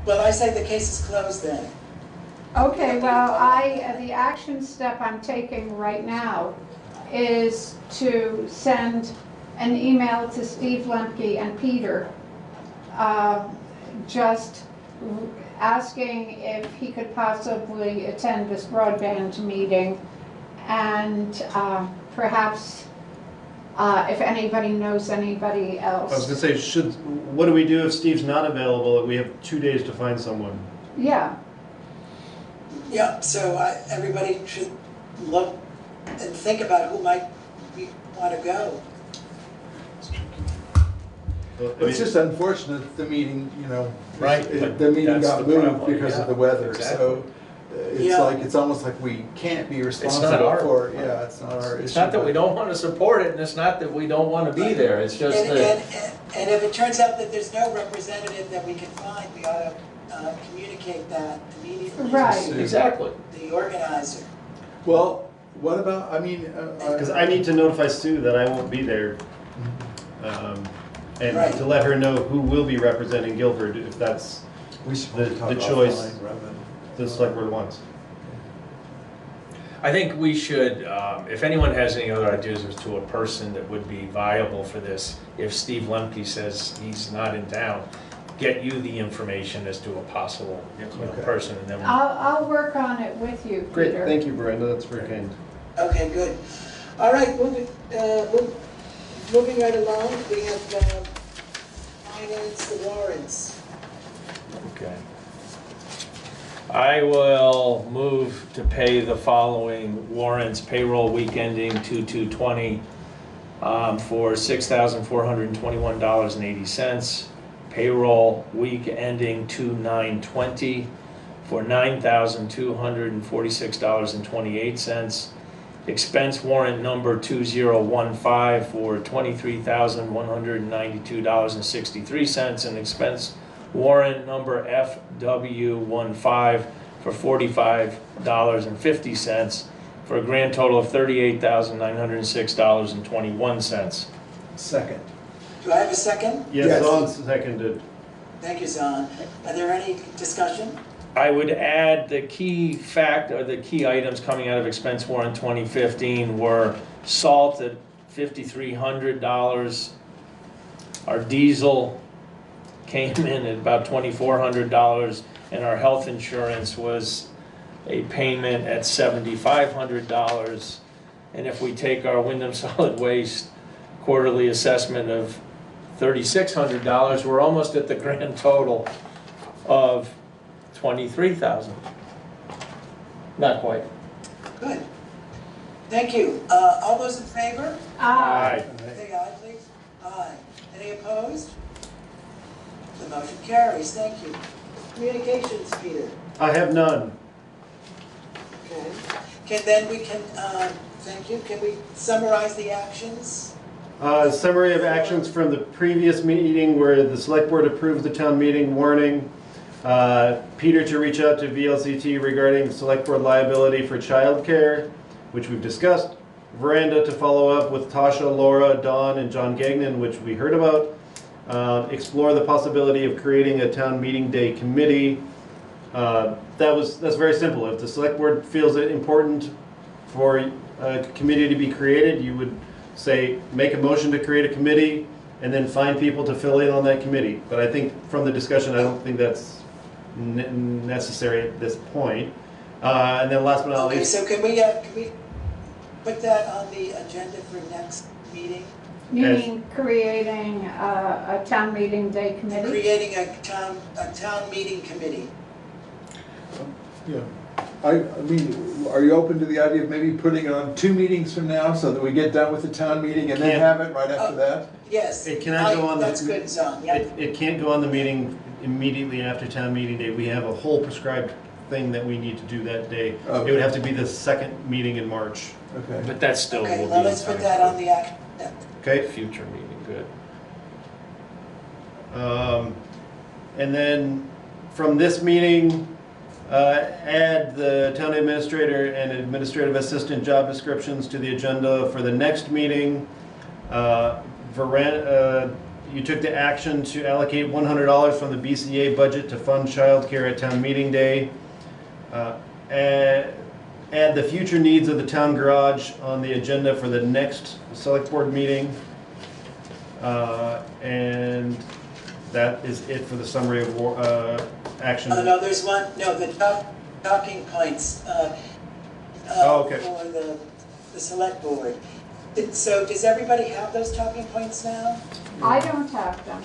Well, I say the case is closed then. Okay, well, the action step I'm taking right now is to send an email to Steve Lemke and Peter, just asking if he could possibly attend this broadband meeting, and perhaps if anybody knows anybody else. I was gonna say, what do we do if Steve's not available and we have 2 days to find someone? Yeah. Yeah, so everybody should look and think about who might want to go. It's just unfortunate the meeting, you know, Right, the meeting that's got the moved problem, because yeah, of the weather. exactly. So it's almost like we can't be responsible for it. Yeah, it's not our issue. It's not that we don't want to support it, and it's not that we don't want to be there. It's just that. And if it turns out that there's no representative that we can find, we ought to communicate that immediately. Right. Exactly. The organizer. Well, what about, I mean... Because I need to notify Sue that I won't be there. And Right. to let her know who will be representing Guilford, if that's the choice the select board wants. I think we should, if anyone has any other ideas as to a person that would be viable for this, if Steve Lemke says he's not in town, get you the information as to a possible person, and then I'll work on it with you, Great, Peter. thank you, Brenda, that's very kind. Okay, good. All right, moving right along, we have finance the warrants. Okay. I will move to pay the following warrants: payroll week ending 2/2/20 for $6,421.80. Payroll week ending 2/9/20 for $9,246.28. Expense warrant number 2015 for $23,192.63, and expense warrant number FW15 for $45.50, for a grand total of $38,906.21. Second. Do I have a second? Yes, Zon seconded. Thank you, Zon. Are there any discussion? I would add the key items coming out of expense warrant 2015 were salt at $5,300. Our diesel came in at about $2,400, and our health insurance was a payment at $7,500. And if we take our Wyndham Solid Waste quarterly assessment of $3,600, we're almost at the grand total of $23,000. Not quite. Good. Thank you. All those in favor? Aye. Say aye, please. Aye. Any opposed? The motion carries. Thank you. Communications, Peter. I have none. Okay. Thank you. Can we summarize the actions? Summary of actions from the previous meeting where the select board approved the town meeting warning. Peter to reach out to VLCT regarding select board liability for childcare, which we've discussed. Veranda to follow up with Tasha, Laura, Dawn, and John Gagnon, which we heard about. Explore the possibility of creating a town meeting day committee. That's very simple. If the select board feels it important for a committee to be created, you would say make a motion to create a committee and then find people to fill in on that committee. But I think from the discussion, I don't think that's necessary at this point. And then last but not least. Okay, so can we put that on the agenda for next meeting? You mean creating a town meeting day committee? Creating a town meeting committee. Yeah. I mean, are you open to the idea of maybe putting it on 2 meetings from now so that we get done with the town meeting and then have it right after that? Yes. It cannot go on that's good, Zon. Yep. It can't go on the meeting immediately after town meeting day. We have a whole prescribed thing that we need to do that day. Okay. It would have to be the second meeting in March. Okay. But that still will Okay, be well, let's put that on the action. Okay? future meeting. Good. And then from this meeting, add the town administrator and administrative assistant job descriptions to the agenda for the next meeting. you took the action to allocate $100 from the BCA budget to fund childcare at town meeting day. Add the future needs of the town garage on the agenda for the next select board meeting. And that is it for the summary of action. No, there's one, no, the talking points Okay. for the select board. So does everybody have those talking points now? I don't have them.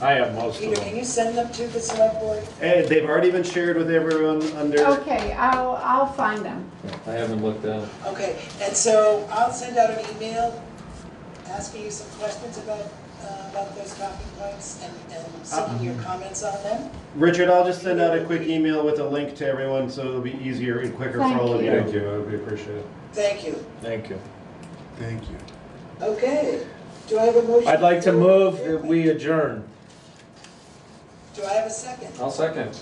I have most of Peter, can them. you send them to the select board? And they've already been shared with everyone under. Okay, I'll find them. I haven't looked at them. Okay, and so I'll send out an email asking you some questions about those talking points and seeking your comments on them. Richard, I'll just send out a quick email with a link to everyone so it'll be easier and quicker for all of you. Thank Thank you, that would be appreciated. Thank you. Thank you. Thank you. Okay, do I have a motion? I'd like to move that we adjourn. Do I have a second? I'll second.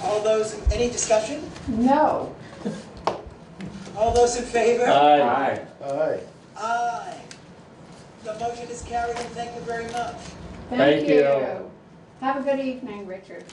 All those, any discussion? No. All those in favor? Aye. Aye. Aye. The motion is carried and thank you very much. Thank you. Have a good evening, Richard.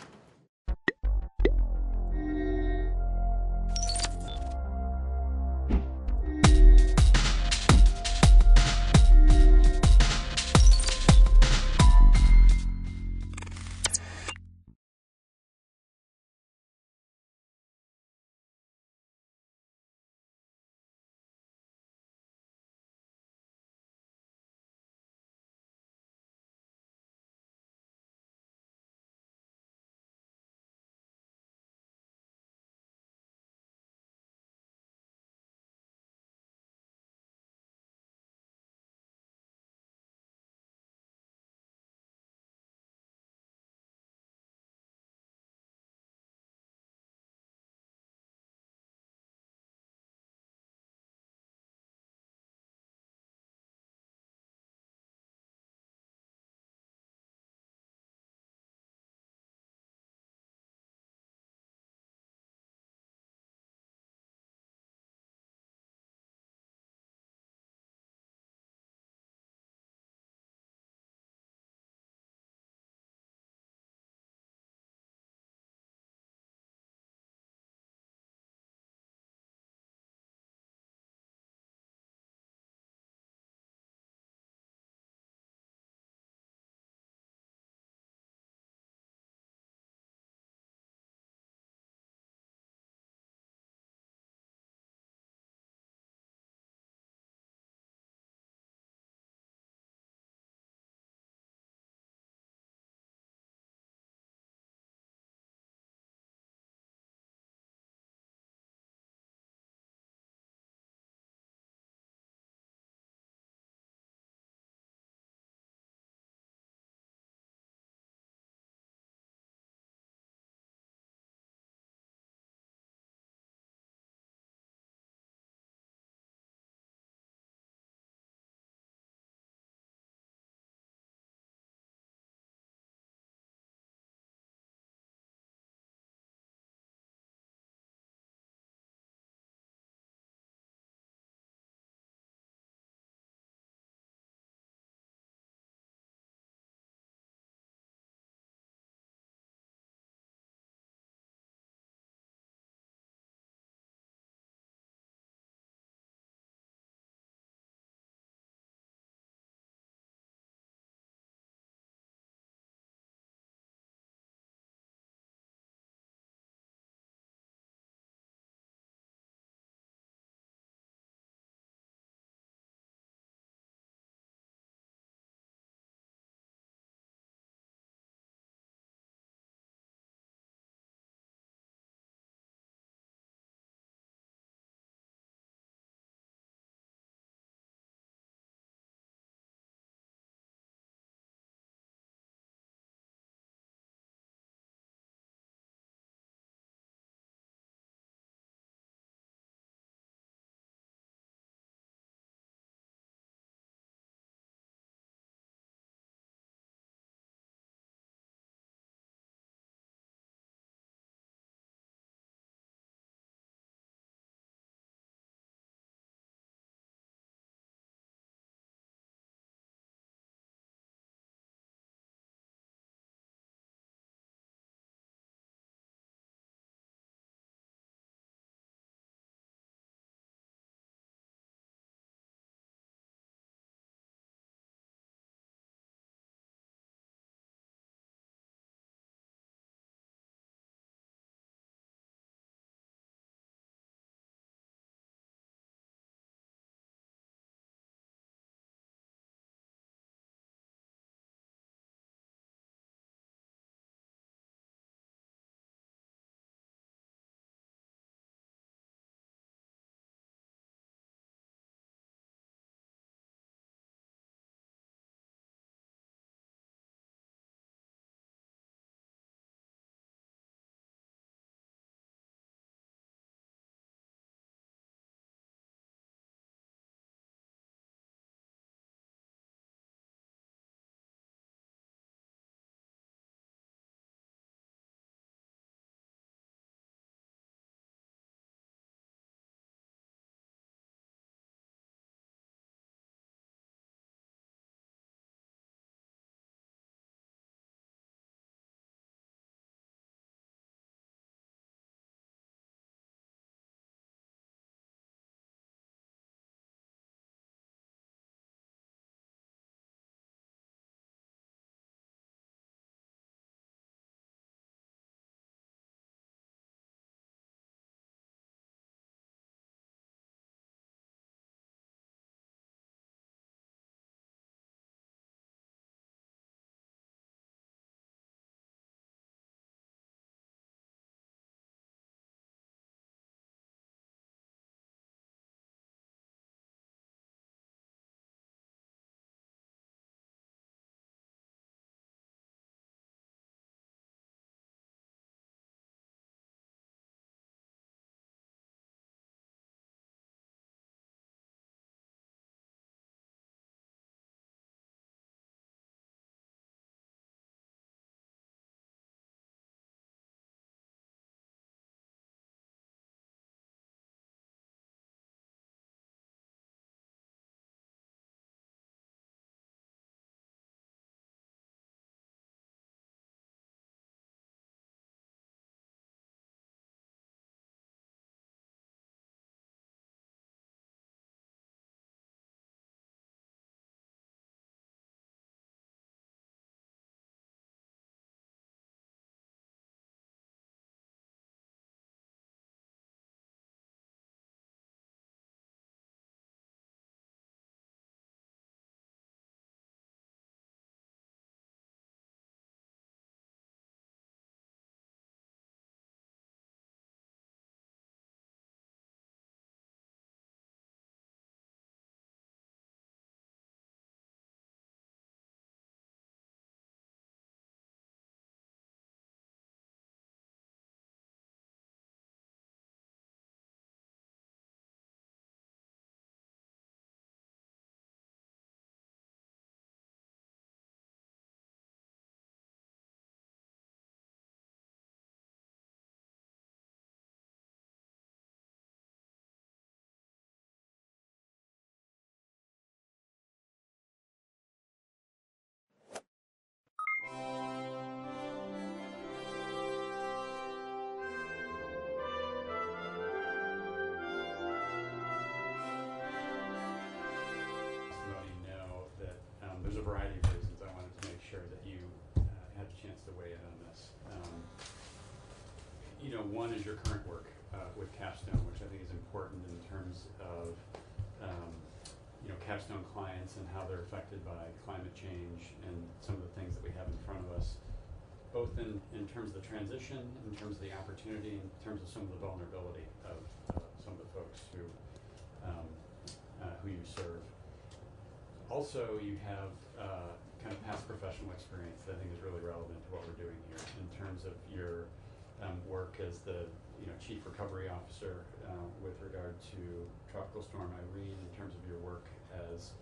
variety of reasons, I wanted to make sure that you had a chance to weigh in on this. One is your current work with Capstone, which I think is important in terms of Capstone clients and how they're affected by climate change and some of the things that we have in front of us, both in terms of the transition, in terms of the opportunity, in terms of some of the vulnerability of some of the folks who you serve. Also, you have kind of past professional experience that I think is really relevant to what we're doing here in terms of your work as the Chief Recovery Officer with regard to Tropical Storm Irene, in terms of your work as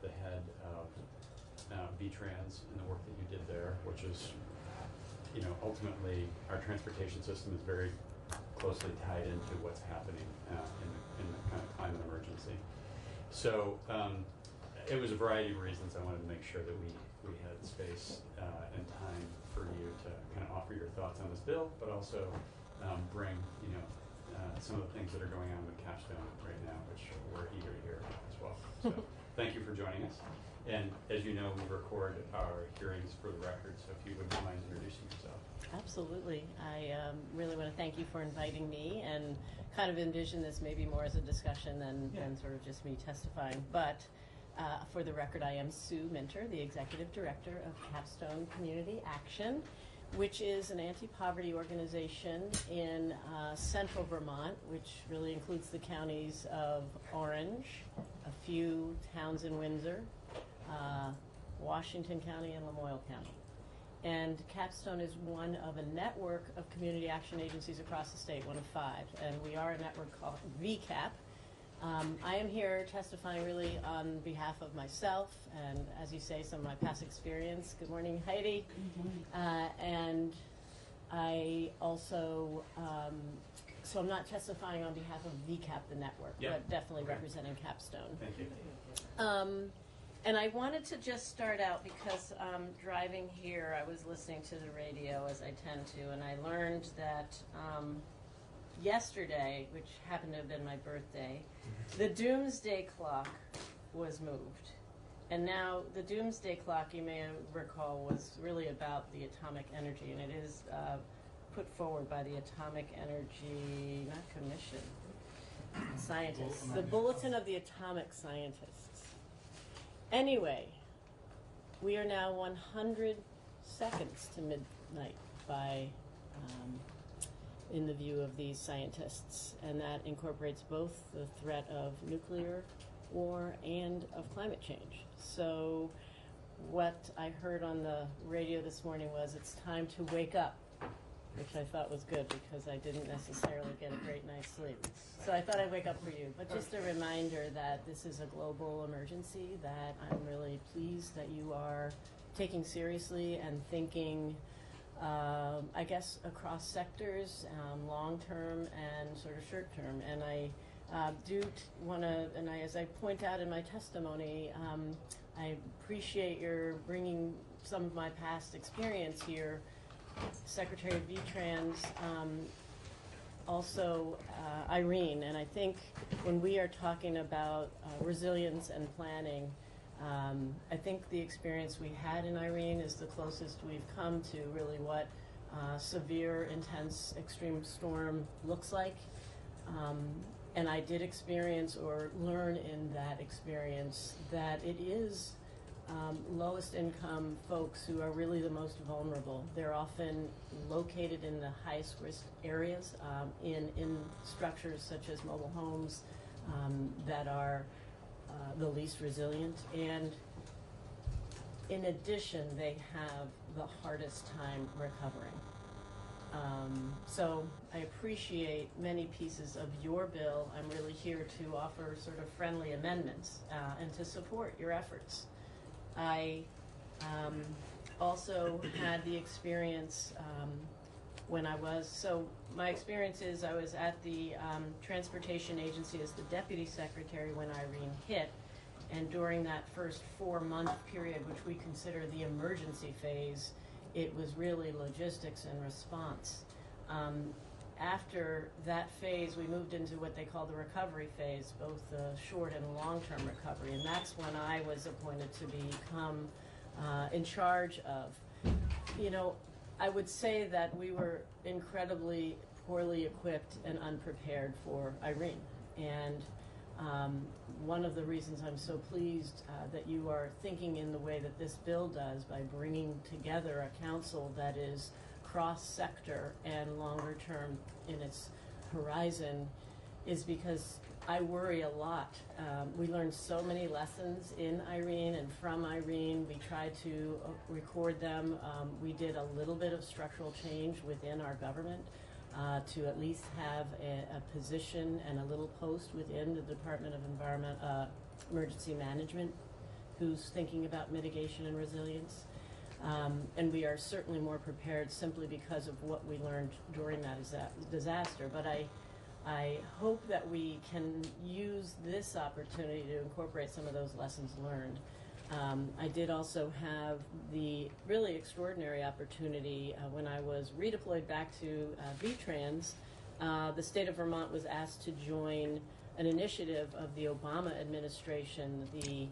the head of VTrans and the work that you did there, which is, ultimately our transportation system is very closely tied into what's happening in the kind of climate emergency. So it was a variety of reasons I wanted to make sure that we had space and time for you to kind of offer your thoughts on this bill, but also bring some of the things that are going on with Capstone right now, which we're eager to hear about as well. So thank you for joining us. And as you know, we record our hearings for the record, so if you wouldn't mind introducing yourself. Absolutely. I really want to thank you for inviting me and kind of envision this maybe more as a discussion than sort of just me testifying. But for the record, I am Sue Minter, the Executive Director of Capstone Community Action, which is an anti-poverty organization in central Vermont, which really includes the counties of Orange, a few towns in Windsor, Washington County, and Lamoille County. And Capstone is one of a network of community action agencies across the state, one of 5. And we are a network called VCAP. I am here testifying really on behalf of myself and, as you say, some of my past experience. Good morning, Heidi. Good morning. And I also, so I'm not testifying on behalf of VCAP, the network, but definitely representing Capstone. Thank you. And I wanted to just start out because driving here, I was listening to the radio as I tend to, and I learned that yesterday, which happened to have been my birthday, the doomsday clock was moved. And now the doomsday clock, you may recall, was really about the atomic energy, and it is put forward by the Atomic Energy, not Commission, scientists, the Bulletin of the Atomic Scientists. Anyway, we are now 100 seconds to midnight by in the view of these scientists, and that incorporates both the threat of nuclear war and of climate change. So what I heard on the radio this morning was it's time to wake up, which I thought was good because I didn't necessarily get a great night's sleep. So I thought I'd wake up for you. But just a reminder that this is a global emergency that I'm really pleased that you are taking seriously and thinking I guess across sectors, long-term and sort of short-term. And I do want to, and as I point out in my testimony, I appreciate your bringing some of my past experience here, Secretary of VTrans, also Irene. And I think when we are talking about resilience and planning, I think the experience we had in Irene is the closest we've come to really what severe, intense, extreme storm looks like. And I did experience or learn in that experience that it is lowest income folks who are really the most vulnerable. They're often located in the highest risk areas in structures such as mobile homes that are the least resilient, and in addition, they have the hardest time recovering. So I appreciate many pieces of your bill. I'm really here to offer sort of friendly amendments and to support your efforts. I also had the experience when I was, so my experience is I was at the Transportation Agency as the Deputy Secretary when Irene hit, and during that first 4-month period, which we consider the emergency phase, it was really logistics and response. after that phase, we moved into what they call the recovery phase, both the short and long-term recovery. And that's when I was appointed to become in charge of. You know, I would say that we were incredibly poorly equipped and unprepared for Irene. And one of the reasons I'm so pleased that you are thinking in the way that this bill does by bringing together a council that is cross-sector and longer term in its horizon is because I worry a lot. We learned so many lessons in Irene and from Irene. We tried to record them. We did a little bit of structural change within our government to at least have a position and a little post within the Department of Emergency Management who's thinking about mitigation and resilience. And we are certainly more prepared simply because of what we learned during that disaster. But I hope that we can use this opportunity to incorporate some of those lessons learned. I did also have the really extraordinary opportunity when I was redeployed back to VTrans. The state of Vermont was asked to join an initiative of the Obama administration, the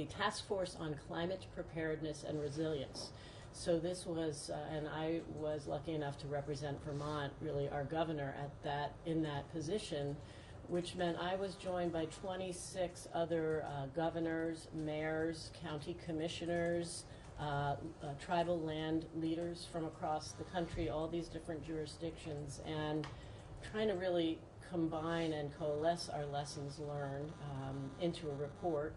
Task Force on Climate Preparedness and Resilience. So this was, and I was lucky enough to represent Vermont, really our governor in that position, which meant I was joined by 26 other governors, mayors, county commissioners, tribal land leaders from across the country, all these different jurisdictions, and trying to really combine and coalesce our lessons learned into a report.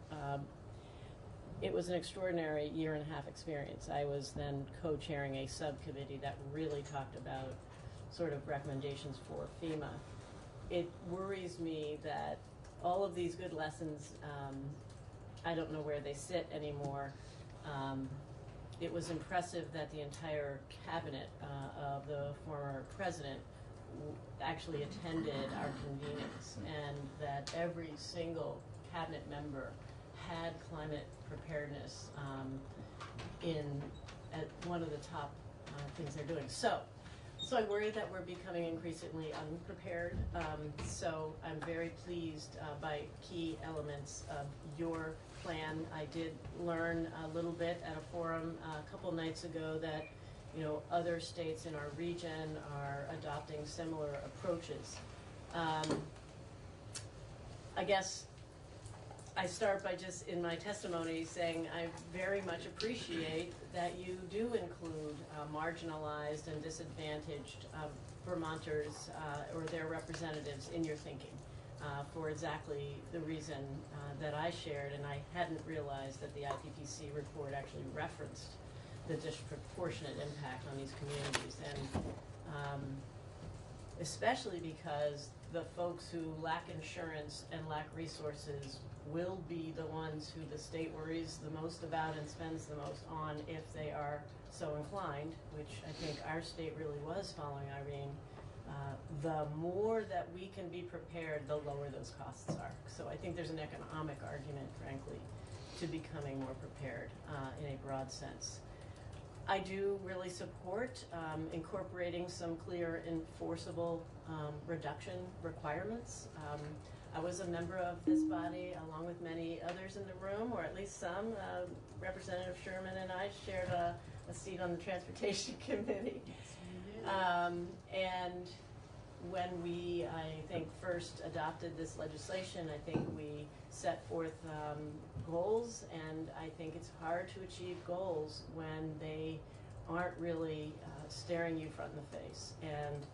It was an extraordinary year-and-a-half experience. I was then co-chairing a subcommittee that really talked about sort of recommendations for FEMA. It worries me that all of these good lessons, I don't know where they sit anymore. It was impressive that the entire cabinet of the former president actually attended our convenings, and that every single cabinet member had climate preparedness at one of the top things they're doing. So I worry that we're becoming increasingly unprepared. So I'm very pleased by key elements of your plan. I did learn a little bit at a forum a couple nights ago that other states in our region are adopting similar approaches. I guess I start by just in my testimony saying I very much appreciate that you do include marginalized and disadvantaged Vermonters or their representatives in your thinking for exactly the reason that I shared, and I hadn't realized that the IPPC report actually referenced the disproportionate impact on these communities, and especially because the folks who lack insurance and lack resources will be the ones who the state worries the most about and spends the most on if they are so inclined, which I think our state really was following Irene. The more that we can be prepared, the lower those costs are. So I think there's an economic argument, frankly, to becoming more prepared in a broad sense. I do really support incorporating some clear enforceable reduction requirements. I was a member of this body along with many others in the room, or at least some. Representative Sherman and I shared a seat on the Transportation Committee. And when we, I think, first adopted this legislation, I think we set forth goals, and I think it's hard to achieve goals when they aren't really staring you front in the face. And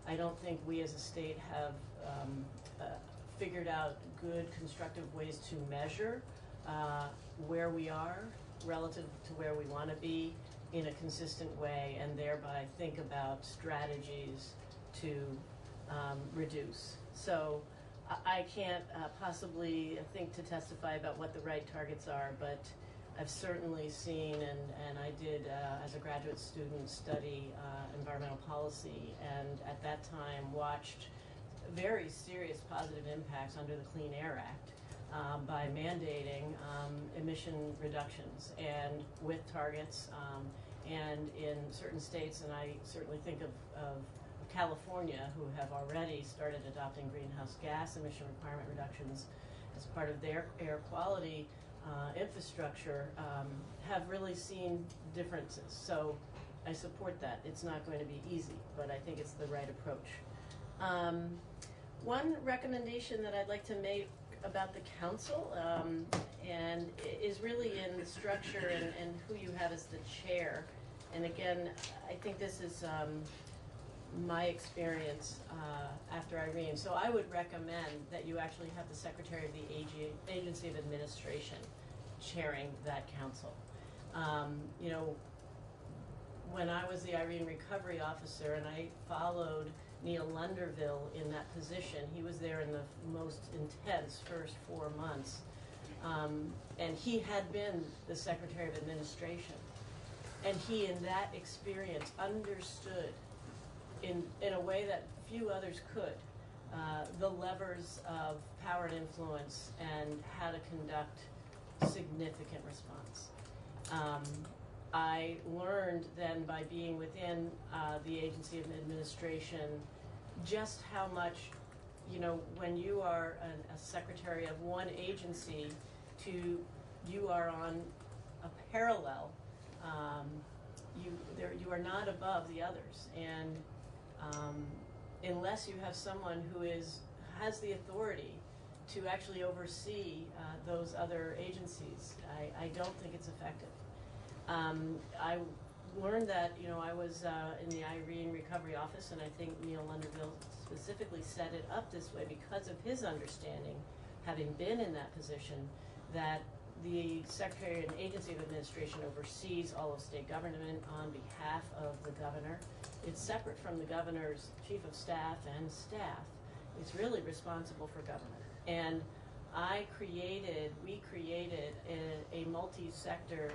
I don't think we as a state have figured out good, constructive ways to measure where we are relative to where we want to be in a consistent way, and thereby think about strategies to reduce. So I can't possibly think to testify about what the right targets are, but I've certainly seen, and I did as a graduate student study environmental policy, and at that time watched very serious positive impacts under the Clean Air Act by mandating emission reductions and with targets, and in certain states, and I certainly think of California, who have already started adopting greenhouse gas emission requirement reductions as part of their air quality infrastructure, have really seen differences. So I support that. It's not going to be easy, but I think it's the right approach. One recommendation that I'd like to make about the council and is really in the structure and who you have as the chair. And again, I think this is my experience after Irene. So I would recommend that you actually have the Secretary of the Agency of Administration chairing that council. You know, when I was the Irene Recovery Officer and I followed Neil Lunderville in that position, he was there in the most intense first 4 months. And he had been the Secretary of Administration. And he, in that experience, understood in a way that few others could, the levers of power and influence and how to conduct significant response. I learned then by being within the Agency of Administration just how much, you know, when you are a secretary of one agency you are on a parallel, you are not above the others. And unless you have someone who has the authority to actually oversee those other agencies, I don't think it's effective. I learned that, you know, I was in the Irene Recovery Office, and I think Neil Lunderville specifically set it up this way because of his understanding, having been in that position, that the Secretary and Agency of Administration oversees all of state government on behalf of the governor. It's separate from the governor's chief of staff and staff. It's really responsible for government. And we created a multi-sector,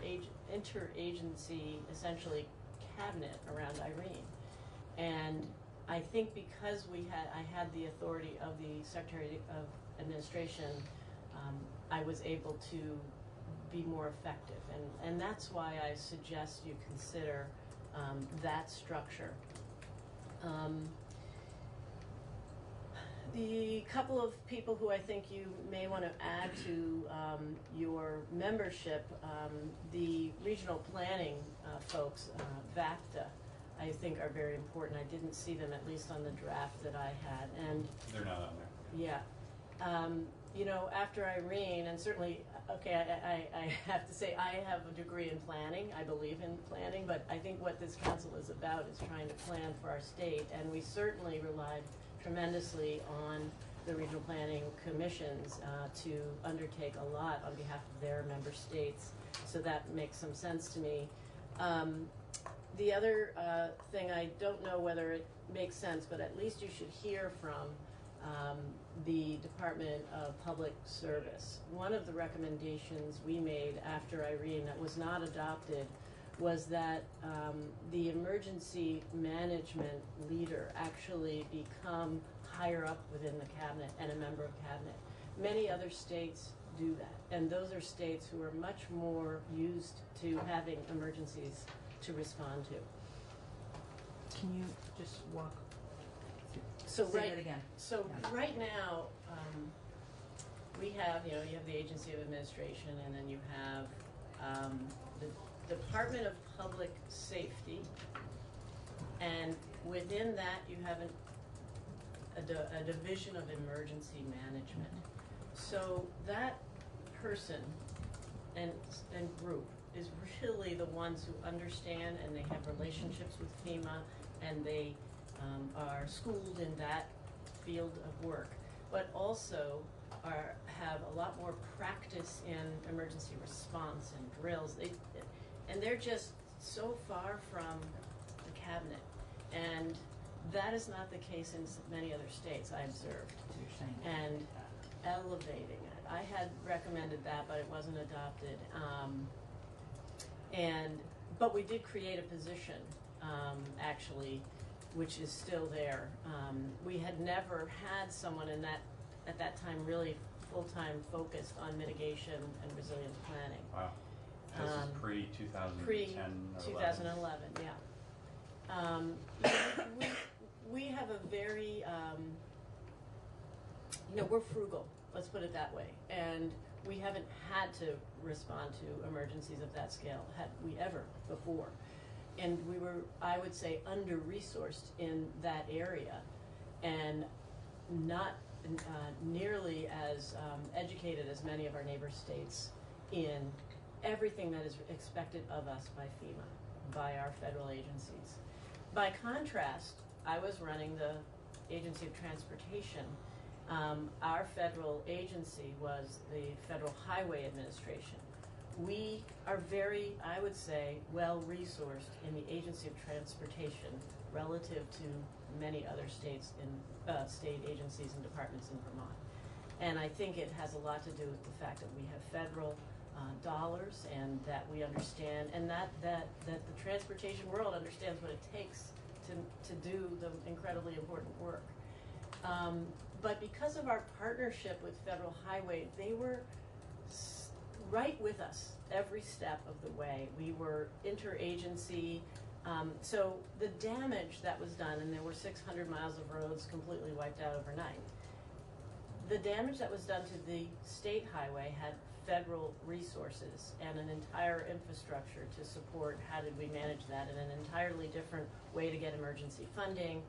interagency, essentially, cabinet around Irene. And I think because I had the authority of the Secretary of Administration, I was able to be more effective. And that's why I suggest you consider that structure. The couple of people who I think you may want to add to your membership, the regional planning folks, VACTA, I think are very important. I didn't see them, at least on the draft that I had. And they're not on there. Yeah. You know, after Irene, and certainly, okay, I have to say I have a degree in planning. I believe in planning, but I think what this council is about is trying to plan for our state, and we certainly relied tremendously on the regional planning commissions to undertake a lot on behalf of their member states, so that makes some sense to me. The other thing, I don't know whether it makes sense, but at least you should hear from the Department of Public Service. One of the recommendations we made after Irene that was not adopted was that the emergency management leader actually become higher up within the cabinet and a member of cabinet. Many other states do that, and those are states who are much more used to having emergencies to respond to. Can you just walk? So Say that again. So Yeah. right now, we have, you have the Agency of Administration, and then you have the Department of Public Safety, and within that you have a division of emergency management. So that person and group is really the ones who understand, and they have relationships with FEMA, and they are schooled in that field of work, but also have a lot more practice in emergency response and drills. And they're just so far from the cabinet, and that is not the case in many other states, I observed. And elevating it. I had recommended that, but it wasn't adopted. But we did create a position, actually, which is still there. We had never had someone at that time really full-time focused on mitigation and resilience planning. Wow. This is pre-2010 Pre-2011, yeah. We have a very, we're frugal, let's put it that way. And we haven't had to respond to emergencies of that scale, had we ever before. And we were, I would say, under-resourced in that area and not nearly as educated as many of our neighbor states in everything that is expected of us by FEMA, by our federal agencies. By contrast, I was running the Agency of Transportation. Our federal agency was the Federal Highway Administration. We are very, I would say, well-resourced in the Agency of Transportation relative to many other states in state agencies and departments in Vermont. And I think it has a lot to do with the fact that we have federal dollars and that we understand, and that the transportation world understands what it takes to do the incredibly important work. But because of our partnership with Federal Highway, they were right with us every step of the way. We were interagency. So the damage that was done, and there were 600 miles of roads completely wiped out overnight, the damage that was done to the state highway had federal resources and an entire infrastructure to support how did we manage that, and an entirely different way to get emergency funding.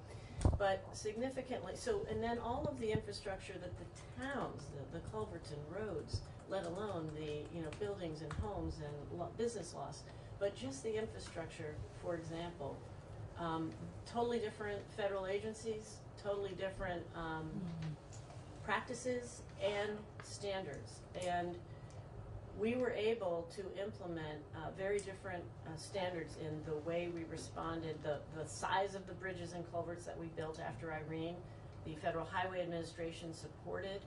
But significantly, and then all of the infrastructure that the towns, the culverts and roads, let alone the buildings and homes and business loss, but just the infrastructure, for example, totally different federal agencies, totally different practices and standards. And we were able to implement very different standards in the way we responded, the size of the bridges and culverts that we built after Irene. The Federal Highway Administration supported.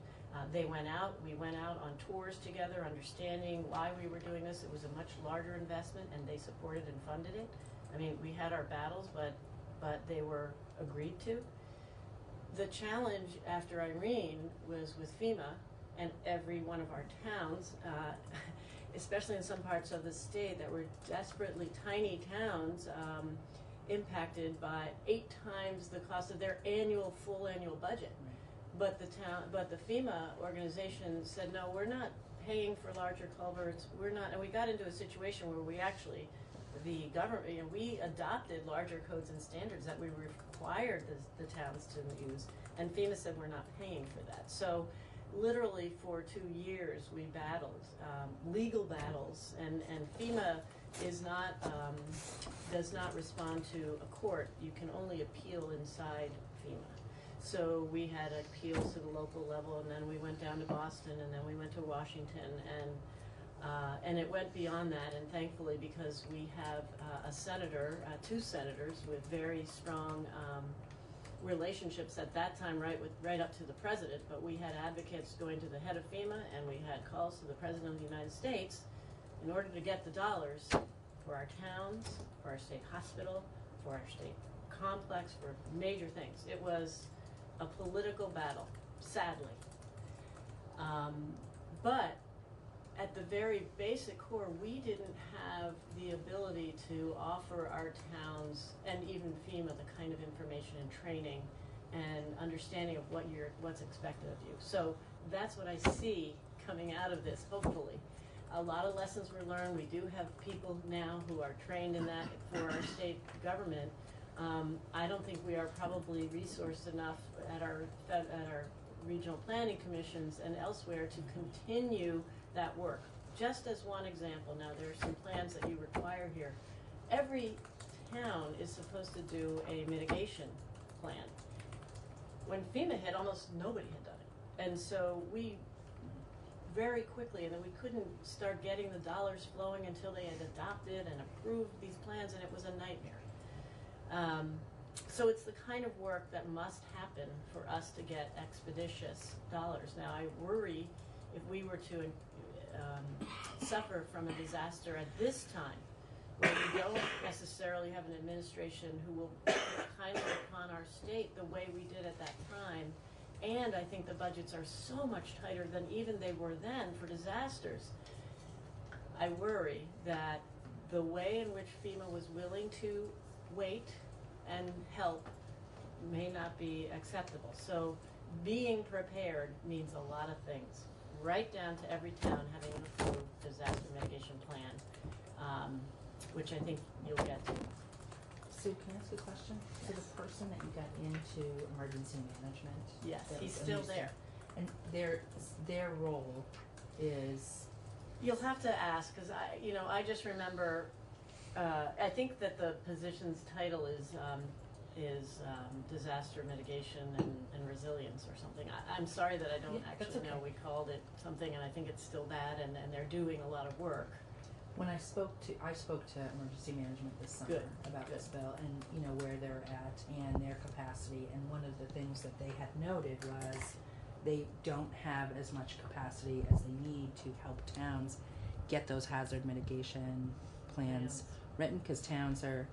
They went out, we went out on tours together, understanding why we were doing this. It was a much larger investment, and they supported and funded it. I mean, we had our battles, but they were agreed to. The challenge after Irene was with FEMA and every one of our towns, especially in some parts of the state that were desperately tiny towns, impacted by 8 times the cost of their full annual budget. But the FEMA organization said, no, we're not paying for larger culverts. We're not, and we got into a situation where we actually, the government, we adopted larger codes and standards that we required the towns to use, and FEMA said we're not paying for that. So literally for 2 years we battled legal battles, and FEMA is not does not respond to a court. You can only appeal inside FEMA. So we had appeals to the local level, and then we went down to Boston, and then we went to Washington, and it went beyond that. And thankfully, because we have a senator, 2 senators with very strong relationships at that time, right up to the president, but we had advocates going to the head of FEMA, and we had calls to the president of the United States in order to get the dollars for our towns, for our state hospital, for our state complex, for major things. It was a political battle, sadly. But at the very basic core, we didn't have the ability to offer our towns and even FEMA the kind of information and training and understanding of what's expected of you. So that's what I see coming out of this, hopefully. A lot of lessons were learned. We do have people now who are trained in that for our state government. I don't think we are probably resourced enough at our regional planning commissions and elsewhere to continue that work. Just as one example, now there are some plans that you require here. Every town is supposed to do a mitigation plan. When FEMA hit, almost nobody had done it. And so we very quickly, and then we couldn't start getting the dollars flowing until they had adopted and approved these plans, and it was a nightmare. So it's the kind of work that must happen for us to get expeditious dollars. Now I worry if we were to suffer from a disaster at this time, where we don't necessarily have an administration who will look kindly upon our state the way we did at that time, and I think the budgets are so much tighter than even they were then for disasters. I worry that the way in which FEMA was willing to wait and help may not be acceptable. So being prepared means a lot of things, right down to every town having an approved disaster mitigation plan, which I think you'll get to. Sue, can I ask a question? So Yes. the person that you got into emergency management? Yes, that he's was still under- there. And their role is, You'll have to ask, because I just remember, I think that the position's title is disaster mitigation and resilience or something. I'm sorry that I don't Yeah, that's actually know. okay. We called it something, and I think it's still that, and they're doing a lot of work. when I spoke to emergency management this summer Good, about good. this bill and, where they're at and their capacity. And one of the things that they had noted was they don't have as much capacity as they need to help towns get those hazard mitigation plans written, because towns are,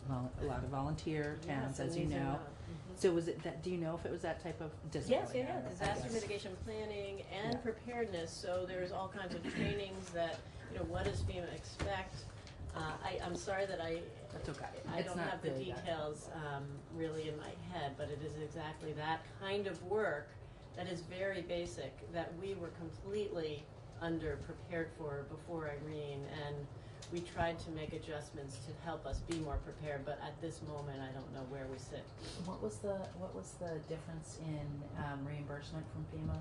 a lot of volunteer towns, Yes, and as you these are know. not. Mhm. So was it that? Do you know if it was that type of? Doesn't Yes, really yeah, matter, I disaster guess. mitigation planning and Yeah. preparedness. So there's all kinds of trainings that, what does FEMA expect? I'm sorry that That's okay. I It's don't not have the really that details really in my head, but it is exactly that kind of work that is very basic that we were completely under-prepared for before Irene, and we tried to make adjustments to help us be more prepared, but at this moment, I don't know where we sit. What was the difference in reimbursement from FEMA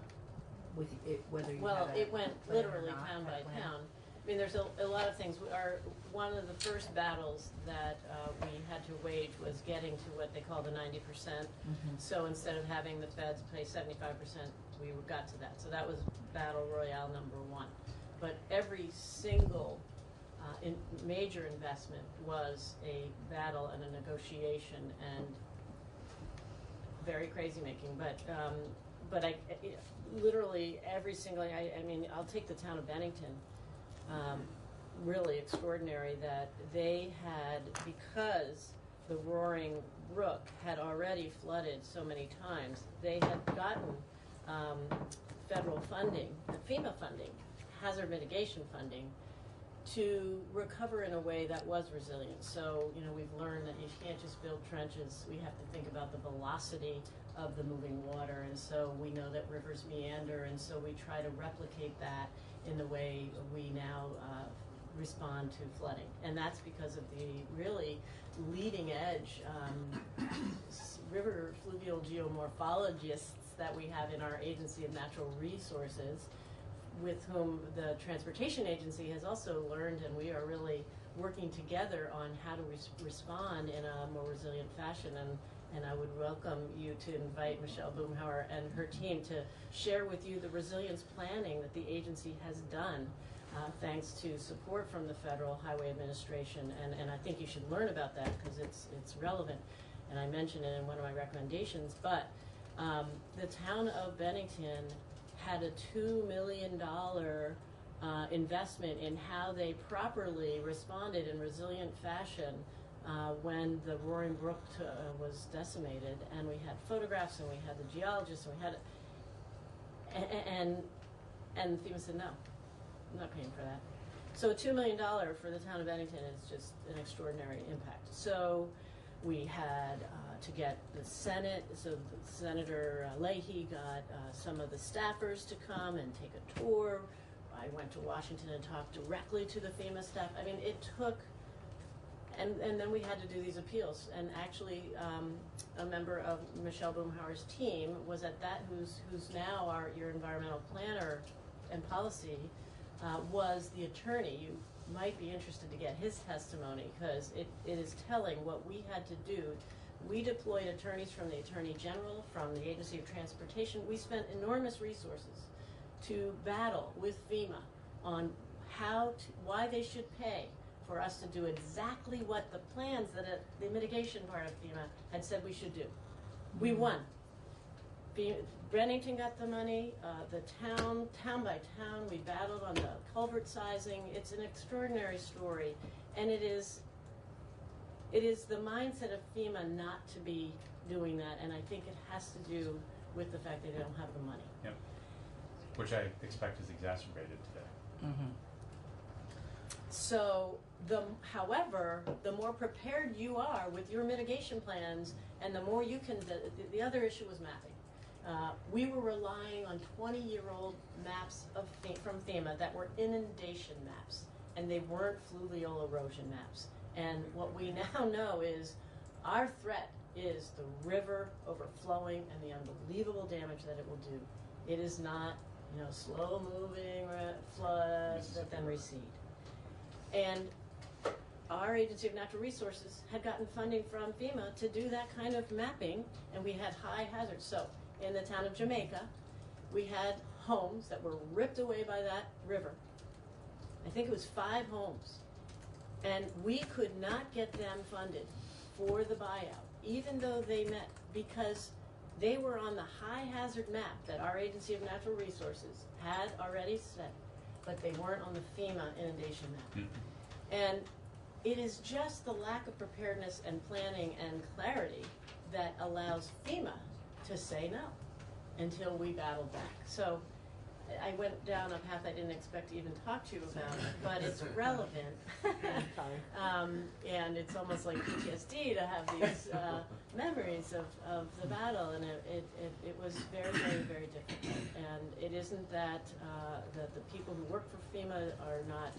with it, whether you Well, had a it went plan or literally not, town had by a plan? town. I mean, there's a lot of things. One of the first battles that we had to wage was getting to what they call the 90%. Mhm. So instead of having the feds pay 75%, we got to that. So that was battle royale number one. But every single major investment was a battle and a negotiation and very crazy making. But literally every single, I mean, I'll take the town of Bennington. Really extraordinary that they had, because the Roaring Brook had already flooded so many times, they had gotten federal funding, FEMA funding, hazard mitigation funding, to recover in a way that was resilient. So, we've learned that you can't just build trenches. We have to think about the velocity of the moving water. And so we know that rivers meander, and so we try to replicate that in the way we now respond to flooding. And that's because of the really leading edge river fluvial geomorphologists that we have in our Agency of Natural Resources, with whom the Transportation Agency has also learned, and we are really working together on how to respond in a more resilient fashion. And I would welcome you to invite Michelle Boomhauer and her team to share with you the resilience planning that the agency has done, thanks to support from the Federal Highway Administration. And I think you should learn about that because it's relevant. And I mentioned it in one of my recommendations, but the town of Bennington had a $2 million investment in how they properly responded in resilient fashion when the Roaring Brook was decimated. And we had photographs, and we had the geologists, and we had and FEMA said, no, I'm not paying for that. So $2 million for the town of Bennington is just an extraordinary impact. So we had to get the Senate, so Senator Leahy got some of the staffers to come and take a tour. I went to Washington and talked directly to the FEMA staff. I mean, it took, and then we had to do these appeals. And actually, a member of Michelle Boomhauer's team was at that, who's now your environmental planner and policy, was the attorney. You might be interested to get his testimony because it is telling what we had to do. We deployed attorneys from the Attorney General, from the Agency of Transportation. We spent enormous resources to battle with FEMA on why they should pay for us to do exactly what the plans that the mitigation part of FEMA had said we should do. We won. Bennington got the money, the town by town, we battled on the culvert sizing. It's an extraordinary story, and it is the mindset of FEMA not to be doing that, and I think it has to do with the fact that they don't have the money. Yep. Which I expect is exacerbated today. Mm-hmm. So, however, the more prepared you are with your mitigation plans, and the more you can, the other issue was mapping. We were relying on 20-year-old maps from FEMA that were inundation maps, and they weren't fluvial erosion maps. And what we now know is our threat is the river overflowing and the unbelievable damage that it will do. It is not, slow-moving floods that then recede. And our Agency of Natural Resources had gotten funding from FEMA to do that kind of mapping, and we had high hazards. So in the town of Jamaica, we had homes that were ripped away by that river. I think it was 5 homes. And we could not get them funded for the buyout, even though they met, because they were on the high hazard map that our Agency of Natural Resources had already set, but they weren't on the FEMA inundation map. Mm-hmm. And it is just the lack of preparedness and planning and clarity that allows FEMA to say no until we battle back. So I went down a path I didn't expect to even talk to you about, but it's relevant. And it's almost like PTSD to have these memories of the battle, and it was very, very, very difficult. And it isn't that the people who work for FEMA are not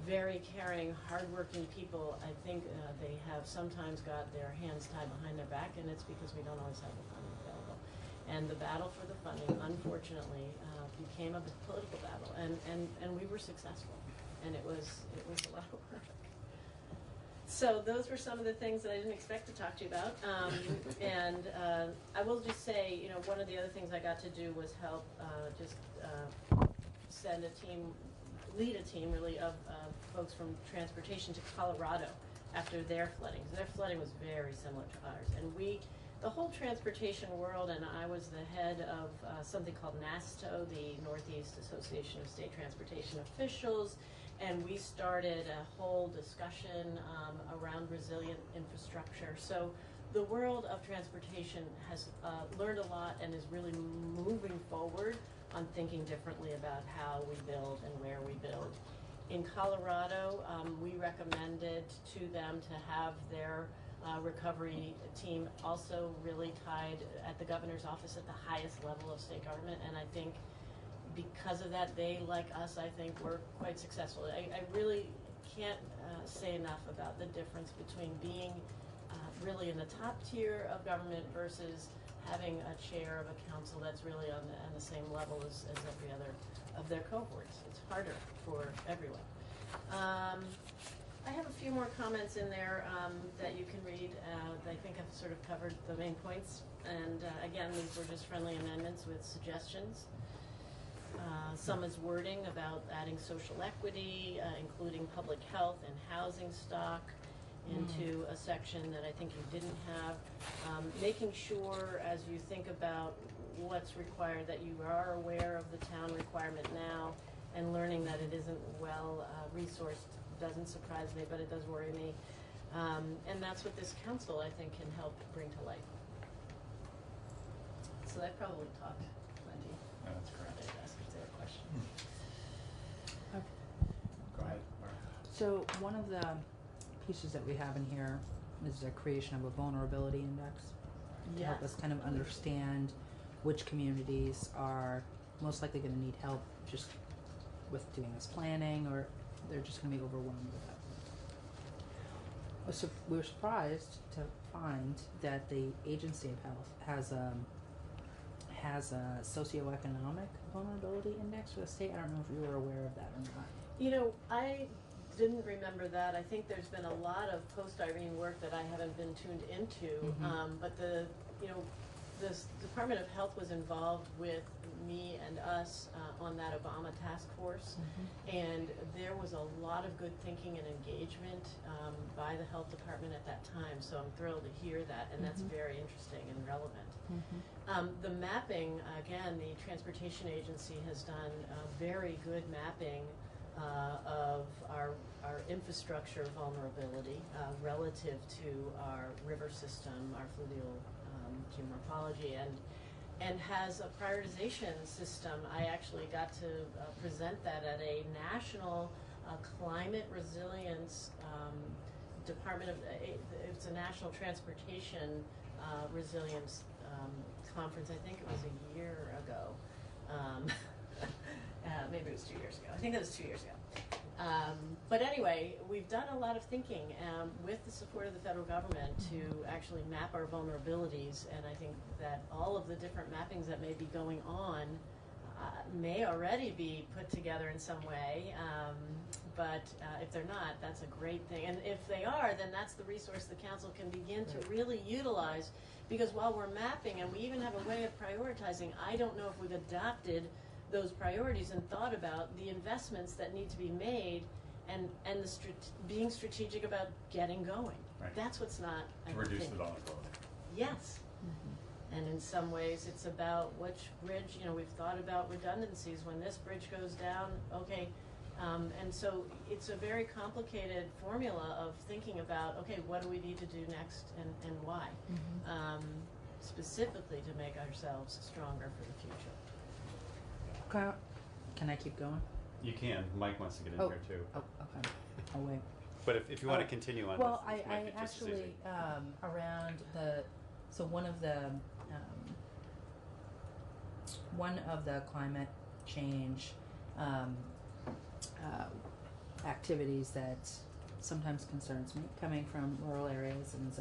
very caring, hardworking people. I think they have sometimes got their hands tied behind their back, and it's because we don't always have the funding available. And the battle for the funding, unfortunately, became a political battle, and we were successful, and it was a lot of work. So those were some of the things that I didn't expect to talk to you about. And I will just say, one of the other things I got to do was help send a team, lead a team really of folks from transportation to Colorado after their flooding. Their flooding was very similar to ours, and the whole transportation world, and I was the head of something called NASTO, the Northeast Association of State Transportation Officials, and we started a whole discussion around resilient infrastructure. So the world of transportation has learned a lot and is really moving forward on thinking differently about how we build and where we build. In Colorado, we recommended to them to have their recovery team also really tied at the governor's office at the highest level of state government, and I think because of that, they, like us, I think, were quite successful. I really can't say enough about the difference between being really in the top tier of government versus having a chair of a council that's really on the same level as every other of their cohorts. It's harder for everyone. I have a few more comments in there that you can read. I think I've sort of covered the main points. And again, these were just friendly amendments with suggestions. Some is wording about adding social equity, including public health and housing stock into a section that I think you didn't have. Making sure as you think about what's required that you are aware of the town requirement now, and learning that it isn't well resourced doesn't surprise me, but it does worry me. And that's what this council, I think, can help bring to light. So I probably talked plenty. No, that's correct. I'd ask if there are questions. Go ahead, Laura. So one of the pieces that we have in here is the creation of a vulnerability index to help us kind of understand which communities are most likely going to need help just with doing this planning, or they're just going to be overwhelmed with that. So we were surprised to find that the Agency of Health has a socioeconomic vulnerability index for the state. I don't know if you were aware of that or not. I didn't remember that. I think there's been a lot of post-Irene work that I haven't been tuned into, but the Department of Health was involved with me and us on that Obama task force, and there was a lot of good thinking and engagement by the health department at that time, so I'm thrilled to hear that, and that's very interesting and relevant. The mapping, again, the Transportation Agency has done very good mapping of our infrastructure vulnerability relative to our river system, our fluvial geomorphology, and has a prioritization system. I actually got to present that at a national climate resilience Department of, it's a national transportation resilience conference. I think it was a year ago. Maybe it was 2 years ago. I think it was 2 years ago. But anyway, we've done a lot of thinking with the support of the federal government to actually map our vulnerabilities, and I think that all of the different mappings that may be going on may already be put together in some way, but if they're not, that's a great thing. And if they are, then that's the resource the council can begin to really utilize, because while we're mapping, and we even have a way of prioritizing, I don't know if we've adopted those priorities and thought about the investments that need to be made, and being strategic about getting going. Right. That's what's not, I To don't reduce think. the vulnerability. Yes. And in some ways, it's about which bridge, we've thought about redundancies. When this bridge goes down, okay. And so it's a very complicated formula of thinking about, okay, what do we need to do next and why? Specifically to make ourselves stronger for the future. Can I keep going? You can. Mike wants to get in Oh. here too. Oh, okay. I'll wait. But if you want to continue on Well, this, this might I be just as actually, easy. One of the climate change activities that sometimes concerns me, coming from rural areas, and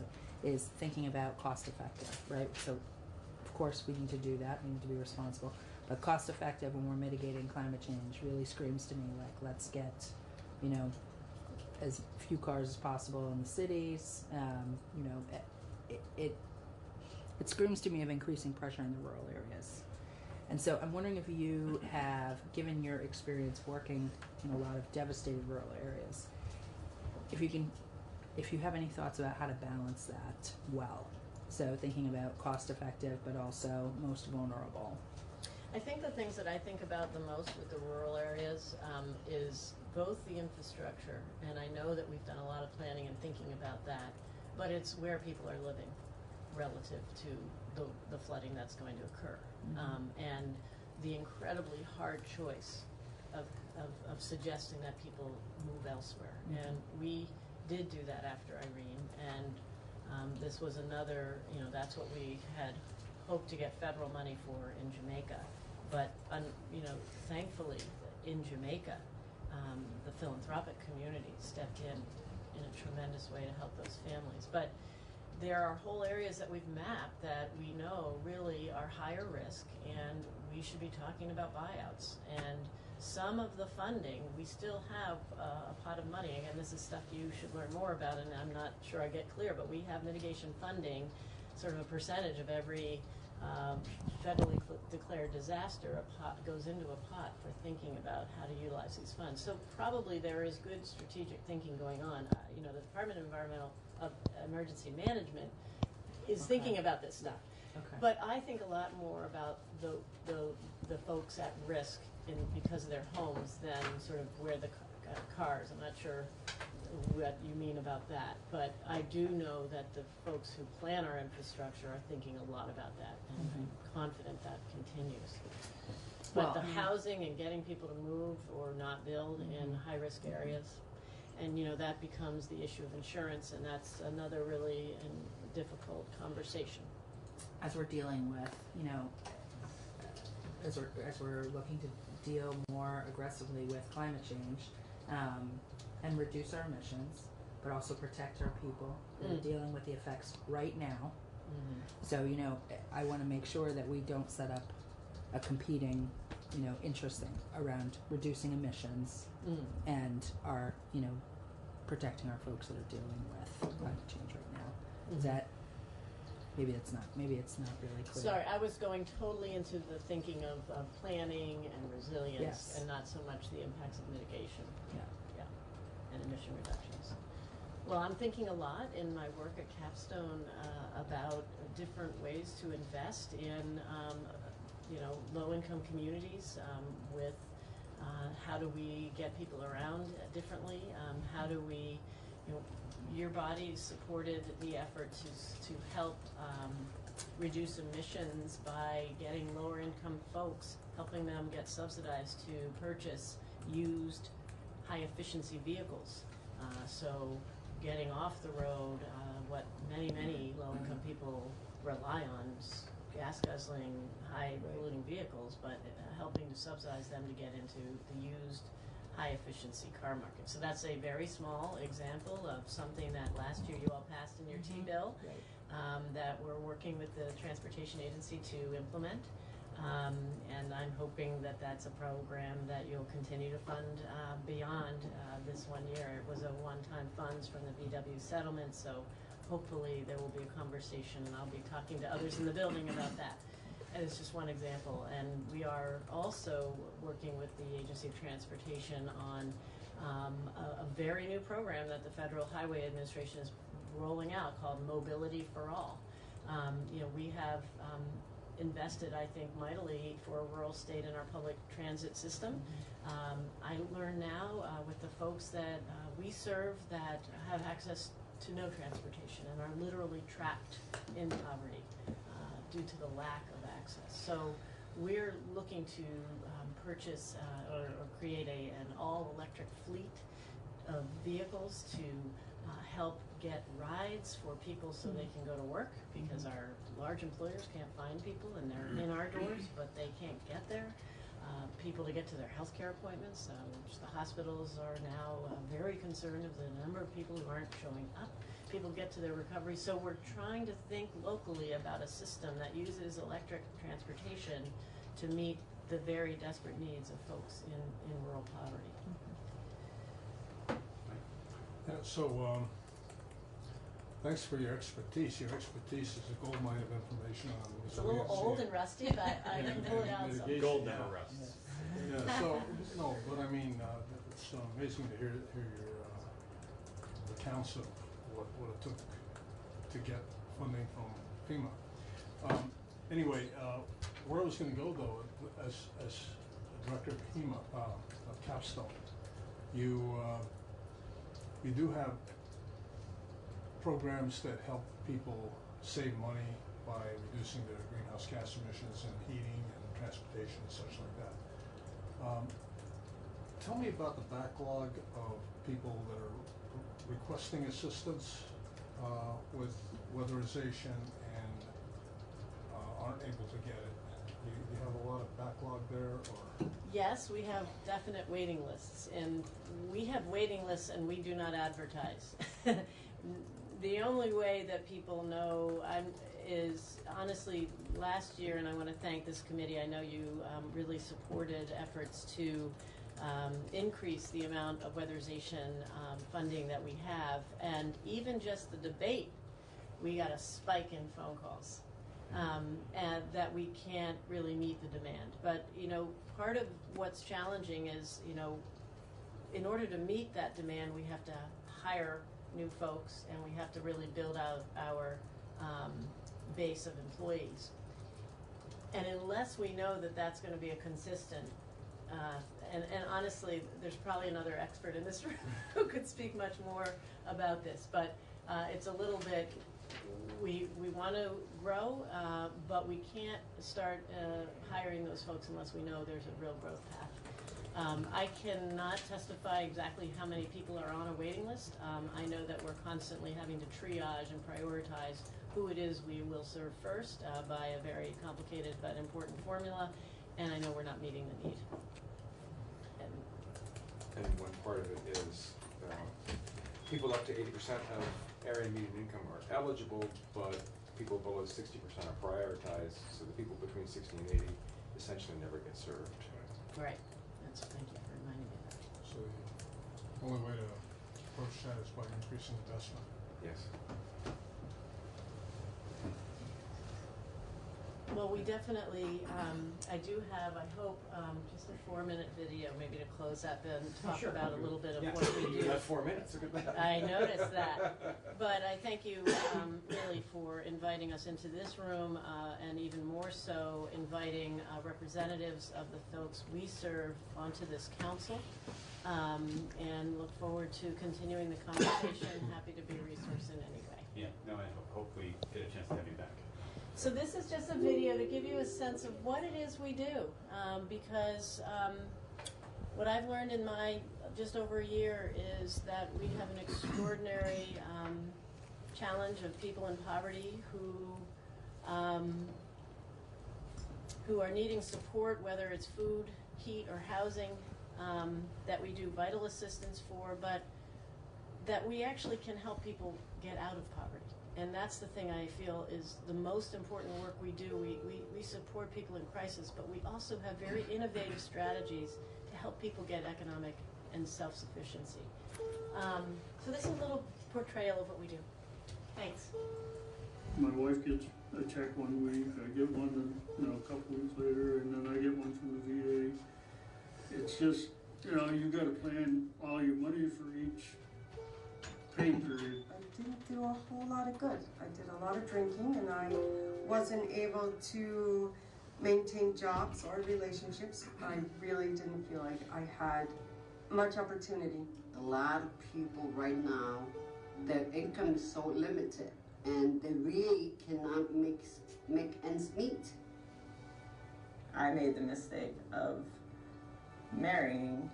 is thinking about cost effective, right? So, of course, we need to do that. We need to be responsible. But cost effective when we're mitigating climate change really screams to me like, let's get, as few cars as possible in the cities. It screams to me of increasing pressure in the rural areas. And so I'm wondering if you have, given your experience working in a lot of devastated rural areas, if you have any thoughts about how to balance that well. So thinking about cost effective, but also most vulnerable. I think the things that I think about the most with the rural areas is both the infrastructure, and I know that we've done a lot of planning and thinking about that, but it's where people are living relative to the flooding that's going to occur. And the incredibly hard choice of suggesting that people move elsewhere. And we did do that after Irene, and this was another, that's what we had hoped to get federal money for in Jamaica. But, thankfully, in Jamaica, the philanthropic community stepped in a tremendous way to help those families. But there are whole areas that we've mapped that we know really are higher risk, and we should be talking about buyouts. And some of the funding, we still have a pot of money. Again, this is stuff you should learn more about, and I'm not sure I get clear, but we have mitigation funding, sort of a percentage of every federally declared disaster, a pot goes into a pot for thinking about how to utilize these funds. So probably there is good strategic thinking going on. The Department of Environmental Emergency Management is thinking about this stuff. Okay. But I think a lot more about the folks at risk because of their homes than sort of where the cars. I'm not sure what you mean about that, but I do know that the folks who plan our infrastructure are thinking a lot about that, and I'm confident that continues. But the housing and getting people to move or not build in high-risk areas, and that becomes the issue of insurance, and that's another really difficult conversation. As we're dealing with, as we're looking to deal more aggressively with climate change, and reduce our emissions, but also protect our people that are dealing with the effects right now. So, I want to make sure that we don't set up a competing, interest thing around reducing emissions and our, protecting our folks that are dealing with climate change right now. Is that, maybe it's not really clear. Sorry, I was going totally into the thinking of planning and resilience, Yes. and not so much the impacts of mitigation. Yeah. And emission reductions. Well, I'm thinking a lot in my work at Capstone about different ways to invest in, low-income communities with how do we get people around differently? How do we, your body supported the effort to help reduce emissions by getting lower income folks, helping them get subsidized to purchase used high efficiency vehicles. So getting off the road, what many low income people rely on is gas guzzling, high polluting vehicles, but helping to subsidize them to get into the used high efficiency car market. So that's a very small example of something that last year you all passed in your T-bill, that we're working with the Transportation Agency to implement. And I'm hoping that that's a program that you'll continue to fund beyond this 1 year. It was a one-time funds from the VW settlement, so hopefully there will be a conversation, and I'll be talking to others in the building about that. And it's just one example. And we are also working with the Agency of Transportation on a very new program that the Federal Highway Administration is rolling out called Mobility for All. We have invested, I think, mightily for a rural state in our public transit system. I learn now with the folks that we serve that have access to no transportation and are literally trapped in poverty due to the lack of access. So we're looking to purchase or create an all-electric fleet of vehicles to help get rides for people so they can go to work, because our large employers can't find people and they're in our doors, but they can't get there. People to get to their healthcare appointments, which the hospitals are now very concerned of the number of people who aren't showing up. People get to their recovery. So we're trying to think locally about a system that uses electric transportation to meet the very desperate needs of folks in rural poverty. Yeah, so thanks for your expertise. Your expertise is a gold mine of information on It's a little old and rusty, but I can pull it out. So. Gold never rusts. Yeah, so, no, but I mean, it's amazing to hear your accounts of what it took to get funding from FEMA. Anyway, where I was going to go, though, as Director of FEMA, of Capstone, you do have programs that help people save money by reducing their greenhouse gas emissions and heating and transportation and such like that. Tell me about the backlog of people that are requesting assistance with weatherization and aren't able to get it. Do you have a lot of backlog there, or? Yes, we have definite waiting lists, and we have waiting lists and we do not advertise. The only way that people know is honestly last year, and I want to thank this committee. I know you really supported efforts to increase the amount of weatherization funding that we have, and even just the debate, we got a spike in phone calls. And that we can't really meet the demand. But, part of what's challenging is, in order to meet that demand, we have to hire new folks and we have to really build out our base of employees. And unless we know that that's going to be a consistent, and honestly, there's probably another expert in this room who could speak much more about this, but it's a little bit, we want to grow, but we can't start hiring those folks unless we know there's a real growth path. I cannot testify exactly how many people are on a waiting list. I know that we're constantly having to triage and prioritize who it is we will serve first by a very complicated but important formula, and I know we're not meeting the need. And one part of it is people up to 80% of area median income are eligible, but people below 60% are prioritized, so the people between 60 and 80 essentially never get served. Right. Thank you for reminding me of that. So the only way to approach that is by increasing investment. Yes. Well, we definitely, I do have, I hope, just a 4-minute video, maybe to close up and talk about a little bit of what we You do. got 4 minutes, look at that. I noticed that. But I thank you really for inviting us into this room, and even more so inviting representatives of the folks we serve onto this council. And look forward to continuing the conversation. Happy to be a resource in any way. Yeah, no, I hope we get a chance to have you back. So this is just a video to give you a sense of what it is we do, because what I've learned in my just over a year is that we have an extraordinary challenge of people in poverty who are needing support, whether it's food, heat, or housing, that we do vital assistance for, but that we actually can help people get out of poverty. And that's the thing I feel is the most important work we do. We support people in crisis, but we also have very innovative strategies to help people get economic and self-sufficiency. So this is a little portrayal of what we do. Thanks. My wife gets a check one week, I get one, a couple weeks later, and then I get one from the VA. It's just, you got to plan all your money for each pay period. I didn't do a whole lot of good. I did a lot of drinking, and I wasn't able to maintain jobs or relationships. I really didn't feel like I had much opportunity. A lot of people right now, their income is so limited, and they really cannot make ends meet. I made the mistake of marrying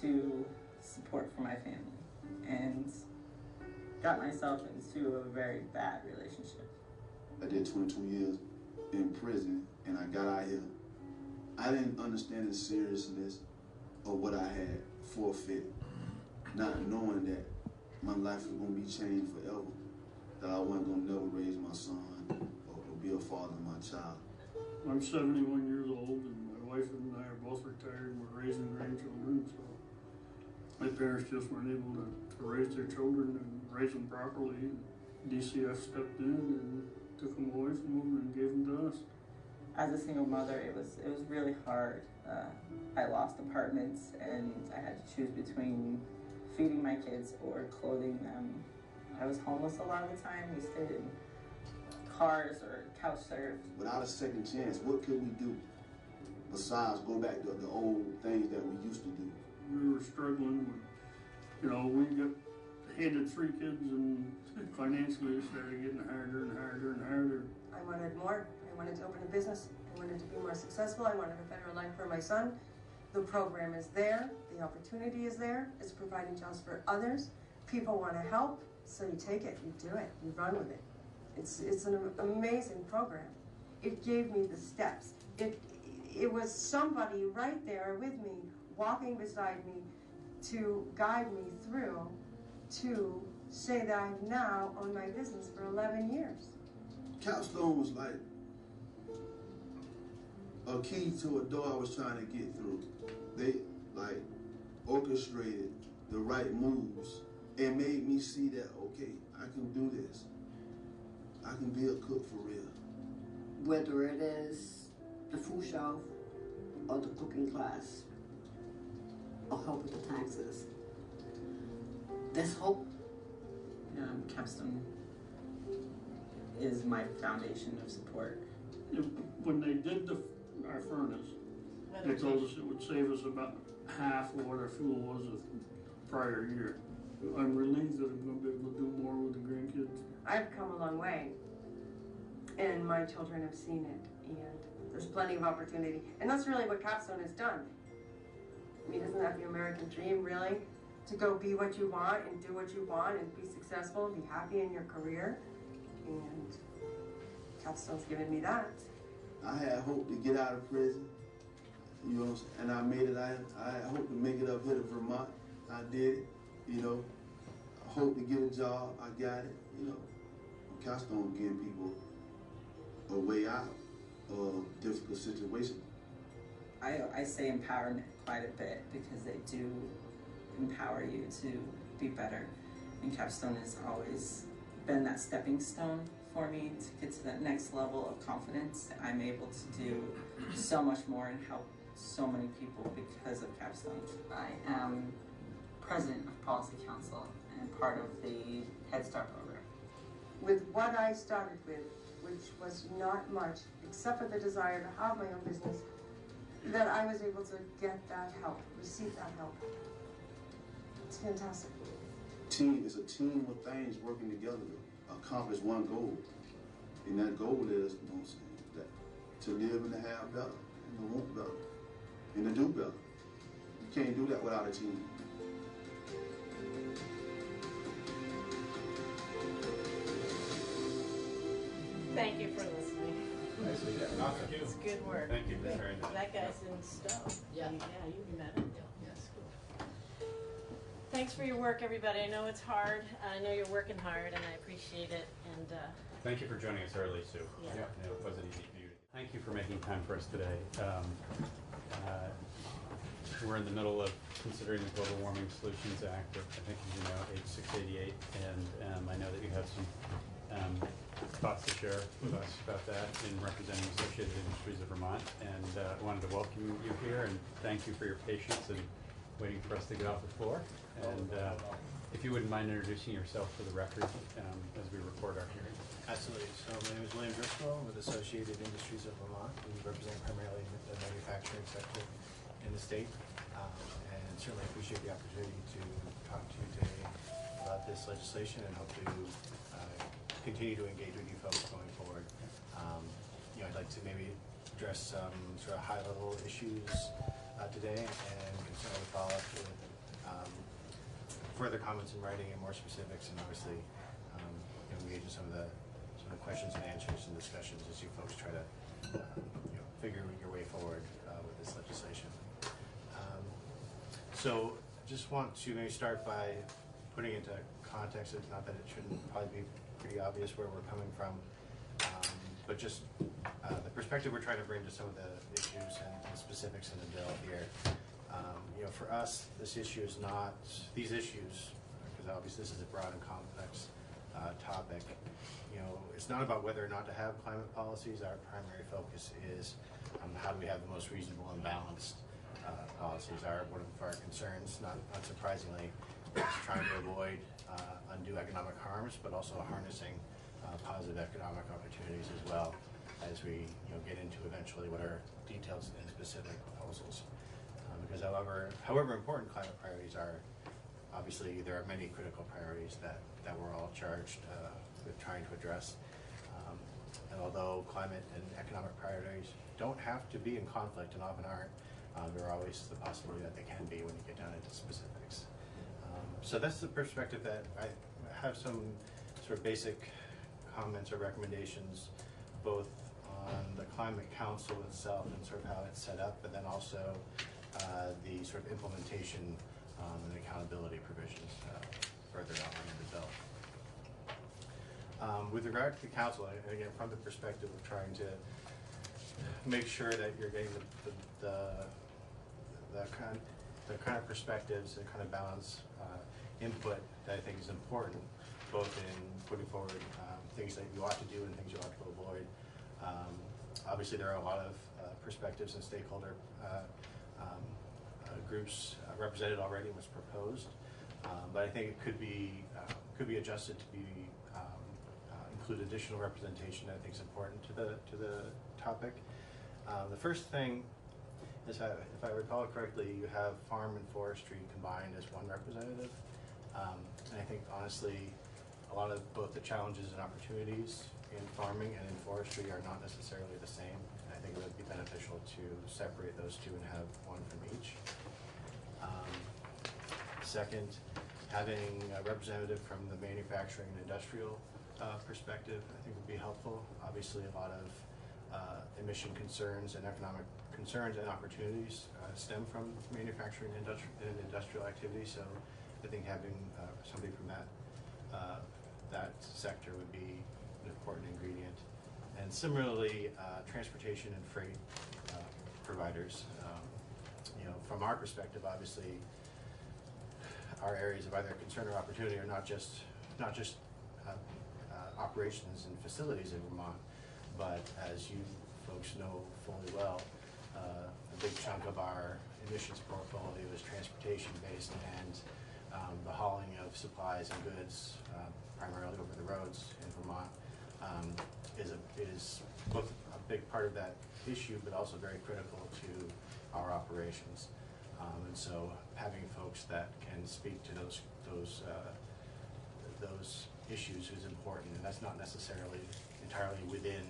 to support for my family, and got myself into a very bad relationship. I did 22 years in prison, and I got out here. I didn't understand the seriousness of what I had forfeit, not knowing that my life was going to be changed forever, that I wasn't going to never raise my son or be a father to my child. I'm 71 years old, and my wife and I are both retired, and we're raising grandchildren, so my parents just weren't able to raise their children and raise them properly. And DCF stepped in and took them away from them and gave them to us. As a single mother, it was really hard. I lost apartments, and I had to choose between feeding my kids or clothing them. I was homeless a lot of the time. We stayed in cars or couch surfed. Without a second chance, what could we do besides go back to the old things that we used to do? We were struggling with, we got handed 3 kids, and financially it started getting harder and harder and harder. I wanted more. I wanted to open a business. I wanted to be more successful. I wanted a better life for my son. The program is there. The opportunity is there. It's providing jobs for others. People want to help, so you take it, you do it, you run with it. It's an amazing program. It gave me the steps. It was somebody right there with me, walking beside me, to guide me through to say that I've now owned my business for 11 years. Capstone was like a key to a door I was trying to get through. They orchestrated the right moves and made me see that, okay, I can do this. I can be a cook for real. Whether it is the food shelf or the cooking class or help with the taxes, there's hope. Capstone is my foundation of support. When they did our furnace, they told us it would save us about half of what our fuel was the prior year. I'm relieved that I'm going to be able to do more with the grandkids. I've come a long way, and my children have seen it, and there's plenty of opportunity. And that's really what Capstone has done. I mean, isn't that the American dream, really? To go be what you want and do what you want and be successful and be happy in your career. And Capstone's given me that. I had hope to get out of prison, and I made it. I hope to make it up here to Vermont. I did it, I hope to get a job. I got it, Capstone giving people a way out of difficult situations. I say empowerment quite a bit because they do empower you to be better. And Capstone is always been that stepping stone for me to get to that next level of confidence. I'm able to do so much more and help so many people because of Capstone. I am president of Policy Council and part of the Head Start program. With what I started with, which was not much, except for the desire to have my own business, that I was able to get that help, receive that help. It's fantastic. Team is a team of things working together to accomplish one goal. And that goal is, you know what I'm saying, that to live and to have better, and to want better, and to do better. You can't do that without a team. Thank you for listening. Nicely done. Awesome. It's good work. Thank you. Very nice. That guy's in stone. Yeah. Yeah, you met him. Yes, cool. Thanks for your work, everybody. I know it's hard. I know you're working hard, and I appreciate it. And Thank you for joining us early, Sue. Yeah. I know it wasn't easy for you. Thank you for making time for us today. We're in the middle of considering the Global Warming Solutions Act, I think as you know, H688, and I know that you have some thoughts to share with us about that in representing Associated Industries of Vermont. And I wanted to welcome you here and thank you for your patience and waiting for us to get off the floor. And if you wouldn't mind introducing yourself for the record as we record our hearing. Absolutely. So my name is William Driscoll with Associated Industries of Vermont. We represent primarily the manufacturing sector in the state, and certainly appreciate the opportunity to talk to you today about this legislation and hope to continue to engage with you folks going forward. I'd like to maybe address some sort of high-level issues today, and can certainly follow up with further comments in writing and more specifics, and obviously engage in some of the questions and answers and discussions as you folks try to figure your way forward with this legislation. So just want to maybe start by putting into context, it's not that it shouldn't probably be pretty obvious where we're coming from, but just the perspective we're trying to bring to some of the issues and the specifics in the bill here. For us, this issue is not, these issues, because obviously this is a broad and complex topic, it's not about whether or not to have climate policies. Our primary focus is how do we have the most reasonable and balanced policies. One of our concerns, not surprisingly, is trying to avoid undue economic harms, but also harnessing positive economic opportunities as well as we get into eventually what are detailed and specific proposals. Because however important climate priorities are, obviously there are many critical priorities that we're all charged with trying to address. And although climate and economic priorities don't have to be in conflict and often aren't, there are always the possibility that they can be when you get down into specifics. So that's the perspective that I have some sort of basic comments or recommendations both on the Climate Council itself and sort of how it's set up, but then also the sort of implementation and accountability provisions further on in the bill. With regard to the council, and again from the perspective of trying to make sure that you're getting the kind of perspectives and kind of balance input that I think is important, both in putting forward things that you ought to do and things you ought to avoid. Obviously there are a lot of perspectives and stakeholder groups represented already in what's proposed, but I think it could be adjusted to be include additional representation that I think is important to the topic. The first thing is that, if I recall correctly, you have farm and forestry combined as one representative, and I think honestly a lot of both the challenges and opportunities in farming and in forestry are not necessarily the same. I think it would be beneficial to separate those two and have one from each. Second, having a representative from the manufacturing and industrial perspective I think would be helpful. Obviously a lot of emission concerns and economic concerns and opportunities stem from manufacturing and industrial activity, so I think having somebody from that sector would be an important ingredient. And similarly, transportation and freight providers. From our perspective, obviously, our areas of either concern or opportunity are not just operations and facilities in Vermont. But as you folks know fully well, a big chunk of our emissions portfolio is transportation based, and the hauling of supplies and goods, primarily over the roads in Vermont, is both a big part of that issue, but also very critical to our operations. And so having folks that can speak to those issues is important, and that's not necessarily entirely within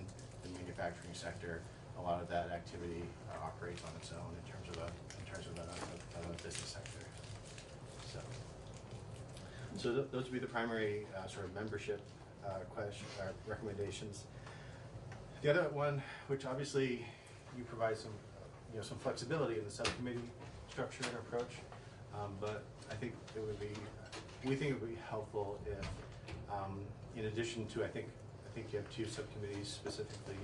the manufacturing sector. A lot of that activity operates on its own in terms of a business sector. So those would be the primary sort of membership recommendations. The other one, which obviously you provide some some flexibility in the subcommittee structure and approach, but I think we think it would be helpful if, in addition to, I think you have 2 subcommittees specifically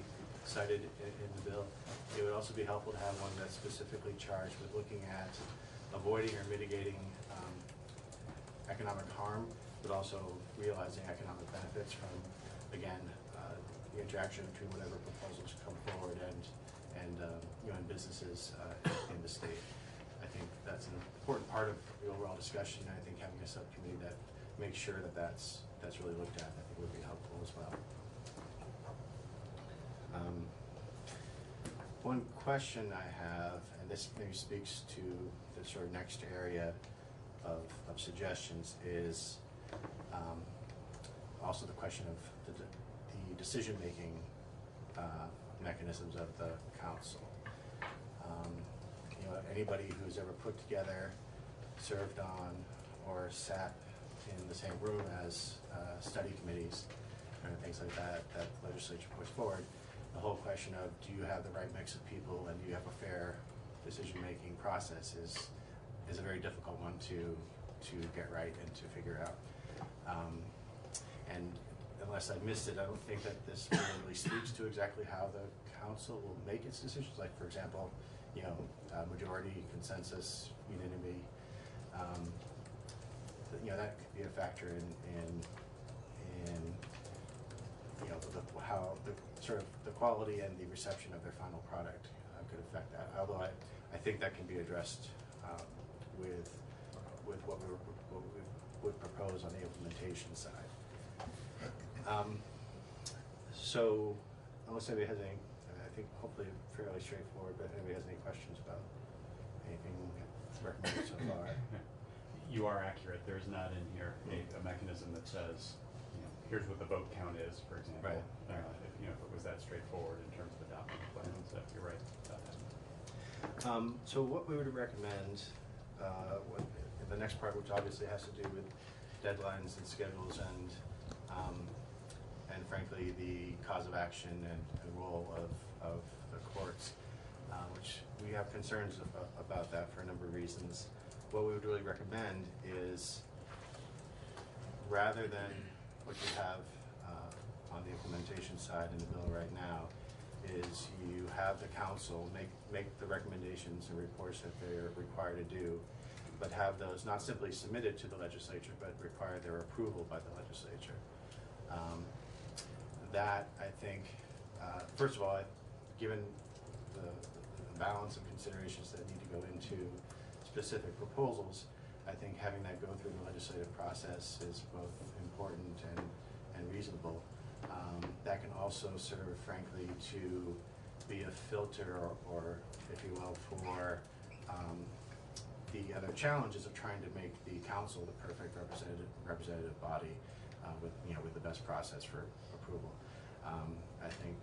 cited in the bill. It would also be helpful to have one that's specifically charged with looking at avoiding or mitigating economic harm, but also realizing economic benefits from, again, the interaction between whatever proposals come forward and businesses in the state. I think that's an important part of the overall discussion, and I think having a subcommittee that makes sure that that's really looked at, I think would be helpful as well. One question I have, and this maybe speaks to the sort of next area of suggestions, is also the question of the decision-making mechanisms of the council. Anybody who's ever put together, served on, or sat in the same room as study committees and things like that the legislature puts forward, the whole question of do you have the right mix of people and do you have a fair decision-making process is a very difficult one to get right and to figure out. And unless I missed it, I don't think that this really speaks to exactly how the council will make its decisions. Like, for example, majority, consensus, unanimity. That could be a factor in how the sort of the quality and the reception of their final product could affect that. Although I think that can be addressed with what we would propose on the implementation side. So unless anybody has any, I think hopefully fairly straightforward, but if anybody has any questions about anything recommended so far. You are accurate. There's not in here a mechanism that says, here's what the vote count is, for example. Right. If it was that straightforward in terms of adopting the plan, so you're right about that. So what we would recommend, the next part, which obviously has to do with deadlines and schedules and frankly the cause of action and role of the courts, which we have concerns about that for a number of reasons. What we would really recommend is, rather than what you have on the implementation side in the bill right now, is you have the council make the recommendations and reports that they're required to do, but have those not simply submitted to the legislature, but require their approval by the legislature. That, I think, first of all, given the balance of considerations that need to go into specific proposals, I think having that go through the legislative process is both important and reasonable. That can also serve, frankly, to be a filter or if you will, for the other challenges of trying to make the council the perfect representative body with the best process for approval. I think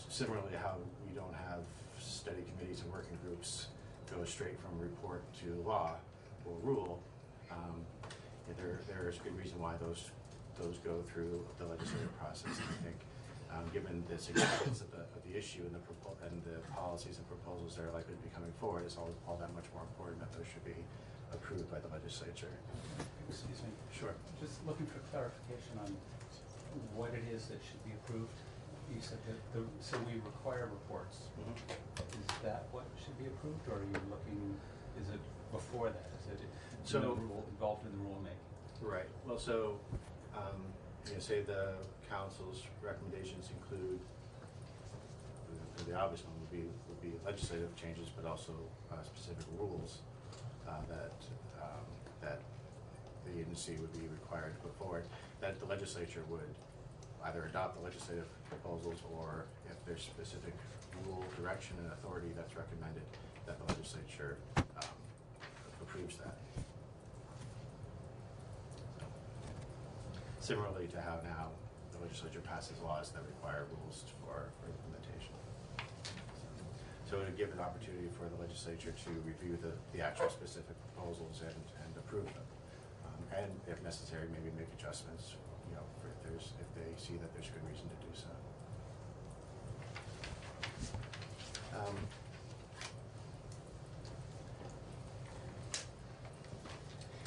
similarly how we don't have study committees and working groups go straight from report to law or rule. There is good reason why those go through the legislative process. I think, given the significance of the issue and the policies and proposals that are likely to be coming forward, it's all that much more important that those should be approved by the legislature. Excuse me. Sure. Just looking for clarification on what it is that should be approved. You said that so we require reports. Mm-hmm. Is that what should be approved, or are you looking? Is it before that? Is it involved in the rulemaking? Right. Well, so say the council's recommendations include, the obvious one would be legislative changes, but also specific rules that the agency would be required to put forward, that the legislature would either adopt the legislative proposals, or if there's specific rule, direction, and authority that's recommended, that the legislature approves that. Similarly to how now the legislature passes laws that require rules for implementation. So it would give an opportunity for the legislature to review the actual specific proposals and approve them. And if necessary, maybe make adjustments, if they see that there's good reason to do so.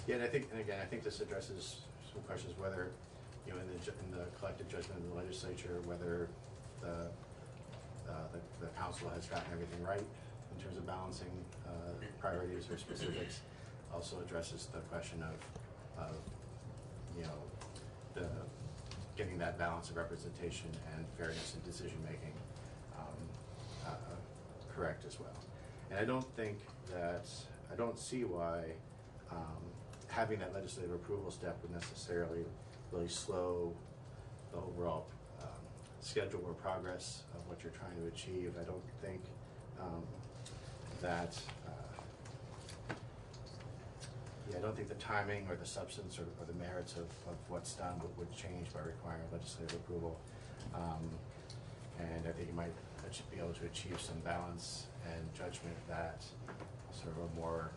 Yeah, and I think this addresses some questions whether, in the collective judgment of the legislature, whether the council has gotten everything right in terms of balancing priorities or specifics. Also addresses the question of getting that balance of representation and fairness in decision making correct as well. And I don't see why having that legislative approval step would necessarily really slow the overall schedule or progress of what you're trying to achieve. I don't think I don't think the timing or the substance or the merits of what's done would change by requiring legislative approval. And I think you might be able to achieve some balance and judgment that sort of a more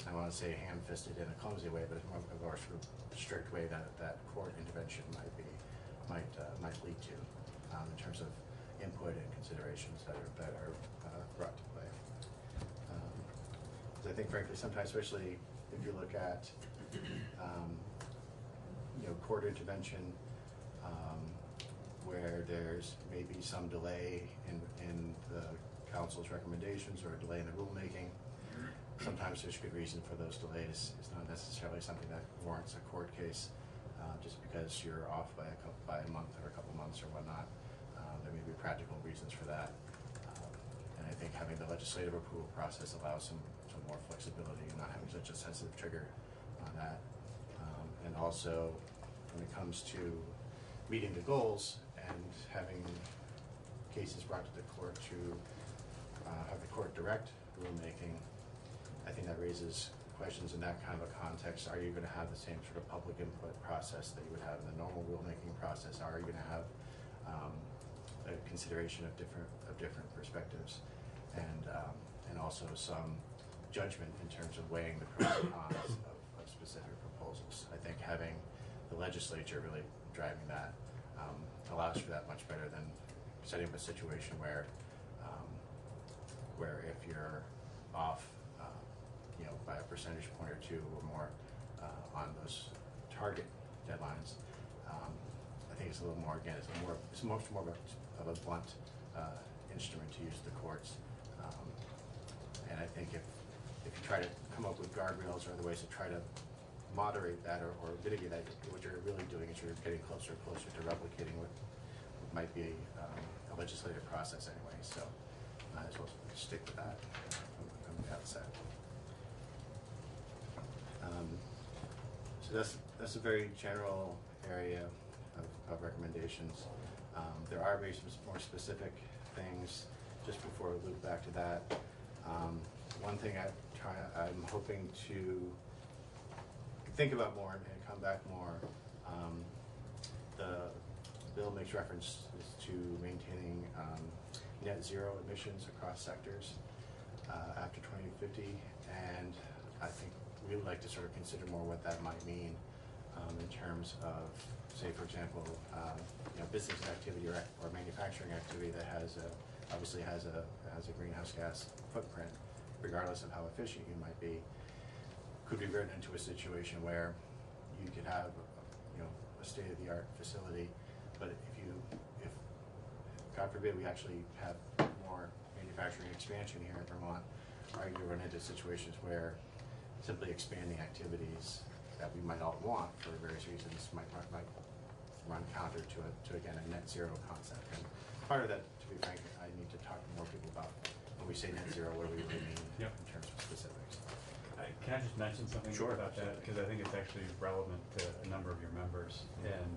I want to say ham-fisted in a clumsy way, but more of a more sort of strict way that court intervention might lead to in terms of input and considerations that are brought to play. I think, frankly, sometimes, especially if you look at court intervention, where there's maybe some delay in the council's recommendations or a delay in the rulemaking. Sometimes there's good reason for those delays. It's not necessarily something that warrants a court case, just because you're off by a month or a couple months or whatnot. There may be practical reasons for that. And I think having the legislative approval process allows some more flexibility and not having such a sensitive trigger on that. And also, when it comes to meeting the goals and having cases brought to the court to have the court direct rulemaking, I think that raises questions in that kind of a context. Are you going to have the same sort of public input process that you would have in the normal rulemaking process? Are you going to have a consideration of different perspectives, and also some judgment in terms of weighing the pros and cons of specific proposals? I think having the legislature really driving that allows for that much better than setting up a situation where if you're off by a percentage point or two or more on those target deadlines, I think it's a little more, again, it's much more of a blunt instrument to use the courts. And I think if you try to come up with guardrails or other ways to try to moderate that or mitigate that, what you're really doing is you're getting closer and closer to replicating what might be a legislative process anyway. So might as well stick with that from the outset. So that's a very general area of recommendations. There are very more specific things. Just before we loop back to that, one thing I'm hoping to think about more and come back more. The bill makes reference to maintaining net zero emissions across sectors after 2050, and I think we would like to sort of consider more what that might mean in terms of, say, for example, business activity or manufacturing activity that obviously has a greenhouse gas footprint, regardless of how efficient you might be, could be written into a situation where you could have a state-of-the-art facility, but if God forbid we actually have more manufacturing expansion here in Vermont, are you run into situations where simply expanding activities that we might all want for various reasons might run counter to again, a net zero concept. And part of that, to be frank, I need to talk to more people about when we say net zero, what do we really mean in terms of specifics. Can I just mention something Sure, about that? Because I think it's actually relevant to a number of your members. And,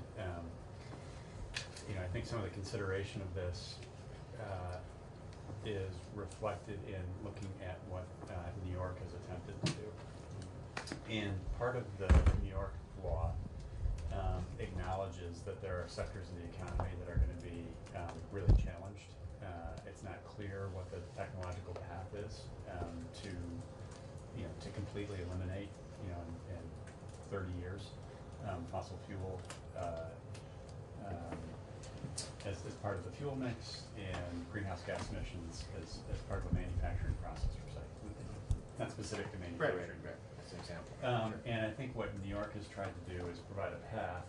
you know, I think some of the consideration of this is reflected in looking at what New York has attempted to do. And part of the New York law acknowledges that there are sectors of the economy that are going to be really challenged. It's not clear what the technological path is to completely eliminate, in 30 years, fossil fuel as part of the fuel mix and greenhouse gas emissions as part of a manufacturing process for site. Not specific to manufacturing. Right. That's an example. And I think what New York has tried to do is provide a path,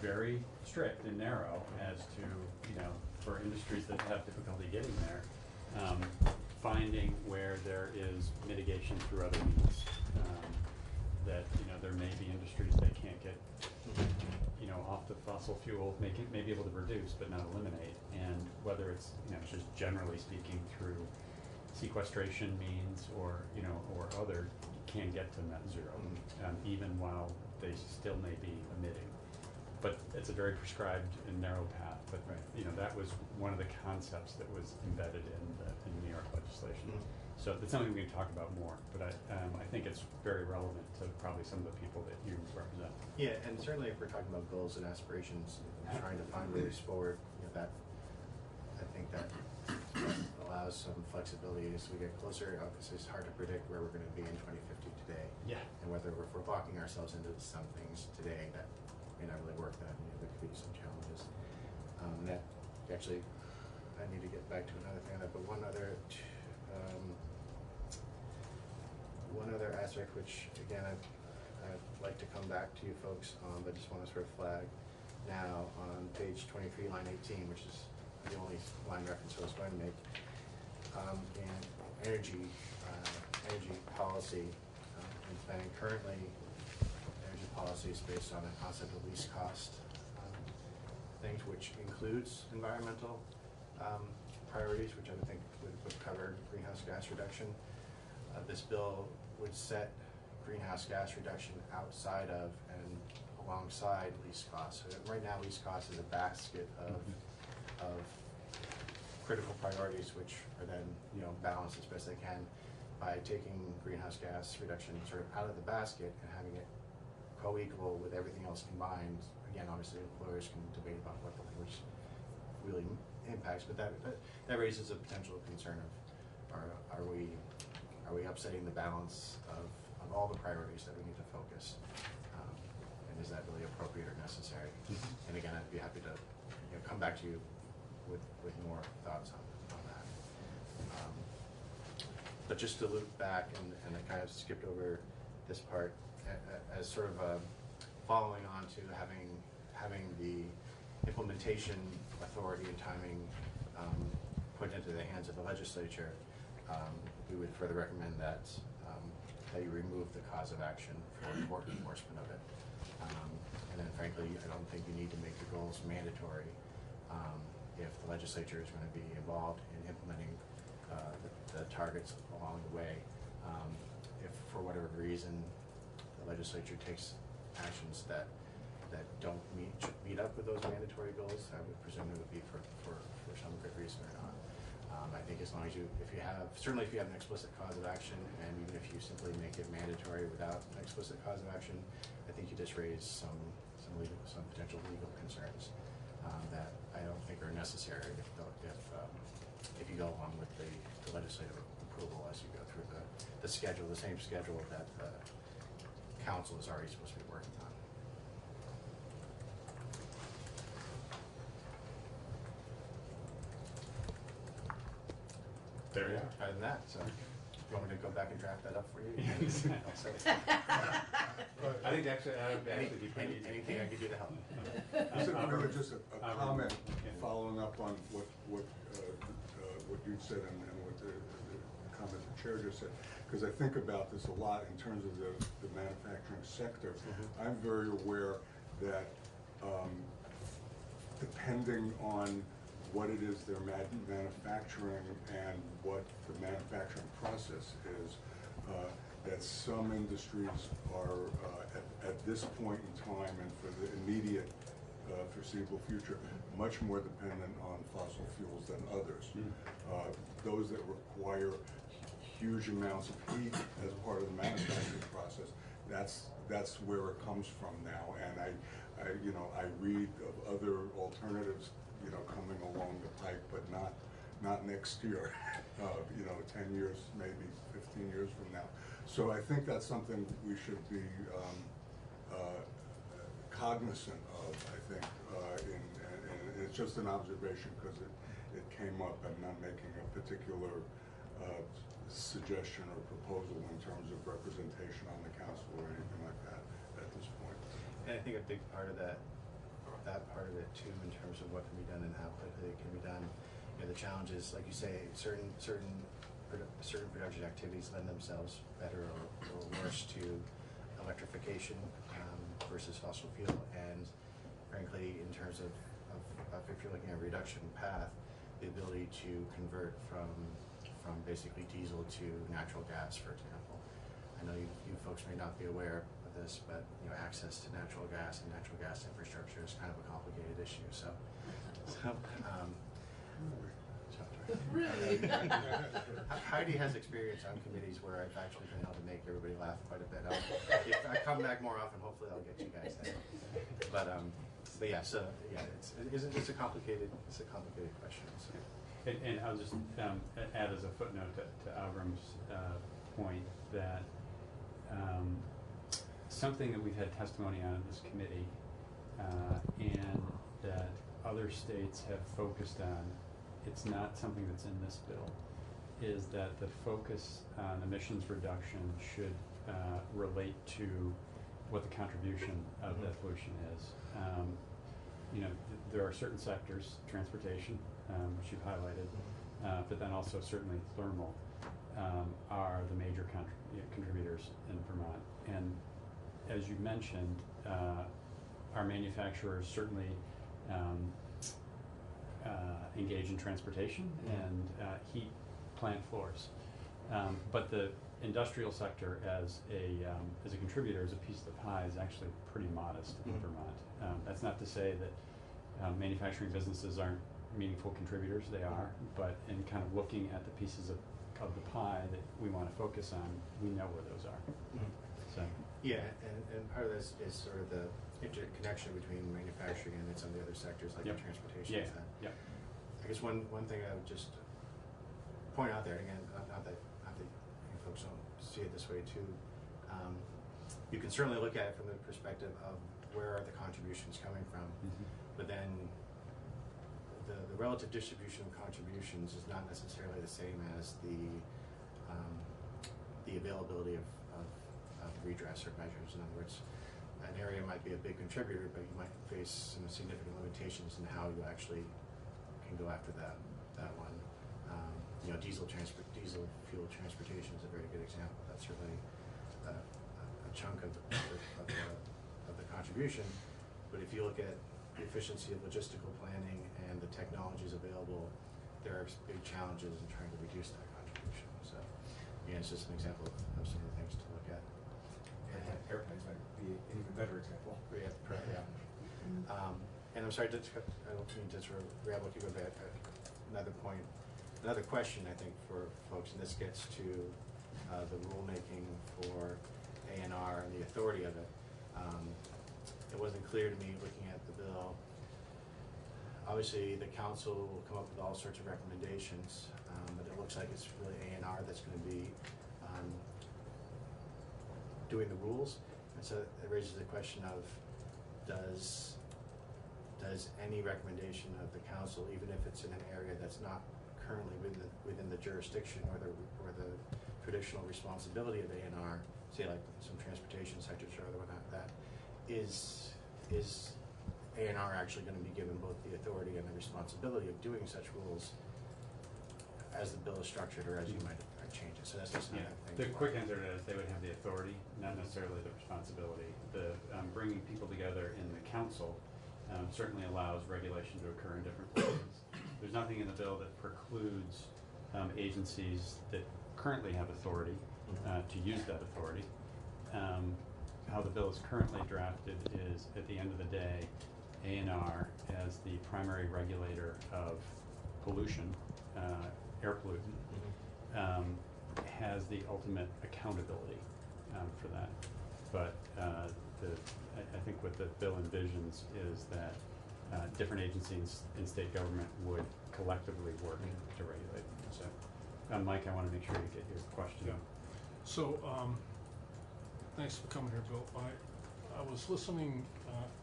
very strict and narrow, as to, for industries that have difficulty getting there, finding where there is mitigation through other means. That, there may be industries that can't get, off the fossil fuel, may be able to reduce but not eliminate. And whether it's, just generally speaking through sequestration means or other, can get to net zero, even while they still may be emitting. But it's a very prescribed and narrow path. But that was one of the concepts that was embedded in New York legislation. So it's something we can talk about more. But I think it's very relevant to probably some of the people that you represent. Yeah, and certainly if we're talking about goals and aspirations, and trying to find ways forward, that I think that allows some flexibility as we get closer. Obviously, it's hard to predict where we're going to be in 2050 today. Yeah. And whether if we're locking ourselves into some things today that may not really work, then there could be some challenges. That actually, I need to get back to another thing on that, but one other aspect, which again I'd like to come back to you folks on, but just want to sort of flag now on page 23, line 18, which is the only line reference I was going to make, in energy policy and planning. Currently, energy policy is based on a concept of least cost things, which includes environmental priorities, which I would think would cover greenhouse gas reduction. This bill would set greenhouse gas reduction outside of and alongside least cost. So right now, least cost is a basket of critical priorities, which are then balanced as best they can by taking greenhouse gas reduction sort of out of the basket and having it co-equal with everything else combined. Again, obviously, employers can debate about what the language really impacts, but that raises a potential concern of are we upsetting the balance of all the priorities that we need to focus, and is that really appropriate or necessary? And again, I'd be happy to come back to you with more thoughts on that. But just to loop back, and I kind of skipped over this part, as sort of following on to having the implementation authority and timing put into the hands of the legislature, we would further recommend that you remove the cause of action for court enforcement of it. And then frankly, I don't think you need to make the goals mandatory if the legislature is going to be involved in implementing the targets along the way. If for whatever reason the legislature takes actions that don't meet up with those mandatory goals, I would presume it would be for some good reason or not. I think as long as certainly if you have an explicit cause of action, and even if you simply make it mandatory without an explicit cause of action, I think you just raise some potential legal concerns that I don't think are necessary if you go along with the legislative approval as you go through the schedule, the same schedule that the council is already supposed to be working on. There you are. Other than that, so if you want me to go back and draft that up for you? I think actually that would actually be pretty easy. Anything I could do to help. Just a comment following up on what you said and what the comment the chair just said, because I think about this a lot in terms of the manufacturing sector. I'm very aware that depending on what it is they're manufacturing and what the manufacturing process is, that some industries are at this point in time and for the immediate foreseeable future, much more dependent on fossil fuels than others. Those that require huge amounts of heat as part of the manufacturing process, that's where it comes from now. And I read of other alternatives, coming along the pike, but not next year. 10 years, maybe 15 years from now. So I think that's something we should be cognizant of, I think, and it's just an observation because it came up. I'm not making a particular suggestion or proposal in terms of representation on the council or anything like that at this point. And I think a big part of that part of it too, in terms of what can be done and how quickly it can be done. The challenge is, like you say, certain production activities lend themselves better or worse to electrification versus fossil fuel. And frankly, in terms of if you're looking at a reduction path, the ability to convert from basically diesel to natural gas, for example. I know you folks may not be aware of this, but access to natural gas and natural gas infrastructure is kind of a complicated issue. Really? Heidi has experience on committees where I've actually been able to make everybody laugh quite a bit. If I come back more often, hopefully I'll get you guys there. But yeah, it's a complicated question. So. And I'll just add as a footnote to Avram's point that something that we've had testimony on in this committee and that other states have focused on, it's not something that's in this bill, is that the focus on emissions reduction should relate to what the contribution of that pollution is. There are certain sectors, transportation, which you've highlighted, but then also certainly thermal are the major contributors in Vermont. And as you mentioned, our manufacturers certainly engage in transportation and heat plant floors. But the industrial sector as a contributor, as a piece of the pie, is actually pretty modest in Vermont. That's not to say that manufacturing businesses aren't meaningful contributors, they are, but in kind of looking at the pieces of the pie that we want to focus on, we know where those are. So. Yeah, and part of this is sort of the interconnection between manufacturing and some of the other sectors like transportation. Yeah. I guess one thing I would just point out there, again, not that you folks don't see it this way too, you can certainly look at it from the perspective of where are the contributions coming from, but then the relative distribution of contributions is not necessarily the same as the availability of redress or measures. In other words, an area might be a big contributor, but you might face some significant limitations in how you actually can go after that one. Diesel fuel transportation is a very good example. That's certainly a chunk of the contribution. But if you look at the efficiency of logistical planning and the technologies available, there are big challenges in trying to reduce that contribution. So, it's just an example of some of the things to look at. Airplanes might be an even better example. Yeah. And I'm sorry, I don't mean to sort of grab what you go back. Another question I think for folks, and this gets to the rulemaking for A&R and the authority of it. It wasn't clear to me looking at the bill. Obviously, the council will come up with all sorts of recommendations, but it looks like it's really A&R that's going to be doing the rules. And so it raises the question of, does any recommendation of the council, even if it's in an area that's not currently within the jurisdiction or the traditional responsibility of A&R, say like some transportation sectors or other whatnot, that is A&R actually going to be given both the authority and the responsibility of doing such rules as the bill is structured, or as you might changes, so that's just Yeah, another thing. the quick answer to that is they would have the authority, not necessarily the responsibility. The bringing people together in the council certainly allows regulation to occur in different places. There's nothing in the bill that precludes agencies that currently have authority to use that authority. How the bill is currently drafted is, at the end of the day, A&R as the primary regulator of pollution, air pollutant, has the ultimate accountability for that. But I think what the bill envisions is that different agencies in state government would collectively work to regulate. So, Mike, I want to make sure you get your question. Yeah. So, thanks for coming here, Bill. I was listening,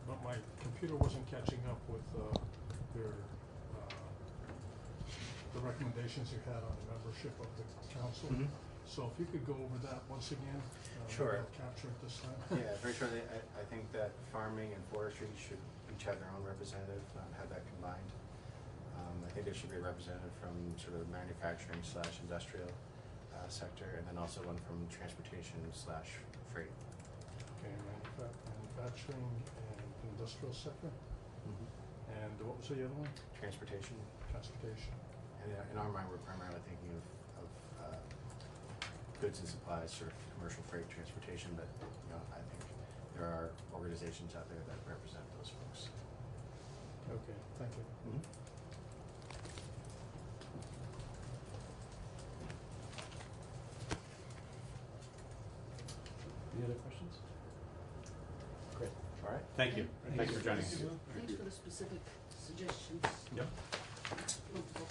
but my computer wasn't catching up with your the recommendations you had on the membership of the council. Mhm. So if you could go over that once again. Sure. I'll capture it this time. Yeah, very shortly, I think that farming and forestry should each have their own representative, have that combined. I think there should be a representative from sort of manufacturing slash industrial sector, and then also one from transportation slash freight. Okay, manufacturing and industrial sector. And what was the other one? Transportation. Transportation. And in our mind, we're primarily thinking of goods and supplies, sort of commercial freight transportation, but I think there are organizations out there that represent those folks. Okay, thank you. Any other questions? Great. All right. Thank you. Thanks for joining us. Thanks for the specific suggestions. Yep. Wonderful.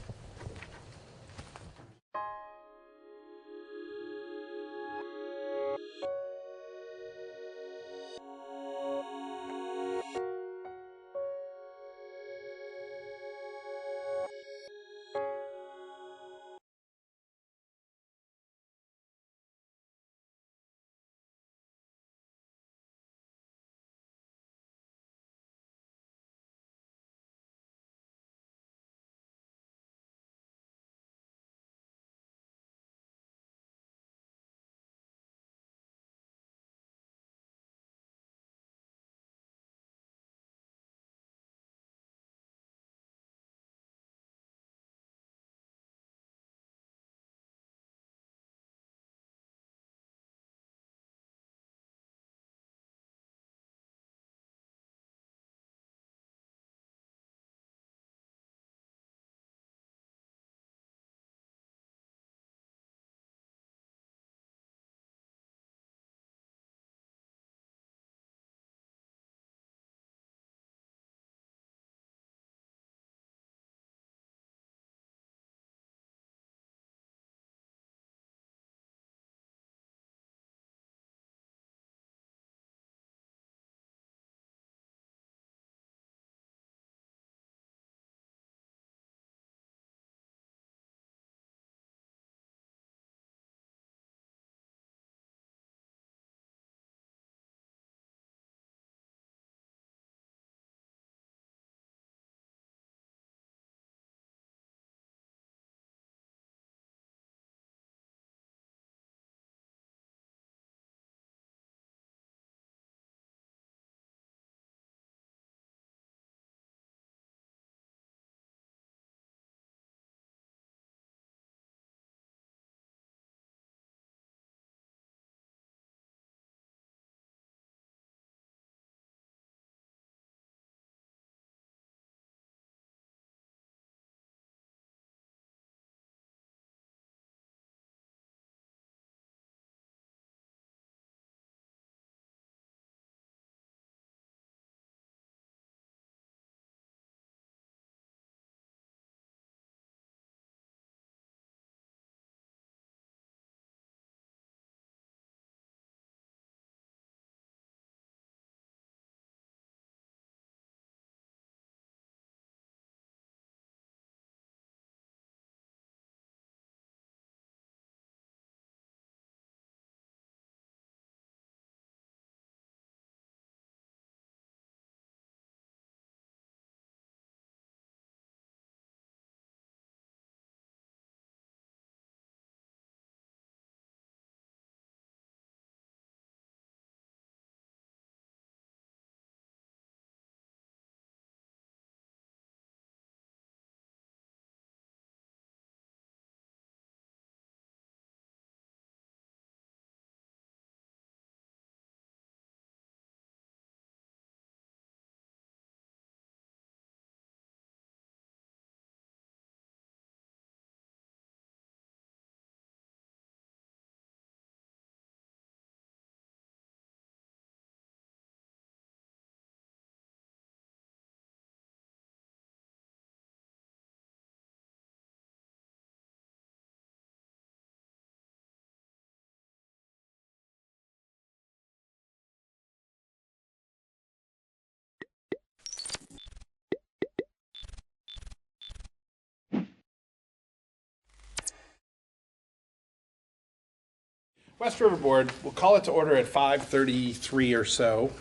West River Board, we'll call it to order at 5:33 or so.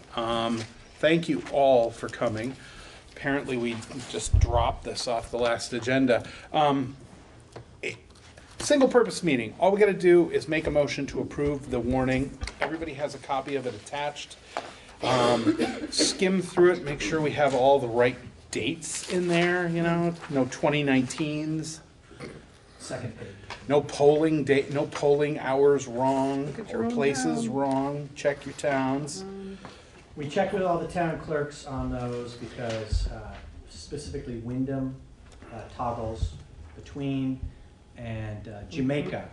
Thank you all for coming. Apparently, we just dropped this off the last agenda. Single-purpose meeting. All we got to do is make a motion to approve the warning. Everybody has a copy of it attached. Skim through it, make sure we have all the right dates in there, you know, no 2019s. Second page. No polling date, no polling hours wrong Look at your or own places town. wrong. Check your towns. We checked with all the town clerks on those because specifically Wyndham toggles between, and Jamaica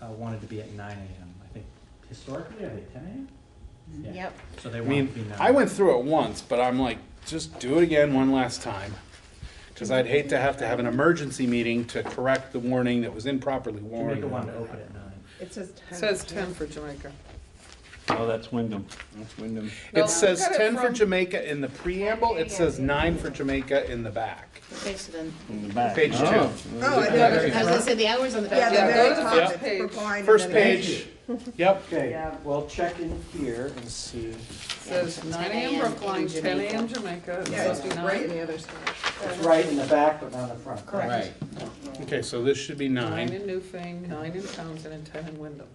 wanted to be at 9 a.m. I think historically, are they 10 a.m.? Yeah. Yep. So they I want mean, to be 9. I went through it once, but I'm like, just do it again one last time. Because I'd hate to have an emergency meeting to correct the warning that was improperly warned. Jamaica wanted to open at 9. It says 10. It says 10 for Jamaica. Oh, that's Wyndham. That's Wyndham. No, It says look at it 10 for from- Jamaica in the preamble, it says 9 for Jamaica in the back. Okay, so then. In the back. Page 2. Oh, I was gonna say the hours on the back. Yeah, the very top Yep. page. First page. Yep. Okay, we'll check in here and see. It says 9 a.m. Brookline, 10 a.m. Jamaica. Yeah, it's So right in the other side. It's right in the back, but not in the front. Correct. Okay, so this should be 9 9. in Newfane, 9 in Townsend, and 10 in Wyndham.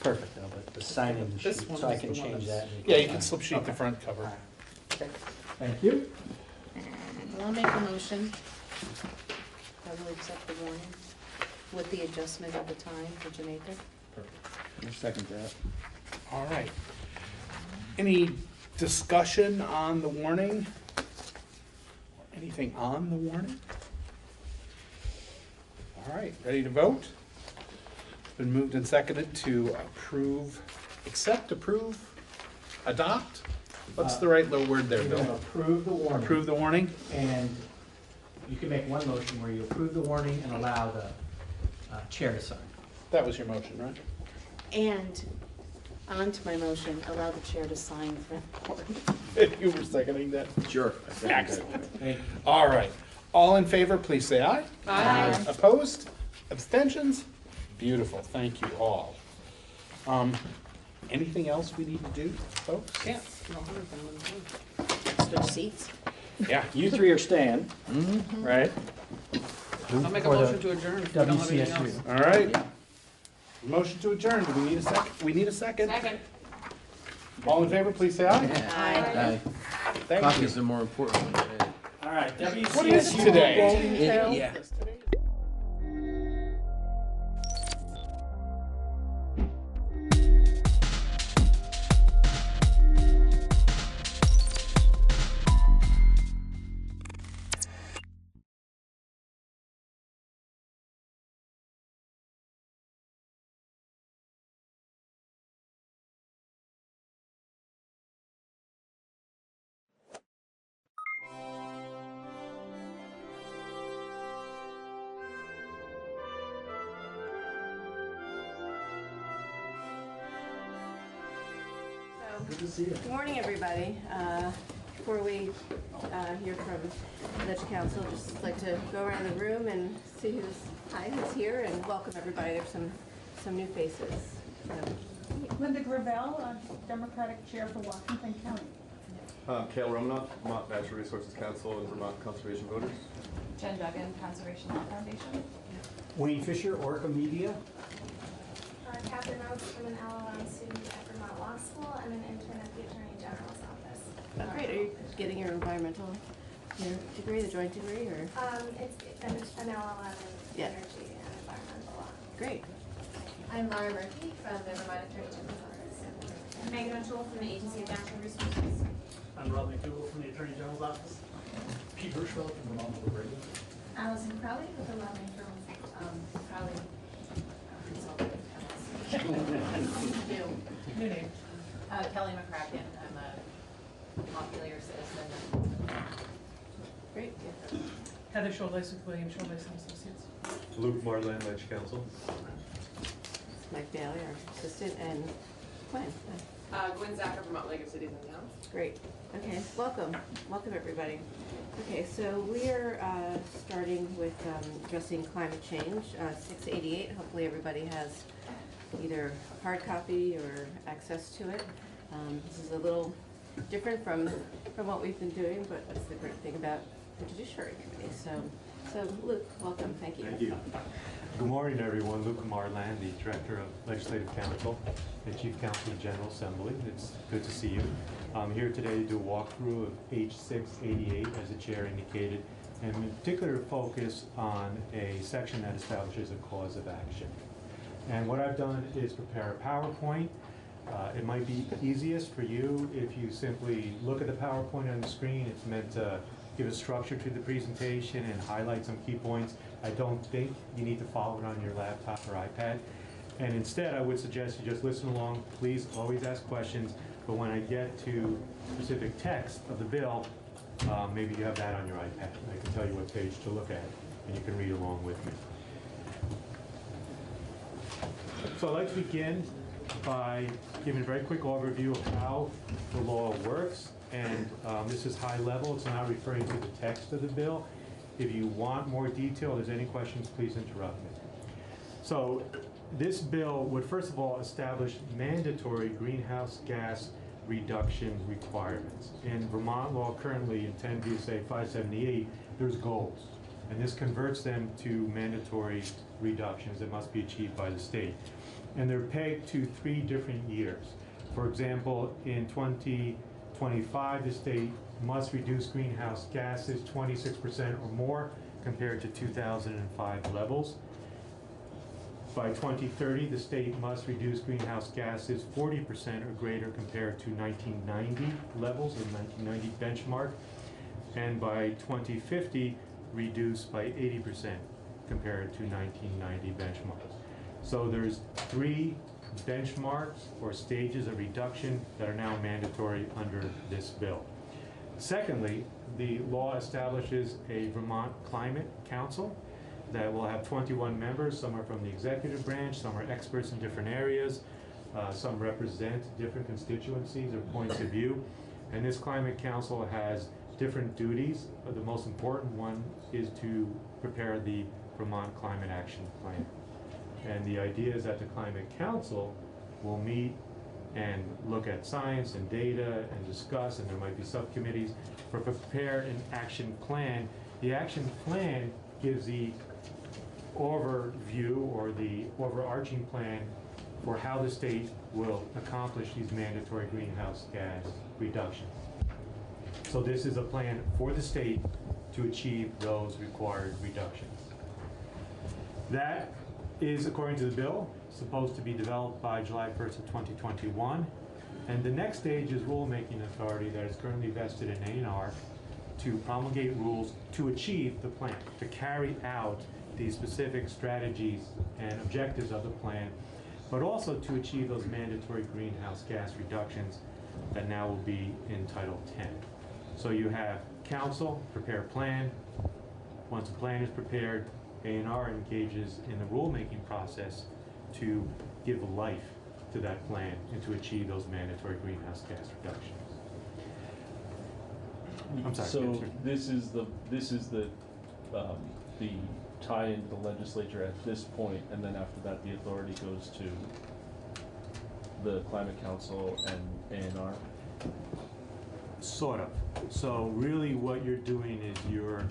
Perfect, though, but the sign-in This sheet, one so I is can the one change that's- that. Yeah, you can slip sheet the front cover. Okay, thank you. Well, I'll make a motion that we'll accept the warning with the adjustment of the time for Jamaica. I'll second that. All right. Any discussion on the warning? Anything on the warning? All right, ready to vote? It's been moved and seconded to approve, accept, approve, adopt? What's the right little word there, You're going to Bill? approve the warning. Approve the warning? And you can make one motion where you approve the warning and allow the chair to sign. That was your motion, right? And on to my motion, allow the chair to sign the warning. You were seconding that? Sure. Excellent. Thank you. All right. All in favor, please say aye. Aye. Opposed? Abstentions? Beautiful. Thank you all. Anything else we need to do, folks? Yeah. No, 100,000. Switch seats. Yeah. You three are staying, right? I'll make a For the motion to adjourn if we don't have anything else. WCSU. All right. Motion to adjourn. Do we need a second? We need a second? Second. All in favor, please say aye. Aye. Thank Coffee you. is the more important one today. All right, WCSU. What is today? Yeah. Good to see you. Good morning, everybody. Before we hear from the council, just like to go around the room and see who's here and welcome everybody. There's some new faces. Linda Gravel, Democratic Chair for Washington County. Cale Romanoff, Vermont Natural Resources Council and Vermont Conservation Voters. Jen Duggan, Conservation Law Foundation. Wayne Fisher, Orca Media. Catherine Rhodes, I'm an LLM student at Vermont Law School. I'm an intern at the Attorney General's office. Great. Are you getting your environmental degree, the joint degree, or? It's an LLM in Yeah. energy and environmental law. Great. I'm Laura Murphy from the Vermont Attorney General's office. I'm Megan O'Toole from the Agency of Natural Resources. I'm Rodney Dougal from the Attorney General's office. Pete Hirschfeld from Vermont Public Radio. Allison Crowley with the law firm Crowley Consulting. New name. Kelly McCracken. I'm a Montpelier citizen. Great. Heather Scholdeis with William Scholdeis and Associates. Luke Marland, Ledge Council. Mike Bailey, our assistant, and Gwen. Gwen Zacher, Vermont League of Cities and Towns. Great. Okay, welcome. Welcome, everybody. Okay, so we are starting with addressing climate change, 688. Hopefully everybody has either a hard copy or access to it. This is a little different from what we've been doing, but that's the great thing about the Judiciary Committee. So Luke, welcome, thank you. Thank you. Good morning, everyone. Luke Marland, the Director of Legislative Counsel and Chief Counsel of the General Assembly. It's good to see you. I'm here today to do a walkthrough of H688, as the Chair indicated, and in particular focus on a section that establishes a cause of action. And what I've done is prepare a PowerPoint. It might be easiest for you if you simply look at the PowerPoint on the screen. It's meant to give a structure to the presentation and highlight some key points. I don't think you need to follow it on your laptop or iPad. And instead, I would suggest you just listen along. Please always ask questions. But when I get to specific text of the bill, maybe you have that on your iPad. I can tell you what page to look at, and you can read along with me. So I'd like to begin by giving a very quick overview of how the law works. And this is high level. It's not referring to the text of the bill. If you want more detail, if there's any questions, please interrupt me. So this bill would first of all establish mandatory greenhouse gas reduction requirements. In Vermont law currently in 10 VSA 578, there's goals. And this converts them to mandatory reductions that must be achieved by the state. And they're pegged to 3 different years. For example, in 2025, the state must reduce greenhouse gases 26% or more compared to 2005 levels. By 2030, the state must reduce greenhouse gases 40% or greater compared to 1990 levels, the 1990 benchmark. And by 2050, reduce by 80% compared to 1990 benchmarks. So there's 3 benchmarks or stages of reduction that are now mandatory under this bill. Secondly, the law establishes a Vermont Climate Council that will have 21 members. Some are from the executive branch, some are experts in different areas, some represent different constituencies or points of view. And this Climate Council has different duties. The most important one is to prepare the Vermont Climate Action Plan. And the idea is that the Climate Council will meet and look at science and data and discuss, and there might be subcommittees for prepare an action plan. The action plan gives the overview or the overarching plan for how the state will accomplish these mandatory greenhouse gas reductions. So this is a plan for the state to achieve those required reductions. That is, according to the bill, supposed to be developed by July 1st of 2021. And the next stage is rulemaking authority that is currently vested in A&R to promulgate rules to achieve the plan, to carry out the specific strategies and objectives of the plan, but also to achieve those mandatory greenhouse gas reductions that now will be in Title 10. So you have council, prepare plan. Once a plan is prepared, A&R engages in the rulemaking process to give life to that plan and to achieve those mandatory greenhouse gas reductions. I'm sorry. So this is the tie into the legislature at this point, and then after that, the authority goes to the Climate Council and A&R. Sort of. So really, what you're doing is you're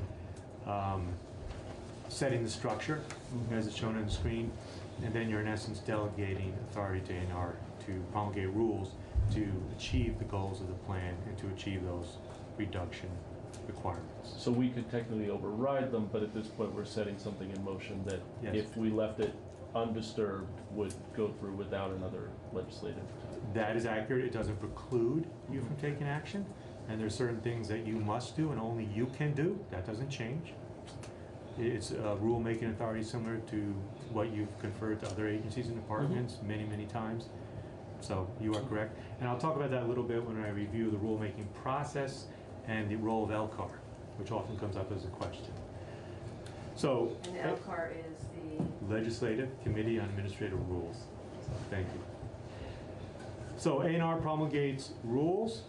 setting the structure, as it's shown on the screen, and then you're in essence delegating authority to A&R to promulgate rules to achieve the goals of the plan and to achieve those reduction requirements. So we could technically override them, but at this point we're setting something in motion that if we left it undisturbed would go through without another legislative. That is accurate. It doesn't preclude you from taking action, and there's certain things that you must do and only you can do. That doesn't change. It's a rulemaking authority similar to what you've conferred to other agencies and departments many, many times. So you are correct. And I'll talk about that a little bit when I review the rulemaking process and the role of LCAR, which often comes up as a question. So, And the LCAR is the Legislative Committee on Administrative Rules. So, thank you. So A&R promulgates rules,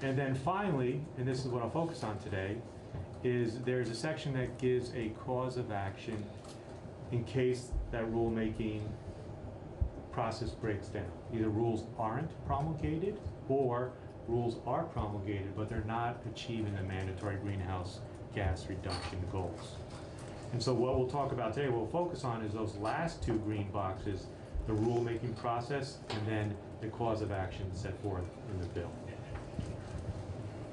and then finally, and this is what I'll focus on today, is there's a section that gives a cause of action in case that rulemaking process breaks down. Either rules aren't promulgated or rules are promulgated, but they're not achieving the mandatory greenhouse gas reduction goals. And so what we'll talk about today, what we'll focus on is those last two green boxes, the rulemaking process and then the cause of action set forth in the bill.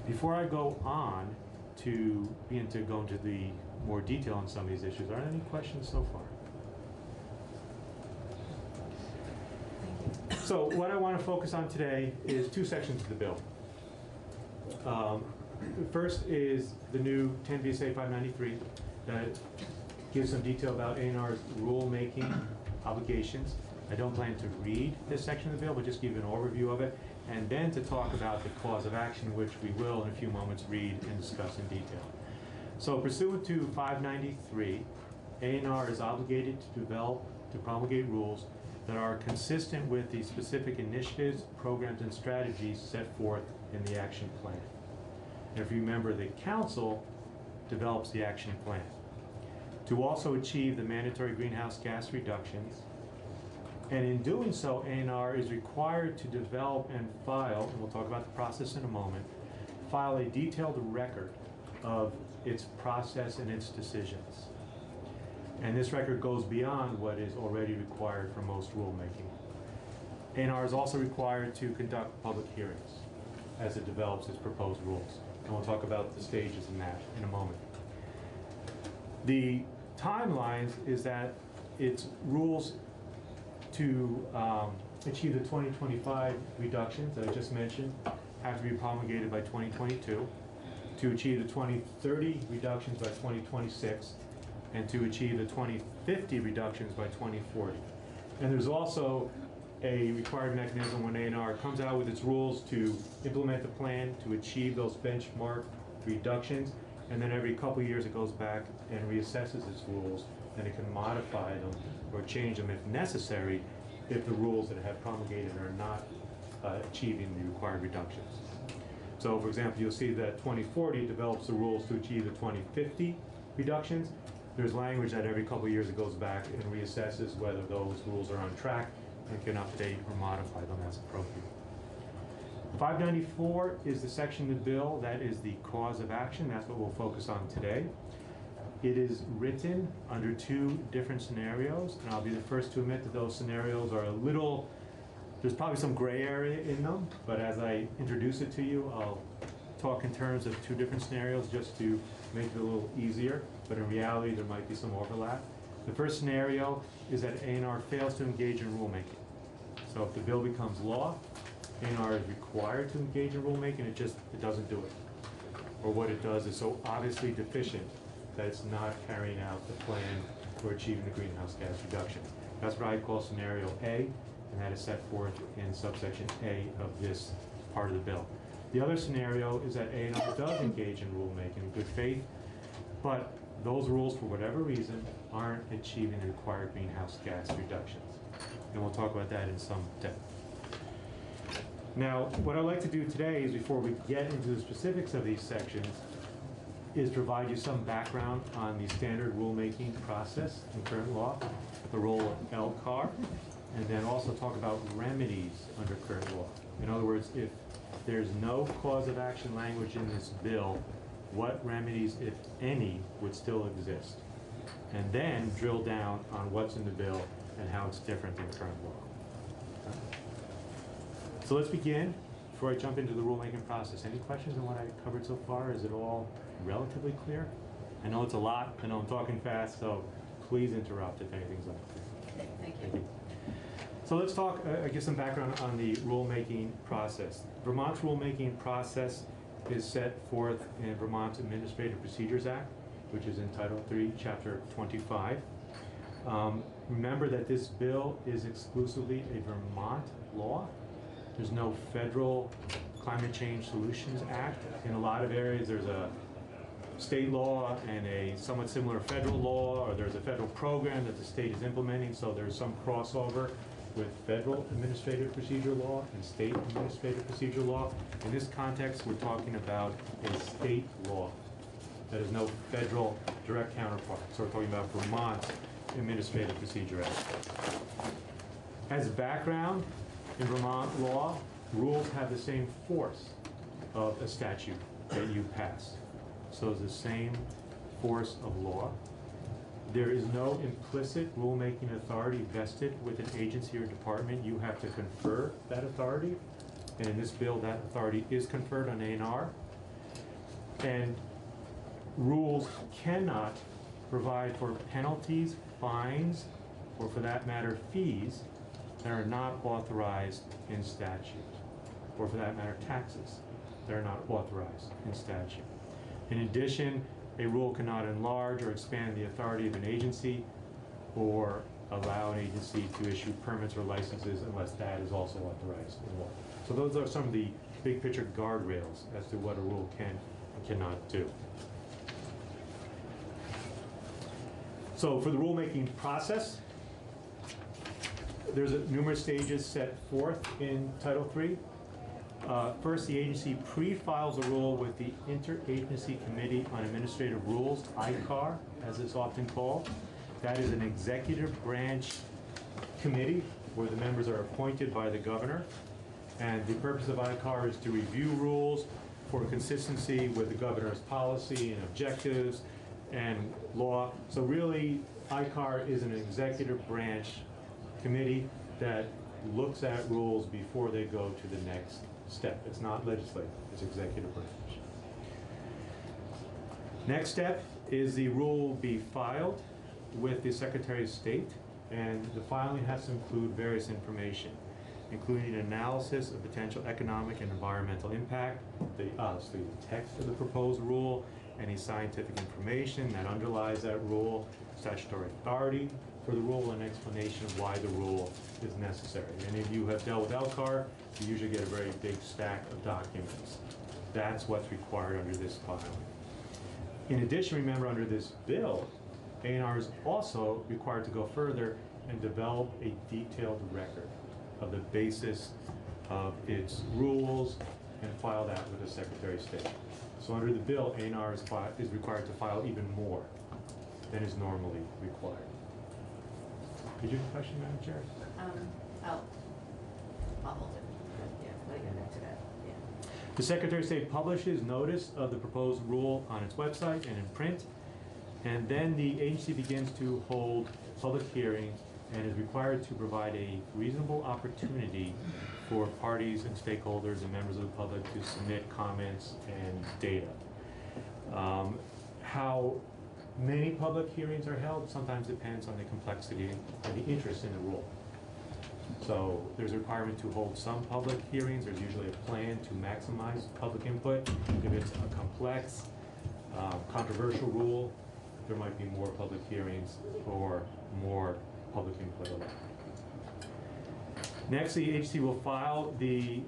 Before I go on to begin to go into the more detail on some of these issues, are there any questions so far? So what I want to focus on today is two sections of the bill. First is the new 10 VSA 593 that gives some detail about A&R's rulemaking obligations. I don't plan to read this section of the bill, but just give you an overview of it, and then to talk about the cause of action, which we will in a few moments read and discuss in detail. So pursuant to 593, A&R is obligated to promulgate rules that are consistent with the specific initiatives, programs, and strategies set forth in the action plan. And if you remember, the council develops the action plan. To also achieve the mandatory greenhouse gas reductions, and in doing so, A&R is required to develop and file, and we'll talk about the process in a moment, file a detailed record of its process and its decisions. And this record goes beyond what is already required for most rulemaking. A&R is also required to conduct public hearings as it develops its proposed rules. And we'll talk about the stages in that in a moment. The timelines is that its rules to achieve the 2025 reductions that I just mentioned have to be promulgated by 2022, to achieve the 2030 reductions by 2026, and to achieve the 2050 reductions by 2040. And there's also a required mechanism when A&R comes out with its rules to implement the plan to achieve those benchmark reductions, and then every couple of years it goes back and reassesses its rules, and it can modify them or change them if necessary if the rules that have promulgated are not achieving the required reductions. So for example, you'll see that 2040 develops the rules to achieve the 2050 reductions. There's language that every couple of years it goes back and reassesses whether those rules are on track and can update or modify them as appropriate. 594 is the section of the bill that is the cause of action. That's what we'll focus on today. It is written under two different scenarios, and I'll be the first to admit that those scenarios are a little, there's probably some gray area in them, but as I introduce it to you, I'll talk in terms of two different scenarios just to make it a little easier, but in reality there might be some overlap. The first scenario is that A&R fails to engage in rulemaking. So if the bill becomes law, A&R is required to engage in rulemaking, it doesn't do it. Or what it does is so obviously deficient that it's not carrying out the plan for achieving the greenhouse gas reduction. That's what I call scenario A, and that is set forth in subsection A of this part of the bill. The other scenario is that A&R does engage in rulemaking in good faith, but those rules, for whatever reason, aren't achieving the required greenhouse gas reductions. And we'll talk about that in some depth. Now, what I'd like to do today is, before we get into the specifics of these sections, is provide you some background on the standard rulemaking process in current law, the role of LCAR, and then also talk about remedies under current law. In other words, if there's no cause of action language in this bill, what remedies, if any, would still exist? And then drill down on what's in the bill and how it's different than current law. So let's begin. Before I jump into the rulemaking process, any questions on what I covered so far? Is it all relatively clear? I know it's a lot. I know I'm talking fast, so please interrupt if anything's unclear. Thank you. So let's talk, give some background on the rulemaking process. Vermont's rulemaking process is set forth in Vermont's Administrative Procedures Act, which is in Title III, Chapter 25. Remember that this bill is exclusively a Vermont law. There's no federal Climate Change Solutions Act. In a lot of areas, there's a state law and a somewhat similar federal law, or there's a federal program that the state is implementing, so there's some crossover with federal administrative procedure law and state administrative procedure law. In this context, we're talking about a state law that has no federal direct counterpart. So we're talking about Vermont's Administrative Procedure Act. As background, in Vermont law, rules have the same force of a statute that you passed. So it's the same force of law. There is no implicit rulemaking authority vested with an agency or department. You have to confer that authority. And in this bill, that authority is conferred on A&R. And rules cannot provide for penalties, fines, or for that matter, fees that are not authorized in statute, or for that matter, taxes that are not authorized in statute. In addition, a rule cannot enlarge or expand the authority of an agency or allow an agency to issue permits or licenses unless that is also authorized in law. So those are some of the big picture guardrails as to what a rule can and cannot do. So for the rulemaking process, there's numerous stages set forth in Title III. First, the agency pre-files a rule with the Interagency Committee on Administrative Rules, ICAR, as it's often called. That is an executive branch committee where the members are appointed by the governor. And the purpose of ICAR is to review rules for consistency with the governor's policy and objectives and law. So really, ICAR is an executive branch committee that looks at rules before they go to the next step. It's not legislative, it's executive branch. Next step is the rule be filed with the Secretary of State, and the filing has to include various information, including an analysis of potential economic and environmental impact, the text of the proposed rule, any scientific information that underlies that rule, statutory authority for the rule, and explanation of why the rule is necessary. Any of you have dealt with LCAR, you usually get a very big stack of documents. That's what's required under this filing. In addition, remember, under this bill, A&R is also required to go further and develop a detailed record of the basis of its rules and file that with the Secretary of State. So under the bill, A&R is required to file even more than is normally required. Did you have a question, Madam Chair? I'll hold it. Yeah, let me get back to that. Yeah. The Secretary of State publishes notice of the proposed rule on its website and in print, and then the agency begins to hold public hearings and is required to provide a reasonable opportunity for parties and stakeholders and members of the public to submit comments and data. How many public hearings are held sometimes depends on the complexity and the interest in the rule. So there's a requirement to hold some public hearings. There's usually a plan to maximize public input. If it's a complex, controversial rule, there might be more public hearings or more public input allowed. Next, the agency will file the,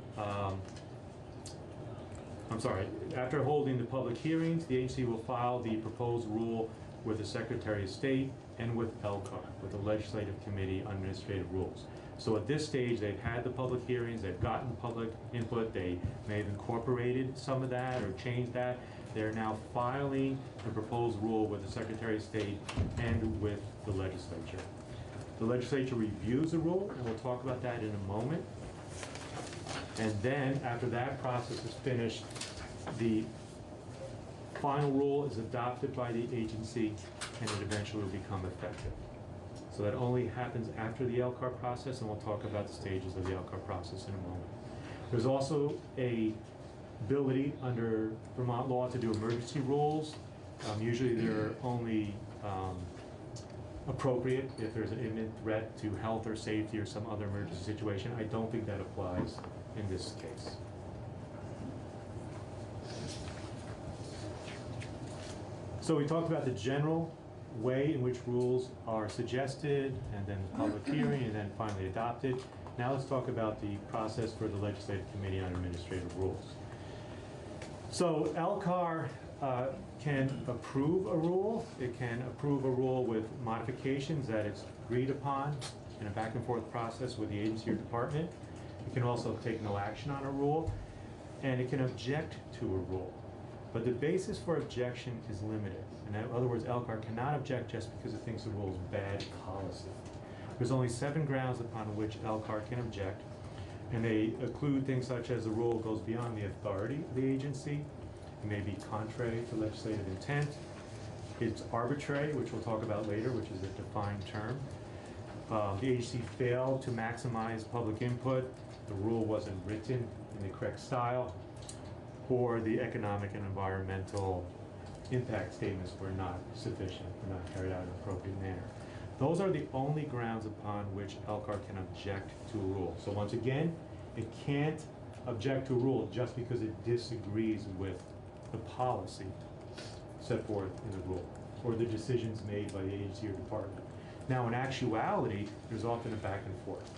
after holding the public hearings, the agency will file the proposed rule with the Secretary of State and with LCAR, with the Legislative Committee on Administrative Rules. So at this stage, they've had the public hearings, they've gotten public input, they may have incorporated some of that or changed that. They're now filing the proposed rule with the Secretary of State and with the legislature. The legislature reviews the rule, and we'll talk about that in a moment. And then, after that process is finished, the final rule is adopted by the agency, and it eventually will become effective. So that only happens after the LCAR process, and we'll talk about the stages of the LCAR process in a moment. There's also a ability under Vermont law to do emergency rules. Usually they're only appropriate if there's an imminent threat to health or safety or some other emergency situation. I don't think that applies in this case. So we talked about the general way in which rules are suggested, and then the public hearing, and then finally adopted. Now let's talk about the process for the Legislative Committee on Administrative Rules. So LCAR can approve a rule. It can approve a rule with modifications that it's agreed upon in a back and forth process with the agency or department. It can also take no action on a rule, and it can object to a rule. But the basis for objection is limited. In other words, LCAR cannot object just because it thinks the rule is bad policy. There's only 7 grounds upon which LCAR can object, and they include things such as the rule goes beyond the authority of the agency, it may be contrary to legislative intent, it's arbitrary, which we'll talk about later, which is a defined term. The agency failed to maximize public input, the rule wasn't written in the correct style, or the economic and environmental impact statements were not sufficient, were not carried out in an appropriate manner. Those are the only grounds upon which LCAR can object to a rule. So once again, it can't object to a rule just because it disagrees with the policy set forth in the rule or the decisions made by the agency or department. Now, in actuality, there's often a back and forth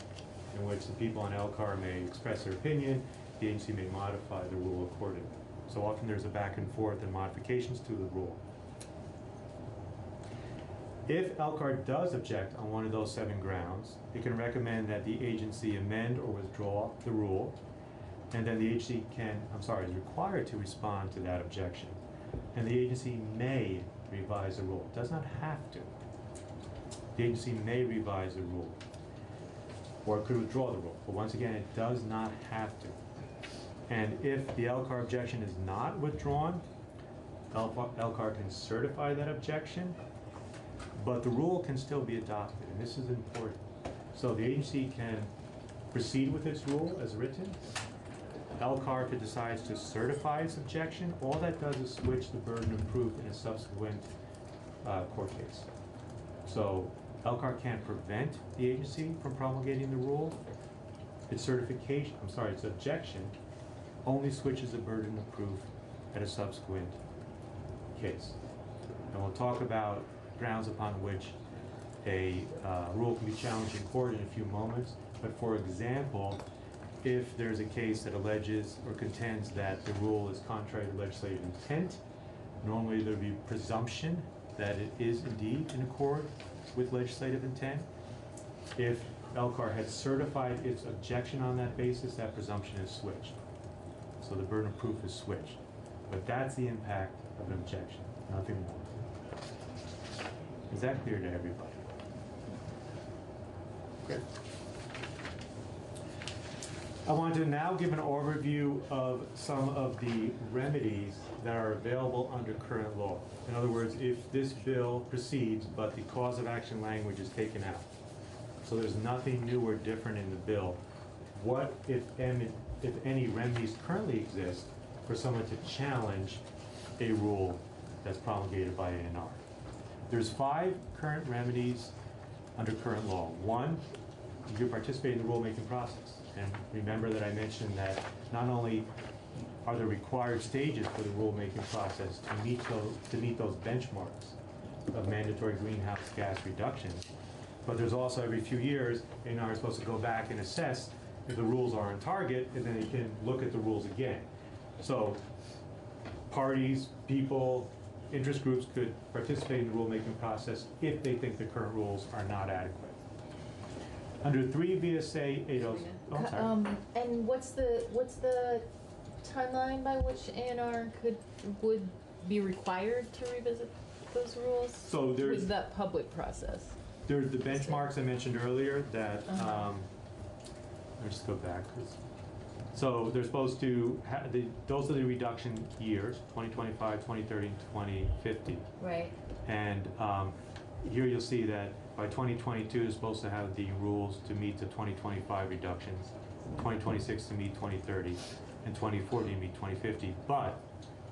in which the people on LCAR may express their opinion, the agency may modify the rule accordingly. So often there's a back and forth and modifications to the rule. If LCAR does object on one of those 7 grounds, it can recommend that the agency amend or withdraw the rule, and then the agency is required to respond to that objection. And the agency may revise the rule. It does not have to. The agency may revise the rule, or it could withdraw the rule. But once again, it does not have to. And if the LCAR objection is not withdrawn, LCAR can certify that objection, but the rule can still be adopted, and this is important. So the agency can proceed with its rule as written. LCAR, if it decides to certify its objection, all that does is switch the burden of proof in a subsequent court case. So LCAR can't prevent the agency from promulgating the rule. Its objection only switches the burden of proof at a subsequent case. And we'll talk about grounds upon which a rule can be challenged in court in a few moments. But for example, if there's a case that alleges or contends that the rule is contrary to legislative intent, normally there'd be presumption that it is indeed in accord with legislative intent. If LCAR has certified its objection on that basis, that presumption is switched. So the burden of proof is switched. But that's the impact of an objection, nothing more. Is that clear to everybody? Okay. I want to now give an overview of some of the remedies that are available under current law. In other words, if this bill proceeds, but the cause of action language is taken out, so there's nothing new or different in the bill, what, if any, remedies currently exist for someone to challenge a rule that's promulgated by ANR? There's 5 current remedies under current law. 1, you participate in the rulemaking process. And remember that I mentioned that not only are there required stages for the rulemaking process to meet those benchmarks of mandatory greenhouse gas reductions, but there's also every few years, ANR is supposed to go back and assess if the rules are on target, and then they can look at the rules again. So parties, people, interest groups could participate in the rulemaking process if they think the current rules are not adequate. Under 3 VSA 80, and what's the timeline by which ANR would be required to revisit those rules? So there's with that public process. There's the benchmarks I mentioned earlier that let me just go back. So they're supposed to those are the reduction years: 2025, 2030, and 2050. Right. And here you'll see that by 2022 they're supposed to have the rules to meet the 2025 reductions, 2026 to meet 2030, and 2040 to meet 2050. But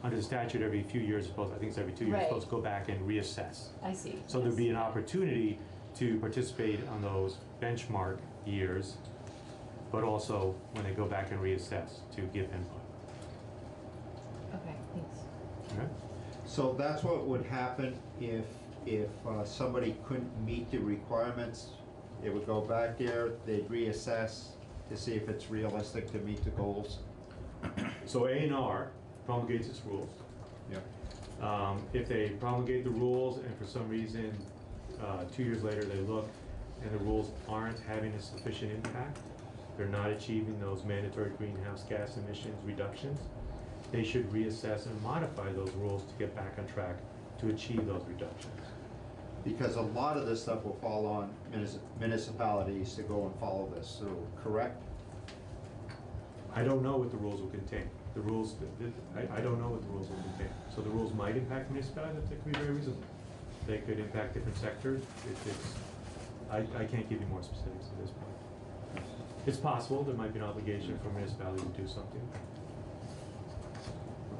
under the statute, every few years, I think it's every 2 years, Right. supposed to go back and reassess. I see. So there'd be an opportunity to participate on those benchmark years, but also when they go back and reassess to give input. Okay, thanks. Okay? So that's what would happen if somebody couldn't meet the requirements. It would go back there, they'd reassess to see if it's realistic to meet the goals. So ANR promulgates its rules. Yeah. If they promulgate the rules and for some reason 2 years later they look and the rules aren't having a sufficient impact, they're not achieving those mandatory greenhouse gas emissions reductions, they should reassess and modify those rules to get back on track to achieve those reductions. Because a lot of this stuff will fall on municipalities to go and follow this through, correct? I don't know what the rules will contain. The rules, I don't know what the rules will contain. So the rules might impact municipalities, that could be very reasonable. They could impact different sectors. I can't give you more specifics at this point. It's possible there might be an obligation for municipality to do something.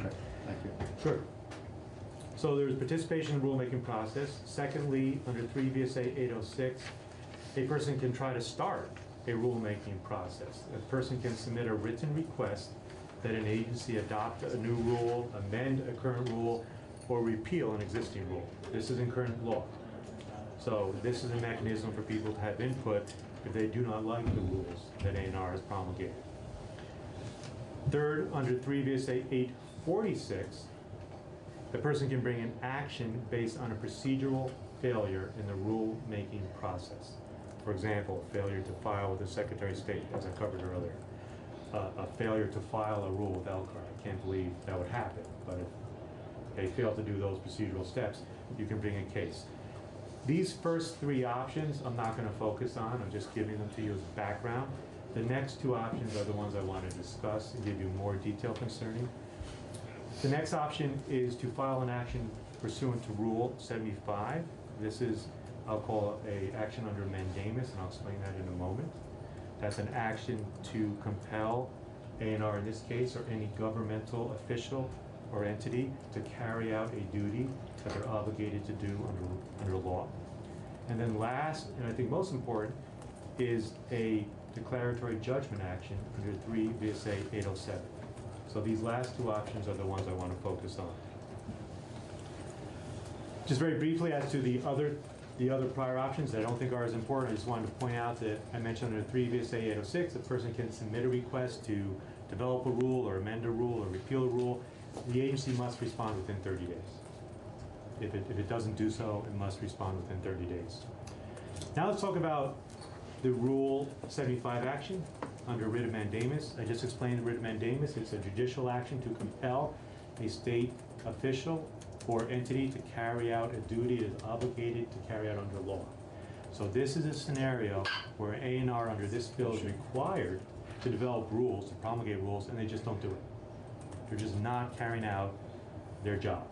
Okay, thank you. Sure. So there's participation in the rulemaking process. Secondly, under 3 VSA 806, a person can try to start a rulemaking process. A person can submit a written request that an agency adopt a new rule, amend a current rule, or repeal an existing rule. This is in current law. So this is a mechanism for people to have input if they do not like the rules that A&R has promulgated. Third, under 3 VSA 846, the person can bring an action based on a procedural failure in the rule-making process. For example, failure to file with the Secretary of State, as I covered earlier. A failure to file a rule with LCAR. I can't believe that would happen, but if they fail to do those procedural steps, you can bring a case. These first three options I'm not going to focus on. I'm just giving them to you as background. The next two options are the ones I want to discuss and give you more detail concerning. The next option is to file an action pursuant to Rule 75. This is, I'll call a action under mandamus, and I'll explain that in a moment. That's an action to compel A&R in this case, or any governmental official or entity, to carry out a duty that they're obligated to do under law. And then last, and I think most important, is a declaratory judgment action under 3 VSA 807. So these last two options are the ones I want to focus on. Just very briefly as to the other prior options that I don't think are as important, I just wanted to point out that I mentioned under 3 VSA 806, a person can submit a request to develop a rule or amend a rule or repeal a rule. The agency must respond within 30 days. If it doesn't do so, it must respond within 30 days. Now let's talk about the Rule 75 action under writ of mandamus. I just explained the writ of mandamus. It's a judicial action to compel a state official or entity to carry out a duty it is obligated to carry out under law. So this is a scenario where A&R under this bill is required to develop rules, to promulgate rules, and they just don't do it. They're just not carrying out their job.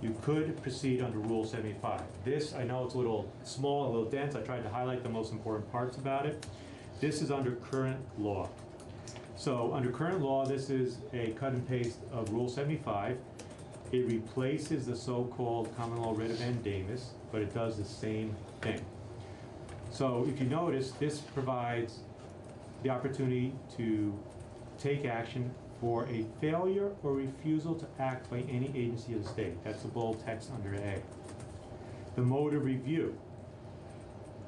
You could proceed under Rule 75. This, I know it's a little small, a little dense. I tried to highlight the most important parts about it. This is under current law. So under current law, this is a cut and paste of Rule 75. It replaces the so-called common law writ of mandamus, but it does the same thing. So if you notice, this provides the opportunity to take action for a failure or refusal to act by any agency of the state. That's the bold text under A. The mode of review.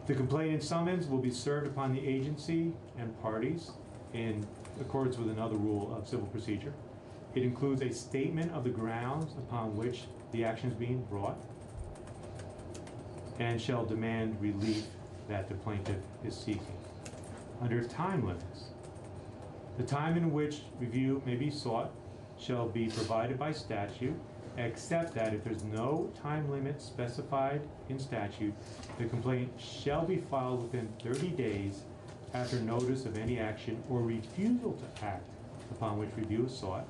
The complaint and summons will be served upon the agency and parties in accordance with another rule of civil procedure. It includes a statement of the grounds upon which the action is being brought and shall demand relief that the plaintiff is seeking. Under time limits, the time in which review may be sought shall be provided by statute, except that if there's no time limit specified in statute, the complaint shall be filed within 30 days after notice of any action or refusal to act upon which review is sought,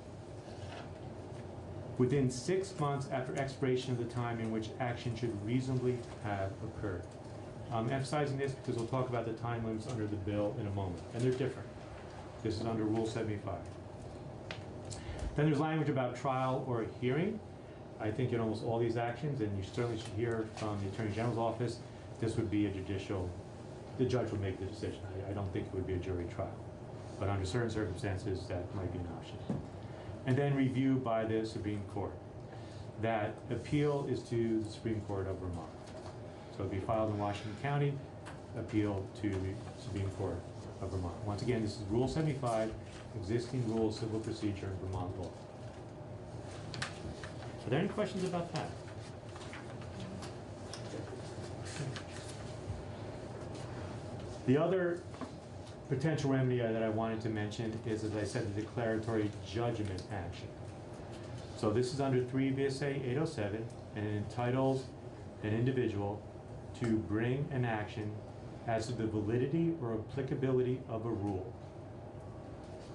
within 6 months after expiration of the time in which action should reasonably have occurred. I'm emphasizing this because we'll talk about the time limits under the bill in a moment, and they're different. This is under Rule 75. Then there's language about trial or a hearing. I think in almost all these actions, and you certainly should hear from the Attorney General's office, this would be a judicial, the judge would make the decision. I don't think it would be a jury trial. But under certain circumstances, that might be an option. And then review by the Supreme Court. That appeal is to the Supreme Court of Vermont. So it'd be filed in Washington County, appeal to the Supreme Court of Vermont. Once again, this is Rule 75, existing rule of civil procedure in Vermont law. Are there any questions about that? The other potential remedy that I wanted to mention is, as I said, the declaratory judgment action. So this is under 3 VSA 807, and it entitles an individual to bring an action as to the validity or applicability of a rule.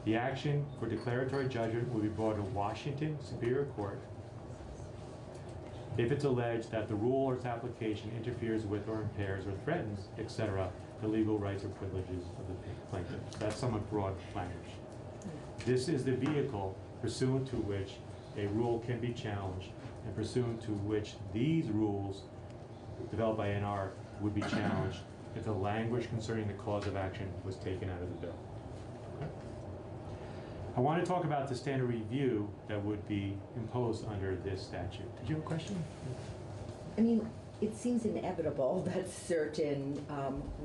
The action for declaratory judgment will be brought to Washington Superior Court if it's alleged that the rule or its application interferes with or impairs or threatens, etc., the legal rights or privileges of the plaintiff. That's somewhat broad language. This is the vehicle pursuant to which a rule can be challenged and pursuant to which these rules developed by NR would be challenged if the language concerning the cause of action was taken out of the bill. Okay? I want to talk about the standard review that would be imposed under this statute. Did you have a question? I mean, it seems inevitable that certain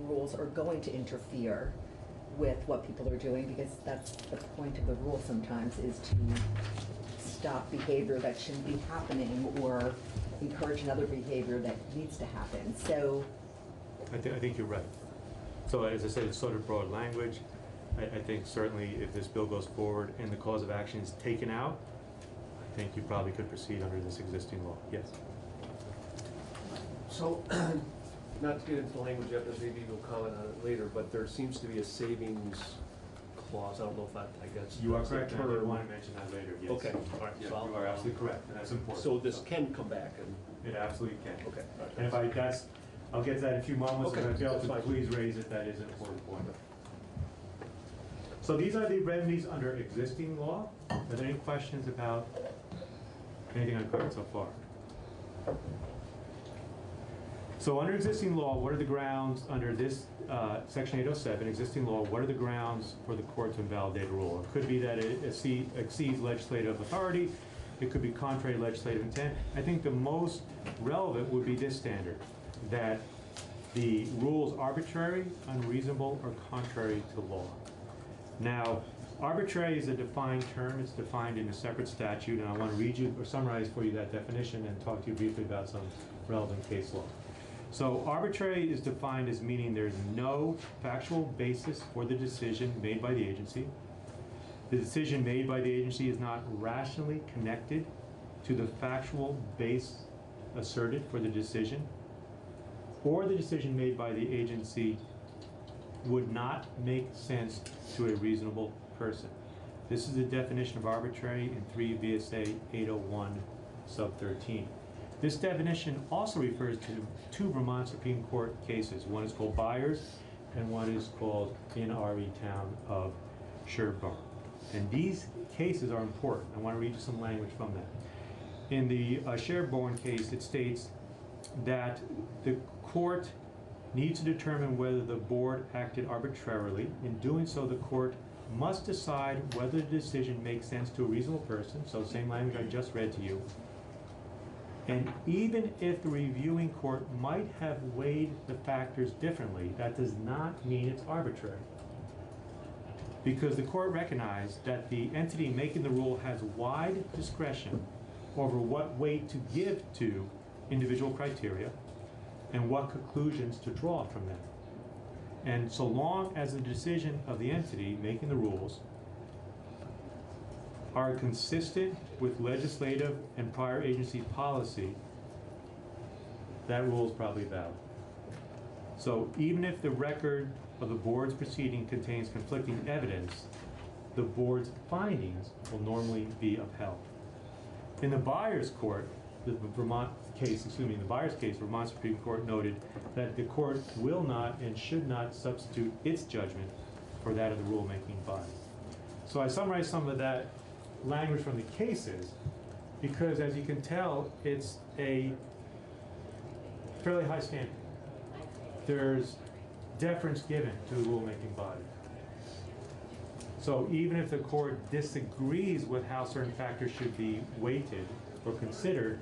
rules are going to interfere with what people are doing, because that's the point of the rule sometimes, is to stop behavior that shouldn't be happening or encourage another behavior that needs to happen. So I think you're right. So as I said, it's sort of broad language. I think certainly if this bill goes forward and the cause of action is taken out, I think you probably could proceed under this existing law. Yes. So, not to get into the language yet, but maybe we'll comment on it later, but there seems to be a savings clause. I don't know if that, I guess. You are correct. I did want to mention that later. Yes. Okay. All right. Yeah, So you are absolutely correct, and that's important. So this can come back and. It absolutely can. Okay. And if I'll get to that in a few moments. Okay, If I fail that's to, fine. please raise it. That is an important point. So these are the remedies under existing law. Are there any questions about anything I've covered so far? So under existing law, what are the grounds under this Section 807, existing law, what are the grounds for the court to invalidate a rule? It could be that it exceeds legislative authority. It could be contrary to legislative intent. I think the most relevant would be this standard, that the rule is arbitrary, unreasonable, or contrary to law. Now, arbitrary is a defined term. It's defined in a separate statute, and I want to read you or summarize for you that definition and talk to you briefly about some relevant case law. So arbitrary is defined as meaning there's no factual basis for the decision made by the agency. The decision made by the agency is not rationally connected to the factual base asserted for the decision, or the decision made by the agency would not make sense to a reasonable person. This is the definition of arbitrary in 3 VSA 801 sub 13. This definition also refers to 2 Vermont Supreme Court cases. One is called Byers and one is called in RE Town of Sherborne. And these cases are important. I want to read you some language from that. In the Sherborne case, it states that the court needs to determine whether the board acted arbitrarily. In doing so, the court must decide whether the decision makes sense to a reasonable person, so same language I just read to you. And even if the reviewing court might have weighed the factors differently, that does not mean it's arbitrary. Because the court recognized that the entity making the rule has wide discretion over what weight to give to individual criteria and what conclusions to draw from them. And so long as the decision of the entity making the rules are consistent with legislative and prior agency policy, that rule is probably valid. So even if the record of the board's proceeding contains conflicting evidence, the board's findings will normally be upheld. In the Byers court, the Byers case, Vermont Supreme Court noted that the court will not and should not substitute its judgment for that of the rulemaking body. So I summarized some of that language from the cases because, as you can tell, it's a fairly high standard. There's deference given to the rulemaking body. So even if the court disagrees with how certain factors should be weighted or considered,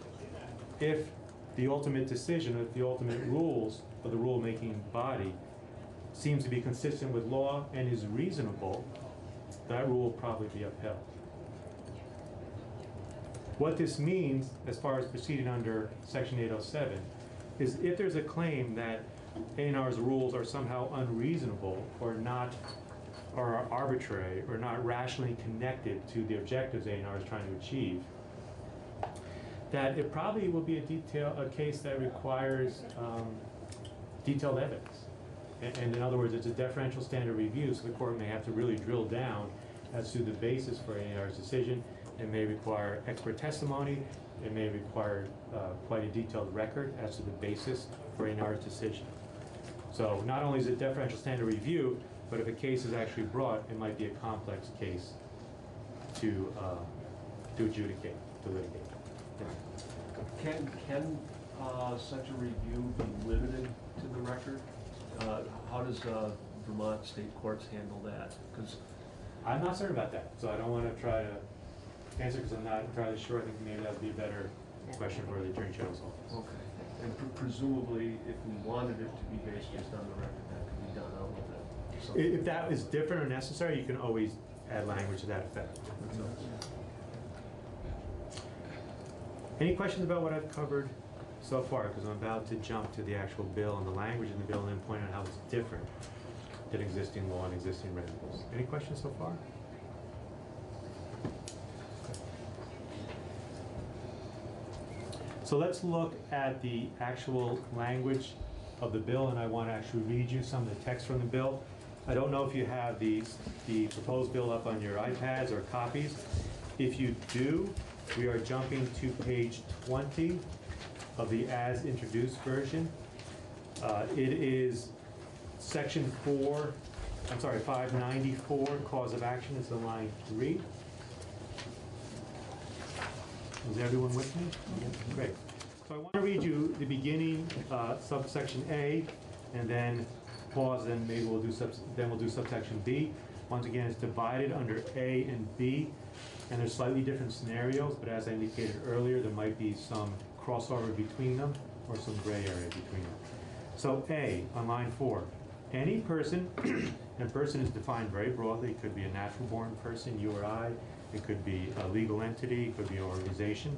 if the ultimate decision, if the ultimate rules of the rulemaking body seems to be consistent with law and is reasonable, that rule will probably be upheld. What this means, as far as proceeding under Section 807, is if there's a claim that A&R's rules are somehow unreasonable or are arbitrary or not rationally connected to the objectives A&R is trying to achieve, that it probably will be a case that requires detailed evidence. And in other words, it's a deferential standard review, so the court may have to really drill down as to the basis for A&R's decision. It may require expert testimony. It may require quite a detailed record as to the basis for A&R's decision. So not only is it deferential standard review, but if a case is actually brought, it might be a complex case to adjudicate, to litigate. Can such a review be limited to the record? How does Vermont state courts handle that? Because I'm not certain about that, so I don't want to try to answer because I'm not entirely sure. I think maybe that would be a better question for the Attorney General's office. okay, and presumably, if we wanted it to be based just on the record, that could be done out with it. So If that is different or necessary, you can always add language to that effect. Any questions about what I've covered so far? Because I'm about to jump to the actual bill and the language in the bill and then point out how it's different than existing law and existing remedies. Any questions so far? So let's look at the actual language of the bill, and I want to actually read you some of the text from the bill. I don't know if you have the proposed bill up on your iPads or copies. If you do, we are jumping to page 20 of the as introduced version. It is section 594, cause of action is in line 3. Is everyone with me? Great. So I want to read you the beginning, subsection A, and then pause, and maybe we'll do subsection B. Once again, it's divided under A and B, and there's slightly different scenarios, but as I indicated earlier, there might be some crossover between them or some gray area between them. So A, on line 4, any person, and person is defined very broadly. It could be a natural born person, you or I. It could be a legal entity, it could be an organization,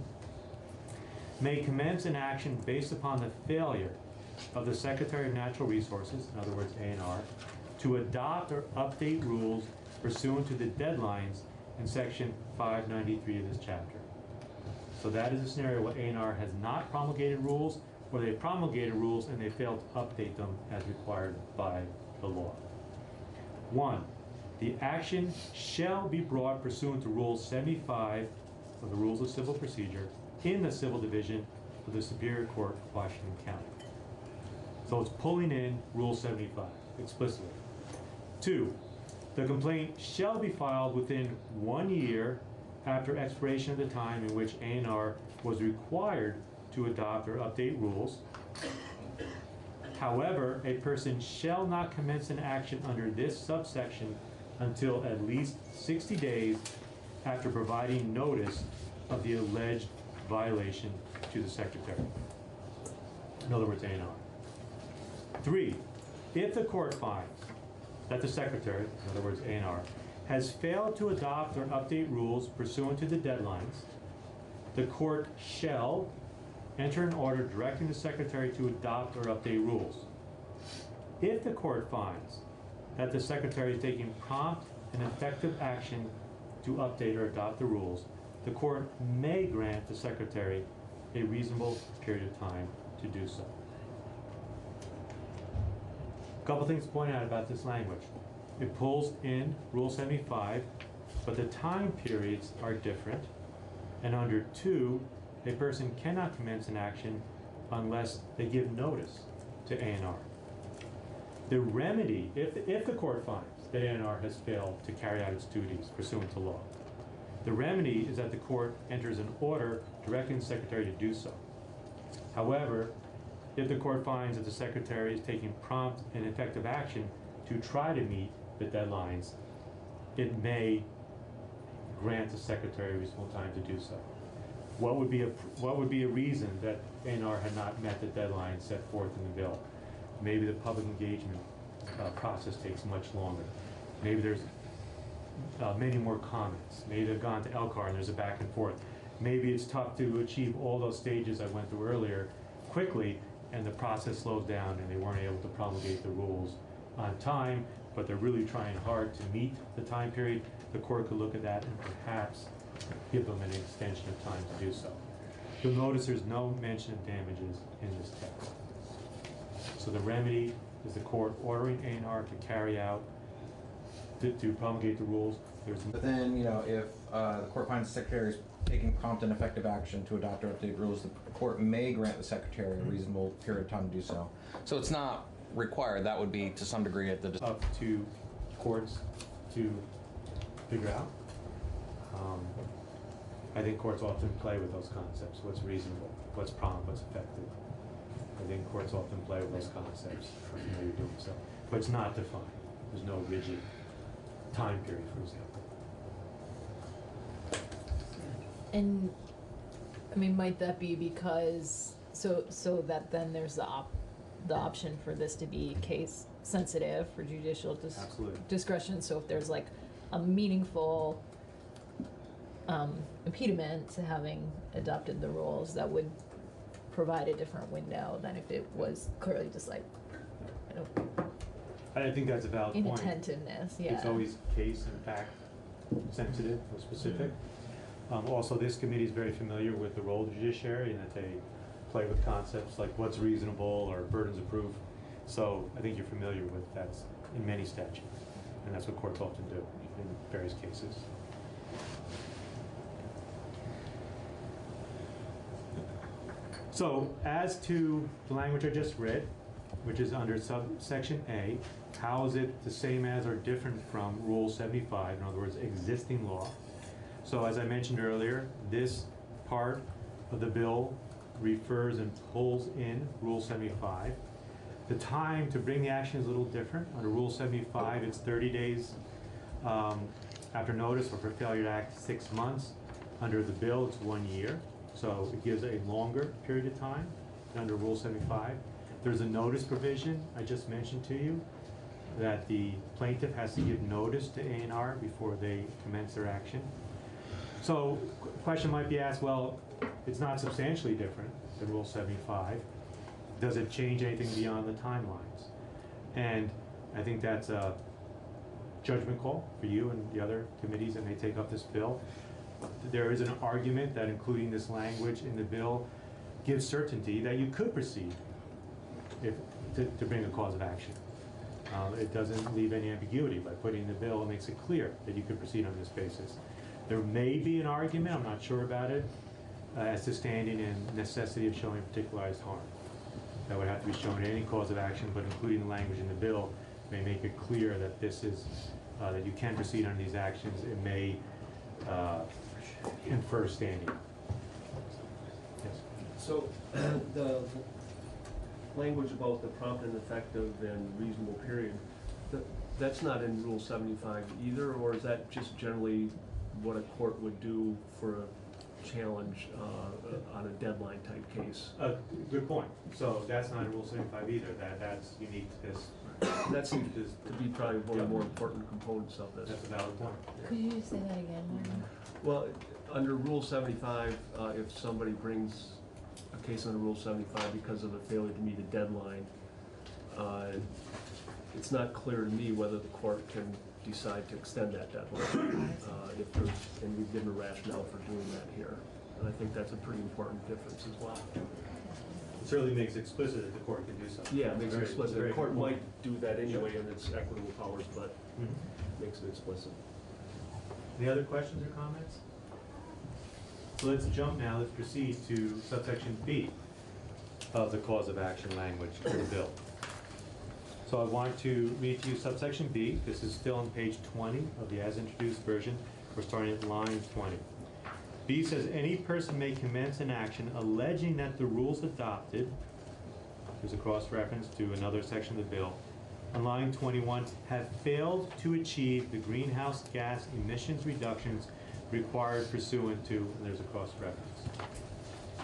may commence an action based upon the failure of the Secretary of Natural Resources, in other words, A&R, to adopt or update rules pursuant to the deadlines in section 593 of this chapter. So that is a scenario where A&R has not promulgated rules, or they promulgated rules and they failed to update them as required by the law. 1. The action shall be brought pursuant to Rule 75 of the Rules of Civil Procedure in the Civil Division of the Superior Court of Washington County. So it's pulling in Rule 75 explicitly. 2. The complaint shall be filed within 1 year after expiration of the time in which A&R was required to adopt or update rules. However, a person shall not commence an action under this subsection until at least 60 days after providing notice of the alleged violation to the Secretary. In other words, A&R. 3, if the court finds that the Secretary, in other words, A&R, has failed to adopt or update rules pursuant to the deadlines, the court shall enter an order directing the Secretary to adopt or update rules. If the court finds that the Secretary is taking prompt and effective action to update or adopt the rules, the court may grant the Secretary a reasonable period of time to do so. A couple things to point out about this language. It pulls in Rule 75, but the time periods are different. And under 2, a person cannot commence an action unless they give notice to A&R. The remedy, if the court finds that A&R has failed to carry out its duties pursuant to law, the remedy is that the court enters an order directing the Secretary to do so. However, if the court finds that the Secretary is taking prompt and effective action to try to meet the deadlines, it may grant the Secretary a reasonable time to do so. What would be a reason that A&R had not met the deadline set forth in the bill? Maybe the public engagement process takes much longer. Maybe there's many more comments. Maybe they've gone to LCAR and there's a back and forth. Maybe it's tough to achieve all those stages I went through earlier quickly, and the process slows down and they weren't able to promulgate the rules on time, but they're really trying hard to meet the time period. The court could look at that and perhaps give them an extension of time to do so. You'll notice there's no mention of damages in this text. So the remedy is the court ordering A&R to carry out, to promulgate the rules. But then, if the court finds the secretary is taking prompt and effective action to adopt or update rules, the court may grant the secretary a reasonable period of time to do so. So it's not required. That would be to some degree at the Up to courts to figure out. I think courts often play with those concepts. What's reasonable? What's prompt? What's effective? I think courts often play with those concepts. You're doing so, but it's not defined. There's no rigid time period, for example. And I mean, might that be because so that then there's the option for this to be case sensitive for judicial discretion. So if there's like a meaningful impediment to having adopted the rules, that would provide a different window than if it was clearly just like, I think that's a valid point. inattentiveness. Yeah. It's always case and fact sensitive or specific. Also, this committee is very familiar with the role of the judiciary and that they play with concepts like what's reasonable or burdens of proof. So I think you're familiar with that in many statutes, and that's what courts often do in various cases. So as to the language I just read, which is under subsection A, how is it the same as or different from Rule 75, in other words, existing law? So as I mentioned earlier, this part of the bill refers and pulls in Rule 75. The time to bring the action is a little different. Under Rule 75, it's 30 days after notice, or for failure to act, 6 months. Under the bill, it's 1 year. So it gives a longer period of time than under Rule 75. There's a notice provision I just mentioned to you that the plaintiff has to give notice to A&R before they commence their action. So a question might be asked, well, it's not substantially different than Rule 75. Does it change anything beyond the timelines? And I think that's a judgment call for you and the other committees that may take up this bill. There is an argument that including this language in the bill gives certainty that you could proceed to bring a cause of action. It doesn't leave any ambiguity. By putting in the bill, it makes it clear that you could proceed on this basis. There may be an argument, I'm not sure about it, as to standing and necessity of showing particularized harm. That would have to be shown in any cause of action, but including the language in the bill may make it clear that this is, that you can proceed on these actions. It may infer standing. Yes. So the language about the prompt and effective and reasonable period, that's not in Rule 75 either, or is that just generally what a court would do for a challenge on a deadline type case? Good point. So that's not in Rule 75 either. That's unique to this. That seems to be probably one of the more important components of this. That's a valid point. Could you say that again, Martin? Well, under Rule 75, if somebody brings a case under Rule 75 because of a failure to meet a deadline, it's not clear to me whether the court can decide to extend that deadline. If there's, and we've given a rationale for doing that here. And I think that's a pretty important difference as well. It certainly makes explicit that the court can do so. Yeah, it makes it explicit. The court point. might do that anyway in its equitable powers, but makes it explicit. Any other questions or comments? So let's jump now, let's proceed to subsection B of the cause of action language of the bill. So I want to read to you subsection B. This is still on page 20 of the as introduced version. We're starting at line 20. B says, any person may commence an action alleging that the rules adopted, there's a cross-reference to another section of the bill, on line 21, have failed to achieve the greenhouse gas emissions reductions required pursuant to, and there's a cross-reference.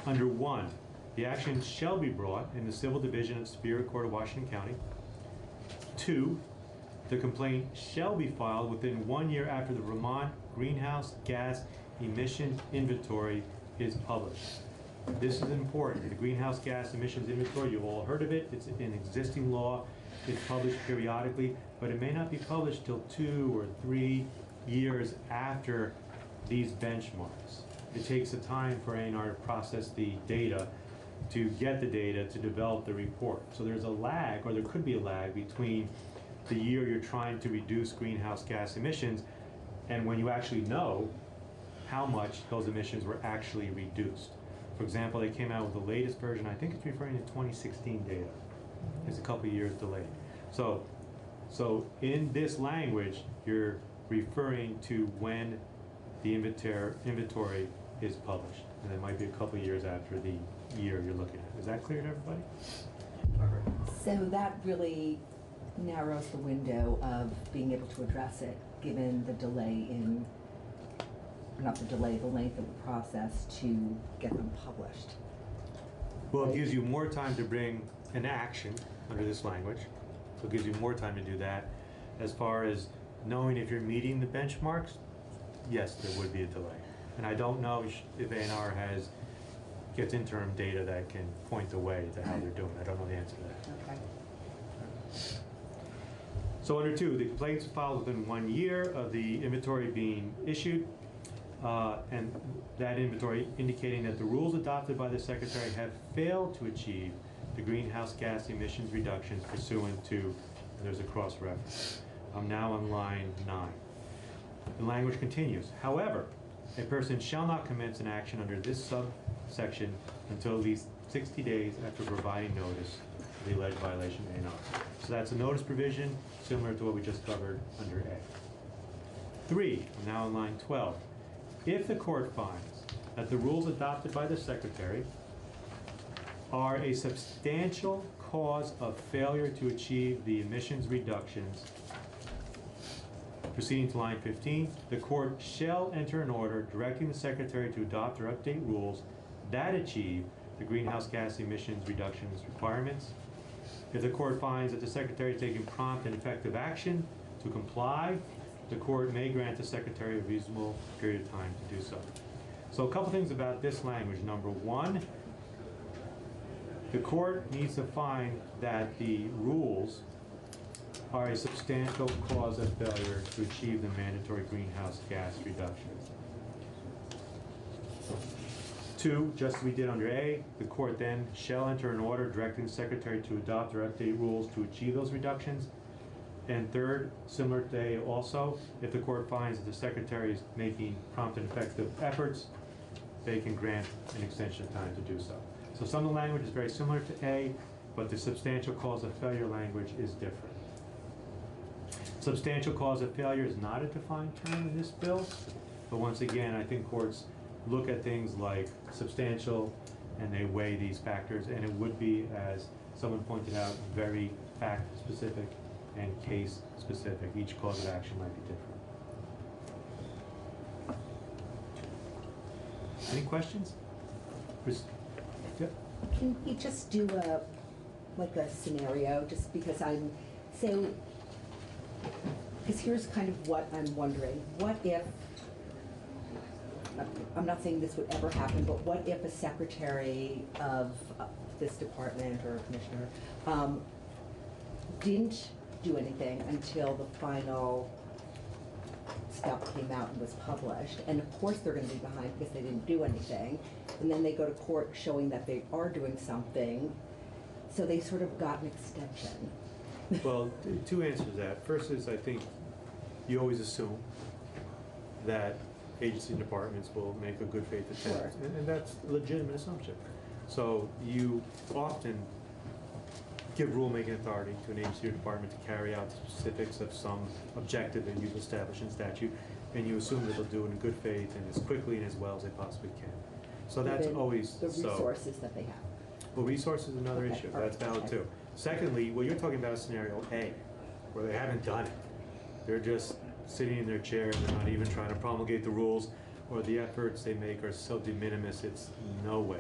Under 1, the action shall be brought in the Civil Division of Superior Court of Washington County. 2, the complaint shall be filed within 1 year after the Vermont Greenhouse Gas Emission Inventory is published. This is important. The Greenhouse Gas Emissions Inventory, you've all heard of it. It's an existing law. It's published periodically, but it may not be published till 2 or 3 years after these benchmarks. it takes a time for A&R to process the data, to get the data, to develop the report. So there's a lag, or there could be a lag, between the year you're trying to reduce greenhouse gas emissions and when you actually know how much those emissions were actually reduced. For example, they came out with the latest version, I think it's referring to 2016 data. It's a couple of years delayed. So in this language, you're referring to when the inventory is published. And it might be a couple of years after the year you're looking at. Is that clear to everybody? So that really narrows the window of being able to address it, given the delay in, or not the delay, the length of the process to get them published. Well, it gives you more time to bring an action under this language. So it gives you more time to do that. As far as knowing if you're meeting the benchmarks, yes, there would be a delay. And I don't know if A&R gets interim data that can point the way to how they're doing. I don't know the answer to that. Okay. So under 2, the complaints filed within 1 year of the inventory being issued, and that inventory indicating that the rules adopted by the Secretary have failed to achieve the greenhouse gas emissions reductions pursuant to, and there's a cross-reference. I'm now on line 9. The language continues. However, a person shall not commence an action under this subsection until at least 60 days after providing notice of the alleged violation of A&R. So that's a notice provision similar to what we just covered under A. 3, I'm now on line 12. If the court finds that the rules adopted by the Secretary are a substantial cause of failure to achieve the emissions reductions, proceeding to line 15, the court shall enter an order directing the Secretary to adopt or update rules that achieve the greenhouse gas emissions reductions requirements. If the court finds that the Secretary is taking prompt and effective action to comply, the court may grant the Secretary a reasonable period of time to do so. So a couple things about this language. Number 1, the court needs to find that the rules are a substantial cause of failure to achieve the mandatory greenhouse gas reductions. 2, just as we did under A, the court then shall enter an order directing the Secretary to adopt or update rules to achieve those reductions. And 3rd, similar to A also, if the court finds that the Secretary is making prompt and effective efforts, they can grant an extension of time to do so. So some of the language is very similar to A, but the substantial cause of failure language is different. Substantial cause of failure is not a defined term in this bill, but once again, I think courts look at things like substantial and they weigh these factors, and it would be, as someone pointed out, very fact-specific and case-specific. Each cause of action might be different. Any questions? Yep. Can we just do a scenario, just because because here's kind of what I'm wondering. What if, I'm not saying this would ever happen, but what if a secretary of this department or commissioner didn't do anything until the final stuff came out and was published? And of course they're going to be behind because they didn't do anything. And then they go to court showing that they are doing something. So they sort of got an extension. Well, 2 answers to that. First is, I think you always assume that agency and departments will make a good faith attempt. Sure. And that's a legitimate assumption. So you often give rulemaking authority to an agency or department to carry out the specifics of some objective that you've established in statute, and you assume that they'll do it in good faith and as quickly and as well as they possibly can. So that's always the resources that they have. Well, resources is another issue. That's valid okay. too. Secondly, well, you're talking about a scenario A, where they haven't done it. They're just sitting in their chair and they're not even trying to promulgate the rules, or the efforts they make are so de minimis, it's no way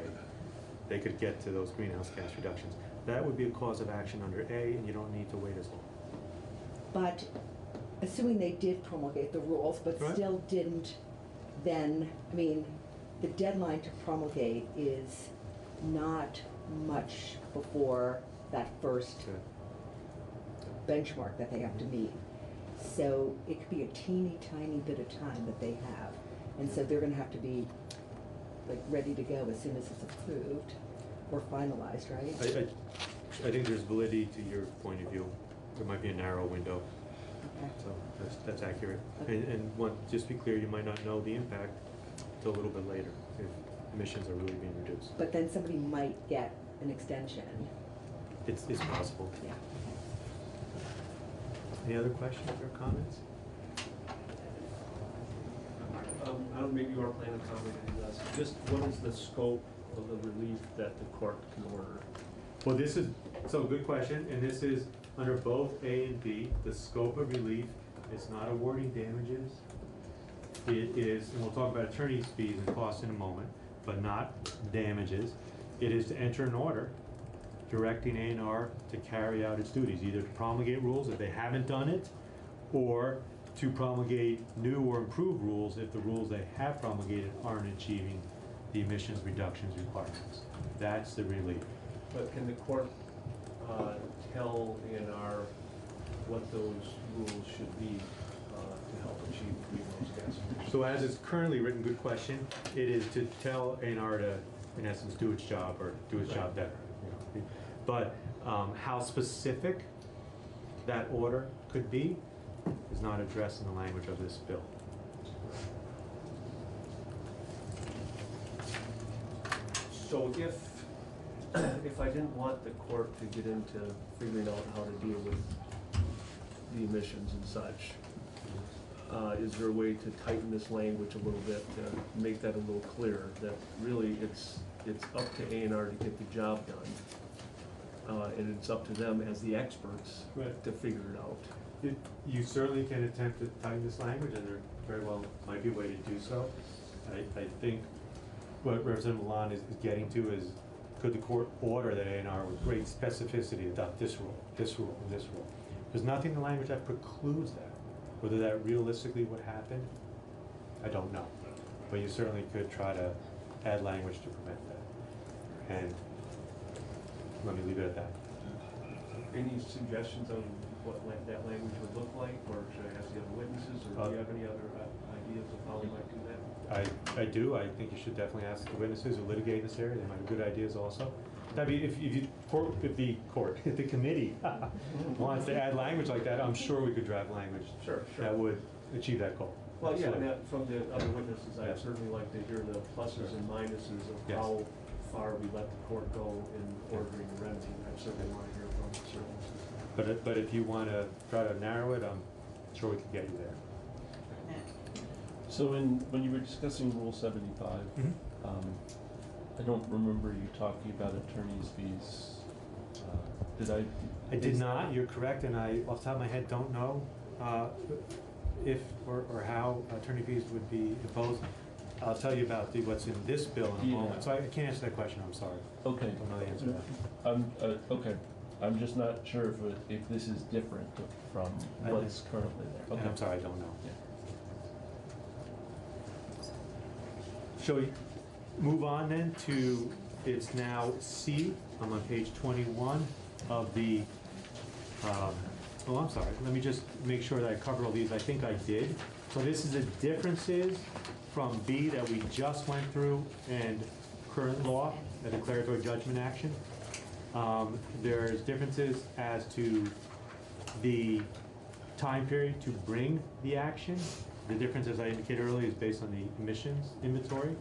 they could get to those greenhouse gas reductions. That would be a cause of action under A, and you don't need to wait as long. But assuming they did promulgate the rules, but Right. still didn't, then, I mean, the deadline to promulgate is not much before that first benchmark that they have to meet. So it could be a teeny tiny bit of time that they have. And so they're gonna have to be like ready to go as soon as it's approved or finalized, right? I think there's validity to your point of view. There might be a narrow window, Okay. so that's accurate. And one, just be clear, you might not know the impact till a little bit later if emissions are really being reduced. But then somebody might get an extension. It's possible. Yeah. Any other questions or comments? I don't, maybe you are planning on commenting on this. Just what is the scope of the relief that the court can order? Well, this is, so good question, and this is under both A and B, the scope of relief, it's not awarding damages. It is, and we'll talk about attorney's fees and costs in a moment, but not damages. It is to enter an order directing A&R to carry out its duties, either to promulgate rules if they haven't done it, or to promulgate new or improved rules if the rules they have promulgated aren't achieving the emissions reductions requirements. That's the relief. But can the court tell A&R what those rules should be to help achieve greenhouse gas emissions? So as it's currently written, good question, it is to tell A&R to, in essence, do its job or do its job better. You know. But how specific that order could be is not addressed in the language of this bill. So if I didn't want the court to get into figuring out how to deal with the emissions and such, is there a way to tighten this language a little bit to make that a little clearer, that really it's up to A&R to get the job done, and it's up to them as the experts to figure it out? You certainly can attempt to tighten this language, and there very well might be a way to do so. I think what Representative Milan is getting to is, could the court order that A&R with great specificity adopt this rule, this rule, and this rule? There's nothing in the language that precludes that. Whether that realistically would happen, I don't know. But you certainly could try to add language to prevent that. And let me leave it at that. Any suggestions on what that language would look like, or should I ask the other witnesses, or do you have any other ideas of how we might do that? I do. I think you should definitely ask the witnesses who litigate in this area. They might have good ideas also. I mean, if the committee wants to add language like that, I'm sure we could draft language that would achieve that goal. Well, yeah, Absolutely. and from the other witnesses, I'd certainly like to hear the pluses and minuses of how far we let the court go in ordering the remedy. I certainly want to hear from the services. But if you want to try to narrow it, I'm sure we can get you there. So when you were discussing Rule 75, I don't remember you talking about attorney's fees. Did I? I did not. You're correct, and I, off the top of my head, don't know if or how attorney fees would be imposed. I'll tell you about what's in this bill in a moment. So I can't answer that question. I'm sorry. Okay. I don't know the answer to that. Okay. I'm just not sure if this is different from what's currently there. Okay. I'm sorry, I don't know. Yeah. Shall we move on then to, it's now C. I'm on page 21 of the, oh, I'm sorry. Let me just make sure that I covered all these. I think I did. So this is the differences from B that we just went through and current law, the declaratory judgment action. There's differences as to the time period to bring the action. The difference, as I indicated earlier, is based on the emissions inventory.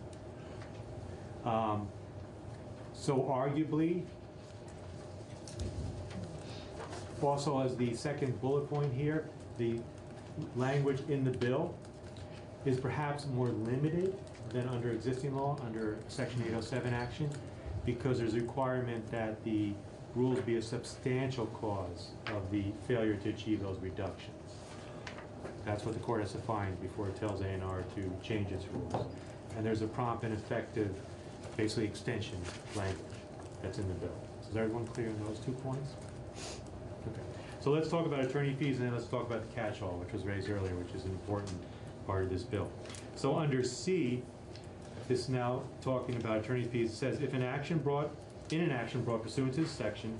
So arguably, also as the second bullet point here, the language in the bill is perhaps more limited than under existing law, under Section 807 action, because there's a requirement that the rules be a substantial cause of the failure to achieve those reductions. That's what the court has to find before it tells A&R to change its rules. And there's a prompt and effective, basically extension language that's in the bill. So is everyone clear on those 2 points? Okay. So let's talk about attorney fees, and then let's talk about the catch-all, which was raised earlier, which is an important part of this bill. So under C, this is now talking about attorney fees. It says, if an action brought pursuant to this section,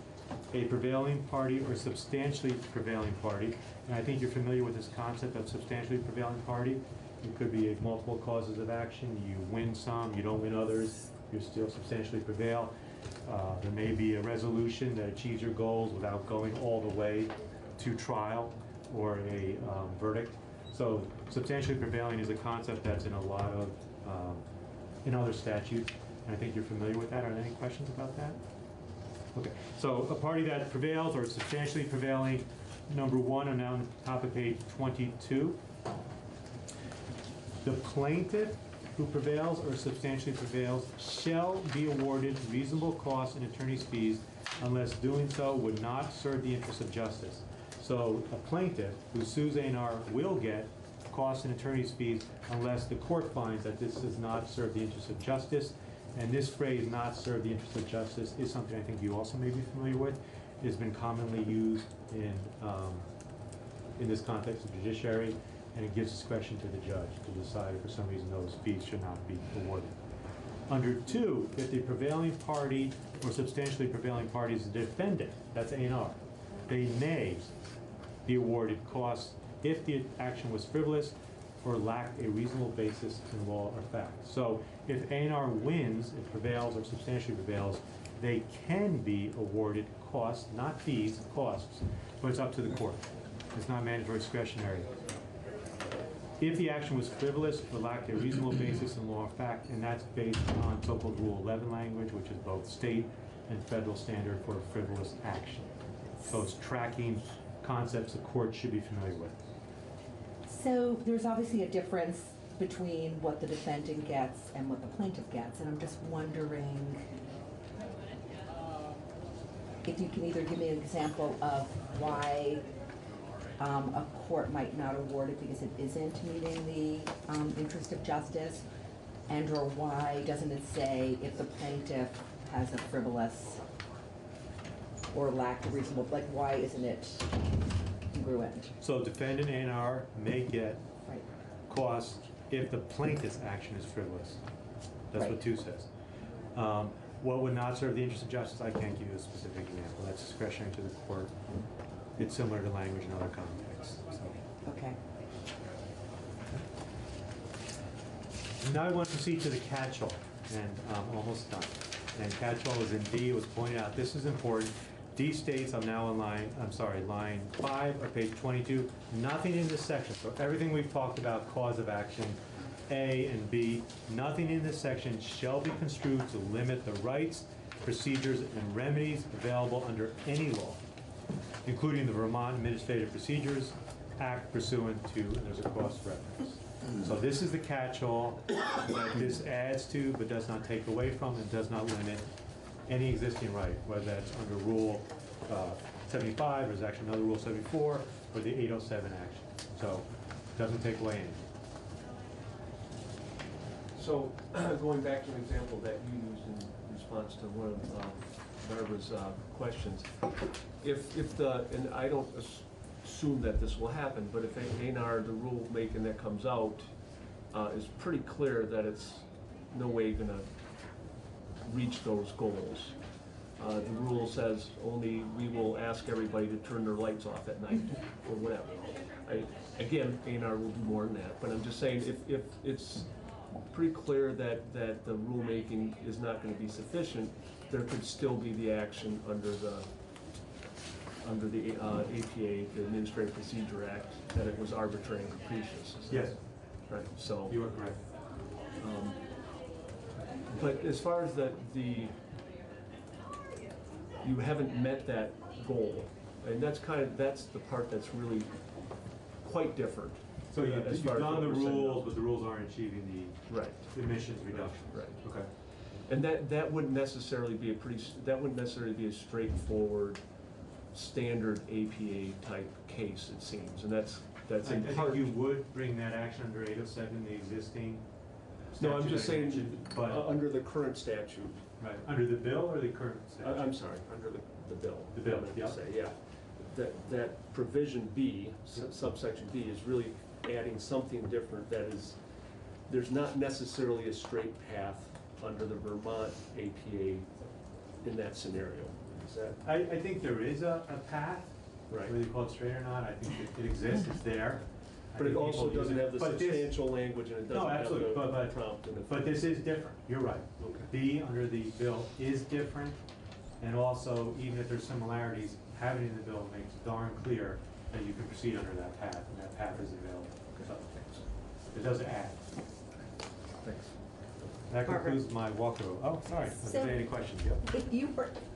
a prevailing party or substantially prevailing party, and I think you're familiar with this concept of substantially prevailing party, It could be multiple causes of action. You win some, you don't win others, you still substantially prevail. There may be a resolution that achieves your goals without going all the way to trial or a verdict. So substantially prevailing is a concept that's in a lot of, in other statutes, and I think you're familiar with that. Are there any questions about that? Okay, so a party that prevails or is substantially prevailing, number one, and now on top of page 22. The plaintiff who prevails or substantially prevails shall be awarded reasonable costs and attorney's fees unless doing so would not serve the interest of justice. So a plaintiff who sues A&R will get costs and attorney's fees unless the court finds that this does not serve the interest of justice. And this phrase, not serve the interest of justice, is something I think you also may be familiar with. It has been commonly used in this context of judiciary, and it gives discretion to the judge to decide if for some reason those fees should not be awarded. Under 2, if the prevailing party or substantially prevailing party is the defendant, that's A&R, they may be awarded costs if the action was frivolous or lacked a reasonable basis in law or fact. So if A&R wins, it prevails or substantially prevails, they can be awarded costs, not fees, costs, but it's up to the court. It's not mandatory discretionary. If the action was frivolous or lacked a reasonable basis in law or fact, and that's based on so-called Rule 11 language, which is both state and federal standard for frivolous action. So it's tracking concepts the court should be familiar with. So there's obviously a difference between what the defendant gets and what the plaintiff gets, and I'm just wondering if you can either give me an example of why a court might not award it because it isn't meeting the interest of justice, and or why doesn't it say if the plaintiff has a frivolous or lacked a reasonable, like why isn't it congruent? So defendant A&R may get costs if the plaintiff's action is frivolous. That's what 2 says. What would not serve the interest of justice? I can't give you a specific example. That's discretionary to the court. It's similar to language in other contexts. So. Okay. Now I want to proceed to the catch-all, and I'm almost done. And catch-all is in D. It was pointed out. This is important. D states, I'm now on line 5 or page 22. Nothing in this section. So everything we've talked about, cause of action, A and B, nothing in this section shall be construed to limit the rights, procedures, and remedies available under any law, including the Vermont Administrative Procedures Act pursuant to, and there's a cross reference. So this is the catch-all that this adds to but does not take away from and does not limit any existing right, whether that's under Rule 75, or there's actually another Rule 74, or the 807 action. So it doesn't take away anything. So going back to an example that you used in response to one of Barbara's questions, if the, and I don't assume that this will happen, but if A&R, the rule making that comes out, is pretty clear that it's no way gonna reach those goals. The rule says only we will ask everybody to turn their lights off at night or whatever. Again, A&R will do more than that, but I'm just saying if it's pretty clear that the rulemaking is not going to be sufficient, there could still be the action under the APA, the Administrative Procedure Act, that it was arbitrary and capricious. Yes. Right. So you are correct. But as far as you haven't met that goal, and that's the part that's really quite different. So you've done the rules, but the rules aren't achieving the emissions reduction. Right. Okay. And that wouldn't necessarily be a straightforward, standard APA type case, it seems, and that's in I part. think you would bring that action under 807, the existing. No, I'm just saying, but under the current statute. Right. Under the bill or the current statute? I'm sorry, under the bill. The bill. I meant to say, yeah. That provision B, subsection B, is really adding something different. That is, there's not necessarily a straight path under the Vermont APA in that scenario. Is that? I think there is a path. Right. Whether you call it straight or not, I think it exists. It's there. But it think also people use doesn't it. have the But this- substantial language and it No, doesn't have absolutely, the but prompt and but this is different, you're right. Okay. B under the bill is different, and also, even if there's similarities, having it in the bill makes darn clear that you can proceed under that path, and that path is available. So, it does add. Thanks. That Barbara. concludes my walkthrough. Oh, sorry, if So- there's any questions, yep.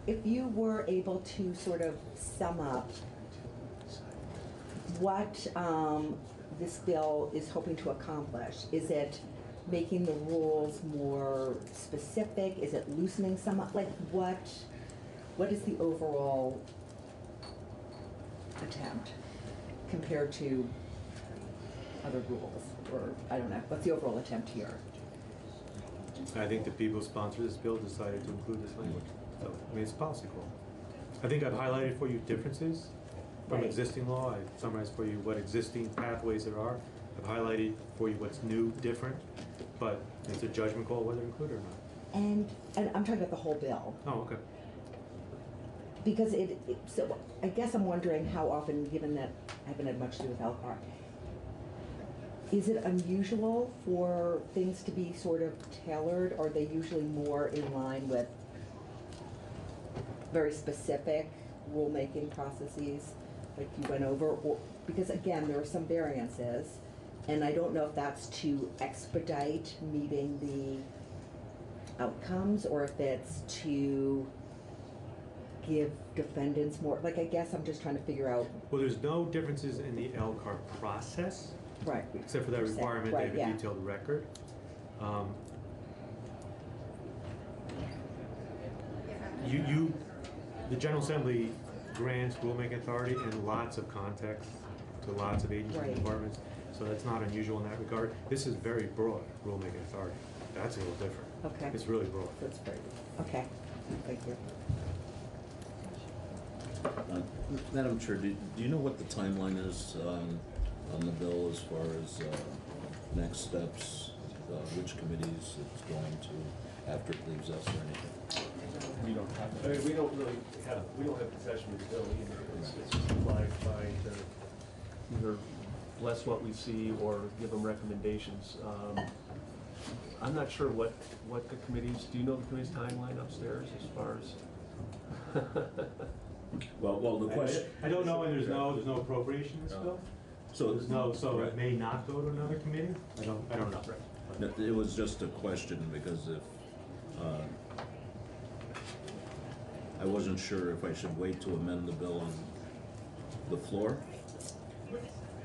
If you were able to sort of sum up what this bill is hoping to accomplish, is it making the rules more specific? Is it loosening some up? Like what is the overall attempt compared to other rules? Or, I don't know, what's the overall attempt here? I think the people who sponsored this bill decided to include this language. So, I mean, it's a policy call. I think I've highlighted for you differences from Right. existing law. I've summarized for you what existing pathways there are. I've highlighted for you what's new, different, but it's a judgment call whether to include it or not. And I'm talking about the whole bill. Oh, okay. Because so I guess I'm wondering how often, given that I haven't had much to do with LCAR, is it unusual for things to be sort of tailored, or are they usually more in line with very specific rulemaking processes like you went over? Or, because again, there are some variances, and I don't know if that's to expedite meeting the outcomes, or if it's to give defendants more, like, I guess I'm just trying to figure out. Well, there's no differences in the LCAR process. Right. Except for that Percent, requirement to right, have a yeah. detailed record. The General Assembly grants rulemaking authority in lots of contexts to lots of agencies and Right. departments, so that's not unusual in that regard. This is very broad rulemaking authority. That's a little different. Okay. It's really broad. That's great. Okay, thank you. Madam Chair, do you know what the timeline is on the bill as far as next steps, which committees it's going to after it leaves us or anything? We don't have, I mean, we don't really have, we don't have possession of the bill either. It's just applied by to either bless what we see or give them recommendations. I'm not sure what the committees, do you know the committee's timeline upstairs as far as? Well, the question. I don't know, and there's no appropriation in this bill. So There's no, so right. it may not go to another committee. I don't know. No, it was just a question because if, I wasn't sure if I should wait to amend the bill on the floor,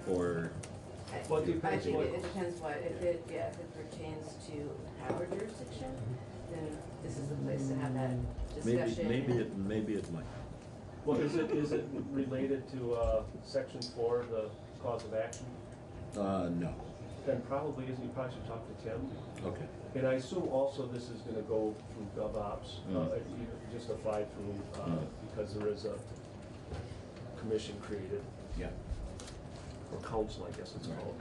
or, Well, it I depends think what- it depends what, if it pertains to our jurisdiction, then this is the place to have that discussion. maybe it might. Well, is it related to, section 4, the cause of action? No. Then probably isn't, you probably should talk to Tim. Okay. And I assume also this is gonna go through GovOps, just apply through, because there is a commission created, Yeah. or council, I guess it's called.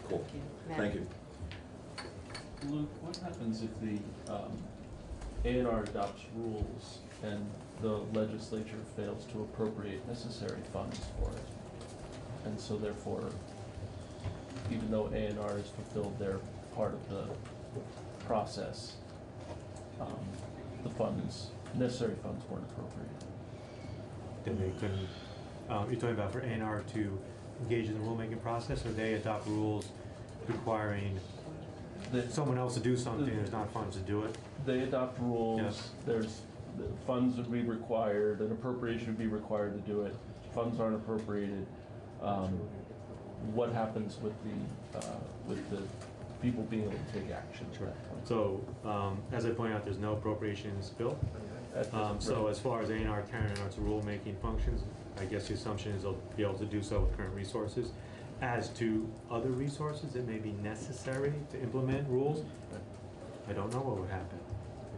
Cool. Matt? Thank you. Luke, what happens if the A&R adopts rules and the legislature fails to appropriate necessary funds for it? And so therefore, even though A&R has fulfilled their part of the process, the funds, necessary funds weren't appropriated. Then they couldn't, you're talking about for A&R to engage in the rulemaking process, or they adopt rules requiring someone else to do something, there's not funds to do it? They adopt rules, Yes. there's, the funds would be required, an appropriation would be required to do it, funds aren't appropriated. What happens with the people being able to take action at that point? So, as I pointed out, there's no appropriation in this bill. So as far as A&R carrying out its rulemaking functions, I guess the assumption is they'll be able to do so with current resources. As to other resources that may be necessary to implement rules, I don't know what would happen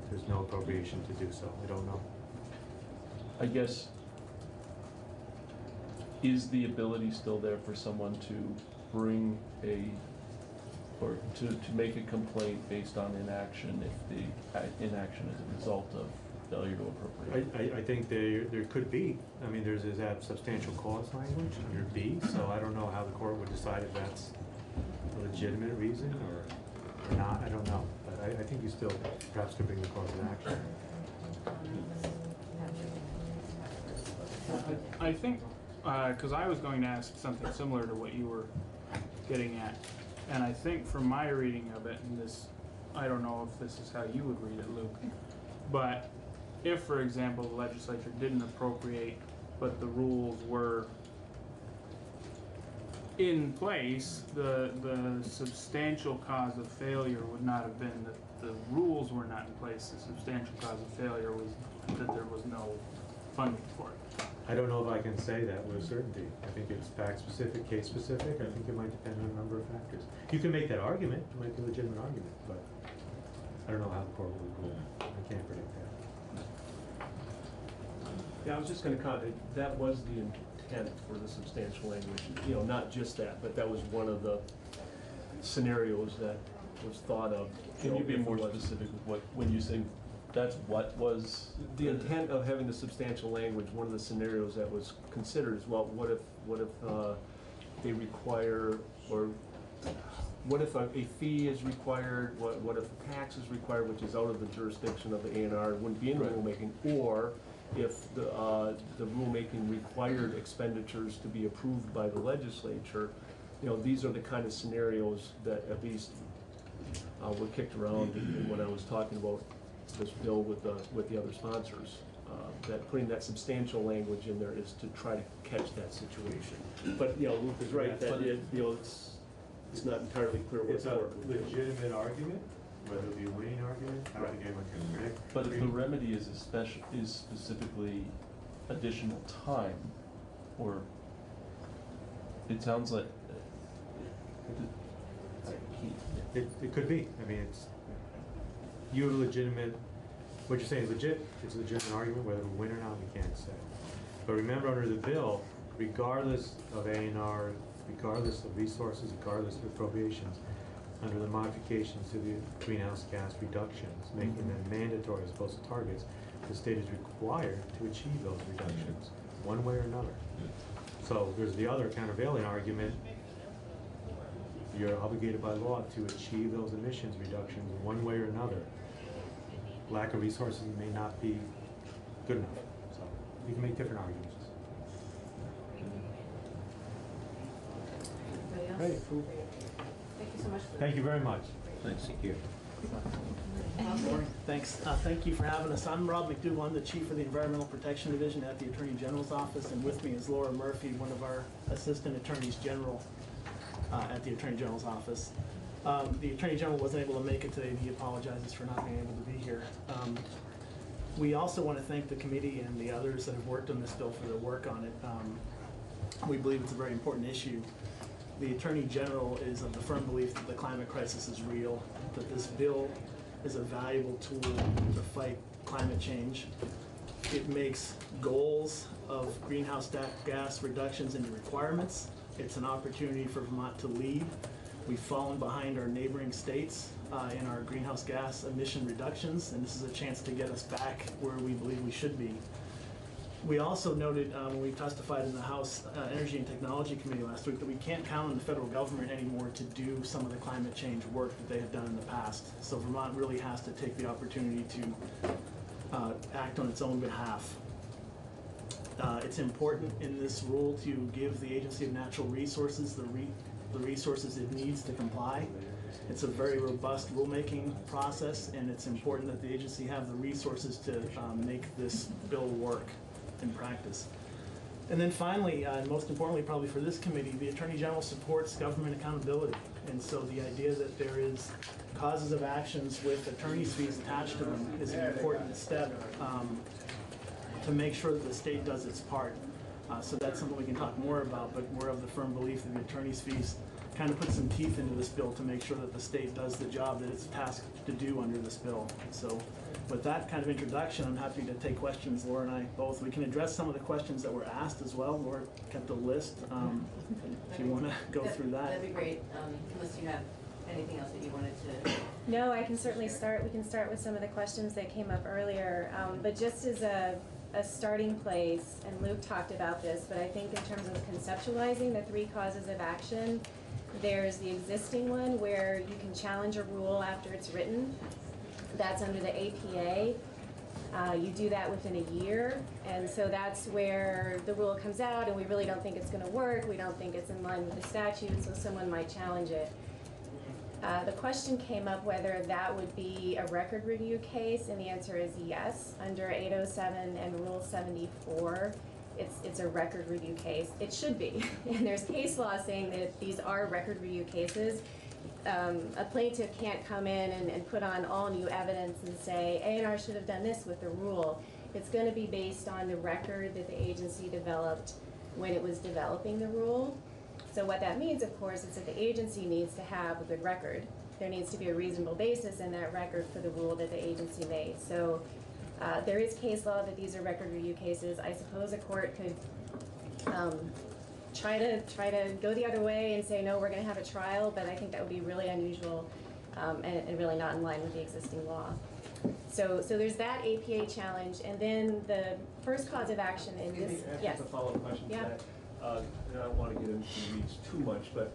if there's no appropriation to do so. I don't know. I guess, is the ability still there for someone to bring or to make a complaint based on inaction if the inaction is a result of failure to appropriate? I think there could be. I mean, there's that substantial cause language under B, so I don't know how the court would decide if that's a legitimate reason or not. I don't know. But I think you still perhaps could bring the cause of action. I think, because I was going to ask something similar to what you were getting at, and I think from my reading of it, and this, I don't know if this is how you would read it, Luke, but if, for example, the legislature didn't appropriate, but the rules were in place, the substantial cause of failure would not have been that the rules were not in place. The substantial cause of failure was that there was no funding for it. I don't know if I can say that with certainty. I think it's fact specific, case specific. I think it might depend on a number of factors. You can make that argument. It might be a legitimate argument, but I don't know how the court will rule. I can't predict that. Yeah, I was just going to comment, that was the intent for the substantial language. You know, not just that, but that was one of the scenarios that was thought of. Can you be more specific with what, when you say that's what was? The intent of having the substantial language, one of the scenarios that was considered is, well, what if they require, or what if a fee is required, what if a tax is required, which is out of the jurisdiction of the A&R, wouldn't be in the rulemaking, or if the rulemaking required expenditures to be approved by the legislature. You know, these are the kind of scenarios that at least were kicked around when I was talking about this bill with the other sponsors. That putting that substantial language in there is to try to catch that situation. But you know, Luke is right that it's not entirely clear what's It's a legitimate argument, whether it be a winning argument. I don't think anyone can predict. But if the remedy is specifically additional time, or it sounds like it could be. I mean, you have a legitimate. What you're saying is legit. It's a legitimate argument. Whether we win or not, we can't say. But remember, under the bill, regardless of A&R, regardless of resources, regardless of appropriations, under the modifications to the greenhouse gas reductions, making them mandatory as opposed to targets, the state is required to achieve those reductions, one way or another. So there's the other countervailing argument. You're obligated by law to achieve those emissions reductions one way or another. Lack of resources may not be good enough. So you can make different arguments. Anybody else? Great. Thank you so much. Thank you very much. Thanks, thank you. Good morning. Thanks. Thank you for having us. I'm Rob McDougall. I'm the Chief of the Environmental Protection Division at the Attorney General's Office, and with me is Laura Murphy, one of our Assistant Attorneys General at the Attorney General's Office. The Attorney General wasn't able to make it today, and he apologizes for not being able to be here. We also want to thank the committee and the others that have worked on this bill for their work on it. We believe it's a very important issue. The Attorney General is of the firm belief that the climate crisis is real, that this bill is a valuable tool to fight climate change. It makes goals of greenhouse gas reductions into requirements. It's an opportunity for Vermont to lead. We've fallen behind our neighboring states in our greenhouse gas emission reductions, and this is a chance to get us back where we believe we should be. We also noted when we testified in the House Energy and Technology Committee last week that we can't count on the federal government anymore to do some of the climate change work that they have done in the past. So Vermont really has to take the opportunity to act on its own behalf. It's important in this rule to give the Agency of Natural Resources the resources it needs to comply. It's a very robust rulemaking process, and it's important that the agency have the resources to make this bill work in practice. And then finally, and most importantly probably for this committee, the Attorney General supports government accountability. And so the idea that there is causes of actions with attorney's fees attached to them is an important step to make sure that the state does its part. So that's something we can talk more about, but we're of the firm belief that the attorney's fees kind of put some teeth into this bill to make sure that the state does the job that it's tasked to do under this bill. So with that kind of introduction, I'm happy to take questions, Laura and I both. We can address some of the questions that were asked as well. Laura kept a list. If you want to go through that. That'd be great, unless you have anything else that you wanted to? No, I can certainly start. We can start with some of the questions that came up earlier. But just as a starting place, and Luke talked about this, but I think in terms of conceptualizing the 3 causes of action, there's the existing one where you can challenge a rule after it's written. That's under the APA. You do that within a year, and so that's where the rule comes out and we really don't think it's going to work, we don't think it's in line with the statute, so someone might challenge it. The question came up whether that would be a record review case, and the answer is yes. Under 807 and Rule 74, it's a record review case. It should be, and there's case law saying that these are record review cases. A plaintiff can't come in and put on all new evidence and say, A&R should have done this with the rule. It's going to be based on the record that the agency developed when it was developing the rule. So what that means, of course, is that the agency needs to have a good record. There needs to be a reasonable basis in that record for the rule that the agency made. So there is case law that these are record review cases. I suppose a court could try to go the other way and say, no, we're going to have a trial, but I think that would be really unusual and really not in line with the existing law. So there's that APA challenge, and then the first cause of action in this, yes. A follow-up question Yeah. to that. And I don't want to get into the weeds too much, but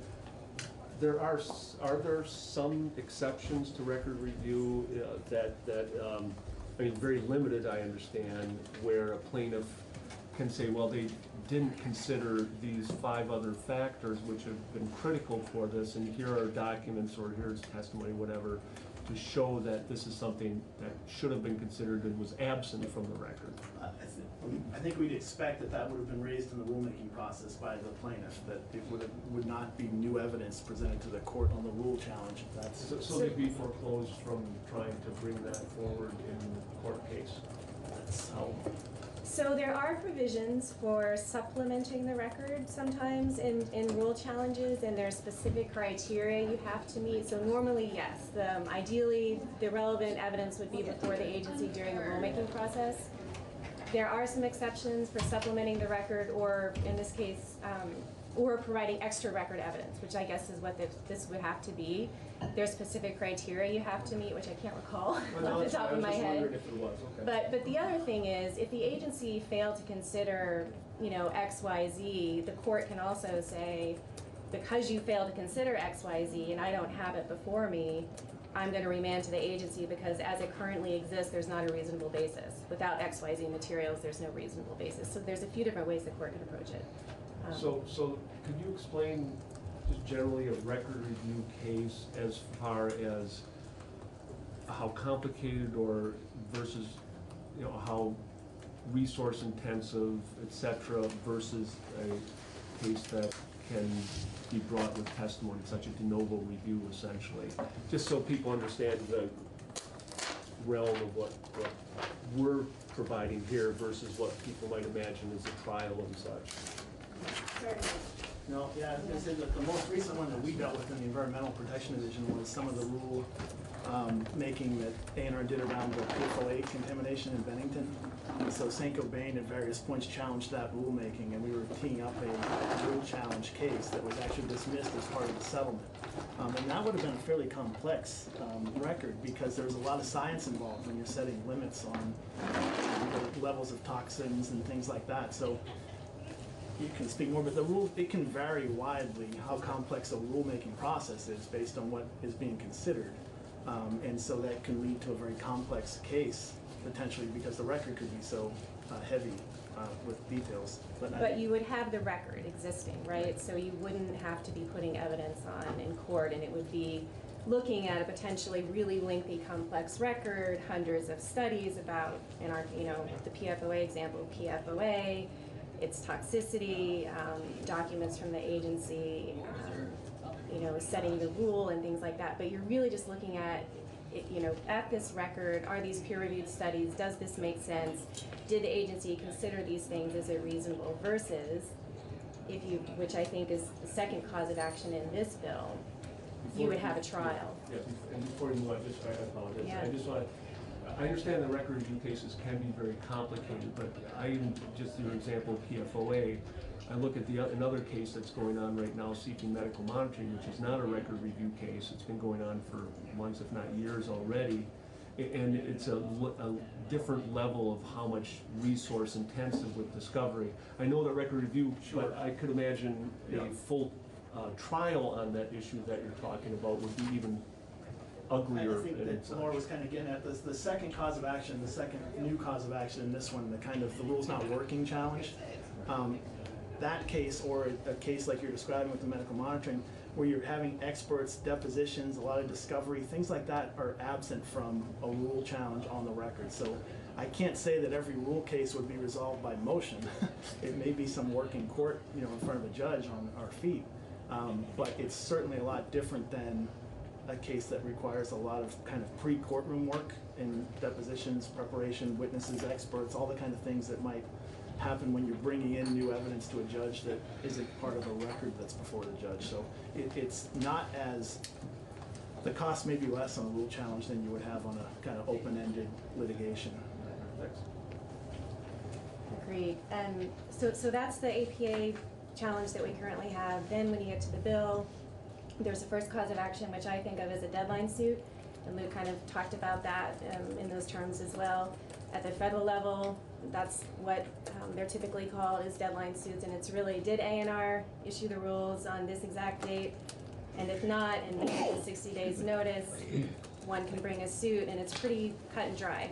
are there some exceptions to record review that I mean, very limited, I understand, where a plaintiff can say, well, they didn't consider these 5 other factors which have been critical for this, and here are documents or here's testimony, whatever, to show that this is something that should have been considered and was absent from the record. I think we'd expect that would have been raised in the rulemaking process by the plaintiff, that it would not be new evidence presented to the court on the rule challenge. If that's So they'd be foreclosed from trying to bring that forward in the court case. That's how. So there are provisions for supplementing the record sometimes in rule challenges, and there are specific criteria you have to meet. So normally, yes, ideally the relevant evidence would be before the agency during the rulemaking process. There are some exceptions for supplementing the record, or in this case, or providing extra record evidence, which I guess is what this would have to be. There's specific criteria you have to meet, which I can't recall off the top of my head. If it was, okay. But the other thing is, if the agency failed to consider, X, Y, Z, the court can also say, because you failed to consider X, Y, Z, and I don't have it before me, I'm going to remand to the agency because as it currently exists, there's not a reasonable basis. Without X, Y, Z materials, there's no reasonable basis. So there's a few different ways the court can approach it. So could you explain just generally a record review case as far as how complicated or versus, how resource intensive, et cetera, versus a case that can be brought with testimony, such a de novo review essentially, just so people understand the realm of what we're providing here versus what people might imagine as a trial and such. No, yeah, I was gonna say that the most recent one that we dealt with in the Environmental Protection Division was some of the rule making that A&R did around the PFOA contamination in Bennington. And so Saint-Gobain at various points challenged that rulemaking, and we were teeing up a rule challenge case that was actually dismissed as part of the settlement. And that would have been a fairly complex record because there was a lot of science involved when you're setting limits on the levels of toxins and things like that. So you can speak more, but the rule, it can vary widely how complex a rulemaking process is based on what is being considered. And so that can lead to a very complex case, potentially, because the record could be so heavy with details. But you would have the record existing, right? So you wouldn't have to be putting evidence on in court, and it would be looking at a potentially really lengthy, complex record, hundreds of studies about, in our, the PFOA example, PFOA, its toxicity, documents from the agency, setting the rule and things like that. But you're really just looking at, at this record, are these peer-reviewed studies? Does this make sense? Did the agency consider these things? Is it reasonable? Versus, which I think is the second cause of action in this bill, you would have a trial. Yeah, and before you move on, I apologize. Yeah. I understand the record review cases can be very complicated, but just your example of PFOA, I look at another case that's going on right now, seeking medical monitoring, which is not a record review case. It's been going on for months, if not years already. And it's a different level of how much resource intensive with discovery. I know that record review, but I could imagine a full trial on that issue that you're talking about would be even uglier. I think that Laura was kind of getting at this. The second cause of action, the second new cause of action in this one, the rules not working challenge. That case, or a case like you're describing with the medical monitoring, where you're having experts, depositions, a lot of discovery, things like that are absent from a rule challenge on the record. So I can't say that every rule case would be resolved by motion. It may be some work in court, in front of a judge on our feet. But it's certainly a lot different than a case that requires a lot of kind of pre-courtroom work and depositions, preparation, witnesses, experts, all the kind of things that might happen when you're bringing in new evidence to a judge that isn't part of a record that's before the judge. So it's not as, the cost may be less on a rule challenge than you would have on a kind of open-ended litigation. Agreed. And so that's the APA challenge that we currently have. Then when you get to the bill, there's a first cause of action, which I think of as a deadline suit. And Luke kind of talked about that in those terms as well. At the federal level, that's what they're typically called, is deadline suits, and it's really, did A&R issue the rules on this exact date? And if not, and you have the 60 days notice, one can bring a suit, and it's pretty cut and dry.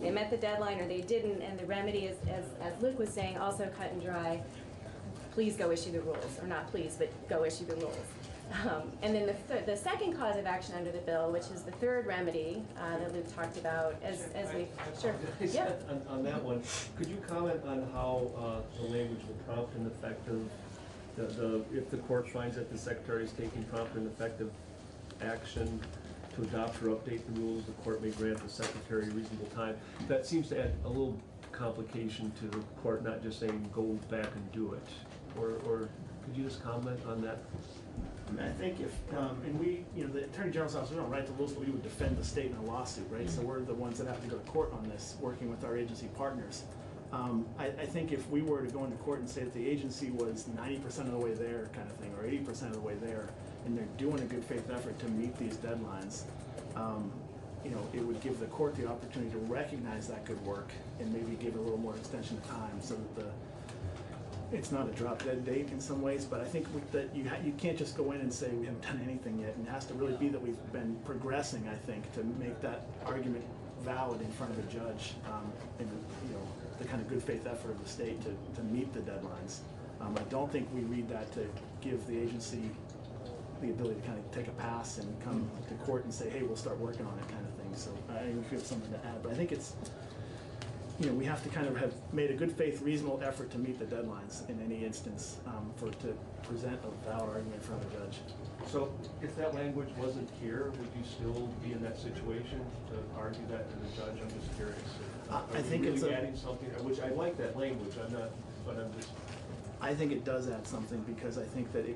They met the deadline or they didn't, and the remedy is, as Luke was saying, also cut and dry. Please go issue the rules, or not please, but go issue the rules. And then the second cause of action under the bill, which is the third remedy that Luke talked about, as we sure, yeah. On that one, could you comment on how the language, the prompt and effective, if the court finds that the secretary is taking prompt and effective action to adopt or update the rules, the court may grant the secretary a reasonable time. That seems to add a little complication to the court, not just saying go back and do it. Or could you just comment on that? I think if, and we, the Attorney General's office, we don't write the rules, but we would defend the state in a lawsuit, right? So we're the ones that have to go to court on this, working with our agency partners. I think if we were to go into court and say that the agency was 90% of the way there kind of thing, or 80% of the way there, and they're doing a good faith effort to meet these deadlines, it would give the court the opportunity to recognize that good work and maybe give a little more extension of time so that it's not a drop dead date in some ways, but I think that you can't just go in and say we haven't done anything yet, and it has to really be that we've been progressing, I think, to make that argument valid in front of a judge, and the kind of good faith effort of the state to meet the deadlines. I don't think we read that to give the agency the ability to kind of take a pass and come to court and say, hey, we'll start working on it kind of thing. So I think we have something to add, but I think it's, we have to kind of have made a good faith, reasonable effort to meet the deadlines in any instance to present a valid argument in front of a judge. So if that language wasn't here, would you still be in that situation to argue that to the judge? I'm just curious. I think really it's adding something, which I like that language. I'm not, but I'm just. I think it does add something because I think that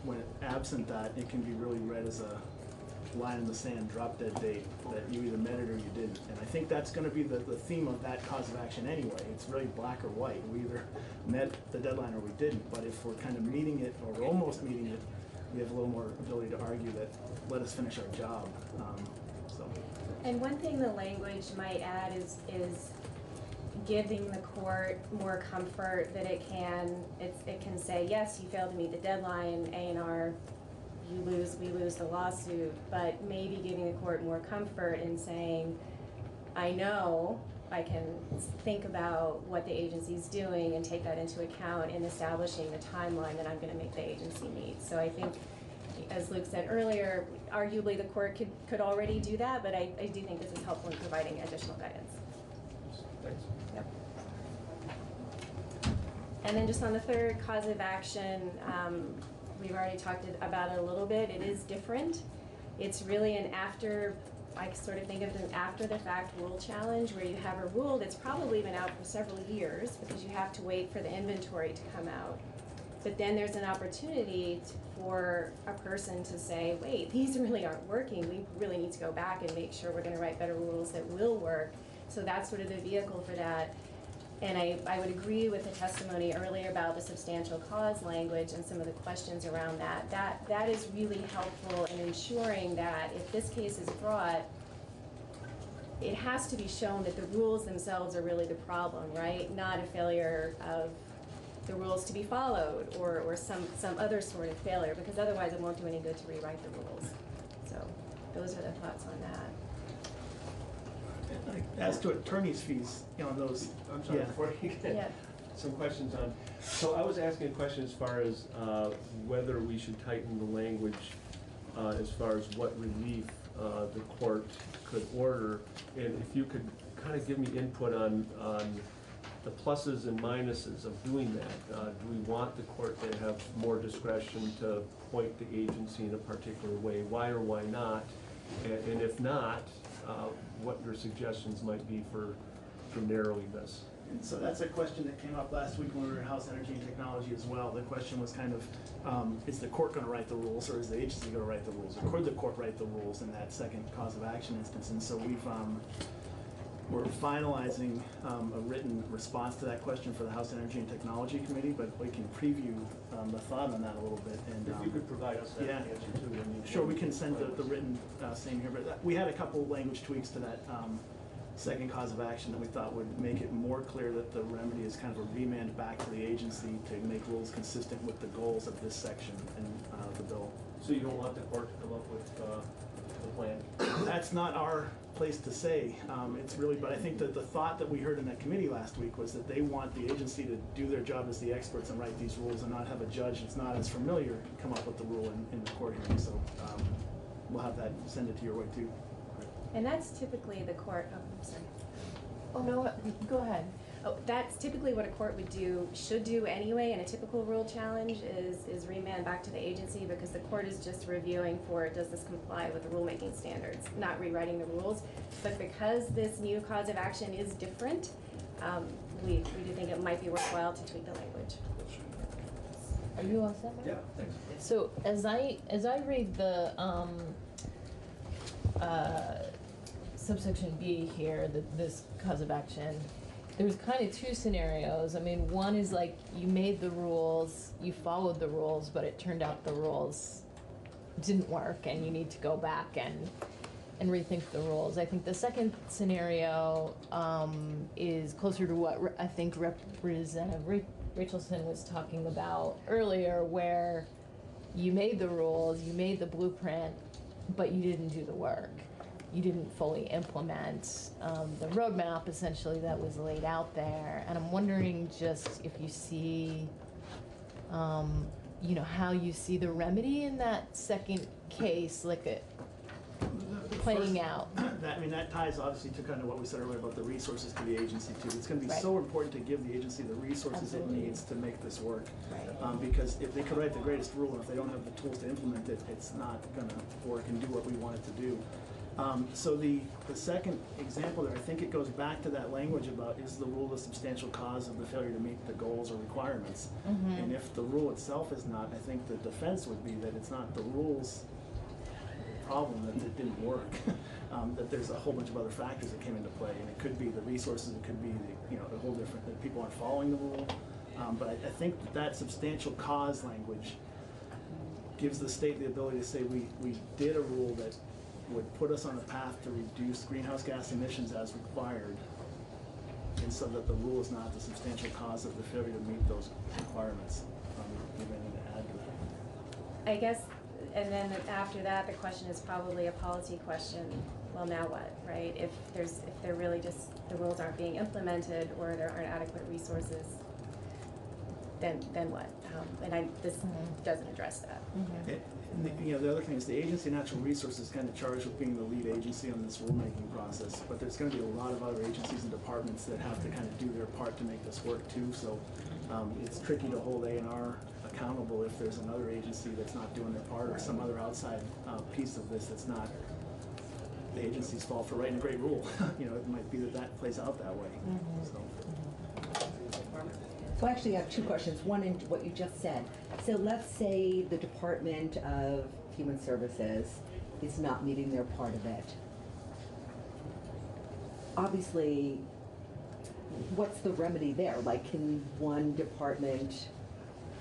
when absent that, it can be really read as a line in the sand, drop dead date, that you either met it or you didn't. And I think that's going to be the theme of that cause of action anyway. It's really black or white. We either met the deadline or we didn't. But if we're kind of meeting it or we're almost meeting it, we have a little more ability to argue that let us finish our job. And one thing the language might add is giving the court more comfort that it can say, yes, you failed to meet the deadline, A&R, you lose, we lose the lawsuit, but maybe giving the court more comfort in saying, I know I can think about what the agency's doing and take that into account in establishing the timeline that I'm going to make the agency meet. So I think, as Luke said earlier, arguably the court could already do that, but I do think this is helpful in providing additional guidance. Thanks. Yep. And then just on the third cause of action, we've already talked about it a little bit. It is different. It's really I sort of think of an after the fact rule challenge where you have a rule that's probably been out for several years because you have to wait for the inventory to come out. But then there's an opportunity for a person to say, wait, these really aren't working. We really need to go back and make sure we're going to write better rules that will work. So that's sort of the vehicle for that. And I would agree with the testimony earlier about the substantial cause language and some of the questions around that. That is really helpful in ensuring that if this case is brought, it has to be shown that the rules themselves are really the problem, right? Not a failure of the rules to be followed or some other sort of failure, because otherwise it won't do any good to rewrite the rules. So those are the thoughts on that. As to attorney's fees, on those, I'm sorry, yeah. before you get some questions on, so I was asking a question as far as whether we should tighten the language as far as what relief the court could order, and if you could kind of give me input on the pluses and minuses of doing that. Do we want the court to have more discretion to point the agency in a particular way? Why or why not? And if not, what your suggestions might be for narrowing this? And so that's a question that came up last week when we were in House Energy and Technology as well. The question was kind of, is the court going to write the rules, or is the agency going to write the rules? Or could the court write the rules in that second cause of action instance? And so we're finalizing a written response to that question for the House Energy and Technology Committee, but we can preview the thought on that a little bit. And if you could provide us that answer too. Sure, we can send the written same here, but we had a couple language tweaks to that second cause of action that we thought would make it more clear that the remedy is kind of a remand back to the agency to make rules consistent with the goals of this section in the bill. So you don't want the court to come up with the plan? That's not our place to say. It's really, but I think that the thought that we heard in that committee last week was that they want the agency to do their job as the experts and write these rules and not have a judge that's not as familiar come up with the rule in the court hearing. So we'll have that, send it to your way too. And that's typically the court, oh, I'm sorry. Oh, no, go ahead. Oh, that's typically what a court would do, should do anyway, in a typical rule challenge is remand back to the agency, because the court is just reviewing for, does this comply with the rulemaking standards, not rewriting the rules. But because this new cause of action is different, we do think it might be worthwhile to tweak the language. Are you all set? Yeah, thanks. So as I read the subsection B here, this cause of action, there's kind of two scenarios. I mean, one is like you made the rules, you followed the rules, but it turned out the rules didn't work and you need to go back and rethink the rules. I think the second scenario is closer to what I think Representative Rachelson was talking about earlier, where you made the rules, you made the blueprint, but you didn't do the work. You didn't fully implement the roadmap, essentially, that was laid out there. And I'm wondering just if you see, how you see the remedy in that second case, like playing out. That ties obviously to kind of what we said earlier about the resources to the agency too. It's going to be so important to give the agency the resources it needs to make this work. Right. Because if they could write the greatest rule, and if they don't have the tools to implement it, it's not going to work and do what we want it to do. So the second example there, I think it goes back to that language about, is the rule the substantial cause of the failure to meet the goals or requirements? Mm-hmm. And if the rule itself is not, I think the defense would be that it's not the rules problem, that it didn't work. That there's a whole bunch of other factors that came into play, and it could be the resources, it could be the whole different, that people aren't following the rule. But I think that substantial cause language gives the state the ability to say we did a rule that would put us on a path to reduce greenhouse gas emissions as required, and so that the rule is not the substantial cause of the failure to meet those requirements. You may need to add to that. I guess, and then after that, the question is probably a policy question. Well, now what, right? If they're really just, the rules aren't being implemented or there aren't adequate resources, then what? And this doesn't address that. Mm-hmm. And the other thing is the Agency of Natural Resources is kind of charged with being the lead agency on this rulemaking process, but there's going to be a lot of other agencies and departments that have to kind of do their part to make this work too. So it's tricky to hold A&R accountable if there's another agency that's not doing their part, or some other outside piece of this that's not the agency's fault for writing a great rule. It might be that plays out that way. Mm-hmm. So I actually have two questions. One in what you just said. So let's say the Department of Human Services is not meeting their part of it. Obviously, what's the remedy there? Like, can one department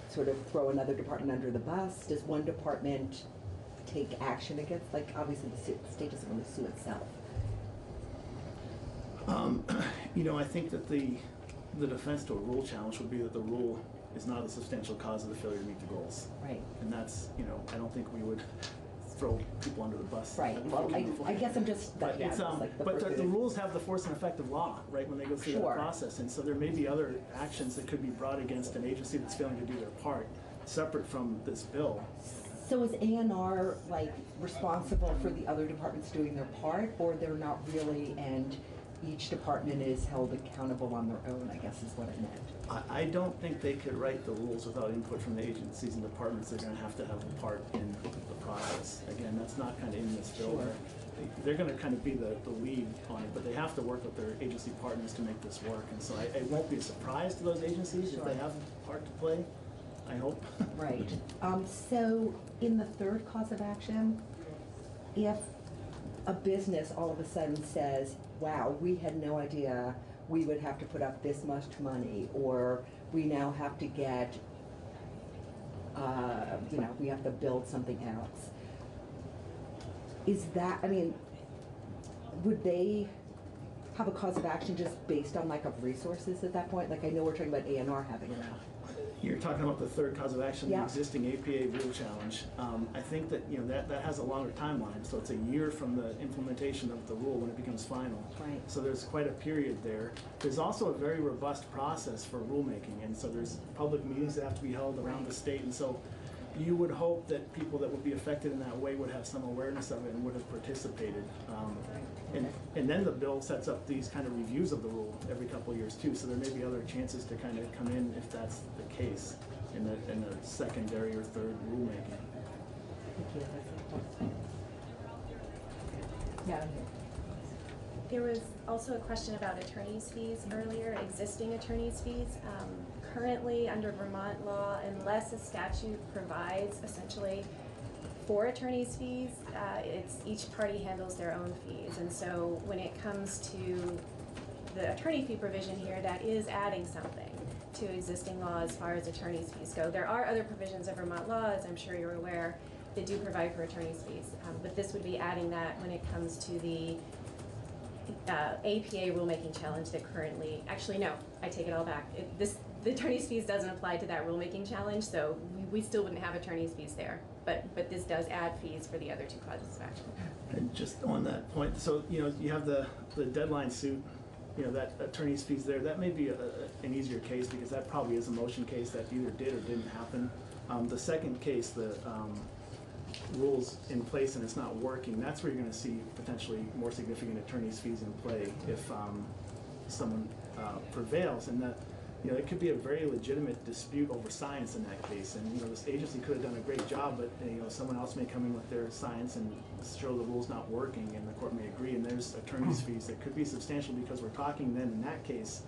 sort of throw another department under the bus? Does one department take action against, like, obviously the state doesn't want to sue itself. You know, I think that the defense to a rule challenge would be that the rule is not a substantial cause of the failure to meet the goals. Right. And that's, you know, I don't think we would throw people under the bus. Right, well, I guess I'm just, But yeah, it's, it's like but the first- rules have the force and effect of law, right, when they go through that Sure. process. And so there may be other actions that could be brought against an agency that's failing to do their part, separate from this bill. So is A&R like responsible for the other departments doing their part, or they're not really, and each department is held accountable on their own, I guess is what I meant. I don't think they could write the rules without input from the agencies and departments. They're gonna have a part in the process. Again, that's not kind of in this bill. Sure. They're gonna kind of be the lead on it, but they have to work with their agency partners to make this work. And so it won't be a surprise to those agencies if they have a part to play, I hope. Right. So in the third cause of action, if a business all of a sudden says, wow, we had no idea we would have to put up this much money, or we now have to get, you know, we have to build something else. Is that, I mean, would they have a cause of action just based on lack of resources at that point? Like, I know we're talking about A&R having enough. You're talking about the third cause of action, the Yeah. existing APA rule challenge. I think that, you know, that has a longer timeline, so it's a year from the implementation of the rule when it becomes final. Right. So there's quite a period there. There's also a very robust process for rulemaking, and so there's public meetings that have to be held around the state, and so you would hope that people that would be affected in that way would have some awareness of it and would have participated. And then the bill sets up these kind of reviews of the rule every couple of years too, so there may be other chances to kind of come in if that's the case in the secondary or third rulemaking. Yeah. There was also a question about attorney's fees earlier, existing attorney's fees. Currently, under Vermont law, unless a statute provides essentially for attorney's fees, it's each party handles their own fees. And so when it comes to the attorney fee provision here, that is adding something to existing law as far as attorney's fees go. There are other provisions of Vermont law, as I'm sure you're aware, that do provide for attorney's fees. But this would be adding that when it comes to the APA rulemaking challenge that currently, actually no, I take it all back. The attorney's fees doesn't apply to that rulemaking challenge, so we still wouldn't have attorney's fees there. But this does add fees for the other two causes of action. And just on that point, so, you know, you have the deadline suit, you know, that attorney's fees there, that may be an easier case because that probably is a motion case that either did or didn't happen. The second case, the rules in place and it's not working, that's where you're gonna see potentially more significant attorney's fees in play if someone prevails. And that, you know, it could be a very legitimate dispute over science in that case. And, you know, this agency could have done a great job, but, you know, someone else may come in with their science and show the rule's not working and the court may agree. And there's attorney's fees that could be substantial because we're talking then in that case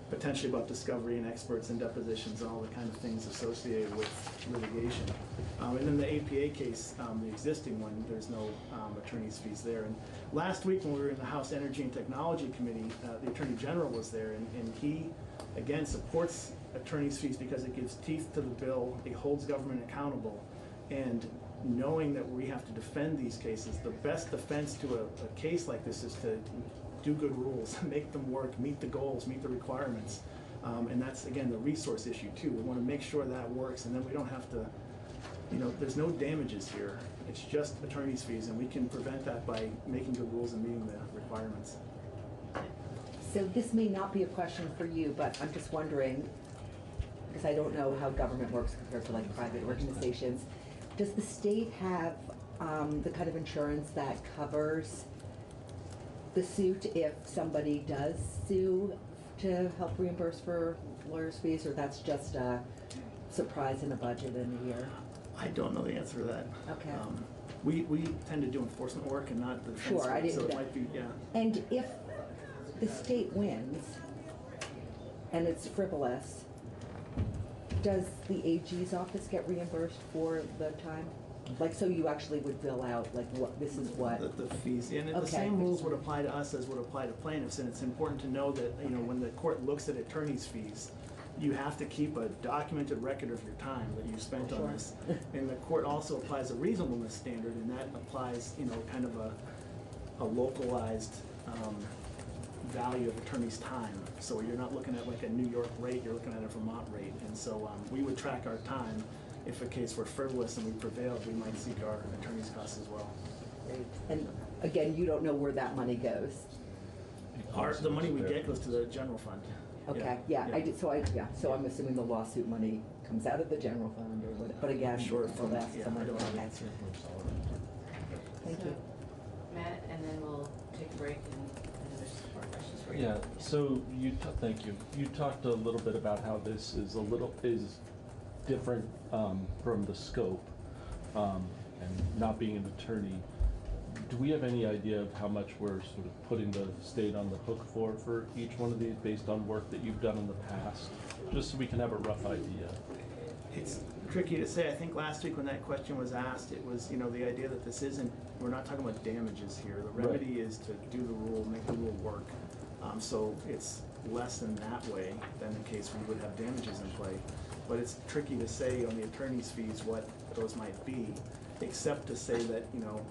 potentially about discovery and experts and depositions and all the kind of things associated with litigation. And then the APA case, the existing one, there's no attorney's fees there. And last week when we were in the House Energy and Technology Committee, the Attorney General was there and he, again, supports attorney's fees because it gives teeth to the bill, it holds government accountable, and knowing that we have to defend these cases, the best defense to a case like this is to do good rules, make them work, meet the goals, meet the requirements. And that's, again, the resource issue too. We want to make sure that works and then we don't have to, you know, there's no damages here. It's just attorney's fees and we can prevent that by making good rules and meeting the requirements. So this may not be a question for you, but I'm just wondering, because I don't know how government works compared to like private organizations. Does the state have the kind of insurance that covers the suit if somebody does sue to help reimburse for lawyers' fees, or that's just a surprise in a budget in a year? I don't know the answer to that. Okay. We tend to do enforcement work and not the defense Sure, work, I didn't so it know. might be, yeah. And if the state wins and it's frivolous, does the AG's office get reimbursed for the time? Like, so you actually would bill out, like, what, this is what? The fees, and the Okay. same rules would apply to us as would apply to plaintiffs, and it's important to know that, you know, when the court looks at attorney's fees, you have to keep a documented record of your time that you spent on this. And the court also applies a reasonableness standard, and that applies, you know, kind of a localized, value of attorney's time. So you're not looking at like a New York rate, you're looking at a Vermont rate. And so, we would track our time. If a case were frivolous and we prevailed, we might seek our attorney's costs as well. And again, you don't know where that money goes. The money we get goes to the general fund. Okay, yeah, I did, so I'm assuming the lawsuit money comes out of the general fund or what, but again, Sure, I'll ask yeah, someone. I don't have an Okay. answer. Thank So, you. Matt, and then we'll take a break and there's more questions for you. Yeah, so thank you. You talked a little bit about how this is different from the scope, and not being an attorney. Do we have any idea of how much we're sort of putting the state on the hook for each one of these based on work that you've done in the past? Just so we can have a rough idea. It's tricky to say. I think last week when that question was asked, it was, you know, the idea that this isn't, we're not talking about damages here. The remedy is to do the rule, make the rule work. So it's less in that way than the case we would have damages in play. But it's tricky to say on the attorney's fees what those might be, except to say that, you know,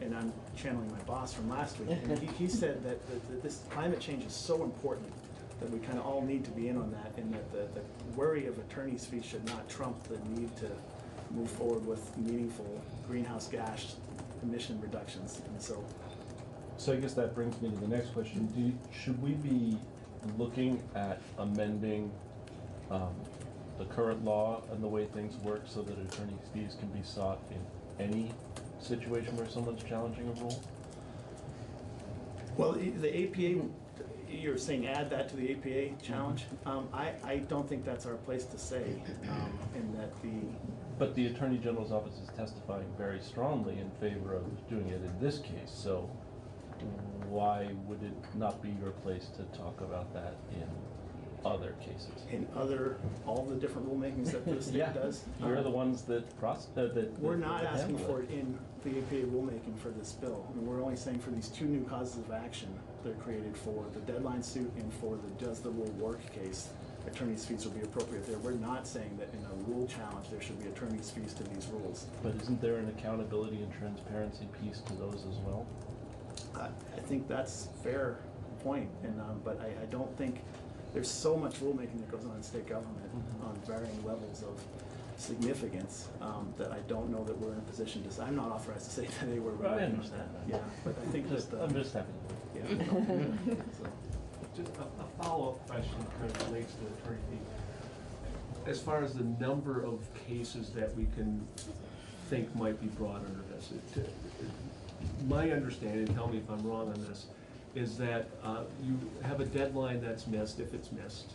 and I'm channeling my boss from last week, and he said that this climate change is so important that we kind of all need to be in on that, and that the worry of attorney's fees should not trump the need to move forward with meaningful greenhouse gas emission reductions. And So I guess that brings me to the next question. Should we be looking at amending the current law and the way things work so that attorney's fees can be sought in any situation where someone's challenging a rule? Well, the APA, you're saying add that to the APA challenge? I don't think that's our place to say, in that But the Attorney General's office is testifying very strongly in favor of doing it in this case, so why would it not be your place to talk about that in other cases? in all the different rulemakings that the state does. You're the ones that We're not asking handle for it in the APA rulemaking for this bill. I mean, we're only saying for these two new causes of action they're created for the deadline suit and for the does the rule work case, attorney's fees will be appropriate there. We're not saying that in a rule challenge there should be attorney's fees to these rules. But isn't there an accountability and transparency piece to those as well? I think that's a fair point, and but I don't think there's so much rulemaking that goes on in state government on varying levels of significance that I don't know that we're in a position to say. I'm not authorized to say today we're. Well, I understand that. Yeah, but I think I'm just happy. Yeah. So. Just a follow-up question kind of relates to the attorney fee. As far as the number of cases that we can think might be brought under this, my understanding, tell me if I'm wrong on this, is that you have a deadline that's missed, if it's missed,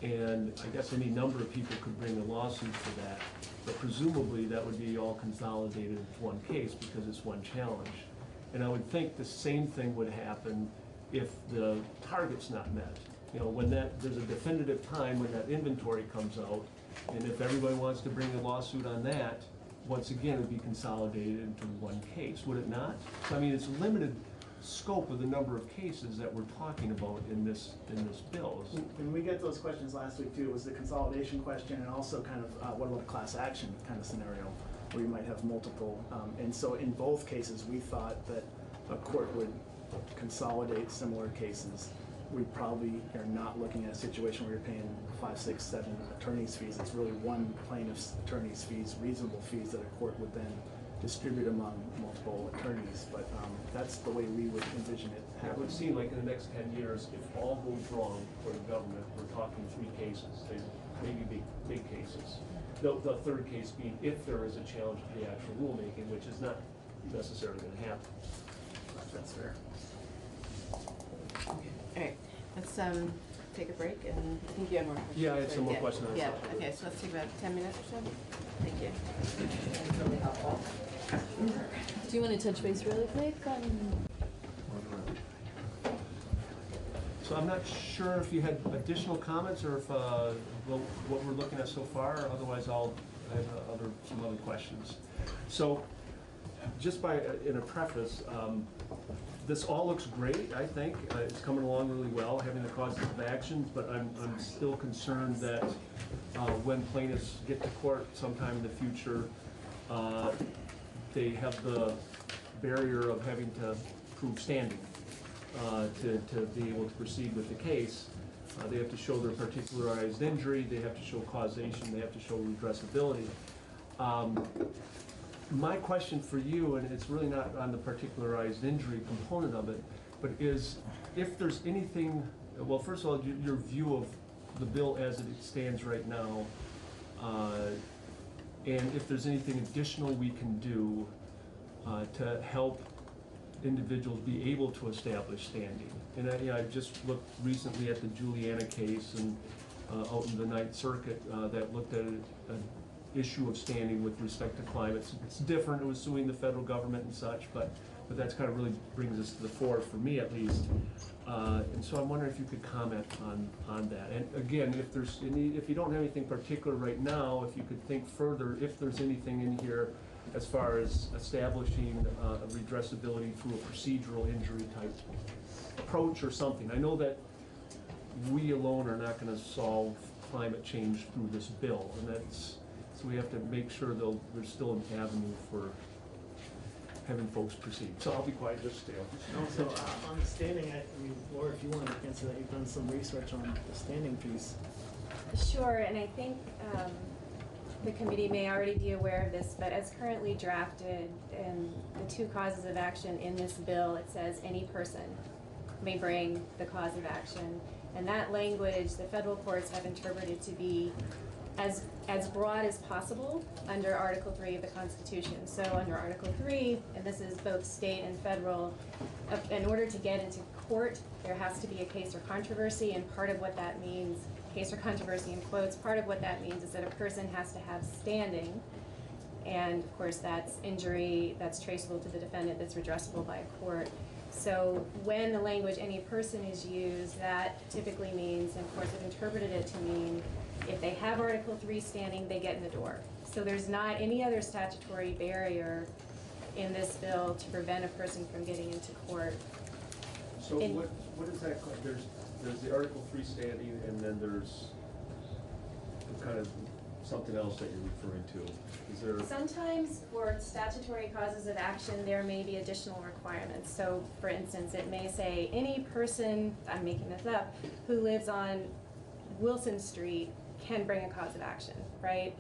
and I guess any number of people could bring a lawsuit for that, but presumably that would be all consolidated into one case because it's one challenge. And I would think the same thing would happen if the target's not met. You know, when there's a definitive time when that inventory comes out, and if everybody wants to bring a lawsuit on that, once again, it would be consolidated into one case, would it not? I mean, it's a limited scope of the number of cases that we're talking about in this bill. When we get those questions last week too, it was the consolidation question and also kind of what about a class action kind of scenario where you might have multiple. And so in both cases, we thought that a court would consolidate similar cases. We probably are not looking at a situation where you're paying 5, 6, 7 attorney's fees. It's really one plaintiff's attorney's fees, reasonable fees that a court would then distribute among multiple attorneys. But that's the way we would envision it It happening. would seem like in the next 10 years, if all goes wrong for the government, we're talking 3 cases, maybe big cases. The third case being if there is a challenge to the actual rulemaking, which is not necessarily going to happen. That's fair. All right, let's take a break, and I think you have more questions. Yeah, I had some more Yeah. questions on Yeah, this. okay, so let's take about 10 minutes or so. Thank you. Do you want to touch base really quick on? So I'm not sure if you had additional comments or if what we're looking at so far, otherwise I'll I have some other questions. So, just in a preface, this all looks great, I think. It's coming along really well, having the causes of action, but I'm still concerned that when plaintiffs get to court sometime in the future, they have the barrier of having to prove standing to be able to proceed with the case. They have to show their particularized injury, they have to show causation, they have to show redressability. My question for you, and it's really not on the particularized injury component of it, but is if there's anything, well, first of all, your view of the bill as it stands right now, and if there's anything additional we can do to help individuals be able to establish standing. And I just looked recently at the Juliana case and out in the Ninth Circuit that looked at an issue of standing with respect to climate. It's different, it was suing the federal government and such, but that's kind of really brings us to the fore for me at least. And so I'm wondering if you could comment on that. And again, if you don't have anything particular right now, if you could think further, if there's anything in here as far as establishing redressability through a procedural injury type approach or something. I know that we alone are not going to solve climate change through this bill, and so we have to make sure there's still an avenue for having folks proceed. So I'll be quiet, just stay on. So on the standing, I mean, Laura, if you want to answer that, you've done some research on the standing piece. Sure, and I think the committee may already be aware of this, but as currently drafted in the two causes of action in this bill, it says any person may bring the cause of action. And that language, the federal courts have interpreted to be as broad as possible under Article 3 of the Constitution. So under Article 3, and this is both state and federal, in order to get into court, there has to be a case or controversy, and part of what that means, case or controversy in quotes, part of what that means is that a person has to have standing, and of course that's injury that's traceable to the defendant that's redressable by a court. So when the language any person is used, that typically means, and courts have interpreted it to mean, if they have Article 3 standing, they get in the door. So there's not any other statutory barrier in this bill to prevent a person from getting into court. So what is that called? There's the Article 3 standing, and then there's kind of something else that you're referring to. Is there? Sometimes for statutory causes of action, there may be additional requirements. So for instance, it may say any person, I'm making this up, who lives on Wilson Street can bring a cause of action, right?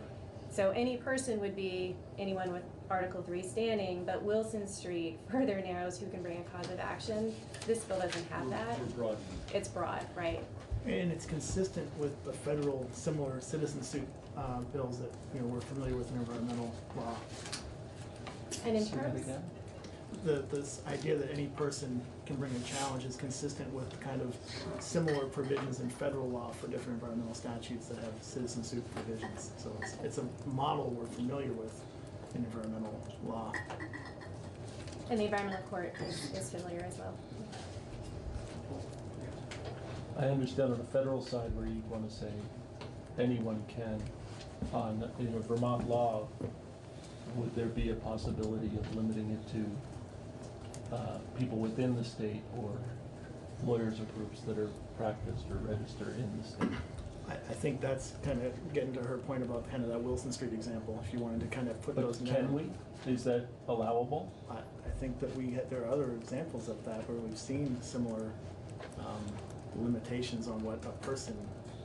So any person would be anyone with Article 3 standing, but Wilson Street further narrows who can bring a cause of action. This bill doesn't have that. It's broad, right? And it's consistent with the federal similar citizen suit bills that we're familiar with in environmental law. And in terms, this idea that any person can bring a challenge is consistent with kind of similar provisions in federal law for different environmental statutes that have citizen suit provisions. So it's a model we're familiar with in environmental law. and the environmental court is familiar as well. I understand on the federal side where you want to say anyone can. On Vermont law, would there be a possibility of limiting it to people within the state or lawyers or groups that are practiced or registered in the state? I think that's kind of getting to her point about kind of that Wilson Street example, if you wanted to kind of put those But down. can we? Is that allowable? I think that there are other examples of that where we've seen similar limitations on what a person,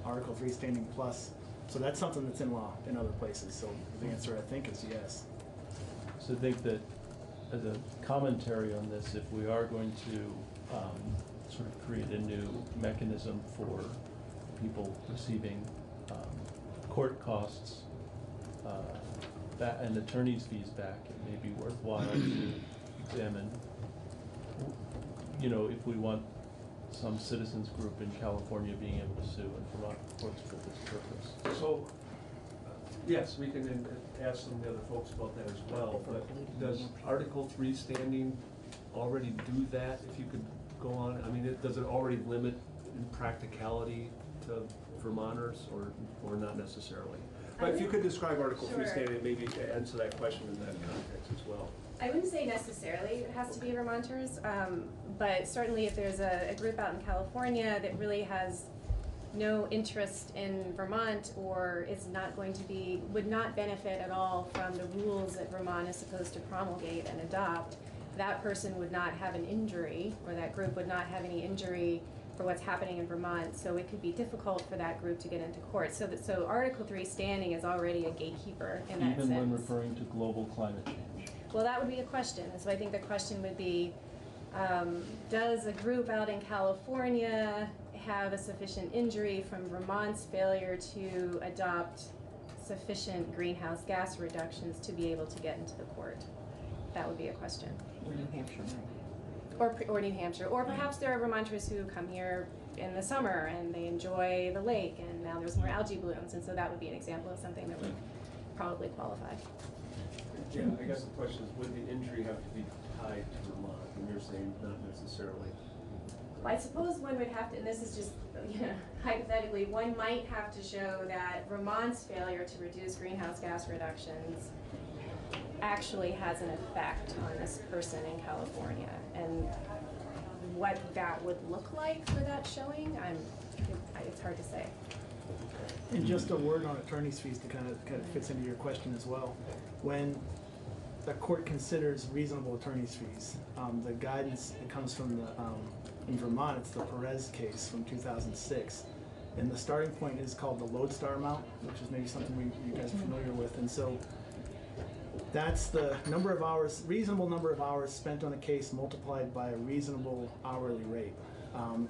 Article 3 standing plus. So that's something that's in law in other places. So the answer, I think, is yes. So I think that as a commentary on this, if we are going to sort of create a new mechanism for people receiving court costs and attorney's fees back, it may be worthwhile to examine, if we want some citizens group in California being able to sue in Vermont courts for this purpose. So, yes, we can ask some of the other folks about that as well, but does Article 3 standing already do that, if you could go on? I mean, does it already limit in practicality to Vermonters, or not necessarily? But if you could describe Article 3 Sure. standing, maybe answer that question in that context as well. I wouldn't say necessarily it has to be Vermonters, but certainly if there's a group out in California that really has no interest in Vermont or is not going to be, would not benefit at all from the rules that Vermont is supposed to promulgate and adopt, that person would not have an injury, or that group would not have any injury for what's happening in Vermont, so it could be difficult for that group to get into court. So Article 3 standing is already a gatekeeper in that sense. Even when referring to global climate change. Well, that would be a question. So I think the question would be, does a group out in California have a sufficient injury from Vermont's failure to adopt sufficient greenhouse gas reductions to be able to get into the court? That would be a question. Or New Hampshire, Or New Hampshire. Or perhaps there are Vermonters who come here in the summer and they enjoy the lake and now there's more algae blooms, and so that would be an example of something that would probably qualify. Yeah, I guess the question is, would the injury have to be tied to Vermont? And you're saying not necessarily. I suppose one would have to, and this is just, hypothetically, one might have to show that Vermont's failure to reduce greenhouse gas reductions actually has an effect on this person in California. And what that would look like for that showing, it's hard to say. And just a word on attorney's fees to kind of fits into your question as well. When the court considers reasonable attorney's fees, the guidance that comes from the, in Vermont, it's the Perez case from 2006. And the starting point is called the lodestar amount, which is maybe something you guys are familiar with. And so that's the number of hours, reasonable number of hours spent on a case multiplied by a reasonable hourly rate.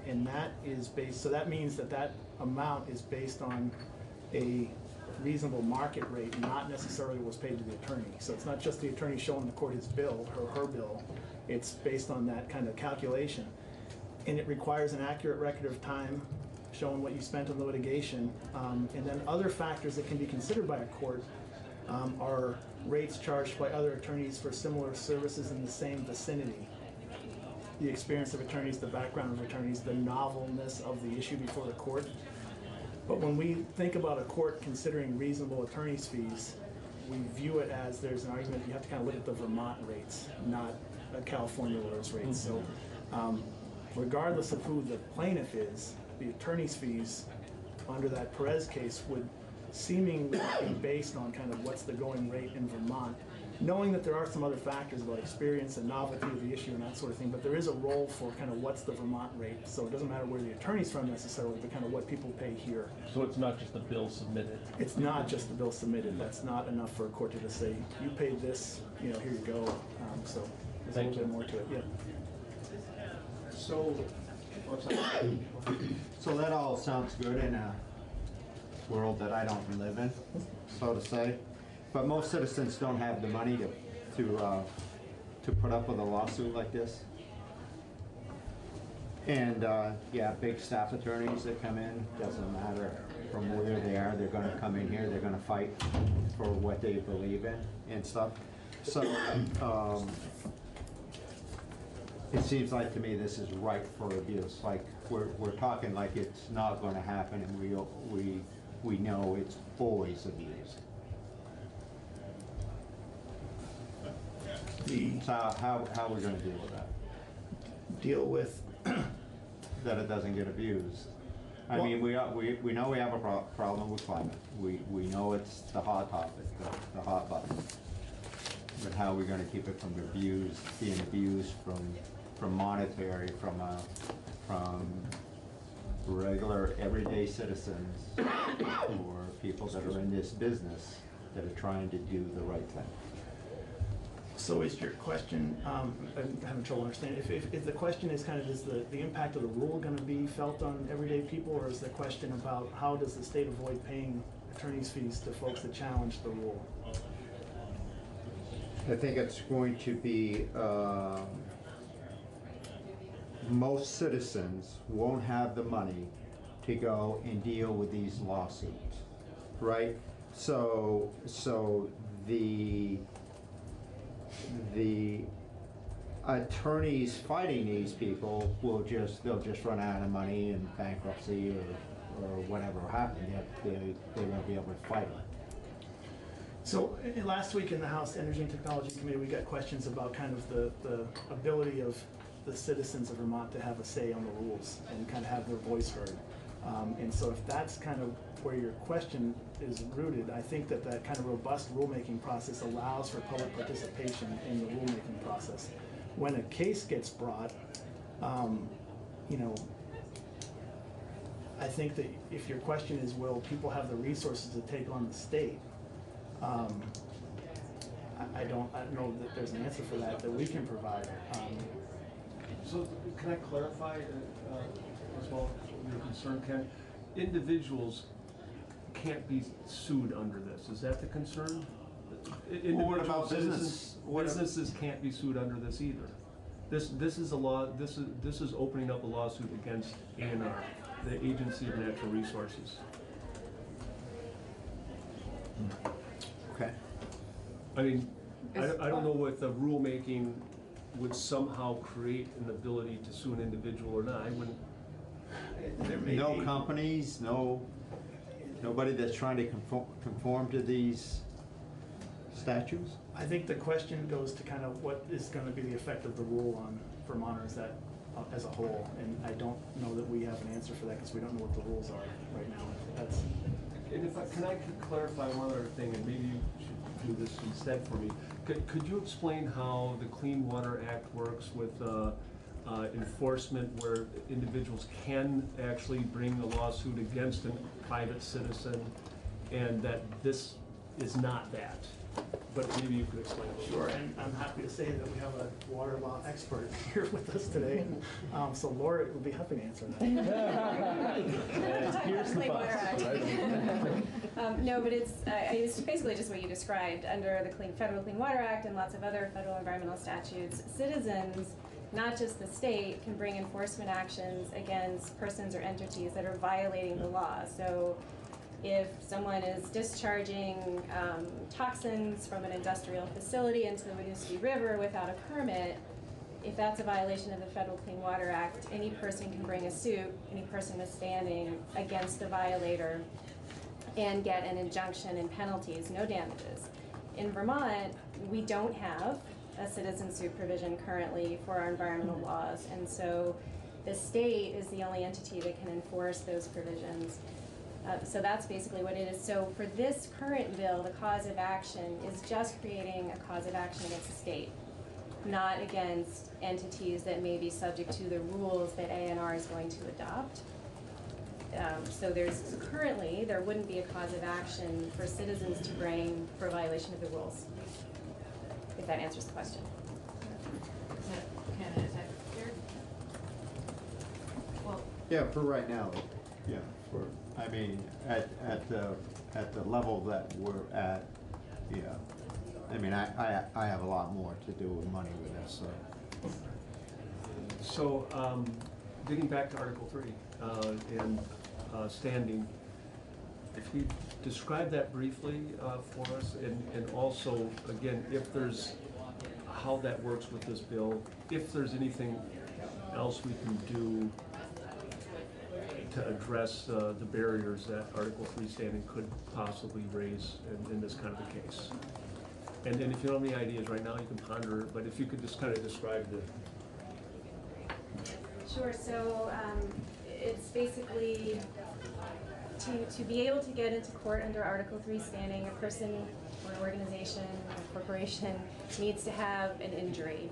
And that is based, so that means that that amount is based on a reasonable market rate, not necessarily what's paid to the attorney. So it's not just the attorney showing the court his bill, her bill. It's based on that kind of calculation. And it requires an accurate record of time showing what you spent on the litigation. And then other factors that can be considered by a court are rates charged by other attorneys for similar services in the same vicinity. The experience of attorneys, the background of attorneys, the novelness of the issue before the court. But when we think about a court considering reasonable attorney's fees, we view it as there's an argument you have to kind of look at the Vermont rates, not California lawyers' rates. So regardless of who the plaintiff is, the attorney's fees under that Perez case would seemingly be based on kind of what's the going rate in Vermont, knowing that there are some other factors about experience and novelty of the issue and that sort of thing, but there is a role for kind of what's the Vermont rate. So it doesn't matter where the attorney's from necessarily, but kind of what people pay here. So it's not just the bill submitted? It's not just the bill submitted. That's not enough for a court to just say, you paid this, here you go. So there's a little bit more to it, yeah. So that all sounds good in a world that I don't live in, so to say. But most citizens don't have the money to put up with a lawsuit like this. And yeah, big staff attorneys that come in, doesn't matter from where they are, they're gonna come in here, they're gonna fight for what they believe in and stuff. So it seems like to me this is ripe for abuse. Like we're talking like it's not gonna happen, and we know it's always abused. So how are we going to deal with that? Deal with that it doesn't get abused. I mean, we know we have a problem with climate. We know it's the hot topic, the hot button. But how are we going to keep it from being abused from monetary, from regular everyday citizens or people that are in this business that are trying to do the right thing? So is your question, I'm having trouble understanding, if the question is kind of, is the impact of the rule going to be felt on everyday people, or is the question about how does the state avoid paying attorney's fees to folks that challenge the rule? I think it's going to be, most citizens won't have the money to go and deal with these lawsuits, right? So the attorneys fighting these people they'll just run out of money in bankruptcy or whatever will happen. They won't be able to fight it. So last week in the House Energy and Technology Committee, we got questions about kind of the ability of the citizens of Vermont to have a say on the rules and kind of have their voice heard. And so if that's kind of where your question is rooted, I think that that kind of robust rulemaking process allows for public participation in the rulemaking process. When a case gets brought, you know, I think that if your question is, will people have the resources to take on the state? I don't know that there's an answer for that we can provide. So can I clarify as well your concern, Ken? Individuals can't be sued under this. Is that the concern? Well, what about business? Businesses can't be sued under this either. This is a law. This is opening up a lawsuit against ANR, the Agency of Natural Resources. Okay. I mean, I don't know if the rulemaking would somehow create an ability to sue an individual or not. I wouldn't. No companies, nobody that's trying to conform to these statutes? I think the question goes to kind of what is going to be the effect of the rule on Vermonters that, as a whole, and I don't know that we have an answer for that because we don't know what the rules are right now. That's. And if can I clarify one other thing, and maybe you should do this instead for me. Could you explain how the Clean Water Act works with enforcement, where individuals can actually bring a lawsuit against a private citizen, and that this is not that? But maybe you could explain a little. Sure, and I'm happy to say that we have a water law expert here with us today. So Laura will be happy to answer that. Here's the box. No, but it's basically just what you described. Under the Federal Clean Water Act and lots of other federal environmental statutes, citizens, not just the state, can bring enforcement actions against persons or entities that are violating the law. So if someone is discharging toxins from an industrial facility into the Winooski River without a permit, if that's a violation of the Federal Clean Water Act, any person can bring a suit, any person with standing, against the violator and get an injunction and penalties, no damages. In Vermont, we don't have a citizen suit provision currently for our environmental laws, and so the state is the only entity that can enforce those provisions. So that's basically what it is. So for this current bill, the cause of action is just creating a cause of action against the state, not against entities that may be subject to the rules that ANR is going to adopt. So currently, there wouldn't be a cause of action for citizens to bring for violation of the rules, if that answers the question. Ken, is that clear? Well, Yeah, for right now, yeah, I mean, at the level that we're at, yeah. I mean, I have a lot more to do with money with this, so. So, digging back to Article 3 and standing, if you describe that briefly for us, and also, again, if there's, how that works with this bill, if there's anything else we can do to address the barriers that Article 3 standing could possibly raise in this kind of a case. And then if you don't have any ideas right now, you can ponder it, but if you could just kind of describe the. Sure, so it's basically to be able to get into court under Article 3 standing, a person or an organization or corporation needs to have an injury.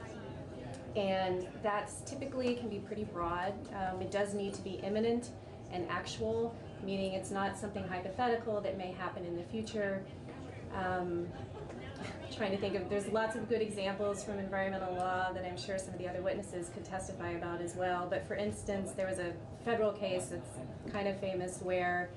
And that's typically can be pretty broad. It does need to be imminent and actual, meaning it's not something hypothetical that may happen in the future. Trying to think of, there's lots of good examples from environmental law that I'm sure some of the other witnesses could testify about as well. But for instance, there was a federal case that's kind of famous where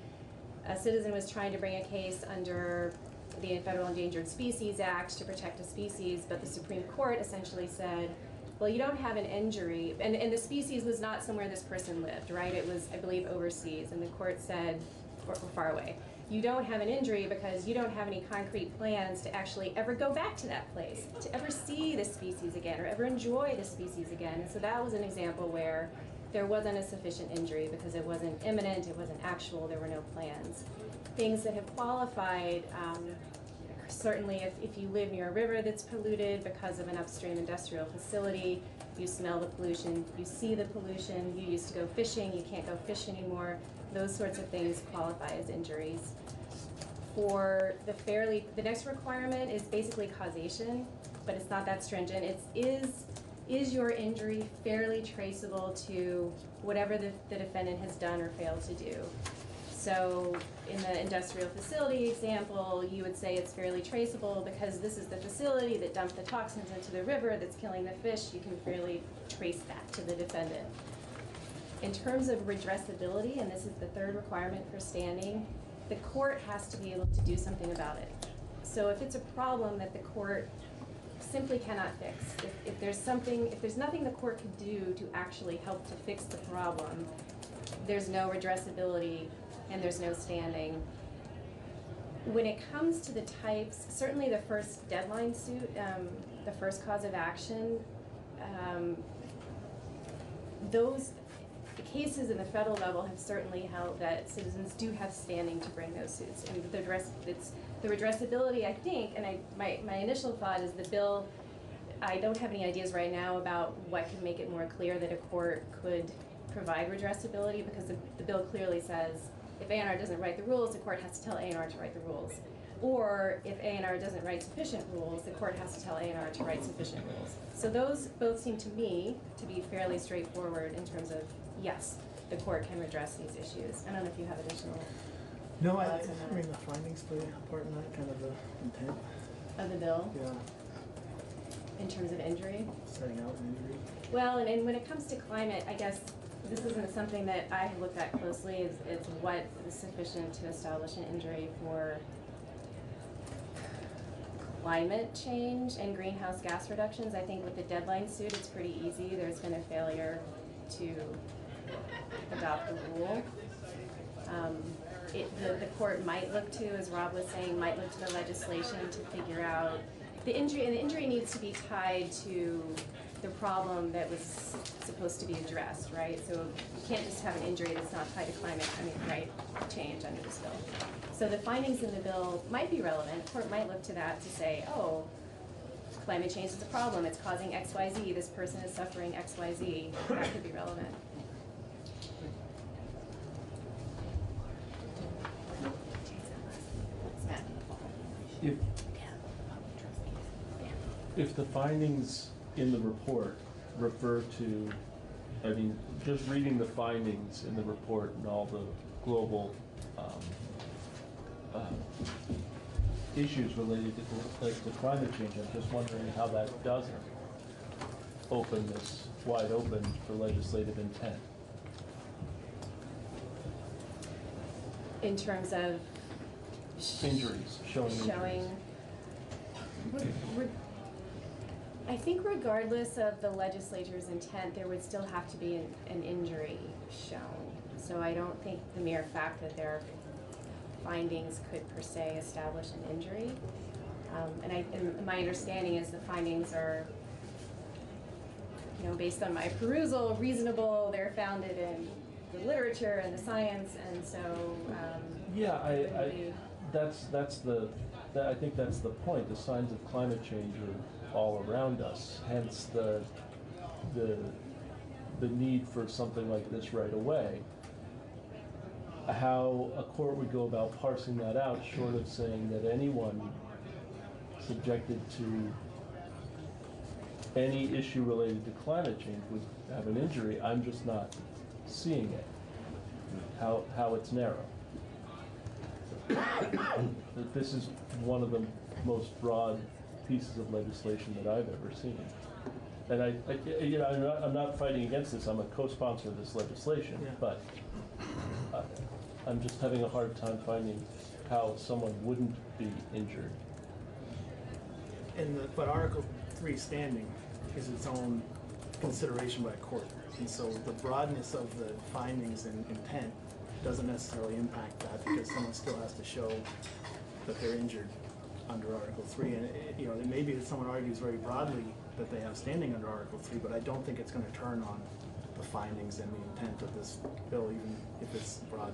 a citizen was trying to bring a case under the Federal Endangered Species Act to protect a species, but the Supreme Court essentially said, well, you don't have an injury, and the species was not somewhere this person lived, right? It was, I believe, overseas, and the court said, or far away. You don't have an injury because you don't have any concrete plans to actually ever go back to that place, to ever see the species again, or ever enjoy the species again. And so that was an example where there wasn't a sufficient injury because it wasn't imminent, it wasn't actual, there were no plans. Things that have qualified certainly if you live near a river that's polluted because of an upstream industrial facility, you smell the pollution, you see the pollution, you used to go fishing, you can't go fish anymore, those sorts of things qualify as injuries. For the next requirement is basically causation, but it's not that stringent. Is your injury fairly traceable to whatever the defendant has done or failed to do? So in the industrial facility example, you would say it's fairly traceable because this is the facility that dumped the toxins into the river that's killing the fish. You can fairly trace that to the defendant. In terms of redressability, and this is the third requirement for standing, the court has to be able to do something about it. So if it's a problem that the court simply cannot fix, if there's nothing the court can do to actually help to fix the problem, there's no redressability and there's no standing. When it comes to the types, certainly the first deadline suit, the first cause of action, those cases in the federal level have certainly held that citizens do have standing to bring those suits. And the redressability, I think, and my initial thought is the bill, I don't have any ideas right now about what can make it more clear that a court could provide redressability, because the bill clearly says if A&R doesn't write the rules, the court has to tell A&R to write the rules. Or if A&R doesn't write sufficient rules, the court has to tell A&R to write sufficient rules. So those both seem to me to be fairly straightforward in terms of, yes, the court can redress these issues. I don't know if you have additional No, thoughts on that. I mean, the findings play a part in that, kind of the intent. Of the bill? Yeah, In terms of injury? setting out an injury. Well, and when it comes to climate, I guess this isn't something that I have looked at closely, is what is sufficient to establish an injury for climate change and greenhouse gas reductions. I think with the deadline suit, it's pretty easy. There's been a failure to adopt the rule. The court might look to, as Rob was saying, might look to the legislation to figure out the injury, and the injury needs to be tied to the problem that was supposed to be addressed, right? So you can't just have an injury that's not tied to change under this bill. So the findings in the bill might be relevant. The court might look to that to say, oh, climate change is a problem. It's causing X, Y, Z. This person is suffering X, Y, Z. That could be relevant. If the findings in the report refer to, I mean, just reading the findings in the report and all the global issues related to climate change, I'm just wondering how that doesn't open this wide open for legislative intent. In terms of Injuries, showing injuries. I think regardless of the legislature's intent, there would still have to be an injury shown. So I don't think the mere fact that there are findings could per se establish an injury. And my understanding is the findings are, based on my perusal, reasonable. They're founded in the literature and the science, and so I think that's the point. The signs of climate change are all around us. Hence the need for something like this right away. How a court would go about parsing that out, short of saying that anyone subjected to any issue related to climate change would have an injury, I'm just not seeing it. How it's narrow. That this is one of the most broad pieces of legislation that I've ever seen. And I'm not fighting against this. I'm a co-sponsor of this legislation, but I'm just having a hard time finding how someone wouldn't be injured. But Article 3 standing is its own consideration by a court. And so the broadness of the findings and intent doesn't necessarily impact that, because someone still has to show that they're injured under Article 3. And it may be that someone argues very broadly that they have standing under Article 3, but I don't think it's going to turn on the findings and the intent of this bill, even if it's broad.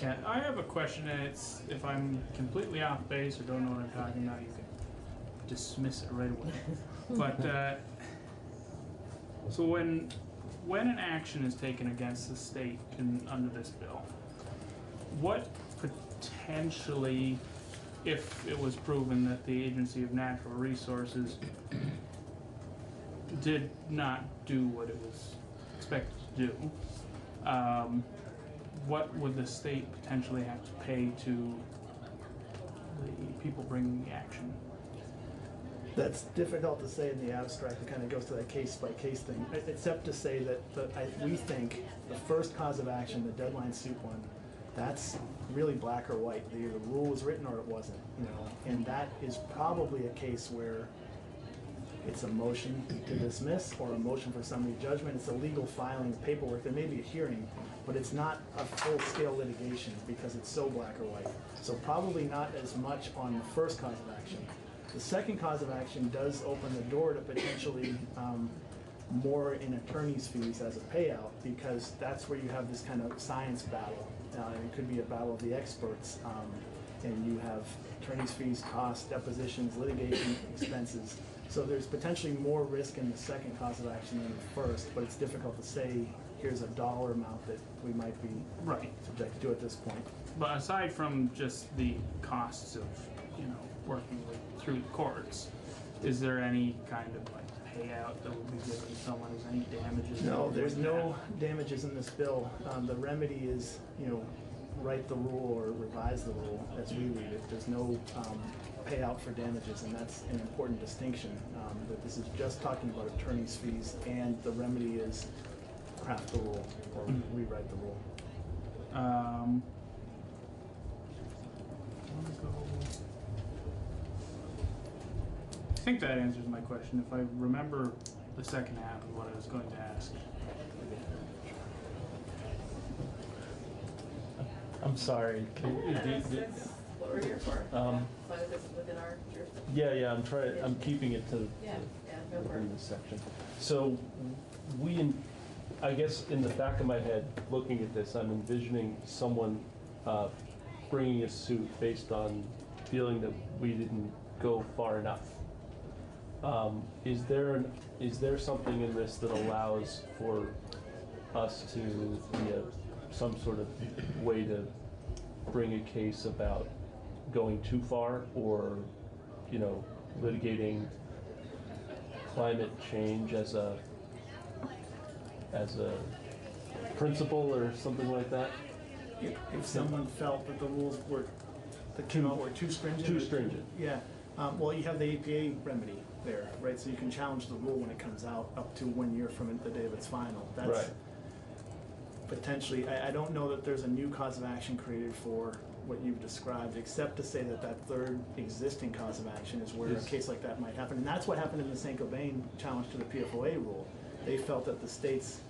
Yeah, I have a question, and it's, if I'm completely off base or don't know what I'm talking about, you can dismiss it right away. But, so when an action is taken against the state under this bill, what potentially, if it was proven that the Agency of Natural Resources did not do what it was expected to do, what would the state potentially have to pay to the people bringing the action? That's difficult to say in the abstract. It kind of goes to that case-by-case thing, except to say that we think the first cause of action, the deadline suit one, that's really black or white. Either the rule was written or it wasn't, you know, and that is probably a case where it's a motion to dismiss or a motion for summary judgment. It's a legal filing of paperwork. There may be a hearing, but it's not a full-scale litigation because it's so black or white. So probably not as much on the first cause of action. The second cause of action does open the door to potentially more in attorney's fees as a payout, because that's where you have this kind of science battle. It could be a battle of the experts, and you have attorney's fees, costs, depositions, litigation expenses. So there's potentially more risk in the second cause of action than the first, but it's difficult to say here's a dollar amount that we might be subjected to at this point. But aside from just the costs of, you know, working through the courts, is there any kind of like payout that would be given to someone? Is any damages? No, there's no damages in this bill. The remedy is, you know, write the rule or revise the rule as we read it. There's no payout for damages, and that's an important distinction, that this is just talking about attorney's fees, and the remedy is craft the rule or rewrite the rule. I think that answers my question. If I remember the second half of what I was going to ask. I'm sorry. That's what we're here for. As long as it's within our jurisdiction. I'm keeping it to go for it. in this section. So I guess in the back of my head, looking at this, I'm envisioning someone bringing a suit based on feeling that we didn't go far enough. Is there something in this that allows for us to be some sort of way to bring a case about going too far, or, you know, litigating climate change as a principle or something like that? If someone felt that the rules that came out were too stringent? Too stringent. Yeah. Well, you have the APA remedy there, right? So you can challenge the rule when it comes out up to 1 year from the day of its final. That's right. Potentially, I don't know that there's a new cause of action created for what you've described, except to say that third existing cause of action is where a case like that might happen. And that's what happened in the St. Gobain challenge to the PFOA rule. They felt that the state's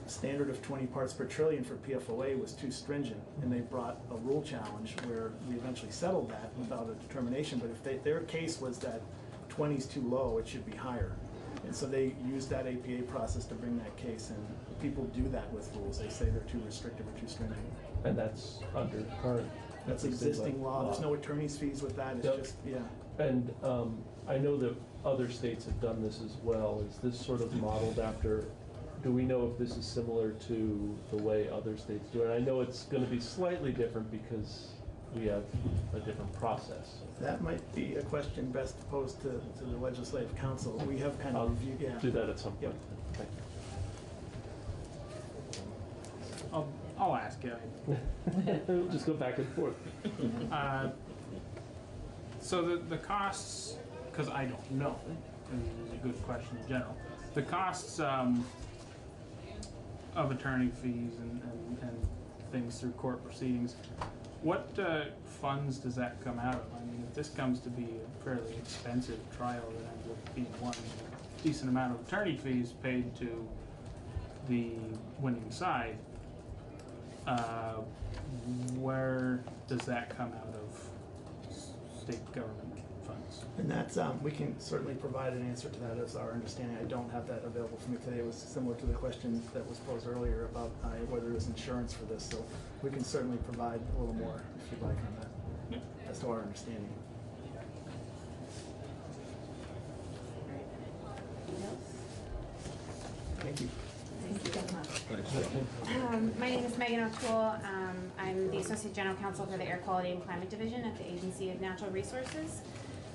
standard of 20 parts per trillion for PFOA was too stringent, and they brought a rule challenge where we eventually settled that without a determination. But if their case was that 20 is too low, it should be higher. And so they used that APA process to bring that case, and people do that with rules. They say they're too restrictive or too stringent. And that's under current. That's existing law. There's no attorney's fees with that. It's just, yeah. And I know that other states have done this as well. Is this sort of modeled after, do we know if this is similar to the way other states do it? I know it's going to be slightly different because we have a different process. That might be a question best posed to the Legislative Council. We have kind of reviewed, yeah. Do that at some point. Yep. Thank you. I'll ask you. We'll just go back and forth. So the costs, because I don't know, and this is a good question in general, the costs of attorney fees and things through court proceedings, what funds does that come out of? I mean, if this comes to be a fairly expensive trial that ends up being one decent amount of attorney fees paid to the winning side, where does that come out of state government funds. And that's, we can certainly provide an answer to that as our understanding. I don't have that available for me today. It was similar to the question that was posed earlier about whether there's insurance for this. So we can certainly provide a little more if you'd like on that, as to our understanding. Thank you. My name is Megan O'Toole. I'm the Associate General Counsel for the Air Quality and Climate Division at the Agency of Natural Resources.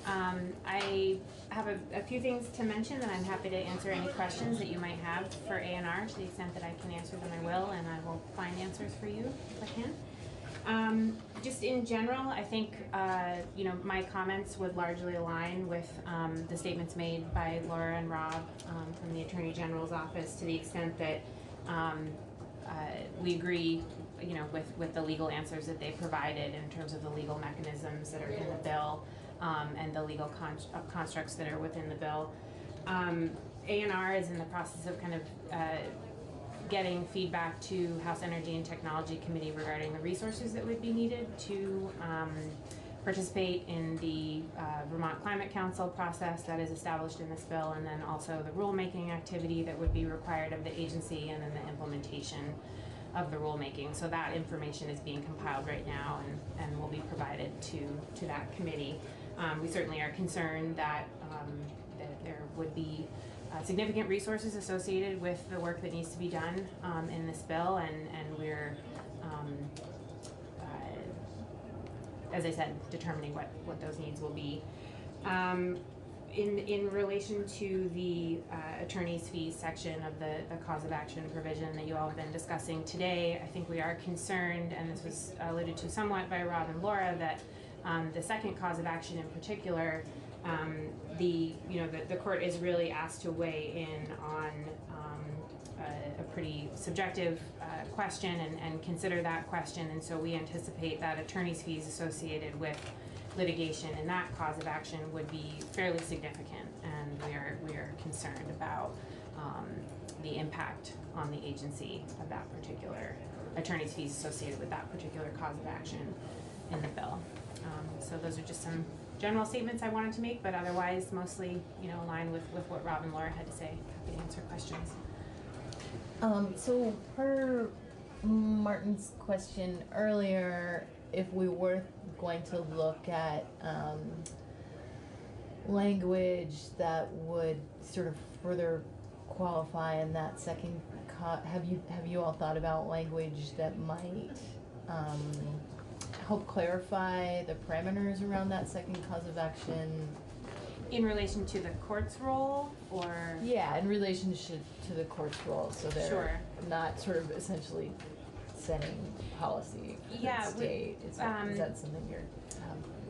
I have a few things to mention, and I'm happy to answer any questions that you might have for ANR. To the extent that I can answer them, I will, and I will find answers for you if I can. Just in general, I think my comments would largely align with the statements made by Laura and Rob from the Attorney General's office, to the extent that we agree, with the legal answers that they provided in terms of the legal mechanisms that are in the bill and the legal constructs that are within the bill. ANR is in the process of kind of getting feedback to House Energy and Technology Committee regarding the resources that would be needed to participate in the Vermont Climate Council process that is established in this bill, and then also the rulemaking activity that would be required of the agency, and then the implementation of the rulemaking. So that information is being compiled right now and will be provided to that committee. We certainly are concerned that there would be significant resources associated with the work that needs to be done in this bill, and we're, as I said, determining what those needs will be. In relation to the attorney's fees section of the cause of action provision that you all have been discussing today, I think we are concerned, and this was alluded to somewhat by Rob and Laura, that the second cause of action in particular, the court is really asked to weigh in on a pretty subjective question and consider that question, and so we anticipate that attorney's fees associated with litigation in that cause of action would be fairly significant, and we are concerned about the impact on the agency of that particular attorney's fees associated with that particular cause of action in the bill. So those are just some general statements I wanted to make, but otherwise mostly, align with what Rob and Laura had to say. Happy to answer questions. So per Martin's question earlier, if we were going to look at language that would sort of further qualify in that second, have you all thought about language that might help clarify the parameters around that second cause of action? In relation to the court's role, or? Yeah, in relationship to the court's role, so they're not sort of essentially setting policy for the state. Is that something you're?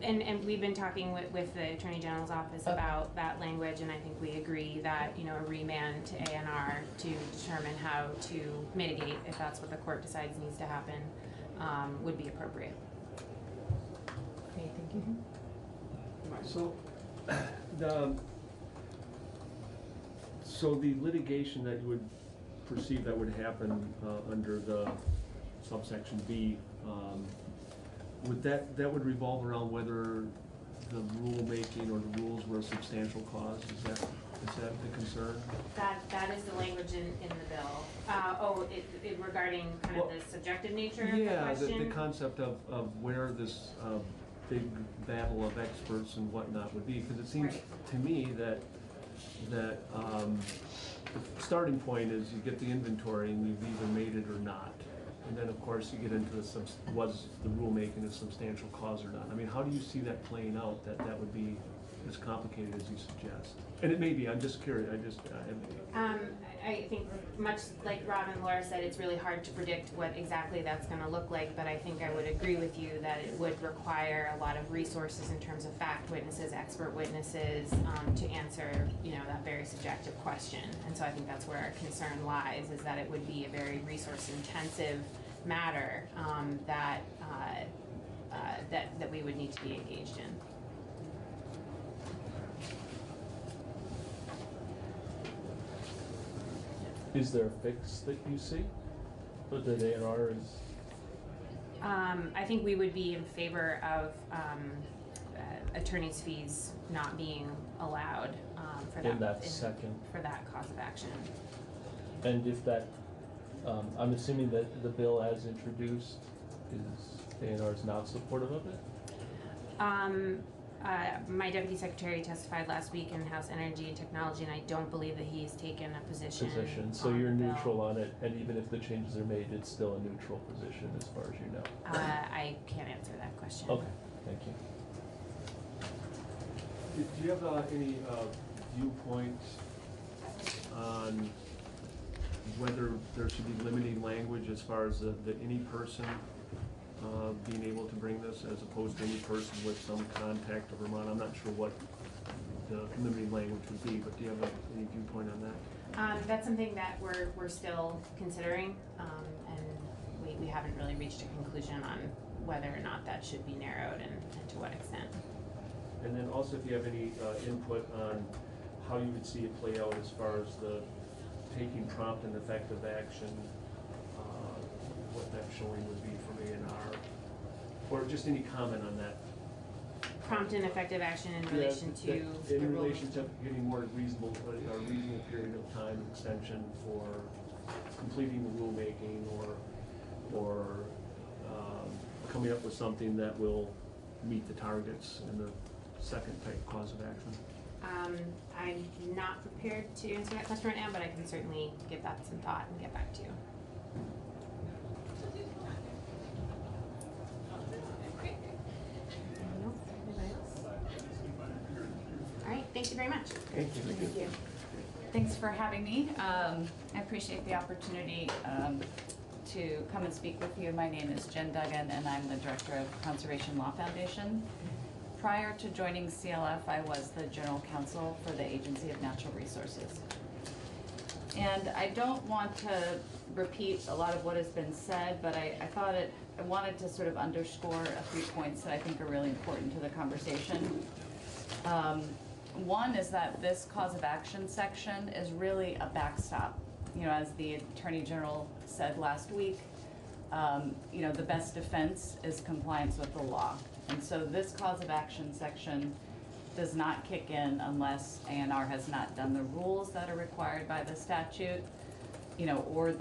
And we've been talking with the Attorney General's office about that language, and I think we agree that, a remand to ANR to determine how to mitigate, if that's what the court decides needs to happen, would be appropriate. Okay, thank you. So, the litigation that you would perceive that would happen under the subsection B, that would revolve around whether the rulemaking or the rules were a substantial cause? Is that the concern? That is the language in the bill. Regarding kind of the subjective nature of the question? Yeah, the concept of where this big battle of experts and whatnot would be, because it seems to me that the starting point is you get the inventory and you've either made it or not. And then, of course, you get into was the rulemaking a substantial cause or not? I mean, how do you see that playing out, that would be as complicated as you suggest? And it may be, I'm just curious, I think much like Rob and Laura said, it's really hard to predict what exactly that's going to look like, but I think I would agree with you that it would require a lot of resources in terms of fact witnesses, expert witnesses, to answer, that very subjective question. And so I think that's where our concern lies, is that it would be a very resource-intensive matter that we would need to be engaged in. Is there a fix that you see, or that ANR is? I think we would be in favor of attorney's fees not being allowed for In that second. for that cause of action. And if that, I'm assuming that the bill as introduced A&R is not supportive of it? My deputy secretary testified last week in House Energy and Technology, and I don't believe that he's taken a position. So on you're the bill. neutral on it, and even if the changes are made, it's still a neutral position as far as you know? I can't answer that question. Okay, thank you. Do you have any viewpoint on whether there should be limiting language as far as the any person being able to bring this, as opposed to any person with some contact to Vermont? I'm not sure what the limiting language would be, but do you have any viewpoint on that? That's something that we're still considering, and we haven't really reached a conclusion on whether or not that should be narrowed and to what extent. And then also if you have any input on how you would see it play out as far as the taking prompt and effective action, what that showing would be from A&R, or just any comment on that. Prompt and effective action in relation to the in rule. relation to getting more reasonable, a reasonable period of time extension for completing the rulemaking or coming up with something that will meet the targets in the second type cause of action. I'm not prepared to answer that question right now, but I can certainly give that some thought and get back to you. All right, thank you very much. Thank you. Thank you. Thanks for having me. I appreciate the opportunity to come and speak with you. My name is Jen Duggan, and I'm the Director of Conservation Law Foundation. Prior to joining CLF, I was the General Counsel for the Agency of Natural Resources. And I don't want to repeat a lot of what has been said, but I wanted to sort of underscore a few points that I think are really important to the conversation. One is that this cause of action section is really a backstop. You know, as the Attorney General said last week, you know, the best defense is compliance with the law. And so this cause of action section does not kick in unless A&R has not done the rules that are required by the statute, you know, or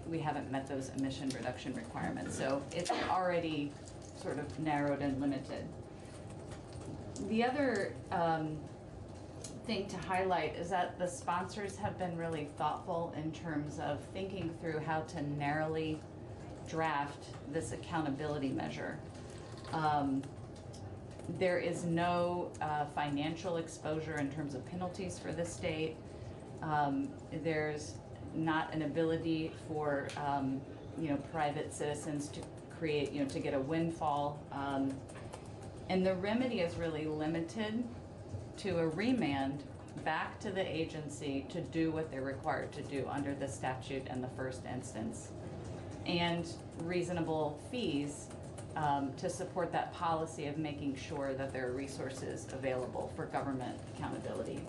we haven't met those emission reduction requirements. So it's already sort of narrowed and limited. The other thing to highlight is that the sponsors have been really thoughtful in terms of thinking through how to narrowly draft this accountability measure. There is no financial exposure in terms of penalties for the state. There's not an ability for you know, private citizens to create, you know, to get a windfall. And the remedy is really limited to a remand back to the agency to do what they're required to do under the statute in the first instance, and reasonable fees to support that policy of making sure that there are resources available for government accountability.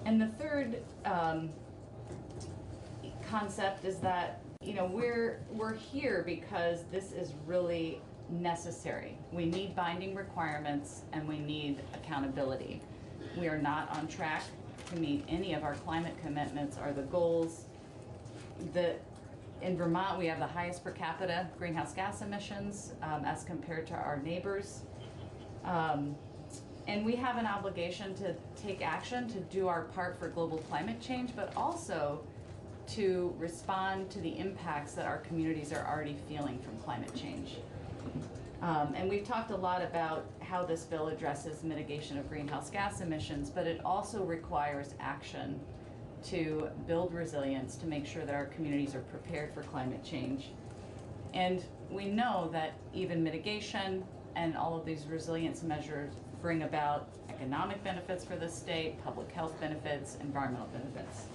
And the third concept is that, you know, we're here because this is really necessary. We need binding requirements and we need accountability. We are not on track to meet any of our climate commitments or the goals. In Vermont, we have the highest per capita greenhouse gas emissions as compared to our neighbors. And we have an obligation to take action to do our part for global climate change, but also to respond to the impacts that our communities are already feeling from climate change. And we've talked a lot about how this bill addresses mitigation of greenhouse gas emissions, but it also requires action to build resilience to make sure that our communities are prepared for climate change. And we know that even mitigation and all of these resilience measures bring about economic benefits for the state, public health benefits, environmental benefits.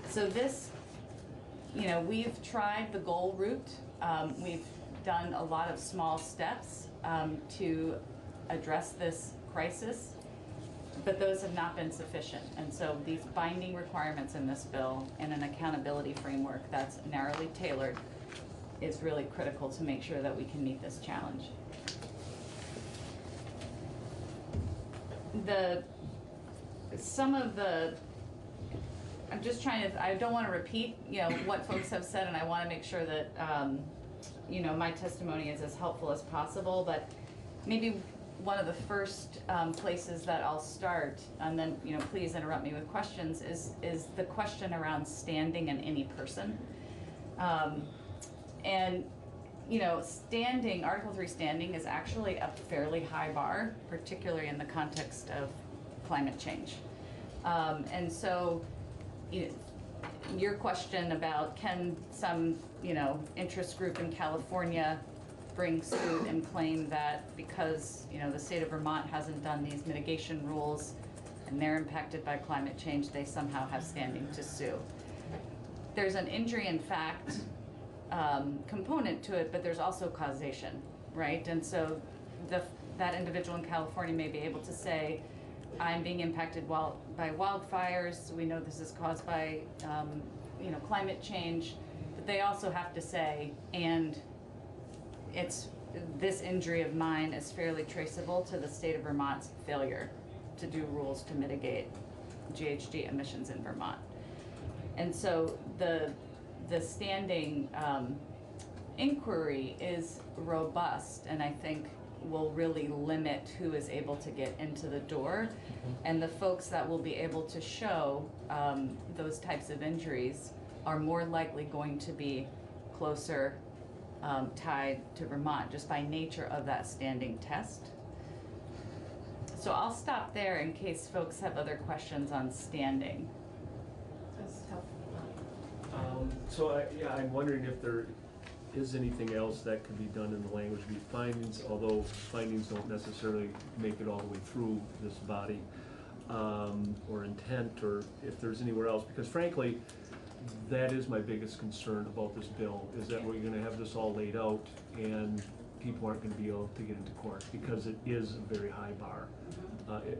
So this, you know, we've tried the goal route. We've done a lot of small steps to address this crisis, but those have not been sufficient. And so these binding requirements in this bill and an accountability framework that's narrowly tailored is really critical to make sure that we can meet this challenge. some of the, I'm just trying to, I don't want to repeat, what folks have said, and I want to make sure that, my testimony is as helpful as possible, but maybe one of the first places that I'll start, and then, please interrupt me with questions, is the question around standing and any person. And, standing, Article 3 standing is actually a fairly high bar, particularly in the context of climate change. And so, your question about can some, interest group in California bring suit and claim that because, the state of Vermont hasn't done these mitigation rules and they're impacted by climate change, they somehow have standing to sue. There's an injury in fact component to it, but there's also causation, right? And so that individual in California may be able to say, I'm being impacted by wildfires. We know this is caused by, climate change. But they also have to say, and this injury of mine is fairly traceable to the state of Vermont's failure to do rules to mitigate GHG emissions in Vermont. And so the standing inquiry is robust, and I think will really limit who is able to get into the door. And the folks that will be able to show those types of injuries are more likely going to be closer tied to Vermont just by nature of that standing test. So I'll stop there in case folks have other questions on standing. That's helpful. I'm wondering if there is anything else that can be done in the language of these findings, although findings don't necessarily make it all the way through this body, or intent, or if there's anywhere else, because frankly, that is my biggest concern about this bill, is that we're gonna have this all laid out and people aren't gonna be able to get into court, because it is a very high bar.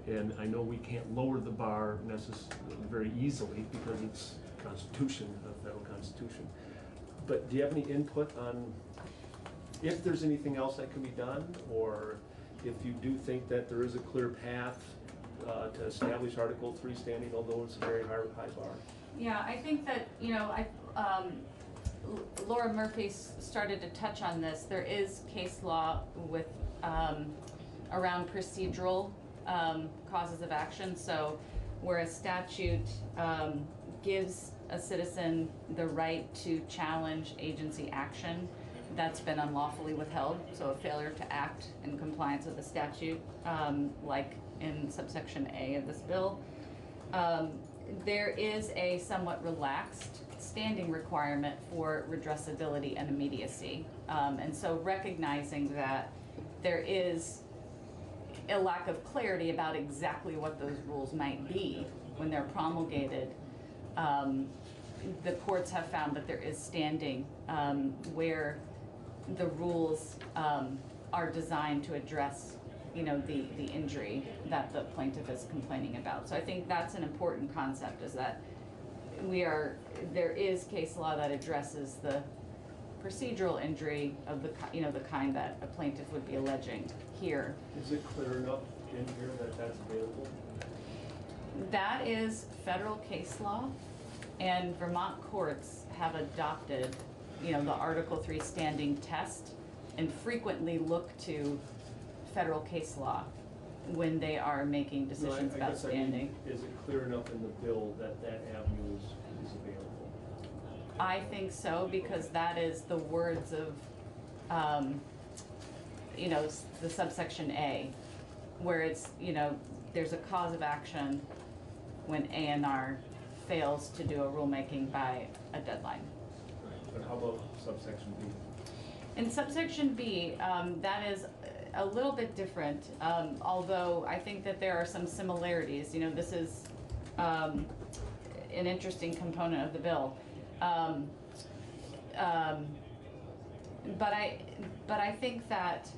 And I know we can't lower the bar very easily, because it's Constitution, the federal Constitution. But do you have any input on if there's anything else that can be done, or if you do think that there is a clear path to establish Article 3 standing, although it's a very high bar? Yeah, I think that, Laura Murphy started to touch on this. There is case law with around procedural causes of action. So where a statute gives a citizen the right to challenge agency action that's been unlawfully withheld, so a failure to act in compliance with the statute, like in subsection A of this bill, there is a somewhat relaxed standing requirement for redressability and immediacy. And so recognizing that there is a lack of clarity about exactly what those rules might be when they're promulgated, the courts have found that there is standing where the rules are designed to address, the injury that the plaintiff is complaining about. So I think that's an important concept, is that there is case law that addresses the procedural injury of the kind that a plaintiff would be alleging here. Is it clear enough in here that that's available? That is federal case law, and Vermont courts have adopted, the Article 3 standing test, and frequently look to federal case law when they are making decisions about standing. Is it clear enough in the bill that avenue is available? I think so, because that is the words of, the subsection A, where it's, there's a cause of action when A&R fails to do a rulemaking by a deadline. But how about subsection B? In subsection B, that is a little bit different, although I think that there are some similarities. This is an interesting component of the bill. But I think that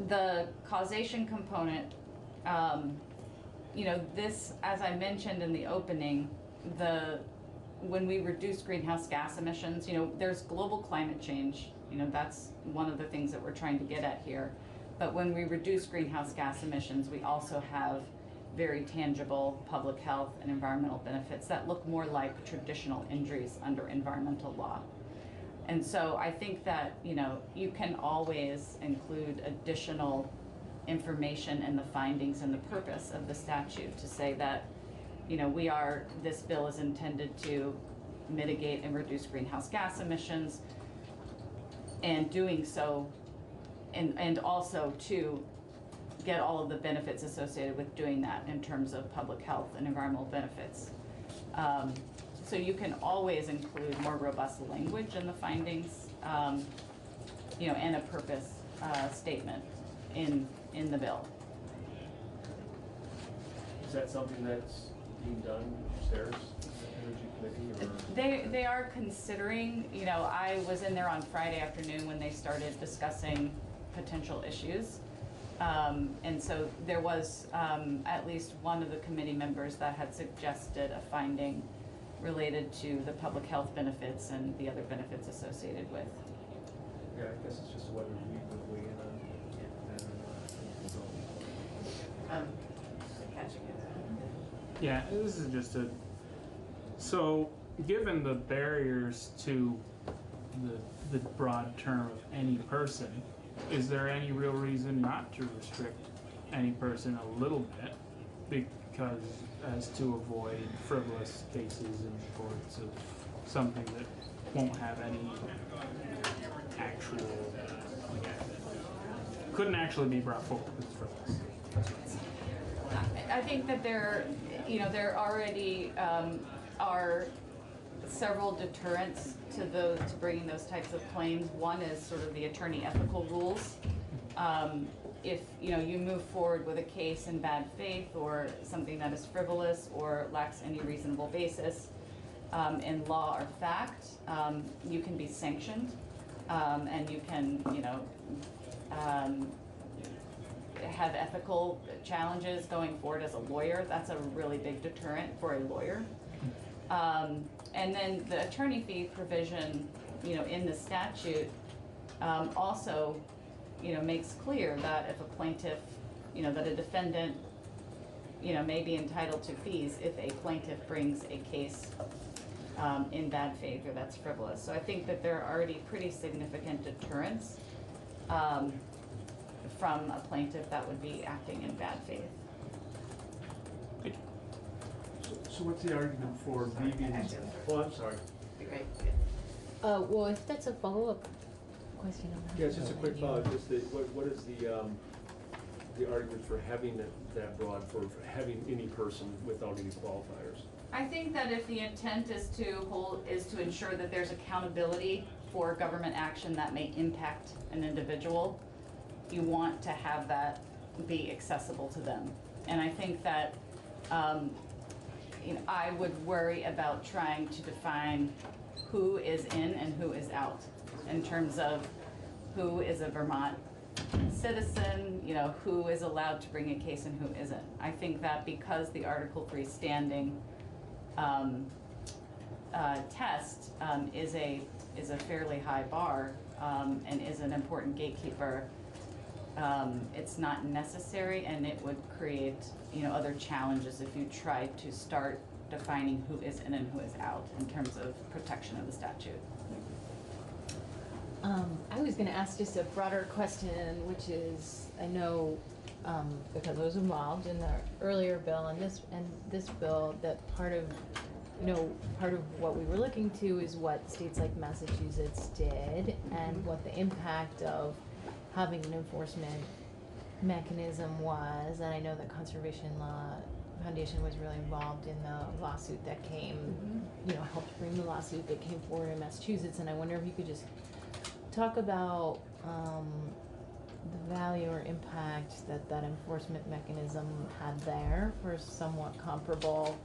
the causation component, this, as I mentioned in the opening, when we reduce greenhouse gas emissions, there's global climate change. That's one of the things that we're trying to get at here. But when we reduce greenhouse gas emissions, we also have very tangible public health and environmental benefits that look more like traditional injuries under environmental law. And so I think that, you know, you can always include additional information in the findings and the purpose of the statute to say that, you know, this bill is intended to mitigate and reduce greenhouse gas emissions, and doing so, and also to get all of the benefits associated with doing that in terms of public health and environmental benefits. So you can always include more robust language in the findings, you know, and a purpose statement in the bill. Is that something that's being done upstairs, Energy Committee, or? They are considering, you know, I was in there on Friday afternoon when they started discussing potential issues. And so there was at least one of the committee members that had suggested a finding related to the public health benefits and the other benefits associated with. Yeah, I guess it's just whether we would weigh in on that or not. Catching it. Yeah, this is just so given the barriers to the broad term of any person, is there any real reason not to restrict any person a little bit, because as to avoid frivolous cases in courts of something that won't have any actual, couldn't actually be brought forward as frivolous? I think that there already are several deterrents to bringing those types of claims. One is sort of the attorney ethical rules. If you move forward with a case in bad faith or something that is frivolous or lacks any reasonable basis in law or fact, you can be sanctioned, and you can have ethical challenges going forward as a lawyer. That's a really big deterrent for a lawyer. And then the attorney fee provision, in the statute, also, makes clear that if a plaintiff, that a defendant, may be entitled to fees if a plaintiff brings a case in bad faith or that's frivolous. So I think that there are already pretty significant deterrents from a plaintiff that would be acting in bad faith. So what's the argument for leaving? Oh, I'm sorry. Great. Well, if that's a follow-up question on that. Yeah, it's just a quick follow-up. What is the argument for having that broad, for having any person without any qualifiers? I think that if the intent is to ensure that there's accountability for government action that may impact an individual, you want to have that be accessible to them. And I think that I would worry about trying to define who is in and who is out in terms of who is a Vermont citizen, who is allowed to bring a case and who isn't. I think that because the Article 3 standing test is a fairly high bar and is an important gatekeeper, it's not necessary, and it would create other challenges if you tried to start defining who is in and who is out in terms of protection of the statute. I was going to ask just a broader question, which is, I know because I was involved in the earlier bill and this bill, that part of what we were looking to is what states like Massachusetts did and what the impact of having an enforcement mechanism was. And I know the Conservation Law Foundation was really involved in the lawsuit that came, helped bring the lawsuit that came forward in Massachusetts. And I wonder if you could just talk about the value or impact that enforcement mechanism had there for somewhat comparable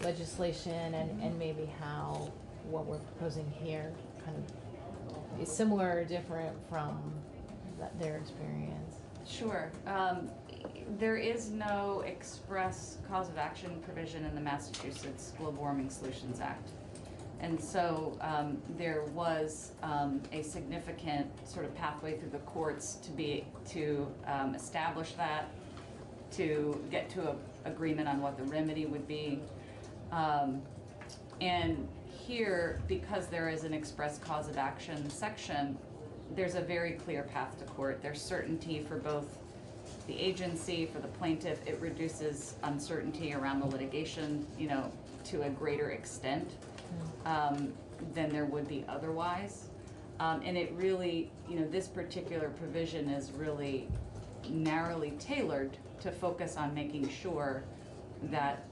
legislation, and maybe how what we're proposing here kind of is similar or different from their experience. Sure. There is no express cause of action provision in the Massachusetts Global Warming Solutions Act. And so there was a significant sort of pathway through the courts to establish that, to get to an agreement on what the remedy would be. And here, because there is an express cause of action section, there's a very clear path to court. There's certainty for both the agency, for the plaintiff. It reduces uncertainty around the litigation, you know, to a greater extent than there would be otherwise. And it really, you know, this particular provision is really narrowly tailored to focus on making sure that,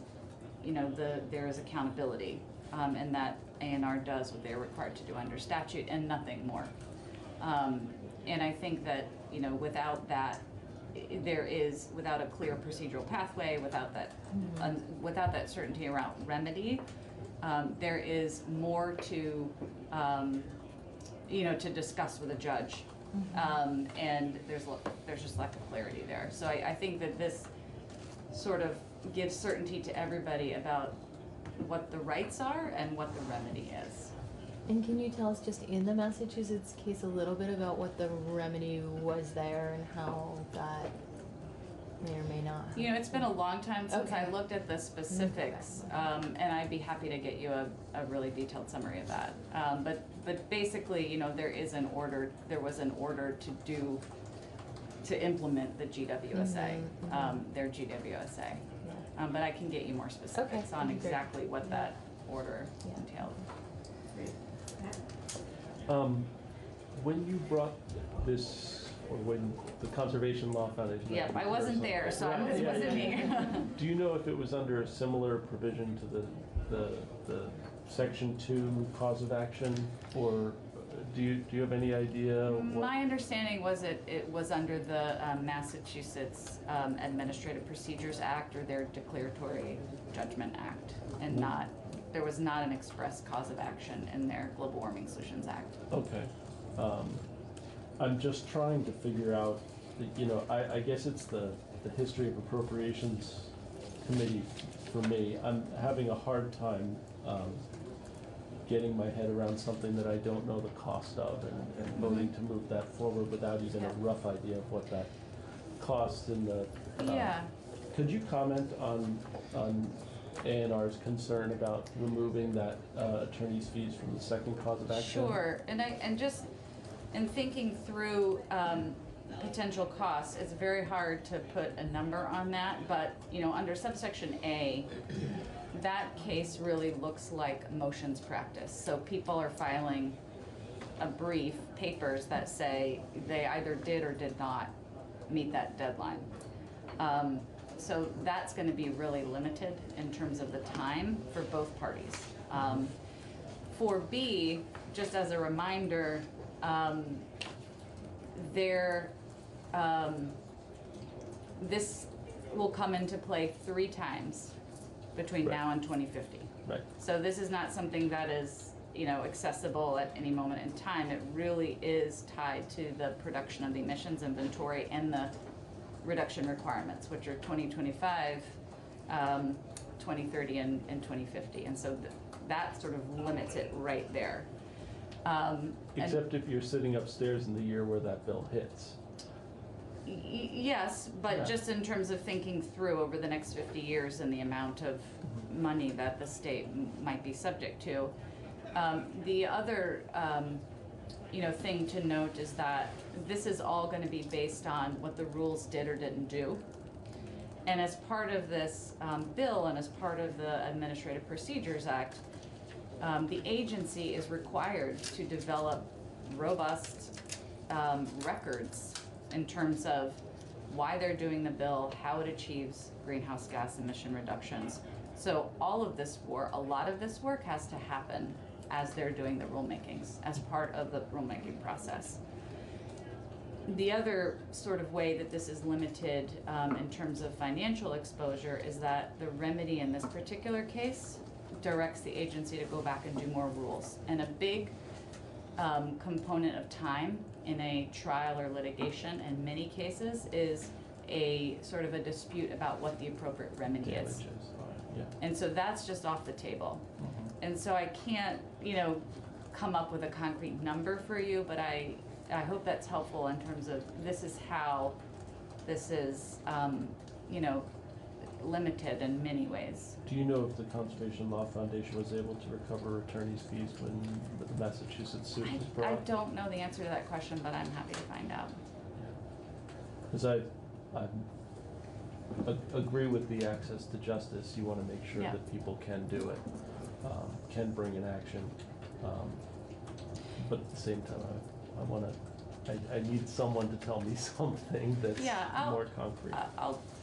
you know, there is accountability, and that A&R does what they're required to do under statute and nothing more. And I think that, you know, without that, without a clear procedural pathway, without that certainty around remedy, there is more to, you know, to discuss with a judge. And there's just lack of clarity there. So I think that this sort of gives certainty to everybody about what the rights are and what the remedy is. And can you tell us just in the Massachusetts case a little bit about what the remedy was there and how that may or may not happen? You know, it's been a long time since Okay. I looked at the specifics, and I'd be happy to get you a really detailed summary of that. But basically, you know, there was an order to implement the GWSA, their GWSA. But I can get you more specifics on exactly what that order entailed. When you brought this, or when the Conservation Law Foundation. Yep, I wasn't there, so I wasn't here. Do you know if it was under a similar provision to the Section 2 cause of action, or do you have any idea? My understanding was it was under the Massachusetts Administrative Procedures Act, or their Declaratory Judgment Act, and there was not an express cause of action in their Global Warming Solutions Act. Okay. I'm just trying to figure out, you know, I guess it's the History of Appropriations Committee for me. I'm having a hard time getting my head around something that I don't know the cost of, and voting to move that forward without even a rough idea of what that costs in the. Could you comment on A&R's concern about removing that attorney's fees from the second cause of action? Sure, and just in thinking through potential costs, it's very hard to put a number on that, but you know, under subsection A, that case really looks like motions practice. So people are filing a brief, papers that say they either did or did not meet that deadline. So that's going to be really limited in terms of the time for both parties. For B, just as a reminder, this will come into play 3 times between now and 2050. Right. So this is not something that is, you know, accessible at any moment in time. It really is tied to the production of the emissions inventory and the reduction requirements, which are 2025, 2030, and 2050. And so that sort of limits it right there. Except if you're sitting upstairs in the year where that bill hits. Yes, but just in terms of thinking through over the next 50 years and the amount of money that the state might be subject to. The other you know, thing to note is that this is all going to be based on what the rules did or didn't do. And as part of this bill and as part of the Administrative Procedures Act, the agency is required to develop robust records in terms of why they're doing the bill, how it achieves greenhouse gas emission reductions. So all of this work, a lot of this work has to happen as they're doing the rulemakings, as part of the rulemaking process. The other sort of way that this is limited in terms of financial exposure is that the remedy in this particular case directs the agency to go back and do more rules. And a big component of time in a trial or litigation in many cases is a sort of a dispute about what the appropriate remedy is. And so that's just off the table. And so I can't, come up with a concrete number for you, but I hope that's helpful in terms of this is how this is, limited in many ways. Do you know if the Conservation Law Foundation was able to recover attorney's fees when the Massachusetts suit was brought? I don't know the answer to that question, but I'm happy to find out. Because I agree with the access to justice. You want to make sure that people can do it, can bring an action. But at the same time, I need someone to tell me something that's more concrete.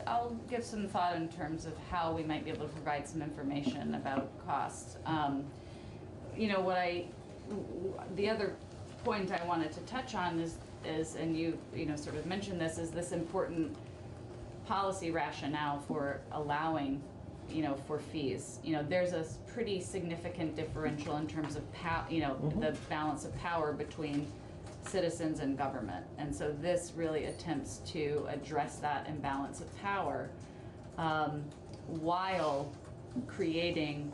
I'll give some thought in terms of how we might be able to provide some information about costs. The other point I wanted to touch on is and you sort of mentioned this, is this important policy rationale for allowing, for fees. There's a pretty significant differential in terms of the balance of power between citizens and government. And so this really attempts to address that imbalance of power while creating,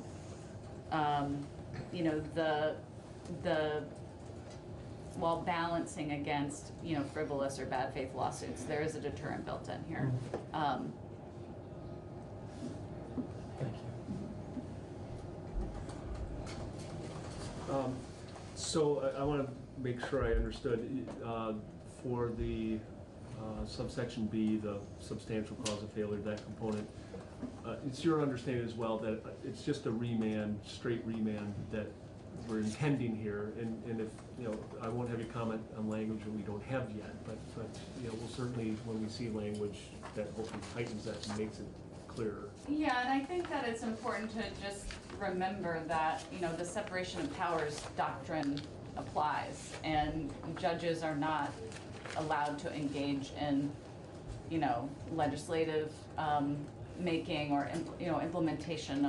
while balancing against, frivolous or bad faith lawsuits. There is a deterrent built in here. Thank you. So I want to make sure I understood, for the subsection B, the substantial cause of failure, that component, it's your understanding as well that it's just a remand, straight remand that we're intending here, and if, I won't have you comment on language that we don't have yet, but we'll certainly, when we see language that hopefully tightens that and makes it clearer. Yeah, and I think that it's important to just remember that, the separation of powers doctrine applies, and judges are not allowed to engage in, legislative making or implementation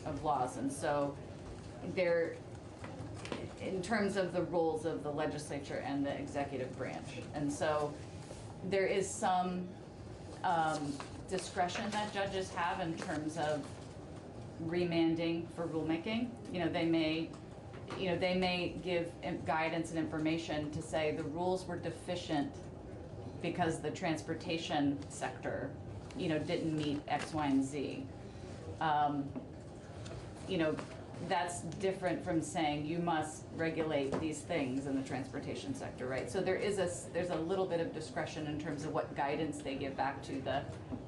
of laws, and so they're in terms of the roles of the legislature and the executive branch, and so there is some discretion that judges have in terms of remanding for rulemaking. They may give guidance and information to say the rules were deficient because the transportation sector, didn't meet X, Y, and Z. That's different from saying you must regulate these things in the transportation sector, right? So there's a little bit of discretion in terms of what guidance they give back to the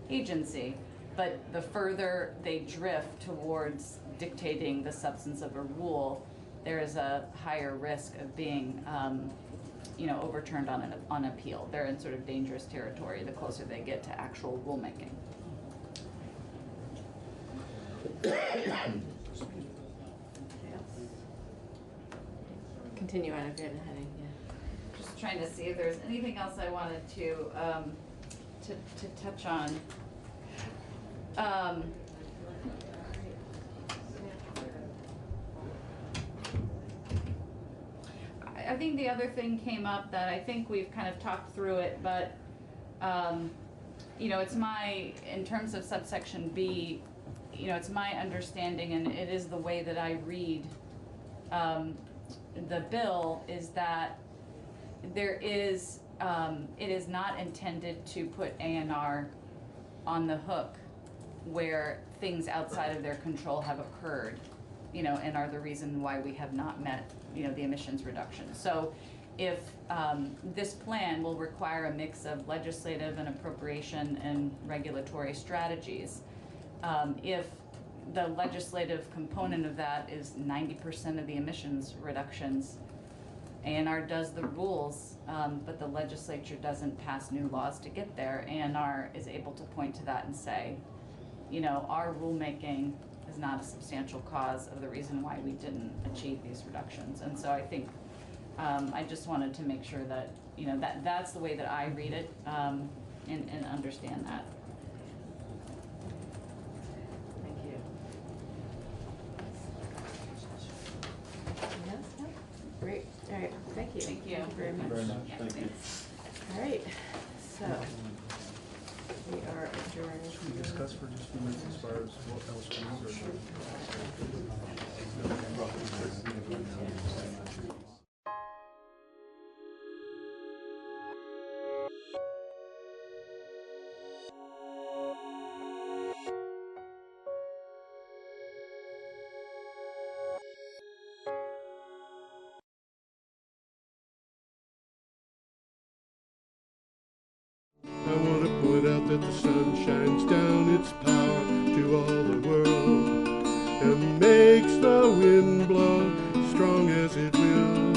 agency, but the further they drift towards dictating the substance of a rule, there is a higher risk of being, overturned on appeal. They're in sort of dangerous territory the closer they get to actual rulemaking. Continue on if you had a heading, Just trying to see if there's anything else I wanted to touch on. I think the other thing came up that I think we've kind of talked through it, but it's in terms of subsection B, it's my understanding, and it is the way that I read the bill, is that it is not intended to put A&R on the hook where things outside of their control have occurred, and are the reason why we have not met, the emissions reduction. So if this plan will require a mix of legislative and appropriation and regulatory strategies, if the legislative component of that is 90% of the emissions reductions, A&R does the rules, but the legislature doesn't pass new laws to get there, A&R is able to point to that and say, our rulemaking is not a substantial cause of the reason why we didn't achieve these reductions. And so I think I just wanted to make sure that, that's the way that I read it, and understand that. Thank you. Yes? Great. All right. Thank you. Thank you. Thank you very much. Thank you. All right. So. We are adjourned. Should we discuss for just a few minutes as far as what else we need or? I want to point out that the sun shines down its power to all the world and makes the wind blow strong as it will.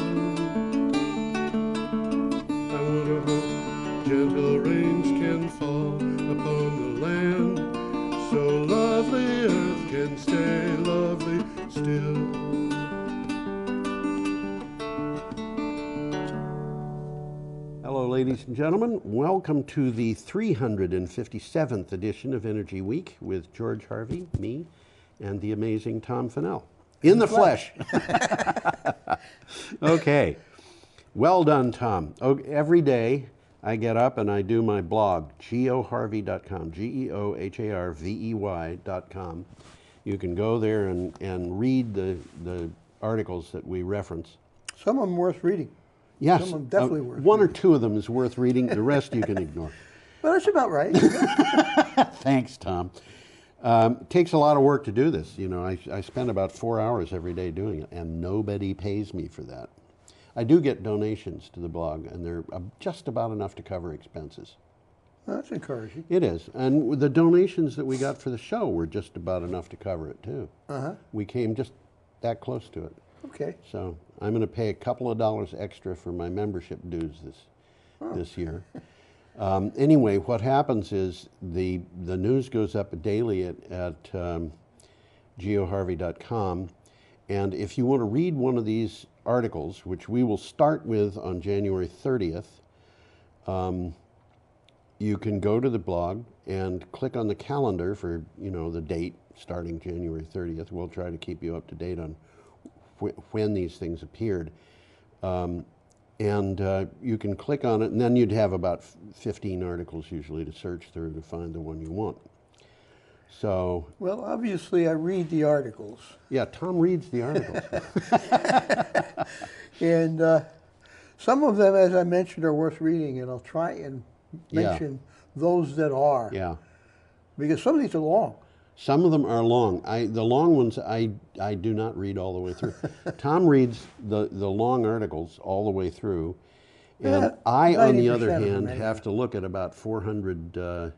I want to hope gentle rains can fall upon the land so lovely earth can stay lovely still. Hello, ladies and gentlemen. Welcome to the 357th edition of Energy Week with George Harvey, me, and the amazing Tom Fennell. In the flesh. Okay. Well done, Tom. Every day I get up and I do my blog, geoharvey.com, geoharvey.com. You can go there and read the articles that we reference. Some of them worth reading. Yes, Some of them definitely worth one or two of them is worth reading. The rest you can ignore. Well, that's about right. Thanks, Tom. Takes a lot of work to do this. You know, I spend about 4 hours every day doing it, and nobody pays me for that. I do get donations to the blog, and they're just about enough to cover expenses. Well, that's encouraging. It is, and the donations that we got for the show were just about enough to cover it too. Uh-huh. We came just that close to it. Okay. So I'm going to pay a couple of dollars extra for my membership dues this year. Anyway, what happens is the news goes up daily at geoharvey.com, and if you want to read one of these articles, which we will start with on January 30th, you can go to the blog and click on the calendar for, you know, the date starting January 30th. We'll try to keep you up to date on when these things appeared. You can click on it, and then you'd have about 15 articles usually to search through to find the one you want. So. Well, obviously I read the articles. Yeah, Tom reads the articles. And some of them, as I mentioned, are worth reading, and I'll try and mention those that are. Yeah. Because some of these are long. Some of them are long. The long ones I do not read all the way through. Tom reads the long articles all the way through. And I, on the other hand, have to look at about 400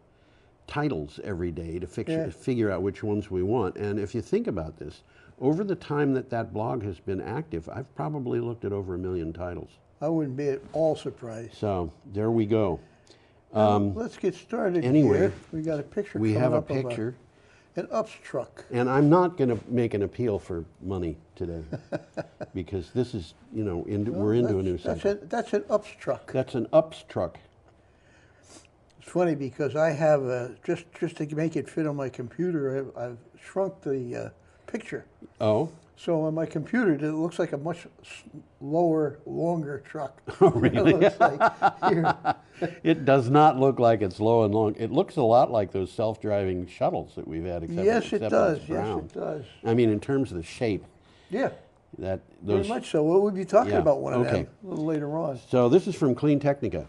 titles every day to figure out which ones we want. And if you think about this, over the time that blog has been active, I've probably looked at over 1 million titles. I wouldn't be at all surprised. So there we go. Let's get started here. We got a picture we coming have a up picture. Of an UPS truck. And I'm not going to make an appeal for money today because this is, you know, we're into a new cycle. That's an UPS truck. That's an UPS truck. It's funny because I have, just to make it fit on my computer, I've shrunk the picture. Oh? So on my computer, it looks like a much longer truck. Oh, really? It looks like here. It does not look like it's low and long. It looks a lot like those self-driving shuttles that we've had. Yes, it does. Yes, it does. I mean, in terms of the shape. Yeah. Those, very much so. We'll be talking about one of them a little later on. So this is from Clean Technica.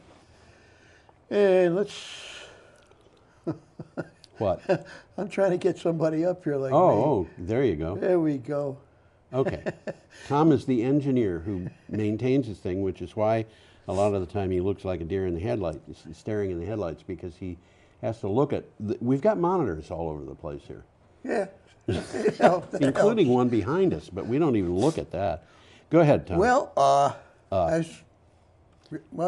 And let's... What? I'm trying to get somebody up here like me. Oh, there you go. There we go. Okay. Tom is the engineer who maintains this thing, which is why a lot of the time he looks like a deer in the headlights, staring in the headlights, because he has to look at... We've got monitors all over the place here. Yeah. Including one behind us, but we don't even look at that. Go ahead, Tom. Well,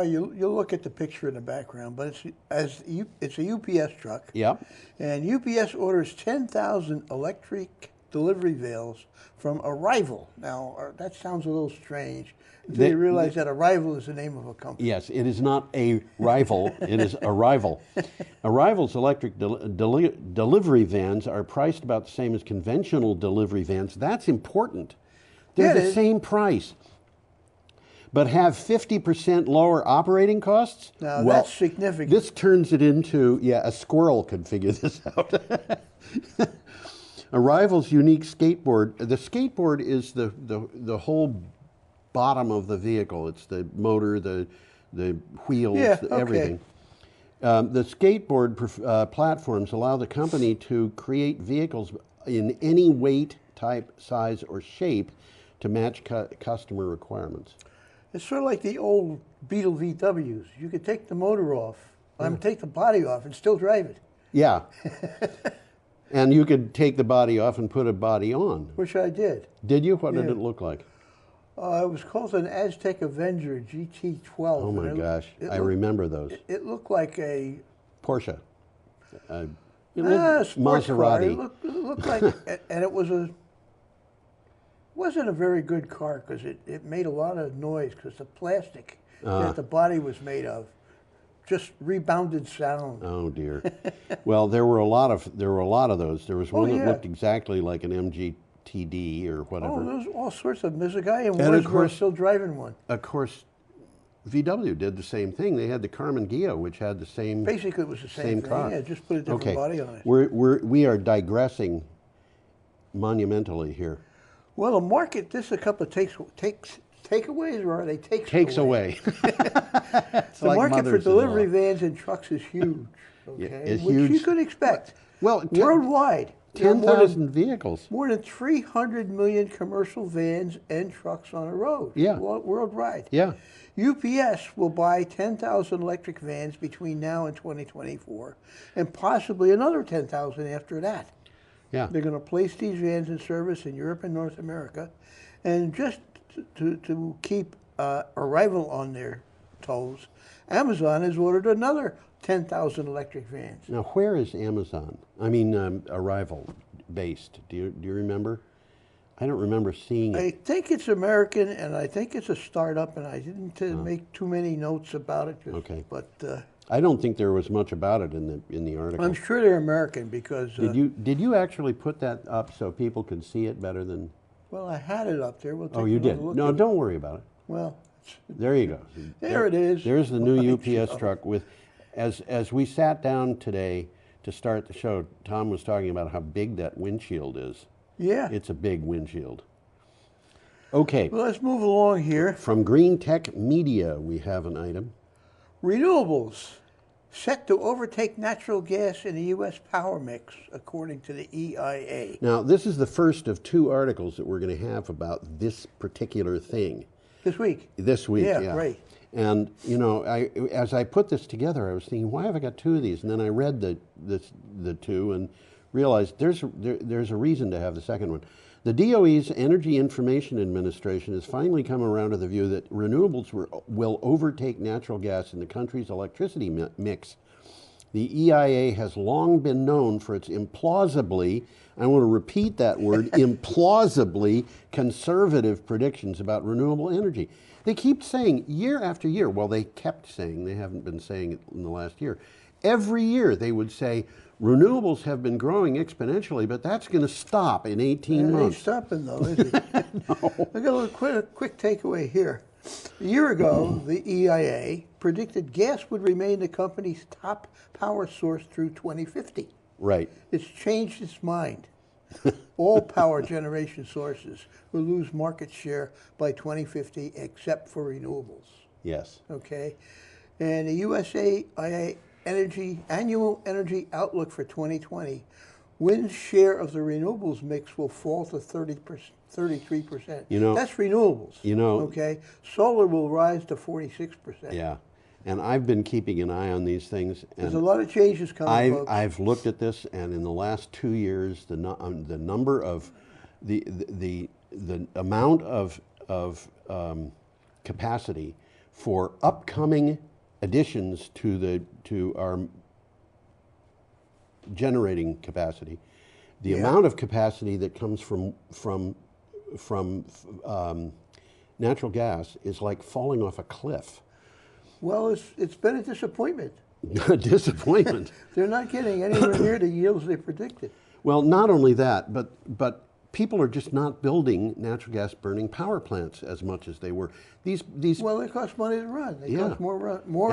you'll look at the picture in the background, but it's a UPS truck. Yep. And UPS orders 10,000 electric delivery veils from Arrival. Now, that sounds a little strange until you realize that Arrival is the name of a company. Yes, it is not a rival, it is Arrival. Arrival's electric delivery vans are priced about the same as conventional delivery vans. That's important. They're the same price. but have 50% lower operating costs? Now, Well, that's significant. This turns it into, yeah, a squirrel could figure this out. Arrival's unique skateboard. The skateboard is the whole bottom of the vehicle. It's the motor, the wheels, Yeah, okay. everything. The skateboard platforms allow the company to create vehicles in any weight, type, size, or shape to match customer requirements. It's sort of like the old Beetle VWs. You could take the motor off, take the body off and still drive it. Yeah. And you could take the body off and put a body on. Which I did. Did you? What did Yeah. it look like? It was called an Aztec Avenger GT12. Oh my gosh, I remember those. It looked like a Porsche. It sports car. Maserati. It looked like, and it wasn't a very good car because it made a lot of noise because the plastic that the body was made of just rebounded sound. Oh dear. Well, there were a lot of those. There was one that yeah. looked exactly like an MGTD or whatever. Oh, there's all sorts of. There's a guy in And of Wardsboro course- still driving one. Of course, VW did the same thing. They had the Carmen Ghia, which had the same. Basically, it was the same thing. car. Yeah, just put a different Okay. body on it. We are digressing monumentally here. Well, the market. This a couple of takeaways, or are they Takes away. It's The like market for mothers-in-law. delivery vans and trucks is huge. Okay, it's which you huge. could expect. Well, worldwide, there are more than- 10,000 vehicles. More than 300 million commercial vans and trucks on the road. Yeah. Worldwide. Yeah. UPS will buy 10,000 electric vans between now and 2024, and possibly another 10,000 after that. Yeah. They're going to place these vans in service in Europe and North America, and just to keep Arrival on their toes, Amazon has ordered another 10,000 electric vans. Now, where is Amazon? I mean, Arrival based. Do you remember? I don't remember seeing I it. think it's American, and I think it's a startup, and I didn't make too many notes about it. Okay. But I don't think there was much about it in the article. I'm sure they're American because. Did you actually put that up so people could see it better than? Well, I had it up there. We'll take You another did. look No, at it. don't worry about it. Well, There you go. There it is. There's the new Right, UPS so. truck with. As we sat down today to start the show, Tom was talking about how big that windshield is. Yeah. It's a big windshield. Okay. Well, let's move along here. From Green Tech Media, we have an item. Renewables set to overtake natural gas in the U.S. power mix, according to the EIA. Now, this is the first of two articles that we're going to have about this particular thing. This week. This week, Yeah, yeah. right. And as I put this together, I was thinking, why have I got two of these? And then I read the two and realized there's a reason to have the second one. The DOE's Energy Information Administration has finally come around to the view that renewables will overtake natural gas in the country's electricity mix. The EIA has long been known for its implausibly, I want to repeat that word, implausibly conservative predictions about renewable energy. They keep saying year after year, well, they kept saying, they haven't been saying it in the last year. Every year they would say, renewables have been growing exponentially, but that's going to stop in 18 months. It ain't stopping though, is it? No. I got a little quick takeaway here. A year ago, the EIA predicted gas would remain the company's top power source through 2050. Right. It's changed its mind. All power generation sources will lose market share by 2050 except for renewables. Yes. Okay? And the USAIA annual energy outlook for 2020, wind's share of the renewables mix will fall to 33%. You know, that's renewables. You know, okay, solar will rise to 46%. Yeah, and I've been keeping an eye on these things. And there's a lot of changes coming, folks. I've looked at this, and in the last 2 years, the number of the amount of capacity for upcoming additions to our generating capacity, the amount of capacity that comes from natural gas is like falling off a cliff. Well, it's been a disappointment. A disappointment. They're not getting anywhere near the yields they predicted. Well, not only that, but people are just not building natural gas burning power plants as much as they were. These Well, it costs money to run. It yeah. costs more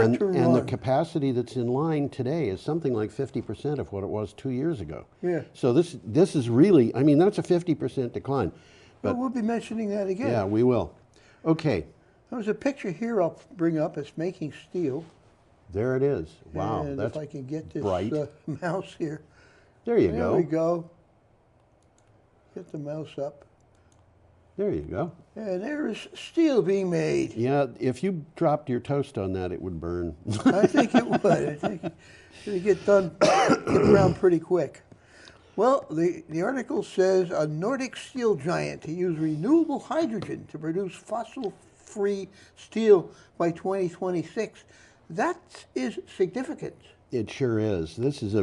to And run. the capacity that's in line today is something like 50% of what it was 2 years ago. Yeah. So this is really, I mean, that's a 50% decline. But Well, we'll be mentioning that again. yeah, we will. Okay. There's a picture here I'll bring up. It's making steel. There it is. Wow, And that's if I can get this bright. mouse here. There you There go. we go. Get the mouse up. There you go. And there is steel being made. Yeah, if you dropped your toast on that, it would burn. I think it would. I think it'd get around pretty quick. Well, the article says a Nordic steel giant to use renewable hydrogen to produce fossil-free steel by 2026. That is significant. It sure is. This is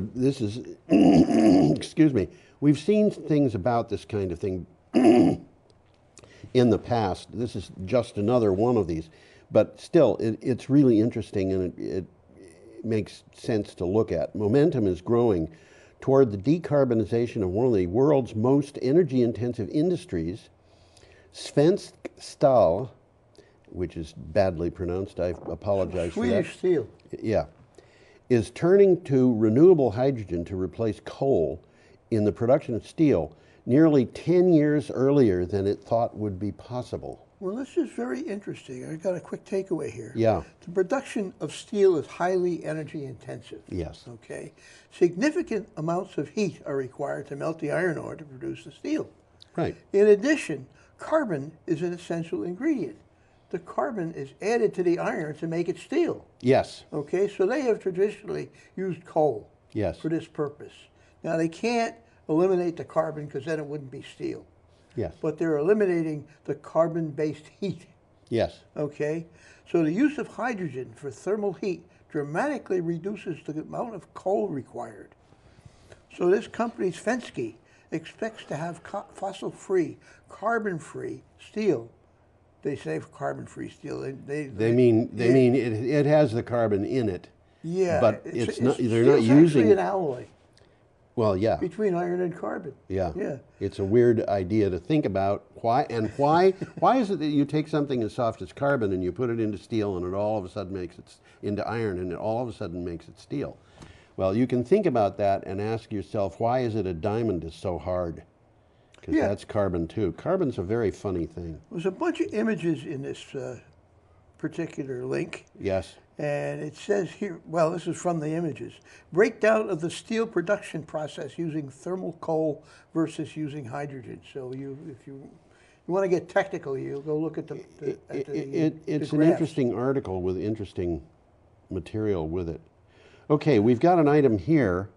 excuse me. We've seen things about this kind of thing in the past. This is just another one of these. But still, it's really interesting, and it makes sense to look at. Momentum is growing toward the decarbonization of one of the world's most energy-intensive industries. Svensk Stål, which is badly pronounced, I apologize for that. Swedish steel. Yeah, is turning to renewable hydrogen to replace coal in the production of steel nearly 10 years earlier than it thought would be possible. Well, this is very interesting. I got a quick takeaway here. Yeah. The production of steel is highly energy intensive. Yes. Okay. Significant amounts of heat are required to melt the iron ore to produce the steel. Right. In addition, carbon is an essential ingredient. The carbon is added to the iron to make it steel. Yes. Okay, so they have traditionally used coal Yes. for this purpose. Now, they can't eliminate the carbon because then it wouldn't be steel. Yes. But they're eliminating the carbon-based heat. Yes. Okay, so the use of hydrogen for thermal heat dramatically reduces the amount of coal required. So this company, Svensk, expects to have fossil-free, carbon-free steel. They say carbon-free steel. They mean it has the carbon in it. Yeah, But it's not. They're steel's not using actually an alloy Well, yeah. between iron and carbon. Yeah. Yeah. It's a weird idea to think about. Why is it that you take something as soft as carbon and you put it into steel and it all of a sudden makes it into iron and it all of a sudden makes it steel? Well, you can think about that and ask yourself, why is it a diamond is so hard? Because that's carbon too. Carbon's a very funny thing. There's a bunch of images in this particular link. Yes. And it says here, well, this is from the images. Breakdown of the steel production process using thermal coal versus using hydrogen. So if you want to get technical, you go look at It's an graphs. interesting article with interesting material with it. Okay, we've got an item here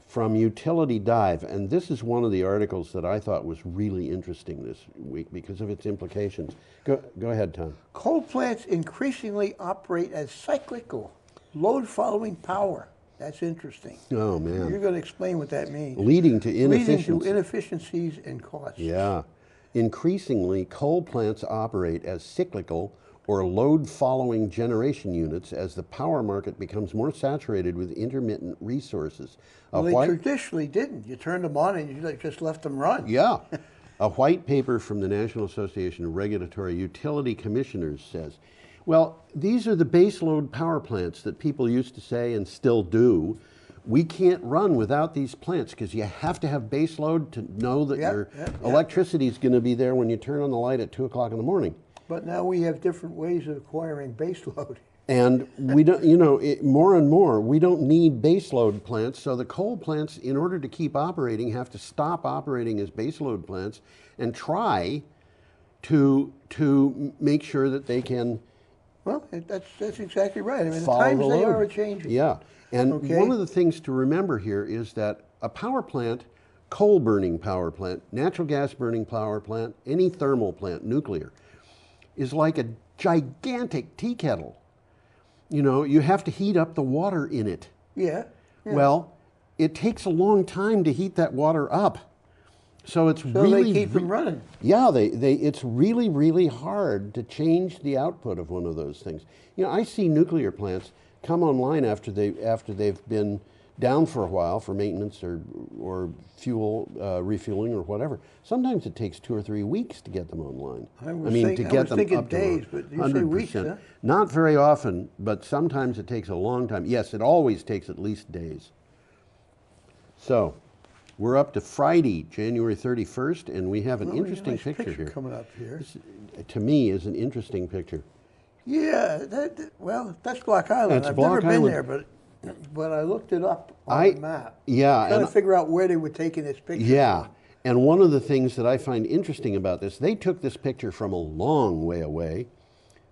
from Utility Dive, and this is one of the articles that I thought was really interesting this week because of its implications. Go ahead, Tom. Coal plants increasingly operate as cyclical, load-following power. That's interesting. Oh, man. You're going to explain what that means. Leading to inefficiencies and costs. Yeah. Increasingly, coal plants operate as cyclical or load-following generation units as the power market becomes more saturated with intermittent resources. Well, they traditionally didn't. You turned them on and you just left them run. Yeah. A white paper from the National Association of Regulatory Utility Commissioners says, well, these are the baseload power plants that people used to say and still do. We can't run without these plants because you have to have baseload to know that your electricity is going to be there when you turn on the light at 2 o'clock in the morning. But now we have different ways of acquiring baseload. And we don't, more and more, we don't need baseload plants. So the coal plants, in order to keep operating, have to stop operating as baseload plants and try to make sure that they can. Well, that's exactly right. I mean, the follow times the they load. are changing. Yeah, and one of the things to remember here is that a power plant, coal burning power plant, natural gas burning power plant, any thermal plant, nuclear, is like a gigantic tea kettle. You have to heat up the water in it. Yeah. Well, it takes a long time to heat that water up. So it's really they keep them running. Yeah, it's really, really hard to change the output of one of those things. I see nuclear plants come online after they've been down for a while for maintenance or fuel refueling or whatever. Sometimes it takes 2 or 3 weeks to get them online. I was thinking days, but you say weeks, huh? Not very often, but sometimes it takes a long time. Yes, it always takes at least days. So, we're up to Friday, January 31st, and we have an interesting picture here. Coming up here. This, to me, is an interesting picture. Yeah, well, that's Block Island. That's I've Block never been Island. there, but I looked it up on the map. Yeah. Trying to figure out where they were taking this picture. Yeah. And one of the things that I find interesting about this, they took this picture from a long way away.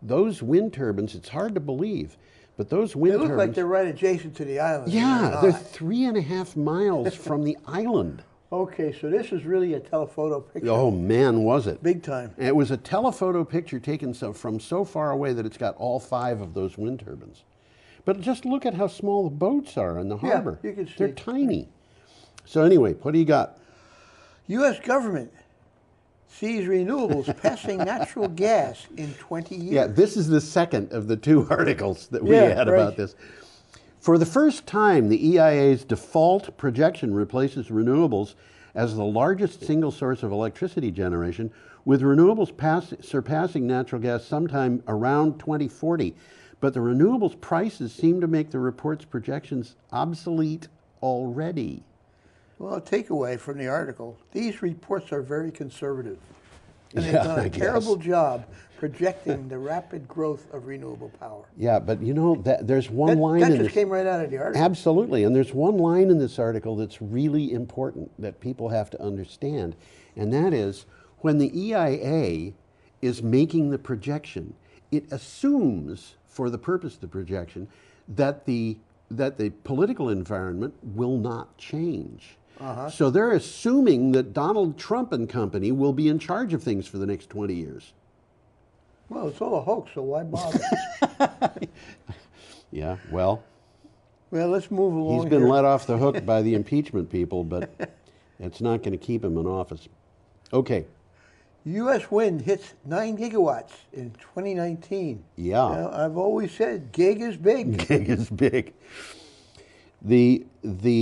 Those wind turbines, it's hard to believe, but those wind turbines... They look like they're right adjacent to the island. Yeah, they're 3.5 miles from the island. Okay, so this is really a telephoto picture. Oh, man, was it. Big time. It was a telephoto picture taken from so far away that it's got all 5 of those wind turbines. But just look at how small the boats are in the harbor. You can see. They're tiny. So anyway, what do you got? U.S. government sees renewables passing natural gas in 20 years. Yeah, this is the second of the 2 articles that we had about this. For the first time, the EIA's default projection replaces renewables as the largest single source of electricity generation, with renewables surpassing natural gas sometime around 2040. But the renewables prices seem to make the report's projections obsolete already. Well, a takeaway from the article, these reports are very conservative. And they've Yeah, done I a guess. terrible job projecting the rapid growth of renewable power. Yeah, but you know, there's one line in That this. just came right out of the article. Absolutely, and there's one line in this article that's really important that people have to understand, and that is when the EIA is making the projection, it assumes, for the purpose of the projection, that the political environment will not change. So they're assuming that Donald Trump and company will be in charge of things for the next 20 years. Well, it's all a hoax, so why bother? Yeah, well, let's move along. he's been here. let off the hook by the impeachment people, but it's not going to keep him in office. Okay. U.S. wind hits 9 gigawatts in 2019. Yeah. Now, I've always said gig is big. Gig is big. The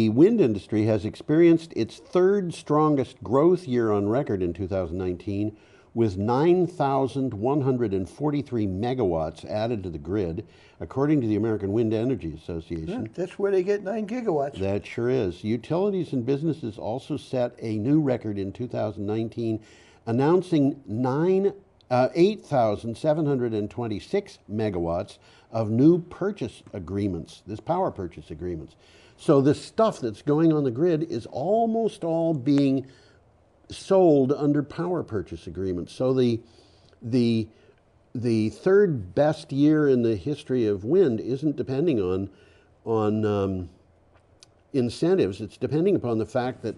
wind industry has experienced its 3rd strongest growth year on record in 2019, with 9,143 megawatts added to the grid, according to the American Wind Energy Association. Yeah, that's where they get 9 gigawatts. That sure is. Utilities and businesses also set a new record in 2019, announcing 8,726 megawatts of new purchase agreements, this power purchase agreements. So this stuff that's going on the grid is almost all being sold under power purchase agreements. So the 3rd best year in the history of wind isn't depending on incentives. It's depending upon the fact that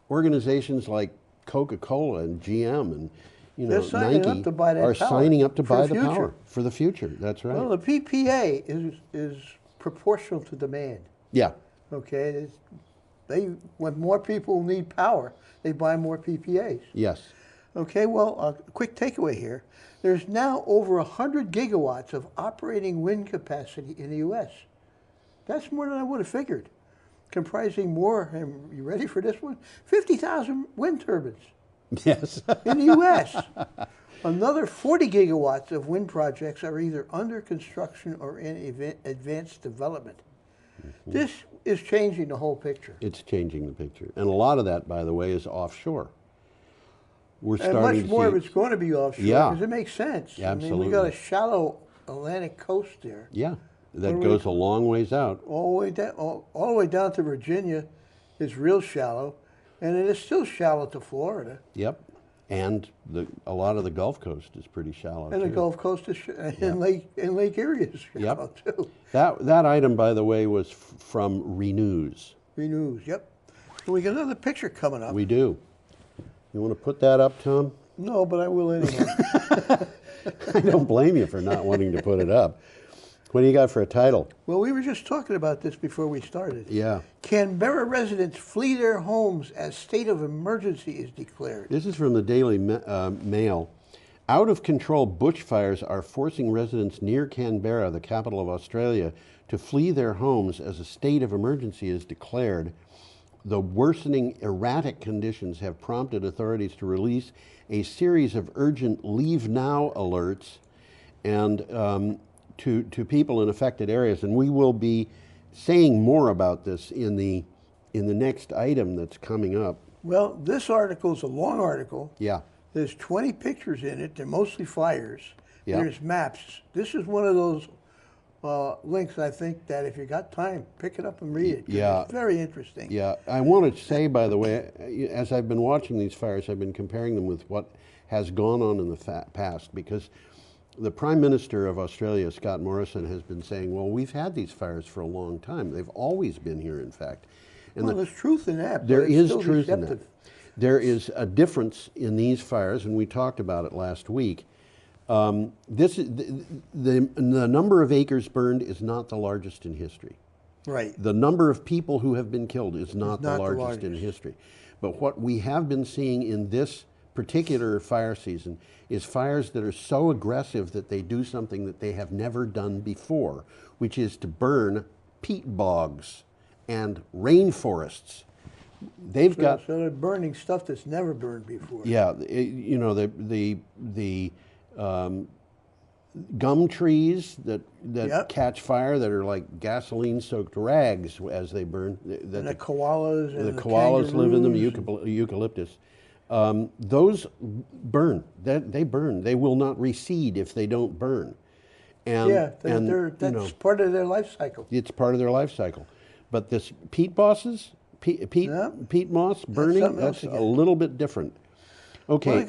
organizations like Coca-Cola and GM and They're signing Nike up to buy that are power signing up to for buy the the power future. for the future. That's right. Well, the PPA is proportional to demand. Yeah. Okay, when more people need power, they buy more PPAs. Yes. Okay, well, a quick takeaway here. There's now over 100 gigawatts of operating wind capacity in the U.S. That's more than I would have figured. Comprising more, and you ready for this one? 50,000 wind turbines. Yes. In the U.S. Another 40 gigawatts of wind projects are either under construction or in advanced development. This is changing the whole picture. It's changing the picture. And a lot of that, by the way, is offshore. We're And starting much to more see of it's going to be offshore Yeah. because it makes sense. Absolutely. I mean, we got a shallow Atlantic coast there. Yeah, that What do goes we- a long ways out. All the way down to Virginia is real shallow, and it is still shallow to Florida. Yep. And a lot of the Gulf Coast is pretty shallow, And the too. Gulf Coast is and Lake Erie is shallow too. That item, by the way, was from Renews. Renews, yep. So we got another picture coming up. We do. You want to put that up, Tom? No, but I will anyhow. I don't blame you for not wanting to put it up. What do you got for a title? Well, we were just talking about this before we started. Yeah. Canberra residents flee their homes as state of emergency is declared. This is from the Daily Mail. Out of control bushfires are forcing residents near Canberra, the capital of Australia, to flee their homes as a state of emergency is declared. The worsening erratic conditions have prompted authorities to release a series of urgent leave now alerts and to people in affected areas. And we will be saying more about this in the next item that's coming up. Well, this article is a long article. Yeah. There's 20 pictures in it. They're mostly fires. Yeah. There's maps. This is one of those links, I think, that if you got time, pick it up and read it. Yeah. It's very interesting. Yeah. I want to say, by the way, as I've been watching these fires, I've been comparing them with what has gone on in the past, because the Prime Minister of Australia, Scott Morrison, has been saying, well, we've had these fires for a long time. They've always been here, in fact. And well, there's truth in that. There but it's is still truth in deceptive. that. There is a difference in these fires, and we talked about it last week. This is the number of acres burned is not the largest in history. Right. The number of people who have been killed is not the largest in history. But what we have been seeing in this particular fire season is fires that are so aggressive that they do something that they have never done before, which is to burn peat bogs and rainforests. They've got so they're burning stuff that's never burned before. Yeah, you know, the gum trees that Yep. catch fire that are like gasoline-soaked rags as they burn. And the koalas and the koalas live in them. kangaroos Eucalyptus. Those burn. They burn. They will not recede if they don't burn. And yeah, and, that's you know, part of their life cycle. it's part of their life cycle. But this peat bosses, peat moss burning, something else that's a again. little bit different. Okay. Well,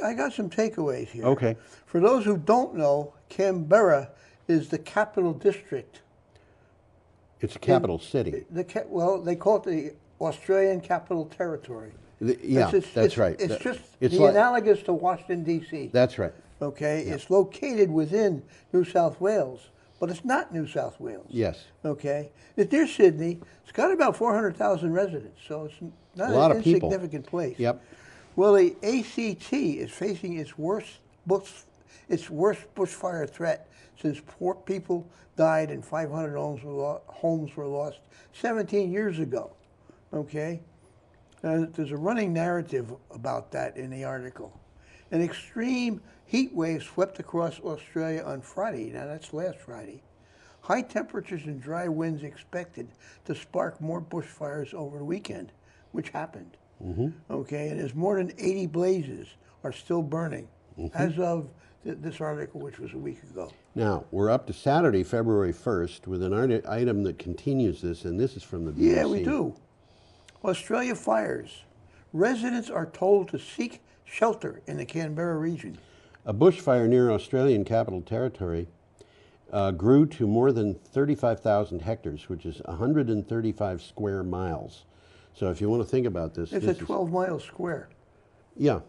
I got some takeaways here. Okay. For those who don't know, Canberra is the capital district. It's a capital city. Well, they call it the Australian Capital Territory. Yeah, that's right. It's just It's the like- analogous to Washington, D.C. That's right. Okay, it's located within New South Wales, but it's not New South Wales. Yes. Okay, it's near Sydney. It's got about 400,000 residents, so it's not A lot an of people. insignificant place. Yep. Well, the ACT is facing its worst bushfire threat since 4 people died and 500 homes were lost 17 years ago. Okay, there's a running narrative about that in the article. An extreme heat wave swept across Australia on Friday. Now that's last Friday. High temperatures and dry winds expected to spark more bushfires over the weekend, which happened. Okay, and there's more than 80 blazes are still burning as of this article, which was a week ago. Now, we're up to Saturday, February 1st, with an item that continues this, and this is from the BBC. Yeah, we do. Australia fires. Residents are told to seek shelter in the Canberra region. A bushfire near Australian Capital Territory grew to more than 35,000 hectares, which is 135 square miles. So if you want to think about this, It's a 12-mile square. Yeah.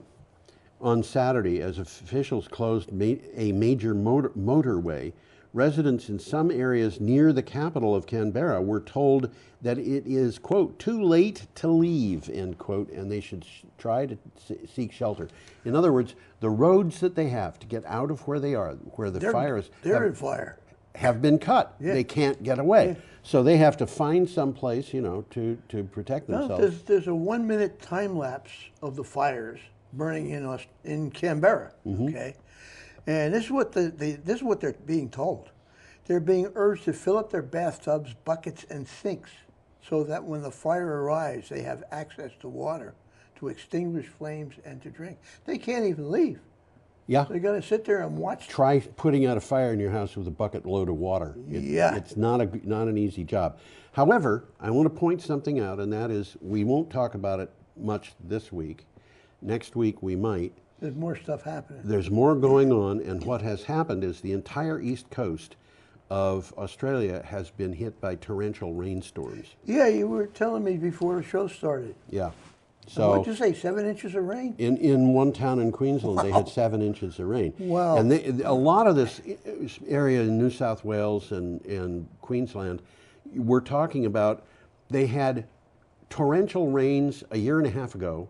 On Saturday, as officials closed a major motorway, residents in some areas near the capital of Canberra were told that it is, quote, too late to leave, end quote, and they should try to seek shelter. In other words, the roads that they have to get out of where they are, where the fires in fire, have been cut. Yeah. They can't get away. Yeah. So they have to find some place, you know, to protect themselves. There's a 1-minute time lapse of the fires burning in Canberra. Okay, and this is what this is what they're being told. They're being urged to fill up their bathtubs, buckets, and sinks, so that when the fire arrives, they have access to water to extinguish flames and to drink. They can't even leave. Yeah. They're going to sit there and watch. Try putting out a fire in your house with a bucket load of water. It's not an easy job. However, I want to point something out, and that is we won't talk about it much this week. Next week we might. There's more stuff happening. There's more going on, and what has happened is the entire east coast of Australia has been hit by torrential rainstorms. Yeah, you were telling me before the show started. Yeah. So what'd you say, 7 inches of rain? In one town in Queensland, they had 7 inches of rain. Wow. And a lot of this area in New South Wales and Queensland, we're talking about, they had torrential rains a year and a half ago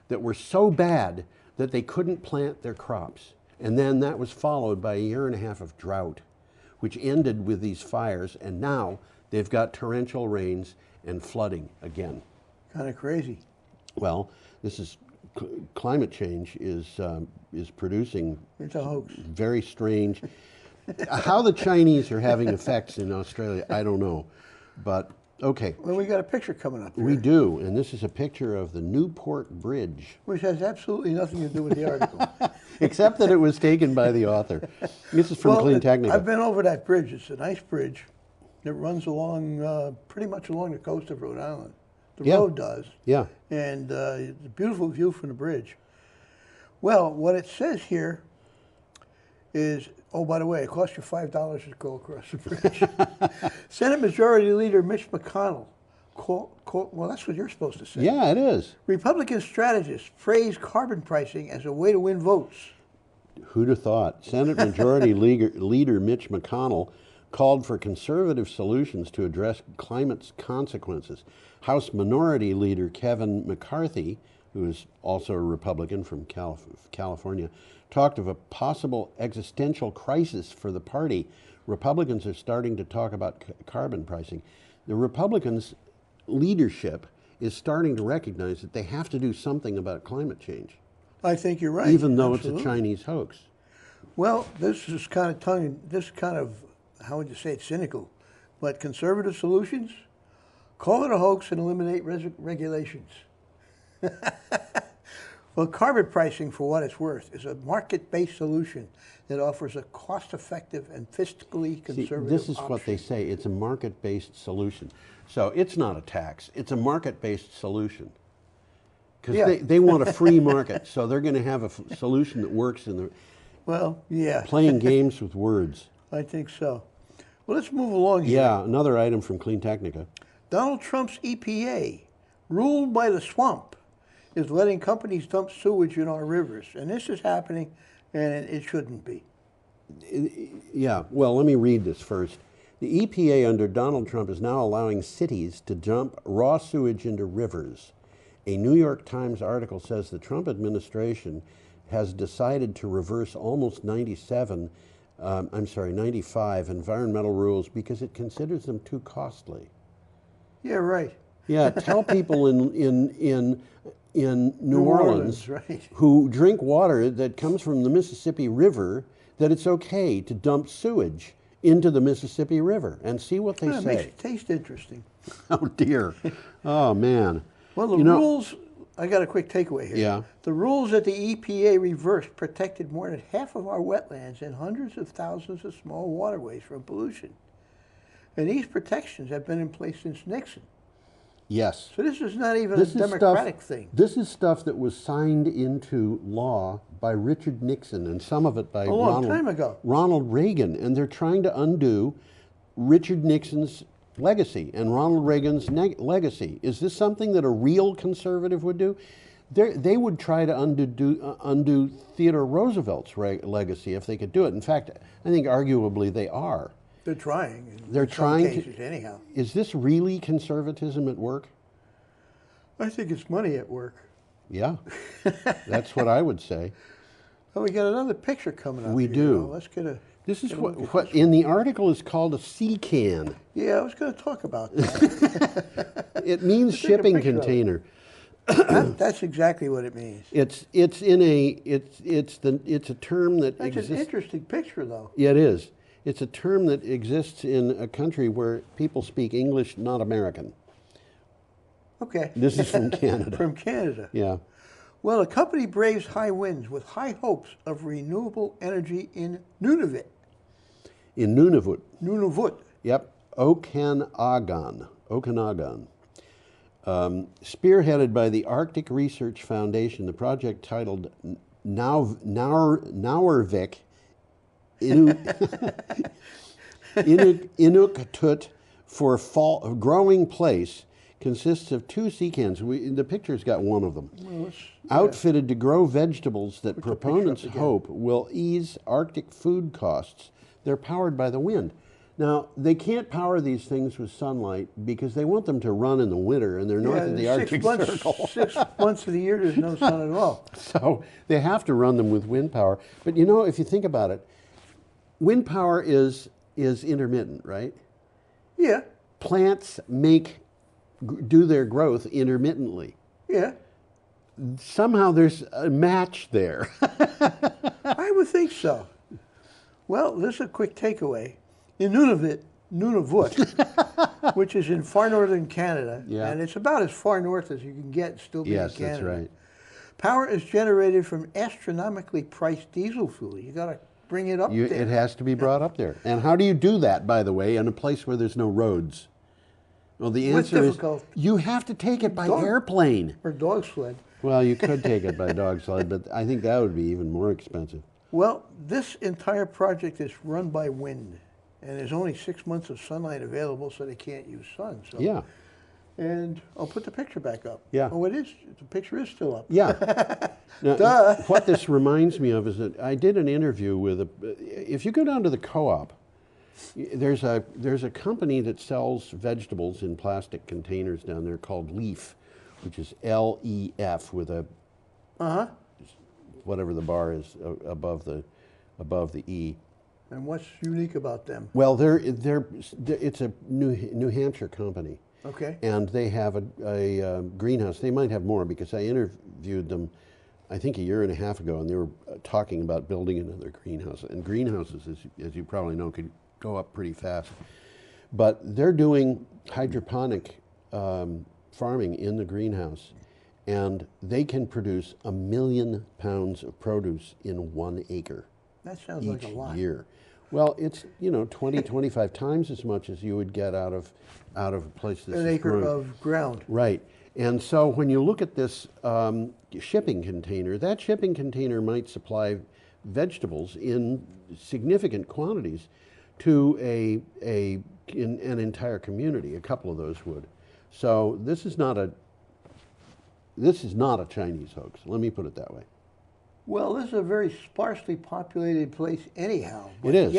that were so bad that they couldn't plant their crops. And then that was followed by a year and a half of drought, which ended with these fires, and now they've got torrential rains and flooding again. Kind of crazy. Well, this is climate change is producing It's a hoax. very strange. How the Chinese are having effects in Australia, I don't know, but okay. Well, we got a picture coming up here. We do, and this is a picture of the Newport Bridge. Which has absolutely nothing to do with the article. Except that it was taken by the author. This is from Clean Technica. I've been over that bridge. It's a nice bridge. It runs along, pretty much along the coast of Rhode Island. The road does. Yeah. And it's a beautiful view from the bridge. Well, what it says here is, oh, by the way, it costs you $5 to go across the bridge. Senate Majority Leader Mitch McConnell, well, that's what you're supposed to say. Yeah, it is. Republican strategists praise carbon pricing as a way to win votes. Who'd have thought? Senate Majority Leader Mitch McConnell called for conservative solutions to address climate's consequences. House Minority Leader Kevin McCarthy, who is also a Republican from California, talked of a possible existential crisis for the party. Republicans are starting to talk about carbon pricing. The Republicans' leadership is starting to recognize that they have to do something about climate change. I think you're right. Even though Absolutely. it's a Chinese hoax. Well, this is kind of, how would you say it, cynical, but conservative solutions, call it a hoax and eliminate regulations. Well, carbon pricing, for what it's worth, is a market-based solution that offers a cost-effective and fiscally conservative this is option. what they say. It's a market-based solution. So it's not a tax. It's a market-based solution. Because they want a free market. So they're going to have a solution that works in the... Well, yeah. Playing games with words. I think so. Well, let's move along here. Yeah, another item from Clean Technica. Donald Trump's EPA, ruled by the swamp, is letting companies dump sewage in our rivers. And this is happening, and it shouldn't be. Yeah, well, let me read this first. The EPA under Donald Trump is now allowing cities to dump raw sewage into rivers. A New York Times article says the Trump administration has decided to reverse almost 95 environmental rules because it considers them too costly. Yeah, right. Yeah, tell people in New Orleans right. who drink water that comes from the Mississippi River that it's okay to dump sewage into the Mississippi River and see what they say. It makes it taste interesting. Oh dear. Oh man. Well, the rules, I got a quick takeaway here. Yeah. The rules that the EPA reversed protected more than half of our wetlands and hundreds of thousands of small waterways from pollution. And these protections have been in place since Nixon. Yes. So this is not even a democratic thing. This is stuff that was signed into law by Richard Nixon and some of it by A long time ago. Ronald Reagan. And they're trying to undo Richard Nixon's legacy and Ronald Reagan's legacy. Is this something that a real conservative would do? They would try to undo Theodore Roosevelt's legacy if they could do it. In fact, I think arguably they are. They're trying. They're trying cases, anyhow. Is this really conservatism at work? I think it's money at work. Yeah, that's what I would say. Oh, we got another picture coming up. We here. do. Well, let's get a. This is what in the article is called a sea can. Yeah, I was going to talk about that. It means shipping container. That's exactly what it means. It's a term that That's exists. an interesting picture, though. Yeah, it is. It's a term that exists in a country where people speak English, not American. Okay. This is from Canada. From Canada. Yeah. Well, a company braves high winds with high hopes of renewable energy in Nunavut. In Nunavut. Nunavut. Yep. Okanagan. Spearheaded by the Arctic Research Foundation, the project titled Nauervik Inuktitut for fall growing place consists of 2 sea cans. The picture's got one of them. Well, outfitted to grow vegetables that proponents hope will ease Arctic food costs. They're powered by the wind. Now, they can't power these things with sunlight because they want them to run in the winter, and they're north of the Arctic Circle. 6 months of the year, there's no sun at all. So they have to run them with wind power. But you know, if you think about it, wind power is intermittent, right? Yeah. Plants do their growth intermittently. Yeah. Somehow there's a match there. I would think so. Well, this is a quick takeaway. In Nunavut, which is in far northern Canada, and it's about as far north as you can get and still be in Canada. Yes, that's right. Power is generated from astronomically priced diesel fuel. You got to bring it up there. It has to be brought up there. And how do you do that, by the way, in a place where there's no roads? Well, the answer is you have to take it by airplane. Or dog sled. Well, you could take it by dog sled, but I think that would be even more expensive. Well, this entire project is run by wind. And there's only 6 months of sunlight available, so they can't use sun. So. Yeah. And I'll put the picture back up. Yeah. Oh, it is. The picture is still up. Yeah. Now, Duh. What this reminds me of is that I did an interview with if you go down to the co-op, there's a company that sells vegetables in plastic containers down there called Leaf, which is L-E-F with a whatever the bar is above the E. And what's unique about them? Well, it's a New Hampshire company. Okay. And they have a greenhouse. They might have more because I interviewed them, I think, a year and a half ago, and they were talking about building another greenhouse. And greenhouses, as you probably know, could go up pretty fast. But they're doing hydroponic farming in the greenhouse, and they can produce 1 million pounds of produce in 1 acre. That sounds like a lot. Each year. Well, it's 20, 25 times as much as you would get out of a place that's an acre of ground. Right. And so when you look at this shipping container, that shipping container might supply vegetables in significant quantities to an entire community. A couple of those would. So this is not a Chinese hoax. Let me put it that way. Well, this is a very sparsely populated place anyhow. It is,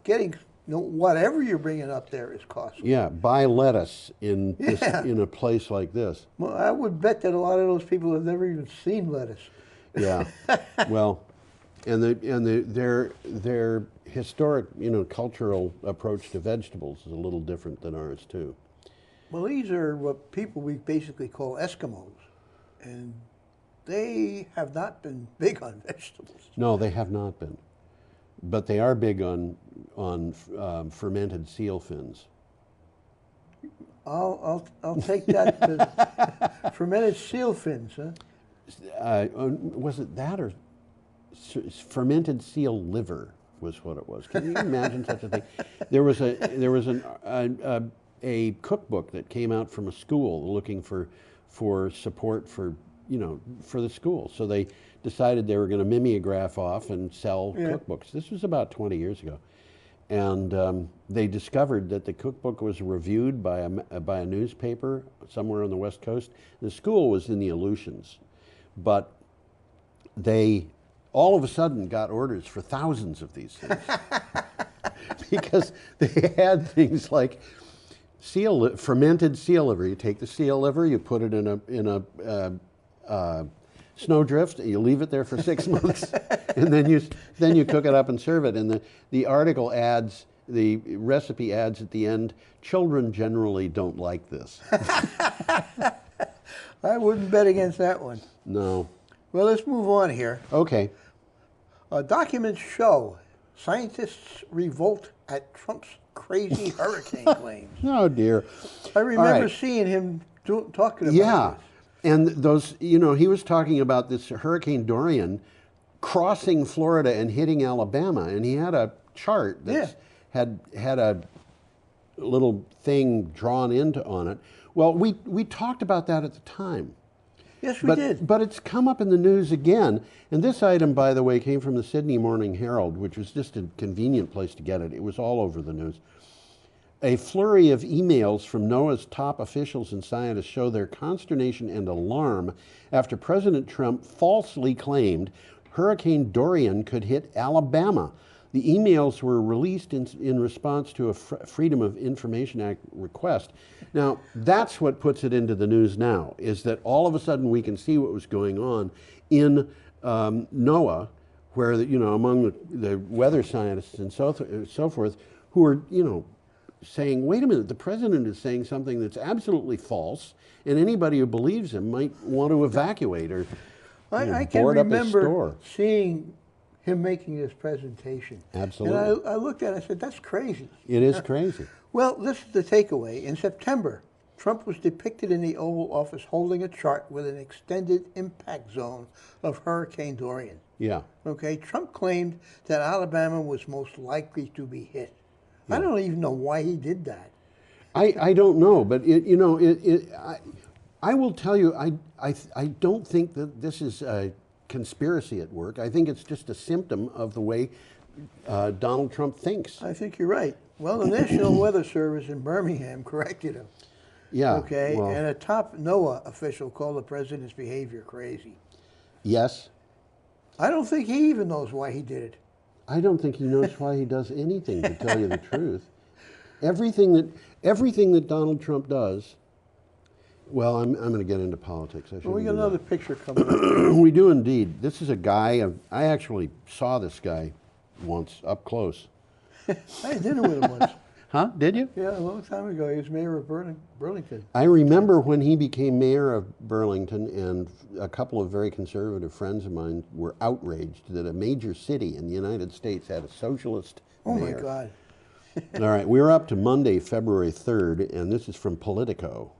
Getting whatever you're bringing up there is costly. Yeah, buy lettuce in a place like this. Well, I would bet that a lot of those people have never even seen lettuce. Yeah, well, and their historic, cultural approach to vegetables is a little different than ours too. Well, these are what people we basically call Eskimos, and they have not been big on vegetables. No, they have not been, but they are big on fermented seal fins. I'll take that. Fermented seal fins, huh? Was it that or fermented seal liver was what it was? Can you imagine such a thing? There was a cookbook that came out from a school looking for support for the school. So they decided they were going to mimeograph off and sell cookbooks. This was about 20 years ago. And they discovered that the cookbook was reviewed by a newspaper somewhere on the West Coast. The school was in the Aleutians, but they all of a sudden got orders for thousands of these things because they had things like fermented seal liver. You take the seal liver, you put it in a snowdrift, you leave it there for 6 months, and then you cook it up and serve it. And the article adds, the recipe adds at the end, children generally don't like this. I wouldn't bet against that one. No. Well, let's move on here. Okay. Documents show scientists revolt at Trump's crazy hurricane claims. Oh dear. I remember seeing him talking about this. And those, he was talking about this Hurricane Dorian crossing Florida and hitting Alabama, and he had a chart that had a little thing drawn on it. Well, we talked about that at the time. Yes, we did. But it's come up in the news again. And this item, by the way, came from the Sydney Morning Herald, which was just a convenient place to get it. It was all over the news. A flurry of emails from NOAA's top officials and scientists show their consternation and alarm after President Trump falsely claimed Hurricane Dorian could hit Alabama. The emails were released in response to a Freedom of Information Act request. Now, that's what puts it into the news now, is that all of a sudden we can see what was going on in NOAA, where, among the weather scientists and so forth, who are, saying, wait a minute, the president is saying something that's absolutely false, and anybody who believes him might want to evacuate or I can board up his remember store. seeing him making this presentation. Absolutely. And I looked at it, I said, that's crazy. It is crazy. Well, this is the takeaway. In September, Trump was depicted in the Oval Office holding a chart with an extended impact zone of Hurricane Dorian. Yeah. Okay, Trump claimed that Alabama was most likely to be hit. Yeah. I don't even know why he did that. I don't know, but I will tell you, I don't think that this is a conspiracy at work. I think it's just a symptom of the way Donald Trump thinks. I think you're right. Well, the National Weather Service in Birmingham corrected him. Yeah. Okay, well, and a top NOAA official called the president's behavior crazy. Yes. I don't think he even knows why he did it. I don't think he knows why he does anything, to tell you the truth. Everything that Donald Trump does. Well, I'm going to get into politics. Well, we got another picture coming up. We do indeed. This is a guy. I actually saw this guy once up close. I had dinner with him once. Huh? Did you? Yeah, a long time ago. He was mayor of Burlington. I remember when he became mayor of Burlington, and a couple of very conservative friends of mine were outraged that a major city in the United States had a socialist mayor. Oh, my God. All right, we're up to Monday, February 3rd, and this is from Politico.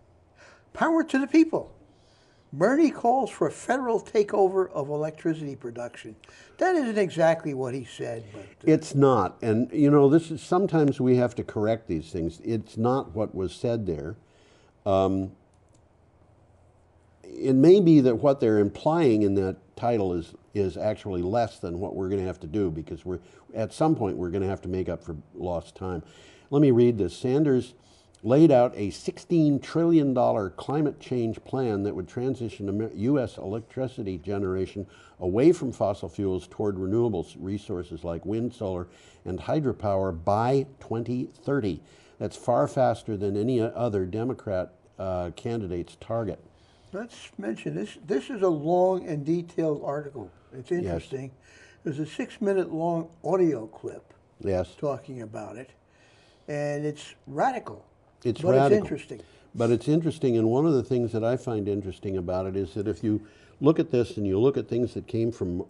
Power to the people. Bernie calls for a federal takeover of electricity production. That isn't exactly what he said, but It's not, and this is, sometimes we have to correct these things. It's not what was said there. It may be that what they're implying in that title is actually less than what we're going to have to do, because at some point we're going to have to make up for lost time. Let me read this. Sanders laid out a $16 trillion climate change plan that would transition U.S. electricity generation away from fossil fuels toward renewable resources like wind, solar, and hydropower by 2030. That's far faster than any other Democrat candidate's target. let's mention this. This is a long and detailed article. It's interesting. There's a 6-minute long audio clip talking about it, and it's radical. It's but radical. It's interesting. But it's interesting, and one of the things that I find interesting about it is that if you look at this and you look at things that came from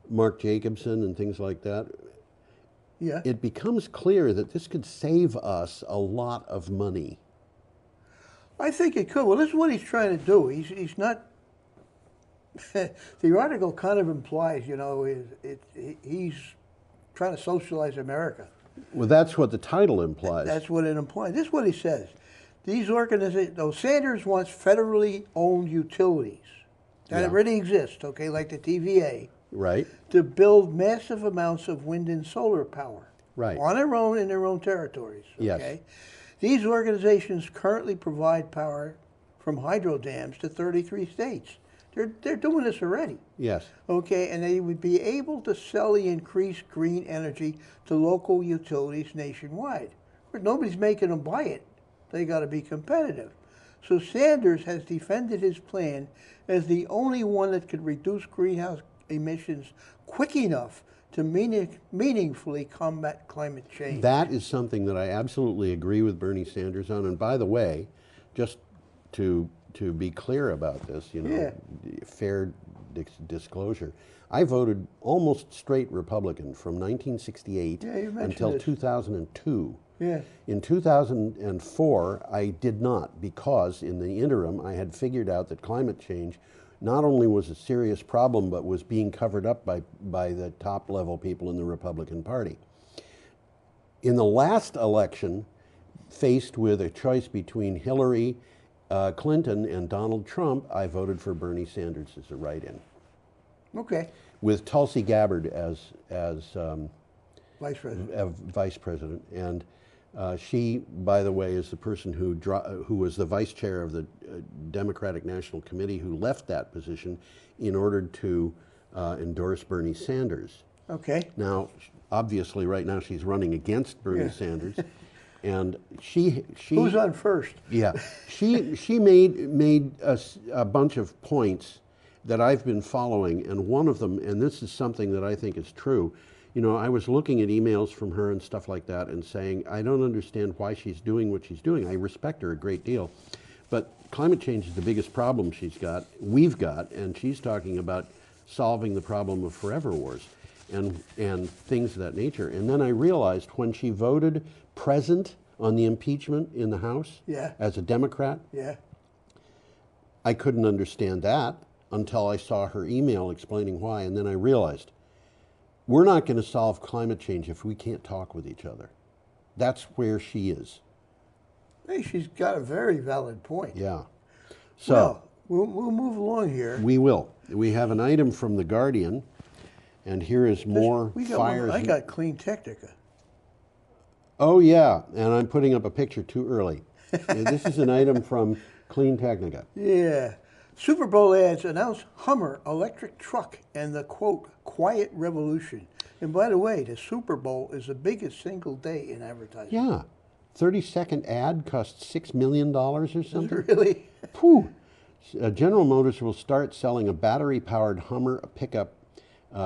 Mark Jacobson and things like that, it becomes clear that this could save us a lot of money. I think it could. Well, this is what he's trying to do. He's not. The article kind of implies, you know, he's trying to socialize America. Well, that's what the title implies. That's what it implies. This is what he says. These organizations, though Sanders wants federally owned utilities that already exist, okay, like the TVA, right, to build massive amounts of wind and solar power, right, on their own in their own territories. Okay, these organizations currently provide power from hydro dams to 33 states. They're doing this already. Yes. Okay, and they would be able to sell the increased green energy to local utilities nationwide. But nobody's making them buy it. They got to be competitive. So Sanders has defended his plan as the only one that could reduce greenhouse emissions quick enough to meaningfully combat climate change. That is something that I absolutely agree with Bernie Sanders on. And by the way, just to be clear about this, you know, fair disclosure, I voted almost straight Republican from 1968 until 2002. Yeah. In 2004, I did not, because in the interim, I had figured out that climate change not only was a serious problem, but was being covered up by the top level people in the Republican Party. In the last election, faced with a choice between Hillary Clinton and Donald Trump, I voted for Bernie Sanders as a write-in. Okay. With Tulsi Gabbard as vice president. Vice president, and she, by the way, is the person who was the vice chair of the Democratic National Committee, who left that position in order to endorse Bernie Sanders. Okay. Now, obviously, right now she's running against Bernie Yeah. Sanders, and she Who's on first? Yeah, she made a bunch of points that I've been following, and one of them, and this is something that I think is true. You know, I was looking at emails from her and stuff like that, and saying I don't understand why she's doing what she's doing. I respect her a great deal, but climate change is the biggest problem we've got, and she's talking about solving the problem of forever wars and things of that nature. And then I realized when she voted present on the impeachment in the House Yeah. as a Democrat, Yeah. I couldn't understand that until I saw her email explaining why, and then I realized we're not going to solve climate change if we can't talk with each other. That's where she is. Hey, she's got a very valid point. Yeah. So Well, we'll move along here. we will. We have an item from The Guardian, and here is more We got fires. I got Clean Technica. Oh, yeah, and I'm putting up a picture too early. This is an item from Clean Technica. Yeah. Super Bowl ads announce Hummer electric truck and the quote, quiet revolution. And by the way, the Super Bowl is the biggest single day in advertising. Yeah. 30-second ad costs $6 million or something. Really? Phew. General Motors will start selling a battery-powered Hummer pickup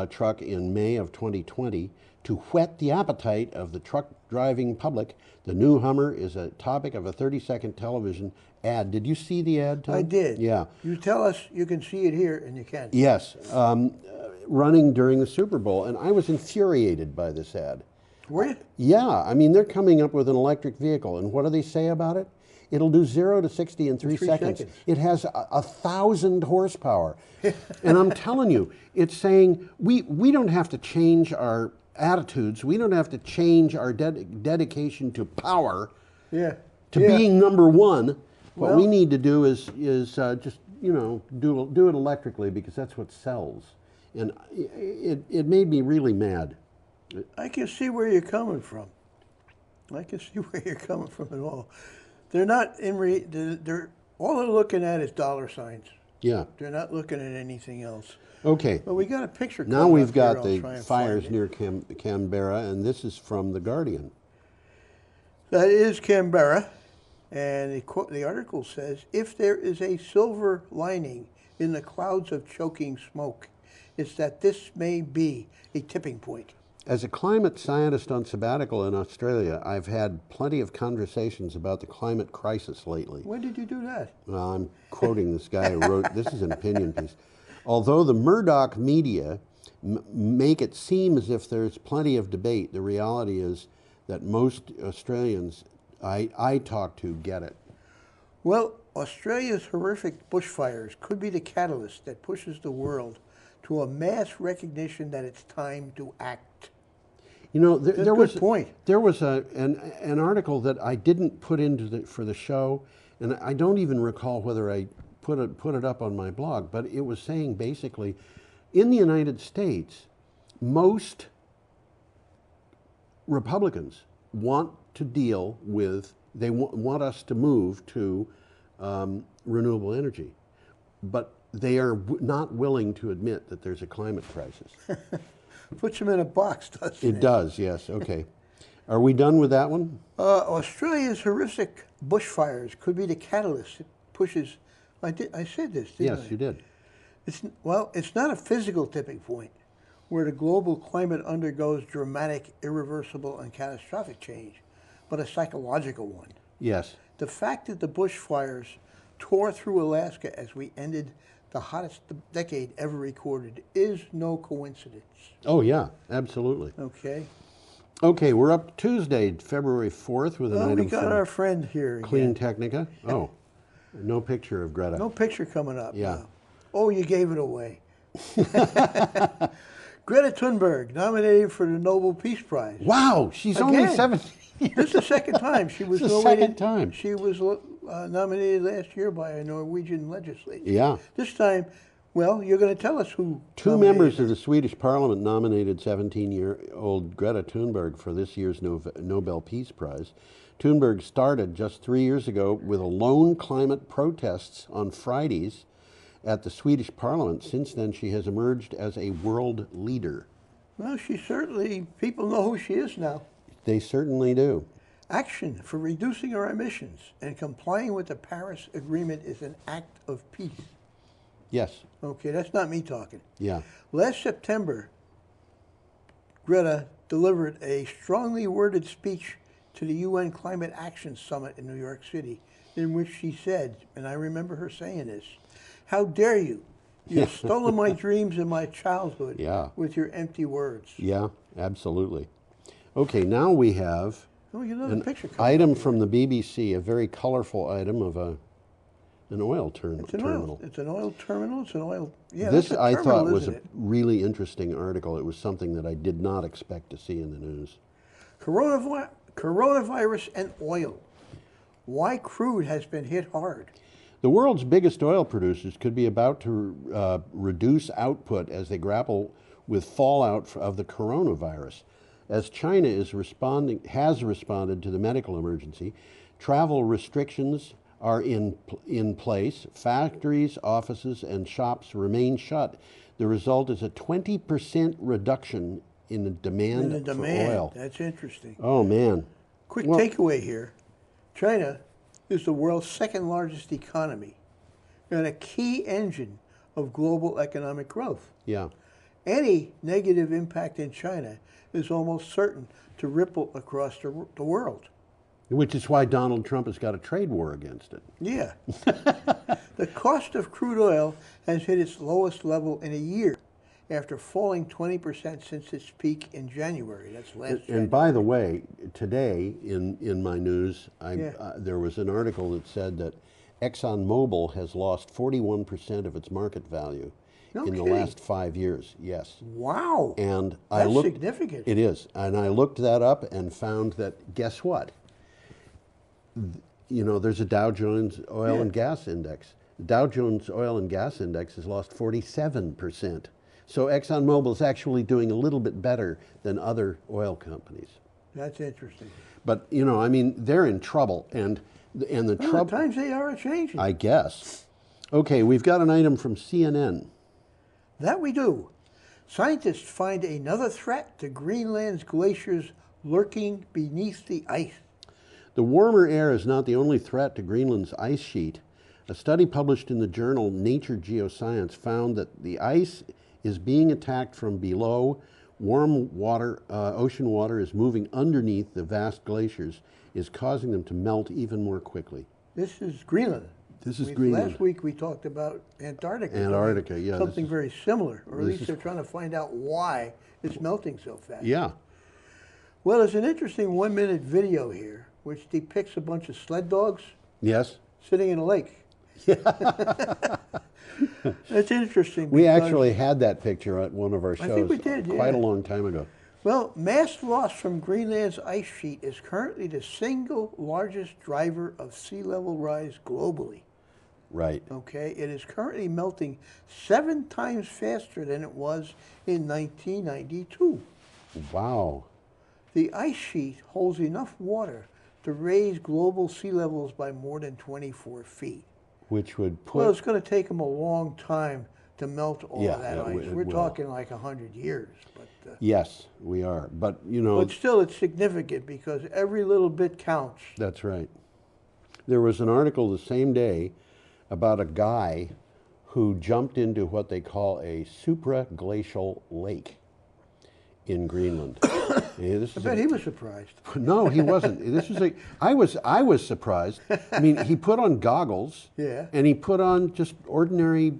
truck in May of 2020 to whet the appetite of the truck-driving public. The new Hummer is a topic of a 30-second television ad. Did you see the ad, Tom? I did. Yeah. You tell us you can see it here, and you can. Yes. Running during the Super Bowl, and I was infuriated by this ad. Were you? Yeah, I mean, they're coming up with an electric vehicle, and what do they say about it? It'll do 0 to 60 in 3 seconds. It has 1,000 horsepower. And I'm telling you, it's saying we don't have to change our attitudes. We don't have to change our dedication to power, Yeah. to being number one. What we need to do is just, you know, do it electrically, because that's what sells. And it made me really mad. I can see where you're coming from. I can see where you're coming from at all. They're not they're all they're looking at is dollar signs. Yeah. They're not looking at anything else. Okay. Well, we got a picture. Now coming we've up here. got I'll the try and fires find it. near Canberra, and this is from The Guardian. That is Canberra, and the article says, if there is a silver lining in the clouds of choking smoke, it's that this may be a tipping point. As a climate scientist on sabbatical in Australia, I've had plenty of conversations about the climate crisis lately. When did you do that? Well, I'm quoting this guy who wrote, this is an opinion piece. Although the Murdoch media make it seem as if there's plenty of debate, the reality is that most Australians I talk to get it. Well, Australia's horrific bushfires could be the catalyst that pushes the world to a mass recognition that it's time to act. You know, there was an article that I didn't put into for the show, and I don't even recall whether I put it up on my blog, but it was saying basically, in the United States, most Republicans want to deal with, they want us to move to renewable energy, but they are not willing to admit that there's a climate crisis. Puts them in a box, doesn't it? It does, yes. Okay. Are we done with that one? Australia's horrific bushfires could be the catalyst that pushes. I said this, didn't I? Yes, you did. It's not a physical tipping point where the global climate undergoes dramatic, irreversible, and catastrophic change, but a psychological one. Yes. The fact that the bushfires tore through Alaska as we ended the hottest decade ever recorded is no coincidence. Oh, yeah, absolutely. Okay. Okay, we're up Tuesday, February 4th with an item we got from our friend here Clean again. Technica. Oh, no picture of Greta. No picture coming up. Yeah. No. Oh, you gave it away. Greta Thunberg, nominated for the Nobel Peace Prize. Wow, she's only 17 years. This is the second time she was It's the nominated. second time. She was nominated last year by a Norwegian legislature. Yeah. This time, well, you're going to tell us who. Two nominated members her. of the Swedish parliament nominated 17-year-old Greta Thunberg for this year's Nobel Peace Prize. Thunberg started just 3 years ago with lone climate protests on Fridays at the Swedish parliament. Since then, she has emerged as a world leader. Well, she certainly, people know who she is now. They certainly do. Action for reducing our emissions and complying with the Paris Agreement is an act of peace. Yes. Okay, that's not me talking. Yeah. Last September, Greta delivered a strongly worded speech to the UN Climate Action Summit in New York City, in which she said, and I remember her saying this, "How dare you? You've stolen my dreams and my childhood with your empty words." Yeah, absolutely. Okay, now we have an item from the BBC, a very colorful item of an oil terminal. It's an oil terminal. It's an oil. Yeah, this that's a I terminal, thought was isn't a it? really interesting article. It was something that I did not expect to see in the news. Coronavirus and oil. Why crude has been hit hard. The world's biggest oil producers could be about to reduce output as they grapple with fallout of the coronavirus. As China has responded to the medical emergency, travel restrictions are in place. Factories, offices, and shops remain shut. The result is a 20% reduction in the demand for oil. That's interesting. Oh, man. Quick takeaway here. China is the world's second largest economy and a key engine of global economic growth. Yeah. Any negative impact in China is almost certain to ripple across the world. Which is why Donald Trump has got a trade war against it. Yeah. The cost of crude oil has hit its lowest level in a year after falling 20% since its peak in January. That's last January. And by the way, today in my news, there was an article that said that ExxonMobil has lost 41% of its market value in the last 5 years. Yes. Wow. And that's significant. It is. And I looked that up and found that, guess what? You know, there's a Dow Jones Oil and Gas Index. The Dow Jones Oil and Gas Index has lost 47%. So ExxonMobil is actually doing a little bit better than other oil companies. That's interesting. But, you know, I mean, they're in trouble. And the trouble... times they are changing. I guess. Okay, we've got an item from CNN. That we do. Scientists find another threat to Greenland's glaciers lurking beneath the ice. The warmer air is not the only threat to Greenland's ice sheet. A study published in the journal Nature Geoscience found that the ice is being attacked from below. Warm water, ocean water is moving underneath the vast glaciers, is causing them to melt even more quickly. This is Greenland. This is Greenland. Last week we talked about Antarctica. Antarctica, yeah. Something very similar, or at least they're trying to find out why it's melting so fast. Yeah. Well, there's an interesting 1-minute video here which depicts a bunch of sled dogs. Yes. Sitting in a lake. Yeah. That's interesting. We actually had that picture at one of our shows. I think we did, quite a long time ago. Well, mass loss from Greenland's ice sheet is currently the single largest driver of sea level rise globally. Right. Okay, it is currently melting 7 times faster than it was in 1992. Wow. The ice sheet holds enough water to raise global sea levels by more than 24 feet. Which would put... Well, it's going to take them a long time to melt all of that ice. We're will. talking like 100 years. But, yes, we are. But, you know... But still, it's significant because every little bit counts. That's right. There was an article the same day about a guy who jumped into what they call a supraglacial lake in Greenland. I bet he was surprised. No, he wasn't. I was surprised. I mean, he put on goggles. Yeah. And he put on just ordinary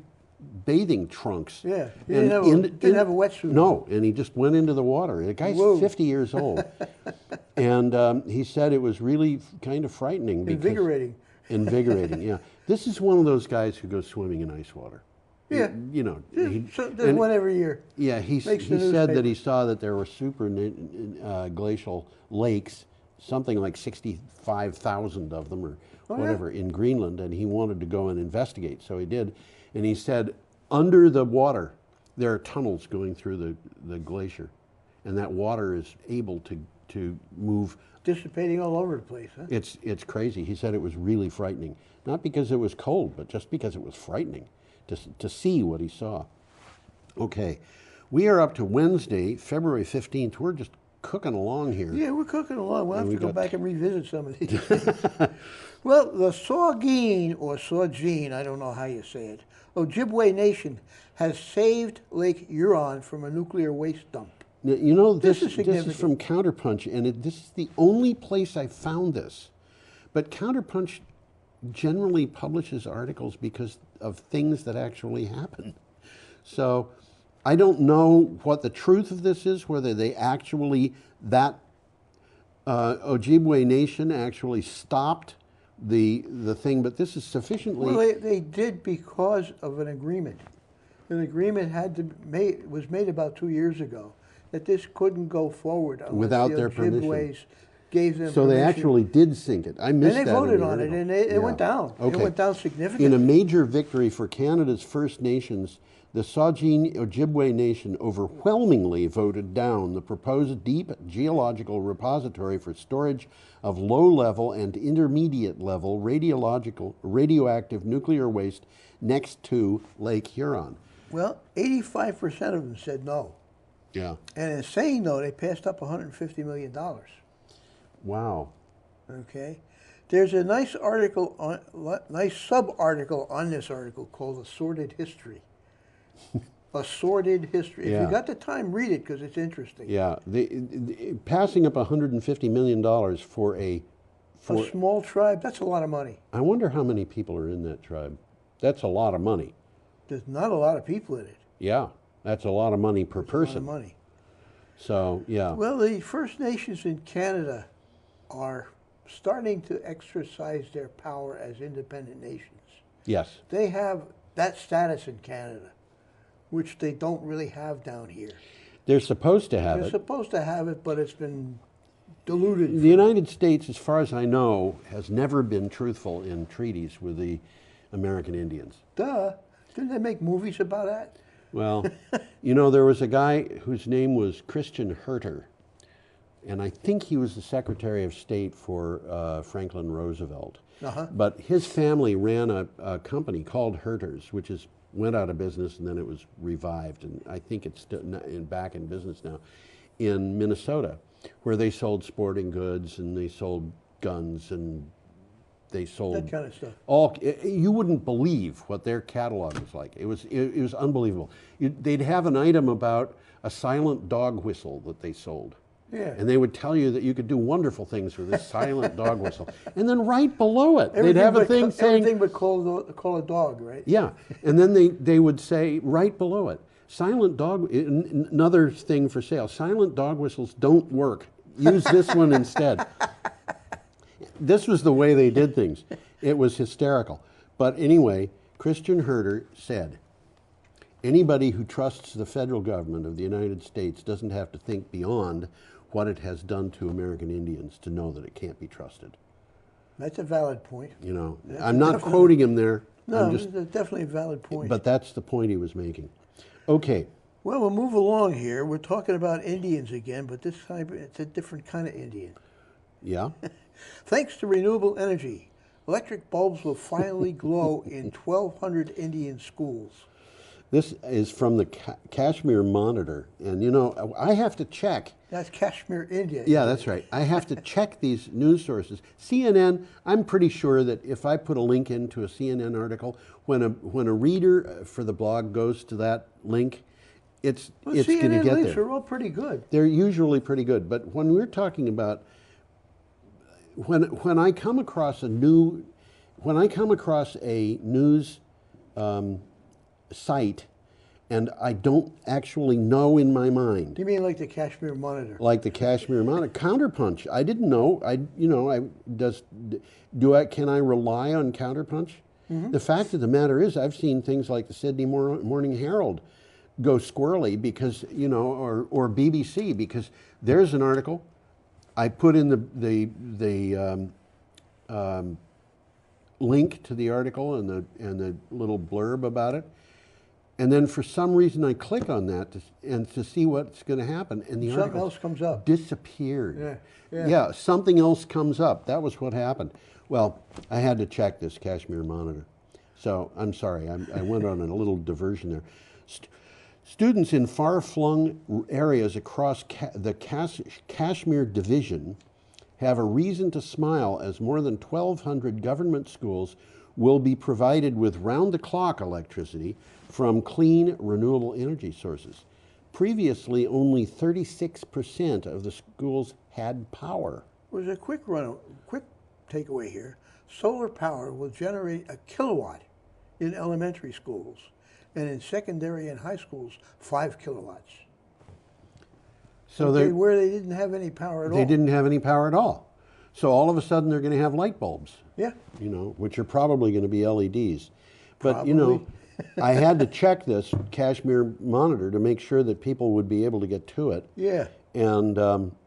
bathing trunks. Yeah. He didn't have a wetsuit. No, and he just went into the water. The guy's 50 years old. And he said it was really kind of frightening. Invigorating. Invigorating, yeah. This is one of those guys who goes swimming in ice water. Yeah. You know. There's one every year. Yeah, he said that he saw that there were super glacial lakes, something like 65,000 of them or whatever, in Greenland, and he wanted to go and investigate. So he did. And he said, under the water, there are tunnels going through the glacier, and that water is able to move. Dissipating all over the place, huh? It's crazy. He said it was really frightening. Not because it was cold, but just because it was frightening to see what he saw. Okay, We are up to Wednesday, February 15th. We're just cooking along here. Yeah, we're cooking along. We'll And have we to go got- back and revisit some of these things. Well, the Saugeen, or Saugeen, I don't know how you say it, Ojibwe Nation has saved Lake Huron from a nuclear waste dump. Now, you know, This this is is significant. from Counterpunch, and this is the only place I found this. But Counterpunch generally publishes articles because of things that actually happen. So I don't know what the truth of this is, whether they actually, that Ojibwe Nation actually stopped the thing, but this is sufficiently... Well, they did because of an agreement. An agreement was made about 2 years ago that this couldn't go forward unless Without the their permission. Ojibways gave them So they permission. actually did sink it. I missed that. And they in voted the on it, article. and it Yeah. went down. It Okay. went down significantly. In a major victory for Canada's First Nations, the Saugeen Ojibwe Nation overwhelmingly voted down the proposed deep geological repository for storage of low-level and intermediate-level radioactive nuclear waste next to Lake Huron. Well, 85% of them said no. Yeah. And in saying no, they passed up $150 million. Wow. Okay. There's a nice article, nice sub-article on this article called A Sordid History. A Sordid History. If Yeah. you got the time, read it because it's interesting. Yeah. Passing up $150 million for A small tribe, that's a lot of money. I wonder how many people are in that tribe. That's a lot of money. There's not a lot of people in it. Yeah. That's a lot of money per person. A lot of money. So, yeah. Well, the First Nations in Canada are starting to exercise their power as independent nations. Yes. They have that status in Canada, which they don't really have down here. They're supposed to have They're it. supposed to have it, but it's been diluted. The United States, as far as I know, has never been truthful in treaties with the American Indians. Duh. Didn't they make movies about that? Well, you know, there was a guy whose name was Christian Herter, and I think he was the Secretary of State for Franklin Roosevelt. Uh-huh. But his family ran a company called Herter's, which went out of business and then it was revived, and I think it's still back in business now, in Minnesota, where they sold sporting goods and they sold guns and they sold That kind of stuff. you wouldn't believe what their catalog was like. It was unbelievable. They'd have an item about a silent dog whistle that they sold. Yeah. And they would tell you that you could do wonderful things with this silent dog whistle. And then right below it, they'd Everything have a but thing saying... Everything but call a dog, right? Yeah. And then they would say right below it, silent dog, another thing for sale, silent dog whistles don't work. Use this one instead. This was the way they did things. It was hysterical. But anyway, Christian Herter said, anybody who trusts the federal government of the United States doesn't have to think beyond what it has done to American Indians to know that it can't be trusted. That's a valid point. You know, That's I'm not definitely- quoting him there. No, I'm it's definitely a valid point. But that's the point he was making. Okay. Well, we'll move along here. We're talking about Indians again, but this time it's a different kind of Indian. Yeah. Thanks to renewable energy, electric bulbs will finally glow in 1,200 Indian schools. This is from the Kashmir Monitor. And, you know, I have to check. That's Kashmir, India. Yeah, that's right. I have to check these news sources. CNN, I'm pretty sure that if I put a link into a CNN article, when a reader for the blog goes to that link, it's Well, going to CNN get links there. are all pretty good. They're usually pretty good. But when we're talking about, when I come across a news site, and I don't actually know in my mind. You mean like the Kashmir Monitor? Like the Kashmir Monitor, Counterpunch. I didn't know. Can I rely on Counterpunch? Mhm. The fact of the matter is, I've seen things like the Sydney Morning Herald go squirrely because or BBC, because there's an article. I put in the link to the article and the little blurb about it. And then for some reason I click on that to see what's going to happen, and the Something article else comes up. disappeared. Yeah. Something else comes up. That was what happened. Well, I had to check this Kashmir Monitor. So I'm sorry, I went on a little diversion there. Students in far-flung areas across the Kashmir division have a reason to smile as more than 1,200 government schools will be provided with round-the-clock electricity from clean, renewable energy sources. Previously, only 36% of the schools had power. There's a quick takeaway here. Solar power will generate a kilowatt in elementary schools, and in secondary and high schools, 5 kilowatts. So where they didn't have any power at all. They didn't have any power at all. So all of a sudden they're going to have light bulbs. Yeah. You know, which are probably going to be LEDs. But you know, I had to check this Kashmir monitor to make sure that people would be able to get to it. Yeah. And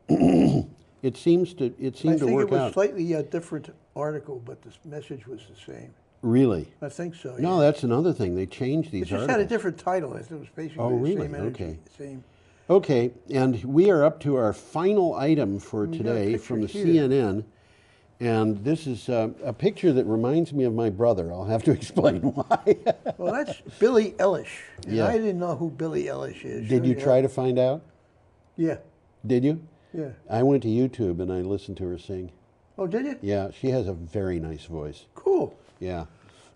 it seemed to work out. I think it was a slightly different article, but the message was the same. Really? I think so. No, yeah. that's another thing. They changed these It just articles. had a different title. It was basically the same energy. Okay. Same. Okay, and we are up to our final item for today from the CNN. And this is a picture that reminds me of my brother. I'll have to explain why. Well, that's Billie Eilish. And Yeah. I didn't know who Billie Eilish is. Did you try to find out? Yeah. Did you? Yeah. I went to YouTube and I listened to her sing. Oh, did you? Yeah, she has a very nice voice. Cool. Yeah.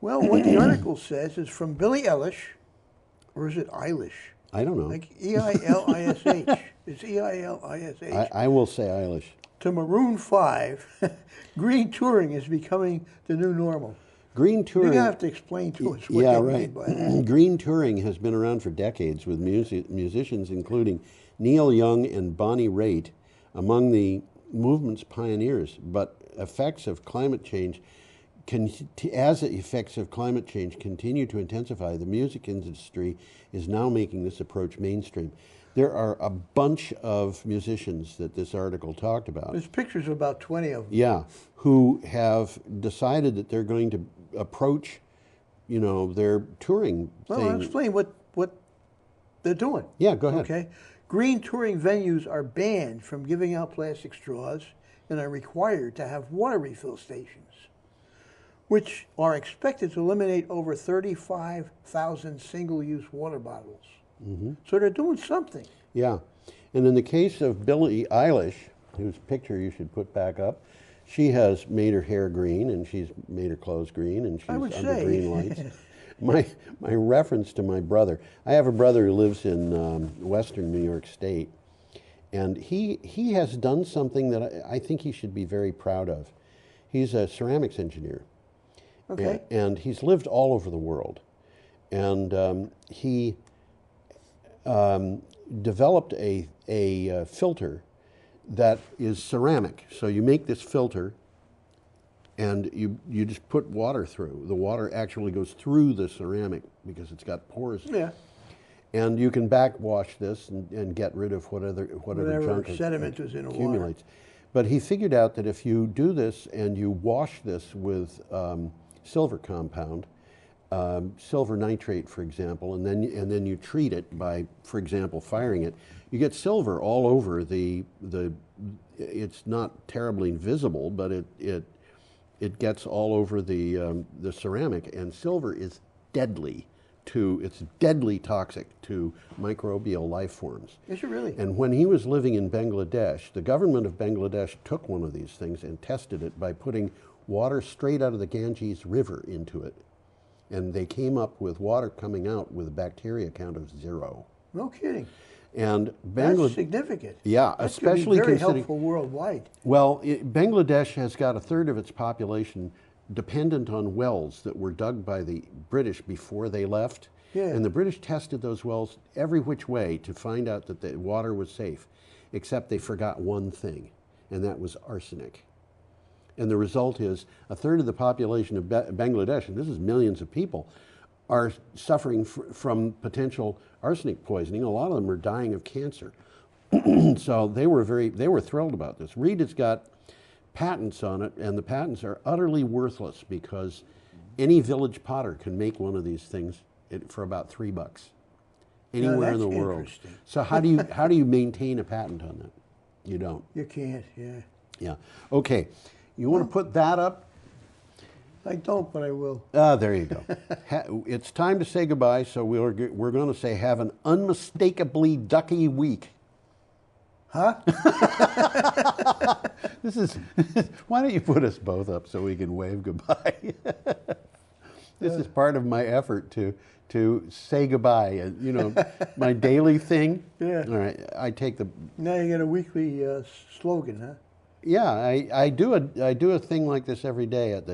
Well, what the article says is from Billie Eilish, or is it Eilish? I don't know. Like E-I-L-I-S-H. It's E-I-L-I-S-H. I will say Eilish. To Maroon 5, green touring is becoming the new normal. Green touring. You're going to have to explain to us what yeah, they right. mean by that. Green touring has been around for decades with musicians including Neil Young and Bonnie Raitt among the movement's pioneers. But effects of climate change, as the effects of climate change continue to intensify, the music industry is now making this approach mainstream. There are a bunch of musicians that this article talked about. There's pictures of about 20 of them. Yeah, who have decided that they're going to approach, you know, their touring Well, thing. I'll explain what they're doing. Yeah, go ahead. Okay. Green touring venues are banned from giving out plastic straws and are required to have water refill stations, which are expected to eliminate over 35,000 single-use water bottles. Mm-hmm. So they're doing something. Yeah, and in the case of Billie Eilish, whose picture you should put back up, she has made her hair green and she's made her clothes green and she's under green lights. My reference to my brother, I have a brother who lives in western New York State, and he has done something that I think he should be very proud of. He's a ceramics engineer. Okay. And he's lived all over the world. And he developed a filter that is ceramic. So you make this filter and you just put water through. The water actually goes through the ceramic because it's got pores. Yeah. And you can backwash this and get rid of whatever junk sediment is in the accumulates. But he figured out that if you do this and you wash this with silver compound, silver nitrate, for example, and then you treat it by, for example, firing it, you get silver all over the. It's not terribly visible, but it gets all over the ceramic, and silver is deadly. It's deadly toxic to microbial life forms. Is it really? And when he was living in Bangladesh, the government of Bangladesh took one of these things and tested it by putting water straight out of the Ganges River into it. And they came up with water coming out with a bacteria count of 0. No kidding. And That's significant. Yeah, That especially could be very considering helpful worldwide. Well, Bangladesh has got a third of its population dependent on wells that were dug by the British before they left. Yeah. And the British tested those wells every which way to find out that the water was safe, except they forgot one thing, and that was arsenic. And the result is a third of the population of Bangladesh, and this is millions of people, are suffering from potential arsenic poisoning. A lot of them are dying of cancer. So they were thrilled about this. Reed has got patents on it, and the patents are utterly worthless because any village potter can make one of these things for about $3 anywhere in the world. So how do you maintain a patent on that? You don't. You can't. Yeah. Yeah. Okay. You want to put that up? I don't, but I will. There you go. It's time to say goodbye, so we're going to say have an unmistakably ducky week. Huh? Why don't you put us both up so we can wave goodbye? This is part of my effort to say goodbye. You know, my daily thing. Yeah. All right, I take the. Now you get a weekly slogan, huh? Yeah, I do a thing like this every day at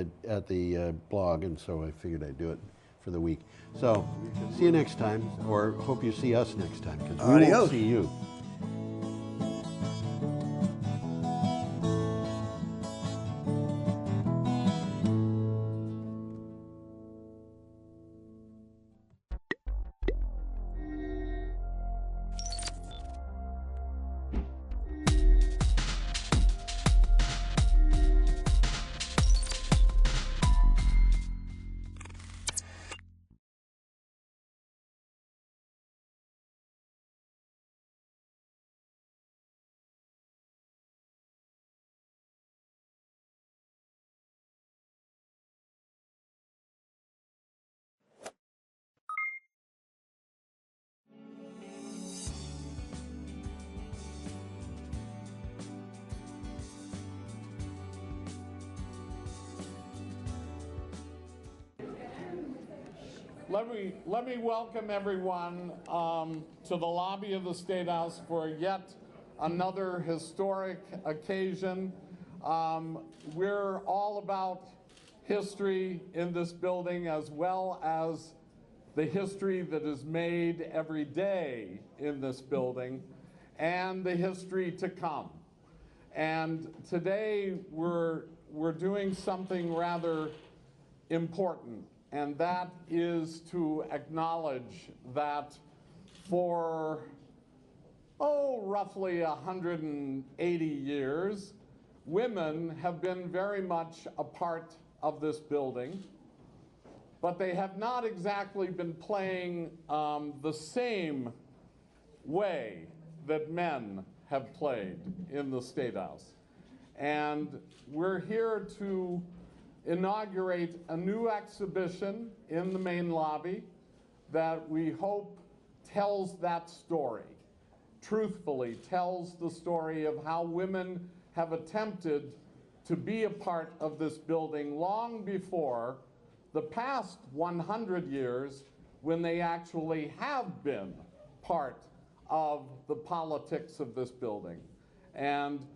the blog, and so I figured I'd do it for the week. So, see you next time, or hope you see us next time, because we won't see you. Let me welcome everyone to the lobby of the State House for yet another historic occasion. We're all about history in this building, as well as the history that is made every day in this building and the history to come. And today we're doing something rather important, and that is to acknowledge that for, roughly 180 years, women have been very much a part of this building, but they have not exactly been playing the same way that men have played in the State House. And we're here to inaugurate a new exhibition in the main lobby that we hope tells that story, truthfully tells the story of how women have attempted to be a part of this building long before the past 100 years, when they actually have been part of the politics of this building. And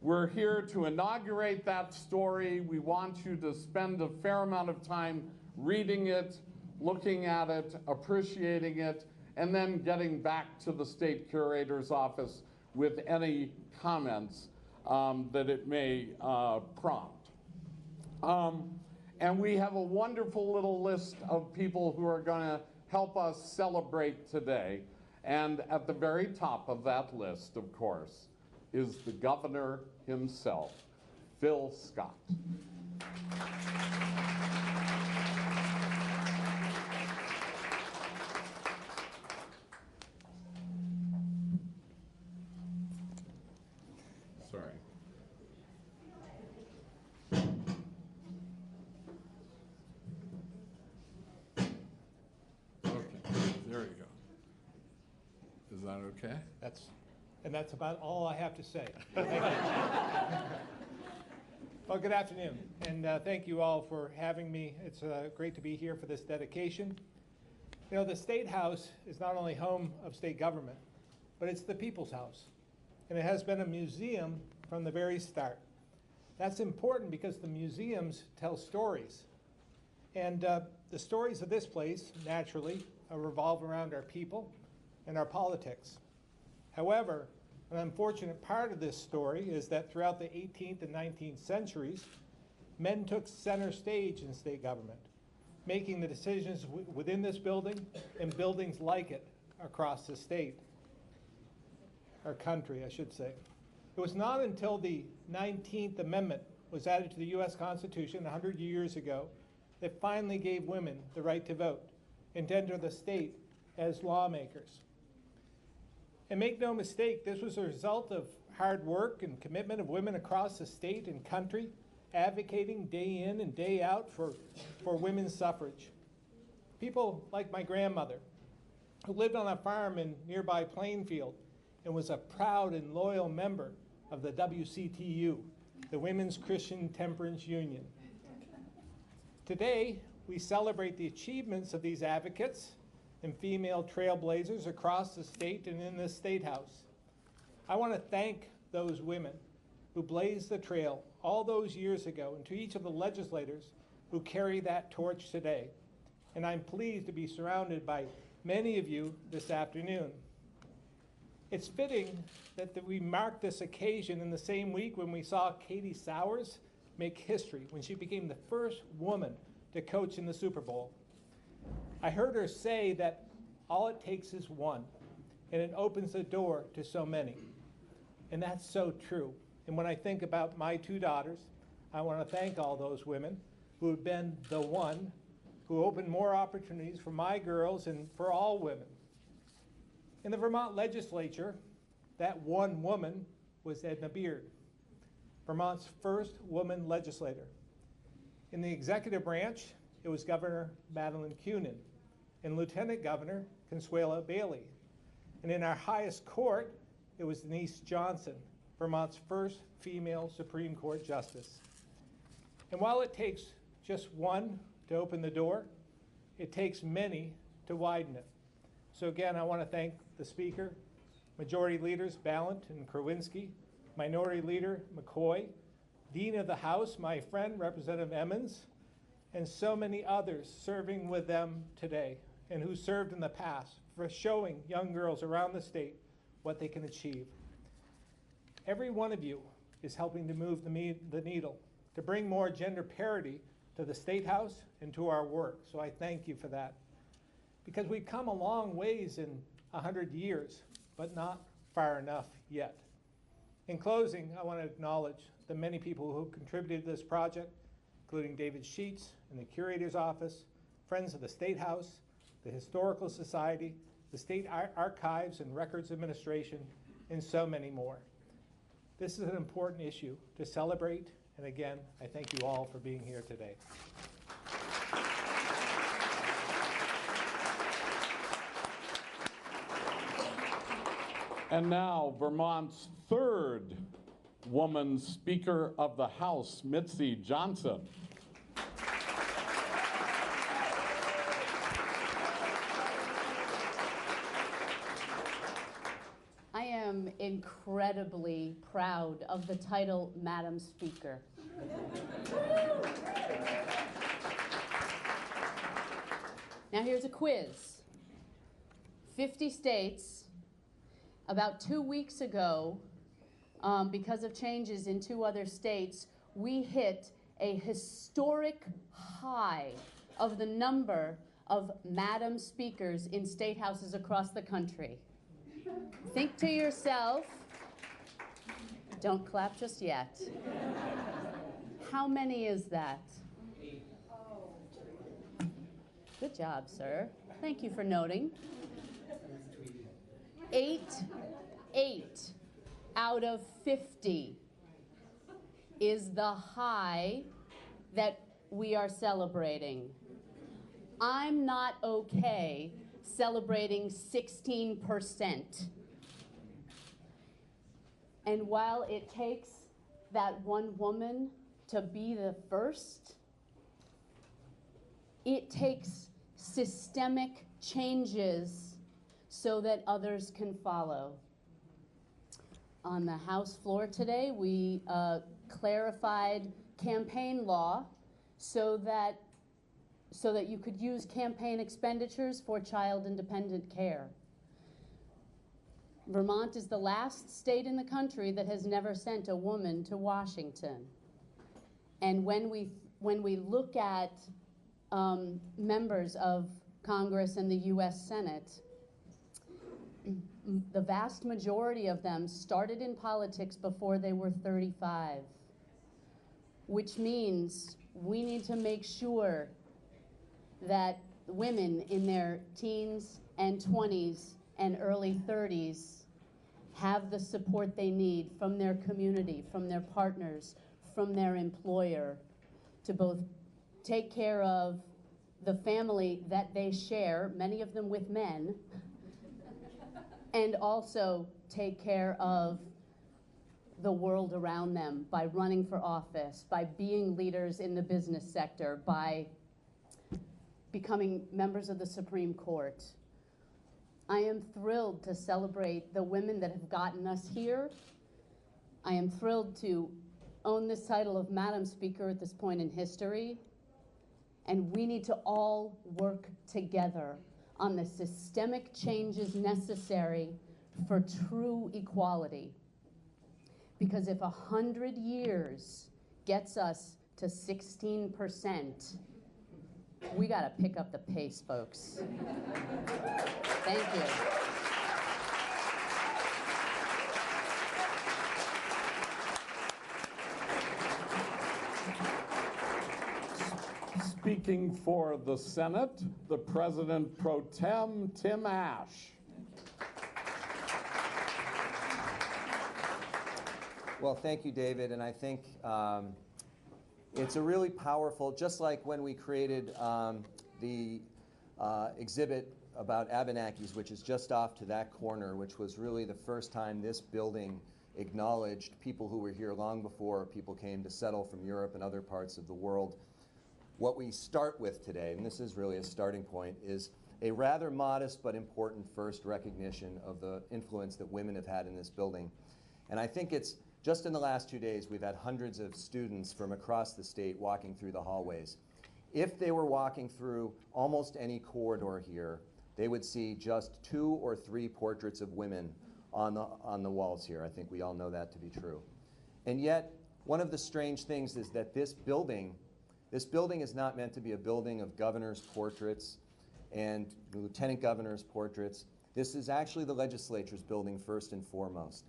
we're here to inaugurate that story. We want you to spend a fair amount of time reading it, looking at it, appreciating it, and then getting back to the State Curator's office with any comments that it may prompt. And we have a wonderful little list of people who are going to help us celebrate today. And at the very top of that list, of course, is the governor himself, Phil Scott. Sorry. Okay, there you go. Is that okay? That's about all I have to say. Thank you. Well, good afternoon, and thank you all for having me. It's great to be here for this dedication. You know, the State House is not only home of state government, but it's the people's house, and it has been a museum from the very start. That's important because the museums tell stories, and the stories of this place, naturally, revolve around our people and our politics. However, an unfortunate part of this story is that throughout the 18th and 19th centuries, men took center stage in state government, making the decisions within this building and buildings like it across the state, or country, I should say. It was not until the 19th Amendment was added to the U.S. Constitution 100 years ago that finally gave women the right to vote and to enter the state as lawmakers. And make no mistake, this was a result of hard work and commitment of women across the state and country advocating day in and day out for women's suffrage. People like my grandmother, who lived on a farm in nearby Plainfield and was a proud and loyal member of the WCTU, the Women's Christian Temperance Union. Today, we celebrate the achievements of these advocates and female trailblazers across the state and in this State House. I want to thank those women who blazed the trail all those years ago, and to each of the legislators who carry that torch today. And I'm pleased to be surrounded by many of you this afternoon. It's fitting that we mark this occasion in the same week when we saw Katie Sowers make history when she became the first woman to coach in the Super Bowl. I heard her say that all it takes is one, and it opens the door to so many. And that's so true. And when I think about my two daughters, I want to thank all those women who have been the one who opened more opportunities for my girls and for all women. In the Vermont legislature, that one woman was Edna Beard, Vermont's first woman legislator. In the executive branch, it was Governor Madeline Kunin and Lieutenant Governor Consuela Bailey. And in our highest court, it was Denise Johnson, Vermont's first female Supreme Court justice. And while it takes just one to open the door, it takes many to widen it. So again, I want to thank the Speaker, Majority Leaders Ballant and Krawinski, Minority Leader McCoy, Dean of the House, my friend, Representative Emmons, and so many others serving with them today and who served in the past for showing young girls around the state what they can achieve. Every one of you is helping to move the needle, to bring more gender parity to the State House and to our work. So I thank you for that. Because we've come a long ways in 100 years, but not far enough yet. In closing, I want to acknowledge the many people who contributed to this project, including David Sheets in the Curator's Office, Friends of the State House, the Historical Society, the State Archives and Records Administration, and so many more. This is an important issue to celebrate, and again, I thank you all for being here today. And now, Vermont's third woman Speaker of the House, Mitzi Johnson. I am incredibly proud of the title, Madam Speaker. Now here's a quiz. 50 states, about 2 weeks ago, because of changes in 2 other states, we hit a historic high of the number of Madam Speakers in state houses across the country. Think to yourself, don't clap just yet. How many is that? Good job, sir. Thank you for noting. 8 out of 50 is the high that we are celebrating. I'm not okay celebrating 16%. And while it takes that one woman to be the first, it takes systemic changes so that others can follow. On the House floor today, we clarified campaign law so that you could use campaign expenditures for child-independent care. Vermont is the last state in the country that has never sent a woman to Washington. And when we look at members of Congress and the US Senate, the vast majority of them started in politics before they were 35, which means we need to make sure that women in their teens and 20s and early 30s have the support they need from their community, from their partners, from their employer to both take care of the family that they share, many of them with men, and also take care of the world around them by running for office, by being leaders in the business sector, by becoming members of the Supreme Court. I am thrilled to celebrate the women that have gotten us here. I am thrilled to own this title of Madam Speaker at this point in history. And we need to all work together on the systemic changes necessary for true equality. Because if 100 years gets us to 16%, we got to pick up the pace, folks. Thank you. Speaking for the Senate, the President Pro Tem, Tim Ash. Well, thank you, David, and I think it's a really powerful, just like when we created the exhibit about Abenakis, which is just off to that corner, which was really the first time this building acknowledged people who were here long before people came to settle from Europe and other parts of the world. What we start with today, and this is really a starting point, is a rather modest but important first recognition of the influence that women have had in this building. And I think it's just in the last 2 days, we've had hundreds of students from across the state walking through the hallways. If they were walking through almost any corridor here, they would see just 2 or 3 portraits of women on the walls here. I think we all know that to be true. And yet, one of the strange things is that this building is not meant to be a building of governors' portraits and lieutenant governors' portraits. This is actually the legislature's building first and foremost.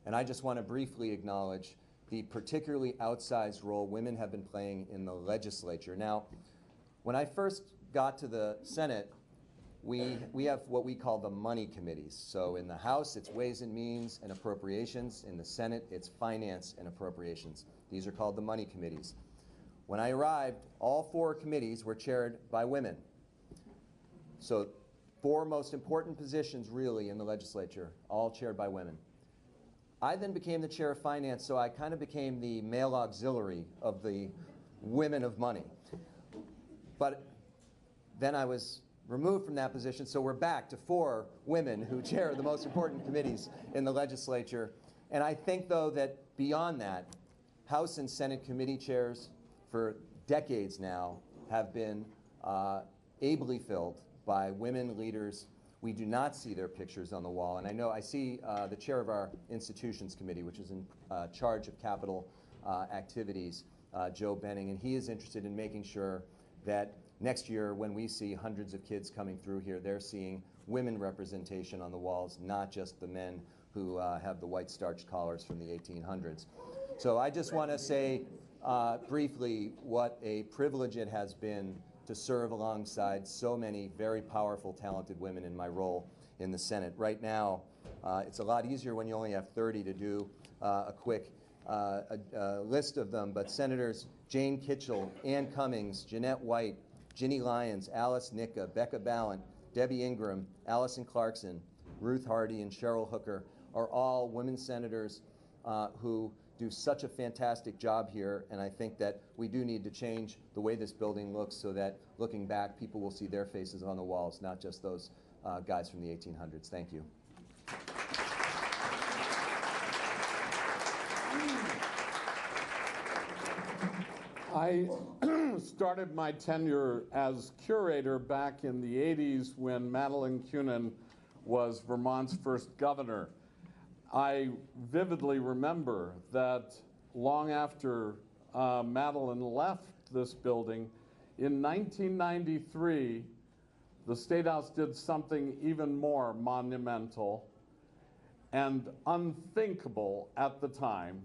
And I just want to briefly acknowledge the particularly outsized role women have been playing in the legislature. Now, when I first got to the Senate, we have what we call the money committees. So in the House, it's Ways and Means and Appropriations. In the Senate, it's Finance and Appropriations. These are called the money committees. When I arrived, all 4 committees were chaired by women. So 4 most important positions really in the legislature, all chaired by women. I then became the chair of finance, so I kind of became the male auxiliary of the women of money. But then I was removed from that position, so we're back to 4 women who chair the most important committees in the legislature. And I think, though, that beyond that, House and Senate committee chairs for decades now have been ably filled by women leaders. We do not see their pictures on the wall. And I know I see the chair of our institutions committee, which is in charge of capital activities, Joe Benning, and he is interested in making sure that next year when we see hundreds of kids coming through here, they're seeing women representation on the walls, not just the men who have the white starched collars from the 1800s. So I just want to say briefly what a privilege it has been to serve alongside so many very powerful, talented women in my role in the Senate. Right now, it's a lot easier when you only have 30 to do a quick list of them, but Senators Jane Kitchell, Ann Cummings, Jeanette White, Ginny Lyons, Alice Nicka, Becca Ballant, Debbie Ingram, Allison Clarkson, Ruth Hardy, and Cheryl Hooker are all women senators who do such a fantastic job here, and I think that we do need to change the way this building looks so that looking back, people will see their faces on the walls, not just those guys from the 1800s. Thank you. I started my tenure as curator back in the 80s when Madeline Kunin was Vermont's first governor. I vividly remember that long after Madeline left this building, in 1993, the State House did something even more monumental and unthinkable at the time.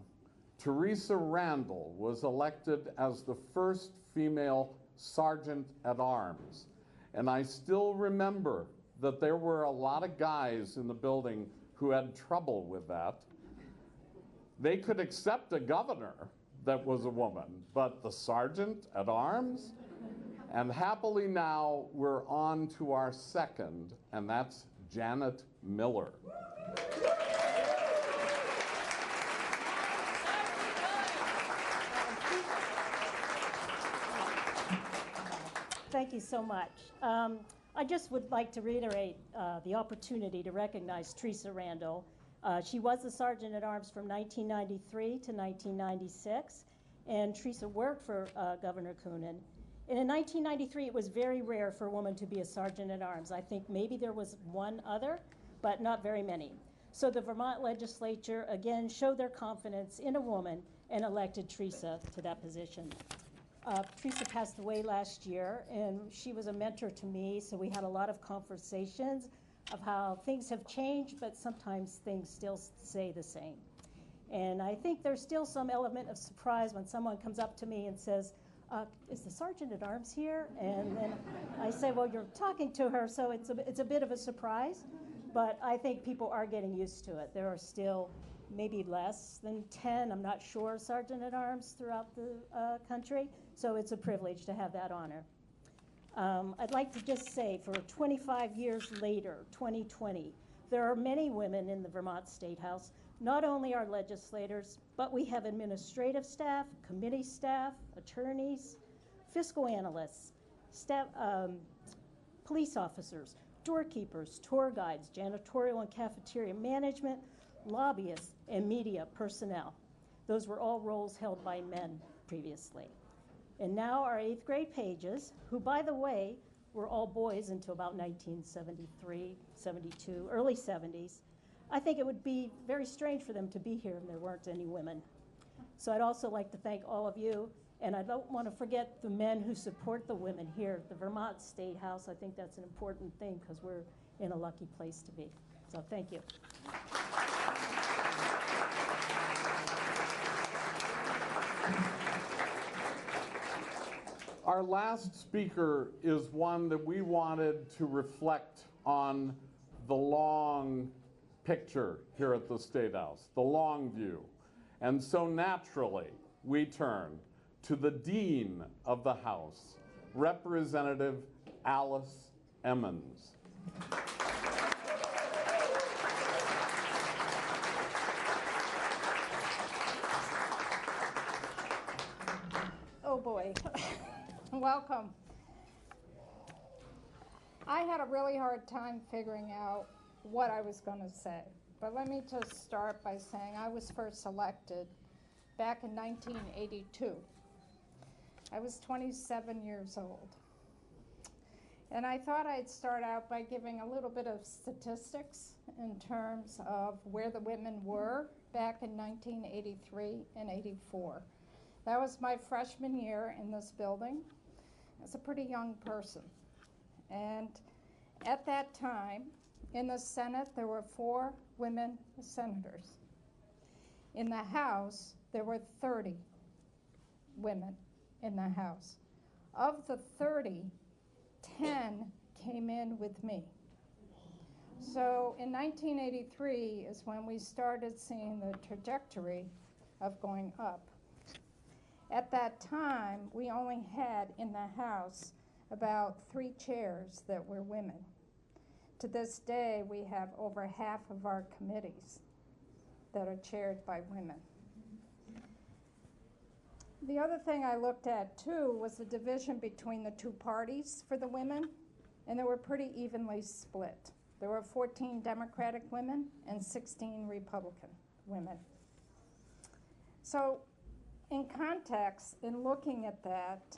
Teresa Randall was elected as the first female sergeant at arms. And I still remember that there were a lot of guys in the building who had trouble with that. They could accept a governor that was a woman, but the sergeant at arms. And happily now, we're on to our second, and that's Janet Miller. Thank you so much. I just would like to reiterate the opportunity to recognize Teresa Randall. She was the Sergeant at Arms from 1993 to 1996, and Teresa worked for Governor Coonan. And in 1993, it was very rare for a woman to be a Sergeant at Arms. I think maybe there was one other, but not very many. So the Vermont legislature, again, showed their confidence in a woman and elected Teresa to that position. Teresa passed away last year, and she was a mentor to me, so we had a lot of conversations of how things have changed, but sometimes things still stay the same. And I think there's still some element of surprise when someone comes up to me and says, is the Sergeant at Arms here? And then I say, well, you're talking to her, so it's a bit of a surprise, but I think people are getting used to it. There are still maybe less than 10, I'm not sure, Sergeant at Arms throughout the country, so it's a privilege to have that honor. I'd like to just say, for 25 years later, 2020, there are many women in the Vermont State House, not only our legislators, but we have administrative staff, committee staff, attorneys, fiscal analysts, staff, police officers, doorkeepers, tour guides, janitorial and cafeteria management, lobbyists, and media personnel. Those were all roles held by men previously. And now our 8th grade pages, who, by the way, were all boys until about 1973, 72, early 70s, I think it would be very strange for them to be here and there weren't any women. So I'd also like to thank all of you, and I don't want to forget the men who support the women here at the Vermont State House. I think that's an important thing because we're in a lucky place to be. So thank you. Our last speaker is one that we wanted to reflect on the long picture here at the State House, the long view. And so naturally, we turn to the Dean of the House, Representative Alice Emmons. Oh boy. Welcome. I had a really hard time figuring out what I was going to say, but let me just start by saying I was first elected back in 1982. I was 27 years old. And I thought I'd start out by giving a little bit of statistics in terms of where the women were back in 1983 and 84. That was my freshman year in this building. I was a pretty young person. And at that time, in the Senate, there were 4 women senators. In the House, there were 30 women in the House. Of the 30, 10 came in with me. So in 1983 is when we started seeing the trajectory of going up. At that time, we only had in the House about 3 chairs that were women. To this day, we have over half of our committees that are chaired by women. The other thing I looked at, too, was the division between the 2 parties for the women, and they were pretty evenly split. There were 14 Democratic women and 16 Republican women. So, in context, in looking at that,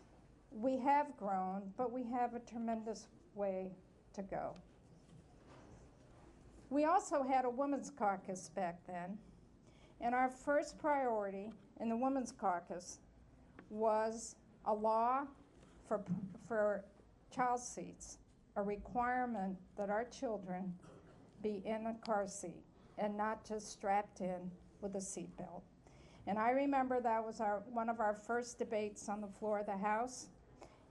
we have grown, but we have a tremendous way to go. We also had a women's caucus back then, and our first priority in the women's caucus was a law for child seats, a requirement that our children be in a car seat and not just strapped in with a seatbelt. And I remember that was one of our first debates on the floor of the House,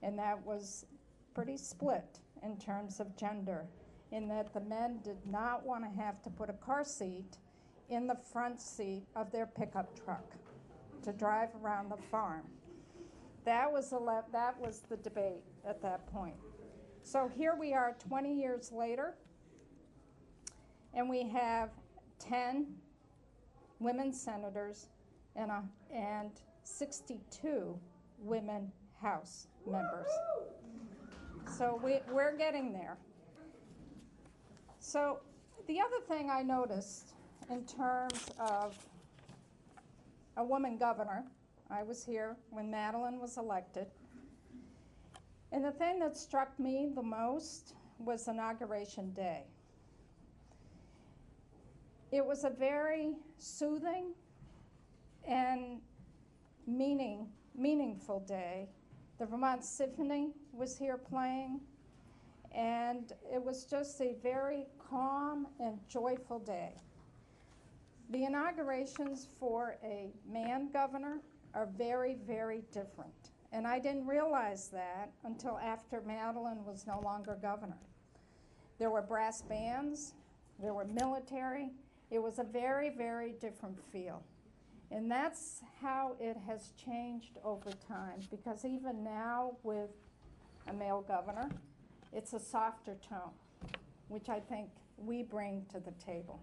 and that was pretty split in terms of gender, in that the men did not want to have to put a car seat in the front seat of their pickup truck to drive around the farm. That was the debate at that point. So here we are 20 years later, and we have 10 women senators and 62 women House members. So we're getting there. So the other thing I noticed in terms of a woman governor, I was here when Madeline was elected, and the thing that struck me the most was Inauguration Day. It was a very soothing and meaningful day. The Vermont Symphony was here playing, and it was just a very calm and joyful day. The inaugurations for a man governor are very, very different. And I didn't realize that until after Madeline was no longer governor. There were brass bands, there were military. It was a very, very different feel. And that's how it has changed over time, because even now with a male governor, it's a softer tone, which I think we bring to the table.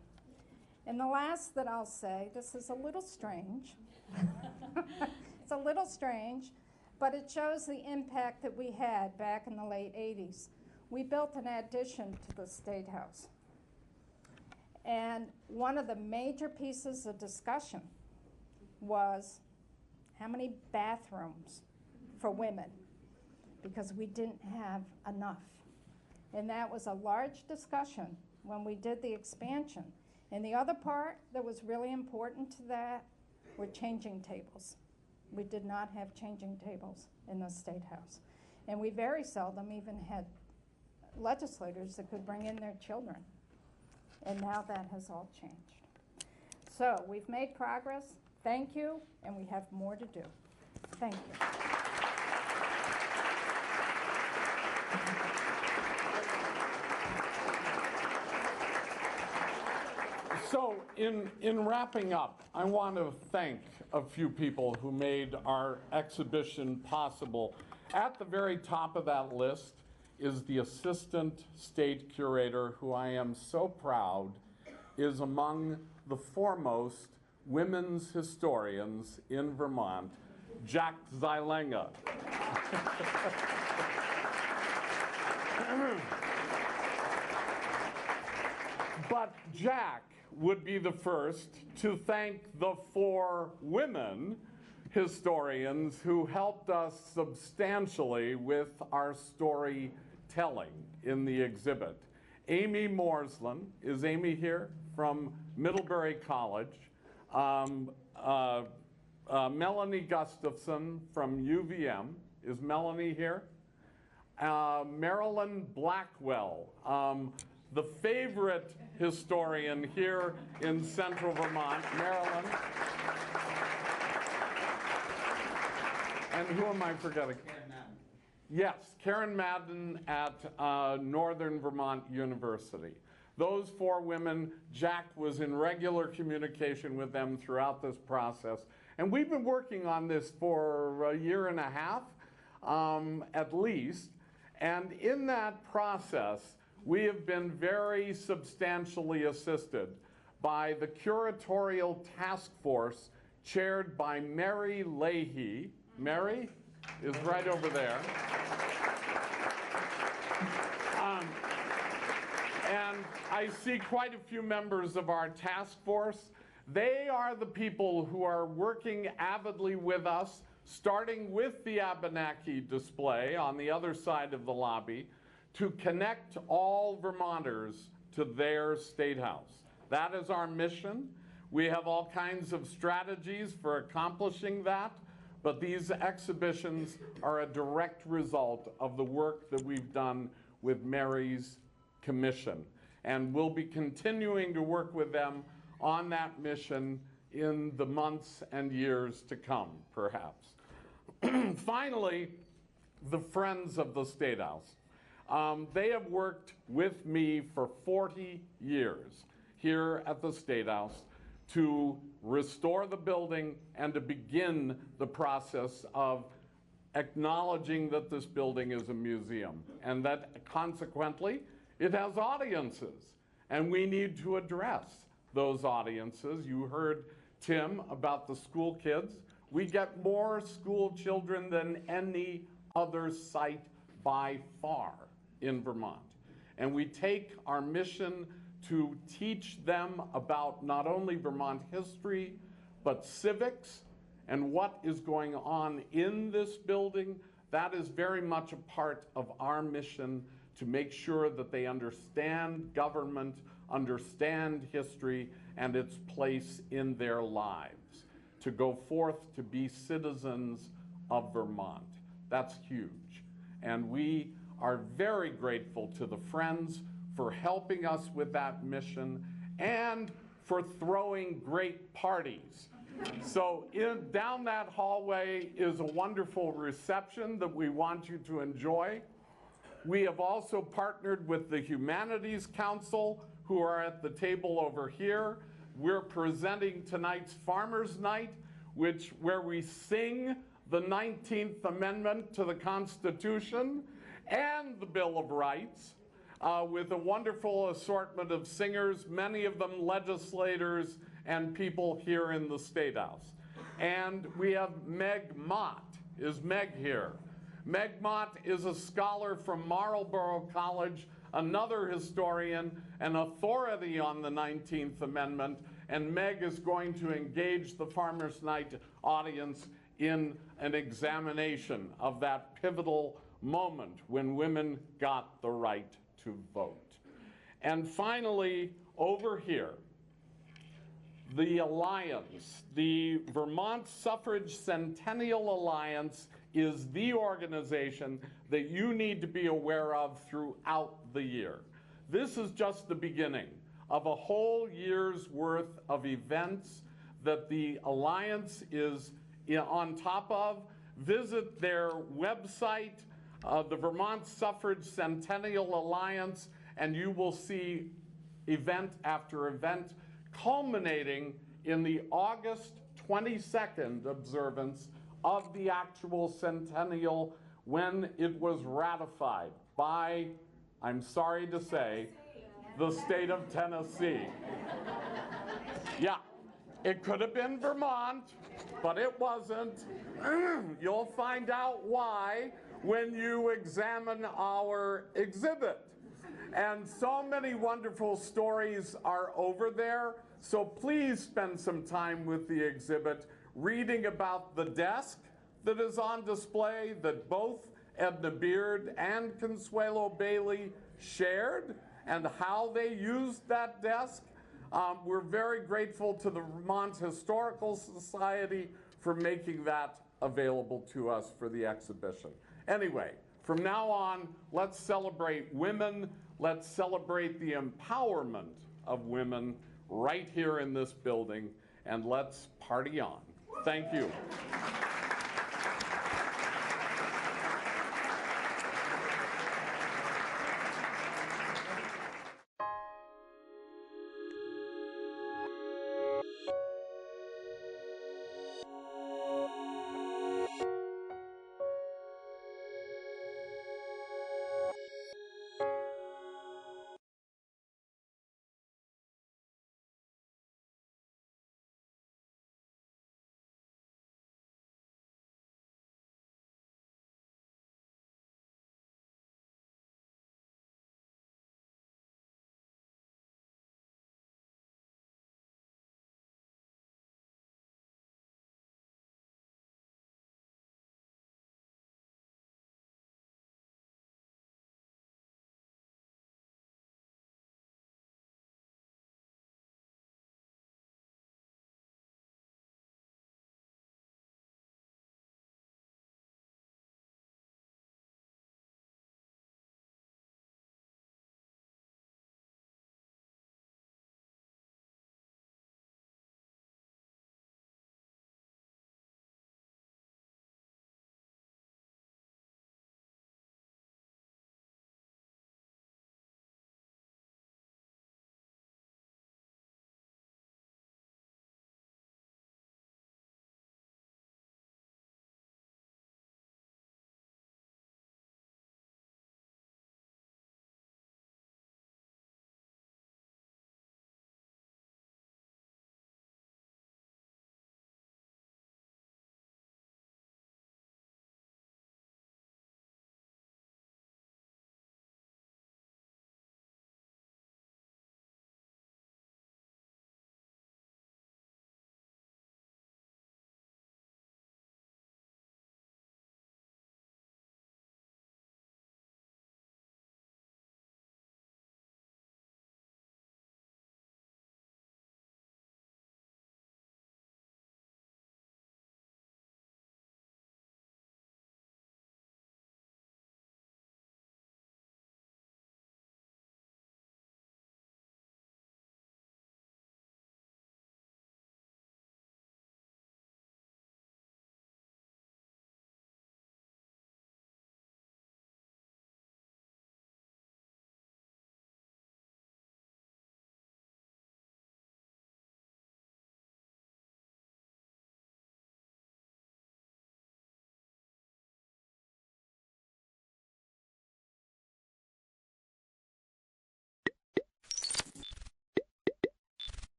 And the last that I'll say, this is a little strange. It's a little strange, but it shows the impact that we had back in the late 80s. We built an addition to the State House. And one of the major pieces of discussion was how many bathrooms for women, because we didn't have enough. And that was a large discussion when we did the expansion. And the other part that was really important to that were changing tables. We did not have changing tables in the State House. And we very seldom even had legislators that could bring in their children. And now that has all changed. So we've made progress. Thank you, and we have more to do. Thank you. So in wrapping up, I want to thank a few people who made our exhibition possible. At the very top of that list is the Assistant State Curator, who I am so proud is among the foremost women's historians in Vermont, Jack Zylenga. But Jack would be the first to thank the 4 women historians who helped us substantially with our storytelling in the exhibit. Amy Morslin, is Amy here? From Middlebury College. Melanie Gustafson from UVM. Is Melanie here? Marilyn Blackwell, the favorite historian here in central Vermont, Marilyn. And who am I forgetting? Karen Madden. Yes, Karen Madden at Northern Vermont University. Those 4 women, Jack was in regular communication with them throughout this process. And we've been working on this for a year and a half, at least. And in that process, we have been very substantially assisted by the curatorial task force chaired by Mary Leahy. Mary is right over there. And I see quite a few members of our task force. They are the people who are working avidly with us, starting with the Abenaki display on the other side of the lobby, to connect all Vermonters to their State House. That is our mission. We have all kinds of strategies for accomplishing that, but these exhibitions are a direct result of the work that we've done with Mary's commission. And we'll be continuing to work with them on that mission in the months and years to come, perhaps. Finally, the Friends of the State House. They have worked with me for 40 years here at the State House to restore the building and to begin the process of acknowledging that this building is a museum and that consequently it has audiences, and we need to address those audiences. You heard Tim about the school kids. We get more school children than any other site by far in Vermont. And we take our mission to teach them about not only Vermont history, but civics and what is going on in this building. That is very much a part of our mission, to make sure that they understand government, understand history and its place in their lives, to go forth to be citizens of Vermont. That's huge. And we are very grateful to the Friends for helping us with that mission and for throwing great parties. So down that hallway is a wonderful reception that we want you to enjoy. We have also partnered with the Humanities Council, who are at the table over here. We're presenting tonight's Farmers' Night, where we sing the 19th Amendment to the Constitution and the Bill of Rights, with a wonderful assortment of singers, many of them legislators and people here in the State House. And we have Meg Mott. Is Meg here? Meg Mott is a scholar from Marlborough College, another historian, an authority on the 19th Amendment, and Meg is going to engage the Farmers' Night audience in an examination of that pivotal moment when women got the right to vote. And finally, over here, the Alliance, the Vermont Suffrage Centennial Alliance, is the organization that you need to be aware of throughout the year. This is just the beginning of a whole year's worth of events that the Alliance is on top of. Visit their website, the Vermont Suffrage Centennial Alliance, and you will see event after event, culminating in the August 22nd observance of the actual centennial, when it was ratified by, I'm sorry to say, the state of Tennessee. Yeah, it could have been Vermont, but it wasn't. You'll find out why when you examine our exhibit. And so many wonderful stories are over there, so please spend some time with the exhibit, reading about the desk that is on display that both Edna Beard and Consuelo Bailey shared, and how they used that desk. We're very grateful to the Vermont Historical Society for making that available to us for the exhibition. Anyway, from now on, let's celebrate women. Let's celebrate the empowerment of women right here in this building, and let's party on. Thank you.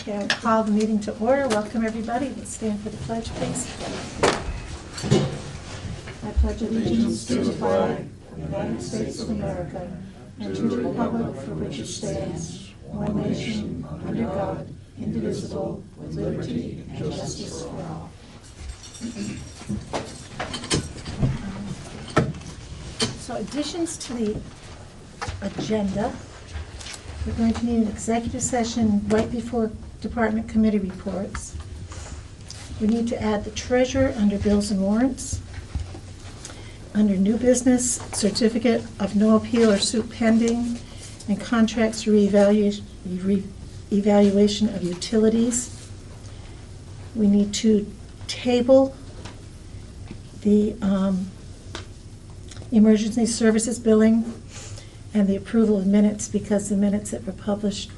Okay, I'll call the meeting to order. Welcome, everybody. Let's stand for the pledge, please. I pledge allegiance to the flag of the United States of America and to the republic for which it stands, one nation, under God, indivisible, with liberty and justice for all. So additions to the agenda. We're going to need an executive session right before department committee reports. We need to add the treasurer under bills and warrants. Under new business, certificate of no appeal or suit pending, and contracts evaluation of utilities. We need to table the emergency services billing and the approval of minutes because the minutes that were published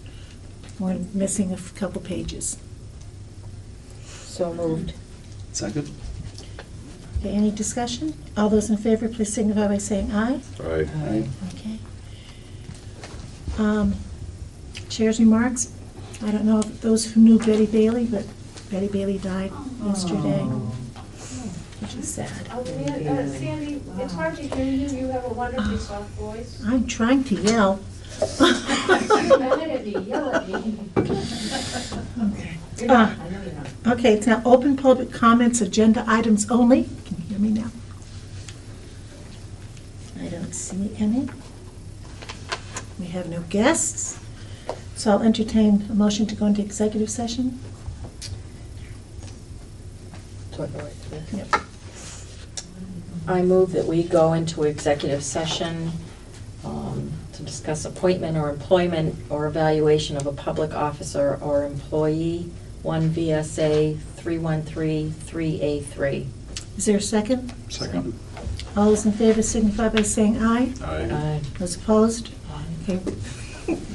were missing a couple pages. So moved. Second. Okay, any discussion? All those in favor, please signify by saying aye. Aye. Aye. Okay. Chair's remarks. I don't know if those who knew Betty Bailey, but Betty Bailey died yesterday, which is sad. Sandy, it's hard to hear you. You have a wonderfully soft voice. I'm trying to yell. Okay, it's now open public comments, agenda items only. Can you hear me now? I don't see any. We have no guests. So I'll entertain a motion to go into executive session. Yep. I move that we go into executive session to discuss appointment or employment or evaluation of a public officer or employee, 1 VSA 3133A3. Is there a second? Second. All those in favor signify by saying aye. Aye. Aye. Those opposed? Okay.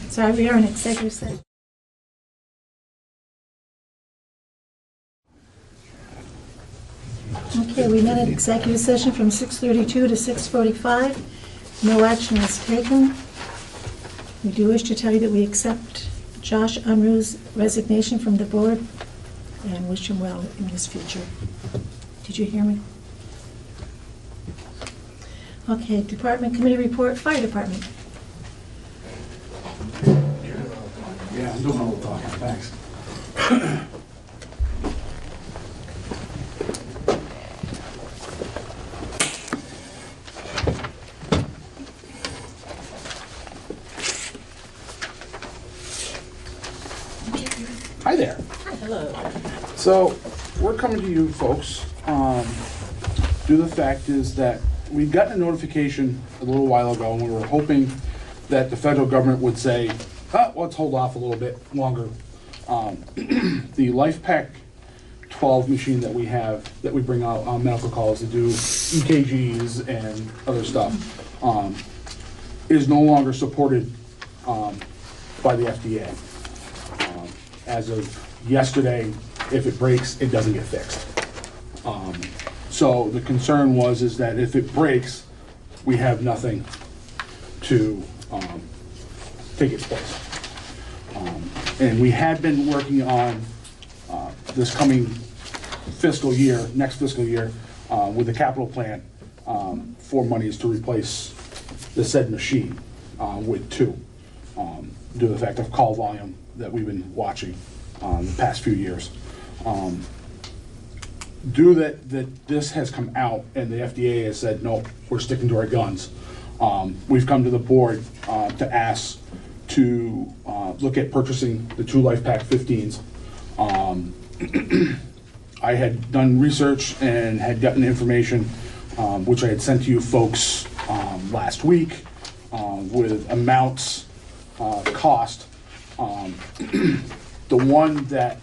Sorry, we are in executive session. Okay, we met an executive session from 6:32 to 6:45. No action was taken. We do wish to tell you that we accept Josh Unruh's resignation from the board and wish him well in his future. Did you hear me? Okay, department committee report, fire department. Yeah, I'm doing all the talking, thanks. Hi there. Hello. So, we're coming to you folks, due to the fact is that we'd gotten a notification a little while ago, and we were hoping that the federal government would say, let's hold off a little bit longer. The LifePak 12 machine that we have, that we bring out on medical calls to do EKGs and other stuff, is no longer supported by the FDA. As of yesterday, if it breaks, it doesn't get fixed. So the concern is that if it breaks, we have nothing to take its place. And we had been working on this coming fiscal year, next fiscal year, with the capital plan for monies to replace the said machine with two, due to the fact of call volume that we've been watching the past few years. Due that this has come out and the FDA has said, no, we're sticking to our guns, we've come to the board to ask to look at purchasing the two LifePak 15s. I had done research and had gotten information, which I had sent to you folks last week, with amounts, cost. The one that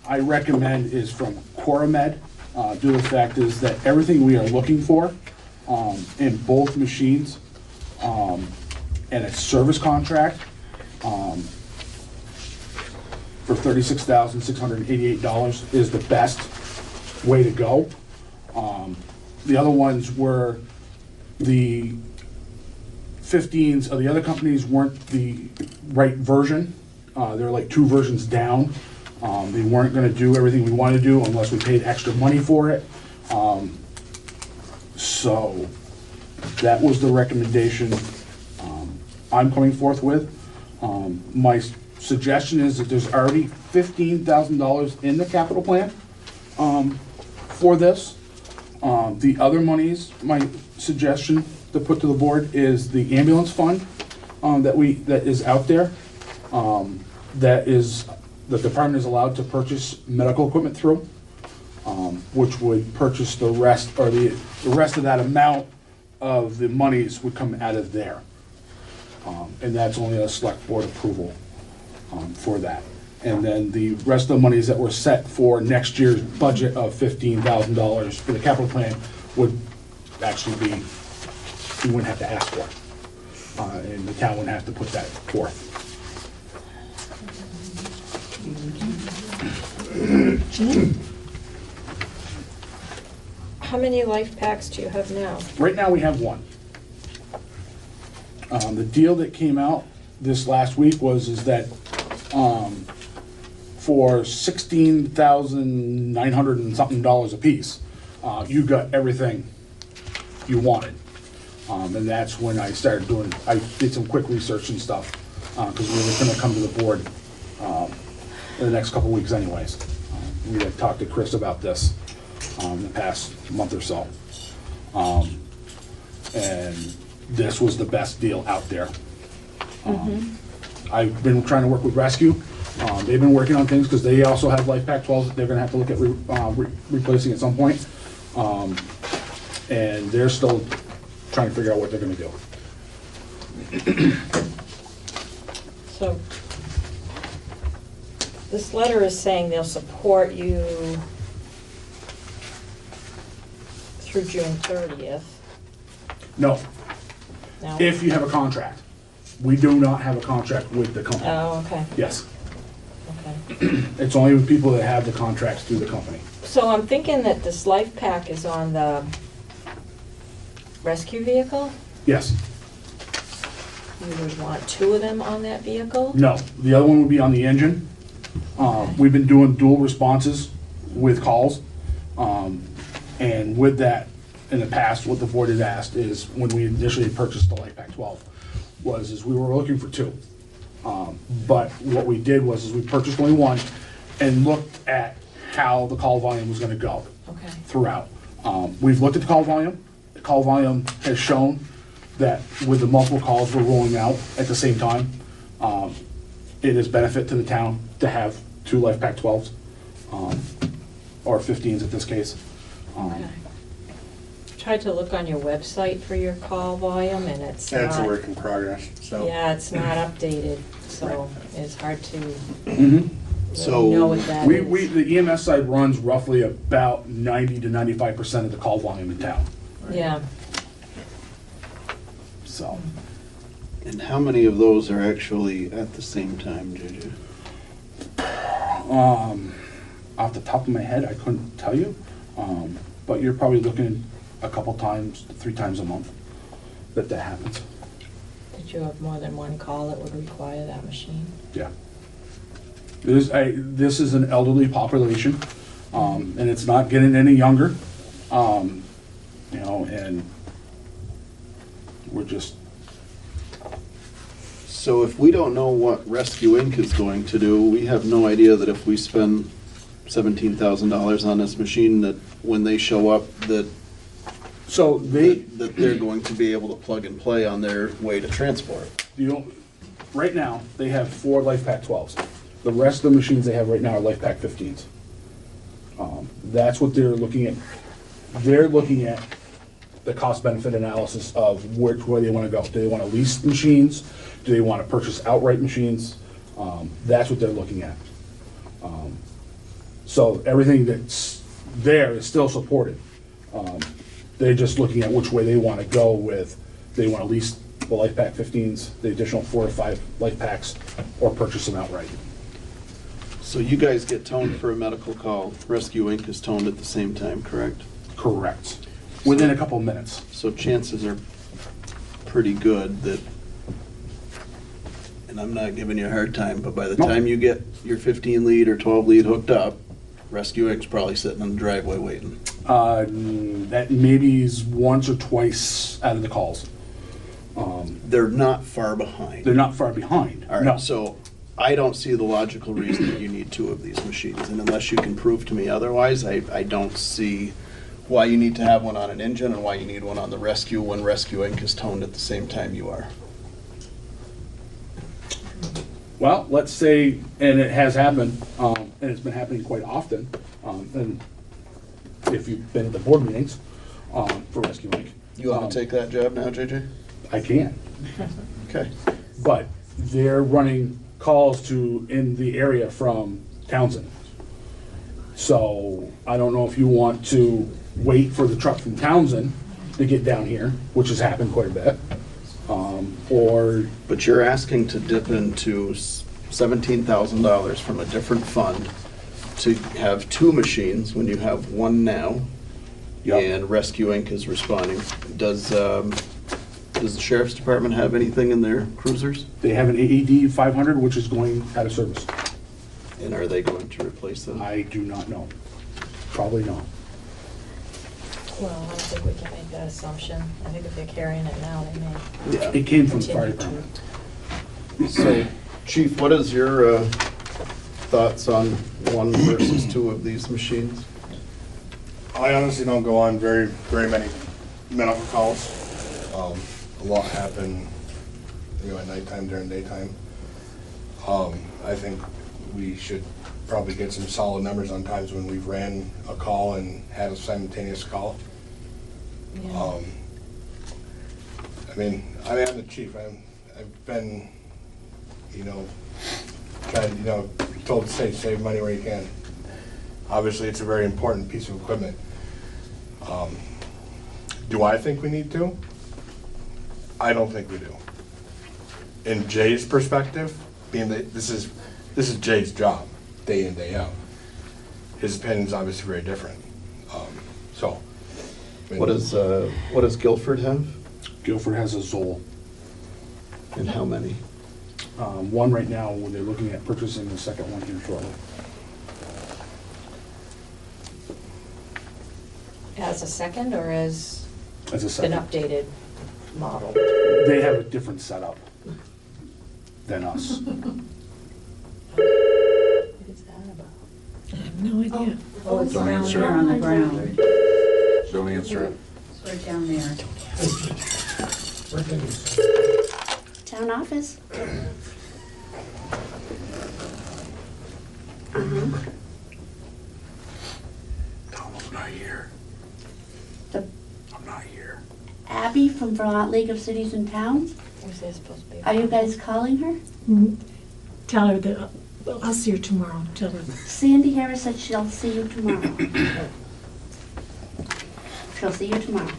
I recommend is from Coramed, due to the fact is that everything we are looking for in both machines and a service contract for $36,688 is the best way to go. The other ones were the 15s of the other companies weren't the right version, They're like 2 versions down. They weren't gonna do everything we wanted to do unless we paid extra money for it. So that was the recommendation I'm coming forth with. My suggestion is that there's already $15,000 in the capital plan for this. The other monies, my suggestion to put to the board is the ambulance fund that is out there. That is, the department is allowed to purchase medical equipment through, which would purchase the rest, or the rest of that amount of the monies would come out of there. And that's only a select board approval for that. And then the rest of the monies that were set for next year's budget of $15,000 for the capital plan would actually be, we wouldn't have to ask for. And the town wouldn't have to put that forth. Jean? How many life packs do you have now? Right now, we have 1. The deal that came out this last week is that for $16,900 and something a piece, you got everything you wanted. And that's when I started I did some quick research and stuff, because we were gonna come to the board in the next couple weeks anyways. We had talked to Chris about this in the past month or so. And this was the best deal out there. I've been trying to work with Rescue. They've been working on things because they also have Life Pack 12s that they're gonna have to look at replacing at some point. And they're still trying to figure out what they're gonna do. So, this letter is saying they'll support you through June 30th. No. No? If you have a contract. We do not have a contract with the company. Oh, okay. Yes. Okay. It's only with people that have the contracts through the company. So I'm thinking that this life pack is on the rescue vehicle? Yes. You would want 2 of them on that vehicle? No, the other one would be on the engine. We've been doing dual responses with calls. And with that, in the past, what the board had asked is, when we initially purchased the Life Pack 12, is we were looking for 2. But what we did is we purchased only 1 and looked at how the call volume was gonna go throughout. We've looked at the call volume. The call volume has shown that with the multiple calls we're rolling out at the same time, it is benefit to the town to have 2 Life Pack 12s, or 15s at this case. Tried to look on your website for your call volume, and it's That's not. a work in progress, so. Yeah, it's not updated, so it's hard to So know what that is. the EMS side runs roughly about 90 to 95% of the call volume in town. Yeah. So. And how many of those are actually at the same time, JJ? Off the top of my head, I couldn't tell you, but you're probably looking a couple times, 3 times a month that happens. Did you have more than 1 call that would require that machine? Yeah. This is an elderly population, and it's not getting any younger, and we're just. So if we don't know what Rescue Inc. is going to do, we have no idea that if we spend $17,000 on this machine, that when they show up, that they're going to be able to plug and play on their way to transport. Right now, they have 4 Life Pack 12s. The rest of the machines they have right now are Life Pack 15s. That's what they're looking at. They're looking at the cost-benefit analysis of which way they want to go. Do they want to lease machines? Do they want to purchase outright machines? That's what they're looking at. So everything that's there is still supported. They're just looking at which way they want to go with. They want to lease the Life Pack 15s, the additional 4 or 5 Life Packs, or purchase them outright. So you guys get toned for a medical call. Rescue Inc. is toned at the same time, correct? Correct. Within a couple of minutes. So chances are pretty good that and I'm not giving you a hard time, but by the time you get your 15 lead or 12 lead hooked up, Rescue Inc.'s probably sitting in the driveway waiting. That maybe is once or twice out of the calls. They're not far behind. They're not far behind. All right, No. so I don't see the logical reason that you need 2 of these machines, and unless you can prove to me otherwise, I don't see why you need to have one on an engine and why you need one on the rescue when Rescue Inc. is toned at the same time you are. Well, let's say, and it has happened, and it's been happening quite often, and if you've been to board meetings for Rescue Inc. You want to take that job now, JJ? I can. Okay. But they're running calls to in the area from Townsend. So I don't know if you want to wait for the truck from Townsend to get down here, which has happened quite a bit, or... But you're asking to dip into $17,000 from a different fund to have 2 machines when you have 1 now, and Rescue Inc. is responding. Does the Sheriff's Department have anything in their cruisers? They have an AED 500, which is going out of service. And are they going to replace them? I do not know. Probably not. Well, I don't think we can make that assumption. I think if they're carrying it now, they may. Yeah. It came from the fire continue to. department. So, Chief, what is your thoughts on 1 versus 2 of these machines? I honestly don't go on very many medical calls. A lot happen, at nighttime, during daytime. I think we should probably get some solid numbers on times when we've ran a call and had a simultaneous call. Yeah. I'm the chief. I've been, trying, told to save money where you can. Obviously, it's a very important piece of equipment. Do I think we need to? I don't think we do. In Jay's perspective, being that this is Jay's job, day in, day out. His opinion is obviously very different. What does Guilford have? Guilford has a Zoll. And how many? 1 right now, when they're looking at purchasing the second one here shortly. As a second or as As a an second. updated model? They have a different setup than us. What is that about? I have no idea. Oh, it's Don't down answer there it. on the ground. Don't answer it. It's right down there. Town office. Tom's not here. The I'm not here. Abby from Vermont League of Cities and Towns. Where's that supposed to be? Are you guys calling her? Tell her that, I'll see her tomorrow, tell her. Sandy Harris said she'll see you tomorrow. She'll see you tomorrow.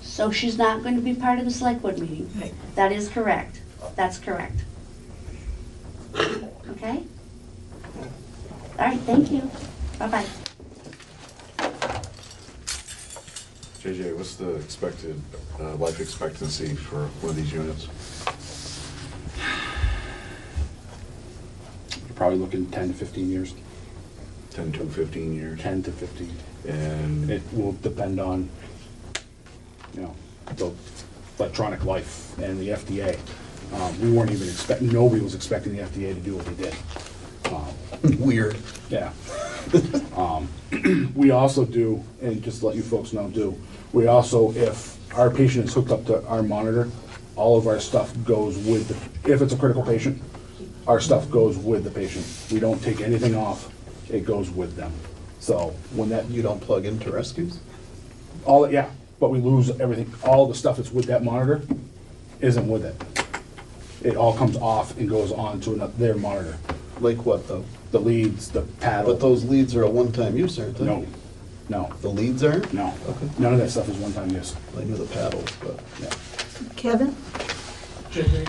So she's not going to be part of the select board meeting? Right. That is correct. That's correct. Okay? All right, thank you. Bye-bye. JJ, what's the expected life expectancy for one of these units? You're probably looking 10 to 15 years. 10 to 15 years. 10 to 15. And It will depend on, the electronic life and the FDA. We weren't even nobody was expecting the FDA to do what they did. Weird. Yeah. We also do, and just to let you folks know, we also, if our patient is hooked up to our monitor, all of our stuff goes with if it's a critical patient, our stuff goes with the patient. We don't take anything off, it goes with them. So when that... You don't plug into rescues? Yeah, but we lose everything. All the stuff that's with that monitor isn't with it. It all comes off and goes on to their monitor. Like what, though? The leads, the paddle. But those leads are a one-time use, aren't they? No. The leads aren't? No. Okay. None of that stuff is one-time use. I knew the paddles, but... Yeah. Kevin? JJ,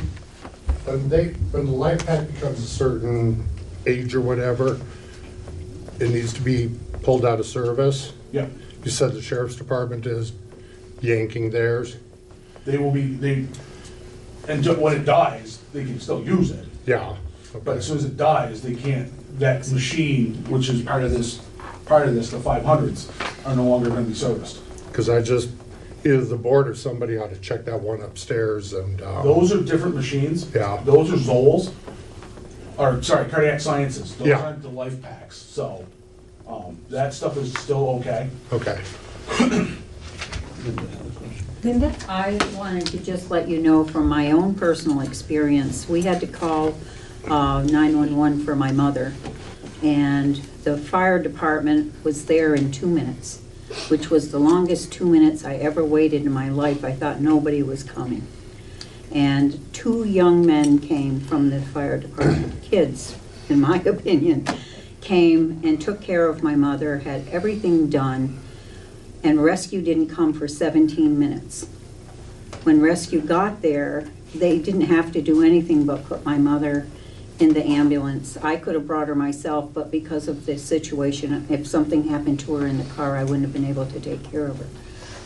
when the life pack becomes a certain age or whatever, it needs to be pulled out of service. Yeah. You said the sheriff's department is yanking theirs. they will be, and when it dies, they can still use it. Yeah. But as soon as it dies, they can't, that machine, which is part of this, the 500s, are no longer gonna be serviced. Because either the board or somebody ought to check that one upstairs and. Those are different machines. Yeah. Those are Zolls, or, sorry, Cardiac Sciences. Those Yeah. aren't the life packs, so, that stuff is still okay. Okay. Linda? I wanted to just let you know from my own personal experience, we had to call 911 for my mother, and the fire department was there in 2 minutes, which was the longest 2 minutes I ever waited in my life. I thought nobody was coming. And 2 young men came from the fire department, kids, in my opinion, came and took care of my mother, had everything done, and rescue didn't come for 17 minutes. When rescue got there, they didn't have to do anything but put my mother in the ambulance. I could have brought her myself, but because of the situation, if something happened to her in the car, I wouldn't have been able to take care of her.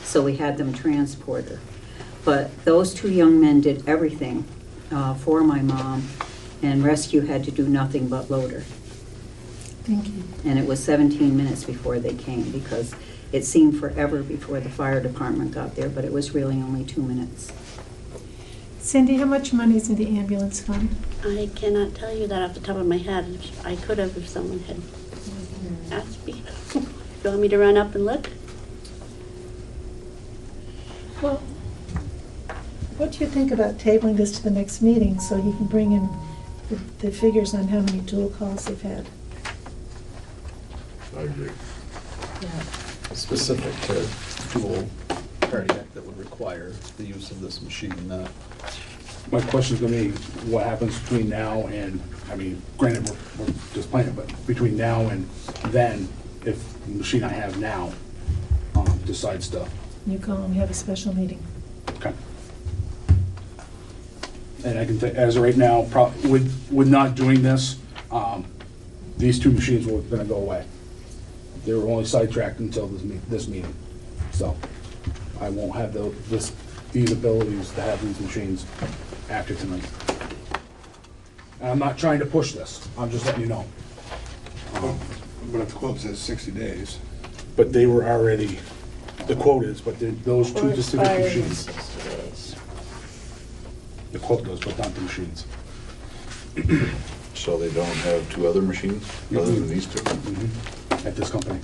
So we had them transport her. But those 2 young men did everything for my mom, and rescue had to do nothing but load her. Thank you. And it was 17 minutes before they came, because it seemed forever before the fire department got there, but it was really only 2 minutes. Cindy, how much money is in the ambulance fund? I cannot tell you that off the top of my head. I could have if someone had asked me. Do you want me to run up and look? Well, what do you think about tabling this to the next meeting so he can bring in the figures on how many dual calls they've had? I agree. Specific to dual cardiac that would require the use of this machine, not. My question's gonna be, what happens between now and, I mean, granted, we're just playing it, but between now and then, if the machine I have now, decides to, You call and have a special meeting. okay. And I can think, as of right now, with not doing this, these 2 machines were gonna go away. They were only sidetracked until this meeting, so I won't have these abilities to have these machines after tonight. And I'm not trying to push this, I'm just letting you know. But if the quote says 60 days. But they were already, the quote is, but those 2 specific machines. The quote does, but not the machines. So they don't have 2 other machines other than these 2? At this company.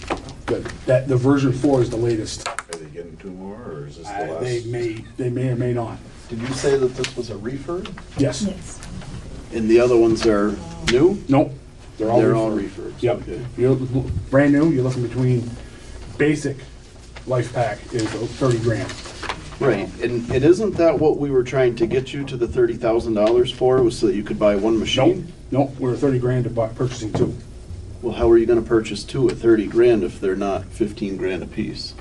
Good. The version 4 is the latest. Are they getting 2 more, or is this the last? They may or may not. Did you say that this was a refurb? Yes. And the other ones are new? Nope. They're all refurbs. Yep. Okay. You're brand new, you're looking between basic life pack is 30 grand. Right, and isn't that what we were trying to get you to the $30,000 for, was so that you could buy 1 machine? Nope, we're 30 grand to buy, purchasing 2. Well, how are you gonna purchase 2 at 30 grand if they're not 15 grand apiece?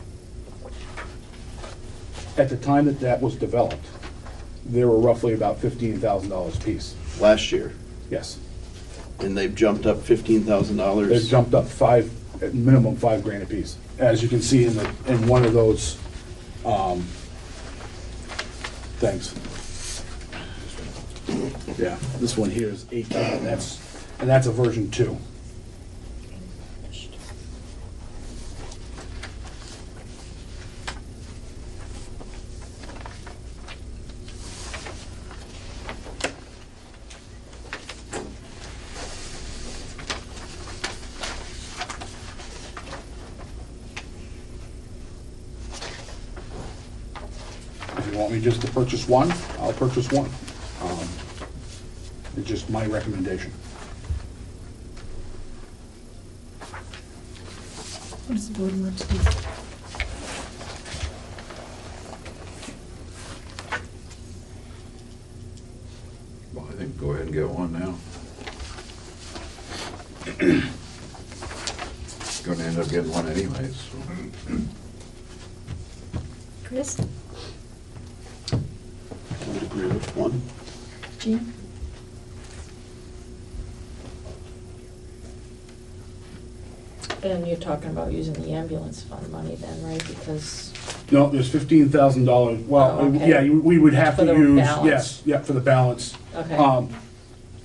At the time that was developed, they were roughly about $15,000 a piece. Last year? Yes. And they've jumped up $15,000? They've jumped up at minimum 5 grand a piece. As you can see in one of those, things. Yeah, this one here is 18, and that's a version 2. If you want me just to purchase 1, I'll purchase 1. It's just my recommendation. What does the board want to do? Well, I think go ahead and get 1 now. Gonna end up getting 1 anyways, so. Chris? I would agree with 1. Jean? And you're talking about using the ambulance fund money then, right? Because No, there's $15,000. Well, Oh, okay. yeah, we would have For to the use, balance. yes, yeah, for the balance. Okay.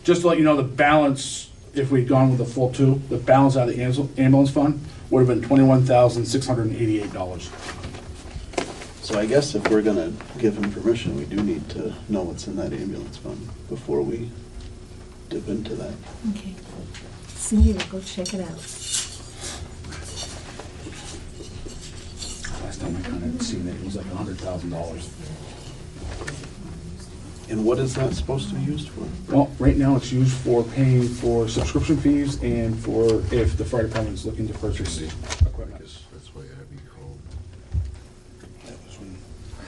Just to let you know, the balance, if we'd gone with the full two, the balance out of the ambulance fund would have been $21,688. So I guess if we're gonna give him permission, we do need to know what's in that ambulance fund before we dip into that. Okay. Cindy will go check it out. Last time I kind of seen it, it was like $100,000. And what is that supposed to be used for? Well, right now it's used for paying for subscription fees and for if the fire department's looking to purchase equipment. That's why Abby called. That was when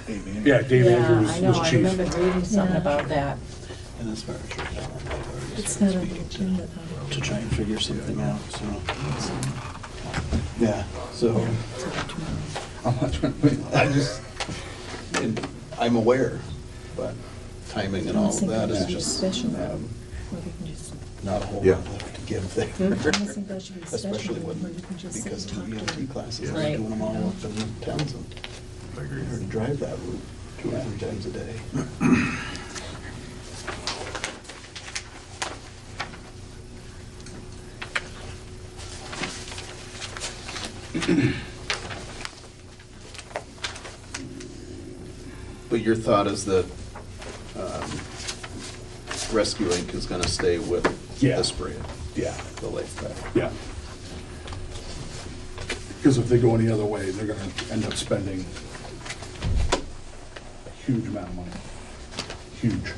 Dave Andrews. Yeah, Dave Andrews I know, was I chief. remember reading something about that. And as far as your calendar, It's not on the agenda, though. to try and figure something out, so. Yeah, so. I just, and I'm aware, but timing and all of that is just, Special, or we can just, not a whole Yeah. lot left to give there. I almost think that should be special, Especially where when, you can just because sit the and talk to EMT classes, them. we're doing them all up in Townsend. I agree. Or to drive that route 2 or 3 times a day. But your thought is that Rescue Inc. is gonna stay with Yeah. the spray, Yeah, the life pack. yeah. Because if they go any other way, they're gonna end up spending a huge amount of money. Huge.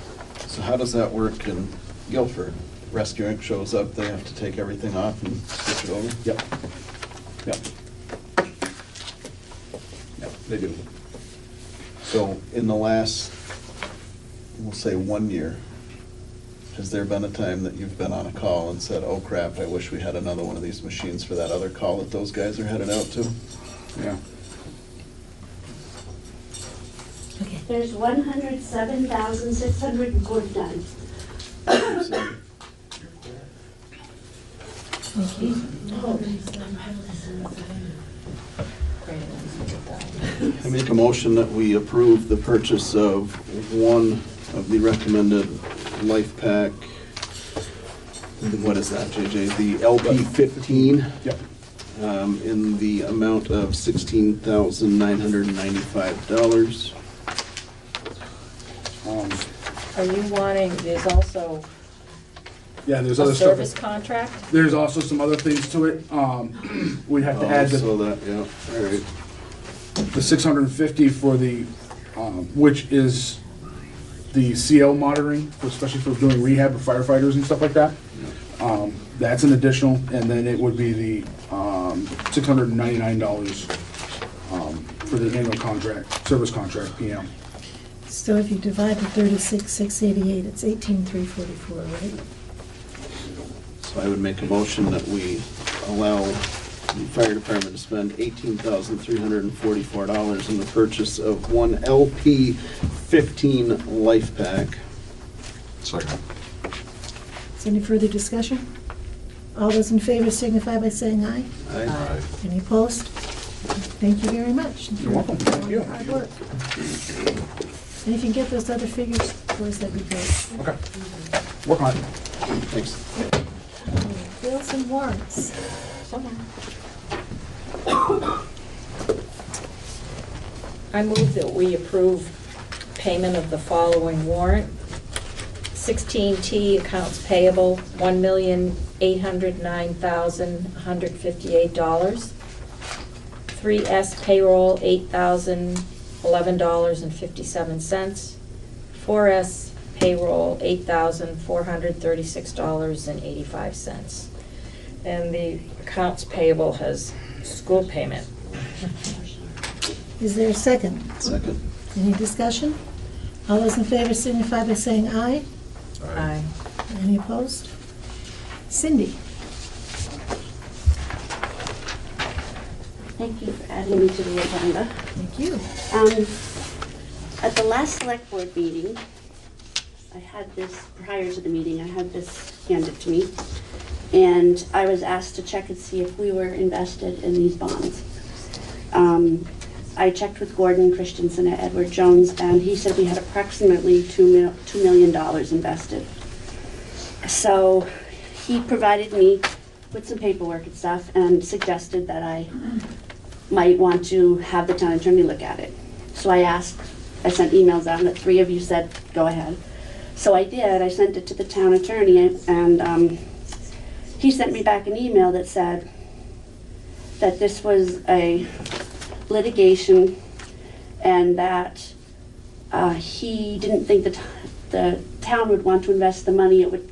So how does that work in Guilford? Rescue Inc. shows up, they have to take everything off and switch it over? Yep. Yep. Yep, they do. So in the last, we'll say 1 year, has there been a time that you've been on a call and said, oh crap, I wish we had another one of these machines for that other call that those guys are headed out to? Yeah. Okay. There's 107,649. Thank you. I make a motion that we approve the purchase of one of the recommended life pack. What is that, JJ? The LP 15? Yep. In the amount of $16,995. Are you wanting, there's also Yeah, there's a other stuff. service contract? There's also some other things to it. We'd have to add So that, yeah, all right. the 650 for the, which is the CO monitoring, especially for doing rehab for firefighters and stuff like that. That's an additional, and then it would be the $699 for the annual contract, service contract, PM. So if you divide the 36,688, it's 18,344, right? So I would make a motion that we allow the fire department to spend $18,344 in the purchase of one LP 15 life pack. Second. Is there any further discussion? All those in favor signify by saying aye. Aye. Any opposed? Thank you very much. You're welcome. Thank you. Hard work. And if you can get those other figures for us, that'd be great. Okay. Work on it. Thanks. Bills and warrants. I move that we approve payment of the following warrant. 16T accounts payable, $1,809,158. 3S payroll, $8,011.57. 4S payroll, $8,436.85. And the accounts payable has school payment. Is there a second? Second. Any discussion? All those in favor signify by saying aye. Aye. Any opposed? Cindy? Thank you for adding me to the agenda. Thank you. At the last select board meeting, I had this, prior to the meeting, I had this handed to me. And I was asked to check and see if we were invested in these bonds. I checked with Gordon Christensen at Edward Jones, and he said we had approximately $2 million invested. So he provided me with some paperwork and stuff and suggested that I might want to have the town attorney look at it. So I sent emails out, and the 3 of you said, go ahead. So I did. I sent it to the town attorney, and he sent me back an email that said that this was a litigation and that he didn't think the town would want to invest the money. It would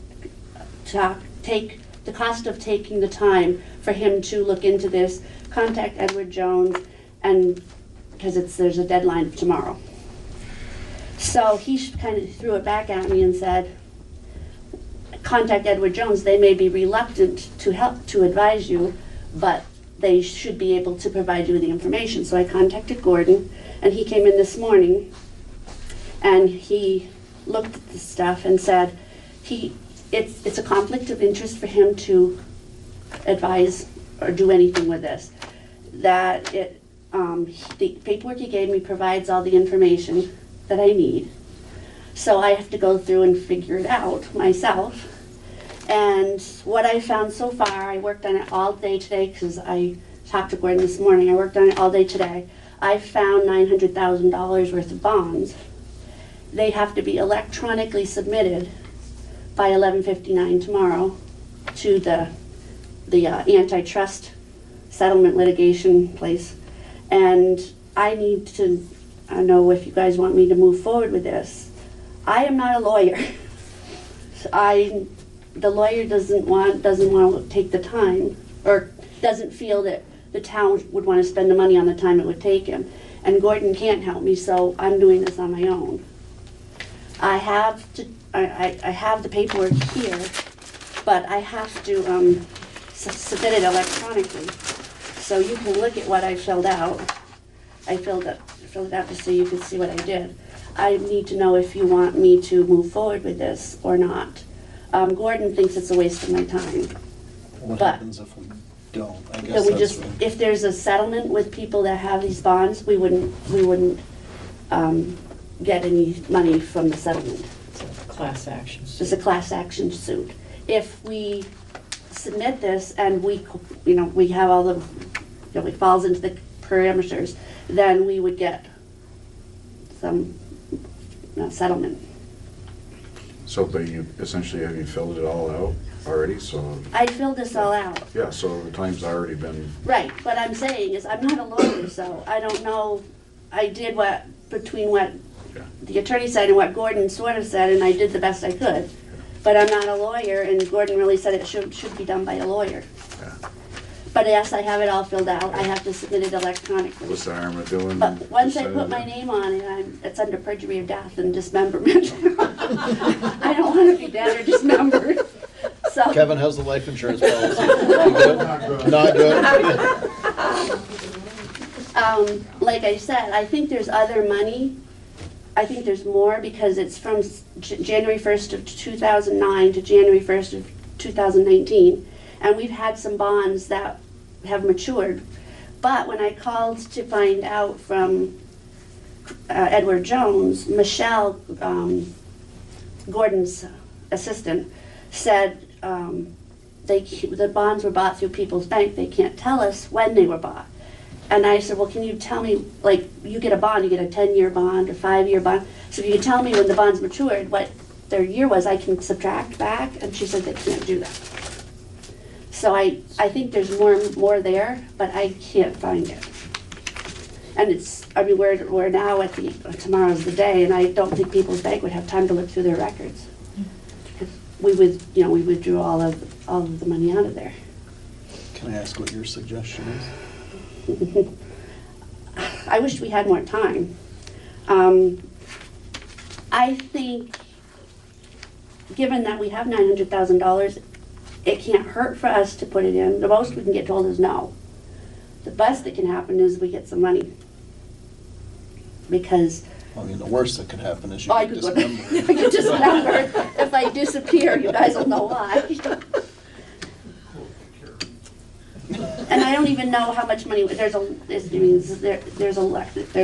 take the cost of taking the time for him to look into this, contact Edward Jones, and because there's a deadline tomorrow. So he kind of threw it back at me and said, contact Edward Jones. They may be reluctant to advise you, but they should be able to provide you with the information. So I contacted Gordon, and he came in this morning, and he looked at the stuff and said it's a conflict of interest for him to advise or do anything with this. That the paperwork he gave me provides all the information that I need. So I have to go through and figure it out myself. And what I found so far, I worked on it all day today because I talked to Gordon this morning. I worked on it all day today. I found $900,000 worth of bonds. They have to be electronically submitted by 11:59 tomorrow to the antitrust settlement litigation place. And I need to know if you guys want me to move forward with this. I am not a lawyer. The lawyer doesn't want to take the time, or doesn't feel that the town would want to spend the money on the time it would take him. And Gordon can't help me, so I'm doing this on my own. I have the paperwork here, but I have to submit it electronically. So you can look at what I filled out. I filled it out just so you can see what I did. I need to know if you want me to move forward with this or not. Gordon thinks it's a waste of my time. What But happens if we don't? I that guess we that's just, if there's a settlement with people that have these bonds, we wouldn't get any money from the settlement. Class action. It's a class action suit. If we submit this and we have all the, it falls into the parameters, then we would get some settlement. So, but you essentially, have you filled it all out already, so? I filled this all out. Yeah, so the time's already been. Right, what I'm saying is, I'm not a lawyer, so I don't know, I did between what the attorney said and what Gordon sort of said, and I did the best I could. But I'm not a lawyer, and Gordon really said it should be done by a lawyer. But yes, I have it all filled out. I have to submit it electronically. What's the harm of doing? But once I put my name on it, it's under perjury of death and dismemberment. I don't want to be dead or dismembered. So Kevin, how's the life insurance policy? You good? Not good? Like I said, I think there's other money. I think there's more because it's from January 1st of 2009 to January 1st of 2019. And we've had some bonds that have matured. But when I called to find out from Edward Jones, Michelle, Gordon's assistant, said the bonds were bought through People's Bank. They can't tell us when they were bought. And I said, well, can you tell me, like, you get a bond, you get a 10-year bond or 5-year bond. So if you can tell me when the bonds matured, what their year was, I can subtract back. And she said they can't do that. So I think there's more there, but I can't find it. And we're now at tomorrow's the day, and I don't think People's Bank would have time to look through their records. We withdrew all of the money out of there. Can I ask what your suggestion is? I wish we had more time. I think, given that we have $900,000, it can't hurt for us to put it in. The most we can get told is no. The best that can happen is we get some money. Because the worst that could happen is you I get could dismembered. I could dismember. If I disappear, you guys will know why. And I don't even know how much money, there's a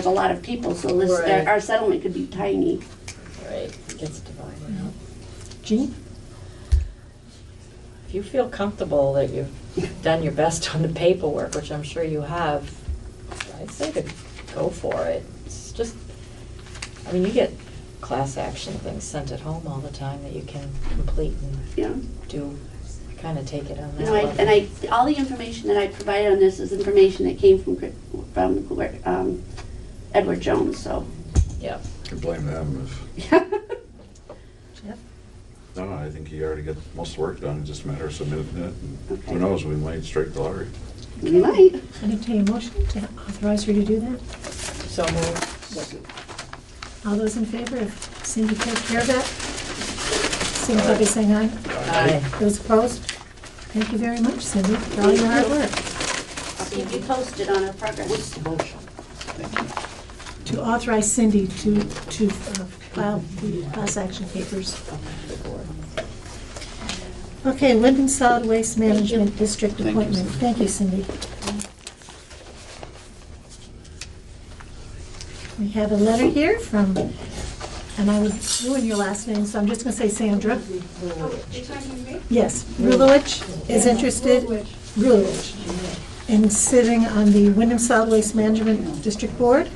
lot of people, so Right. our settlement could be tiny. Right, gets divided up. Jean? If you feel comfortable that you've done your best on the paperwork, which I'm sure you have, I'd say to go for it. It's just, I mean, you get class action things sent at home all the time that you can complete and do, kind of take it on that level. And all the information that I provided on this is information that came from Edward Jones, so. Yeah. You blame them if. Jeff? No, I think you already got most of the work done, it's just a matter of submitting it, and who knows, we might strike the lottery. We might. Entertain a motion to authorize her to do that? So moved. All those in favor of Cindy take care of that? Signify by saying aye. Aye. Those opposed? Thank you very much, Cindy, for all your hard work. I'll keep you posted on our progress. What's the motion? To authorize Cindy to file the class action papers. Okay, Linden Solid Waste Management District appointment. Thank you, Cindy. We have a letter here from, and I would ruin your last name, so I'm just gonna say Sandra. Yes, Rulowich is interested, Rulowich, in sitting on the Wyndham Solid Waste Management District Board.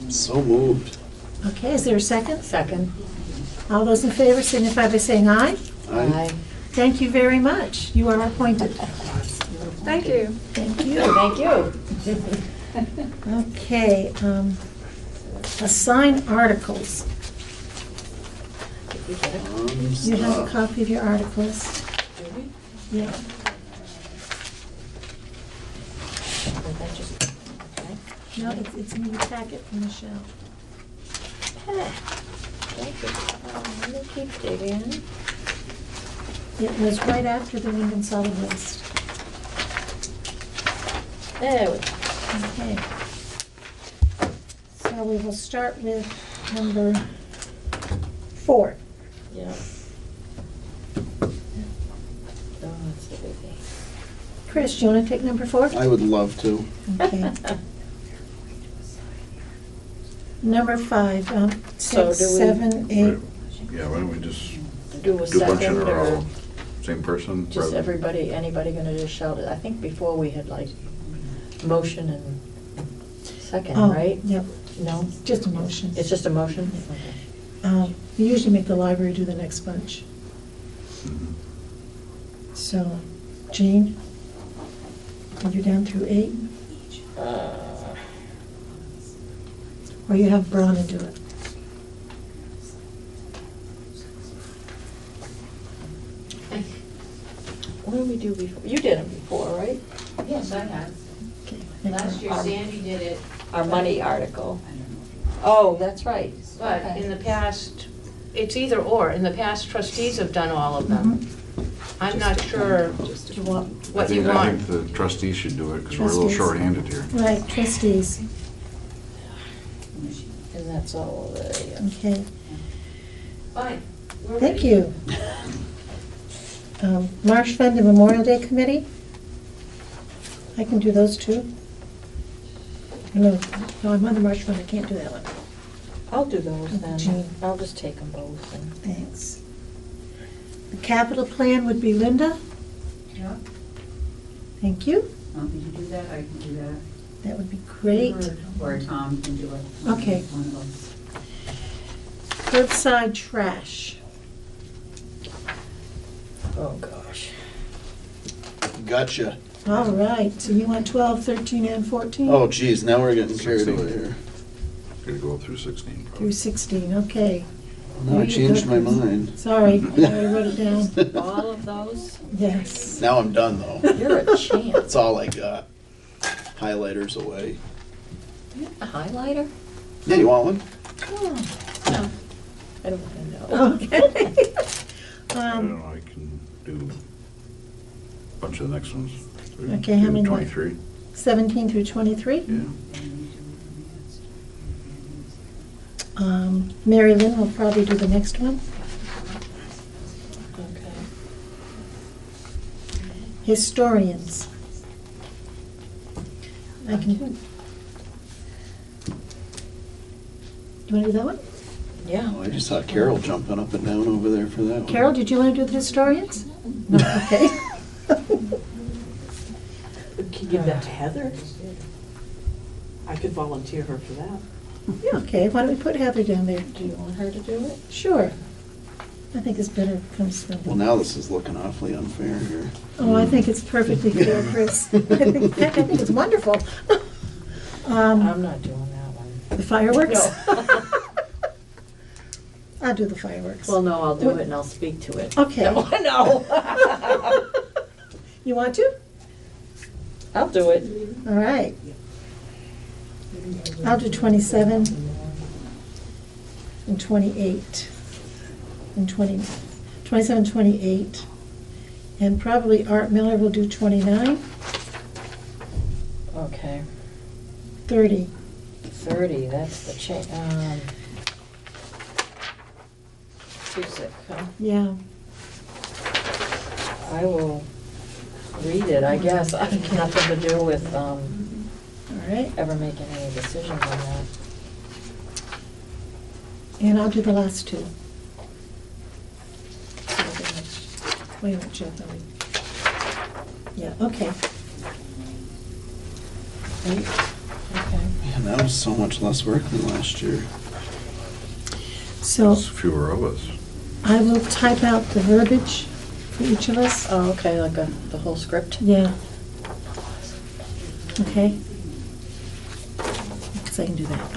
So moved. Okay, is there a second? Second. All those in favor signify by saying aye. Aye. Thank you very much. You are appointed. Thank you. Thank you. Thank you. Okay, assign articles. You have a copy of your articles. Do we? Yeah. Did that just, okay. No, it's in your packet from Michelle. Thank you. Let me keep digging. It was right after the Wyndham Solid Waste. There we go. Okay. So we will start with number 4. Yeah. Oh, that's the biggie. Chris, do you want to take number 4? I would love to. Okay. Number 5, So 6, do we- 7, 8. Yeah, why don't we just Do a do a bunch in second a or row? Same person? just rather- everybody, anybody gonna just shout it? I think before we had like motion and second, Oh, right? Yep, No? just a motion. It's just a motion? Okay. We usually make the library do the next bunch. Mhm. So, Jean, you're down through 8, or you have Bronna do it. What did we do before? You did them before, right? Yes, I have. Okay. Last year Sandy did it. Our money article. Oh, that's right. But Okay. in the past, it's either or. In the past, trustees have done all of them. I'm not sure Do you want, what you I want. think the trustees should do it, because we're a little Trustees. short-handed here. right, trustees, And that's all there, yeah. okay, Fine. We're thank ready. you. Marsh Fund and Memorial Day Committee, I can do those two. No, I'm on the Marsh Fund, I can't do that one. I'll do those then. Jean. I'll just take them both and. Thanks. The capital plan would be Linda, Yeah, thank you, want me to do that, I can do that. that would be great. Or Tom can do it. Okay. One of us. Curbside trash, Oh, gosh. Gotcha. all right, so you want 12, 13, and 14? Oh geez, now we're getting carried away here. Gotta go up through 16, probably. Through 16, okay. No, I There you changed go. my mind. Sorry, I wrote it down. All of those? Yes. Now I'm done though. You're a champ. That's all I got. Highlighters away. You have a highlighter? Yeah, you want one? Oh, no. I don't wanna know. Okay. I don't know, I can do a bunch of the next ones. So we Okay, how do many? 23, 17 through 23? yeah. Mary Lynn will probably do the next one. Okay. Historians. I can. Do you want to do that one? Yeah. Oh, I just saw Carol jumping up and down over there for that one. Carol, did you want to do the historians? No, okay. Can you give that to Heather? I could volunteer her for that. Yeah, okay, why don't we put Heather down there? Do you want her to do it? Sure. I think it's better comes from. Well, now this is looking awfully unfair here. Oh, I think it's perfectly fair, Chris. I think it's wonderful. I'm not doing that one. The fireworks? No. I'll do the fireworks. Well, no, I'll do it and I'll speak to it. Okay. No, no. You want to? I'll do it. All right. I'll do 27 and 28 and 27, 28. And probably Art Miller will do 29. Okay. 30. 30, that's the change. Too sick, huh? Yeah. I will read it, I guess. I have nothing to do with, All right. ever making any decisions on that. And I'll do the last two. Wait a minute, Jeff. Yeah, okay. Okay. Man, that was so much less work than last year. So There's fewer of us. I will type out the verbiage for each of us. Oh, okay, like the whole script? Yeah. Okay. Because I can do that.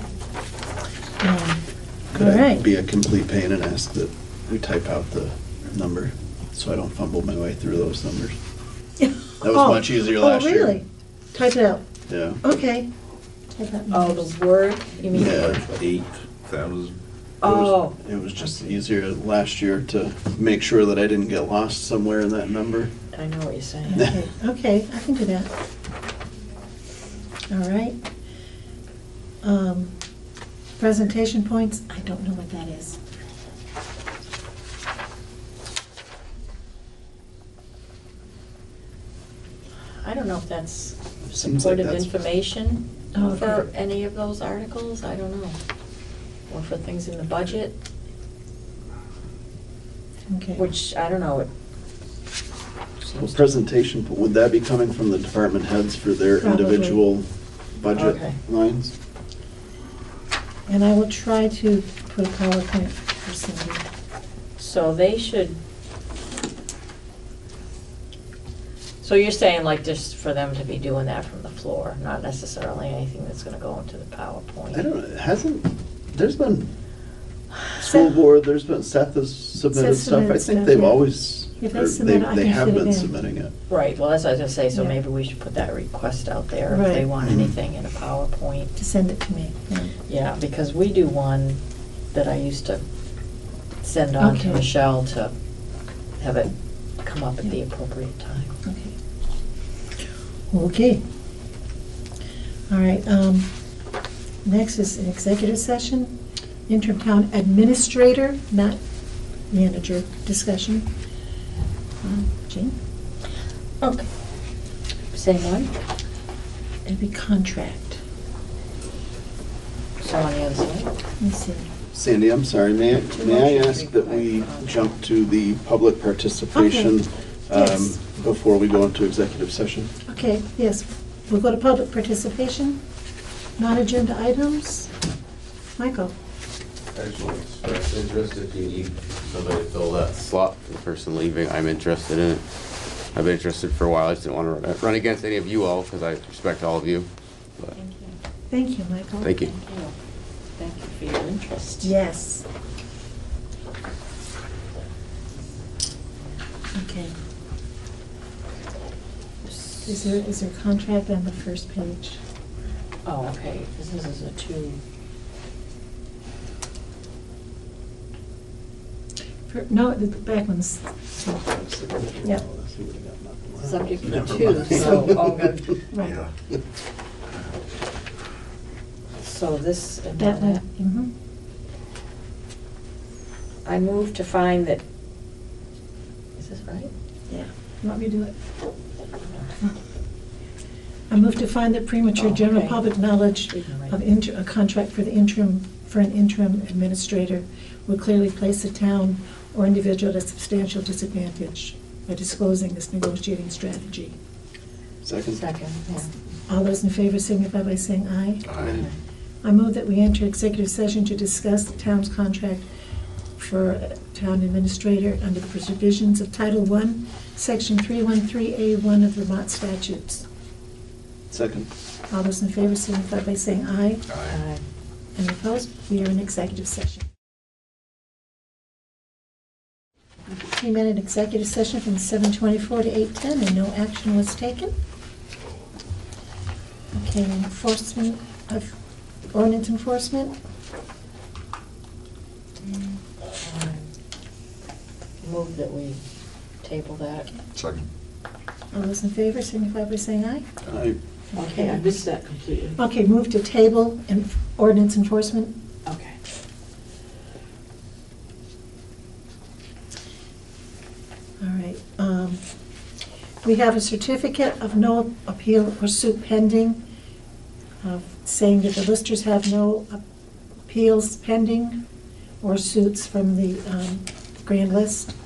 Could All I right. be a complete pain and ask that we type out the number so I don't fumble my way through those numbers? That was much easier last year. Oh, really? Type it out. Yeah. Okay. Type out Oh, numbers. the word, you mean? Yeah. 8,000. Oh. It was just easier last year to make sure that I didn't get lost somewhere in that number. I know what you're saying. Okay, okay, I can do that. All right. Presentation points, I don't know what that is. I don't know if that's Seems like supportive that's- information Oh, for okay. any of those articles, I don't know. Or for things in the budget, Okay. which, I don't know, it Well, presentation, would that be coming from the department heads for their Probably. individual budget Okay. lines? And I will try to put a PowerPoint for Cindy. so they should. So you're saying like just for them to be doing that from the floor, not necessarily anything that's gonna go into the PowerPoint? I don't know, there's been school board, there's been, Seth has submitted Seth stuff. I submitted think stuff, they've yeah. always, If they or submit it, I they can have fit it been in. submitting it. Right, well, that's what I was gonna say, so Yeah. maybe we should put that request out there if they Right. want anything in a PowerPoint. To send it to me. Yeah. Yeah, because we do one that I used to send on to Okay. Michelle to have it come up at the appropriate time. Okay. All right, next is an executive session, interim town administrator, not manager, discussion. Jean? Okay. Same one? It'd be contract. So on the other side? Let me see. Sandy, I'm sorry, may I ask that we jump to the public participation Yes. before we go into executive session? Okay, yes, we'll go to public participation, non-agenda items. Michael? I just want to express interest if you need somebody to fill that slot for the person leaving. I'm interested in it. I've been interested for a while. I just didn't want to run against any of you all because I respect all of you. But Thank you, Michael. thank you. Thank you for your interest. Yes. Okay. Is there a contract on the first page? Oh, okay, this is a two. No, the back one's. Yeah. Subject for Never two, mind. so, oh, good. Right. So this and That that. one, mhm. I move to find that, is this right? Yeah. You want me to do it? I move to find that premature Oh, general okay. public knowledge of a contract for an interim administrator will clearly place the town or individual at a substantial disadvantage by disclosing this negotiating strategy. Second. Second, yeah. All those in favor signify by saying aye. Aye. I move that we enter executive session to discuss the town's contract for a town administrator under the provisions of Title I, Section 313A1 of Vermont statutes. Second. All those in favor signify by saying aye. Aye. Any opposed? We are in executive session. 3-minute executive session from 7:24 to 8:10, and no action was taken. Okay, enforcement of ordinance enforcement. Move that we table that. Second. All those in favor signify by saying aye. Aye. Okay, I missed that completely. Okay, move to table and ordinance enforcement. Okay. All right. We have a certificate of no appeal or suit pending, saying that the listers have no appeals pending or suits from the grand list.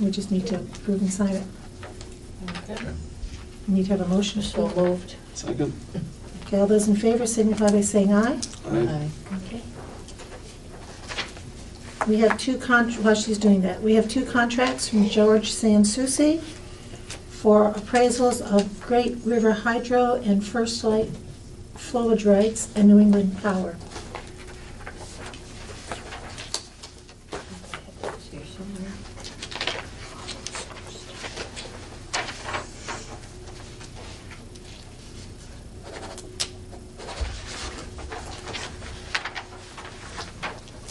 We just need to approve and sign it. Okay. We need to have a motion. So moved. Second. Okay, all those in favor signify by saying aye. Aye. Okay. We have while she's doing that, we have two contracts from George Sansucci for appraisals of Great River Hydro and First Light Flowidrites and New England Power.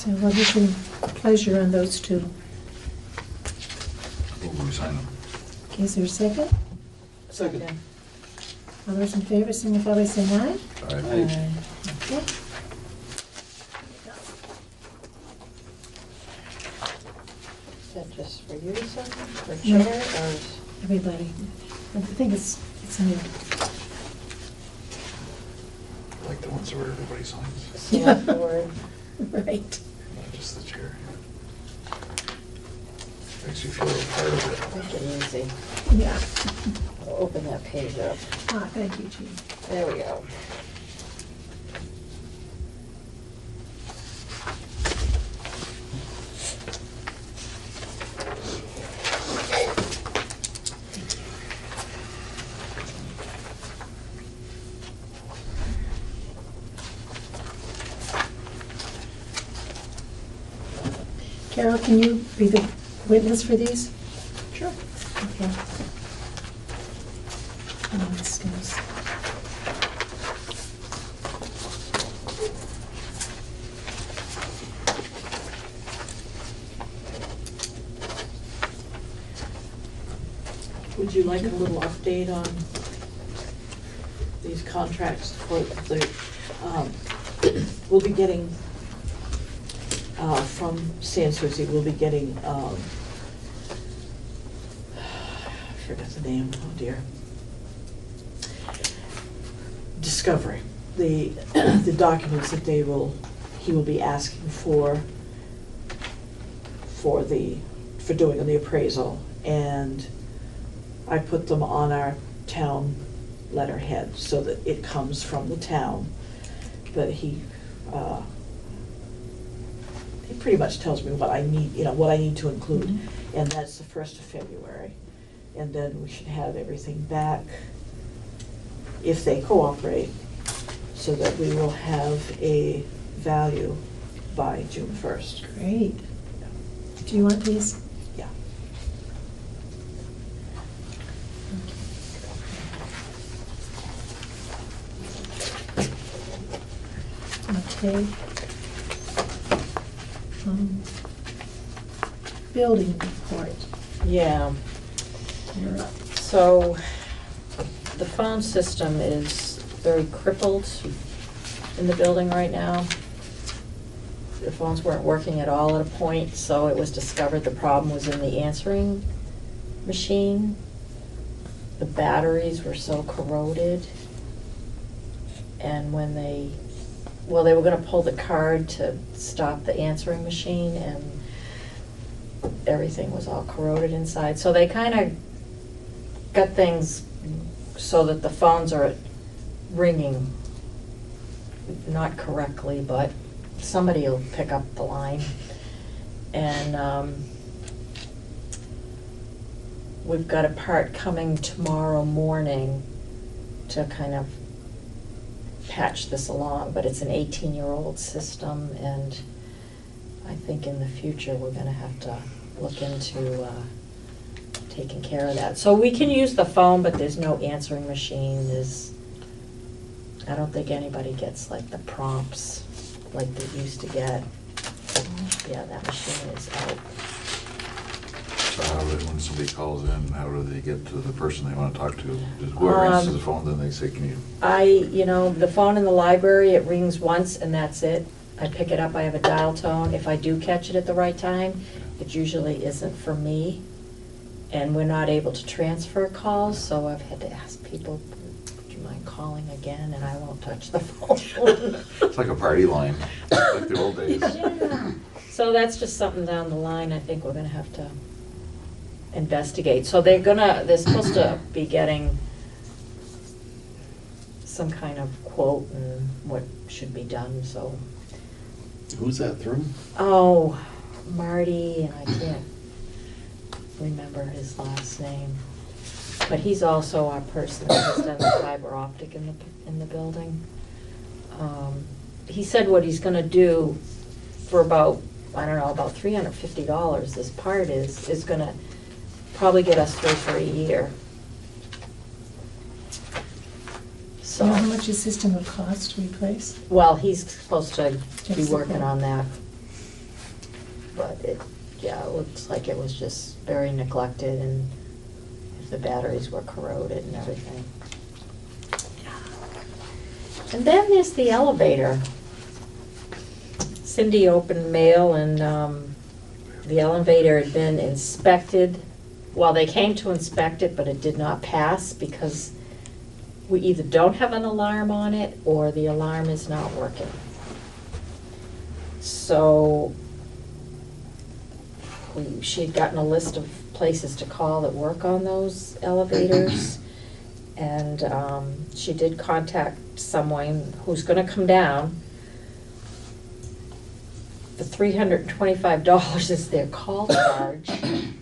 So what is your pleasure on those two? We'll sign them. Okay, is there a second? Second. All those in favor signify by saying aye. Aye. Okay. Is that just for you to sign, for No. chair, or? Everybody. I think it's new. Like the ones where everybody signs, Select board? Right. not just the chair. Makes you feel a part of it. Make it easy. Yeah. I'll open that page up. Ah, thank you, Jean. There we go. Carol, can you be the witness for these? Sure. Okay. Oh, it's nice. Would you like a little update on these contracts for the, we'll be getting, from Sansucci, we'll be getting, I forgot the name, oh dear. Discovery, the documents that he will be asking for doing the appraisal, and I put them on our town letterhead so that it comes from the town. But he pretty much tells me what I need, what I need to include, and that's the 1st of February. And then we should have everything back, if they cooperate, so that we will have a value by June 1st. Great. Do you want these? Yeah. Okay. Building report. Yeah. You're up. So, the phone system is very crippled in the building right now. The phones weren't working at all at a point, so it was discovered the problem was in the answering machine. the batteries were so corroded. And when they were gonna pull the card to stop the answering machine, and everything was all corroded inside. So they kinda got things so that the phones are ringing, not correctly, but somebody will pick up the line. And we've got a part coming tomorrow morning to kind of patch this along, but it's an 18-year-old system, and I think in the future we're gonna have to look into taking care of that. So we can use the phone, but there's no answering machine. I don't think anybody gets like the prompts like they used to get. Yeah, that machine is out. So how do they, when somebody calls in, how do they get to the person they want to talk to? Does whoever answers the phone, then they say, can you? The phone in the library, it rings once and that's it. I pick it up, I have a dial tone. If I do catch it at the right time, it usually isn't for me. And we're not able to transfer calls, so I've had to ask people, do you mind calling again? And I won't touch the phone. It's like a party line, like the old days. Yeah. So that's just something down the line I think we're gonna have to investigate. So they're supposed to be getting some kind of quote and what should be done, so. Who's that through? Oh, Marty, and I can't remember his last name. But he's also our person that has done the fiber optic in the building. He said what he's gonna do for about $350, this part is gonna probably get us through for a year. So. Do you know how much a system would cost to replace? Well, he's supposed to be Just working the- on that. But it looks like it was just very neglected, and if the batteries were corroded and everything. And then there's the elevator. Cindy opened mail, and the elevator had been inspected. Well, they came to inspect it, but it did not pass because we either don't have an alarm on it or the alarm is not working. So she had gotten a list of places to call that work on those elevators. And she did contact someone who's gonna come down. The $325 is their call charge, and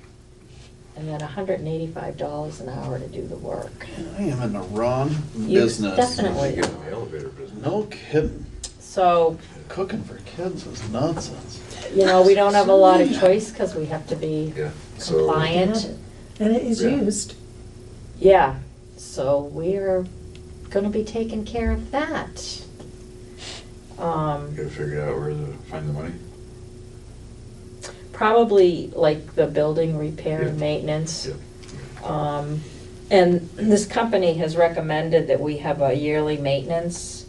then $185 an hour to do the work. I am in the wrong You business. definitely- Get in the elevator business. No kidding. So, Cooking for kids is nonsense. we don't have a lot of choice because we have to be compliant. And it is Yeah. used. Yeah, so we're gonna be taking care of that. You gotta figure out where to find the money. Probably like the building repair and Yeah. maintenance. Yeah. And this company has recommended that we have a yearly maintenance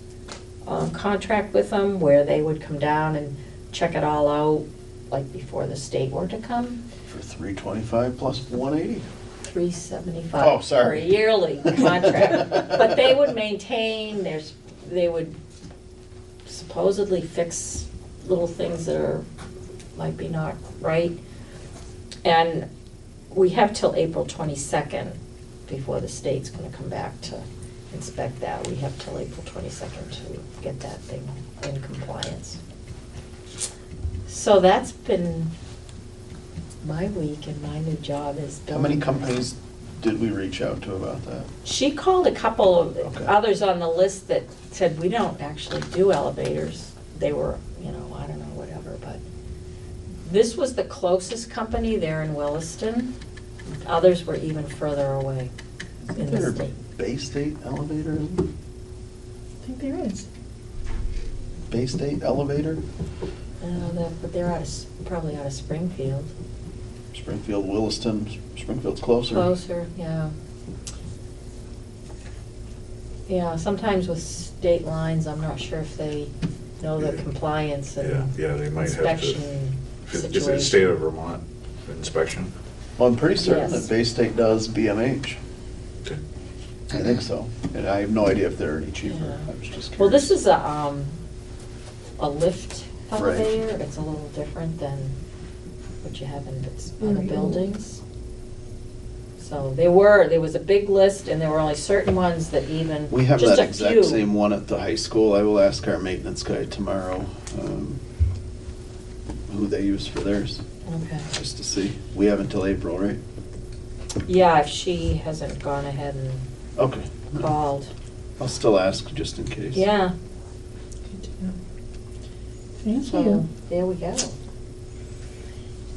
contract with them where they would come down and check it all out, like before the state were to come. For $325 plus $180. $375. Oh, sorry. For a yearly contract. But they would maintain, they would supposedly fix little things that might be not right. And we have till April 22nd before the state's gonna come back to inspect that. We have till April 22nd to get that thing in compliance. So that's been my week, and my new job is How many building. companies did we reach out to about that? She called a couple of Okay. others on the list that said, we don't actually do elevators. They were, I don't know, whatever, but this was the closest company there in Williston. Others were even further away in Is the there state. a Bay State elevator? I think there is. Bay State elevator? But they're probably out of Springfield. Springfield, Williston, Springfield's closer. Closer, yeah. Yeah, sometimes with state lines, I'm not sure if they know the compliance and Yeah, they might have to. inspection Is it situation. state of Vermont inspection? Well, I'm pretty certain Yes. that Bay State does BMH. Okay. I think so. And I have no idea if they're any cheaper. I was just curious. Well, this is a lift Right. elevator. It's a little different than what you have in other buildings. So there was a big list, and there were only certain ones that even, We have just that a exact few. same one at the high school. I will ask our maintenance guy tomorrow who they use for theirs, Okay. just to see. We have until April, right? Yeah, if she hasn't gone ahead and Okay. called. I'll still ask just in case. Yeah. Thank So, you. there we go.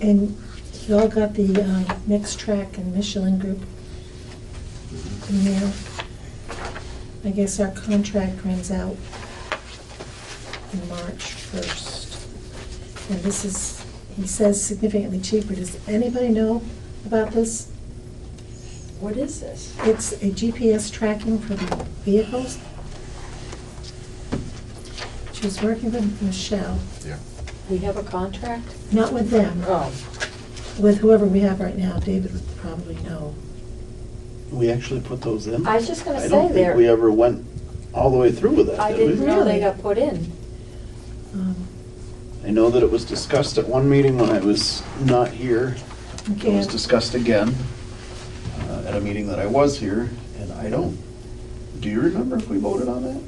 And you all got the Next Track and Michelin Group email. I guess our contract runs out in March 1st. And this is, he says, significantly cheaper. Does anybody know about this? What is this? It's a GPS tracking for the vehicles. She was working with Michelle. Yeah. We have a contract? Not with them. Oh. With whoever we have right now. David would probably know. We actually put those in? I was just gonna I say don't think there- we ever went all the way through with that, I did we? didn't know they got put in. I know that it was discussed at one meeting when I was not here. It was Okay. discussed again at a meeting that I was here, and I don't, do you remember if we voted on that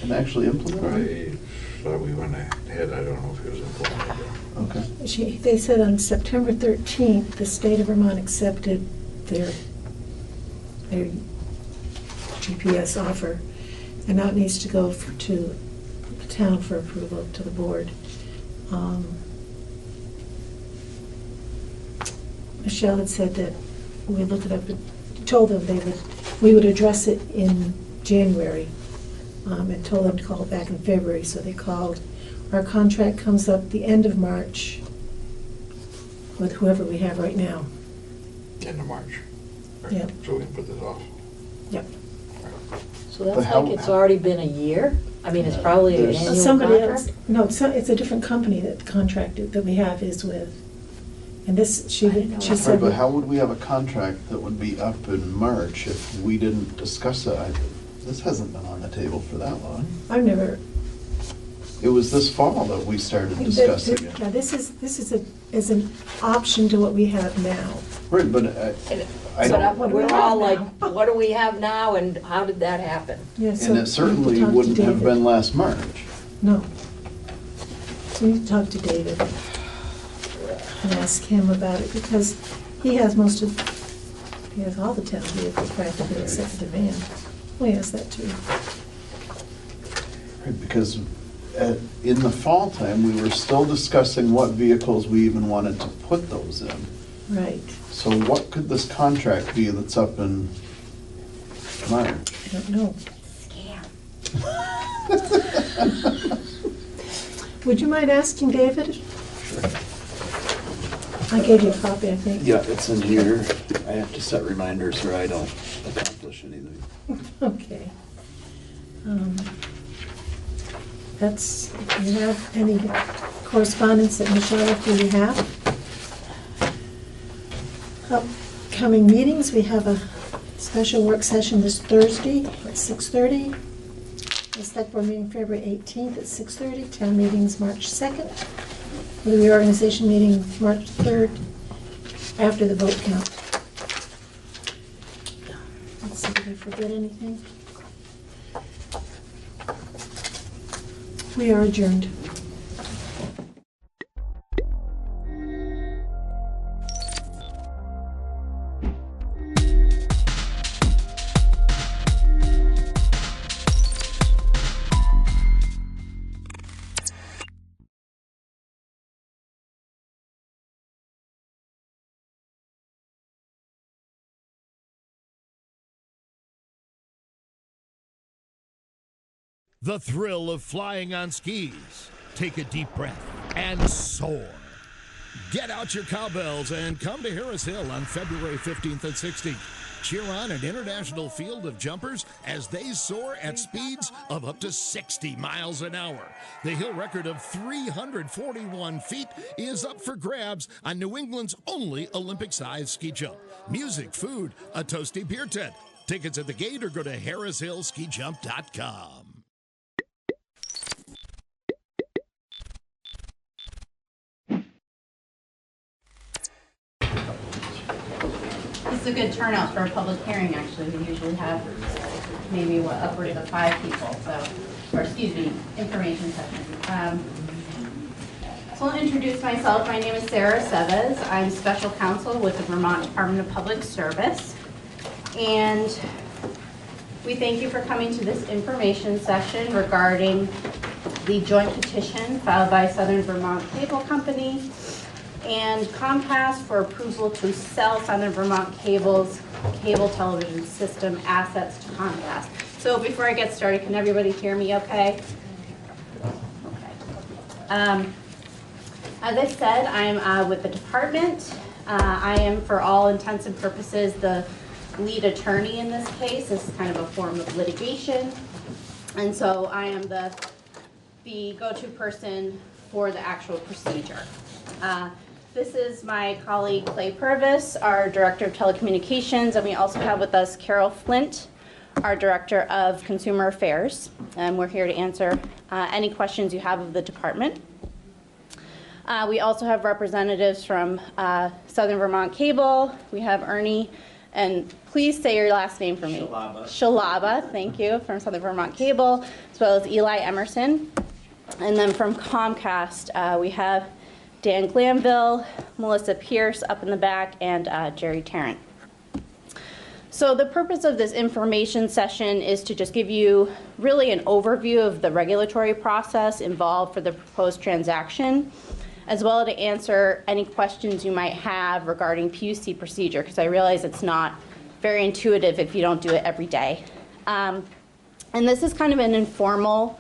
and actually implemented it? I thought we went ahead, I don't know if it was implemented. Okay. They said on September 13th, the state of Vermont accepted their GPS offer, and now it needs to go to the town for approval, to the board. Michelle had said that we looked it up, and told them we would address it in January, and told them to call back in February, so they called. Our contract comes up the end of March with whoever we have right now. End of March. Right. Yep. So we can put this off. Yep. So that's like it's already been a year? I mean, it's probably an annual Somebody contract? else, no, it's a different company that the contract that we have is with. And this, she Right, said. but how would we have a contract that would be up in March if we didn't discuss it? This hasn't been on the table for that long. I've never. It was this fall that we started discussing it. Yeah, this is an option to what we have now. Right, but I don't. We're all like, what do we have now, and how did that happen? Yeah, so And we it need to certainly talk to wouldn't have David. been last March. No. So we need to talk to David and ask him about it, because he has he has all the town vehicles practically except the van. Well, he has that too. Right, because in the fall time, we were still discussing what vehicles we even wanted to put those in. Right. So what could this contract be that's up in March? I don't know. Would you mind asking David? Sure. I gave you a copy, I think. Yeah, it's in here. I have to set reminders or I don't accomplish anything. Okay. That's, if you have any correspondence that Michelle, do you have? Upcoming meetings, we have a special work session this Thursday at 6:30. The select board meeting February 18th at 6:30. Town meetings March 2nd. The reorganization meeting March 3rd after the vote count. Let's see, did I forget anything? We are adjourned. The thrill of flying on skis. Take a deep breath and soar. Get out your cowbells and come to Harris Hill on February 15th and 16th. Cheer on an international field of jumpers as they soar at speeds of up to 60 miles an hour. The hill record of 341 feet is up for grabs on New England's only Olympic-sized ski jump. Music, food, a toasty beer tent, Tickets at the gate or go to harrishillskijump.com. This is a good turnout for a public hearing, actually. We usually have maybe upwards of 5 people, information session. So I'll introduce myself. My name is Sarah Seves. I'm special counsel with the Vermont Department of Public Service. And we thank you for coming to this information session regarding the joint petition filed by Southern Vermont Cable Company and Comcast for approval to sell Southern Vermont Cable's cable television system assets to Comcast. So before I get started, can everybody hear me okay? Okay. As I said, I'm with the department. I am, for all intents and purposes, the lead attorney in this case. This is kind of a form of litigation. And so I am the go-to person for the actual procedure. This is my colleague Clay Purvis, our Director of Telecommunications, and we also have with us Carol Flint, our Director of Consumer Affairs. And we're here to answer any questions you have of the department. We also have representatives from Southern Vermont Cable. We have Ernie, and please say your last name for me. Shalaba, thank you, from Southern Vermont Cable, as well as Eli Emerson. And then from Comcast, we have Dan Glanville, Melissa Pierce up in the back, and Jerry Tarrant. So the purpose of this information session is to just give you really an overview of the regulatory process involved for the proposed transaction, as well as to answer any questions you might have regarding PUC procedure, because I realize it's not very intuitive if you don't do it every day. And this is kind of an informal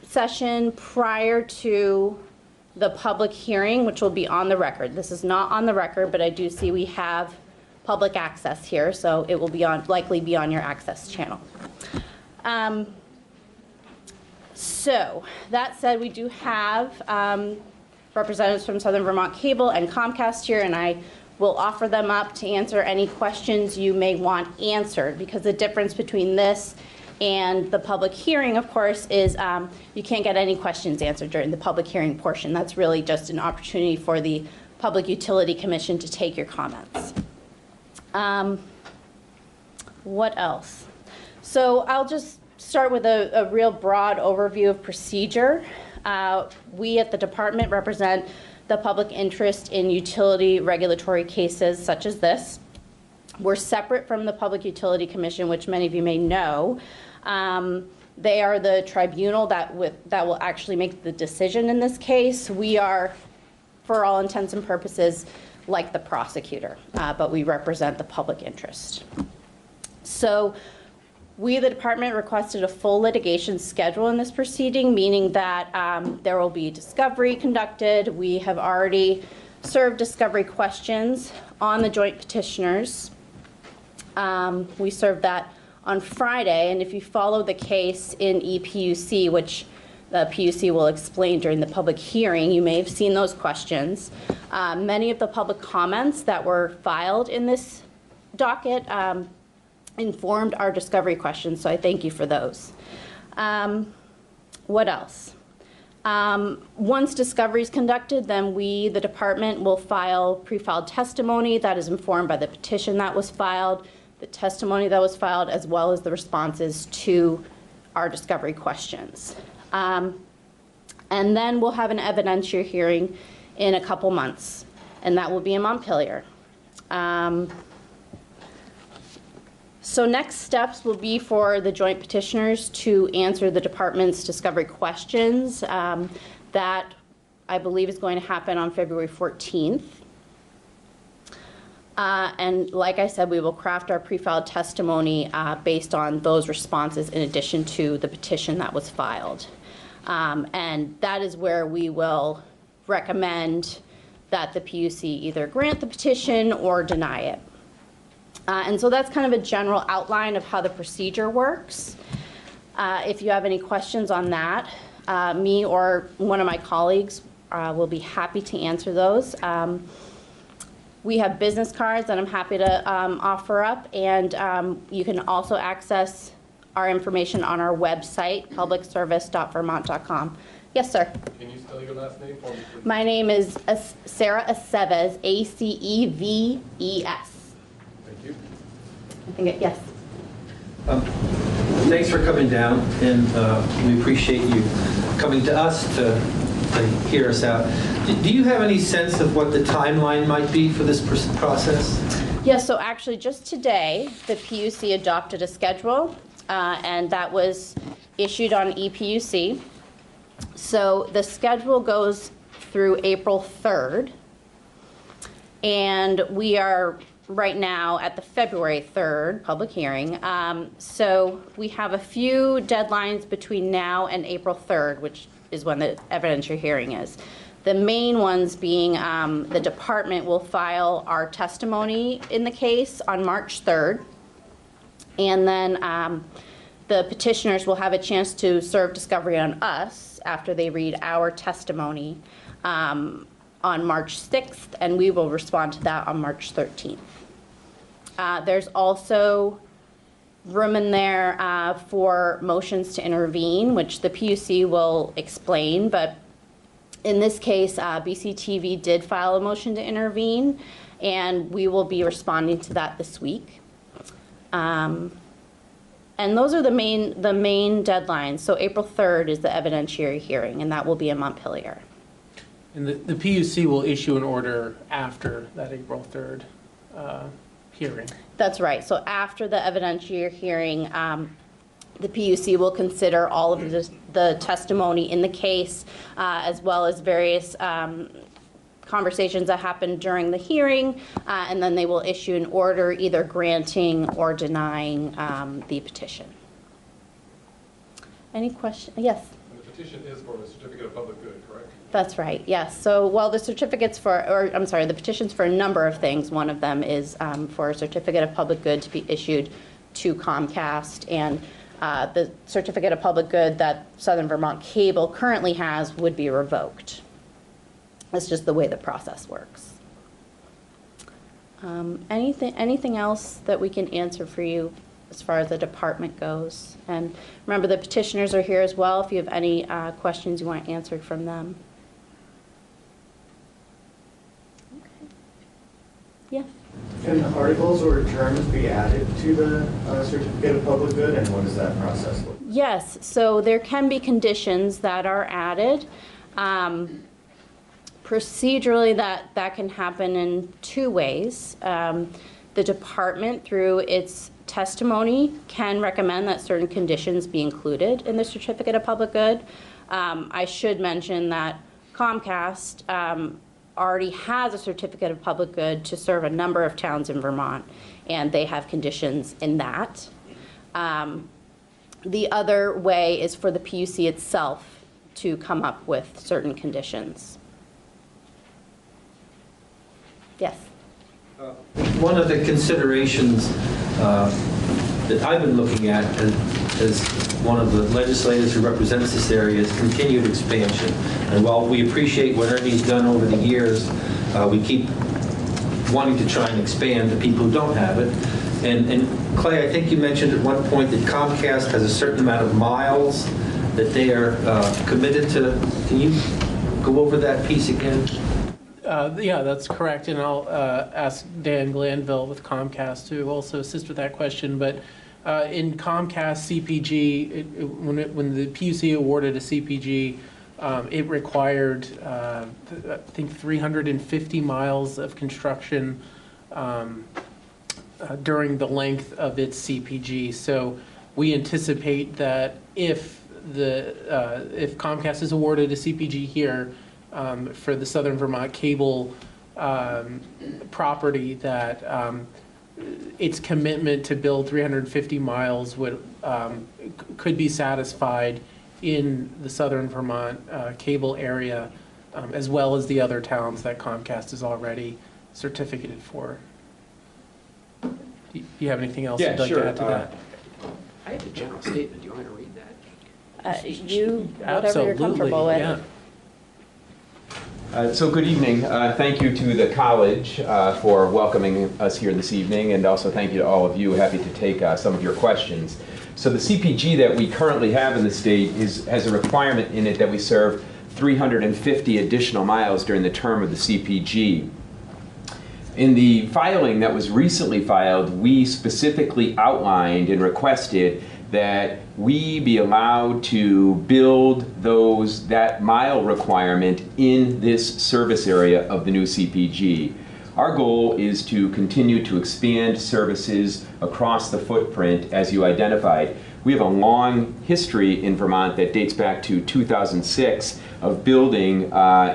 session prior to the public hearing, which will be on the record. This is not on the record, but I do see we have public access here, so it will be likely be on your access channel. So that said, we do have representatives from Southern Vermont Cable and Comcast here, and I will offer them up to answer any questions you may want answered, because the difference between this and the public hearing, of course, is you can't get any questions answered during the public hearing portion. That's really just an opportunity for the Public Utility Commission to take your comments. What else? So I'll just start with a real broad overview of procedure. We at the department represent the public interest in utility regulatory cases such as this. We're separate from the Public Utility Commission, which many of you may know. They are the tribunal that will actually make the decision in this case. We are, for all intents and purposes, like the prosecutor, but we represent the public interest. So we, the department, requested a full litigation schedule in this proceeding, meaning that there will be discovery conducted. We have already served discovery questions on the joint petitioners. We served that on Friday, and if you follow the case in EPUC, which the PUC will explain during the public hearing, you may have seen those questions. Many of the public comments that were filed in this docket informed our discovery questions, so I thank you for those. What else? Once discovery is conducted, then we, the department, will file pre-filed testimony that is informed by the petition that was filed, the testimony that was filed, as well as the responses to our discovery questions. And then we'll have an evidentiary hearing in a couple months, and that will be in Montpelier. So next steps will be for the joint petitioners to answer the department's discovery questions. That, I believe, is going to happen on February 14th. And like I said, we will craft our pre-filed testimony based on those responses in addition to the petition that was filed. And that is where we will recommend that the PUC either grant the petition or deny it. And so that's kind of a general outline of how the procedure works. If you have any questions on that, me or one of my colleagues will be happy to answer those. We have business cards that I'm happy to offer up, and you can also access our information on our website, publicservice.vermont.com. Yes, sir. Can you spell your last name for me, please? My name is Sarah Aceves, Aceves. Thank you. I think yes. Thanks for coming down, and we appreciate you coming to us to hear us out. Do you have any sense of what the timeline might be for this process? Yes, so actually just today, the PUC adopted a schedule, and that was issued on ePUC. So the schedule goes through April 3rd, and we are right now at the February 3rd public hearing. So we have a few deadlines between now and April 3rd, which is when the evidentiary hearing is. The main ones being the department will file our testimony in the case on March 3rd. And then the petitioners will have a chance to serve discovery on us after they read our testimony on March 6th, and we will respond to that on March 13th. There's also room in there for motions to intervene, which the PUC will explain, but in this case, BCTV did file a motion to intervene, and we will be responding to that this week. And those are the main deadlines. So April 3rd is the evidentiary hearing, and that will be in Montpelier. And the PUC will issue an order after that April 3rd hearing. That's right. So after the evidentiary hearing, the PUC will consider all of the testimony in the case, as well as various conversations that happened during the hearing, and then they will issue an order either granting or denying the petition. Any question? Yes? And the petition is for a certificate of public good, correct? That's right, yes. So, well, the certificates the petition's for a number of things. One of them is for a certificate of public good to be issued to Comcast, and the certificate of public good that Southern Vermont Cable currently has would be revoked. That's just the way the process works. Anything else that we can answer for you as far as the department goes? And remember, the petitioners are here as well if you have any questions you want answered from them. Okay. Yeah. Can articles or terms be added to the certificate of public good, and what does that process look like? Yes, so there can be conditions that are added. Procedurally, that can happen in two ways. The department, through its testimony, can recommend that certain conditions be included in the certificate of public good. I should mention that Comcast already has a certificate of public good to serve a number of towns in Vermont, and they have conditions in that. The other way is for the PUC itself to come up with certain conditions. Yes. One of the considerations that I've been looking at as one of the legislators who represents this area is continued expansion. And while we appreciate what Ernie's done over the years, we keep wanting to try and expand to people who don't have it. And Clay, I think you mentioned at one point that Comcast has a certain amount of miles that they are committed to. Can you go over that piece again? Yeah, that's correct, and I'll ask Dan Glanville with Comcast to also assist with that question. But in Comcast CPG, when the PUC awarded a CPG, it required, I think, 350 miles of construction during the length of its CPG. So we anticipate that if Comcast is awarded a CPG here, for the Southern Vermont Cable property, that its commitment to build 350 miles could be satisfied in the Southern Vermont Cable area, as well as the other towns that Comcast is already certificated for. Do you have anything else you'd like to add to that? I have a general statement. Do you want me to read that? Whatever you're comfortable with. Yeah. So good evening. Thank you to the college for welcoming us here this evening, and also thank you to all of you. Happy to take some of your questions. So the CPG that we currently have in the state has a requirement in it that we serve 350 additional miles during the term of the CPG. In the filing that was recently filed, we specifically outlined and requested that we be allowed to build that mile requirement in this service area of the new CPG. Our goal is to continue to expand services across the footprint as you identified. We have a long history in Vermont that dates back to 2006 of building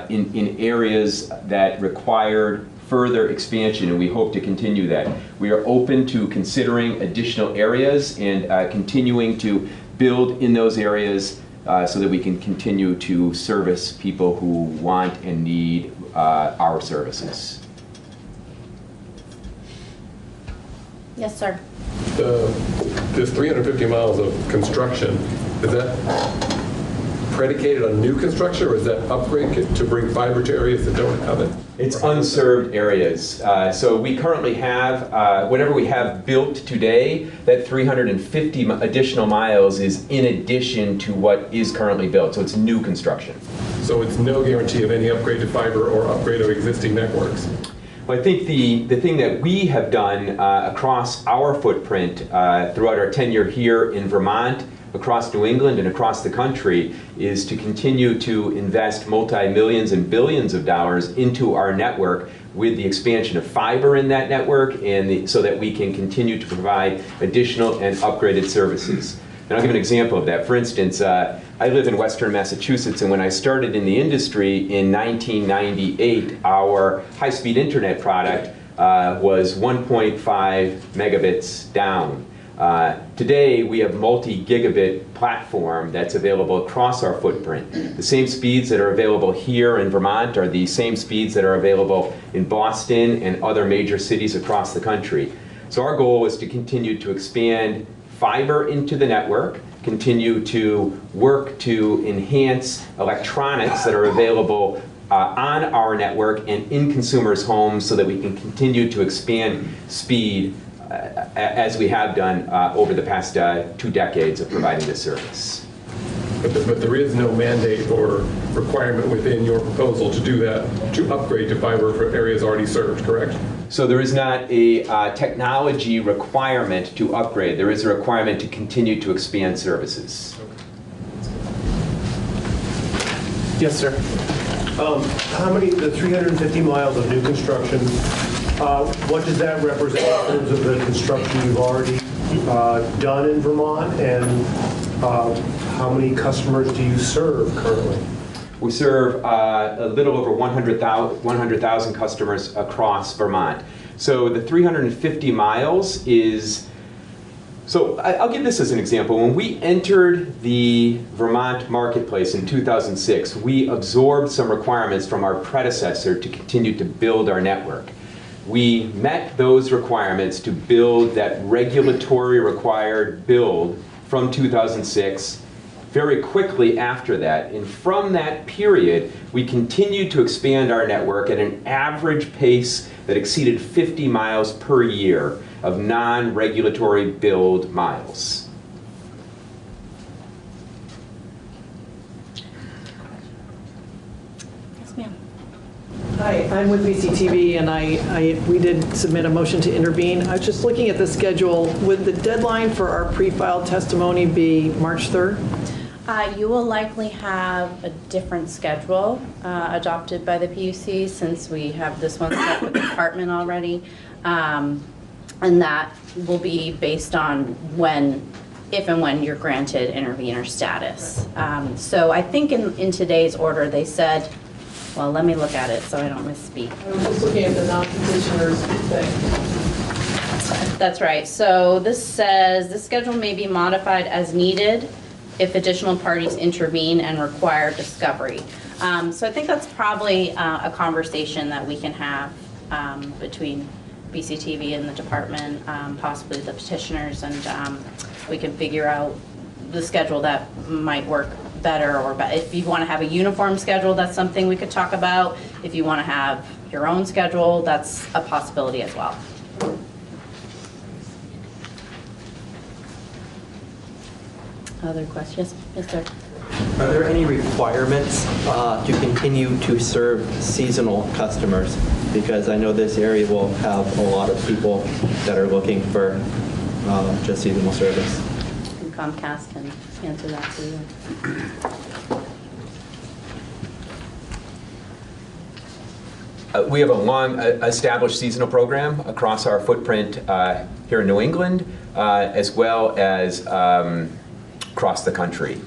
in areas that required further expansion, and we hope to continue that. We are open to considering additional areas and continuing to build in those areas so that we can continue to service people who want and need our services. Yes, sir. This 350 miles of construction, is that predicated on new construction, or is that upgrade to bring fiber to areas that don't have it? It's unserved areas. So we currently have, whatever we have built today, that 350 additional miles is in addition to what is currently built. So it's new construction. So it's no guarantee of any upgrade to fiber or upgrade of existing networks? Well, I think the thing that we have done across our footprint throughout our tenure here in Vermont, across New England and across the country, is to continue to invest multi-millions and billions of dollars into our network with the expansion of fiber in that network, and so that we can continue to provide additional and upgraded services. And I'll give an example of that. For instance, I live in Western Massachusetts, and when I started in the industry in 1998, our high-speed internet product was 1.5 megabits down. Today, we have multi-gigabit platform that's available across our footprint. The same speeds that are available here in Vermont are the same speeds that are available in Boston and other major cities across the country. So our goal is to continue to expand fiber into the network, continue to work to enhance electronics that are available on our network and in consumers' homes, so that we can continue to expand speed as we have done over the past 2 decades of providing this service. But there is no mandate or requirement within your proposal to do that, to upgrade to fiber for areas already served, correct? So there is not a technology requirement to upgrade. There is a requirement to continue to expand services. Yes, sir. The 350 miles of new construction, what does that represent in terms of the construction you've already done in Vermont, and how many customers do you serve currently? We serve a little over 100,000 customers across Vermont. So the 350 miles is, so I'll give this as an example. When we entered the Vermont marketplace in 2006, we absorbed some requirements from our predecessor to continue to build our network. We met those requirements to build that regulatory required build from 2006 very quickly after that. And from that period, we continued to expand our network at an average pace that exceeded 50 miles per year of non-regulatory build miles. Yes, ma'am. Hi, I'm with BCTV, and we did submit a motion to intervene. I was just looking at the schedule. Would the deadline for our pre-filed testimony be March 3rd? You will likely have a different schedule adopted by the PUC, since we have this one set with the department already. And that will be based on if and when you're granted intervener status. So I think in today's order they said, well, let me look at it so I don't misspeak. I was just looking at the non-petitioners thing. That's right. So this says the schedule may be modified as needed if additional parties intervene and require discovery. So I think that's probably a conversation that we can have between BCTV and the department, possibly the petitioners, and we can figure out the schedule that might work better or if you want to have a uniform schedule, that's something we could talk about. If you want to have your own schedule, that's a possibility as well. Other questions? Yes, sir. Are there any requirements to continue to serve seasonal customers? Because I know this area will have a lot of people that are looking for just seasonal service. And Comcast can answer that for you. We have a long established seasonal program across our footprint here in New England, as well as across the country.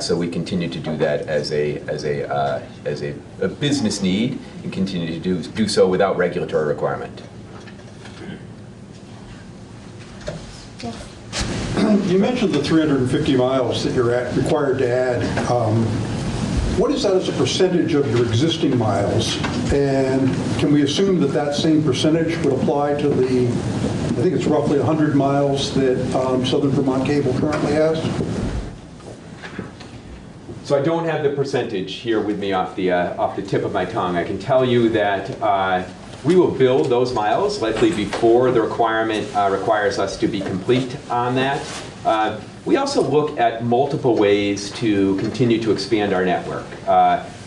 So we continue to do that as a business need and continue to do so without regulatory requirement. You mentioned the 350 miles that you're required to add. What is that as a percentage of your existing miles? And can we assume that that same percentage would apply to the, I think it's roughly 100 miles that Southern Vermont Cable currently has? So I don't have the percentage here with me off the tip of my tongue. I can tell you that we will build those miles likely before the requirement requires us to be complete on that. We also look at multiple ways to continue to expand our network.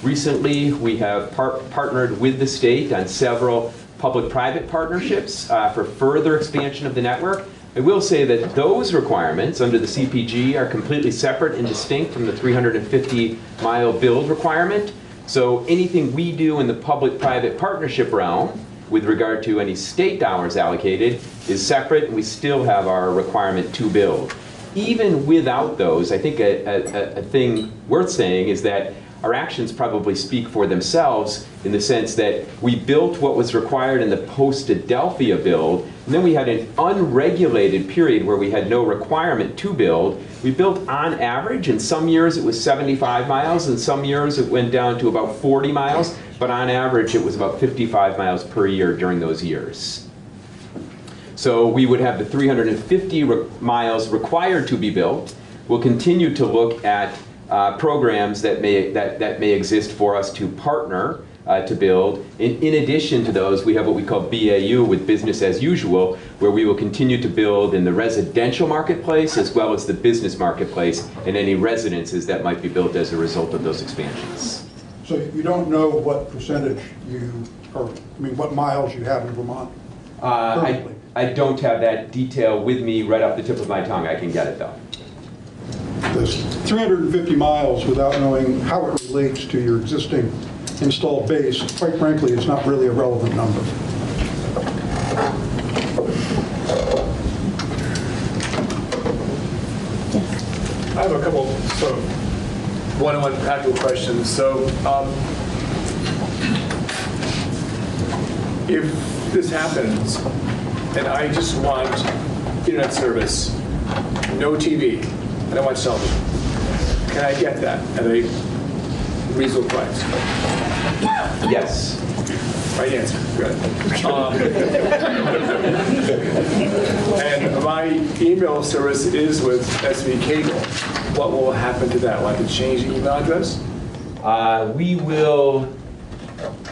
Recently, we have partnered with the state on several public-private partnerships for further expansion of the network. I will say that those requirements under the CPG are completely separate and distinct from the 350-mile build requirement. So anything we do in the public-private partnership realm with regard to any state dollars allocated is separate, and we still have our requirement to build. Even without those, I think a thing worth saying is that our actions probably speak for themselves in the sense that we built what was required in the post-Adelphia build, and then we had an unregulated period where we had no requirement to build. We built on average, in some years it was 75 miles, in some years it went down to about 40 miles, but on average it was about 55 miles per year during those years. So we would have the 350 miles required to be built. We'll continue to look at programs that may exist for us to partner to build. In addition to those, we have what we call BAU, with business as usual, where we will continue to build in the residential marketplace as well as the business marketplace and any residences that might be built as a result of those expansions. So you don't know what percentage what miles you have in Vermont? I don't have that detail with me right off the tip of my tongue. I can get it though. This 350 miles without knowing how it relates to your existing installed base, quite frankly, is not really a relevant number. I have a couple sort of one-on-one practical questions. So if this happens and I just want internet service, no TV, and I want television, can I get that at a reasonable price? Yes. Right answer. Good. And my email service is with SV Cable. What will happen to that? Will I have to change the email address? We will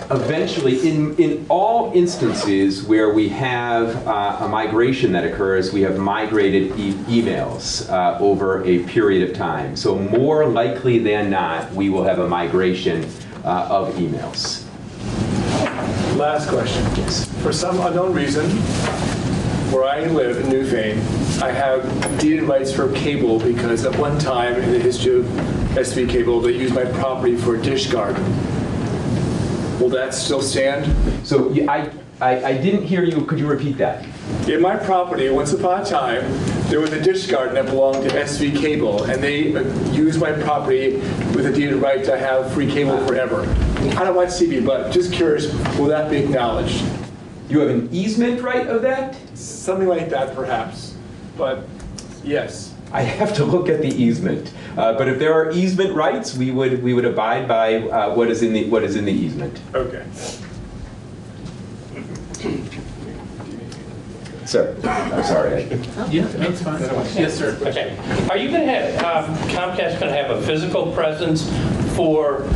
eventually, in all instances where we have a migration that occurs, we have migrated emails over a period of time. So more likely than not, we will have a migration of emails. Last question. Yes. For some unknown reason, where I live in Newfane, I have deeded rights for cable because at one time in the history of SV Cable, they used my property for a dish garden. Will that still stand? So I didn't hear you. Could you repeat that? In my property, once upon a time, there was a dish garden that belonged to SV Cable, and they used my property with a deeded right to have free cable forever. I don't watch TV, but just curious, will that be acknowledged? You have an easement right of that? Something like that, perhaps. But yes. I have to look at the easement. But if there are easement rights, we would abide by what is in the easement. Okay. Sir, I'm sorry. Yeah, that's fine. Yes, sir. Okay. Are you going to have, Comcast going to have a physical presence for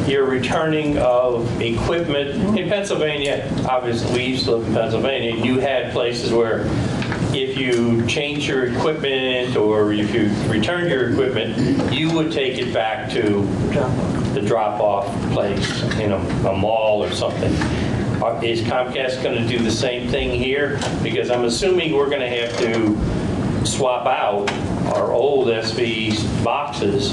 your returning of equipment? In Pennsylvania, obviously, we used to live in Pennsylvania, you had places where if you change your equipment or if you return your equipment, you would take it back to the drop-off place in a mall or something. Is Comcast going to do the same thing here? Because I'm assuming we're going to have to swap out our old SV boxes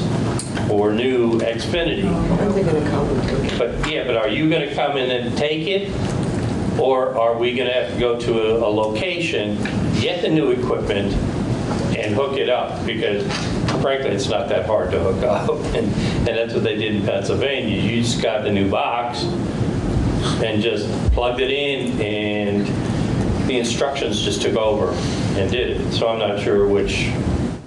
for new Xfinity. Are they going to come and take it? But are you going to come in and take it? Or are we going to have to go to a location, get the new equipment, and hook it up? Because frankly, it's not that hard to hook up. And that's what they did in Pennsylvania. You just got the new box and just plugged it in, and the instructions just took over and did it. So I'm not sure which.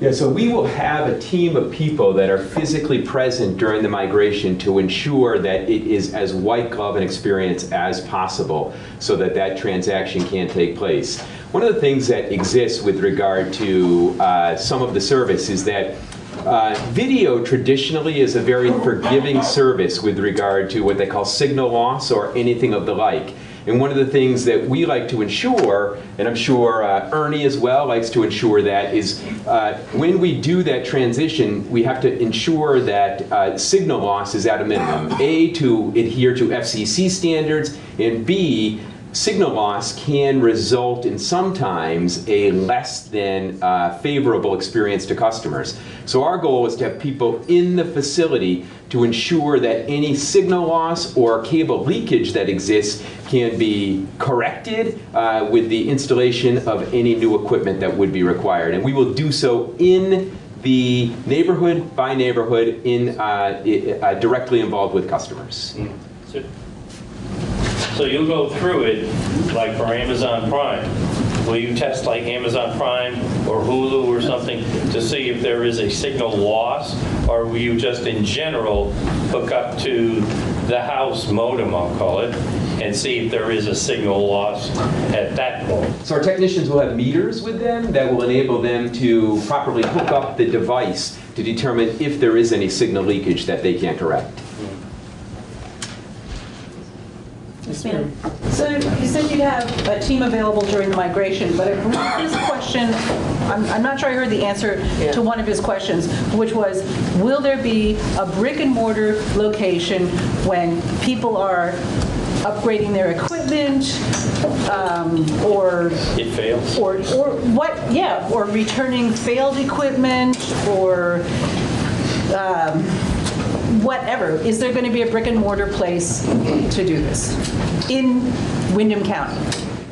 Yeah, so we will have a team of people that are physically present during the migration to ensure that it is as white glove an experience as possible so that that transaction can take place. One of the things that exists with regard to some of the service is that video traditionally is a very forgiving service with regard to what they call signal loss or anything of the like. And one of the things that we like to ensure, and I'm sure Ernie as well likes to ensure that, is when we do that transition, we have to ensure that signal loss is at a minimum. A, to adhere to FCC standards, and B, signal loss can result in sometimes a less than favorable experience to customers. So our goal is to have people in the facility to ensure that any signal loss or cable leakage that exists can be corrected with the installation of any new equipment that would be required. And we will do so in the neighborhood by neighborhood, directly involved with customers. So you'll go through it like for Amazon Prime. Will you test like Amazon Prime or Hulu or something to see if there is a signal loss? Or will you just in general hook up to the house modem, I'll call it, and see if there is a signal loss at that point? So our technicians will have meters with them that will enable them to properly hook up the device to determine if there is any signal leakage that they can correct. So you said you'd have a team available during the migration, but his question, I'm not sure I heard the answer to one of his questions, which was, will there be a brick and mortar location when people are upgrading their equipment, or it fails, or what? Yeah, or returning failed equipment, or whatever. Is there going to be a brick and mortar place to do this in Windham County?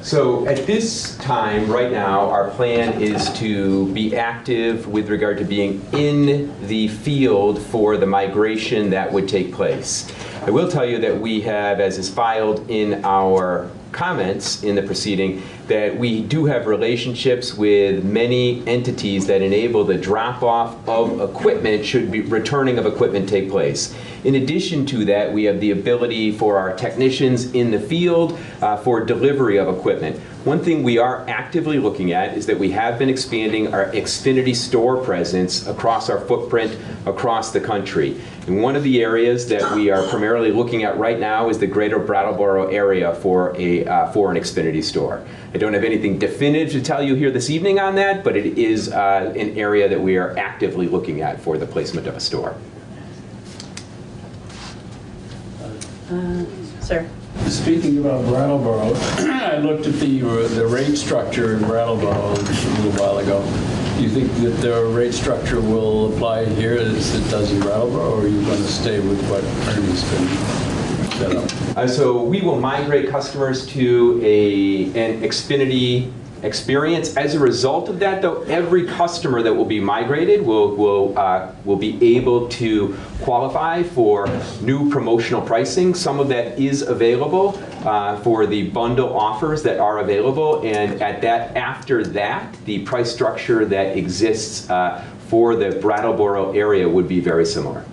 So at this time, right now, our plan is to be active with regard to being in the field for the migration that would take place. I will tell you that we have, as is filed in our comments in the proceeding, that we do have relationships with many entities that enable the drop-off of equipment should be returning of equipment take place. In addition to that, we have the ability for our technicians in the field for delivery of equipment. One thing we are actively looking at is that we have been expanding our Xfinity store presence across our footprint across the country. And one of the areas that we are primarily looking at right now is the greater Brattleboro area for an Xfinity store. I don't have anything definitive to tell you here this evening on that, but it is an area that we are actively looking at for the placement of a store. Sir. Speaking about Brattleboro, I looked at the rate structure in Brattleboro just a little while ago. Do you think that the rate structure will apply here as it does in Brattleboro, or are you going to stay with what Ernie's been set up? So we will migrate customers to an Xfinity experience. As a result of that, though, every customer that will be migrated will be able to qualify for new promotional pricing. Some of that is available for the bundle offers that are available, and after that, the price structure that exists for the Brattleboro area would be very similar.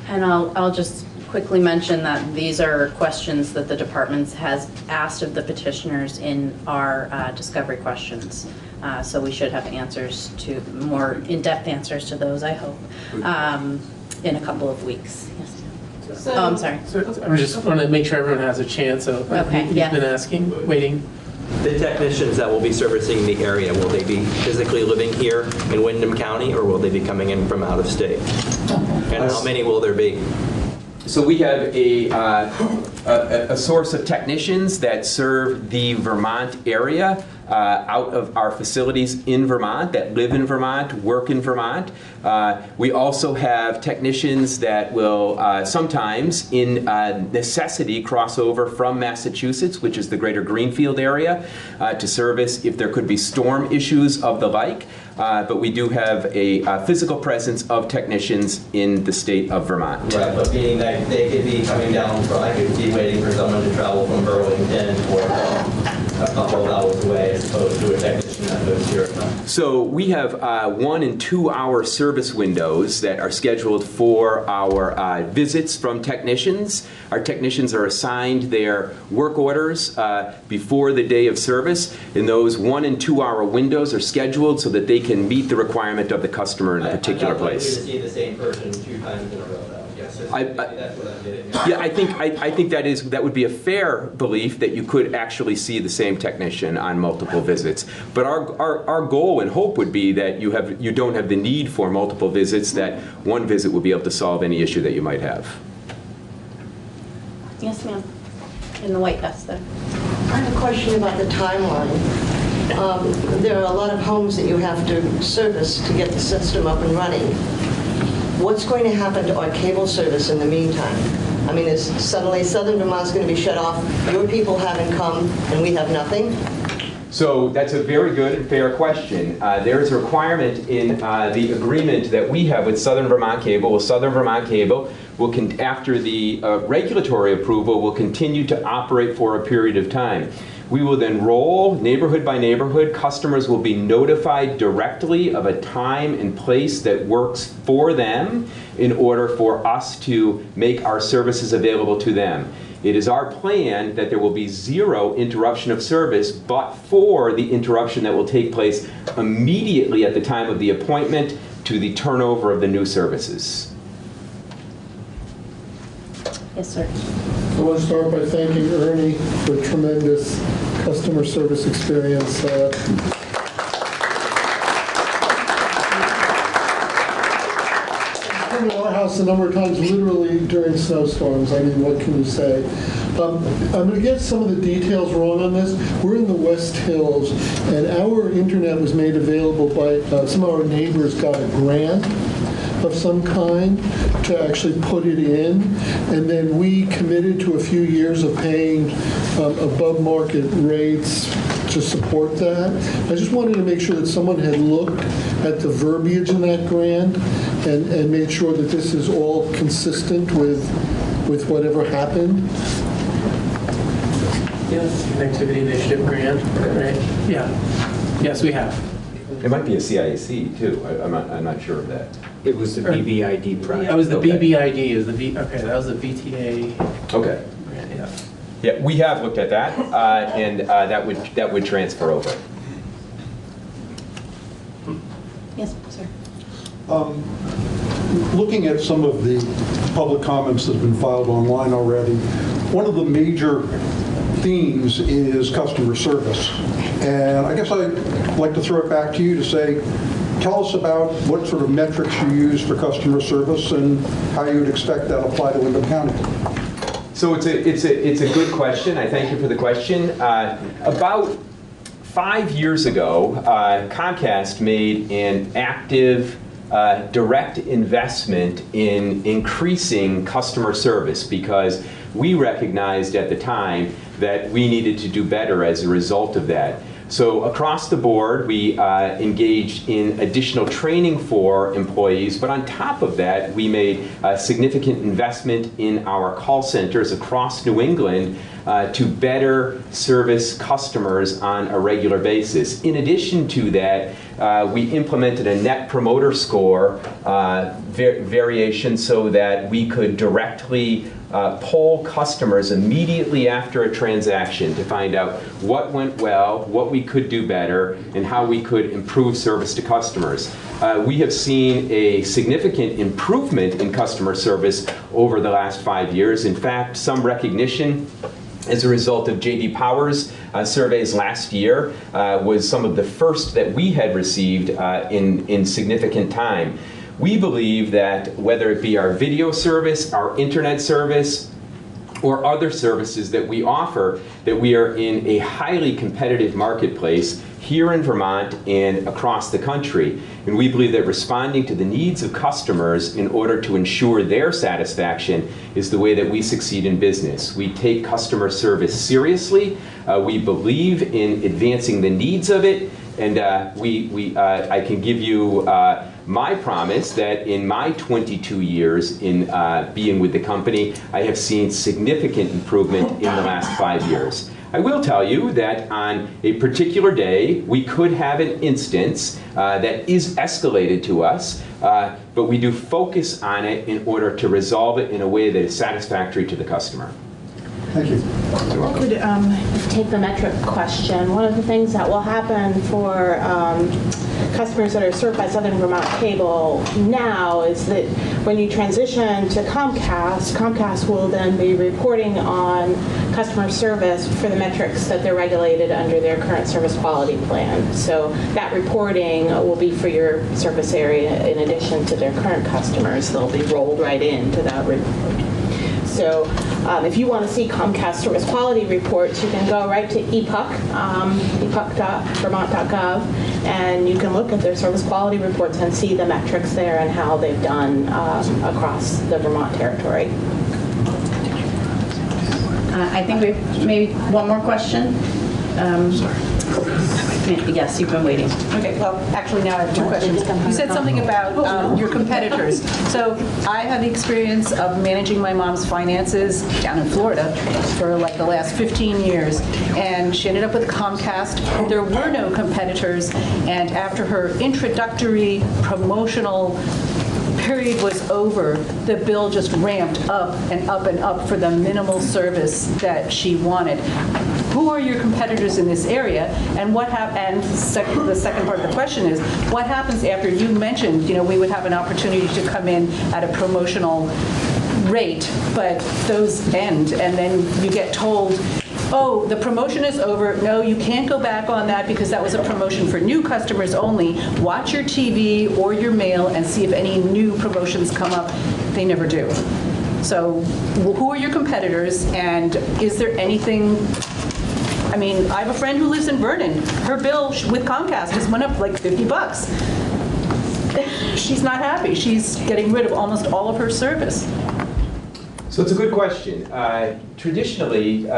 And I'll just quickly mention that these are questions that the departments has asked of the petitioners in our discovery questions. So we should have answers to, more in-depth answers to those, I hope, in a couple of weeks. Yes. Oh, I'm sorry. So I just want to make sure everyone has a chance. So Okay, you've yeah. been asking, waiting. The technicians that will be servicing the area, will they be physically living here in Windham County, or will they be coming in from out of state? And how many will there be? So we have a source of technicians that serve the Vermont area out of our facilities in Vermont, that live in Vermont, work in Vermont. We also have technicians that will sometimes, in necessity, cross over from Massachusetts, which is the greater Greenfield area, to service if there could be storm issues of the like. But we do have a physical presence of technicians in the state of Vermont. Right, but meaning that they could be coming down from, I could be waiting for someone to travel from Burlington or a couple of hours away as opposed to a technician that lives here. So we have 1 and 2 hour service windows that are scheduled for our visits from technicians. Our technicians are assigned their work orders before the day of service, and those 1 and 2 hour windows are scheduled so that they can meet the requirement of the customer in a particular place. To see the same person 2 times in a row, though. Yes, that's what I'm getting at. Yeah, I think that would be a fair belief that you could actually see the same technician on multiple visits. But our goal and hope would be that you don't have the need for multiple visits, that one visit will be able to solve any issue that you might have. Yes, ma'am. In the white vest there. I have a question about the timeline. There are a lot of homes that you have to service to get the system up and running. What's going to happen to our cable service in the meantime? I mean, is suddenly Southern Vermont's going to be shut off, your people haven't come, and we have nothing? So that's a very good and fair question. There is a requirement in the agreement that we have with Southern Vermont Cable. Well, Southern Vermont Cable will, after the regulatory approval, will continue to operate for a period of time. We will then roll neighborhood by neighborhood. Customers will be notified directly of a time and place that works for them in order for us to make our services available to them. It is our plan that there will be 0 interruption of service, but for the interruption that will take place immediately at the time of the appointment to the turnover of the new services. Yes, sir. I want to start by thanking Ernie for tremendous customer service experience. I've come to our house a number of times, literally during snowstorms. I mean, what can you say? I'm going to get some of the details wrong on this. We're in the West Hills, and our internet was made available by some of our neighbors got a grant of some kind to actually put it in, and then we committed to a few years of paying above market rates to support that. I just wanted to make sure that someone had looked at the verbiage in that grant and made sure that this is all consistent with whatever happened. Yes, Connectivity Initiative grant, right? Yeah. Yes, we have. It might be a CIAC too. I'm not sure of that. It was the BBID project. That was the Okay. BBID. Okay, that was the VTA Okay. grant. Yeah. Yeah, we have looked at that, and that would transfer over. Yes, sir. Looking at some of the public comments that have been filed online already, one of the major themes is customer service. And I guess I'd like to throw it back to you to say, tell us about what sort of metrics you use for customer service and how you would expect that to apply to Windham County. So it's a good question. I thank you for the question. About 5 years ago, Comcast made an active direct investment in increasing customer service because we recognized at the time that we needed to do better as a result of that. So across the board, we engaged in additional training for employees, but on top of that, we made a significant investment in our call centers across New England to better service customers on a regular basis. In addition to that, we implemented a Net Promoter Score variation so that we could directly poll customers immediately after a transaction to find out what went well, what we could do better, and how we could improve service to customers. We have seen a significant improvement in customer service over the last 5 years. In fact, some recognition as a result of J.D. Power's surveys last year was some of the first that we had received in significant time. We believe that whether it be our video service, our internet service, or other services that we offer, that we are in a highly competitive marketplace here in Vermont and across the country. And we believe that responding to the needs of customers in order to ensure their satisfaction is the way that we succeed in business. We take customer service seriously. We believe in advancing the needs of it. And I can give you my promise that in my 22 years in being with the company, I have seen significant improvement in the last 5 years. I will tell you that on a particular day, we could have an instance that is escalated to us, but we do focus on it in order to resolve it in a way that is satisfactory to the customer. Thank you. I could take the metric question. One of the things that will happen for customers that are served by Southern Vermont Cable now is that when you transition to Comcast, Comcast will then be reporting on customer service for the metrics that they're regulated under their current service quality plan. So that reporting will be for your service area in addition to their current customers. They'll be rolled right into that report. So if you want to see Comcast service quality reports, you can go right to ePuck, epuck.vermont.gov, and you can look at their service quality reports and see the metrics there and how they've done across the Vermont territory. I think we've maybe one more question. Yes, you've been waiting. Okay, well, actually now I have two questions. You said something about your competitors. So I have the experience of managing my mom's finances down in Florida for like the last 15 years, and she ended up with Comcast. There were no competitors, and after her introductory promotional period was over, the bill just ramped up and up and up for the minimal service that she wanted. Who are your competitors in this area, and what and the second part of the question is, what happens after you mentioned, we would have an opportunity to come in at a promotional rate, but those end, and then you get told, oh, the promotion is over. No, you can't go back on that because that was a promotion for new customers only. Watch your TV or your mail and see if any new promotions come up. They never do. So who are your competitors, and is there anything? I mean, I have a friend who lives in Vernon. Her bill with Comcast has went up like $50. She's not happy. She's getting rid of almost all of her service. So it's a good question. Traditionally,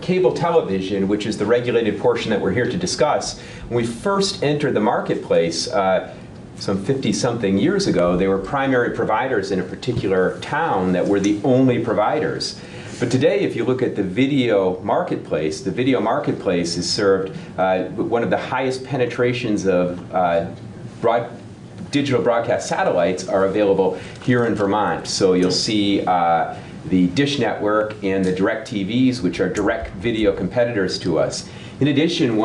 cable television, which is the regulated portion that we're here to discuss, when we first entered the marketplace some 50-something years ago, they were primary providers in a particular town that were the only providers. But today, if you look at the video marketplace is served, one of the highest penetrations of digital broadcast satellites are available here in Vermont. So you'll see the Dish Network and the DirecTVs, which are direct video competitors to us. In addition,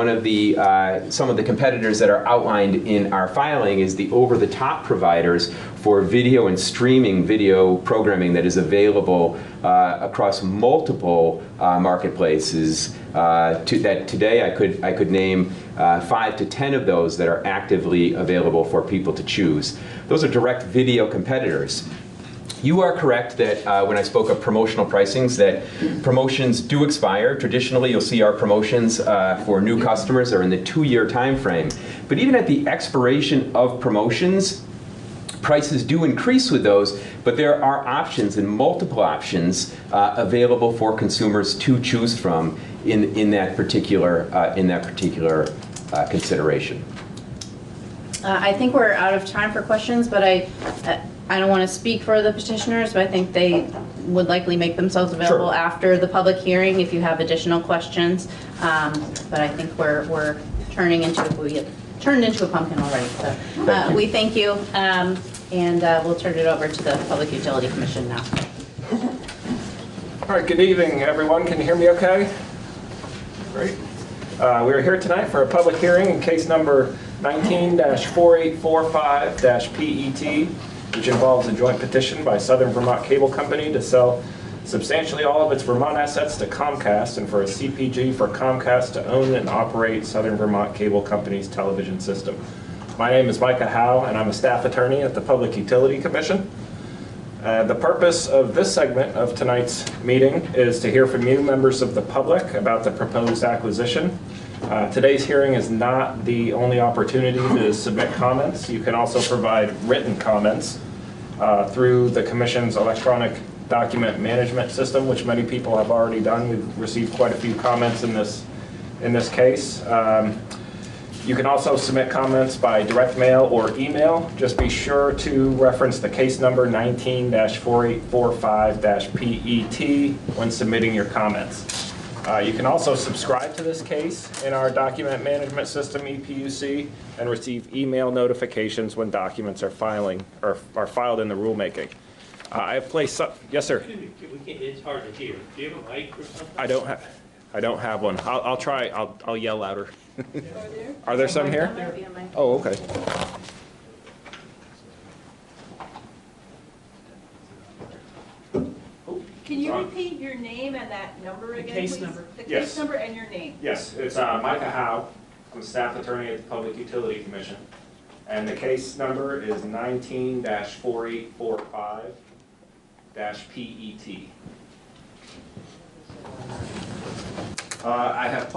some of the competitors that are outlined in our filing is the over-the-top providers for video and streaming video programming that is available across multiple marketplaces. That today I could name 5 to 10 of those that are actively available for people to choose. Those are direct video competitors. You are correct that when I spoke of promotional pricings, that promotions do expire. Traditionally, you'll see our promotions for new customers are in the 2-year time frame. But even at the expiration of promotions, prices do increase with those, but there are options and multiple options available for consumers to choose from in that particular consideration. I think we're out of time for questions, but I don't want to speak for the petitioners, but I think they would likely make themselves available after the public hearing if you have additional questions. But I think we're turning into turned into a pumpkin already. So we thank you, and we'll turn it over to the Public Utility Commission now. All right, good evening, everyone. Can you hear me okay? Great. We are here tonight for a public hearing in case number 19-4845-PET, which involves a joint petition by Southern Vermont Cable Company to sell substantially all of its Vermont assets to Comcast and for a CPG for Comcast to own and operate Southern Vermont Cable Company's television system. My name is Micah Howe, and I'm a staff attorney at the Public Utility Commission. The purpose of this segment of tonight's meeting is to hear from you, members of the public, about the proposed acquisition. Today's hearing is not the only opportunity to submit comments. You can also provide written comments through the Commission's electronic document management system, which many people have already done. We've received quite a few comments in this case. You can also submit comments by direct mail or email. Just be sure to reference the case number 19-4845-PET when submitting your comments. You can also subscribe to this case in our document management system, EPUC, and receive email notifications when documents are filed in the rulemaking. I have placed up. Yes, sir. It's hard to hear. Do you have a mic or something? I don't have one. I'll try. I'll yell louder. Are there some here? Oh, okay. Can you repeat your name and that number again, case please? number. The Yes. case number and your name. Yes, it's Micah Howe. I'm a staff attorney at the Public Utility Commission. And the case number is 19-4845-PET. I have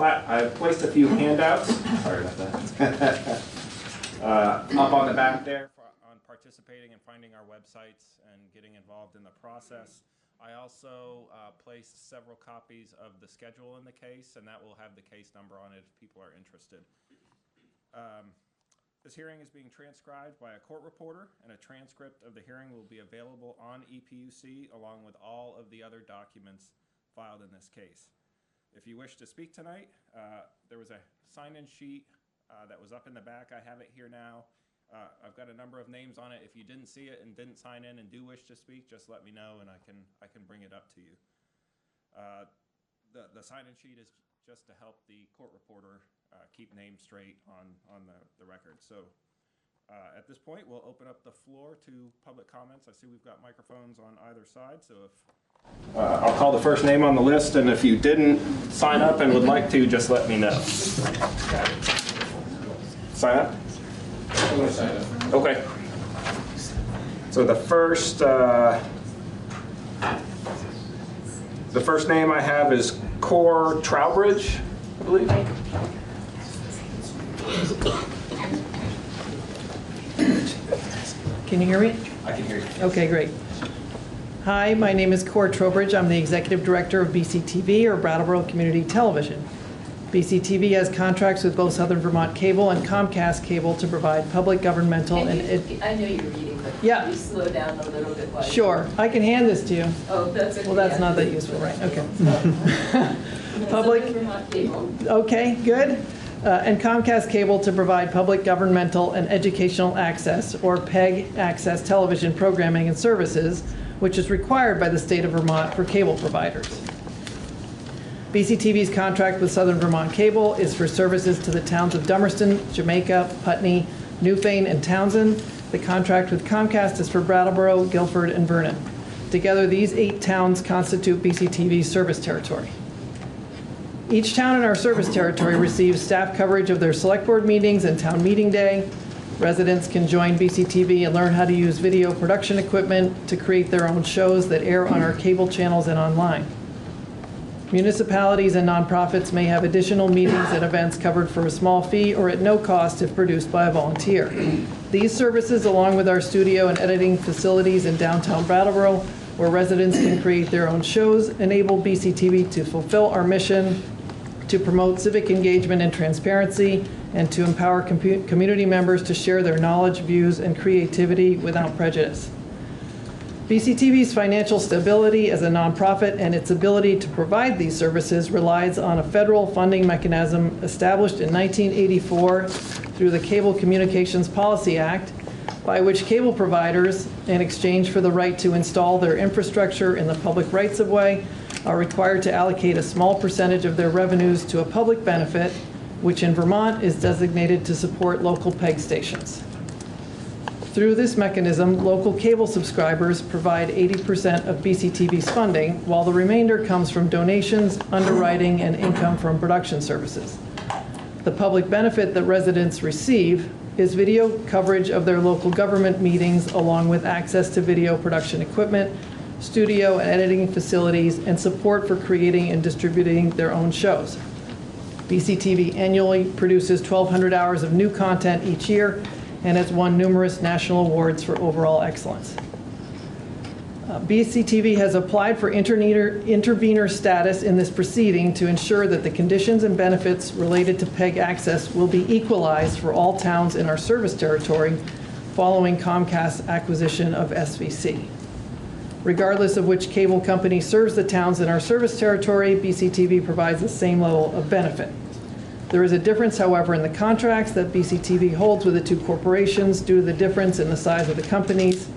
placed a few handouts. Sorry about that. Up on the back there on participating and finding our websites and getting involved in the process. I also placed several copies of the schedule in the case, and that will have the case number on it if people are interested. This hearing is being transcribed by a court reporter, and a transcript of the hearing will be available on EPUC along with all of the other documents filed in this case. If you wish to speak tonight, there was a sign-in sheet that was up in the back. I have it here now. I've got a number of names on it. If you didn't see it and didn't sign in and do wish to speak, just let me know and I can bring it up to you. The sign-in sheet is just to help the court reporter keep names straight on the record. So at this point, we'll open up the floor to public comments. I see we've got microphones on either side, so if I'll call the first name on the list, and if you didn't sign up and would like to, just let me know. Sign up? I'm going to sign up. Okay. So the first name I have is Core Trowbridge, I believe. Can you hear me? I can hear you. Okay, great. Hi, my name is Core Trowbridge. I'm the Executive Director of BCTV, or Brattleboro Community Television. BCTV has contracts with both Southern Vermont Cable and Comcast Cable to provide public, governmental, I know you're reading, but yeah. Can you slow down a little bit? While Sure, I can hand this to you. Oh, that's okay. Well, that's not that useful, right? Okay. Public. Southern Vermont Cable. Okay, good. And Comcast Cable to provide public, governmental, and educational access, or PEG access television programming and services, which is required by the state of Vermont for cable providers. BCTV's contract with Southern Vermont Cable is for services to the towns of Dummerston, Jamaica, Putney, Newfane, and Townsend. The contract with Comcast is for Brattleboro, Guilford, and Vernon. Together, these 8 towns constitute BCTV's service territory. Each town in our service territory receives staff coverage of their select board meetings and town meeting day. Residents can join BCTV and learn how to use video production equipment to create their own shows that air on our cable channels and online. Municipalities and nonprofits may have additional meetings and events covered for a small fee or at no cost if produced by a volunteer. These services, along with our studio and editing facilities in downtown Brattleboro, where residents can create their own shows, enable BCTV to fulfill our mission to promote civic engagement and transparency, and to empower community members to share their knowledge, views, and creativity without prejudice. BCTV's financial stability as a nonprofit and its ability to provide these services relies on a federal funding mechanism established in 1984 through through the Cable Communications Policy Act, by which cable providers, in exchange for the right to install their infrastructure in the public rights-of-way, are required to allocate a small percentage of their revenues to a public benefit, which in Vermont is designated to support local PEG stations. Through this mechanism, local cable subscribers provide 80% of BCTV's funding, while the remainder comes from donations, underwriting, and income from production services. The public benefit that residents receive is video coverage of their local government meetings, along with access to video production equipment, studio and editing facilities, and support for creating and distributing their own shows. BCTV annually produces 1,200 hours of new content each year and has won numerous national awards for overall excellence. BCTV has applied for intervenor status in this proceeding to ensure that the conditions and benefits related to PEG access will be equalized for all towns in our service territory following Comcast's acquisition of SVC. Regardless of which cable company serves the towns in our service territory, BCTV provides the same level of benefit. There is a difference, however, in the contracts that BCTV holds with the two corporations due to the difference in the size of the companies.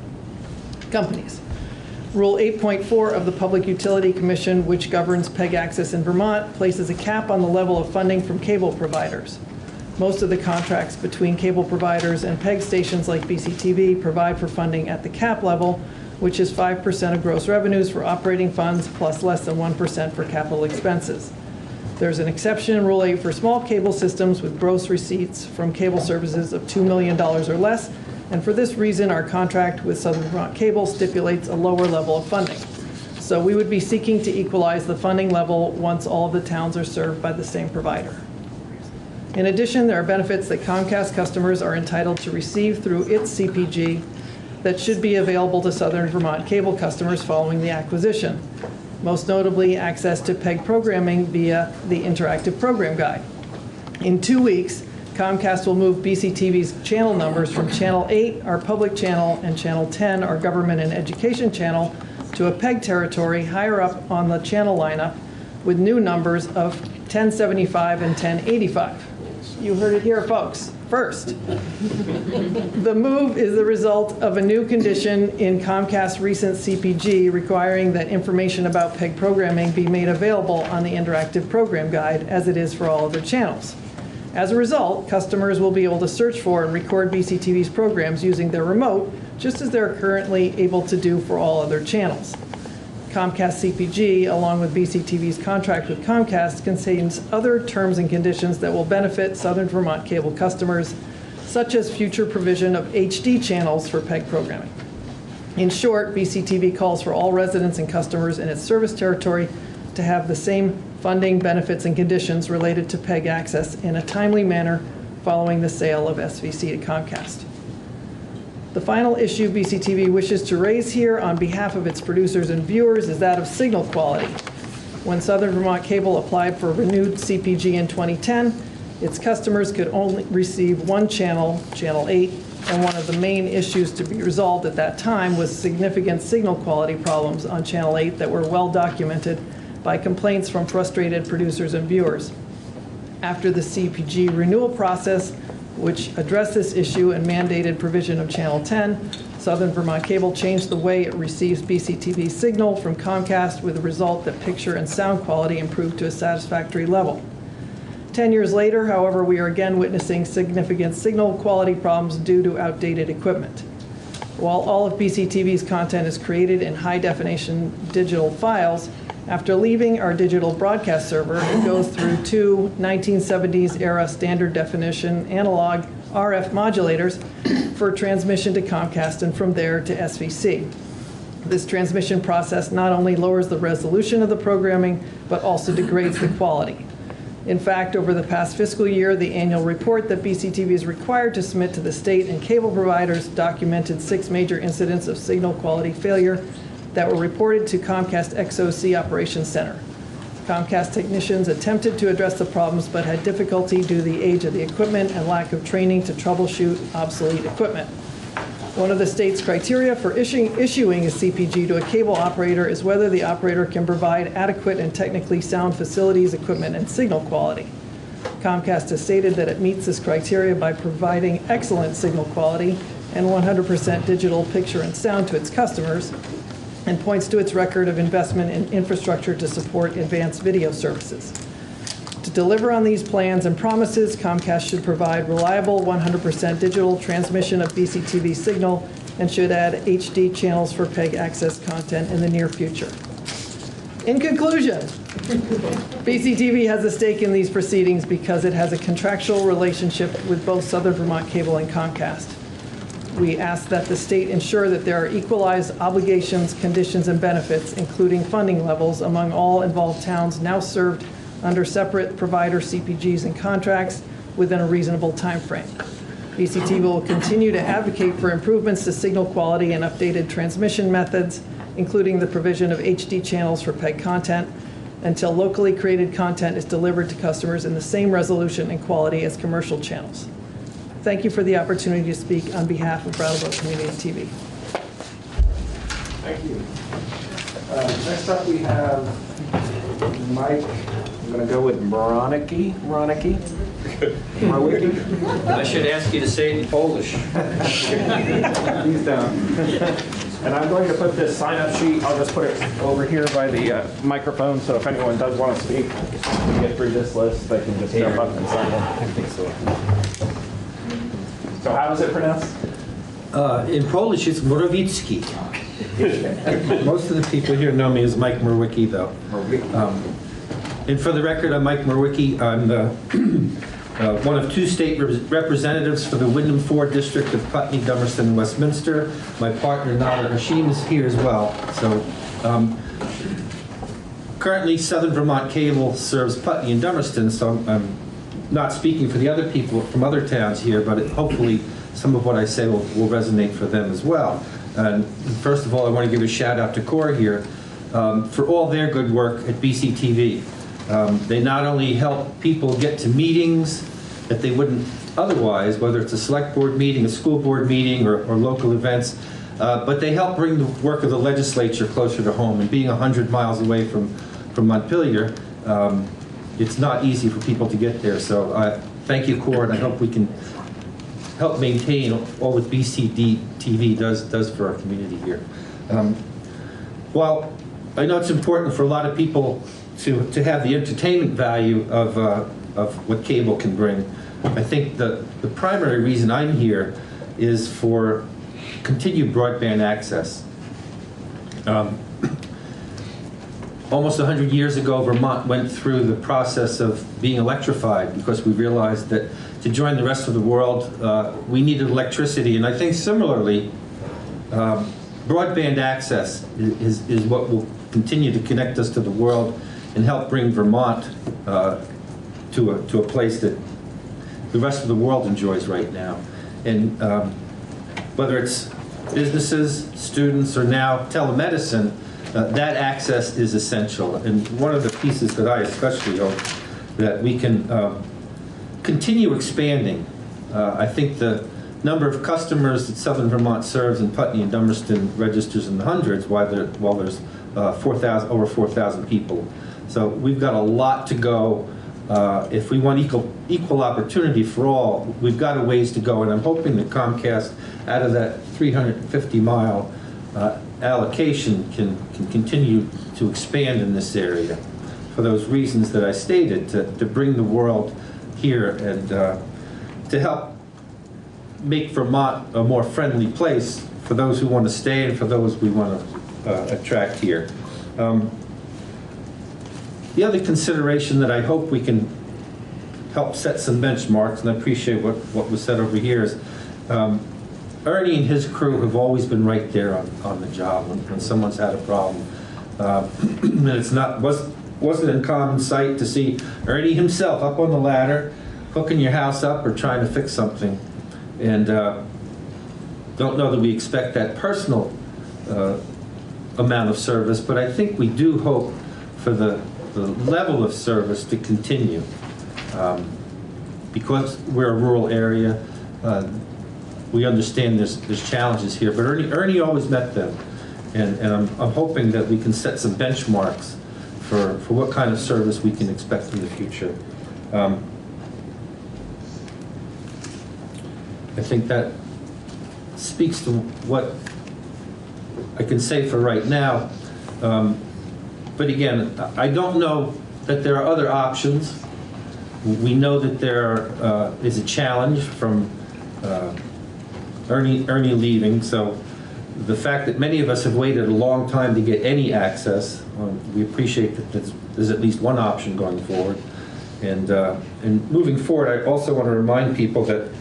Rule 8.4 of the Public Utility Commission, which governs PEG access in Vermont, places a cap on the level of funding from cable providers. Most of the contracts between cable providers and PEG stations like BCTV provide for funding at the cap level, which is 5% of gross revenues for operating funds plus less than 1% for capital expenses. There's an exception in Rule 8 for small cable systems with gross receipts from cable services of $2 million or less, and for this reason, our contract with Southern Vermont Cable stipulates a lower level of funding. So we would be seeking to equalize the funding level once all of the towns are served by the same provider. In addition, there are benefits that Comcast customers are entitled to receive through its CPG that should be available to Southern Vermont Cable customers following the acquisition. Most notably, access to PEG programming via the Interactive Program Guide. In 2 weeks, Comcast will move BCTV's channel numbers from Channel 8, our public channel, and Channel 10, our government and education channel, to a PEG territory higher up on the channel lineup with new numbers of 1075 and 1085. You heard it here, folks. First, the move is the result of a new condition in Comcast's recent CPG requiring that information about PEG programming be made available on the Interactive Program Guide, as it is for all other channels. As a result, customers will be able to search for and record BCTV's programs using their remote, just as they're currently able to do for all other channels. Comcast CPG, along with BCTV's contract with Comcast, contains other terms and conditions that will benefit Southern Vermont Cable customers, such as future provision of HD channels for PEG programming. In short, BCTV calls for all residents and customers in its service territory to have the same funding, benefits, and conditions related to PEG access in a timely manner following the sale of SVC to Comcast. The final issue BCTV wishes to raise here on behalf of its producers and viewers is that of signal quality. When Southern Vermont Cable applied for renewed CPG in 2010, its customers could only receive one channel, Channel 8, and one of the main issues to be resolved at that time was significant signal quality problems on Channel 8 that were well documented by complaints from frustrated producers and viewers. After the CPG renewal process, which addressed this issue and mandated provision of Channel 10, Southern Vermont Cable changed the way it receives BCTV signal from Comcast, with the result that picture and sound quality improved to a satisfactory level. 10 years later, however, we are again witnessing significant signal quality problems due to outdated equipment. While all of BCTV's content is created in high-definition digital files, after leaving our digital broadcast server, it goes through two 1970s-era standard definition analog RF modulators for transmission to Comcast and from there to SVC. This transmission process not only lowers the resolution of the programming, but also degrades the quality. In fact, over the past fiscal year, the annual report that BCTV is required to submit to the state and cable providers documented 6 major incidents of signal quality failure that were reported to Comcast XOC Operations Center. Comcast technicians attempted to address the problems but had difficulty due to the age of the equipment and lack of training to troubleshoot obsolete equipment. One of the state's criteria for issuing a CPG to a cable operator is whether the operator can provide adequate and technically sound facilities, equipment, and signal quality. Comcast has stated that it meets this criteria by providing excellent signal quality and 100% digital picture and sound to its customers, and points to its record of investment in infrastructure to support advanced video services. To deliver on these plans and promises, Comcast should provide reliable 100% digital transmission of BCTV signal and should add HD channels for PEG access content in the near future. In conclusion, BCTV has a stake in these proceedings because it has a contractual relationship with both Southern Vermont Cable and Comcast. We ask that the state ensure that there are equalized obligations, conditions, and benefits, including funding levels, among all involved towns now served under separate provider CPGs and contracts within a reasonable time frame. BCTV will continue to advocate for improvements to signal quality and updated transmission methods, including the provision of HD channels for PEG content, until locally created content is delivered to customers in the same resolution and quality as commercial channels. Thank you for the opportunity to speak on behalf of Brattleboro Community TV. Thank you. Next up we have Mike. I'm going to go with Moroniki. I should ask you to say it in Polish. Please don't. And I'm going to put this sign-up sheet, I'll just put it over here by the microphone, so if anyone does want to speak, to get through this list, they can just jump up and sign it. I think so. So how is it pronounced? In Polish, it's Morawicki. Most of the people here know me as Mike Merwicki, though. And for the record, I'm Mike Merwicki. I'm one of two state representatives for the Wyndham 4 District of Putney, Dummerston, and Westminster. My partner, Nada Hashim, is here as well. So currently, Southern Vermont Cable serves Putney and Dummerston, so I'm not speaking for the other people from other towns here, but hopefully some of what I say will resonate for them as well. And first of all, I want to give a shout out to Core here for all their good work at BCTV. They not only help people get to meetings that they wouldn't otherwise, whether it's a select board meeting, a school board meeting, or local events, but they help bring the work of the legislature closer to home. And being 100 miles away from Montpelier, it's not easy for people to get there. So thank you, Core, and I hope we can help maintain all that BCTV does for our community here. While I know it's important for a lot of people to have the entertainment value of what cable can bring, I think the primary reason I'm here is for continued broadband access. Almost 100 years ago, Vermont went through the process of being electrified because we realized that to join the rest of the world, we needed electricity. And I think similarly, broadband access is what will continue to connect us to the world and help bring Vermont to a place that the rest of the world enjoys right now. And whether it's businesses, students, or now telemedicine, that access is essential. And one of the pieces that I especially hope that we can continue expanding. I think the number of customers that Southern Vermont serves in Putney and Dummerston registers in the hundreds, while there's over 4,000 people. So we've got a lot to go. If we want equal opportunity for all, we've got a ways to go, and I'm hoping that Comcast, out of that 350-mile allocation, can continue to expand in this area for those reasons that I stated, to bring the world here and to help make Vermont a more friendly place for those who want to stay and for those we want to attract here. The other consideration that I hope we can help set some benchmarks, and I appreciate what was said over here, is Ernie and his crew have always been right there on the job when someone's had a problem. And it's wasn't in common sight to see Ernie himself up on the ladder, hooking your house up or trying to fix something. And don't know that we expect that personal amount of service, but I think we do hope for the level of service to continue. Because we're a rural area, we understand there's challenges here, but Ernie always met them. And I'm hoping that we can set some benchmarks for what kind of service we can expect in the future. I think that speaks to what I can say for right now. But again, I don't know that there are other options. We know that there is a challenge from Ernie leaving, so the fact that many of us have waited a long time to get any access, we appreciate that there's at least one option going forward. And moving forward, I also want to remind people that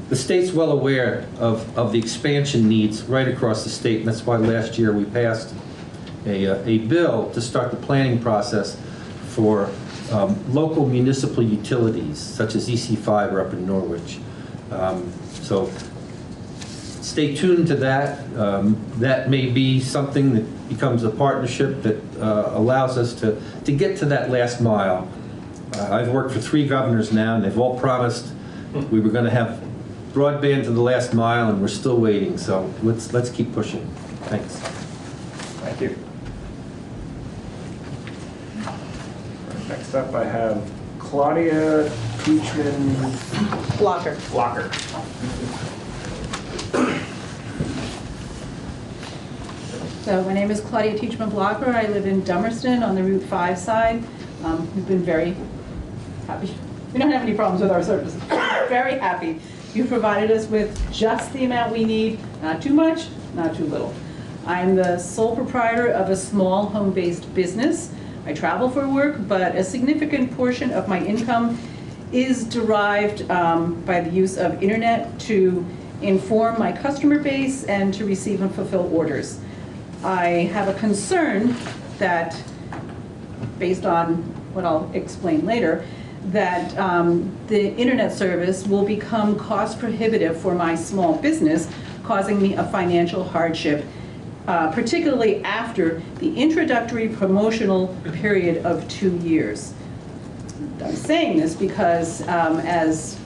the state's well aware of the expansion needs right across the state, and that's why last year we passed a bill to start the planning process for local municipal utilities, such as EC5 up in Norwich. So stay tuned to that. That may be something that becomes a partnership that allows us to get to that last mile. I've worked for 3 governors now, and they've all promised we were going to have broadband to the last mile, and we're still waiting. So let's keep pushing. Thanks. Thank you. Next up, I have Claudia Teachman Blocker. So my name is Claudia Teachman Blocker. I live in Dummerston on the Route 5 side. We've been very happy. We don't have any problems with our services. Very happy. You've provided us with just the amount we need, not too much, not too little. I'm the sole proprietor of a small home-based business. I travel for work, but a significant portion of my income is derived by the use of internet to inform my customer base and to receive and fulfill orders. I have a concern that, based on what I'll explain later, that the internet service will become cost prohibitive for my small business, causing me a financial hardship, particularly after the introductory promotional period of 2 years. I'm saying this because as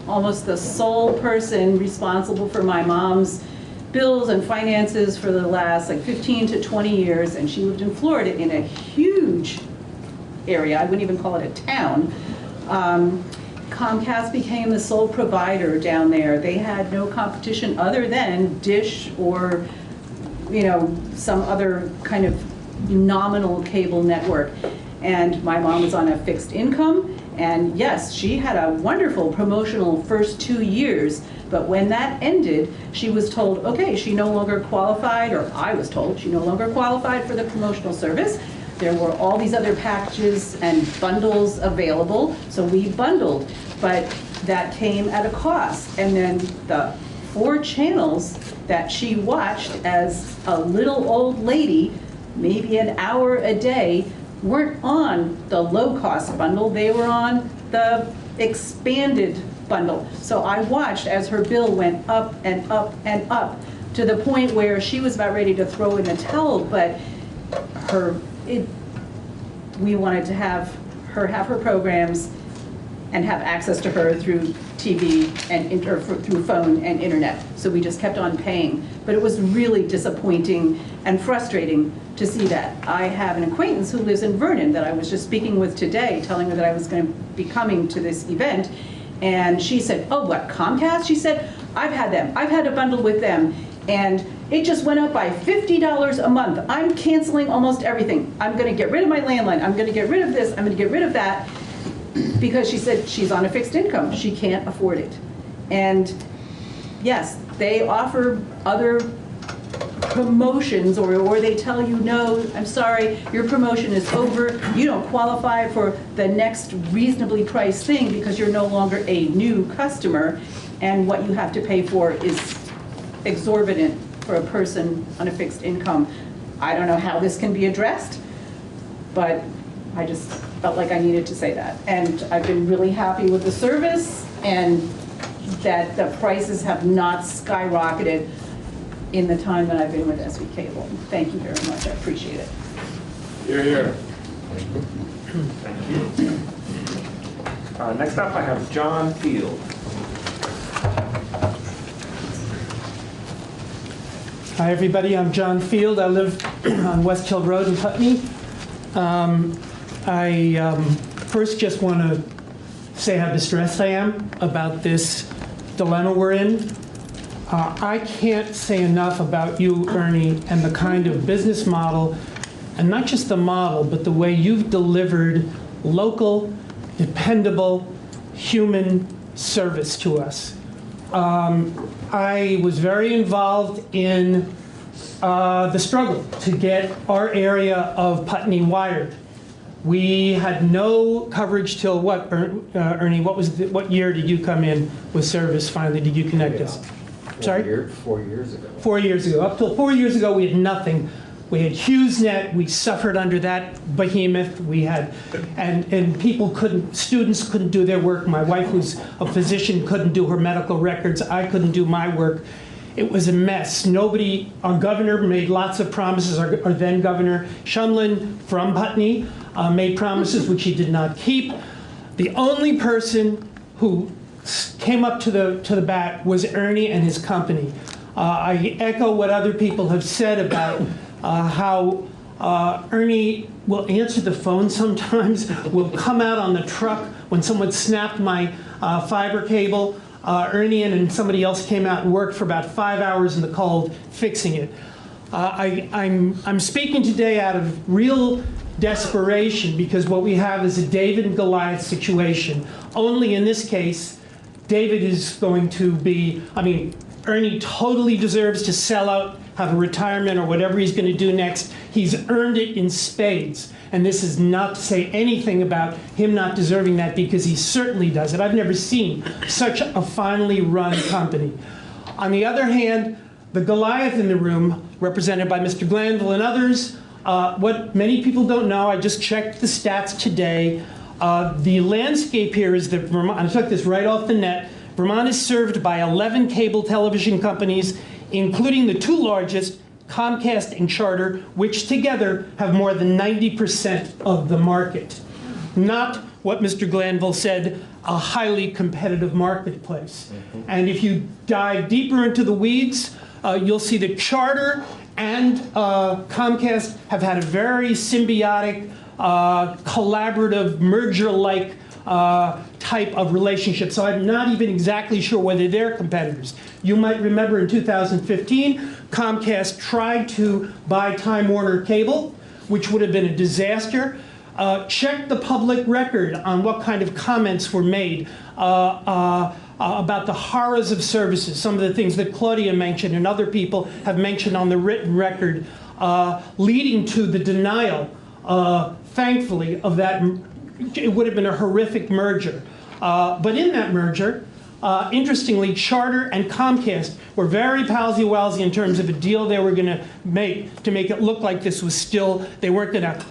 almost the sole person responsible for my mom's bills and finances for the last 15 to 20 years, and she lived in Florida in a huge area, I wouldn't even call it a town. Comcast became the sole provider down there. They had no competition other than Dish or some other kind of nominal cable network. And my mom was on a fixed income, and yes, she had a wonderful promotional first 2 years, but when that ended, she was told, okay, she no longer qualified, or I was told she no longer qualified for the promotional service. There were all these other packages and bundles available, so we bundled, but that came at a cost. And then the 4 channels that she watched as a little old lady, maybe an hour a day, weren't on the low-cost bundle, they were on the expanded bundle. So I watched as her bill went up and up and up to the point where she was about ready to throw in the towel, but we wanted to have her programs and have access to her through TV and through phone and internet. So we just kept on paying. But it was really disappointing and frustrating to see that. I have an acquaintance who lives in Vernon that I was just speaking with today, telling her that I was going to be coming to this event. And she said, oh, what, Comcast? She said, I've had them. I've had a bundle with them. And it just went up by $50 a month. I'm canceling almost everything. I'm going to get rid of my landline. I'm going to get rid of this. I'm going to get rid of that. Because she said she's on a fixed income. She can't afford it. And yes, they offer other promotions, or they tell you, no, I'm sorry, your promotion is over. You don't qualify for the next reasonably priced thing because you're no longer a new customer, and what you have to pay for is exorbitant for a person on a fixed income. I don't know how this can be addressed, but I just felt like I needed to say that. And I've been really happy with the service, and that the prices have not skyrocketed in the time that I've been with SV Cable. Thank you very much, I appreciate it. You're here. Thank you. Next up, I have John Field. Hi everybody, I'm John Field. I live on West Hill Road in Putney. I first just want to say how distressed I am about this dilemma we're in. I can't say enough about you, Ernie, and the kind of business model, and not just the model, but the way you've delivered local, dependable, human service to us. I was very involved in the struggle to get our area of Putney wired. We had no coverage till what, Ernie? What year did you come in with service finally? Did you connect us? Sorry? 4 years ago. 4 years ago. Up till 4 years ago, we had nothing. We had HughesNet. We suffered under that behemoth. We had, and people couldn't, students couldn't do their work. My wife, who's a physician, couldn't do her medical records. I couldn't do my work. It was a mess. Nobody, our governor made lots of promises. Our then governor, Shumlin from Putney, made promises which he did not keep. The only person who came up to the bat was Ernie and his company. I echo what other people have said about how Ernie will answer the phone sometimes, will come out on the truck when someone snapped my fiber cable. Ernie and somebody else came out and worked for about 5 hours in the cold fixing it. I'm speaking today out of real desperation because what we have is a David and Goliath situation. Only in this case, David is going to be, Ernie totally deserves to sell out, have a retirement or whatever he's going to do next. He's earned it in spades. And this is not to say anything about him not deserving that because he certainly does it. I've never seen such a finely run company. On the other hand, the Goliath in the room, represented by Mr. Glanville and others, what many people don't know, I just checked the stats today. The landscape here is that Vermont, I took this right off the net, Vermont is served by 11 cable television companies, including the two largest, Comcast and Charter, which together have more than 90% of the market. Not what Mr. Glanville said, a highly competitive marketplace. And if you dive deeper into the weeds, you'll see that Charter and Comcast have had a very symbiotic, collaborative, merger-like type of relationship. So I'm not even exactly sure whether they're competitors. You might remember in 2015, Comcast tried to buy Time Warner Cable, which would have been a disaster. Check the public record on what kind of comments were made about the horrors of services, some of the things that Claudia mentioned and other people have mentioned on the written record, leading to the denial, thankfully, of that. It would have been a horrific merger. But in that merger, interestingly, Charter and Comcast were very palsy-walsy in terms of a deal they were going to make it look like this was still, they weren't going to,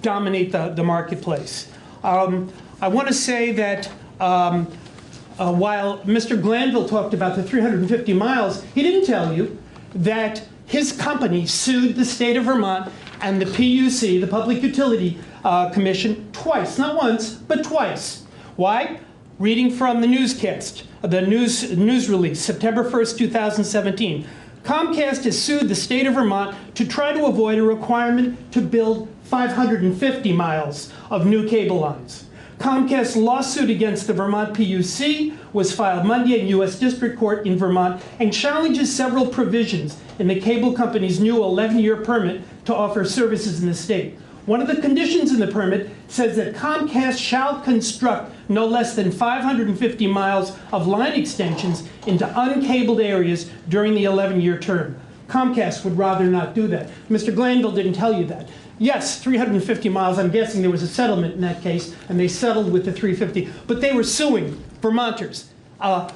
dominate the marketplace. I want to say that while Mr. Glanville talked about the 350 miles, he didn't tell you that his company sued the state of Vermont and the PUC, the Public Utility Commission, twice, not once, but twice. Why? Reading from the newscast, the news release, September 1st, 2017. Comcast has sued the state of Vermont to try to avoid a requirement to build 550 miles of new cable lines. Comcast's lawsuit against the Vermont PUC was filed Monday in U.S. District Court in Vermont and challenges several provisions in the cable company's new 11-year permit to offer services in the state. One of the conditions in the permit says that Comcast shall construct no less than 550 miles of line extensions into uncabled areas during the 11-year term. Comcast would rather not do that. Mr. Glanville didn't tell you that. Yes, 350 miles, I'm guessing there was a settlement in that case, and they settled with the 350. But they were suing Vermonters to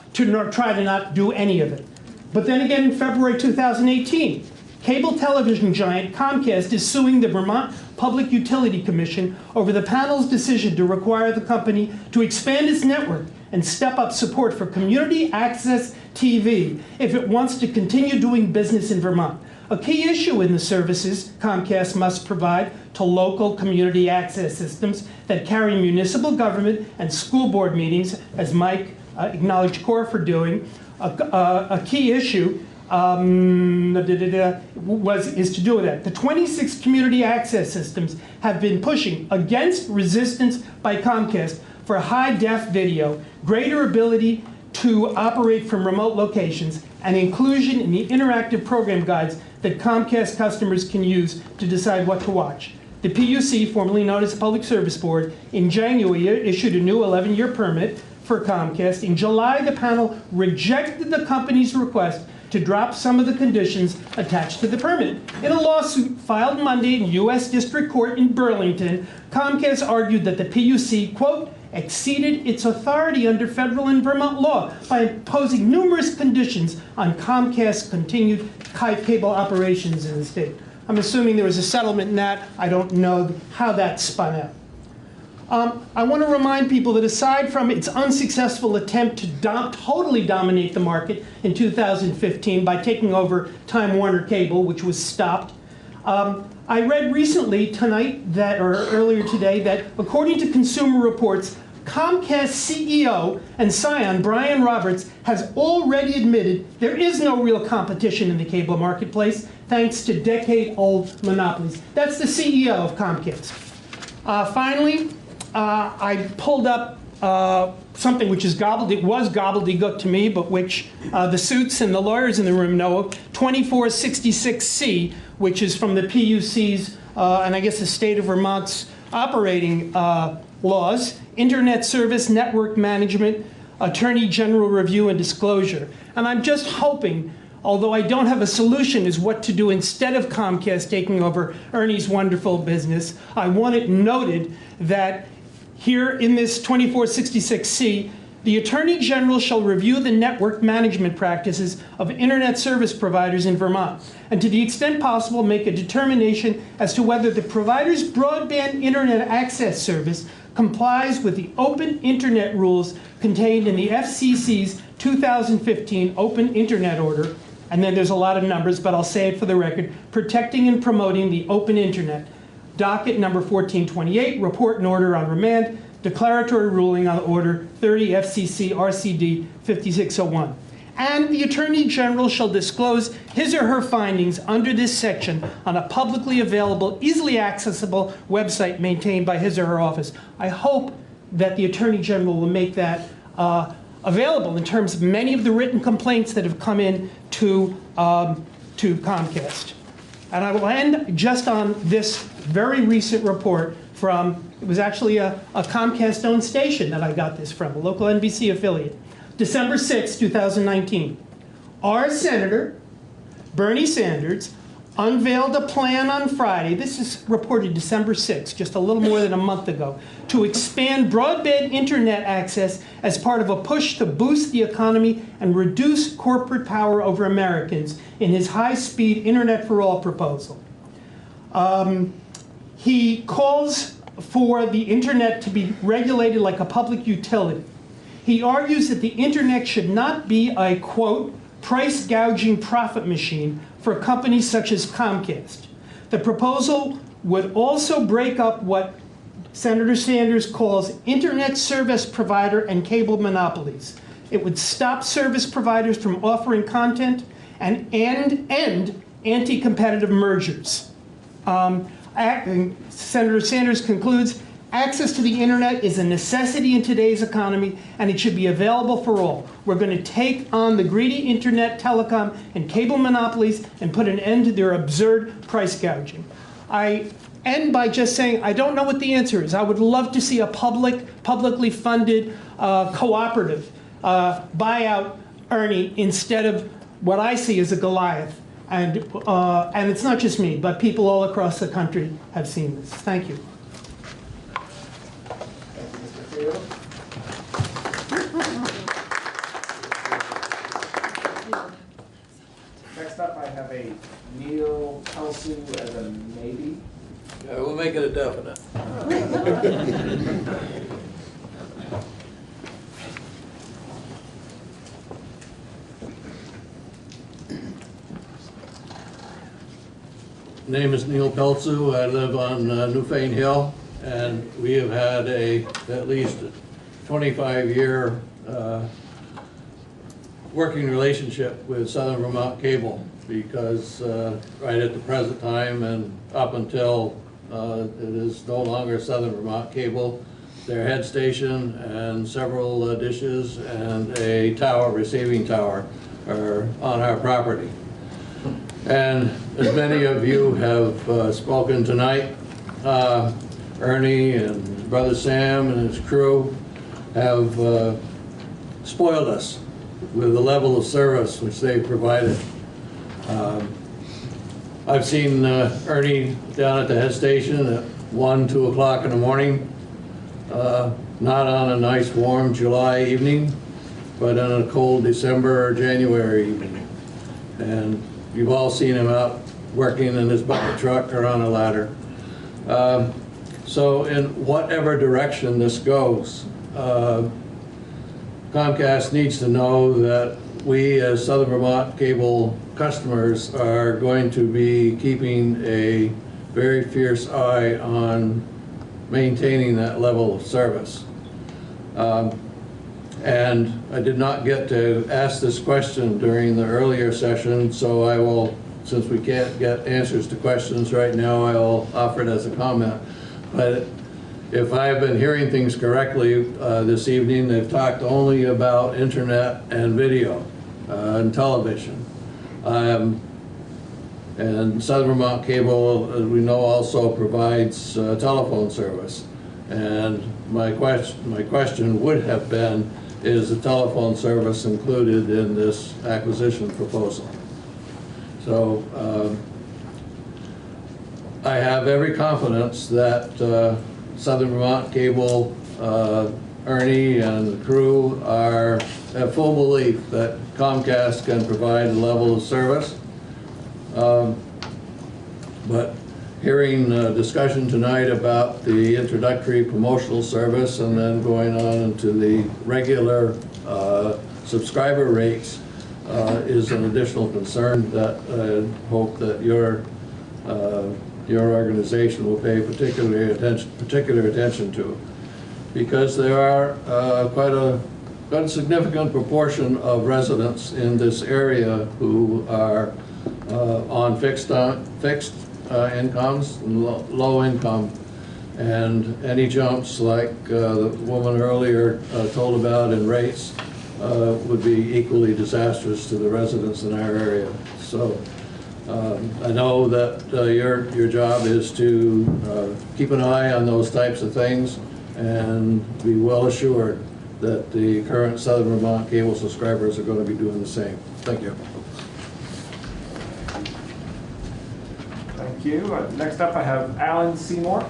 try to not do any of it. But then again, in February 2018, cable television giant Comcast is suing the Vermont Public Utility Commission over the panel's decision to require the company to expand its network and step up support for community access TV if it wants to continue doing business in Vermont. A key issue in the services Comcast must provide to local community access systems that carry municipal government and school board meetings, as Mike acknowledged Core for doing, a key issue is to do with that. The 26 community access systems have been pushing against resistance by Comcast for high-def video, greater ability to operate from remote locations and inclusion in the interactive program guides that Comcast customers can use to decide what to watch. The PUC, formerly known as the Public Service Board, in January issued a new 11-year permit for Comcast. In July, the panel rejected the company's request to drop some of the conditions attached to the permit. In a lawsuit filed Monday in U.S. District Court in Burlington, Comcast argued that the PUC, quote, exceeded its authority under federal and Vermont law by imposing numerous conditions on Comcast's continued cable operations in the state. I'm assuming there was a settlement in that. I don't know how that spun out. I want to remind people that aside from its unsuccessful attempt to totally dominate the market in 2015 by taking over Time Warner Cable, which was stopped, I read recently tonight or earlier today that according to Consumer Reports, Comcast CEO and scion Brian Roberts has already admitted there is no real competition in the cable marketplace thanks to decade-old monopolies. That's the CEO of Comcast. Finally, I pulled up something which is was gobbledygook to me, but which the suits and the lawyers in the room know of, 2466C, which is from the PUC's and I guess the state of Vermont's operating laws, Internet Service Network Management, Attorney General Review and Disclosure. And I'm just hoping, although I don't have a solution as what to do instead of Comcast taking over Ernie's wonderful business, I want it noted that here in this 2466C, the Attorney General shall review the network management practices of internet service providers in Vermont, and to the extent possible, make a determination as to whether the provider's broadband internet access service complies with the open internet rules contained in the FCC's 2015 Open Internet Order, and then there's a lot of numbers, but I'll say it for the record, protecting and promoting the open internet. Docket number 1428, report and order on remand, declaratory ruling on order 30 FCC RCD 5601. And the Attorney General shall disclose his or her findings under this section on a publicly available, easily accessible website maintained by his or her office. I hope that the Attorney General will make that available in terms of many of the written complaints that have come in to Comcast. And I will end just on this very recent report from, it was actually a Comcast-owned station that I got this from, a local NBC affiliate. December 6, 2019. Our Senator, Bernie Sanders, unveiled a plan on Friday, this is reported December 6, just a little more than a month ago, to expand broadband internet access as part of a push to boost the economy and reduce corporate power over Americans in his high-speed Internet for All proposal. He calls for the internet to be regulated like a public utility. He argues that the internet should not be a, quote, price gouging profit machine for companies such as Comcast. The proposal would also break up what Senator Sanders calls internet service provider and cable monopolies. It would stop service providers from offering content and end anti-competitive mergers. Senator Sanders concludes, access to the internet is a necessity in today's economy, and it should be available for all. We're going to take on the greedy internet, telecom, and cable monopolies and put an end to their absurd price gouging. I end by just saying I don't know what the answer is. I would love to see a publicly funded cooperative buy out Ernie instead of what I see as a Goliath. And it's not just me, but people all across the country have seen this. Thank you. Next up, I have a Neil Pelsu as a maybe. Yeah, we'll make it a definite. Name is Neil Pelsu. I live on Newfane Hill, and we have had at least 25-year working relationship with Southern Vermont Cable, because right at the present time and up until it is no longer Southern Vermont Cable, their head station and several dishes and a tower, receiving tower, are on our property. And as many of you have spoken tonight, Ernie and his brother Sam and his crew have spoiled us with the level of service which they provided. I've seen Ernie down at the head station at 1, 2 o'clock in the morning, not on a nice warm July evening, but on a cold December or January evening. And you've all seen him out working in his bucket truck or on a ladder. So in whatever direction this goes, Comcast needs to know that we as Southern Vermont cable customers are going to be keeping a very fierce eye on maintaining that level of service. And I did not get to ask this question during the earlier session, so I will, since we can't get answers to questions right now, I will offer it as a comment. But if I've been hearing things correctly this evening, they've talked only about internet and video and television. And Southern Vermont Cable, as we know, also provides telephone service. And my question would have been, is the telephone service included in this acquisition proposal? So I have every confidence that Southern Vermont Cable, Ernie and the crew have full belief that Comcast can provide a level of service. But hearing discussion tonight about the introductory promotional service and then going on into the regular subscriber rates is an additional concern that I hope that your organization will pay particular attention to, because there are quite a significant proportion of residents in this area who are on fixed incomes, low income, and any jumps like the woman earlier told about in rates would be equally disastrous to the residents in our area. So I know that your job is to keep an eye on those types of things and be well assured that the current Southern Vermont cable subscribers are going to be doing the same. Thank you. Thank you. Next up, I have Alan Seymour.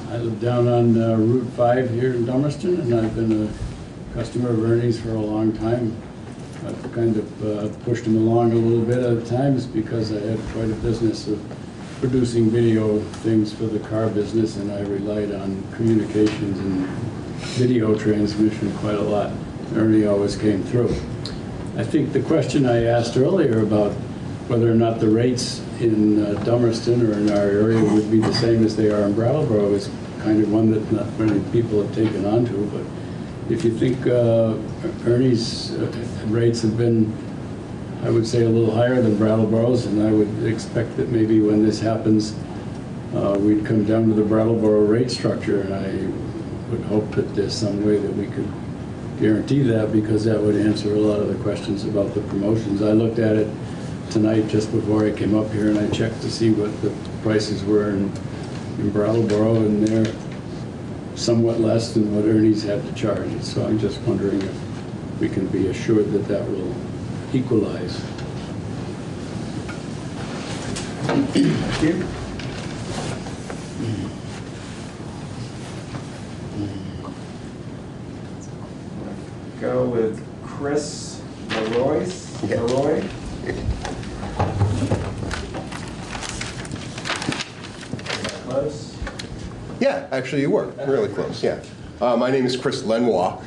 I live down on Route 5 here in Dummerston, and I've been a customer of Ernie's for a long time. I've kind of pushed him along a little bit at times because I had quite a business of producing video things for the car business, and I relied on communications and video transmission quite a lot. Ernie always came through. I think the question I asked earlier about whether or not the rates in Dummerston or in our area would be the same as they are in Brattleboro is kind of one that not many people have taken on to, but if you think Ernie's rates have been, I would say, a little higher than Brattleboro's, and I would expect that maybe when this happens, we'd come down to the Brattleboro rate structure, and I would hope that there's some way that we could guarantee that, because that would answer a lot of the questions about the promotions. I looked at it tonight just before I came up here, and I checked to see what the prices were in Brattleboro, and they're somewhat less than what Ernie's had to charge. So I'm just wondering if we can be assured that that will equalize. Thank you. Go with Chris Leroy. Close. Yeah, actually you were really close, yeah. My name is Chris Lenoir.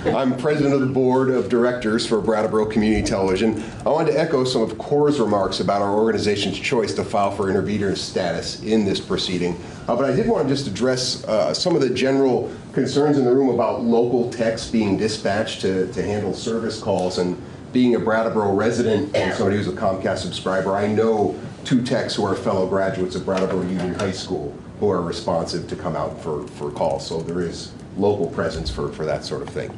I'm president of the board of directors for Brattleboro Community Television. I wanted to echo some of Cora's remarks about our organization's choice to file for intervener status in this proceeding. But I did want to just address some of the general concerns in the room about local techs being dispatched to handle service calls. And being a Brattleboro resident and somebody who's a Comcast subscriber, I know two techs who are fellow graduates of Brattleboro Union High School who are responsive to come out for calls. So there is local presence for that sort of thing.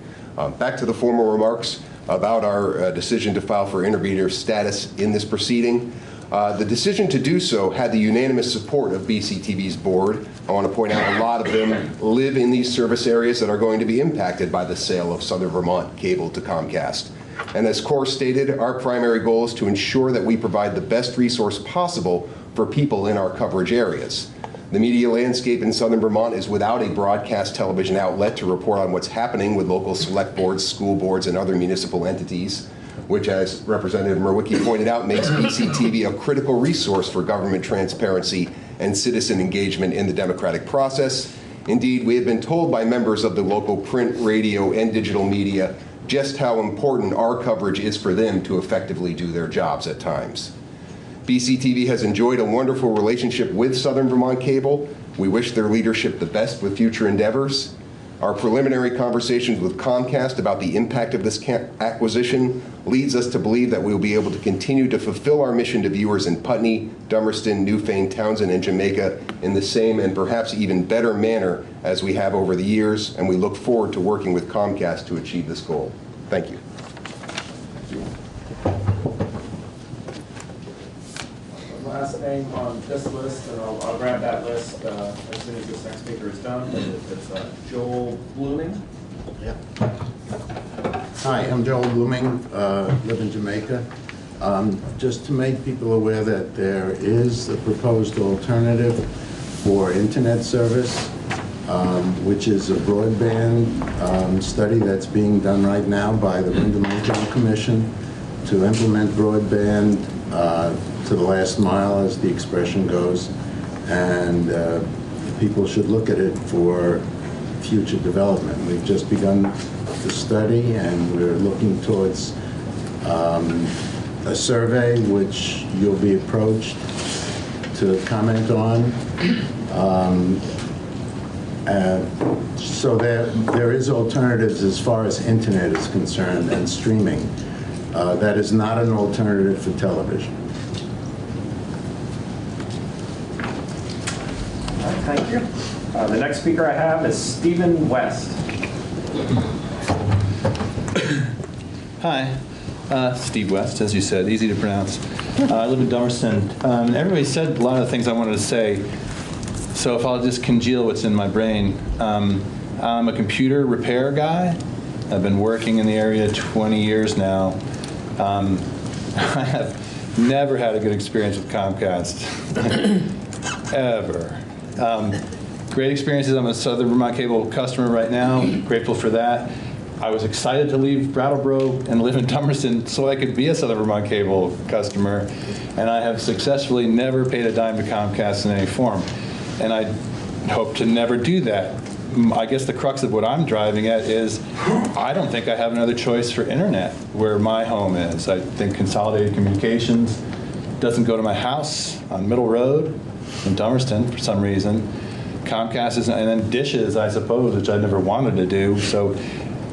Back to the formal remarks about our decision to file for intervenor status in this proceeding. The decision to do so had the unanimous support of BCTV's board. I want to point out a lot of them live in these service areas that are going to be impacted by the sale of Southern Vermont Cable to Comcast. And as Cor stated, our primary goal is to ensure that we provide the best resource possible for people in our coverage areas. The media landscape in Southern Vermont is without a broadcast television outlet to report on what's happening with local select boards, school boards, and other municipal entities, which, as Representative Murwicki pointed out, makes BCTV a critical resource for government transparency and citizen engagement in the democratic process. Indeed, we have been told by members of the local print, radio, and digital media just how important our coverage is for them to effectively do their jobs at times. BCTV has enjoyed a wonderful relationship with Southern Vermont Cable. We wish their leadership the best with future endeavors. Our preliminary conversations with Comcast about the impact of this acquisition leads us to believe that we will be able to continue to fulfill our mission to viewers in Putney, Dummerston, Newfane, Townsend, and Jamaica in the same and perhaps even better manner as we have over the years, and we look forward to working with Comcast to achieve this goal. Thank you. Last name on this list, and I'll grab that list as soon as this next speaker is done. It's Joel Blooming. Yeah. Hi, I'm Joel Blooming, live in Jamaica. Just to make people aware that there is a proposed alternative for internet service, which is a broadband study that's being done right now by the Wyndham Regional Commission to implement broadband to the last mile, as the expression goes, and people should look at it for future development. We've just begun the study, and we're looking towards a survey which you'll be approached to comment on. So there is alternatives as far as internet is concerned and streaming. That is not an alternative for television. Thank you. The next speaker I have is Stephen West. Hi, Steve West, as you said, easy to pronounce. I live in Dummerston. Everybody said a lot of the things I wanted to say, so if I'll just congeal what's in my brain. I'm a computer repair guy. I've been working in the area 20 years now. I have never had a good experience with Comcast, ever. Great experiences. I'm a Southern Vermont Cable customer right now. Grateful for that. I was excited to leave Brattleboro and live in Dummerston so I could be a Southern Vermont Cable customer, and I have successfully never paid a dime to Comcast in any form, and I hope to never do that. I guess the crux of what I'm driving at is I don't think I have another choice for internet where my home is. I think Consolidated Communications doesn't go to my house on Middle Road in Dummerston for some reason. Comcast is, and then dishes, I suppose, which I never wanted to do. So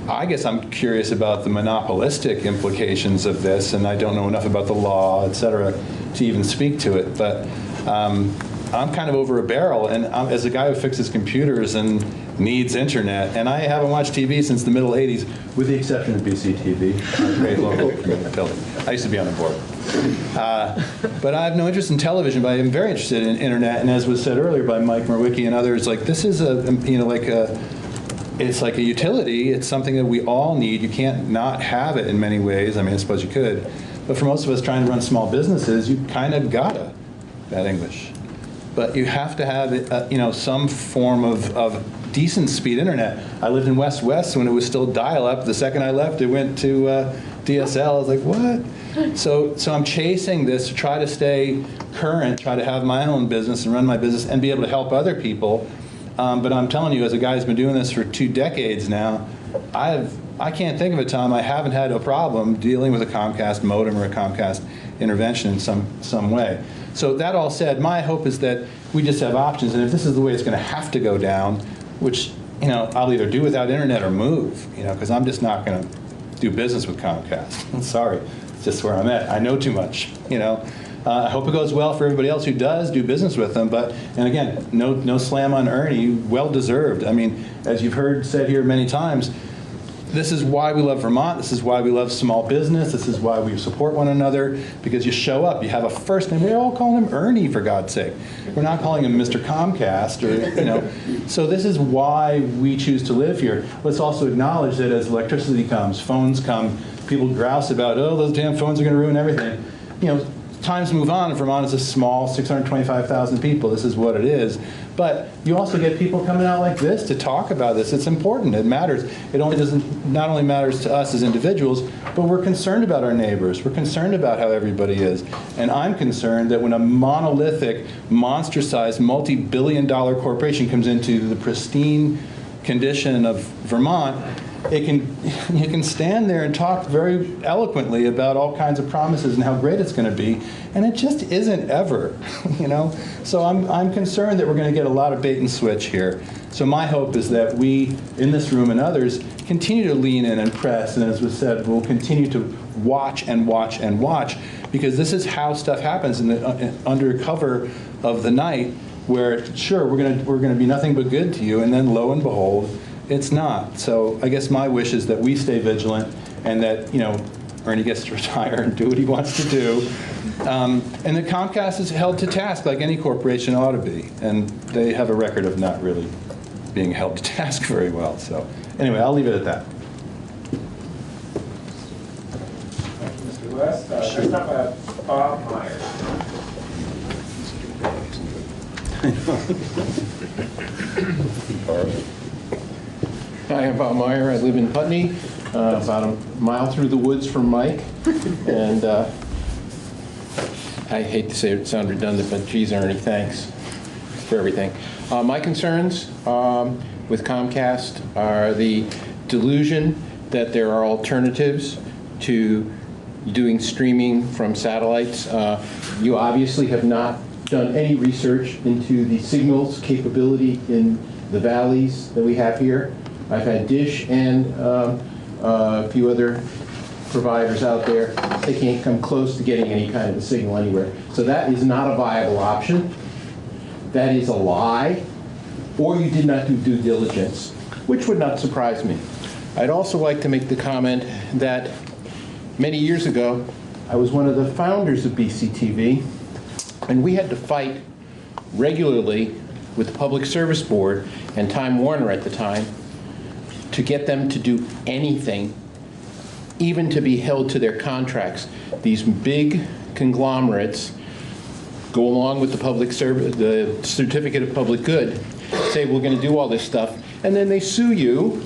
I guess I'm curious about the monopolistic implications of this, and I don't know enough about the law, et cetera, to even speak to it. But I'm kind of over a barrel, and as a guy who fixes computers and needs internet, and I haven't watched TV since the middle 80s, with the exception of BCTV, great local community building. I used to be on the board. But I have no interest in television, but I am very interested in internet, and as was said earlier by Mike Murwicki and others, like this is it's like a utility. It's something that we all need. You can't not have it in many ways. I mean, I suppose you could, but for most of us trying to run small businesses, you kind of gotta, bad English, but you have to have some form of decent speed internet. I lived in West when it was still dial-up. The second I left, it went to DSL. I was like, what? So I'm chasing this to try to stay current, try to have my own business and run my business and be able to help other people. But I'm telling you, as a guy who's been doing this for 2 decades now, I can't think of a time I haven't had a problem dealing with a Comcast modem or a Comcast intervention in some way. So that all said, my hope is that we just have options, and if this is the way it's going to have to go down, which I'll either do without internet or move, because I'm just not going to do business with Comcast. I'm sorry, it's just where I'm at. I know too much, I hope it goes well for everybody else who does do business with them. But, and again, no slam on Ernie, well deserved. I mean, as you've heard said here many times, this is why we love Vermont. This is why we love small business. This is why we support one another, because you show up, you have a first name. We're all calling him Ernie, for God's sake. We're not calling him Mr. Comcast, or, you know. So this is why we choose to live here. Let's also acknowledge that as electricity comes, phones come, people grouse about, oh, those damn phones are going to ruin everything. You know, times move on. Vermont is a small 625,000 people. This is what it is. But you also get people coming out like this to talk about this. It's important. It matters. It not only matters to us as individuals, but we're concerned about our neighbors. We're concerned about how everybody is. And I'm concerned that when a monolithic, monster-sized, multi-billion-dollar corporation comes into the pristine condition of Vermont, you can stand there and talk very eloquently about all kinds of promises and how great it's going to be, and it just isn't ever, you know. So I'm concerned that we're going to get a lot of bait and switch here. So my hope is that we, in this room and others, continue to lean in and press, and as was said, we'll continue to watch and watch and watch, because this is how stuff happens under cover of the night, where sure we're going to be nothing but good to you, and then lo and behold, it's not. So I guess my wish is that we stay vigilant, and that, you know, Ernie gets to retire and do what he wants to do. And that Comcast is held to task like any corporation ought to be. And they have a record of not really being held to task very well. So anyway, I'll leave it at that. Thank you, Mr. West. Next up, I have Bob Meyer. Hi, I'm Bob Meyer. I live in Putney, about a mile through the woods from Mike. And I hate to say it, sound redundant, but geez, Ernie, thanks for everything. My concerns with Comcast are the delusion that there are alternatives to doing streaming from satellites. You obviously have not done any research into the signals capability in the valleys that we have here. I've had Dish and a few other providers out there. They can't come close to getting any kind of a signal anywhere. So that is not a viable option. That is a lie. Or you did not do due diligence, which would not surprise me. I'd also like to make the comment that many years ago, I was one of the founders of BCTV, and we had to fight regularly with the Public Service Board and Time Warner at the time to get them to do anything, even to be held to their contracts. These big conglomerates go along with the public service, the Certificate of Public Good, say we're going to do all this stuff, and then they sue you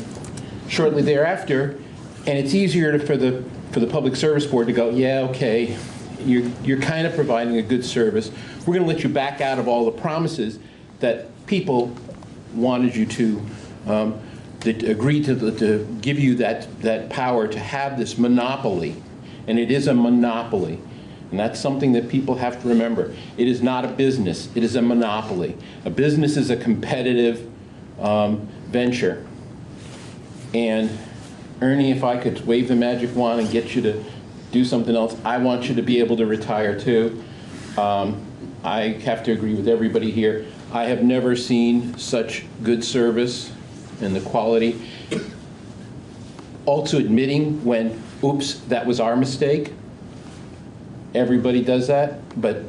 shortly thereafter, and it's easier for the Public Service Board to go, yeah, okay, you're kind of providing a good service. We're going to let you back out of all the promises that people wanted you to, that agreed to give you that power to have this monopoly. And it is a monopoly. And that's something that people have to remember. It is not a business. It is a monopoly. A business is a competitive venture. And Ernie, if I could wave the magic wand and get you to do something else, I want you to be able to retire too. I have to agree with everybody here. I have never seen such good service and the quality. Also admitting when, oops, that was our mistake. Everybody does that, but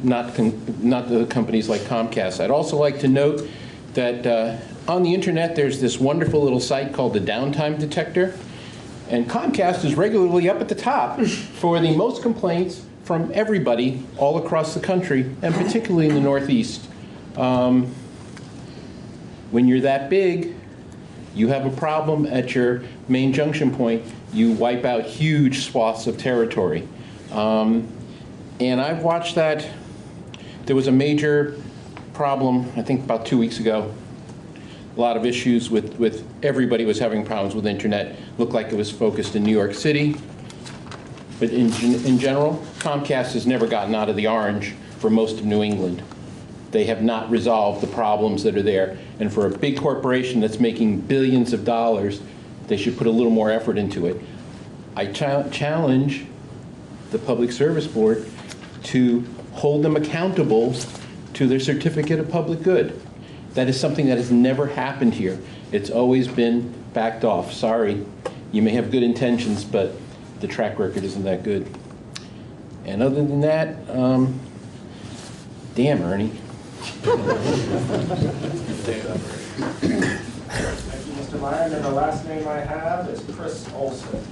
not the companies like Comcast. I'd also like to note that on the internet there's this wonderful little site called the Downtime Detector, and Comcast is regularly up at the top for the most complaints from everybody all across the country, and particularly in the Northeast. When you're that big, you have a problem at your main junction point, you wipe out huge swaths of territory. And I've watched that. There was a major problem, I think about 2 weeks ago. A lot of issues with everybody was having problems with internet. Looked like it was focused in New York City. But in general, Comcast has never gotten out of the orange for most of New England. They have not resolved the problems that are there. And for a big corporation that's making billions of dollars, they should put a little more effort into it. I challenge the Public Service Board to hold them accountable to their certificate of public good. That is something that has never happened here. It's always been backed off. Sorry, you may have good intentions, but the track record isn't that good. And other than that, damn, Ernie. Thank you, Mr. Meyer. And the last name I have is Chris Olson.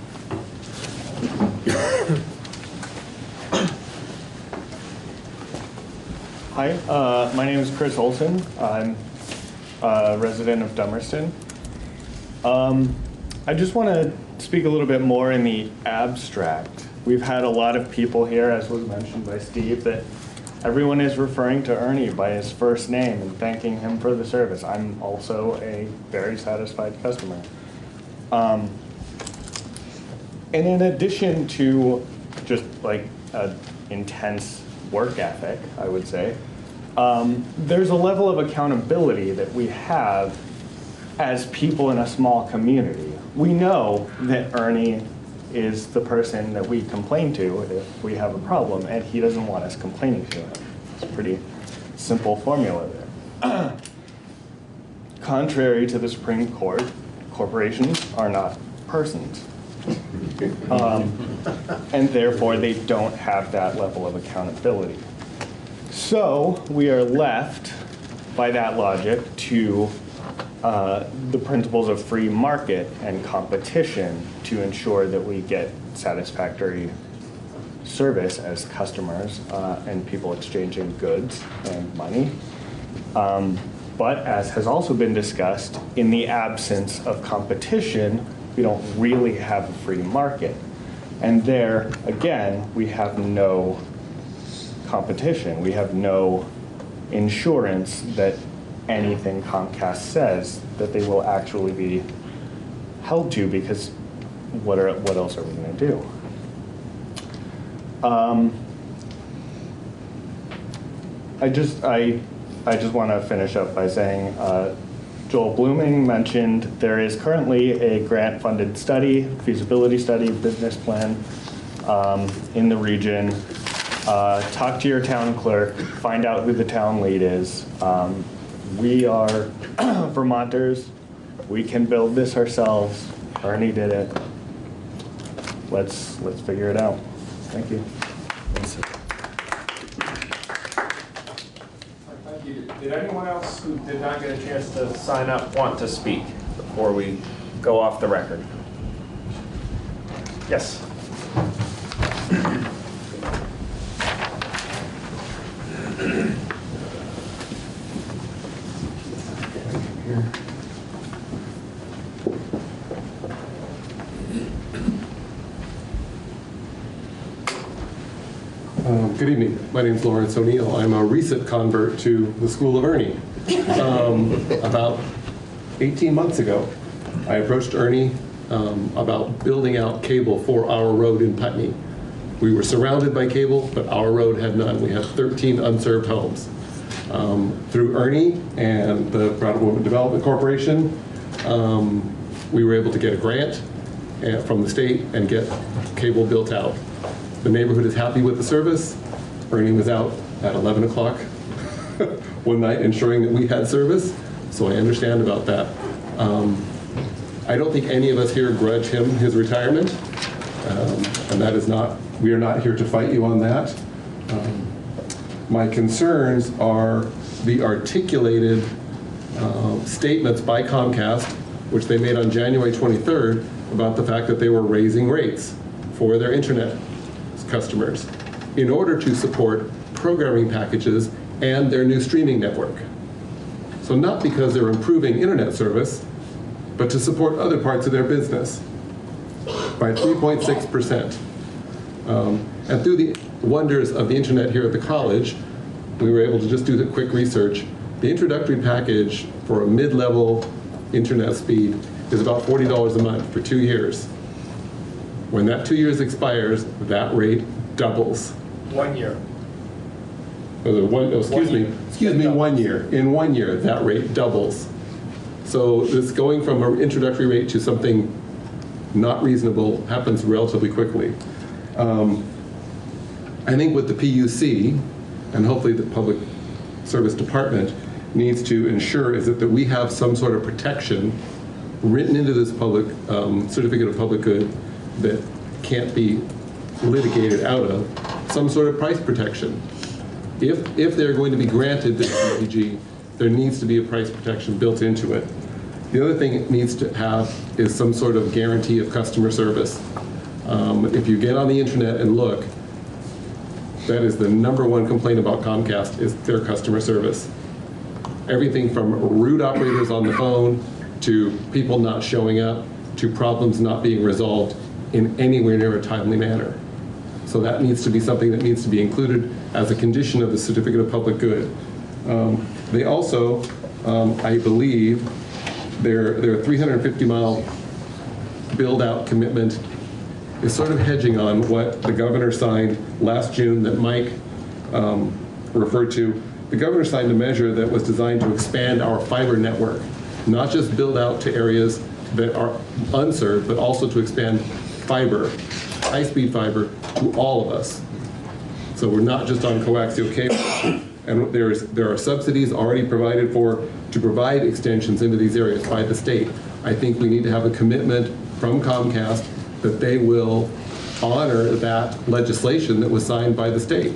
Hi, my name is Chris Olson. I'm a resident of Dummerston. I just want to speak a little bit more in the abstract. We've had a lot of people here, as was mentioned by Steve, that everyone is referring to Ernie by his first name and thanking him for the service. I'm also a very satisfied customer. And in addition to just like an intense work ethic, I would say, there's a level of accountability that we have as people in a small community. We know that Ernie is the person that we complain to if we have a problem, and he doesn't want us complaining to him. It's a pretty simple formula there. Contrary to the Supreme Court, corporations are not persons. And therefore, they don't have that level of accountability. So we are left, by that logic, to the principles of free market and competition to ensure that we get satisfactory service as customers and people exchanging goods and money. But as has also been discussed, in the absence of competition, we don't really have a free market. And there, again, we have no competition. We have no insurance that anything Comcast says that they will actually be held to, because what else are we going to do? I just want to finish up by saying Joel Blooming mentioned there is currently a grant-funded study, feasibility study, business plan in the region. Talk to your town clerk, find out who the town lead is. We are Vermonters. We can build this ourselves. Ernie did it. Let's figure it out. Thank you. Thank you. Did anyone else who did not get a chance to sign up want to speak before we go off the record? Yes. Good evening. My name is Lawrence O'Neill. I'm a recent convert to the School of Ernie. About 18 months ago, I approached Ernie about building out cable for our road in Putney. We were surrounded by cable, but our road had none. We had 13 unserved homes. Through Ernie and the Bratt Development Corporation, we were able to get a grant from the state and get cable built out. The neighborhood is happy with the service. Ernie was out at 11 o'clock one night ensuring that we had service, so I understand about that. I don't think any of us here grudge him his retirement, and that is not, we are not here to fight you on that. My concerns are the articulated statements by Comcast, which they made on January 23rd, about the fact that they were raising rates for their internet customers in order to support programming packages and their new streaming network. So not because they're improving internet service, but to support other parts of their business by 3.6%. And through the wonders of the internet here at the college, we were able to just do the quick research. The introductory package for a mid-level internet speed is about $40 a month for 2 years. When that 2 years expires, that rate doubles. 1 year. Excuse me, 1 year. In 1 year, that rate doubles. So this going from an introductory rate to something not reasonable happens relatively quickly. I think with the PUC, and hopefully the public service department needs to ensure is that we have some sort of protection written into this public certificate of public good that can't be litigated out of, some sort of price protection. If they're going to be granted this CPG, there needs to be a price protection built into it. The other thing it needs to have is some sort of guarantee of customer service. If you get on the internet and look, that is the #1 complaint about Comcast is their customer service. Everything from rude operators on the phone to people not showing up to problems not being resolved in anywhere near a timely manner. So that needs to be something that needs to be included as a condition of the certificate of public good. They also, I believe, their 350-mile build-out commitment is sort of hedging on what the governor signed last June that Mike referred to. The governor signed a measure that was designed to expand our fiber network, not just build out to areas that are unserved, but also to expand fiber, high-speed fiber, to all of us. So we're not just on coaxial cable. And there are subsidies already provided to provide extensions into these areas by the state. I think we need to have a commitment from Comcast that they will honor that legislation that was signed by the state.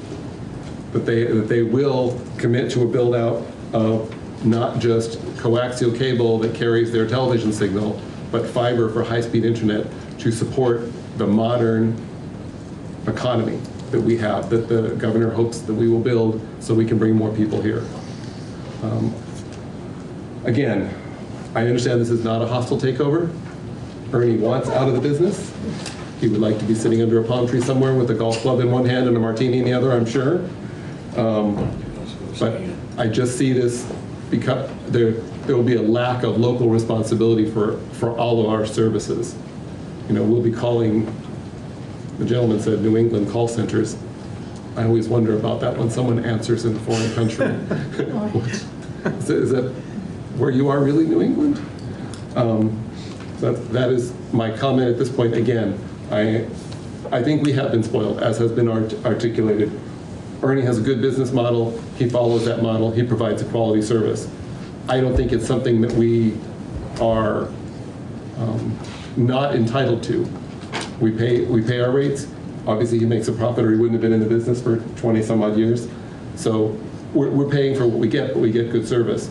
That they will commit to a build out of not just coaxial cable that carries their television signal, but fiber for high-speed internet to support the modern economy that we have, that the governor hopes that we will build so we can bring more people here. Again, I understand this is not a hostile takeover. Ernie wants out of the business. He would like to be sitting under a palm tree somewhere with a golf club in one hand and a martini in the other, I'm sure. But I just see this because there will be a lack of local responsibility for all of our services. You know, we'll be calling, the gentleman said New England call centers. I always wonder about that when someone answers in a foreign country. Is that where you are really, New England? That is my comment at this point. Again, I think we have been spoiled, as has been articulated. Ernie has a good business model. He follows that model. He provides a quality service. I don't think it's something that we are not entitled to. We pay our rates. Obviously, he makes a profit, or he wouldn't have been in the business for 20 some odd years. So we're paying for what we get, but we get good service.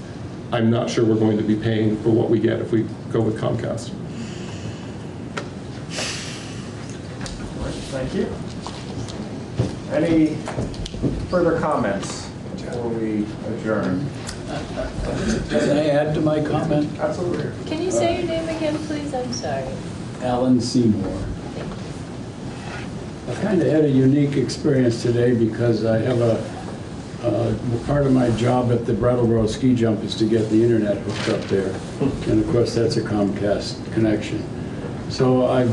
I'm not sure we're going to be paying for what we get if we go with Comcast. Thank you. Any further comments before we adjourn? Can I add to my comment? Absolutely. Can you say your name again, please? I'm sorry. Alan Seymour. I kind of had a unique experience today because I have part of my job at the Brattleboro ski jump is to get the internet hooked up there. And of course, that's a Comcast connection. So I've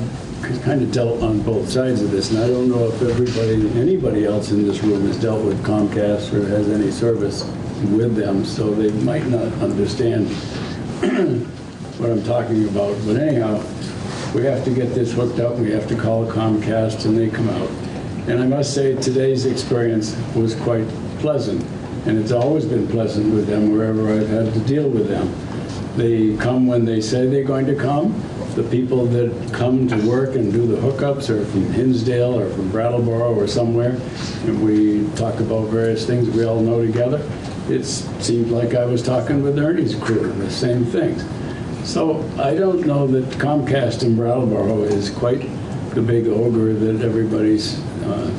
kind of dealt on both sides of this, and I don't know if anybody else in this room has dealt with Comcast or has any service with them, so they might not understand what I'm talking about. But anyhow, we have to get this hooked up, and we have to call Comcast, and they come out. And I must say, today's experience was quite pleasant, and it's always been pleasant with them wherever I've had to deal with them. They come when they say they're going to come. The people that come to work and do the hookups are from Hinsdale or from Brattleboro or somewhere, and we talk about various things we all know together. It seemed like I was talking with Ernie's crew, the same things. So I don't know that Comcast in Brattleboro is quite the big ogre that everybody's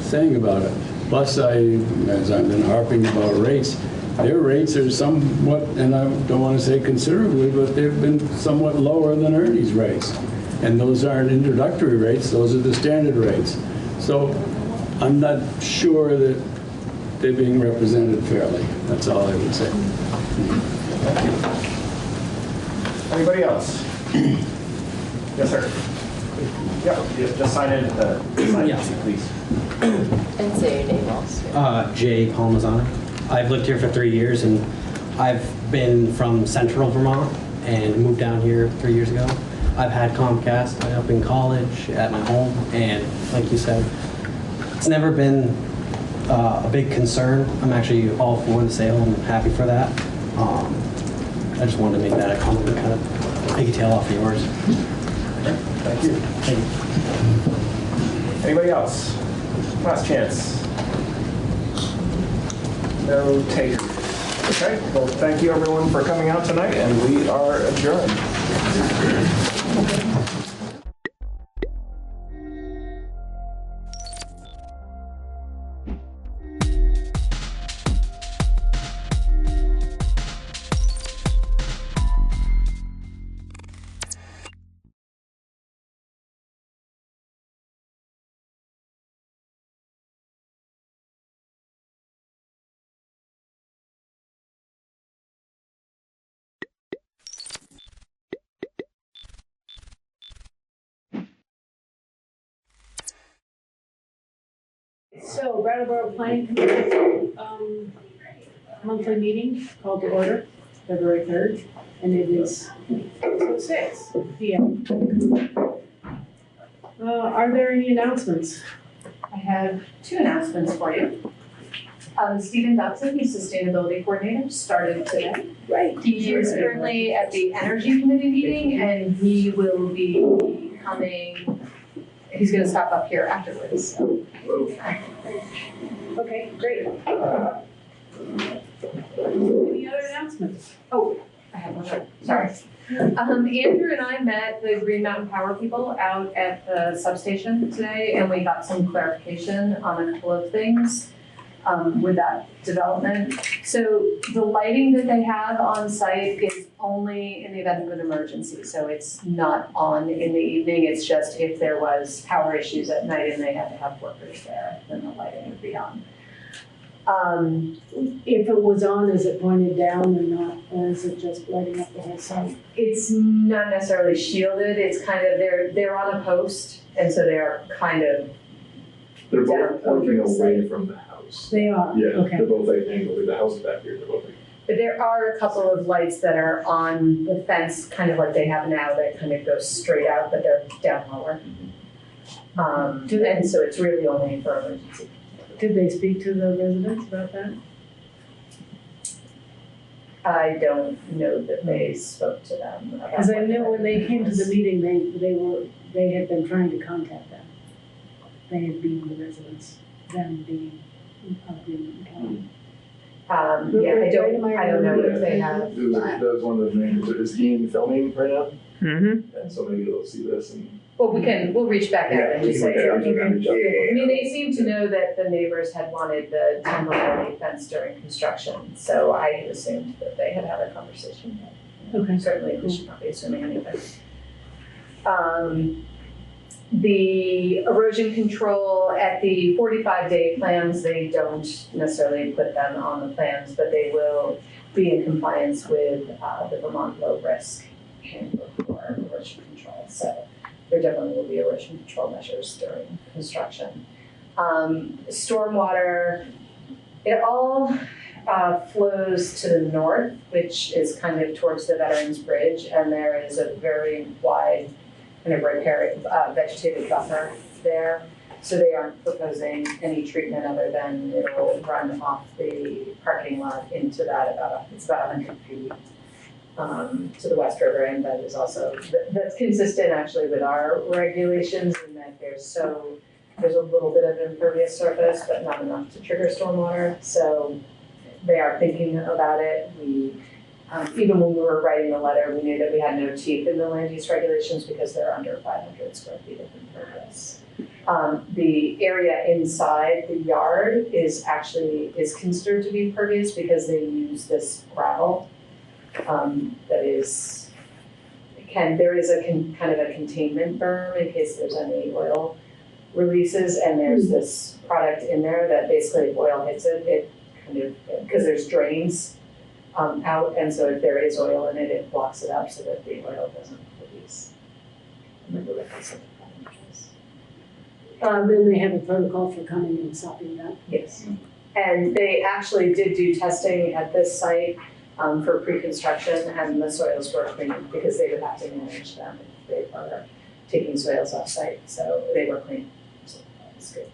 saying about it. Plus, as I've been harping about rates, their rates are somewhat, and I don't want to say considerably, but they've been somewhat lower than Ernie's rates. And those aren't introductory rates, those are the standard rates. So I'm not sure that they're being represented fairly. That's all I would say. Thank you. Anybody else? Yes, sir. Yeah, just sign in at the sign please. And say your name also. Jay Palmazzani. I've lived here for 3 years, and I've been from central Vermont and moved down here 3 years ago. I've had Comcast up in college, at my home, and like you said, it's never been a big concern. I'm actually all for one to say, I'm happy for that. I just wanted to make that a comment, kind of pigtail off of yours. Thank you. Thank you. Anybody else? Last chance. No takers. Okay, well, thank you everyone for coming out tonight, and we are adjourned. So, Brattleboro Planning Commission, monthly meeting called to order, February 3rd, and it is 6 p.m. Are there any announcements? I have 2 announcements for you. Stephen Dodson, the Sustainability Coordinator, started today. Right. He is currently at the Energy Committee meeting, and he will be coming, he's going to stop up here afterwards. So. Okay, great. Any other announcements? Oh, I have one more. Sorry. Andrew and I met the Green Mountain Power people out at the substation today, and we got some clarification on a couple of things with that development. So the lighting that they have on site is only in the event of an emergency. So it's not on in the evening. It's just if there was power issues at night and they had to have workers there, then the lighting would be on. If it was on, is it pointed down and not, or is it just lighting up the whole site? It's not necessarily shielded. It's kind of, they're on a post, and so they are kind of They're down both pointing over the away site. from the house. They are? Yeah, Okay. they're both like angled. The house is back here. They're both like. But there are a couple of lights that are on the fence, kind of like they have now, that kind of go straight out, but they're down lower. And so it's really only for emergency. Did they speak to the residents about that? I don't know that they spoke to them about. Because I know when they came to the meeting, they had been trying to contact them. They had been the residents, them being Green Mountain County. Yeah, I don't know if they have. That was one of those names. Is Ian filming right now? Mm-hmm. And so maybe they'll see this and. Well, we'll reach back out and just say. Yeah, we can reach out. I mean, they seem to know that the neighbors had wanted the temporary fence during construction, so I had assumed that they had had a conversation. Okay. Certainly, we should not be assuming anything. The erosion control at the 45-day plans, they don't necessarily put them on the plans, but they will be in compliance with the Vermont low risk handbook for erosion control. So there definitely will be erosion control measures during construction. Stormwater, it all flows to the north, which is kind of towards the Veterans Bridge, and there is a very wide kind of riparian vegetated buffer there. So they aren't proposing any treatment other than it'll run off the parking lot into that it's about 100 feet to the West River, and that is also, that's consistent actually with our regulations in that there's a little bit of impervious surface, but not enough to trigger stormwater. So they are thinking about it. Even when we were writing the letter, we knew that we had no teeth in the land use regulations because they're under 500 square feet of impervious. The area inside the yard is considered to be pervious because they use this gravel that is, there is kind of a containment berm in case there's any oil releases, and there's this product in there that basically if oil hits it, it kind of, because there's drains out, and so if there is oil in it, it blocks it up so that the oil doesn't release. Then they have a protocol for coming and stopping that? Yes. And they actually did do testing at this site for pre-construction, and the soils were clean because they would have to manage them if they were taking soils off site. So they were clean. So that was good.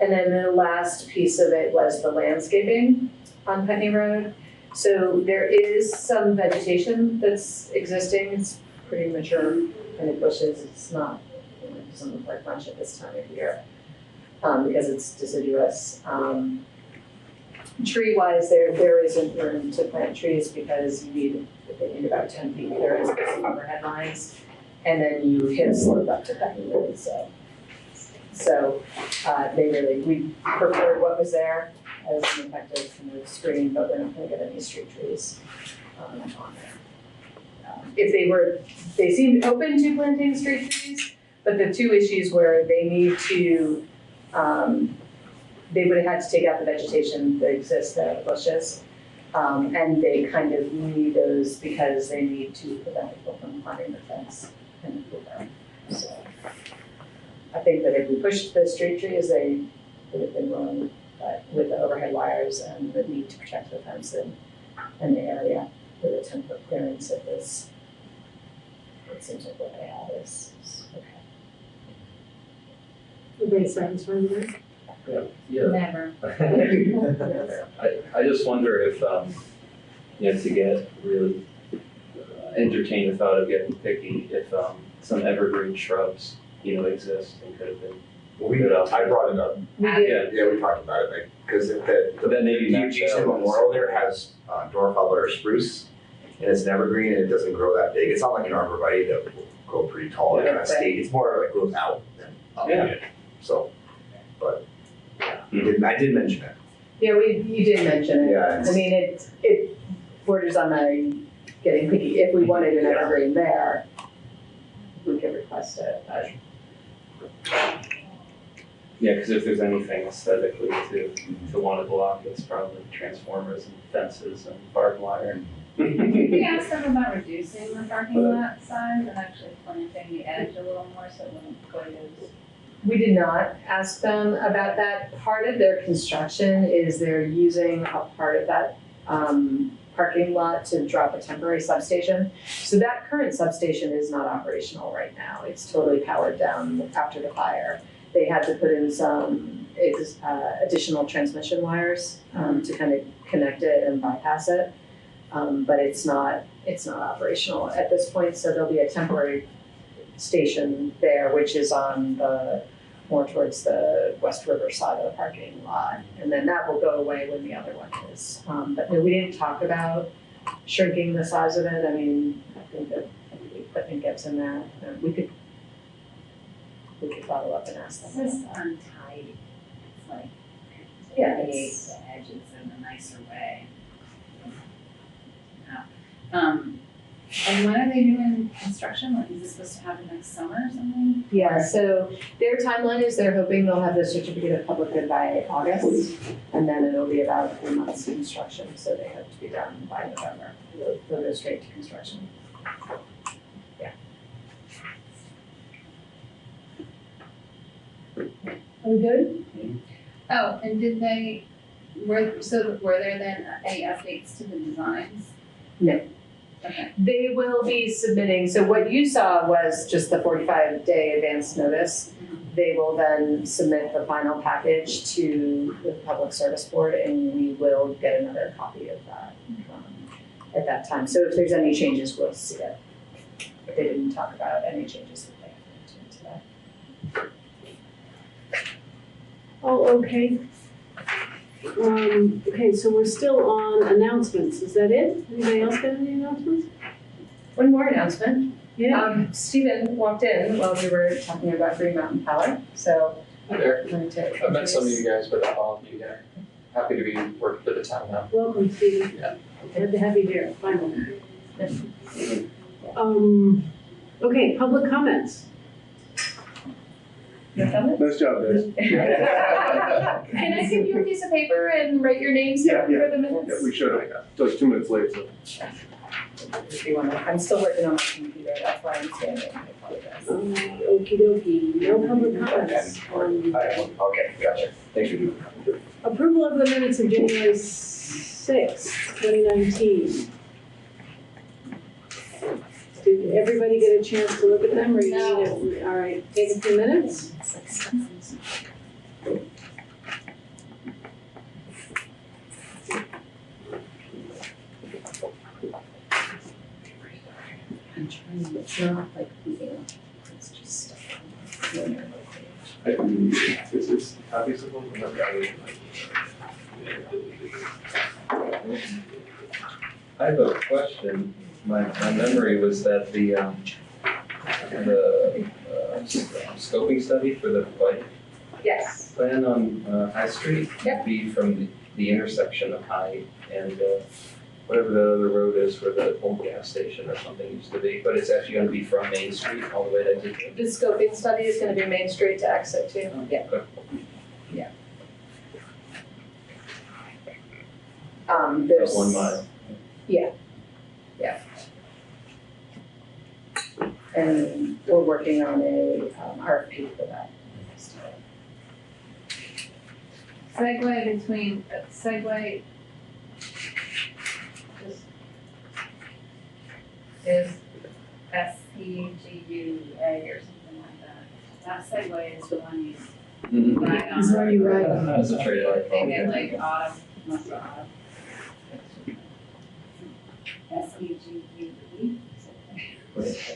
And then the last piece of it was the landscaping on Putney Road. So there is some vegetation that's existing. It's pretty mature kind of bushes. It's not, it doesn't look like much at this time of year because it's deciduous. Tree-wise, there isn't room to plant trees because you need about 10 feet. There is some overhead lines, and then you hit a slope up to Putney Road. So we preferred what was there as an effective kind of screen, but we're not going to get any street trees on there. They seemed open to planting street trees, but the two issues were they need to, they would have had to take out the vegetation that exists there, the bushes, and they kind of need those because they need to prevent people from climbing the fence and over. So I think that if we pushed the street trees, they would have been willing, but with the overhead wires and the need to protect the fence and the area with a 10-foot clearance of this, it seems like what they have is okay. Everybody satisfied with it? Yeah. Never. I just wonder if, to get really entertain the thought of getting picky, if some evergreen shrubs, exist and could have been. I brought it up. We did. Yeah, we talked about it, because Then maybe the match adjacent that with- memorial there has dwarf or spruce, and it's an evergreen, and it doesn't grow that big. It's not like an arborvitae that will grow pretty tall and kind of stay. It's more like grows out than up. Yeah. So, but I did mention it. Yeah, you did mention it. Yeah. I mean, it borders on my getting picky. If we wanted an evergreen there, we could request it. Yeah, because if there's anything aesthetically to want to block, it's probably transformers and fences and barbed wire. Did we ask them about reducing the parking lot size and actually planting the edge a little more so it wouldn't go as... We did not ask them about that. Part of their construction is they're using a part of that parking lot to drop a temporary substation. So that current substation is not operational right now. It's totally powered down after the fire. They had to put in some additional transmission wires to kind of connect it and bypass it. But it's not operational at this point, so there'll be a temporary station there, which is on more towards the West River side of the parking lot. And then that will go away when the other one is. But no, we didn't talk about shrinking the size of it. I mean, I think that the equipment gets in there. We could follow up and ask them. It's just untidy. It's like, Yeah, create it's- the edges in a nicer way. Yeah. And when are they doing construction? Like, is this supposed to happen next summer or something? Yeah, so their timeline is they're hoping they'll have the certificate of public good by August, and then it'll be about 3 months construction, so they hope to be done by November. They'll go straight to construction. Yeah. Are we good? Oh, and were there then any updates to the designs? No. Okay. They will be submitting, so what you saw was just the 45-day advance notice. They will then submit the final package to the Public Service Board, and we will get another copy of that at that time. So if there's any changes, we'll see it. But they didn't talk about any changes that they have to today. Oh, okay. Okay, so we're still on announcements. Is that it? Anybody else got any announcements? One more announcement. Yeah. Stephen walked in while we were talking about Green Mountain Power, so. Hi there. wanted to I've met some of introduce- you guys, but not all of you yet. Happy to be working for the town now. Welcome, Stephen. Yeah. Glad to have you here, finally. Okay, public comments. No comment? Nice job, guys. Can I give you a piece of paper and write your names down for the minutes? Yeah, we should. So it's 2 minutes late, so. If you want to, I'm still working on my computer, that's why I'm standing, I apologize. Okie dokie, no public comments. Okay, gotcha. Thanks for doing that. Approval of the minutes of January 6th, 2019. Did everybody get a chance to look at them, or you need it? All right, take a few minutes. It's not like, it's just. It's obviously. I have a question. My memory was that the scoping study for the bike Yes. plan on High Street would be from the intersection of High and whatever the other road is where the old gas station or something used to be, but it's actually gonna be from Main Street all the way to exit. The scoping study is gonna be Main Street to exit too. Yeah. Yeah. There's. 1 mile. Yeah. Yeah. And we're working on a RFP for that. Segue between, segue just is SEGUA or something like that. That segue is the one you ride on. Is where you ride. That's a trademark. They get like autumn, must be autumn. SEGUE.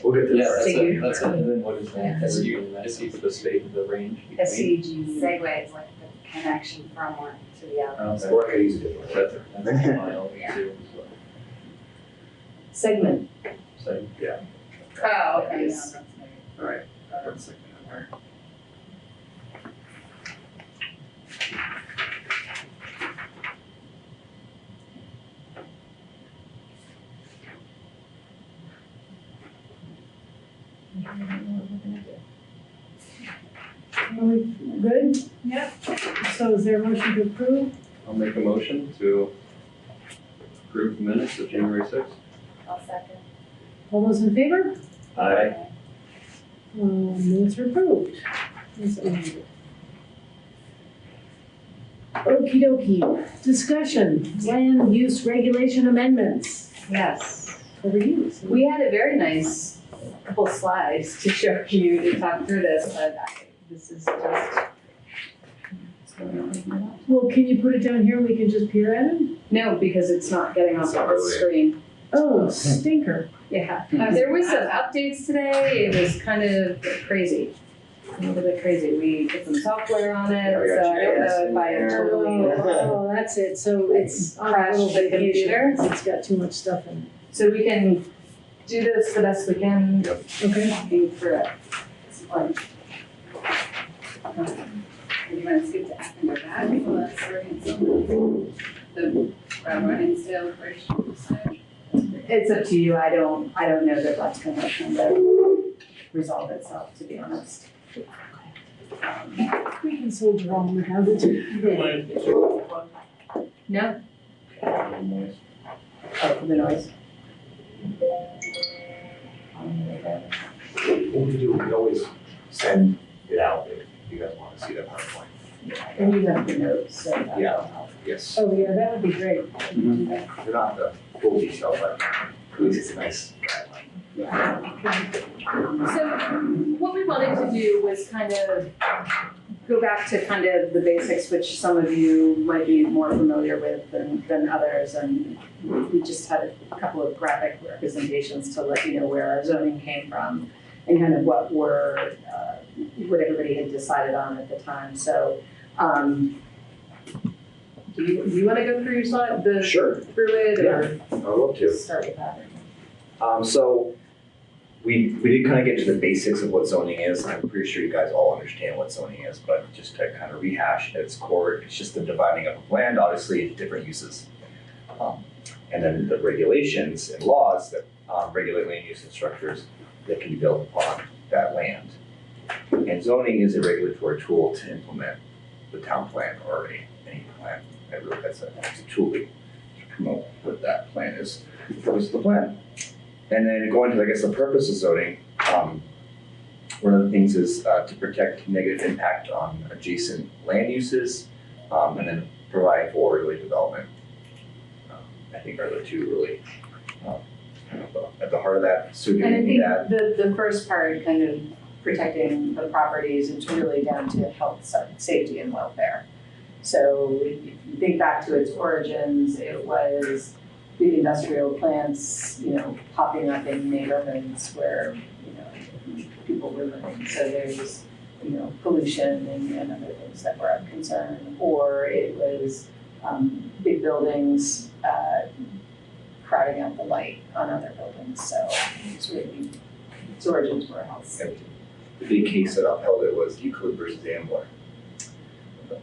We'll get to Yeah, that. that's it. And then what is that? SU for the state of the range? SEG. Segue is like the connection from one to the other. Or I could use it. That's a mile too. Segment. So, yeah. Oh, okay. Yes. All right. That's like that. Are we good? Yep. So is there a motion to approve? I'll make a motion to approve the minutes of January 6th. I'll second. All those in favor? Aye. Minutes are approved. Okey dokey. Discussion, land use regulation amendments. Yes. Over you. We had a very nice couple slides to show you to talk through this, but this is just. Well, can you put it down here and we can just peer at it? No, because it's not getting off the screen. Oh, stinker. Yeah, there was some updates today, it was kind of crazy. A little bit crazy, we put some software on it, so I don't know if I totally. Oh, that's it, so it's on a Crashed little the vacation. computer. It's got too much stuff in it. So we can do this the best we can. Okay. Walking through it. It's fun. You want to skip to after go back? Well, that's the Hinsdale Bridge side. It's up to you, I don't know that that's gonna kind of resolve itself, to be honest. We can soldier on without it. No? Oh, for the noise. What we do, we can always send it out if you guys want to see that PowerPoint. And you have the notes, so that'll Yeah. help. Yes. Oh, yeah, that would be great. They're not the full detail, but at least it's a nice guideline. So what we wanted to do was kind of go back to kind of the basics, which some of you might be more familiar with than others. And we just had a couple of graphic representations to let you know where our zoning came from and kind of what everybody had decided on at the time. So do you want to go through your slide, Sure. through it, or I'd love to. start with that? So we did kind of get to the basics of what zoning is. I'm pretty sure you guys all understand what zoning is, but just to kind of rehash at its core, it's just the dividing up of land, obviously, into different uses. And then the regulations and laws that regulate land use and structures that can be built upon that land. And zoning is a regulatory tool to implement the town plan or any plan. That's a tool to promote what that plan is. What is the plan? And then going to, I guess, the purpose of zoning, one of the things is to protect negative impact on adjacent land uses, and then provide for orderly development. I think are the two really kind of at the heart of that. So And I giving think that. the first part, kind of protecting the properties, it's really down to health, safety, and welfare. So if you think back to its origins, it was big industrial plants, popping up in neighborhoods where people were living. So there's, pollution and other things that were of concern, or it was big buildings crowding out the light on other buildings. So it's really, its origins were health safety. The big case that upheld it was Euclid versus Ambler.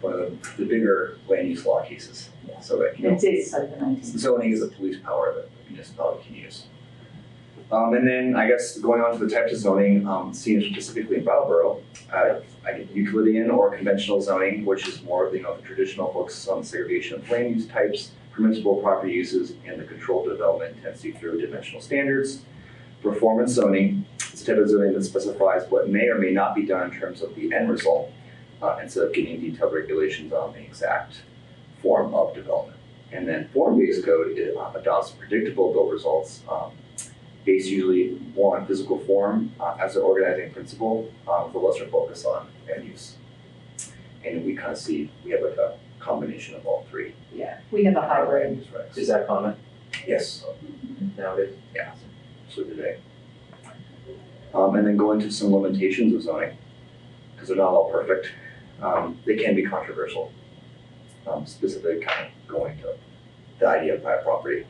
One of the bigger land use law cases. So that, It's like the 19th. zoning is a police power that the municipality can use. And then I guess going on to the types of zoning, seen specifically in Brattleboro, I get Euclidean or conventional zoning, which is more of the traditional focus on segregation of land use types, permissible property uses, and the controlled development intensity through dimensional standards. Performance zoning is a type of zoning that specifies what may or may not be done in terms of the end result, instead of getting detailed regulations on the exact form of development. And then form-based code adopts predictable build results, based usually more on physical form as an organizing principle, with a lesser focus on land use. And we kind of see, we have like a combination of all three. Yeah, we have a hybrid. Is that common Yes. nowadays? Yeah, so today. And then go into some limitations of zoning, because they're not all perfect. They can be controversial, specifically kind of going to the idea of private property,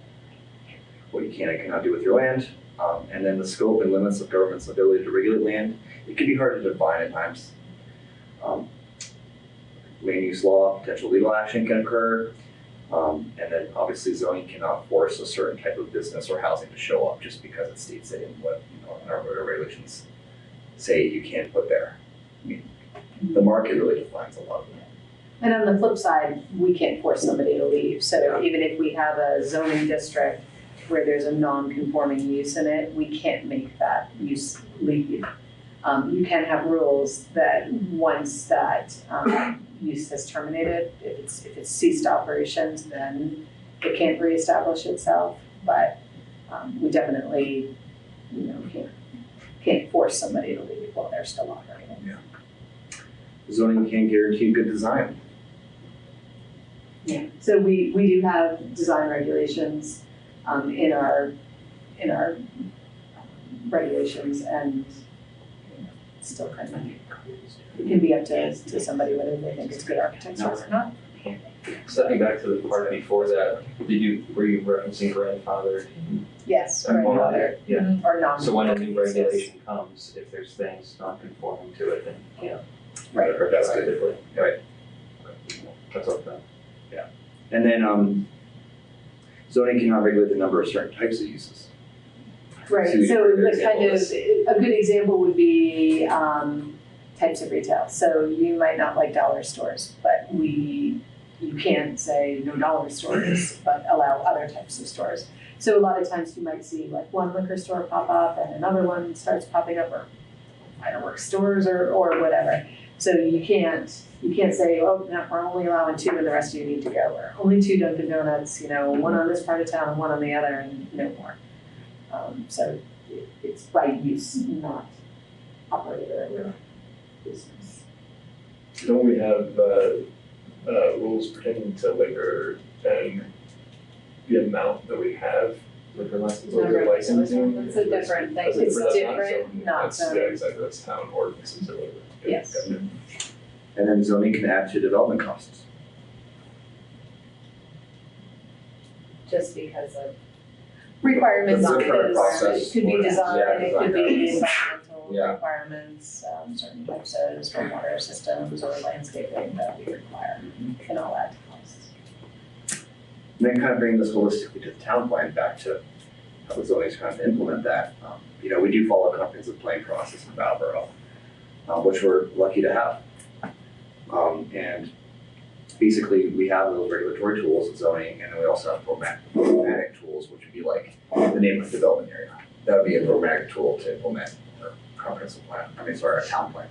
what you can and cannot do with your land, and then the scope and limits of government's ability to regulate land. It can be hard to define at times. Land use law, potential legal action can occur, and then obviously zoning cannot force a certain type of business or housing to show up just because it states it in what our regulations say you can't put there. I mean, the market really defines a lot of it. And on the flip side, we can't force somebody to leave. So even if we have a zoning district where there's a non-conforming use in it, we can't make that use leave. You can have rules that once that use has terminated, if it's ceased operations, then it can't reestablish itself. But we definitely, can't force somebody to leave while they're still operating. Yeah. Zoning can't guarantee good design. Yeah. So we do have design regulations in our regulations, and still kind of it can be up to somebody whether they think it's good architecture or not. Stepping back to the part before that, were you referencing grandfather? Yes, grandfather. Yeah. Or non. So when a new regulation comes, if there's things not conforming to it, then Right. Or that's good. Right. That's okay. Yeah. And then zoning cannot regulate the number of certain types of uses. Right. So the kind of a good example would be types of retail. So you might not like dollar stores, but you can't say no dollar stores, but allow other types of stores. So a lot of times you might see like one liquor store pop up and another one starts popping up, or fireworks stores or whatever. So you can't say, oh, no, we're only allowing 2 and the rest of you need to go, or only 2 Dunkin' Donuts, one on this part of town and one on the other, and no more. So it's by use, not operator or business. Don't we have rules pertaining to liquor and the amount that we have liquor licenses, liquor licensing? It's a different thing. That's It's different, different, not Yeah, zoning. exactly, that's town ordinances or whatever. Yes. Gotcha. And then zoning can add to development costs. Just because of requirements, The current process. it could be design, it could be environmental Yeah. requirements, certain types of stormwater systems or landscaping that we require, can all add to costs. And then kind of bringing this holistically to the town plan, back to how the zoning is trying to implement that. We do follow a comprehensive plan process in Brattleboro, which we're lucky to have. And basically, we have those regulatory tools in zoning, and then we also have programmatic tools, which would be like the neighborhood development area. That would be a programmatic tool to implement our comprehensive plan, our town plan.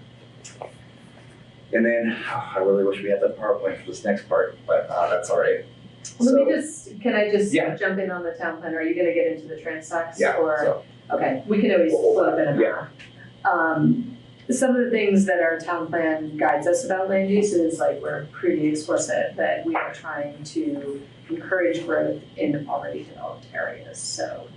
And then, I really wish we had that PowerPoint for this next part, but that's all right. Can I just Yeah. jump in on the town plan? Are you gonna get into the transects? Yeah, Or, so- okay, we can always flip it in Yeah. Some of the things that our town plan guides us about land use is like we're pretty explicit that we are trying to encourage growth in already developed areas. So,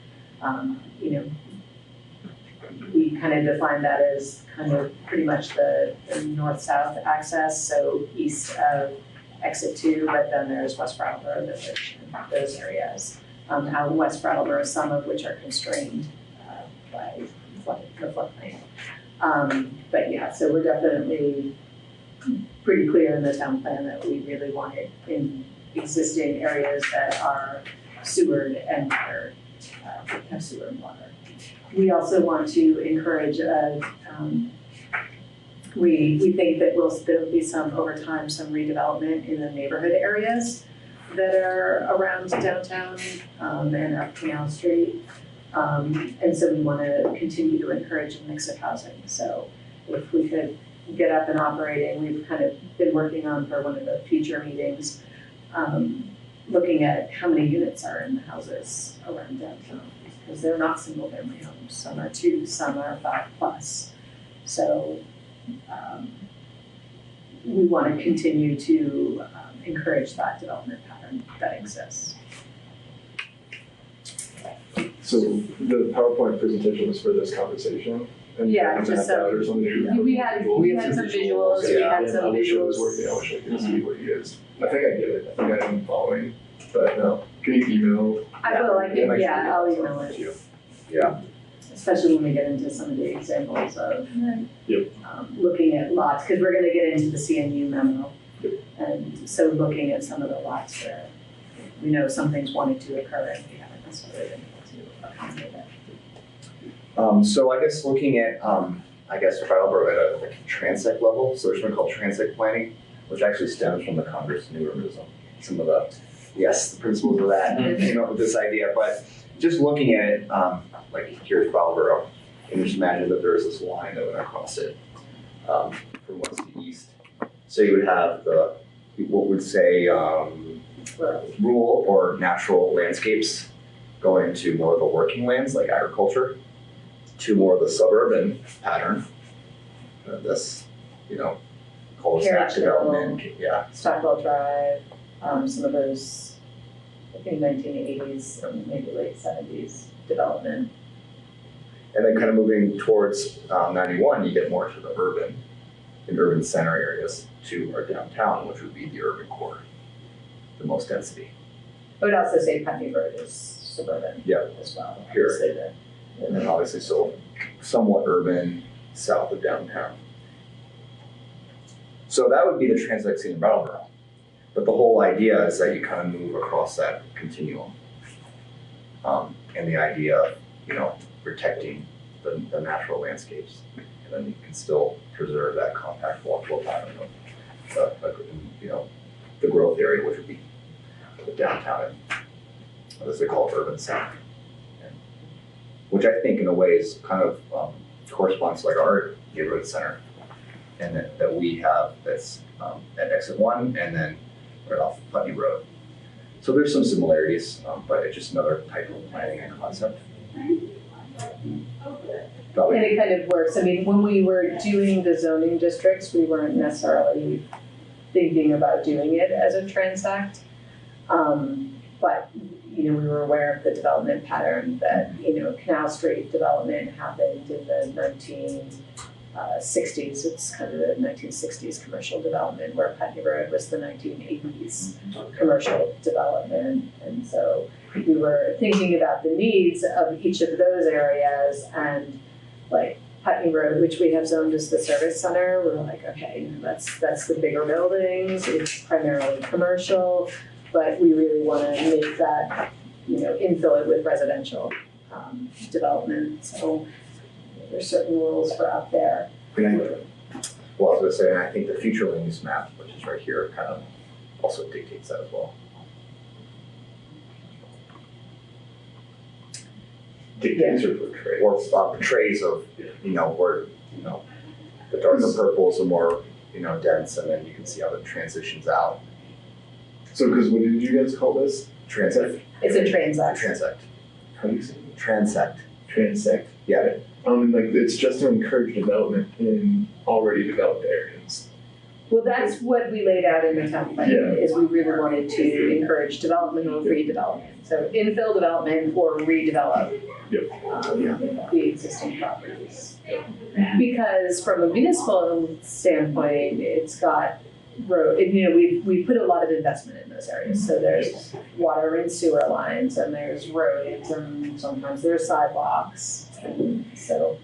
we kind of define that as kind of pretty much the north-south access, so east of exit 2, but then there's West Brattleboro, the Village, and those areas. Out in West Brattleboro, some of which are constrained by the floodplain. But yeah, so we're definitely pretty clear in the town plan that we really want it in existing areas that are sewered and watered, have sewer and water. We also want to encourage, we think that there'll be some, over time, some redevelopment in the neighborhood areas that are around downtown and up Canal Street. And so we want to continue to encourage a mix of housing. So if we could get up and operating, we've kind of been working on for one of the future meetings, looking at how many units are in the houses around downtown, because they're not single family homes. Some are 2, some are 5+. So we want to continue to encourage that development pattern that exists. So the PowerPoint presentation was for this conversation? And Yeah, and just that so or something? we had some visuals, we had some I wish it was visuals. working, I wish I could see what you guys, I think I get it, I think I'm following, but no, can you email? I will, I'll email it. Yeah. Especially when we get into some of the examples of Yep. looking at lots, because we're gonna get into the CNU memo. And so looking at some of the lots where we know something's wanting to occur and we haven't necessarily been able to accommodate it. So I guess looking at, Brattleboro at a like transect level, so there's something called transect planning, which actually stems from the Congress of New Urbanism. Some of the principles of that came up with this idea, but just looking at it, like here's Brattleboro, and just imagine that there's this line that went across it from west to east. So you would have what would say rural or natural landscapes going to more of the working lands like agriculture, to more of the suburban pattern. This, cul-de-sac development, Stockwell Drive, some of those, I think 1980s, maybe late 70s development. And then kind of moving towards 91, you get more to the urban center areas to our downtown, which would be the urban core, the most density. I would also say Putney Road is suburban as well. Here. And then obviously so somewhat urban south of downtown. So that would be the transect scene in Brattleboro. But the whole idea is that you kind of move across that continuum. And the idea of, protecting the natural landscapes. And then you can still preserve that compact walkable pattern of the growth area, which would be the downtown and as they call it, urban south. Which I think in a way is kind of corresponds to like our neighborhood center, and that we have that's at exit 1 and then right off Putney Road. So there's some similarities, but it's just another type of planning and concept. And it kind of works. I mean, when we were doing the zoning districts, we weren't necessarily thinking about doing it as a transect. But we were aware of the development pattern that, Canal Street development happened in the 1960s. It's kind of the 1960s commercial development, where Putney Road was the 1980s commercial development. And so we were thinking about the needs of each of those areas, and like Putney Road, which we have zoned as the service center, we're like, okay, that's the bigger buildings, it's primarily commercial, but we really want to make that, infill it with residential development. So there's certain rules for out there. Well, I was going to say, and I think the future land use map, which is right here, kind of also dictates that as well. Dictates or portrays? Or portrays of, where, the darker purples are more, dense, and then you can see how it transitions out. So, because what did you guys call this? Transect. It's a transect. Transect. How do you say it? Transect. Transect. Yeah. It's just to encourage development in already developed areas. Well, that's what we laid out in the town plan, is we really wanted to encourage development or redevelopment. So infill development or redevelop the existing properties. Because from a municipal standpoint, it's got road, we put a lot of investment in those areas. So there's water and sewer lines, and there's roads, and sometimes there's sidewalks. And so,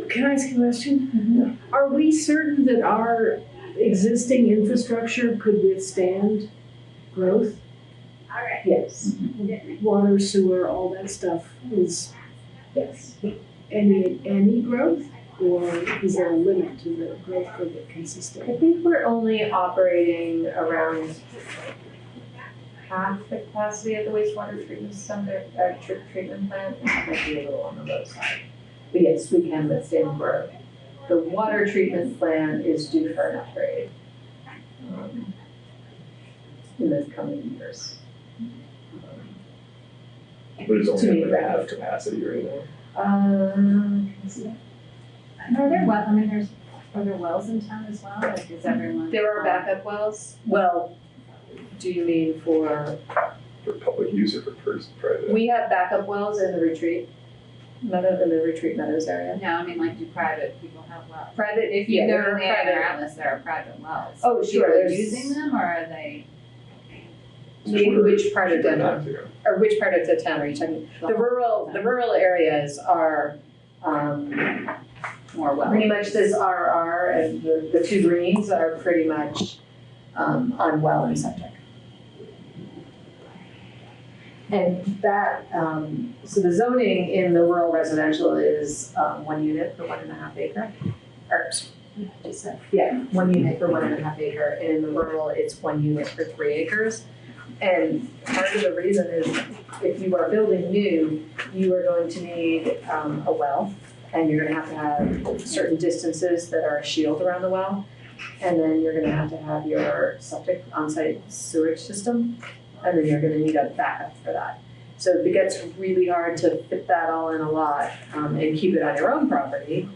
Can I ask you a question? Are we certain that our existing infrastructure could withstand growth? yes, Water, sewer, all that stuff is yes. any growth? Or is there a limit to the growth curve that can sustain? I think we're only operating around half the capacity of the wastewater treatment system, treatment plant. It might be a little on the low side. But yes, we can withstand growth. The water treatment plant is due for an upgrade in the coming years. But it's only at like half capacity right now. Can I see that? Are there wells in town as well? Like, is everyone? There are backup wells. Well, do you mean for public use or for private? We have backup wells in the retreat meadows area. No, I mean, like, do private people have wells? Private, If you there go are there, private. unless there are private wells. Oh, sure, People there's- using them, or are they? In which part of Denver? Or which part of the town are you talking? The rural areas are, More wells. pretty much this RR, and the two greens are pretty much, on well and septic. And that, so the zoning in the rural residential is, 1 unit per 1.5 acre. Or, just said, yeah, 1 unit per 1.5 acre, and in the rural, it's 1 unit per 3 acres. And part of the reason is if you are building new, you are going to need, a well, and you're gonna have certain distances that are a shield around the well. And then you're gonna have your septic on-site sewage system, and then you're gonna need a backup for that. So if it gets really hard to fit that all in a lot, and keep it on your own property,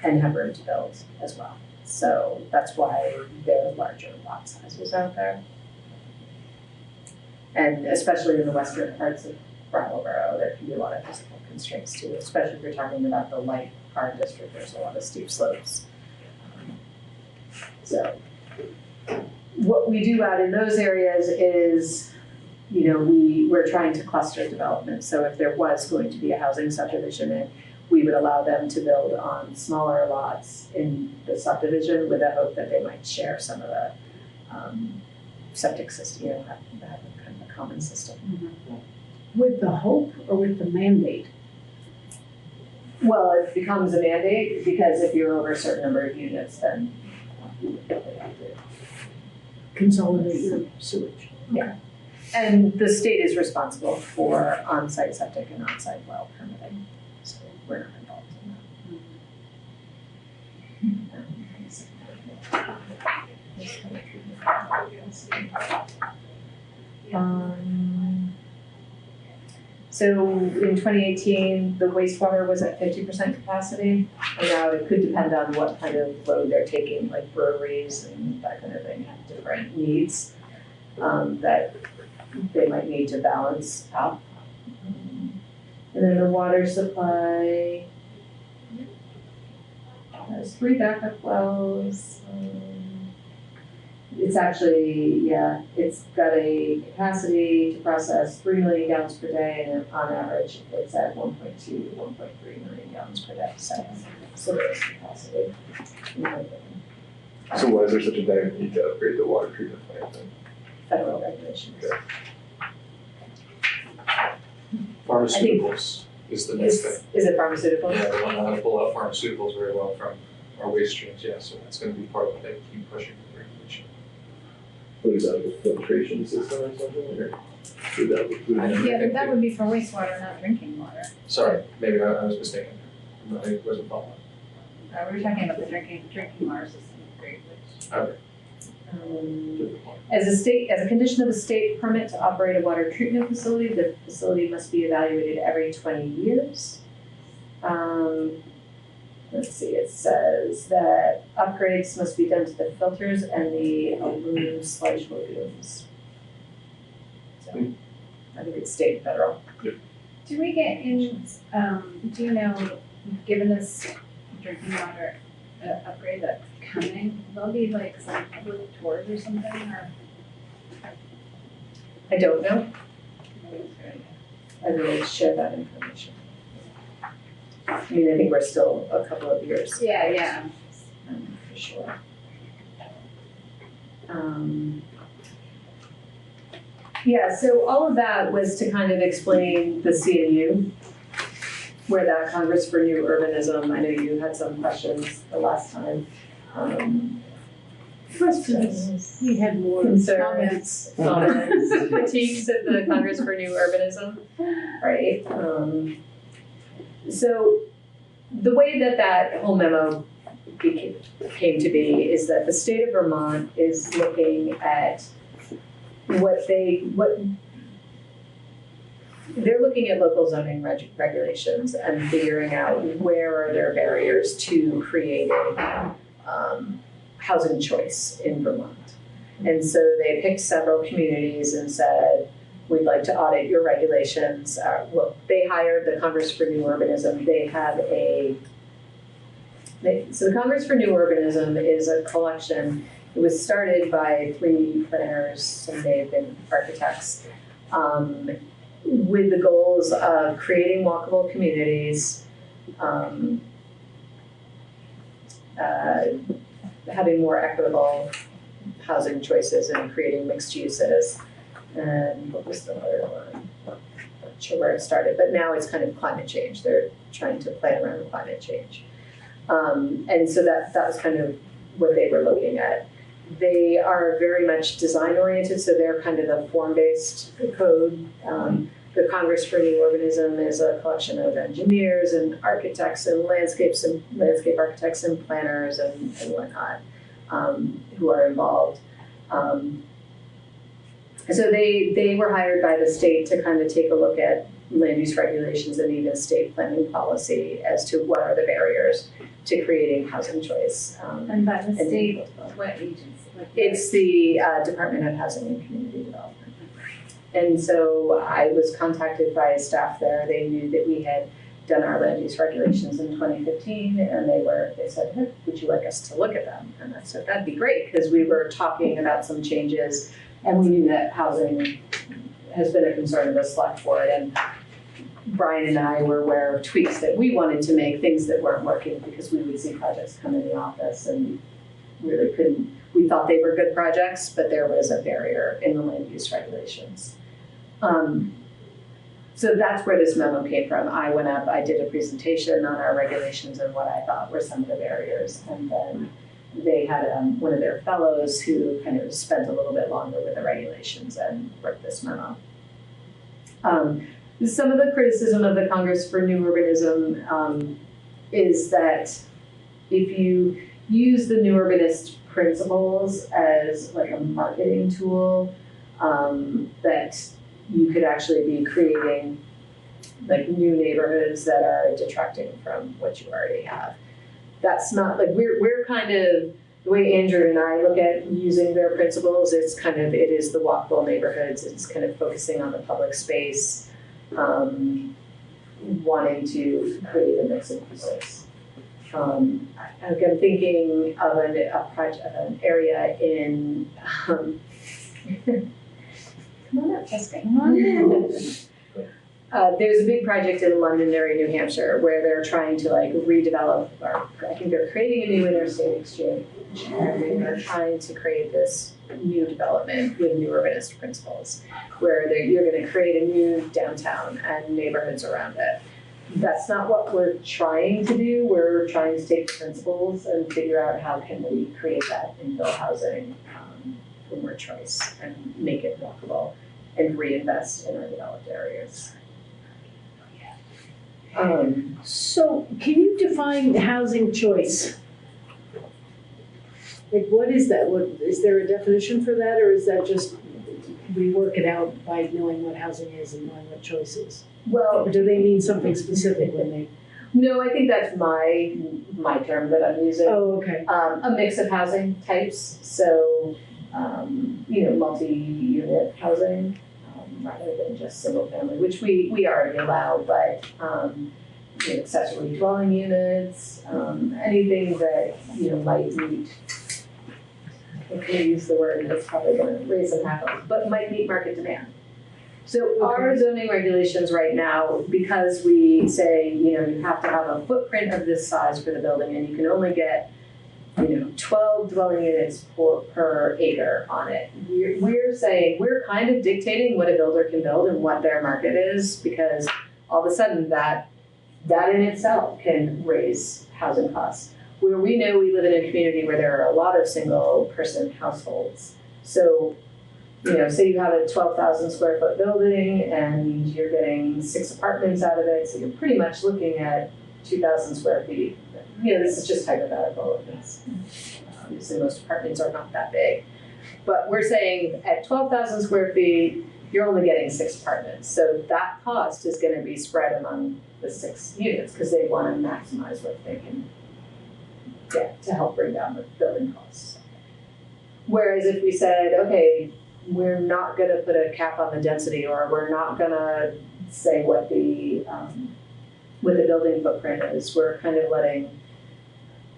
and have room to build as well. So that's why there are larger lot sizes out there. And especially in the western parts of Brattleboro, there can be a lot of physical constraints too, especially if you're talking about the light car district, there's a lot of steep slopes. So what we do out in those areas is, we're trying to cluster development. So if there was going to be a housing subdivision, we would allow them to build on smaller lots in the subdivision with the hope that they might share some of the septic system, have kind of a common system. With the hope or with the mandate? Well, it becomes a mandate because if you're over a certain number of units, then you would definitely have to Consolidate your sewage. Yeah. And the state is responsible for on-site septic and on-site well permitting, so we're not involved in that. So in 2018, the wastewater was at 50% capacity, and now it could depend on what kind of load they're taking, like breweries and that kind of thing have different needs that they might need to balance out. And then the water supply has 3 backup wells. It's actually, it's got a capacity to process 3 million gallons per day, and on average, it's at 1.2 to 1.3 million gallons per day, so there's capacity. So why is there such a dire need to upgrade the water treatment plant then? Federal regulations. Okay. Pharmaceuticals is the next thing. Is it pharmaceuticals? Yeah, we want to pull out pharmaceuticals very well from our waste streams, yeah, so that's gonna be part of what they keep pushing for regulation. What is that, a filtration system or something, or should that include? Yeah, but that would be for wastewater, not drinking water. Sorry, maybe I was mistaken. I wasn't following. We were talking about the drinking water system, which. Okay. As a condition of a state permit to operate a water treatment facility, the facility must be evaluated every 20 years. let's see, it says that upgrades must be done to the filters and the aluminum sludge lagoons. So, I think it's state and federal. Do we get in, do you know, given this drinking water upgrade that's coming, there'll be like some public tours or something, or? I don't know. I will share that information. I mean, I think we're still a couple of years. Yeah. For sure. Yeah, so all of that was to kind of explain the CNU, where that Congress for New Urbanism, I know you had some questions the last time. Questions, we had more Concerns, critiques of the Congress for New Urbanism, right? So the way that whole memo came to be is that the state of Vermont is looking at what they're looking at local zoning regulations and figuring out where are their barriers to creating housing choice in Vermont. And so they picked several communities and said, we'd like to audit your regulations. Well, they hired the Congress for New Urbanism. They have so the Congress for New Urbanism is a collection. It was started by 3 planners, and they've been architects, with the goals of creating walkable communities, having more equitable housing choices, and creating mixed uses. And what was the other one? I'm not sure where it started, but now it's kind of climate change. They're trying to plan around climate change. And so that was kind of what they were looking at. They are very much design oriented, so they're kind of the form-based code. The Congress for New Urbanism is a collection of engineers and architects and landscape architects and planners and whatnot, who are involved. So they were hired by the state to kind of take a look at land use regulations and even state planning policy as to what are the barriers to creating housing choice. And by the state, what agency? It's the Department of Housing and Community Development. And so I was contacted by staff there. They knew that we had done our land use regulations in 2015, and they said, hey, would you like us to look at them? And I said, that'd be great, because we were talking about some changes, and we knew that housing has been a concern of the select board, and Brian and I were aware of tweaks that we wanted to make, things that weren't working, because we would see projects come in the office and really couldn't. We thought they were good projects, but there was a barrier in the land use regulations. So that's where this memo came from. I went up, I did a presentation on our regulations and what I thought were some of the barriers, and then they had one of their fellows who kind of spent a little bit longer with the regulations and wrote this memo. Some of the criticism of the Congress for New Urbanism is that if you use the New Urbanist principles as like a marketing tool, that you could actually be creating like new neighborhoods that are detracting from what you already have. That's not like we're kind of the way Andrew and I look at using their principles. It's kind of it is the walkable neighborhoods. It's kind of focusing on the public space, wanting to create a mix of uses. I'm thinking of an area in. Come on up, Jessica. Come on in. There's a big project in Londonderry, New Hampshire, where they're trying to like redevelop, or I think they're creating a new interstate exchange, and they're trying to create this new development with new urbanist principles, where you're going to create a new downtown and neighborhoods around it. That's not what we're trying to do. We're trying to take the principles and figure out how can we create that infill housing for more choice and make it walkable and reinvest in our developed areas. So can you define housing choice? Like what is that? Is there a definition for that, or is that just we work it out by knowing what housing is and knowing what choice is? Well, or do they mean something specific when they? No, I think that's my term that I'm using. Oh, okay. A mix of housing types, so, multi-unit housing, rather than just single family, which we already allow, but, accessory dwelling units, anything that, might meet, if we use the word, that's probably gonna raise some hackles, but might meet market demand. So our zoning regulations right now, because we say, you have to have a footprint of this size for the building and you can only get, 12 dwelling units per acre on it. We're saying, we're kind of dictating what a builder can build and what their market is, because all of a sudden that in itself can raise housing costs. Where we know we live in a community where there are a lot of single person households. So, say you have a 12,000 square foot building and you're getting 6 apartments out of it, so you're pretty much looking at 2,000 square feet. This is just hypothetical. Obviously, most apartments are not that big. But we're saying at 12,000 square feet, you're only getting 6 apartments. So that cost is going to be spread among the 6 units because they want to maximize what they can get to help bring down the building costs. Whereas if we said, okay, we're not going to put a cap on the density, or we're not going to say what the building footprint is, we're kind of letting,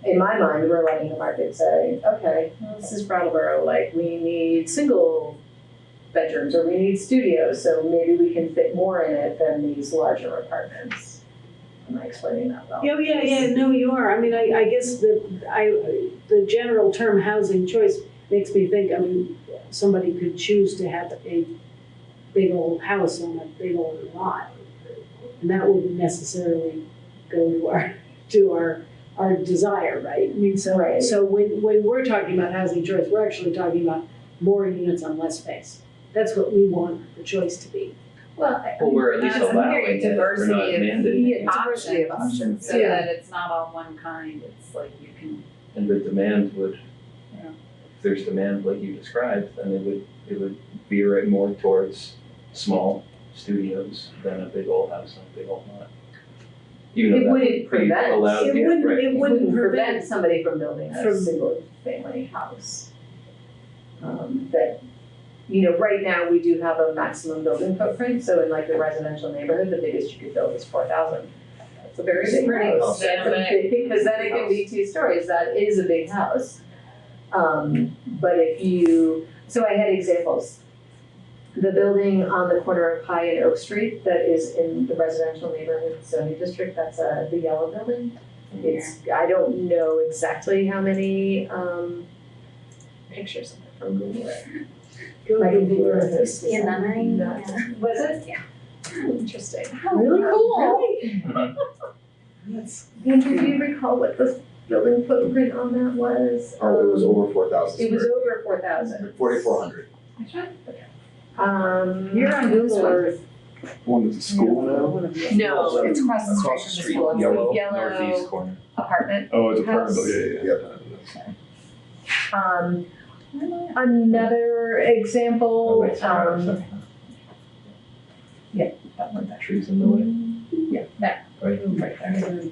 in my mind, we're letting the market say, okay, well, this is Brattleboro, like we need single bedrooms or we need studios, so maybe we can fit more in it than these larger apartments. Am I explaining that well? Yeah, no, you are. I mean, I guess the general term housing choice makes me think, somebody could choose to have a big old house on a big old lot. And that wouldn't necessarily go to our desire, right? So when we're talking about housing choice, we're actually talking about more units on less space. That's what we want the choice to be. Well, we're at least allowing it, we're not mandating. Diversity of options, so that it's not all one kind, it's like you can. And the demand would, if there's demand like you described, then it would veer it more towards small studios than a big old house on a big old lot. Even though It that wouldn't would be prevent, allowed, it wouldn't prevent somebody from building a single family house. Right now we do have a maximum building footprint, so in like the residential neighborhood, the biggest you could build is 4,000. That's a very big house. That's a big, because then it can be 2 stories, that is a big house. But so I had examples. The building on the corner of High and Oak Street that is in the residential neighborhood zoning district, that's the yellow building. I don't know exactly how many pictures of it from Google. My computer is in memory. Was it? Yeah. Interesting. Really cool. Really? Andrew, do you recall what the building footprint on that was? It was over 4,000. It was over 4,000. 4,400. You're on Google Earth. One that's a school now? No, it's across the street from the school. Yellow, It's a northeast yellow corner. apartment. Oh, it's a house. apartment, yeah. Another example, That one, that tree's in the way. yeah, that, Right. right there.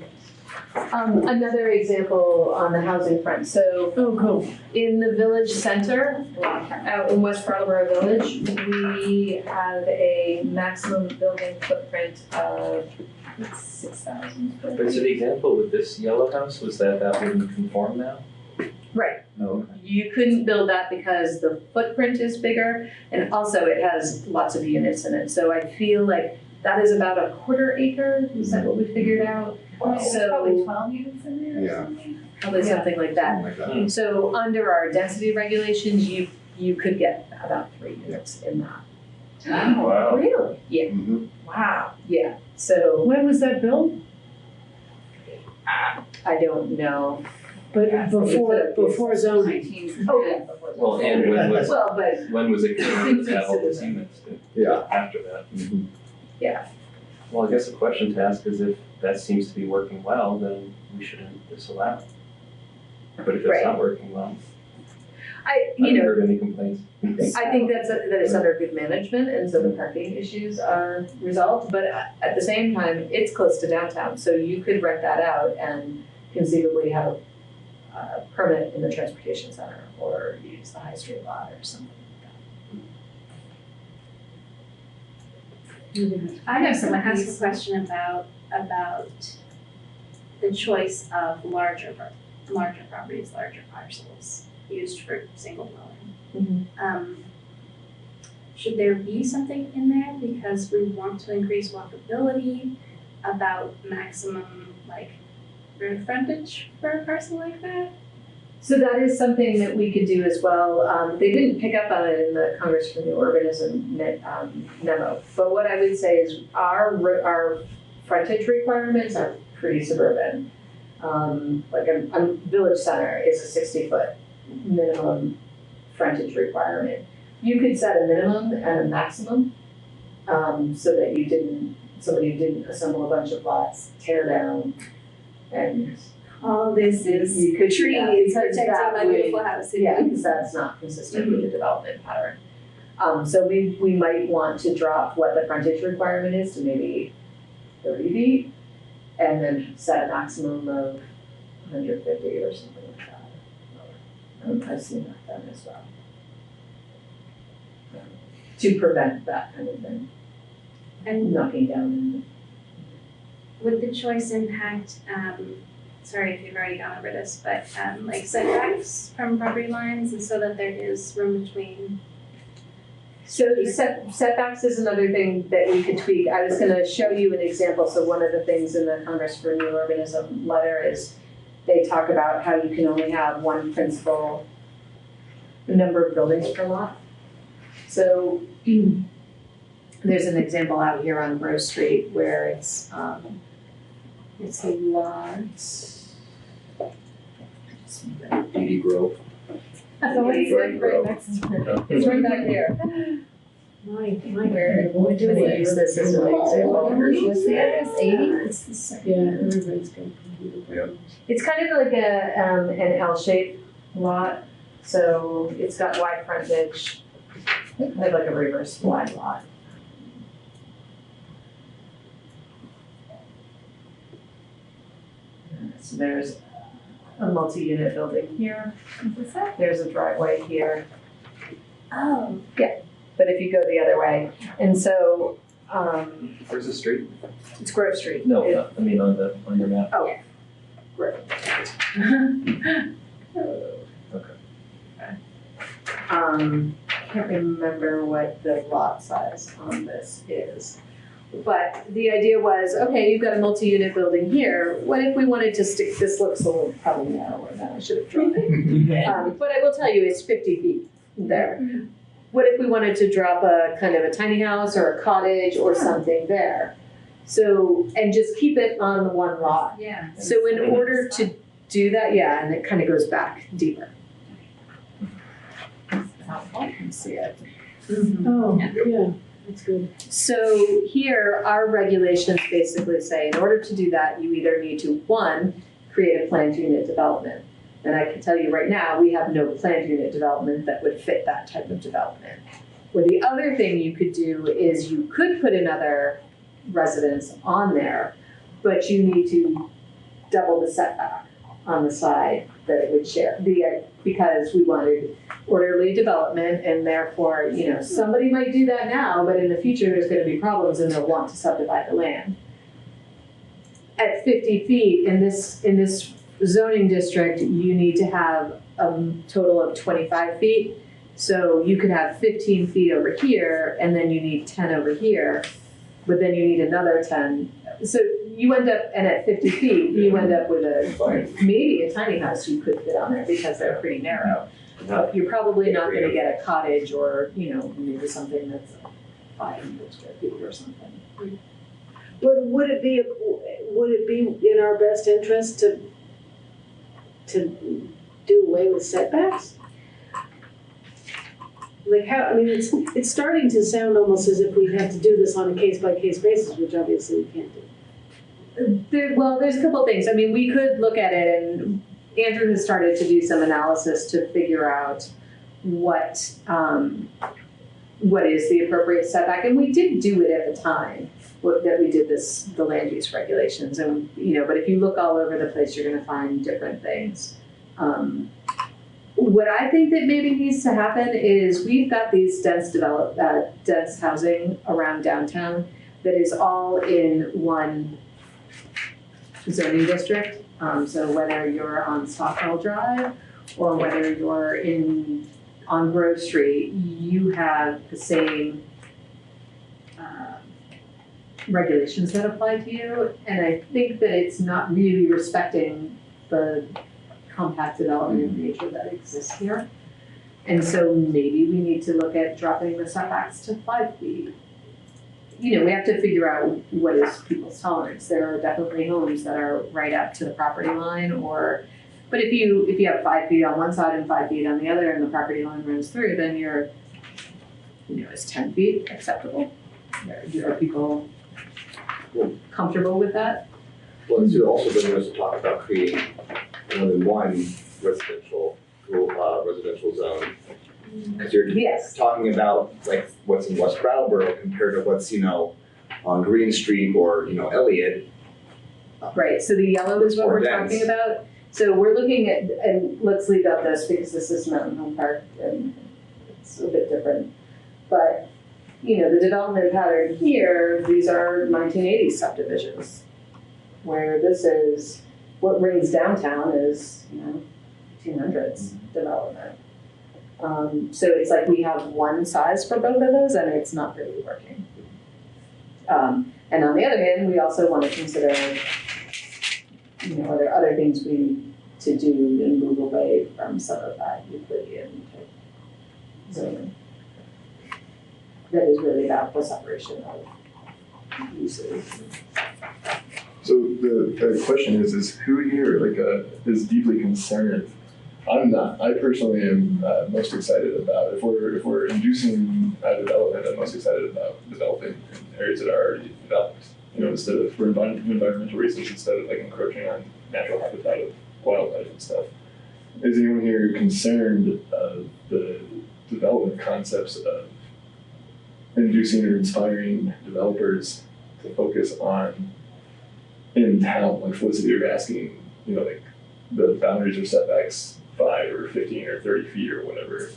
Another example on the housing front, so. Cool. In the village center, out in West Brattleboro Village, we have a maximum building footprint of 6,000. But it's an example with this yellow house, was that wouldn't conform now? Right. No. You couldn't build that because the footprint is bigger, and also it has lots of units in it. So I feel like that is about a 1/4 acre, is that what we figured out? Wow. So Probably 12 units in there or Yeah. something? Probably something like that. So under our density regulations, you could get about 3 units in that. Wow. Really? Yeah. Mm-hmm. Wow. Yeah, so When was that built? I don't know. But Yeah, before zoning. 1910. Oh, yeah, before that. Well, and Well, but when was it considered to have all those units? Yeah. After that. yeah, Well, I guess the question to ask is if that seems to be working well, then we shouldn't disallow it. But if it's Right. not working well, I haven't heard any complaints. I think that it's under good management, and so the parking issues are resolved, but at the same time, it's close to downtown, so you could rent that out and conceivably have a permit in the transportation center, or use the high street lot or something like that. I have to ask a question about the choice of larger properties, larger parcels used for single dwelling. Should there be something in there because we want to increase walkability about maximum like road frontage for a parcel like that? So that is something that we could do as well. They didn't pick up on it in the Congress for New Urbanism memo, but what I would say is our frontage requirements are pretty suburban. Like a village center is a 60-foot minimum frontage requirement. You could set a minimum and a maximum, so that somebody who didn't assemble a bunch of lots, tear down, and all this is you could trees protecting my beautiful house. Yeah, because that's not consistent with the development pattern. So we might want to drop what the frontage requirement is to maybe 30 feet, and then set a maximum of 150 or something like that. I've seen that done as well. To prevent that kind of thing. And knocking down. would the choice impact, sorry if you've already gone over this, but like setbacks from property lines, and so that there is room between? So setbacks is another thing that we could tweak. I was gonna show you an example. So one of the things in the Congress for New Urbanism letter is they talk about how you can only have one principal number of buildings per lot. So there's an example out here on Grove Street where it's a lot. DD Grove. It's right back there. We're doing use this as an example. What's the address? 80? It's the second. Yeah, everybody's got computer. It's kind of like an L-shaped lot, so it's got wide frontage, like a reverse wide lot. So there's a multi-unit building here. What's that? There's a driveway here. Oh. Yeah, but if you go the other way, and so Where's the street? it's Grove Street. No, I mean on your map. Oh, Grove. Okay. Can't remember what the lot size on this is. But the idea was, okay, you've got a multi-unit building here. What if we wanted to stick, this looks a little probably narrower than I should have drawn it. But I will tell you, it's 50 feet there. What if we wanted to drop a kind of a tiny house or a cottage or something there? So, and just keep it on the one lot. Yeah. So in order to do that, yeah, and it kind of goes back deeper. You can see it. Oh, yeah, that's good. So here, our regulations basically say, in order to do that, you either need to, one, create a planned unit development. And I can tell you right now, we have no planned unit development that would fit that type of development. Or the other thing you could do is you could put another residence on there, but you need to double the setback on the side that it would share. Because we wanted orderly development, and therefore, you know, somebody might do that now, but in the future there's going to be problems and they'll want to subdivide the land. At 50 feet in this zoning district, you need to have a total of 25 feet. So you could have 15 feet over here, and then you need 10 over here, but then you need another 10. So you end up, and at 50 feet, you end up with maybe a tiny house you could fit on there because they're pretty narrow. But you're probably not going to get a cottage or, you know, maybe something that's 500 square feet or something. Would it be in our best interest to do away with setbacks? Like how, I mean, it's starting to sound almost as if we'd have to do this on a case-by-case basis, which obviously we can't do. There's a couple of things. I mean, we could look at it, and Andrew has started to do some analysis to figure out what is the appropriate setback, and we did do it at the time that we did the land use regulations, and but if you look all over the place, you're going to find different things. What I think that maybe needs to happen is we've got these dense housing around downtown that is all in one zoning district. So whether you're on Stockwell Drive or whether you're on Grove Street, you have the same regulations that apply to you. And I think that it's not really respecting the compact development nature that exists here. And so maybe we need to look at dropping the setbacks to 5 feet. We have to figure out what is people's tolerance. There are definitely homes that are right up to the property line, but if you have 5 feet on one side and 5 feet on the other, and the property line runs through, then is 10 feet acceptable? Are people comfortable with that? Well, this is also bringing us to talk about creating more than one residential zone. Because you're talking about like what's in West Brattleboro compared to what's, on Green Street or, Elliott. Right, so the yellow is what we're talking about. So we're looking at, and let's leave out this because this is Mountain Home Park and it's a bit different. But, the development pattern here, these are 1980s subdivisions, where this is, what rings downtown is, 1800s development. So it's like we have one size for both of those and it's not really working. And on the other hand, we also want to consider, are there other things we need to do and move away from some of that Euclidean type zoning that is really about the separation of uses. So the question is who here is deeply concerned? I'm not. I personally am most excited about if we're inducing development. I'm most excited about developing in areas that are already developed. Instead of for environmental reasons, instead of encroaching on natural habitat of wildlife and stuff. Is anyone here concerned of the development concepts of inducing or inspiring developers to focus on in town, like Felicity, you're asking, the boundaries or setbacks 5 or 15 or 30 feet or whatever.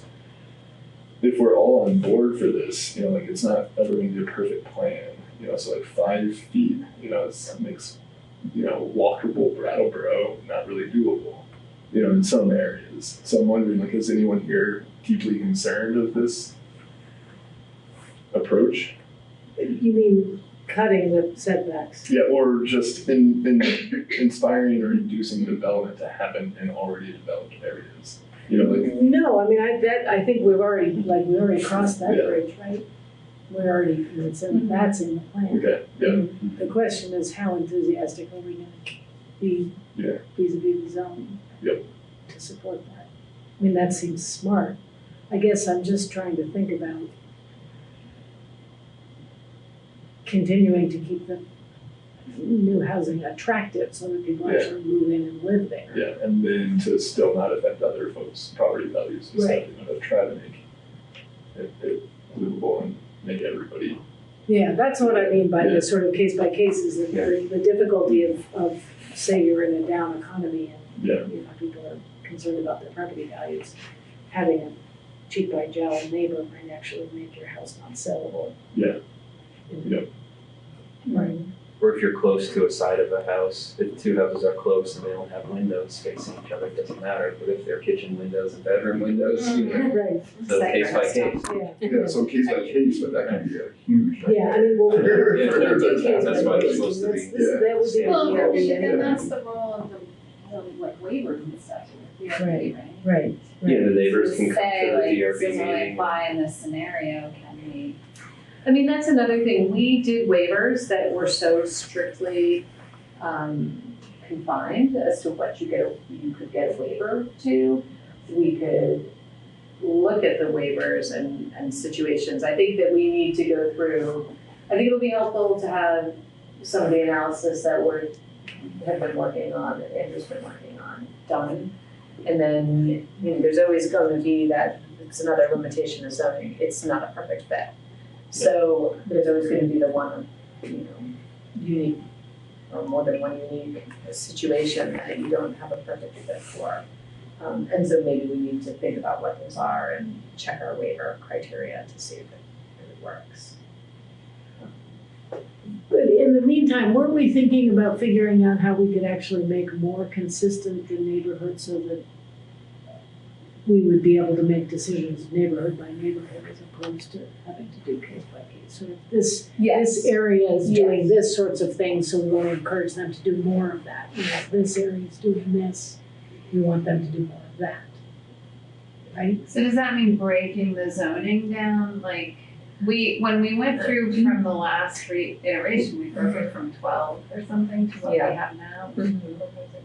If we're all on board for this, it's not ever going to be a perfect plan. So 5 feet, it makes, walkable Brattleboro not really doable, in some areas. So I'm wondering, is anyone here deeply concerned of this approach? You mean cutting the setbacks? Yeah, or just inspiring or inducing development to happen in already developed areas. No, I think we already crossed that bridge, right? That's in the plan. Okay, yeah. The question is how enthusiastic are we going to be vis-a-vis the zone to support that? That seems smart. I guess I'm just trying to think about continuing to keep the new housing attractive so that people actually move in and live there. Yeah, and then to still not affect other folks' property values. Right. To try to make it livable and make everybody. Yeah, that's what I mean by the sort of case by case is the difficulty of say you're in a down economy and people are concerned about their property values. Having a cheap by jowl neighbor might actually make your house not sellable. Yeah. Right. Or if you're close to a side of a house, if 2 houses are close and they don't have windows facing each other, it doesn't matter. But if they're kitchen windows and bedroom windows, right. So case by case. Yeah, so case by case, but that can be a huge. Yeah, we can't do case by That's why it's case. supposed to be. That would be Well, the DRB then anyway. that's the role of the waivers and stuff, the DRB, right? Right. Yeah, the neighbors can come Say, to the DRB this doesn't really meeting. apply in this scenario, can we? That's another thing. We did waivers that were so strictly confined as to what you could get a waiver to. We could look at the waivers and situations. I think that we need to go through. I think it'll be helpful to have some of the analysis that have been working on, that Andrew's been working on, done. And then there's always going to be that it's another limitation of zoning, it's not a perfect fit. So there's always gonna be the one, unique, or more than one unique situation that you don't have a perfect fit for. And so maybe we need to think about what those are and check our waiver criteria to see if it really works. But in the meantime, weren't we thinking about figuring out how we could actually make more consistent the neighborhood so that we would be able to make decisions neighborhood by neighborhood as opposed to having to do case by case? Sort of this area is doing this sorts of things, so we want to encourage them to do more of that. This area is doing this, we want them to do more of that. Right? So does that mean breaking the zoning down? Like, when we went through from the last iteration, we broke it from 12 or something to what we have now,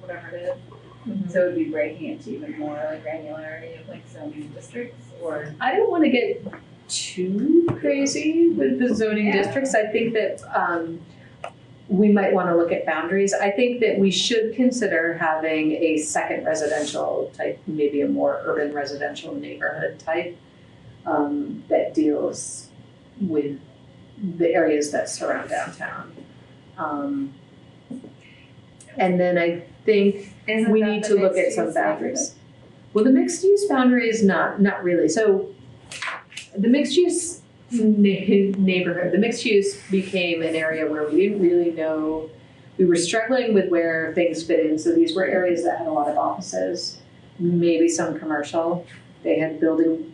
whatever it is. So it would be breaking it to even more like granularity of like zoning districts, or I don't want to get too crazy with the zoning districts. I think that we might want to look at boundaries. I think that we should consider having a second residential type, maybe a more urban residential neighborhood type that deals with the areas that surround downtown. And then I think we need to look at some boundaries. Well, the mixed use boundary is not really. So the mixed use neighborhood, the mixed use became an area where we didn't really know, we were struggling with where things fit in. So these were areas that had a lot of offices, maybe some commercial. They had building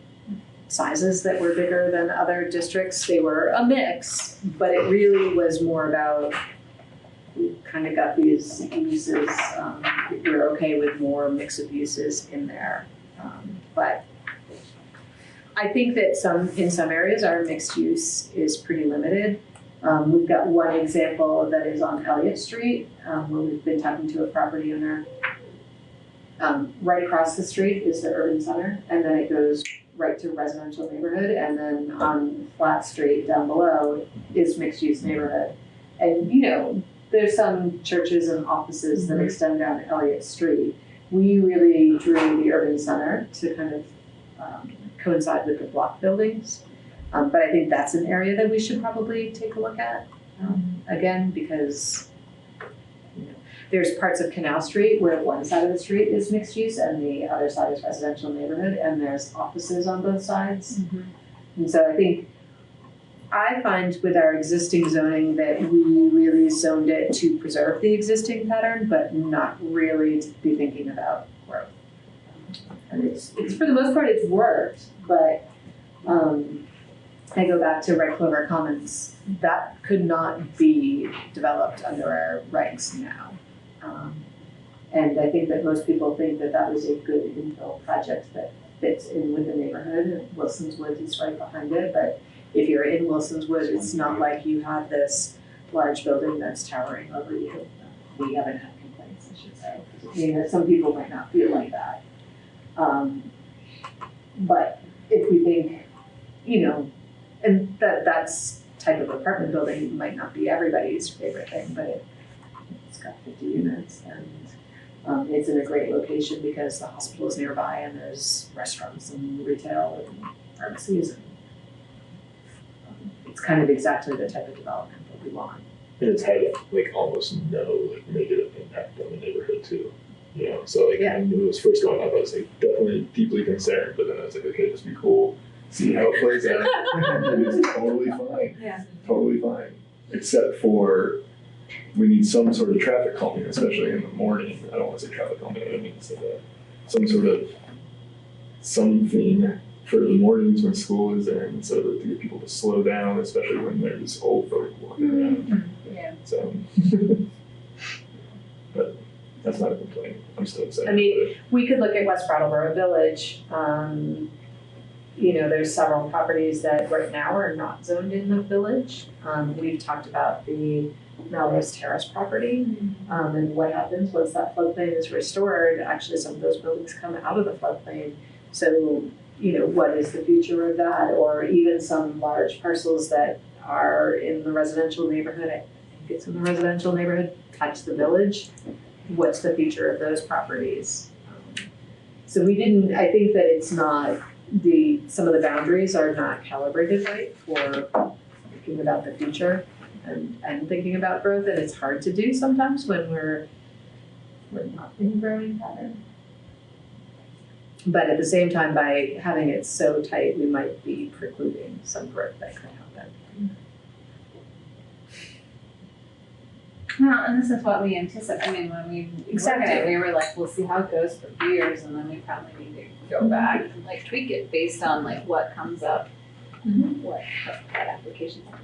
sizes that were bigger than other districts. They were a mix, but it really was more about, we kind of got these uses, we're okay with more mix of uses in there. But I think that in some areas our mixed use is pretty limited. We've got one example that is on Elliott Street, where we've been talking to a property owner. Right across the street is the urban center, and then it goes right to residential neighborhood, and then on Flat Street down below is mixed use neighborhood. And there's some churches and offices that extend down Elliott Street. We really drew the urban center to kind of coincide with the block buildings. But I think that's an area that we should probably take a look at again, because there's parts of Canal Street where one side of the street is mixed use and the other side is residential neighborhood, and there's offices on both sides. And so I find with our existing zoning that we really zoned it to preserve the existing pattern, but not really to be thinking about growth. And it's for the most part, it's worked, but I go back to Red Clover Commons. That could not be developed under our regs now. And I think that most people think that that was a good infill project that fits in with the neighborhood. Wilson's Woods is right behind it, but if you're in Wilson's Woods, it's not like you have this large building that's towering over you. We haven't had complaints, I should say. Some people might not feel like that. But if we think, and that's type of apartment building might not be everybody's favorite thing, but it's got 50 units and it's in a great location because the hospital is nearby and there's restaurants and retail and pharmacies. And it's kind of exactly the type of development that we want. And it's had almost no negative impact on the neighborhood too. So when it was first going up, I was definitely deeply concerned, but then I was okay, just be cool, see how it plays out. It's totally fine. Yeah. Totally fine. Except for we need some sort of traffic calming, especially in the morning. I don't want to say traffic calming, I mean some sort of something for the mornings when school is in, so that to get people to slow down, especially when there's old folk walking around. Yeah. So, but that's not a complaint. I'm still excited. I mean, we could look at West Brattleboro Village. There's several properties that right now are not zoned in the village. We've talked about the Melrose Terrace property, and what happens once that floodplain is restored. Actually, some of those buildings come out of the floodplain. So, what is the future of that? Or even some large parcels that are in the residential neighborhood. I think it's in the residential neighborhood, touch the village. What's the future of those properties? So I think that it's not the some of the boundaries are not calibrated right for thinking about the future and thinking about growth, and it's hard to do sometimes when we're not in a growing pattern. But at the same time, by having it so tight, we might be precluding some growth that could happen. Well, and this is what we anticipate. I mean, when we looked at it, we were like, we'll see how it goes for a few years, and then we probably need to go back and like tweak it based on like what comes up, what applications come up.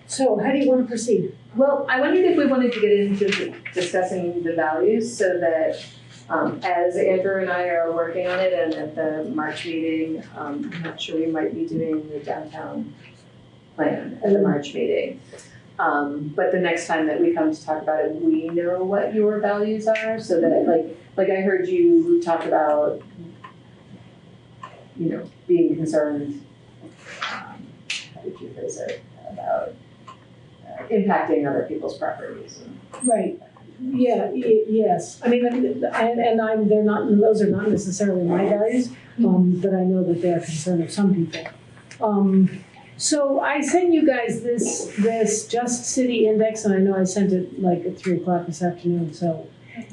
So how do you want to proceed? Well, I wondered if we wanted to get into discussing the values so that as Andrew and I are working on it and at the March meeting, I'm not sure we might be doing the downtown plan at the March meeting. But the next time that we come to talk about it, we know what your values are so that like I heard you talk about, you know, being concerned, how did you phrase it, about impacting other people's properties. Right. Yeah. Yes. I mean, and they're not. Those are not necessarily my values, but I know that they're a concern of some people. So I sent you guys this Just City Index, and I know I sent it like at 3:00 this afternoon. So,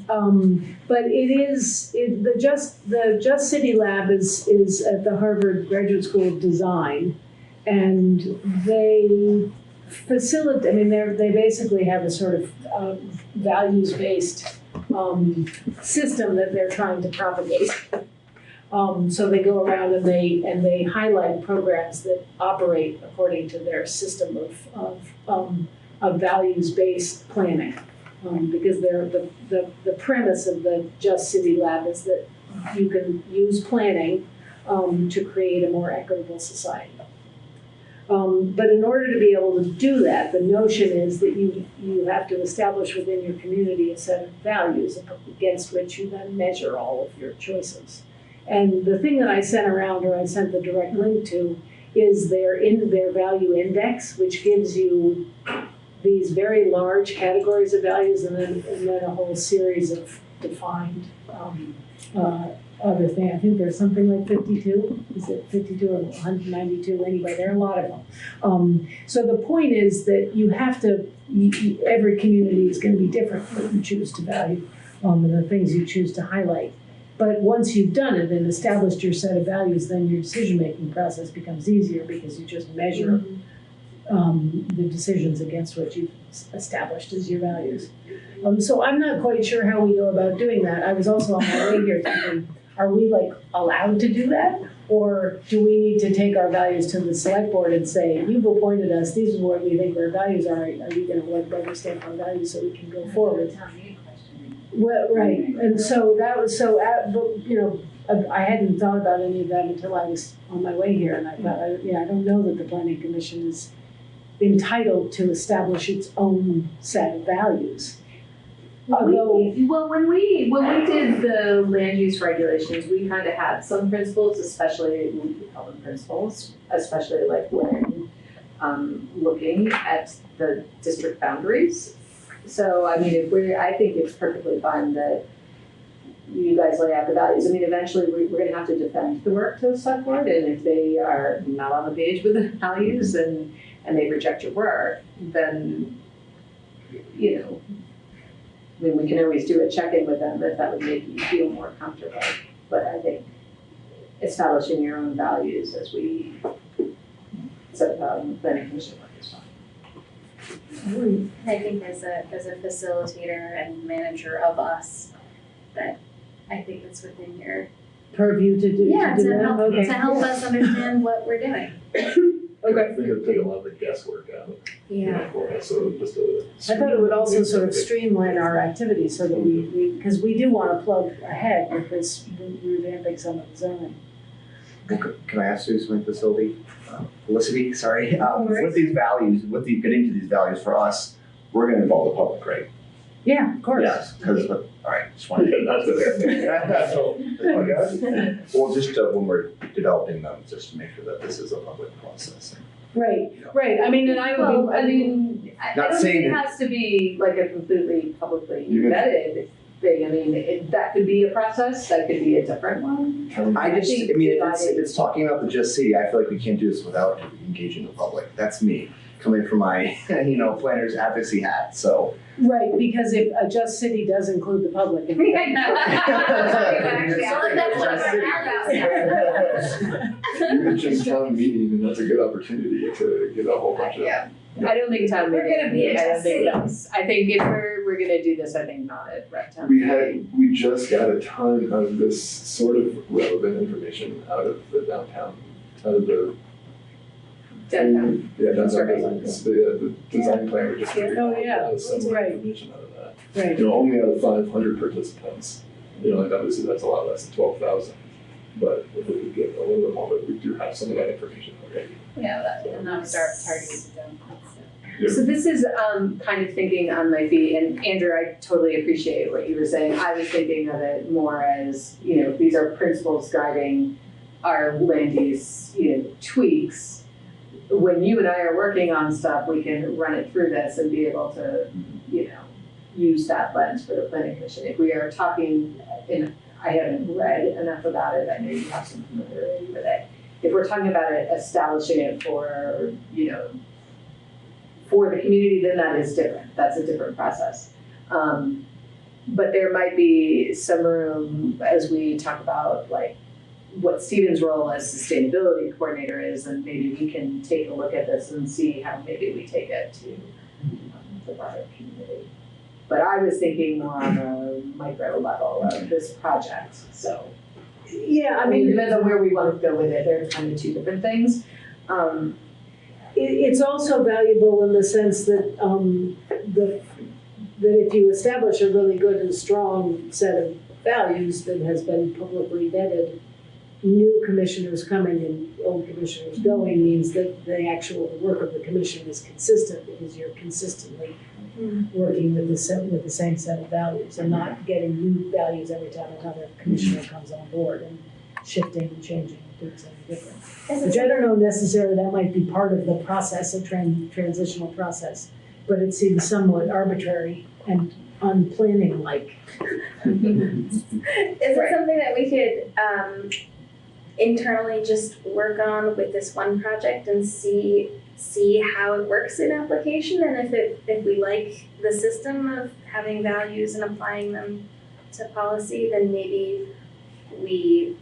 but the Just City Lab is at the Harvard Graduate School of Design, and they facilitate. I mean, they basically have a sort of values-based system that they're trying to propagate. So they go around and they highlight programs that operate according to their system of values-based planning. Because the premise of the Just City Lab is that you can use planning to create a more equitable society. But in order to be able to do that, the notion is that you have to establish within your community a set of values against which you then measure all of your choices. And the thing that I sent around, or I sent the direct link to, is their value index, which gives you these very large categories of values and then a whole series of defined other things. I think there's something like 52. Is it 52 or 192? Anyway, there are a lot of them. So the point is that you have to, every community is going to be different what you choose to value and the things you choose to highlight. But once you've done it and established your set of values, then your decision-making process becomes easier because you just measure the decisions against what you've established as your values. So I'm not quite sure how we go about doing that. I was also on my way here thinking, are we like allowed to do that? Or do we need to take our values to the select board and say, you've appointed us, these are what we think our values are you going to let rubber stamp our values so we can go forward? Well, right, and so that was but you know, I hadn't thought about any of that until I was on my way here, and I thought, I don't know that the Planning Commission is entitled to establish its own set of values. When we did the land use regulations, we kind of had some principles, especially we call them principles, especially like when looking at the district boundaries. So I mean, I think it's perfectly fine that you guys lay out the values. I mean, eventually we're going to have to defend the work to the select board, and if they are not on the page with the values and they reject your work, then you know. I mean, we can always do a check-in with them if that would make you feel more comfortable. But I think establishing your own values as we set about the Planning Commission work is fine. I think as a facilitator and manager of us, that I think it's within your purview to do. Yeah, to do to that? help Okay. to help us understand what we're doing. Okay. I think it'd take a lot of the guesswork out. Yeah. For us, so just a. I thought it would also sort of streamline our activities so that we because we do want to plug ahead with this revamping some of the zoning. Can I ask you something, Felicity? Sorry. With these values, getting to these values for us, we're going to involve the public, right? Yeah, of course. Yes, because all right, just wanted to well, just when we're developing them, just to make sure that this is a public process. Right. I mean, and I would I don't think it has to be like a completely publicly vetted thing. I mean, that could be a process, that could be a different one. I mean, if it's talking about the Just City, I feel like we can't do this without engaging the public. That's me, coming from my, planner's advocacy hat, so. Right, because if a Just City does include the public. You mentioned town meeting, and that's a good opportunity to get a whole bunch of. I don't think town meeting. We're gonna be I don't Just think City. that's, I think if we're gonna do this, I think not at Rec Town meeting. We just got a ton of this sort of relevant information out of the downtown, out of the. Downtown. Yeah, downtown Survey. design, the design plan, we just. Oh, yeah, Some right. information out of that. Right. Only out of 500 participants, like obviously that's a lot less than 12,000. But if we could get a little bit more, but we do have some of that information already. Yeah, and not start targeting them. So this is kind of thinking on my feet, and Andrew, I totally appreciate what you were saying. I was thinking of it more as, these are principles guiding our land use, tweaks. When you and I are working on stuff, we can run it through this and be able to, use that lens for the planning commission. If we are talking, and I haven't read enough about it, I know you have some familiarity with it. If we're talking about it, establishing it for, for the community, then that is different. That's a different process. But there might be some room as we talk about like what Stephen's role as sustainability coordinator is, and maybe we can take a look at this and see how maybe we take it to the broader community. But I was thinking more on a micro level of this project, so. Yeah, I mean, depends on where we want to go with it. They're kind of two different things. It's also valuable in the sense that that if you establish a really good and strong set of values that has been publicly vetted, new commissioners coming and old commissioners going means that the actual work of the commission is consistent because you're consistently working with the same set of values and not getting new values every time another commissioner comes on board and shifting and changing and doing something different. Which I don't know necessarily, that might be part of the process, a transitional process, but it seems somewhat arbitrary and unplanning-like. Is it something that we could internally just work on with this one project and see how it works in application, and if we like the system of having values and applying them to policy, then maybe we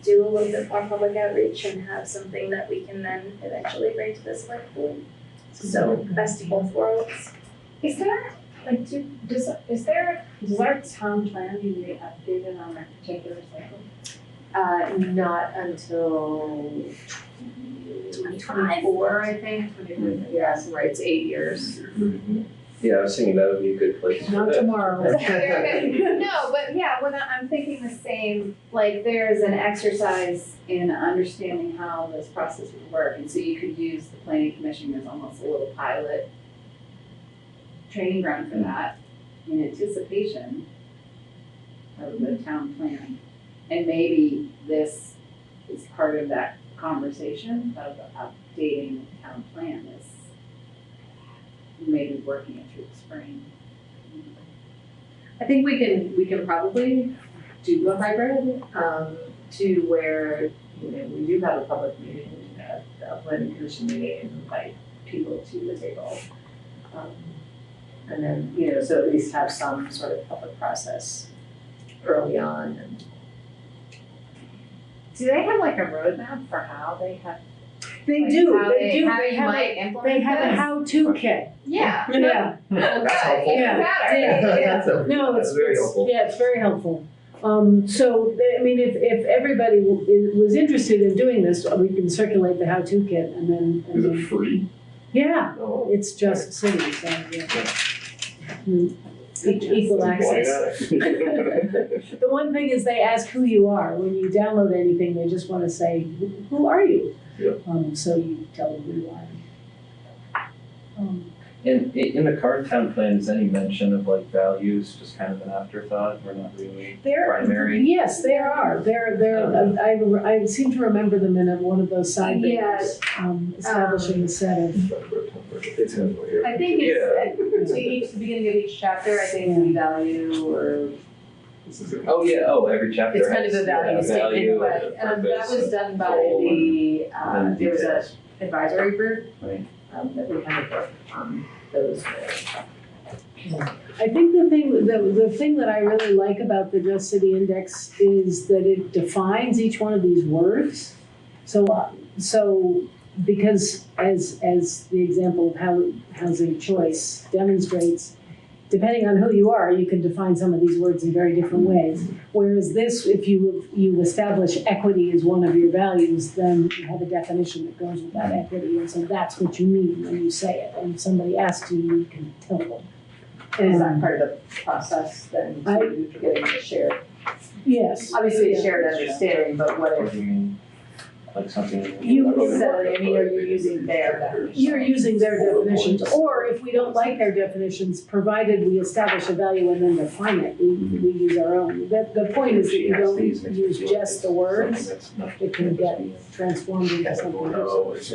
do a little bit more public outreach and have something that we can then eventually bring to the select board. So best of both worlds. Is there, like, does our town plan need to be updated on that particular cycle? Not until 2024, I think. Yeah, so right, it's 8 years. Yeah, I was thinking that would be a good place for Not that. tomorrow. No, but yeah, I'm thinking the same, like there's an exercise in understanding how this process would work. And so you could use the planning commission as almost a little pilot training ground for that in anticipation of the town plan. And maybe this is part of that conversation of updating the town plan is maybe working it through the spring. I think we can probably do a hybrid to where we do have a public meeting, a planning commission meeting, and invite people to the table, and then so at least have some sort of public process early on. And do they have like a roadmap for how they have? They like do. How They do. How They you have might implement They have a this? how-to kit. Yeah. Yeah. That's helpful. Yeah. No, That's very helpful. Yeah, it's very helpful. If everybody was interested in doing this, we can circulate the how-to kit and then. Is it free? Yeah, it's just city, so yeah. Equal access. The one thing is they ask who you are. When you download anything, they just want to say, who are you? Yeah. So you tell them who you are. And in the current town plan, is any mention of like values just kind of an afterthought or not really primary? Yes, there are. I seem to remember them in one of those side papers, establishing a set of. It's gonna go here. I think it's at the beginning of each chapter, I think we value or. Oh, yeah, every chapter It's kind of has, a value statement, but that purpose, was done by goal, the, and there was a details. advisory group, that we kind of worked on those. I think the thing that I really like about the Just City Index is that it defines each one of these words. So because as the example of how housing choice demonstrates, depending on who you are, you can define some of these words in very different ways. Whereas this, if you establish equity as one of your values, then you have a definition that goes with that equity, and so that's what you mean when you say it. And if somebody asks you, you can tell them. Is that part of the process then to getting the shared? Yes. Obviously a shared understanding, but what if? do you mean? Like something? Are you using their definition? You're using their definitions, or if we don't like their definitions, provided we establish a value and then define it, we use our own. The point is that you don't use just the words, it can get transformed into something else.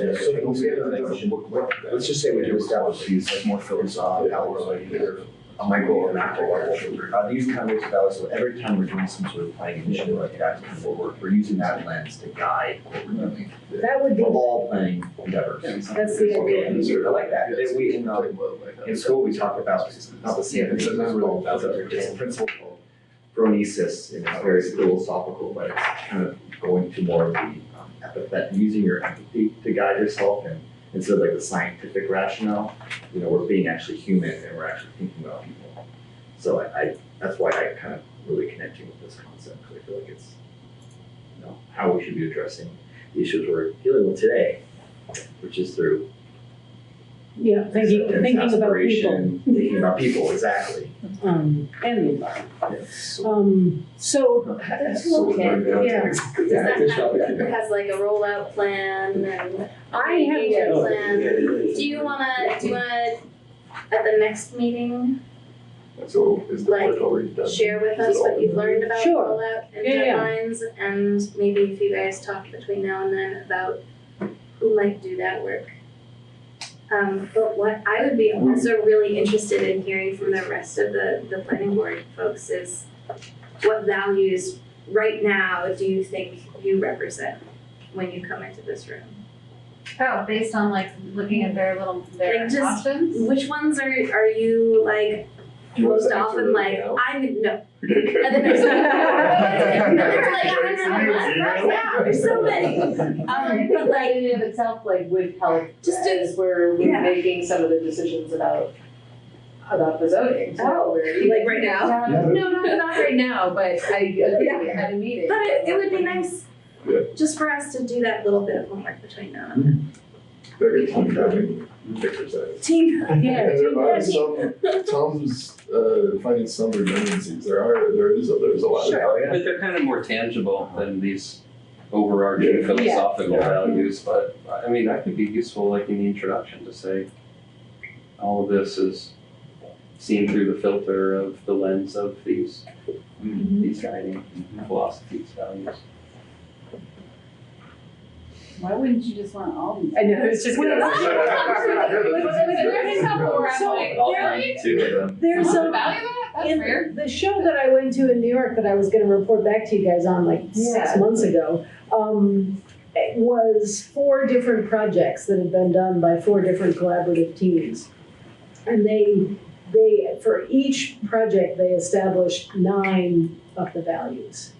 Let's just say we do establish these like more philosophical, micro or macro level. These kind of values, so every time we're doing some sort of planning initiative like that, we're using that lens to guide what we're doing. That would be of all planning endeavors. That's the idea. I like that. In school we talk about not the same thing. It's a principle called phronesis, and it's very philosophical, but it's kind of going to more of the epithet, using your empathy to guide yourself, and instead of like the scientific rationale, we're being actually human and we're actually thinking about people. So that's why I kind of really connecting with this concept, because I feel like it's how we should be addressing the issues we're dealing with today, which is through thinking about people. Aspiration, thinking about people, exactly. And the environment. Yes. So That's okay. Yeah. It has like a rollout plan and I have engagement plan. Do you wanna at the next meeting, So is the work already done? share with us what you've learned about Sure. rollout and Yeah. deadlines, and maybe if you guys talk between now and then about who might do that work. But what I would be also really interested in hearing from the rest of the planning board folks is what values right now do you think you represent when you come into this room? Oh, based on like looking at their Like just options? which ones are you like most often like I'm no. And then there's there's so many. But like in and of itself, like would help just as we're making some of the decisions about the zoning. So like right now? No, not right now, but I agree, at a meeting. But it would be nice just for us to do that little bit of homework between now and then. Very team building exercise. Team, And there are Tom's finding some redundancies. There's a lot of. But they're kind of more tangible than these overarching philosophical values, but I mean, that could be useful like in the introduction to say, all of this is seen through the filter of the lens of these guiding philosophies, values. Why wouldn't you just want all these? I know, it's just gonna. There's value that? That's in weird. the show that I went to in New York that I was going to report back to you guys on like 6 months ago. It was 4 different projects that had been done by 4 different collaborative teams, and they for each project they established 9 of the values.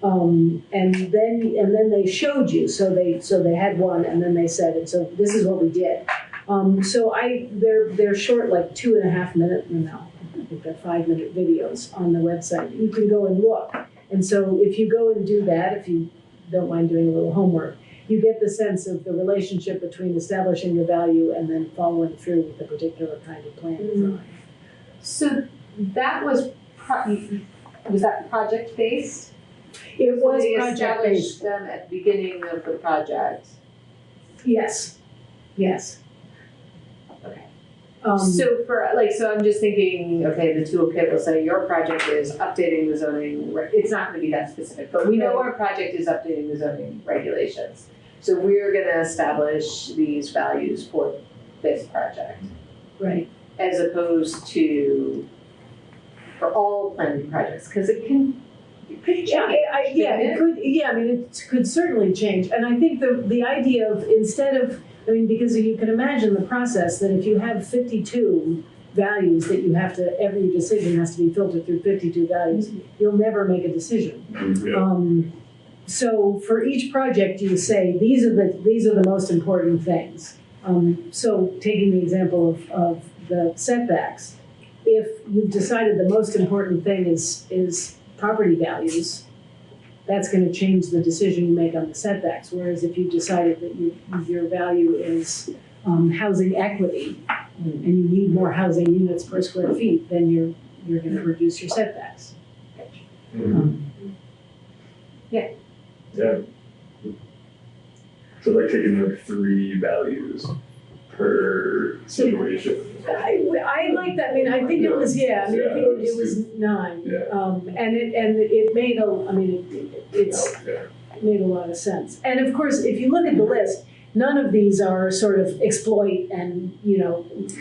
And then they showed you. So they had one, and then they said, and so this is what we did. They're short, like 2.5 minute. No, I think they're 5-minute videos on the website. You can go and look. And so if you go and do that, if you don't mind doing a little homework, you get the sense of the relationship between establishing the value and then following through with the particular kind of plan design. So that was that project based? It was they project based. established them at the beginning of the project. Yes. Okay. Um, So I'm just thinking, okay, the toolkit will say your project is updating the zoning, it's not gonna be that specific, but we know our project is updating the zoning regulations. So we're gonna establish these values for this project. Right. As opposed to for all planning projects, because it could change. It could. Yeah, I mean, it could certainly change. And I think the idea of instead of, I mean, because you can imagine the process that if you have 52 values that you have to, every decision has to be filtered through 52 values, you'll never make a decision. So for each project, you say these are the most important things. So taking the example of the setbacks, if you've decided the most important thing is property values, that's going to change the decision you make on the setbacks. Whereas if you decided that your value is housing equity, and you need more housing units per square feet, then you're going to reduce your setbacks. Yeah. Yeah. So like taking like 3 values per situation. I like that. I mean, I think it was, I think it was 9. And it made it made a lot of sense. And of course, if you look at the list, none of these are sort of exploit and, rich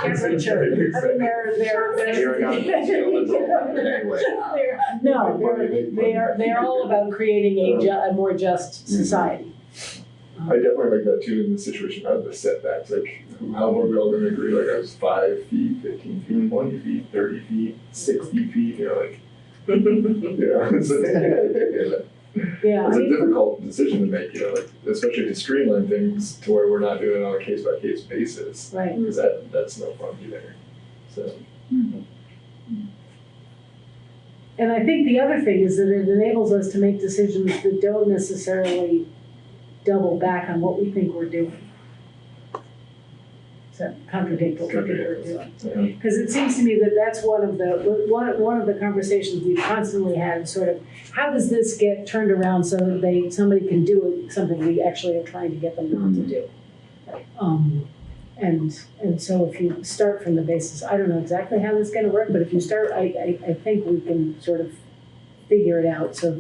get richer. I mean, they're all about creating a more just society. I definitely like that too in the situation of the setbacks. Like, how are we all going to agree? Like, I was 5 feet, 15 feet, 20 feet, 30 feet, 60 feet. It's a difficult decision to make. Like, especially to streamline things to where we're not doing it on a case by case basis. Right. Because that's no fun either. So. And I think the other thing is that it enables us to make decisions that don't necessarily double back on what we think we're doing. So contradict what we think we're doing. Because it seems to me that that's one of the conversations we've constantly had. Sort of, how does this get turned around so that somebody can do something we actually are trying to get them not to do? And so if you start from the basis, I don't know exactly how this is going to work, but if you start, I think we can sort of figure it out so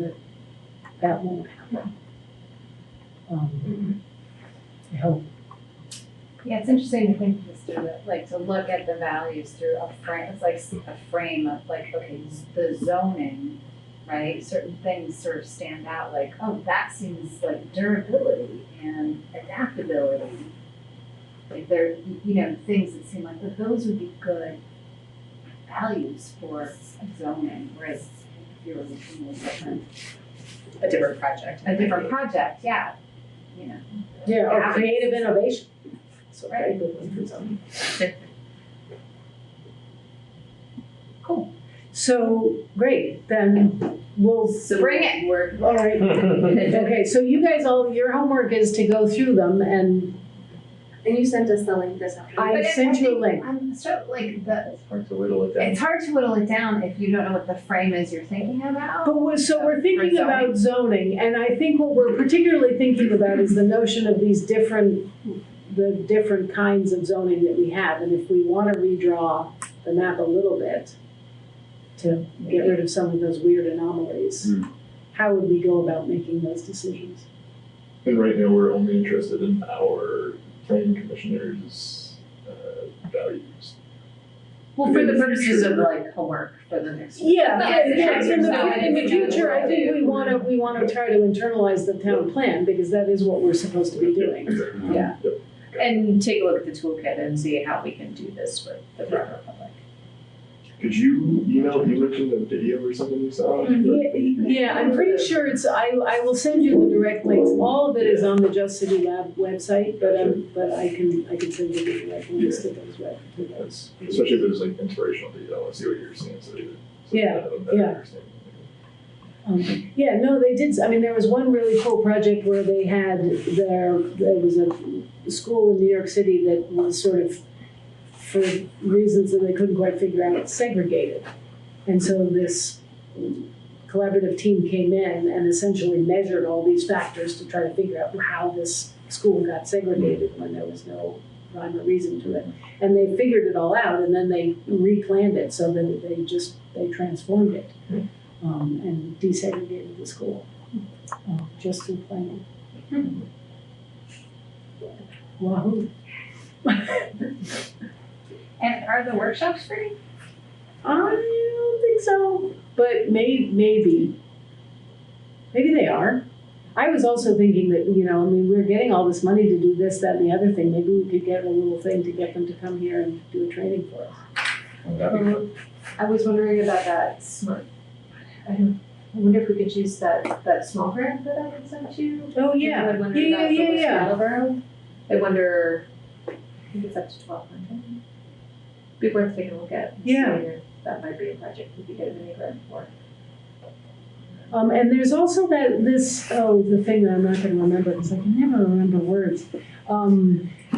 that won't happen. I hope. Yeah, it's interesting to think this through, to look at the values through a frame. It's like a frame of okay, the zoning, right? Certain things sort of stand out. Like, oh, that seems like durability and adaptability. Like they're things that seem like those would be good values for zoning. Whereas if you were looking at a different project, yeah. Yeah, or creative innovation. So right. Cool. So great. Then we'll bring it. All right. Okay. So you guys your homework is to go through them and you sent us the link this afternoon. I sent you a link. It's hard to whittle it down. It's hard to whittle it down if you don't know what the frame is you're thinking about. But we're thinking about zoning, and I think what we're particularly thinking about is the notion of the different kinds of zoning that we have, and if we want to redraw the map a little bit to get rid of some of those weird anomalies, how would we go about making those decisions? And right now, we're only interested in our planning commissioners' values. Well, for the purposes of homework for the next one. In the future, I think we want to try to internalize the town plan because that is what we're supposed to be doing. Yeah. And take a look at the toolkit and see how we can do this with the broader public. Could you email? You mentioned a video or something you saw. Yeah, I'm pretty sure it's. I will send you the direct links. All of it is on the Just City Lab website, but I can send you the direct links to those websites. Especially if there's inspirational video. I want to see what you're seeing. No, they did. I mean, there was one really cool project where they had there was a school in New York City that was sort of, for reasons that they couldn't quite figure out, segregated. And so this collaborative team came in and essentially measured all these factors to try to figure out how this school got segregated when there was no rhyme or reason to it. And they figured it all out, and then they replanned it so that they transformed it and desegregated the school just through planning. Wahoo. And are the workshops free? I don't think so, but maybe. Maybe they are. I was also thinking that, we're getting all this money to do this, that, and the other thing. Maybe we could get a little thing to get them to come here and do a training for us. I was wondering about that smart, I wonder if we could use that small grant that I had sent you. Oh, yeah. I wonder Yeah. I wonder, I think it's up to 1,200. Be worth taking a look at. Yeah. See if that might be a project we could get a mini grant for. And there's also the thing that I'm not going to remember because I can never remember words.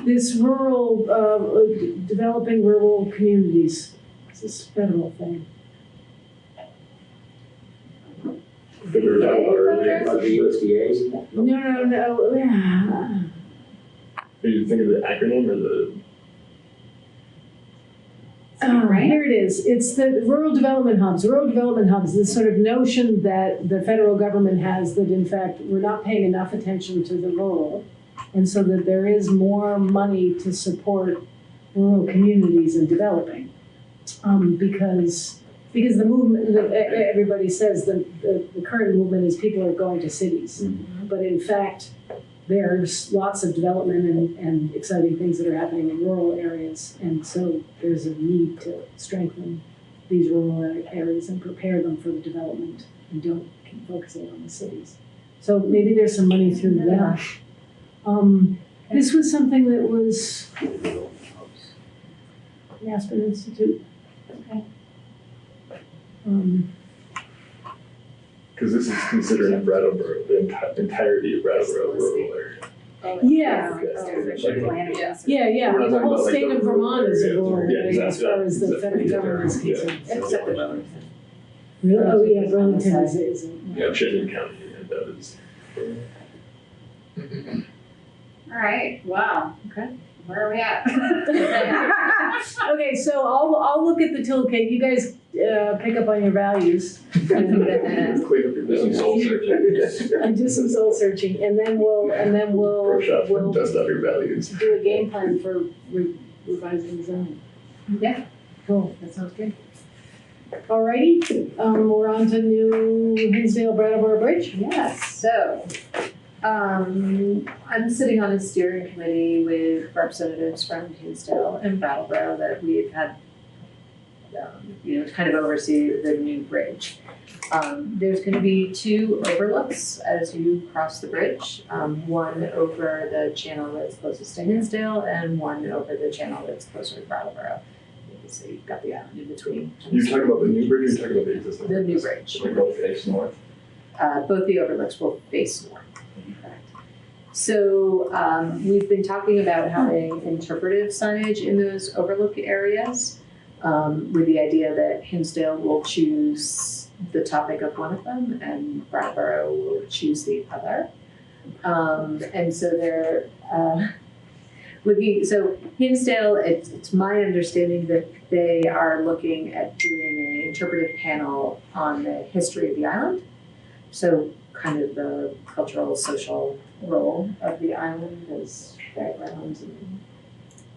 This rural, developing rural communities. It's this federal thing. We were talking about earlier about the USDA. No. Are you thinking of the acronym or the? Here it is. It's the rural development hubs. Rural development hubs, this sort of notion that the federal government has that in fact we're not paying enough attention to the rural, and so that there is more money to support rural communities in developing. Because the movement, everybody says the current movement is people are going to cities. Mm-hmm. But in fact, there's lots of development and exciting things that are happening in rural areas. And so there's a need to strengthen these rural areas and prepare them for the development and don't keep focusing on the cities. So maybe there's some money through that. This was something that was the Aspen Institute. Okay. Because this is considering Brattleboro, the entirety of Brattleboro rural area. Yeah. Yeah. We're not The talking whole about, state of Vermont is a rural Yeah, area as exactly. far as the federal government is concerned. Except the Burlington. Really? Oh, yeah, Burlington is. Yeah, Chittenden County, and that is. All right, wow, okay, where are we at? Okay, so I'll look at the toolkit. You guys pick up on your values. Clean up your business soul searching. And do some soul searching, and then we'll Workshop and dust up your values. do a game plan for revising the zone. Yeah. Cool. That sounds good. Alrighty, we're on to new Hinsdale-Brattleboro Bridge. Yes, so, I'm sitting on a steering committee with representatives from Hinsdale and Brattleboro that we've had, to kind of oversee the new bridge. There's going to be 2 overlooks as you cross the bridge, one over the channel that's closest to Hinsdale and one over the channel that's closer to Brattleboro. So you've got the island in between. You're talking about the new bridge, or you're talking about the existing? The new bridge. They both face north? Both the overlooks will face north. Correct. So we've been talking about having interpretive signage in those overlook areas with the idea that Hinsdale will choose the topic of one of them and Brattleboro will choose the other. And so they're so Hinsdale, it's my understanding that they are looking at doing an interpretive panel on the history of the island. So kind of the cultural, social role of the island as fairgrounds and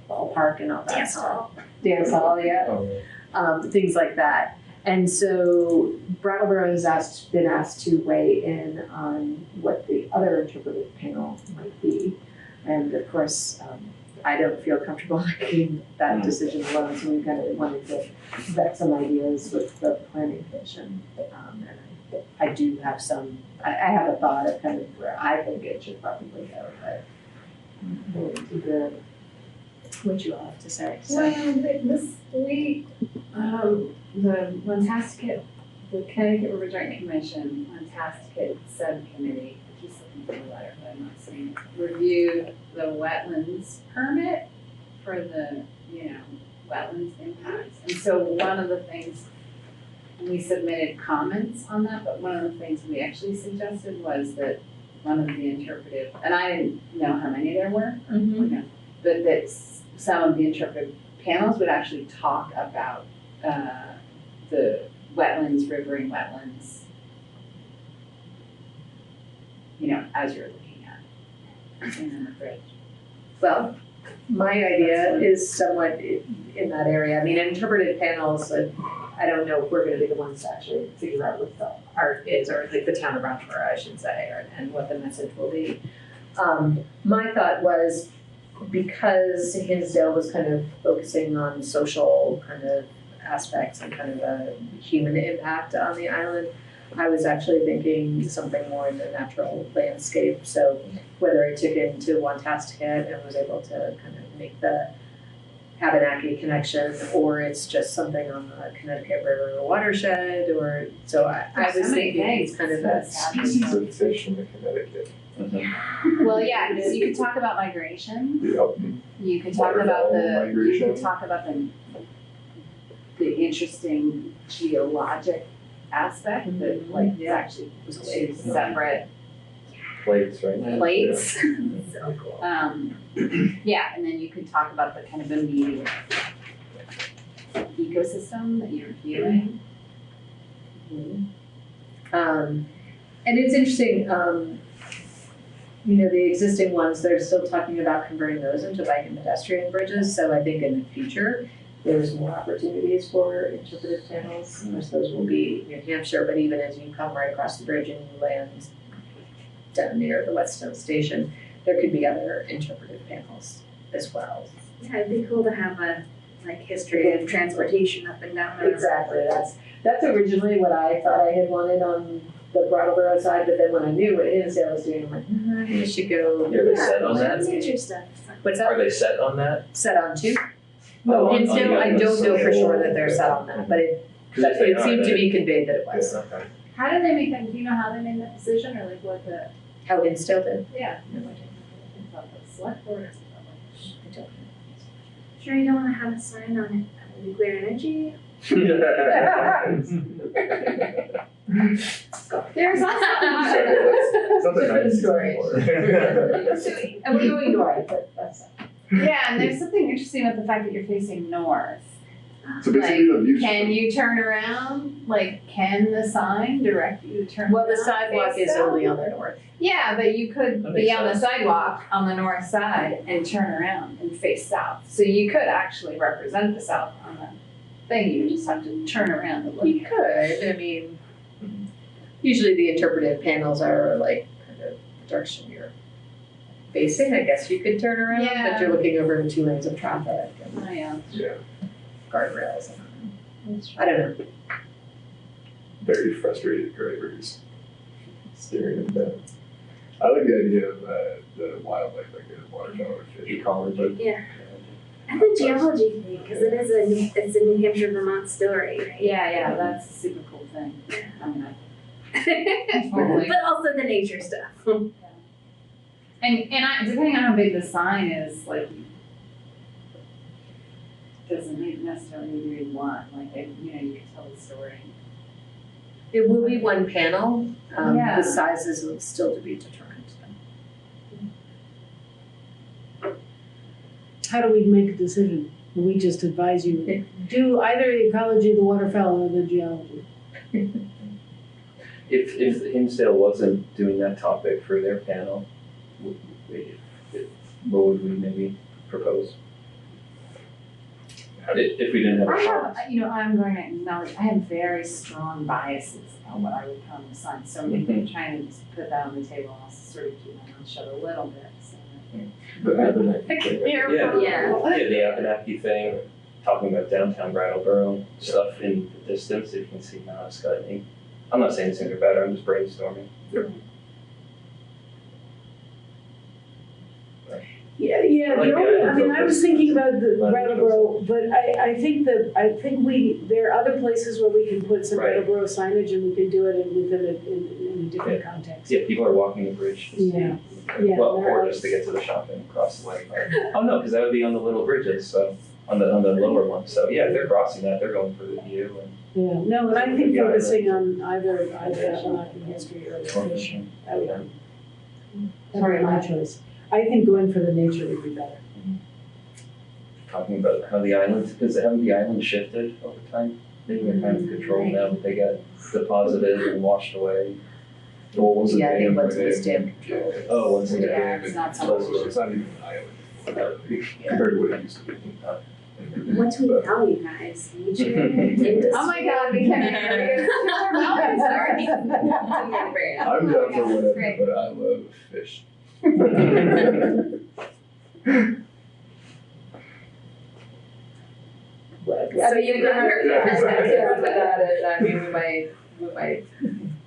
ballpark and all that stuff. Dance hall, yeah. Things like that. And so Brattleboro has been asked to weigh in on what the other interpretive panel might be. And of course, I don't feel comfortable making that decision alone, so we kind of wanted to vet some ideas with the planning commission. And I do have I have a thought of kind of where I think it should probably go, but what you all have to say. The Connecticut River Joint Commission, Montastic Subcommittee, just looking for the letter, but I'm not seeing it, reviewed the wetlands permit for the, wetlands impacts. And so one of the things, we submitted comments on that, but one of the things we actually suggested was that one of the interpretive, and I didn't know how many there were, but that some of the interpretive panels would actually talk about the wetlands, riverine wetlands, as you're looking at in the bridge. Well, My idea is somewhat in that area. I mean, interpretive panels, I don't know if we're gonna be the ones to actually figure out what the art is, or like the town of Brattleboro, I should say, and what the message will be. My thought was, because Hinsdale was kind of focusing on social kind of aspects and kind of a human impact on the island, I was actually thinking something more in the natural landscape. So whether I took it to Wantasticate and was able to kind of make the Abenaki connection, or it's just something on the Connecticut River watershed, or so I was thinking it's kind of a Species of fish in the Connecticut. Well, yeah, because you could talk about migration. Yep. You could talk about Migration. you could talk about the interesting geologic aspect that like actually was two separate Plates, right? plates. so cool. Yeah, and then you could talk about the kind of immediate ecosystem that you're viewing. And it's interesting, the existing ones, they're still talking about converting those into bike and pedestrian bridges. So I think in the future, there's more opportunities for interpretive panels. Of course, those will be New Hampshire, but even as you come right across the bridge and you land down near the Whetstone Station, there could be other interpretive panels as well. Yeah, it'd be cool to have a history of transportation up and down there. Exactly, that's originally what I thought I had wanted on the Brattleboro side, but then when I knew what Hinsdale was doing, I'm like, maybe we should go. Are they set on that? Nature stuff. What's that? Are they set on that? Set on two? No, on Hinsdale, the I other don't know for side. sure that they're set on that, but it seemed to be conveyed that it was. Okay. How did they make that? Do you know how they made that decision, or like what the? How Hinsdale did? Yeah. About the select board or something. I don't know. Sure you don't want to have a sign on it, nuclear energy? There's also Different story. And we're going north, but that's. yeah, and there's something interesting about the fact that you're facing north. So basically the view. Can you turn around? Like, can the sign direct you to turn Well, the around, sidewalk face is south? only on the north. Yeah, but you could That be makes on the sense. sidewalk on the north side and turn around and face south. So you could actually represent the south on the thing. You just have to turn around and look. You could, I mean, usually the interpretive panels are like kind of the direction you're facing. I guess you could turn around, Yeah. but you're looking over in 2 lanes of traffic and Oh, yeah. Yeah. guardrails. I don't know. Very frustrated drivers staring at that. I like the idea of the wildlife, like the waterfowl or fish. Ecology. Yeah. And the geology thing, because it's a New Hampshire, Vermont story, right? Yeah, that's a super cool thing. I mean, Totally. But also the nature stuff. and depending on how big the sign is, like, doesn't necessarily need to be one. Like, you can tell the story. It will be one panel. Yeah. The sizes will still to be determined. How do we make a decision? We just advise you, do either the ecology, the waterfowl, or the geology. If Hinsdale wasn't doing that topic for their panel, what would we maybe propose? If we didn't have I a have, I'm going to acknowledge, I have very strong biases on what I would put on the sign. So I'm trying to just put that on the table and also sort of keep my mouth shut a little bit. So The Abenaki thing. The Abenaki thing, talking about downtown Brattleboro, stuff in the distance, if you can see now, it's got me. I'm not saying things are better, I'm just brainstorming. Yeah, I like the idea I was thinking about the Brattleboro, but I think there are other places where we can put some Right. Brattleboro signage and we can do it in a different context. Yeah, people are walking the bridge to see. Yeah. Yeah, Well, there or are- just to get to the shopping across the lake. Oh, no, because that would be on the little bridges, so, on the lower one. So, yeah, if they're crossing that, they're going for the view and. Yeah, no, and I think focusing on either Abenaki history or the fish, that would be my choice. I think going for the nature would be better. Talking about how the island, because haven't the island shifted over time? They're kind of controlled now, but they got deposited and washed away. Well, once a Yeah, I think dam, once where it's they- dam controlled. Oh, once Yeah, again. it's not so Well, much. it's not even an island. compared to what it used to be. What do we tell you guys? Nature, industry. Oh my God, we can. I'm down for whatever, but I love fish. I mean, you can with that, and I mean, we might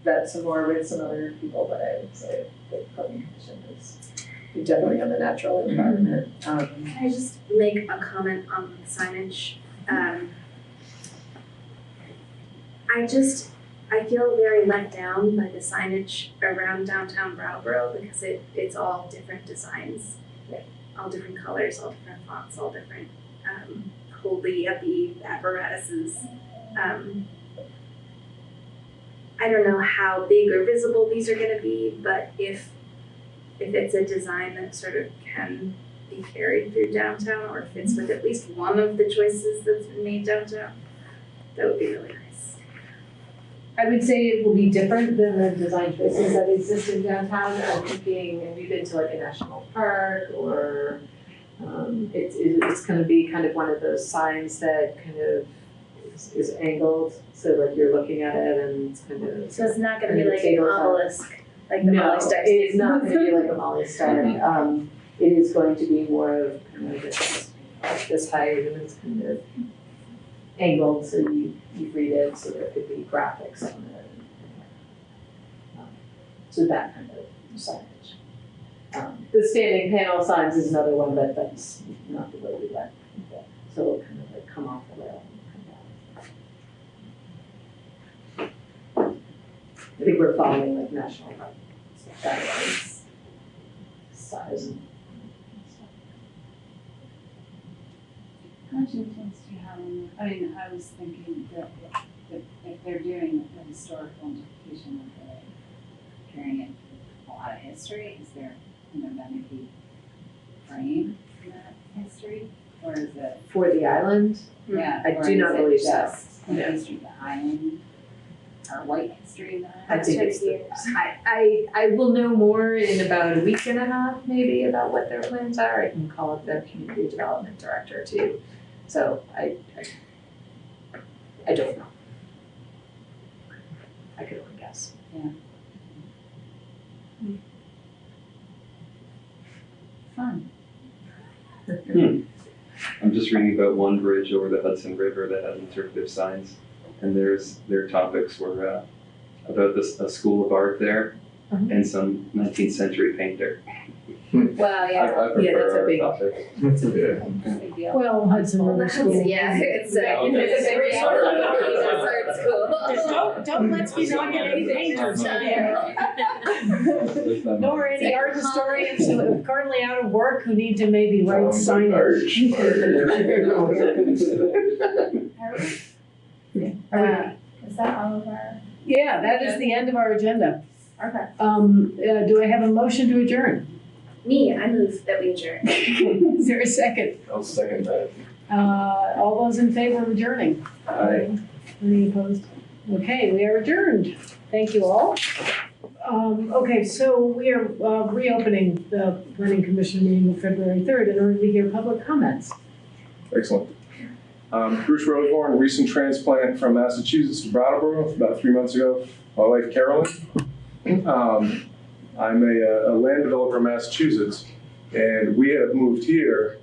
vet some more with some other people, but I would say the planning commission is generally on the natural environment. Can I just make a comment on the signage? I feel very let down by the signage around downtown Brattleboro because it's all different designs, all different colors, all different fonts, all different holy yuppie apparatuses. I don't know how big or visible these are going to be, but if it's a design that sort of can be carried through downtown, or fits with at least one of the choices that's been made downtown, that would be really nice. I would say it will be different than the design choices that exist in downtown. I'm thinking, have you been to like a national park, or it's going to be kind of one of those signs that kind of is angled, so like you're looking at it and it's kind of. So it's not going to be like an obelisk, like the Molly Star. It's not going to be like a Molly Star. It is going to be more of kind of this height, and it's kind of angled, so you read it, so there could be graphics on it. So that kind of signage. The standing panel signs is another one, but that's not the way we like it. So it'll kind of like come off the rail and come down. I think we're following like national park guidelines, size and stuff. How much influence do you have on, I mean, I was thinking that if they're doing a historical interpretation of it, carrying a lot of history, is there, going to be frame in that history? Or is it? For the island? Yeah. I do not believe so. Just the history of the island, or white history of the island? I think it's I will know more in about a week and a half, maybe, about what their plans are. I can call up their community development director too. So I don't know. I could only guess. Yeah. Fun. I'm just reading about one bridge over the Hudson River that has interpretive signs, and their topics were about a school of art there and some 19th century painter. Well, yeah, I prefer that's a our big. topic. That's a big deal. Well, Hudson River School. Yeah, it's Don't let's be knocking any painters out here. Nor any art historians who are currently out of work who need to maybe write signage. Is that all of our? Yeah, that is the end of our agenda. Okay. Do I have a motion to adjourn? Me, I move that we adjourn. Is there a second? I'll second that. All those in favor of adjourning? Aye. Any opposed? Okay, we are adjourned. Thank you all. Okay, so we are reopening the Planning Commission meeting of February 3rd in order to hear public comments. Excellent. Bruce Roseborn, recent transplant from Massachusetts to Brattleboro about 3 months ago. My wife Carolyn. I'm a land developer in Massachusetts, and we have moved here,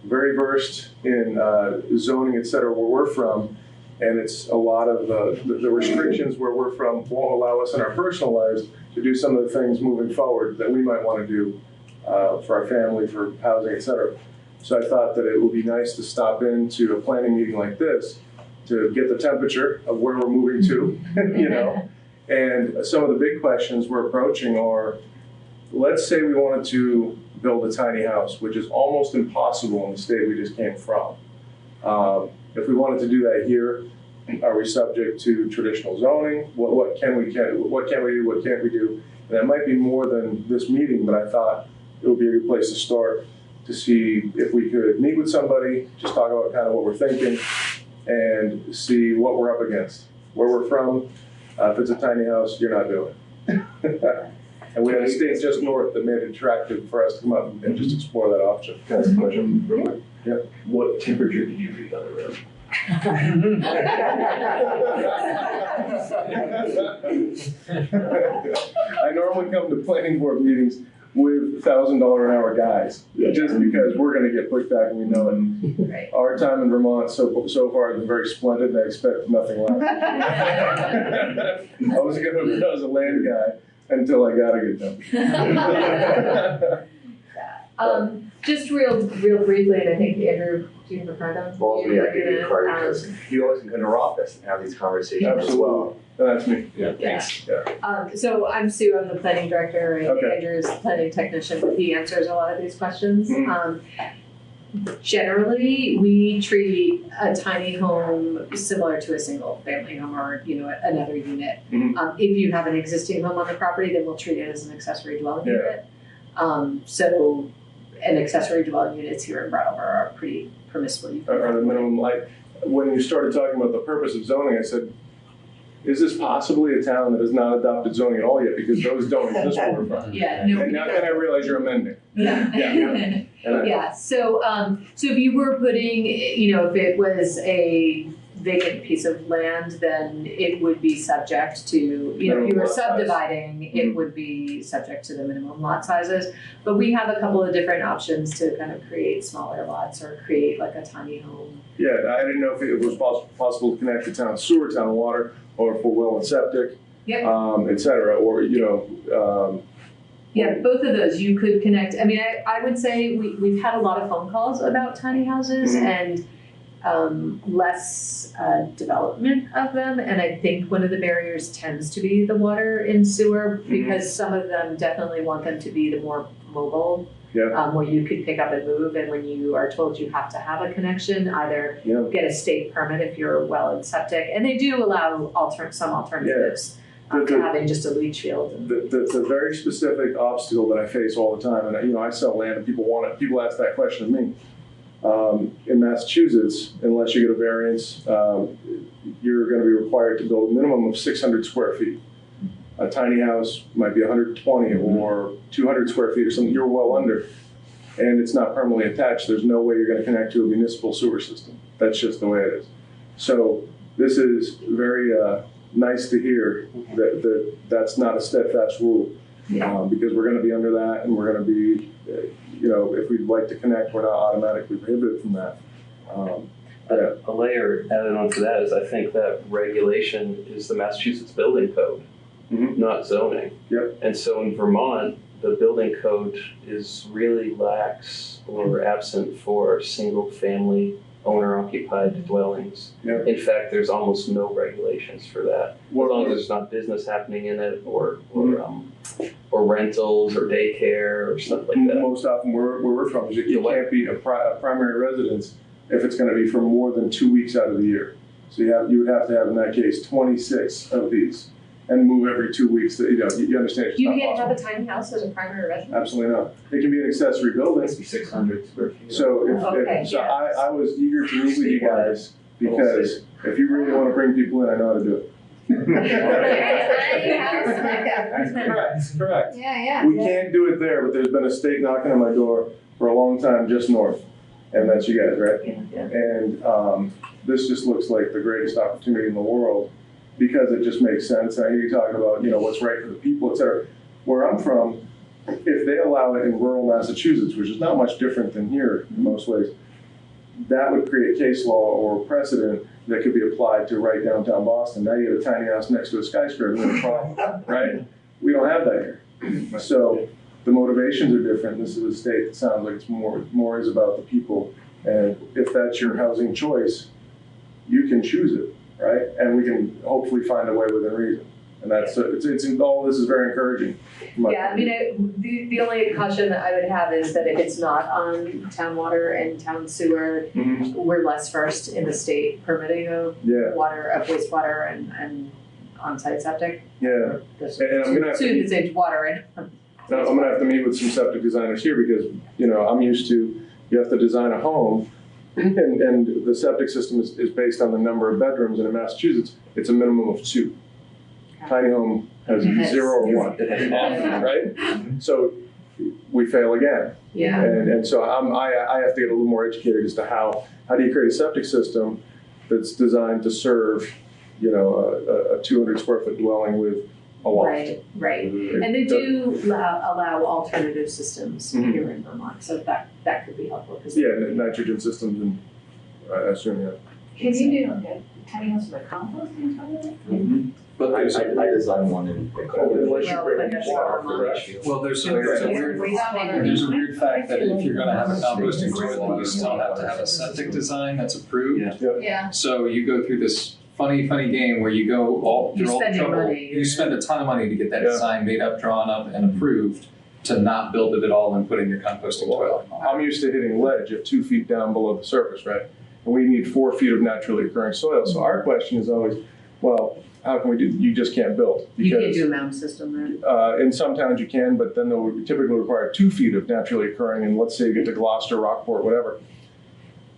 very versed in zoning, et cetera, where we're from, and it's a lot of the restrictions where we're from won't allow us in our personal lives to do some of the things moving forward that we might want to do for our family, for housing, et cetera. So I thought that it would be nice to stop into a planning meeting like this to get the temperature of where we're moving to, you know. And some of the big questions we're approaching are, let's say we wanted to build a tiny house, which is almost impossible in the state we just came from. If we wanted to do that here, are we subject to traditional zoning? What can we do? What can't we do? And that might be more than this meeting, but I thought it would be a good place to start to see if we could meet with somebody, just talk about kind of what we're thinking, and see what we're up against, where we're from. If it's a tiny house, you're not doing it. And we had a state just north that made it attractive for us to come up and just explore that option. Can I ask a question real quick? Yeah. What temperature did you read on the road? I normally come to planning board meetings with $1,000 an hour guys, just because we're gonna get pushback and we know it. Our time in Vermont so far has been very splendid, and I expect nothing less. I was a land guy until I got a good temperature. Just real briefly, and I think Andrew, do you have a card on? Well, yeah, I give you a card because you always can come to our office and have these conversations as well. That's me. Yeah, thanks. Yeah. So I'm Sue, I'm the planning director, and Okay. Andrew's the planning technician. He answers a lot of these questions. Mhm. Generally, we treat a tiny home similar to a single family home or, another unit. Mhm. If you have an existing home on the property, then we'll treat it as an accessory dwelling Yeah. unit. So an accessory dwelling units here in Brattleboro are pretty permissible. You can Are the minimum, like, when you started talking about the purpose of zoning, I said, is this possibly a town that has not adopted zoning at all yet? Because those don't exist waterfront. Yeah, no. And now then I realize you're amending. Yeah. Yeah. Yeah, so if you were putting, if it was a vacant piece of land, then it would be subject to, if you Minimum were lot size. subdividing, it would be subject to the minimum lot sizes. But we have a couple of different options to kind of create smaller lots or create like a tiny home. Yeah, I didn't know if it was possible to connect to town sewer, town water, or for well and septic, Yep. et cetera, or, Yeah, both of those you could connect. I mean, I would say we've had a lot of phone calls about tiny houses and less development of them. And I think one of the barriers tends to be the water and sewer because some of them definitely want them to be the more mobile, where you could pick up and move. And when you are told you have to have a connection, either get a state permit if you're well and septic. And they do allow some alternatives. To having just a leach field. The very specific obstacle that I face all the time, and I sell land and people want it, people ask that question of me. In Massachusetts, unless you get a variance, you're going to be required to build a minimum of 600 square feet. A tiny house might be 120 or 200 square feet or something, you're well under. And it's not permanently attached, there's no way you're going to connect to a municipal sewer system. That's just the way it is. So this is very nice to hear that that's not a steadfast rule. Because we're going to be under that and we're going to be, if we'd like to connect, we're not automatically prohibited from that. A layer added on to that is I think that regulation is the Massachusetts building code, not zoning. Yep. And so in Vermont, the building code is really lax or absent for single family owner-occupied dwellings. Yep. In fact, there's almost no regulations for that. As long as there's not business happening in it or rentals or daycare or stuff like that. Most often where we're from is you can't be a primary residence if it's going to be for more than 2 weeks out of the year. So you would have to have in that case 26 of these and move every 2 weeks. You understand it's You not can't possible. have a tiny house as a primary residence? Absolutely not. It can be an accessory building. It must be 600 square feet. So I was eager to meet with you guys because if you really want to bring people in, I know how to do it. Correct. Yeah. We can't do it there, but there's been a state knocking on my door for a long time just north, and that's you guys, right? Yeah. And this just looks like the greatest opportunity in the world because it just makes sense. And I hear you talking about, what's right for the people, et cetera. Where I'm from, if they allow it in rural Massachusetts, which is not much different than here in most ways, that would create case law or precedent that could be applied to right downtown Boston. Now you have a tiny house next to a skyscraper, no problem, right? We don't have that here. So the motivations are different. This is a state that sounds like it's more is about the people. And if that's your housing choice, you can choose it, right? And we can hopefully find a way within reason. And that's it's all this is very encouraging. Yeah, I mean, the only caution that I would have is that if it's not on town water and town sewer, we're less versed in the state permitting of water, of wastewater and on-site septic. Yeah, and I'm gonna have to say water and. I'm gonna have to meet with some septic designers here because I'm used to you have to design a home, and the septic system is based on the number of bedrooms, and in Massachusetts it's a minimum of 2. Tiny home has Yes. 0 or 1, right? So we fail again. Yeah. And so I have to get a little more educated as to how do you create a septic system that's designed to serve, a 200 square foot dwelling with a loft. Right. And they do allow alternative systems here in Vermont, so that could be helpful. Yeah, nitrogen systems and I assume, yeah. Can you do a tiny house with a composting toilet? But I designed one in Unless you bring water for that. Well, there's a weird fact that if you're gonna have a composting toilet, you still have to have a septic design that's approved. Yeah. So you go through this funny game where you go through all the spending trouble. money. You spend a ton of money to get that design made up, drawn up, and approved to not build it at all and put in your composting toilet. I'm used to hitting ledge at 2 feet down below the surface, right? And we need 4 feet of naturally occurring soil. So our question is always, well, how can we do? You just can't build. You can't do a mound system there. In some towns you can, but then they'll typically require 2 feet of naturally occurring. And let's say you get to Gloucester, Rockport, whatever,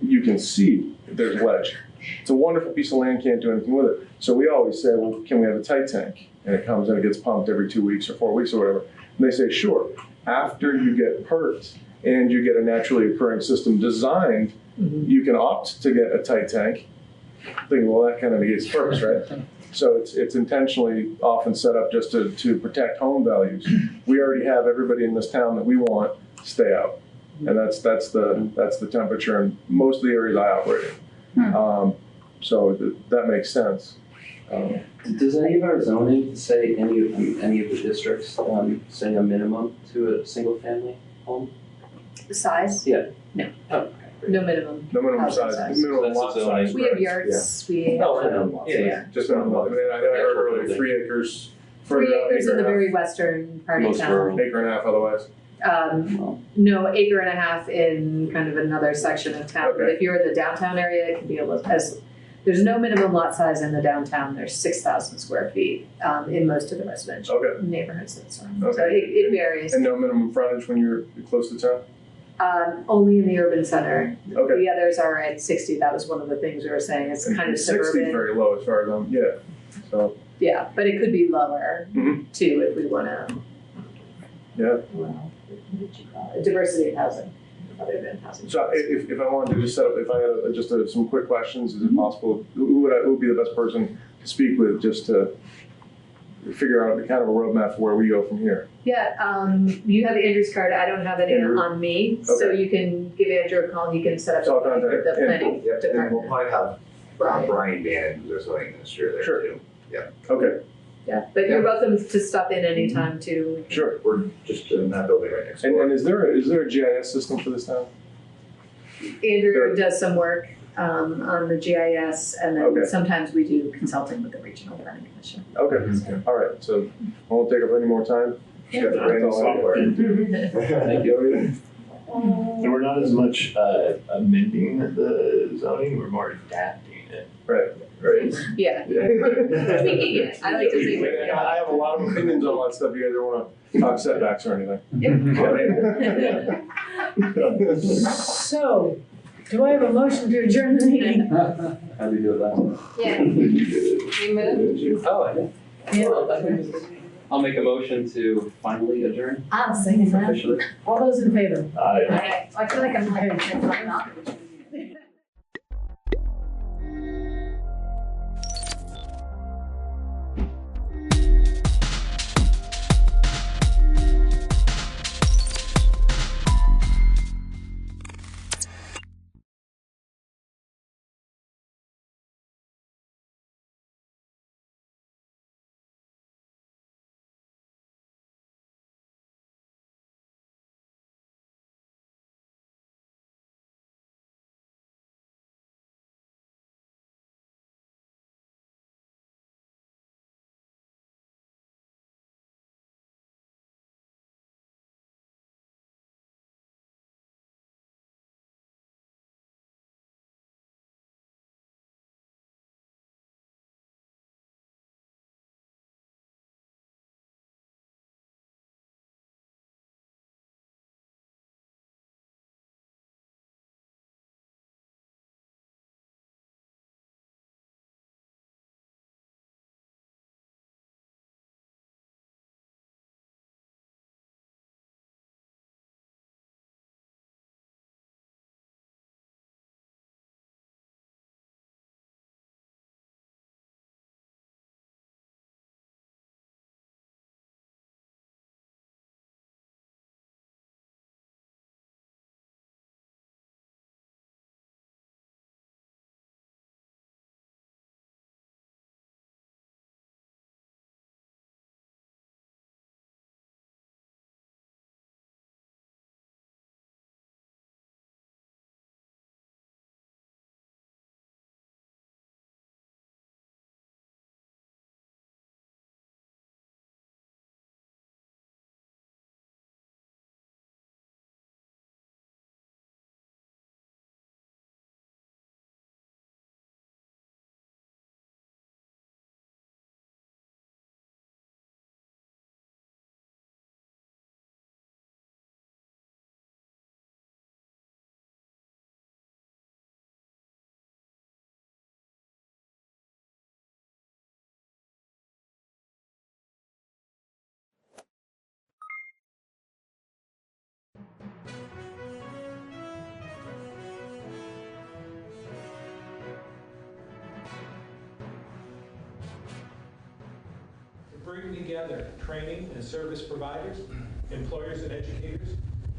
you can see there's ledge. It's a wonderful piece of land, can't do anything with it. So we always say, well, can we have a tight tank? And it comes and it gets pumped every 2 weeks or 4 weeks or whatever. And they say, sure. After you get perked and you get a naturally occurring system designed, you can opt to get a tight tank. Thinking, well, that kind of negates the purpose, right? So it's intentionally often set up just to protect home values. We already have everybody in this town that we want stay out, and that's the temperature in most of the areas I operate in. So that makes sense. Does any of our zoning say any of the districts say a minimum to a single family home? The size? Yeah. No. Oh, No minimum. No minimum housing size, minimum lot size. We have yards, we Oh, have. minimum lot Yeah. Just minimum lot. I mean, I heard earlier 3 acres. 3 further out, acres in acre the and a very western part of Most town. rural. half, acre and a half otherwise. No, acre and a half in kind of another section of town. But if you're in the downtown area, it can be there's no minimum lot size in the downtown. There's 6,000 square feet in most of the residential neighborhoods that surround. So it varies. And no minimum frontage when you're close to town? Only in the urban center. Okay. The others are at 60. That was one of the things we were saying. It's kind of 60 suburban. is very low as far as so. Yeah, but it could be lower too if we want to. Yeah. Well, what did you call it? Diversity of housing, other than housing. So if I wanted to just set up, if I had just some quick questions, is it possible, who would be the best person to speak with just to figure out kind of a roadmap for where we go from here? Yeah, you have Andrew's card. I don't have any on me, so you can give Andrew a call. He can set up So I'll a meeting with the contact planning And we'll department. probably have Brian Bannon, who's our zoning administrator there too. Yeah. Okay. Yeah, but you're welcome to stop in anytime too. Sure. We're just in that building right next And, door. and is there a GIS system for this town? Andrew does some work on the GIS, and then sometimes we do consulting with the Regional Planning Commission. Okay. All right. So I won't take up any more time. Yeah. Just got the software. Thank you. And we're not as much amending the zoning, we're more adapting it. Right. Yeah. Tweaking it. I like to say. I have a lot of opinions on that stuff. You guys don't want to talk setbacks or anything. So, do I have a motion to adjourn the meeting? How do you do that? Yeah. We moved. Oh, I did. Yeah. I'll make a motion to finally adjourn I'll second that. officially. All those in favor? Aye. I feel like I'm not. bring together training and service providers, employers and educators,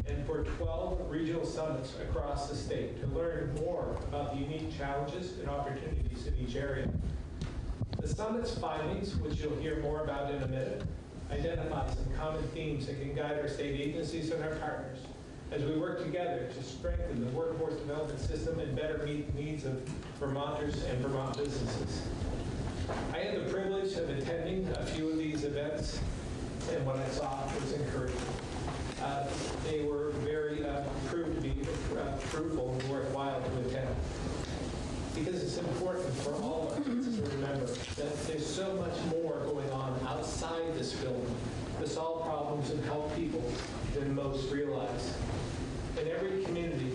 and for 12 regional summits across the state to learn more about the unique challenges and opportunities in each area. The summit's findings, which you'll hear more about in a minute, identify some common themes that can guide our state agencies and our partners as we work together to strengthen the workforce development system and better meet the needs of Vermonters and Vermont businesses. I had the privilege of attending a few of these events, and what I saw was encouraging. They were very proved to be fruitful and worthwhile to attend. Because it's important for all of us to remember that there's so much more going on outside this building to solve problems and help people than most realize. In every community,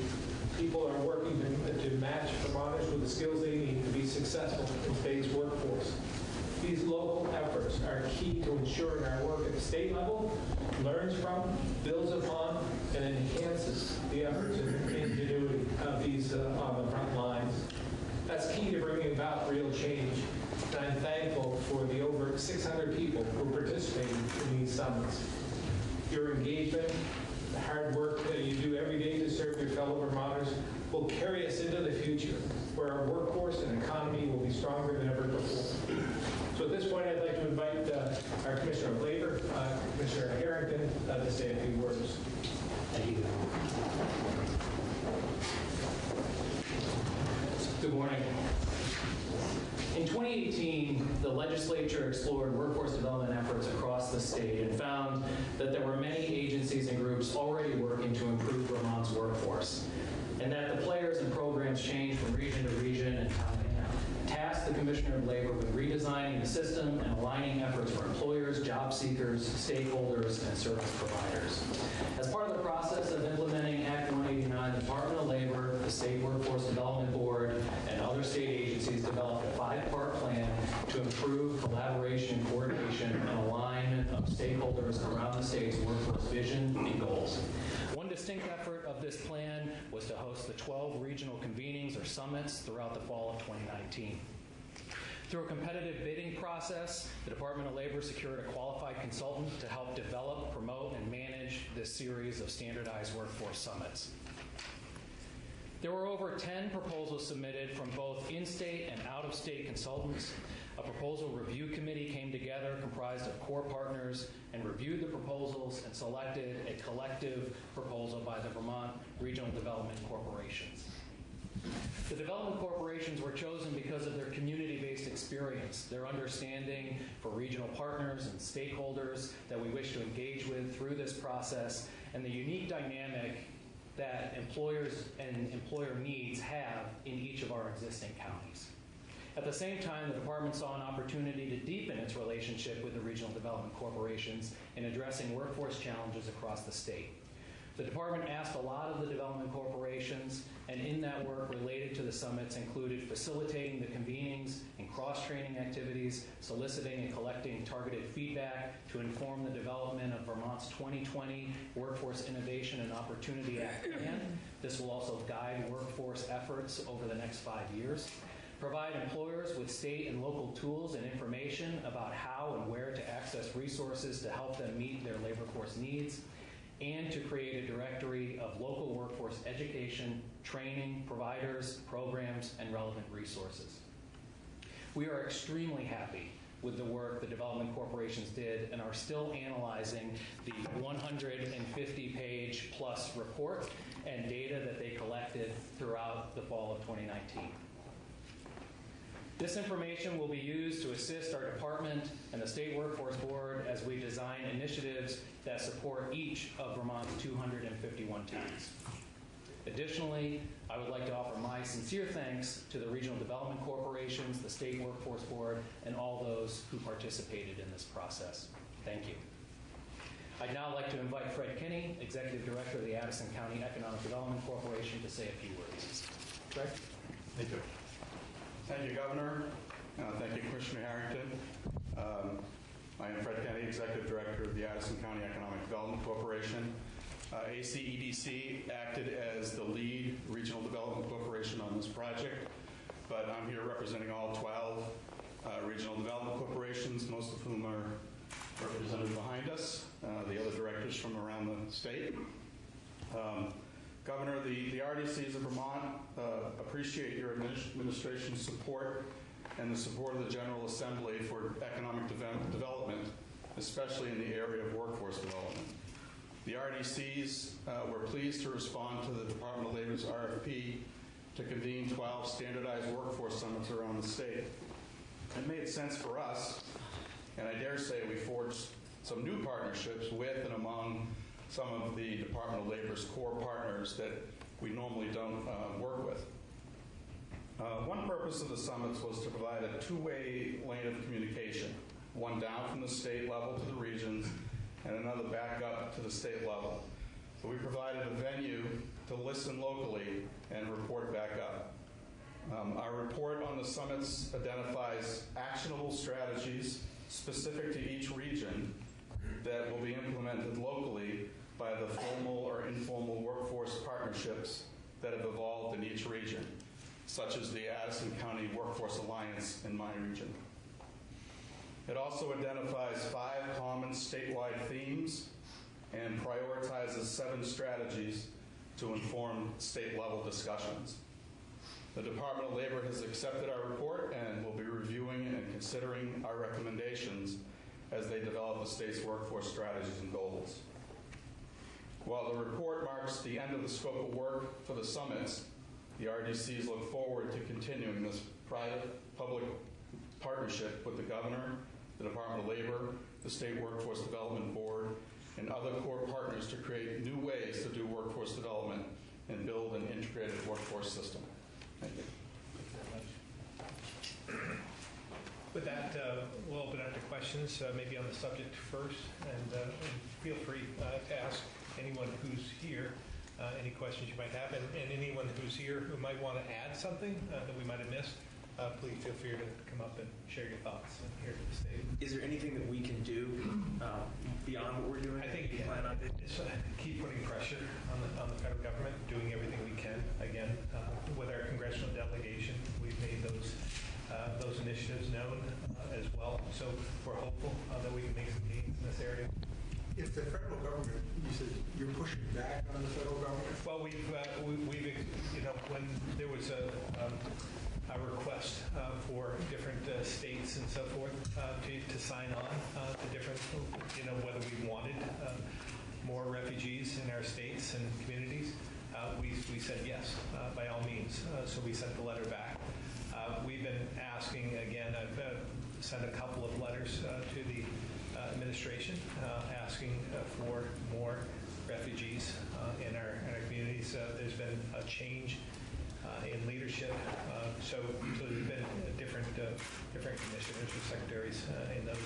people are working to match Vermonters with the skills they need to be successful in today's workforce. These local efforts are key to ensuring our work at the state level learns from, builds upon, and enhances the efforts and ingenuity of these on the front lines. That's key to bringing about real change. And I'm thankful for the over 600 people who participated in these summits. Your engagement, the hard work that you do every day to serve your fellow Vermonters will carry us into the future, where our workforce and economy will be stronger than ever before. So at this point, I'd like to invite our Commissioner of Labor, Commissioner Harrington, to say a few words. Thank you. Good morning. In 2018, the legislature explored workforce development efforts across the state and found that there were many agencies and groups already working to improve Vermont's workforce, and that the players and programs change from region to region and town to town. Tasked the Commissioner of Labor with redesigning the system and aligning efforts for employers, job seekers, stakeholders, and service providers. As part of the process of implementing Act 189, the Department of Labor, the State Workforce Development Board, and other state agencies developed a 5-part plan to improve collaboration, coordination, and alignment of stakeholders around the state's workforce vision and goals. One distinct effort of this plan was to host the 12 regional convenings or summits throughout the fall of 2019. Through a competitive bidding process, the Department of Labor secured a qualified consultant to help develop, promote, and manage this series of standardized workforce summits. There were over 10 proposals submitted from both in-state and out-of-state consultants. A proposal review committee came together comprised of core partners and reviewed the proposals and selected a collective proposal by the Vermont Regional Development Corporations. The development corporations were chosen because of their community-based experience, their understanding for regional partners and stakeholders that we wish to engage with through this process, and the unique dynamic that employers and employer needs have in each of our existing counties. At the same time, the department saw an opportunity to deepen its relationship with the regional development corporations in addressing workforce challenges across the state. The department asked a lot of the development corporations, and in that work related to the summits included facilitating the convenings and cross-training activities, soliciting and collecting targeted feedback to inform the development of Vermont's 2020 Workforce Innovation and Opportunity Act plan. This will also guide workforce efforts over the next 5 years. Provide employers with state and local tools and information about how and where to access resources to help them meet their labor force needs, and to create a directory of local workforce education, training, providers, programs, and relevant resources. We are extremely happy with the work the development corporations did and are still analyzing the 150-page plus report and data that they collected throughout the fall of 2019. This information will be used to assist our department and the State Workforce Board as we design initiatives that support each of Vermont's 251 towns. Additionally, I would like to offer my sincere thanks to the Regional Development Corporations, the State Workforce Board, and all those who participated in this process. Thank you. I'd now like to invite Fred Kinney, Executive Director of the Addison County Economic Development Corporation, to say a few words. Fred? Thank you. Thank you, Governor. Thank you, Commissioner Harrington. I am Fred Kennedy, Executive Director of the Addison County Economic Development Corporation. ACEDC acted as the lead regional development corporation on this project, but I'm here representing all 12 regional development corporations, most of whom are represented behind us, the other directors from around the state. Governor, the RDCs of Vermont appreciate your administration's support and the support of the General Assembly for economic development, especially in the area of workforce development. The RDCs were pleased to respond to the Department of Labor's RFP to convene 12 standardized workforce summits around the state. It made sense for us, and I dare say we forged some new partnerships with and among some of the Department of Labor's core partners that we normally don't work with. One purpose of the summits was to provide a two-way lane of communication, one down from the state level to the regions and another back up to the state level. So we provided a venue to listen locally and report back up. Our report on the summits identifies actionable strategies specific to each region that will be implemented locally by the formal or informal workforce partnerships that have evolved in each region, such as the Addison County Workforce Alliance in my region. It also identifies 5 common statewide themes and prioritizes 7 strategies to inform state-level discussions. The Department of Labor has accepted our report and will be reviewing and considering our recommendations as they develop the state's workforce strategies and goals. While the report marks the end of the scope of work for the summits, the RDCs look forward to continuing this private-public partnership with the Governor, the Department of Labor, the State Workforce Development Board, and other core partners to create new ways to do workforce development and build an integrated workforce system. Thank you. With that, we'll open up to questions, maybe on the subject first, and feel free to ask anyone who's here any questions you might have, and anyone who's here who might want to add something that we might have missed. Please feel free to come up and share your thoughts here at the stage. Is there anything that we can do beyond what we're doing? I think it's keep putting pressure on the federal government, doing everything we can. Again, with our congressional delegation, we've made those initiatives known as well. So we're hopeful that we can make some gains in this area. If the federal government, you said you're pushing back on the federal government? Well, we've when there was a request for different states and so forth to sign on to different, whether we wanted more refugees in our states and communities, we said yes, by all means. So we sent the letter back. We've been asking again. I've sent a couple of letters to the administration asking for more refugees in our communities. There's been a change in leadership, so there's been different commissioners or secretaries in those.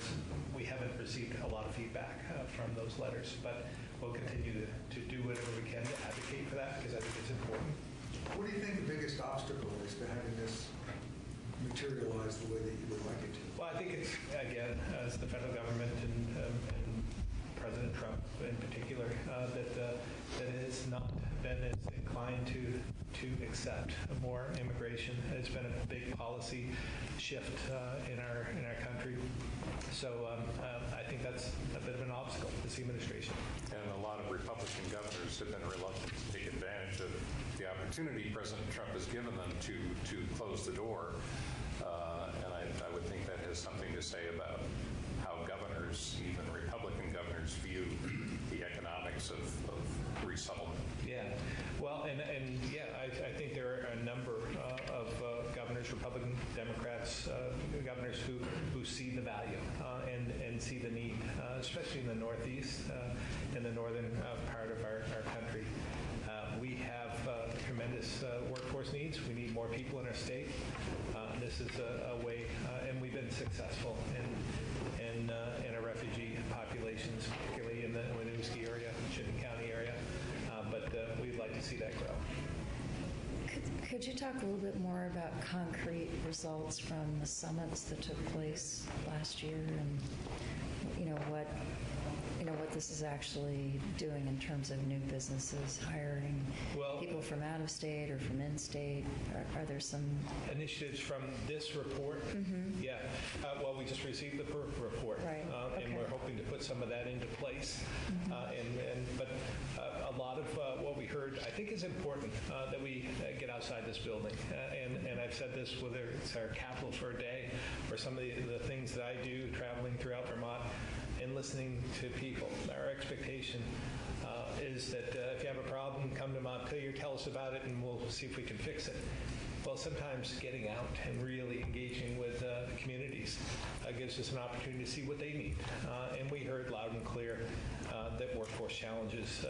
We haven't received a lot of feedback from those letters, but we'll continue to do whatever we can to advocate for that because I think it's important. What do you think the biggest obstacle is to having this materialize the way that you would like it to? Well, I think it's, again, as the federal government and President Trump in particular, that has not been as inclined to accept more immigration. It's been a big policy shift in our country. So I think that's a bit of an obstacle to this administration. And a lot of Republican governors have been reluctant to take advantage of the opportunity President Trump has given them to close the door. And I would think that has something to say about how governors, even Republican governors, view the economics of resettlement. Yeah, well, and I think there are a number of governors, Republican, Democrats, governors who see the value and see the need, especially in the Northeast and the northern part of our country. We have tremendous workforce needs. We need more people in our state. This is a way, and we've been successful in our refugee populations, particularly in the Winooski area, Chittenden County area. But we'd like to see that grow. Could you talk a little bit more about concrete results from the summits that took place last year, and what this is actually doing in terms of new businesses, hiring people from out of state or from in-state? Are there some initiatives from this report? Mm-hmm. Yeah. Well, we just received the report, right. And we're hoping to put some of that into place. But a lot of what we heard, I think, is important that we get outside this building. And I've said this, whether it's our capital for a day or some of the things that I do traveling throughout Vermont and listening to people. Our expectation is that if you have a problem, come to Montpelier, tell us about it, and we'll see if we can fix it. Well, sometimes getting out and really engaging with the communities gives us an opportunity to see what they need. And we heard loud and clear that workforce challenges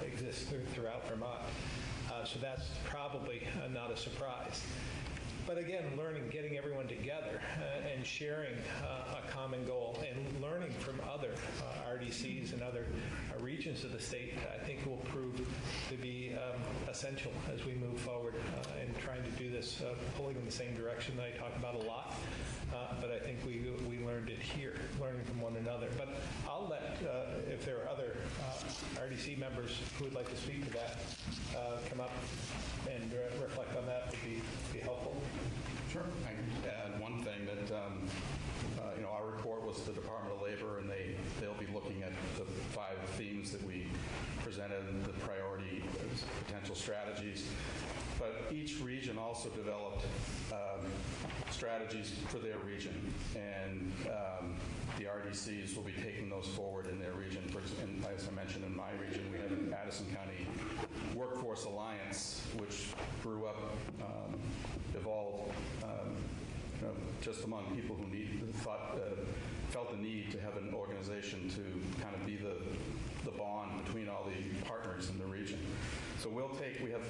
exist throughout Vermont. So that's probably not a surprise. But again, learning, getting everyone together and sharing a common goal and learning from other RDCs and other regions of the state, I think will prove to be essential as we move forward in trying to do this, pulling in the same direction that I talk about a lot. But I think we learned it here, learning from one another. But I'll let, if there are other RDC members who would like to speak to that, come up and reflect on that would be helpful. Sure. I can add one thing that our report was to the Department of Labor, and they'll be looking at the 5 themes that we presented, the priority potential strategies. But each region also developed strategies for their region, and the RDCs will be taking those forward in their region. And as I mentioned, in my region, we have an Addison County Workforce Alliance, which grew up, evolved, just among people who felt the need to have an organization to kind of be the bond between all the partners in the region. So we have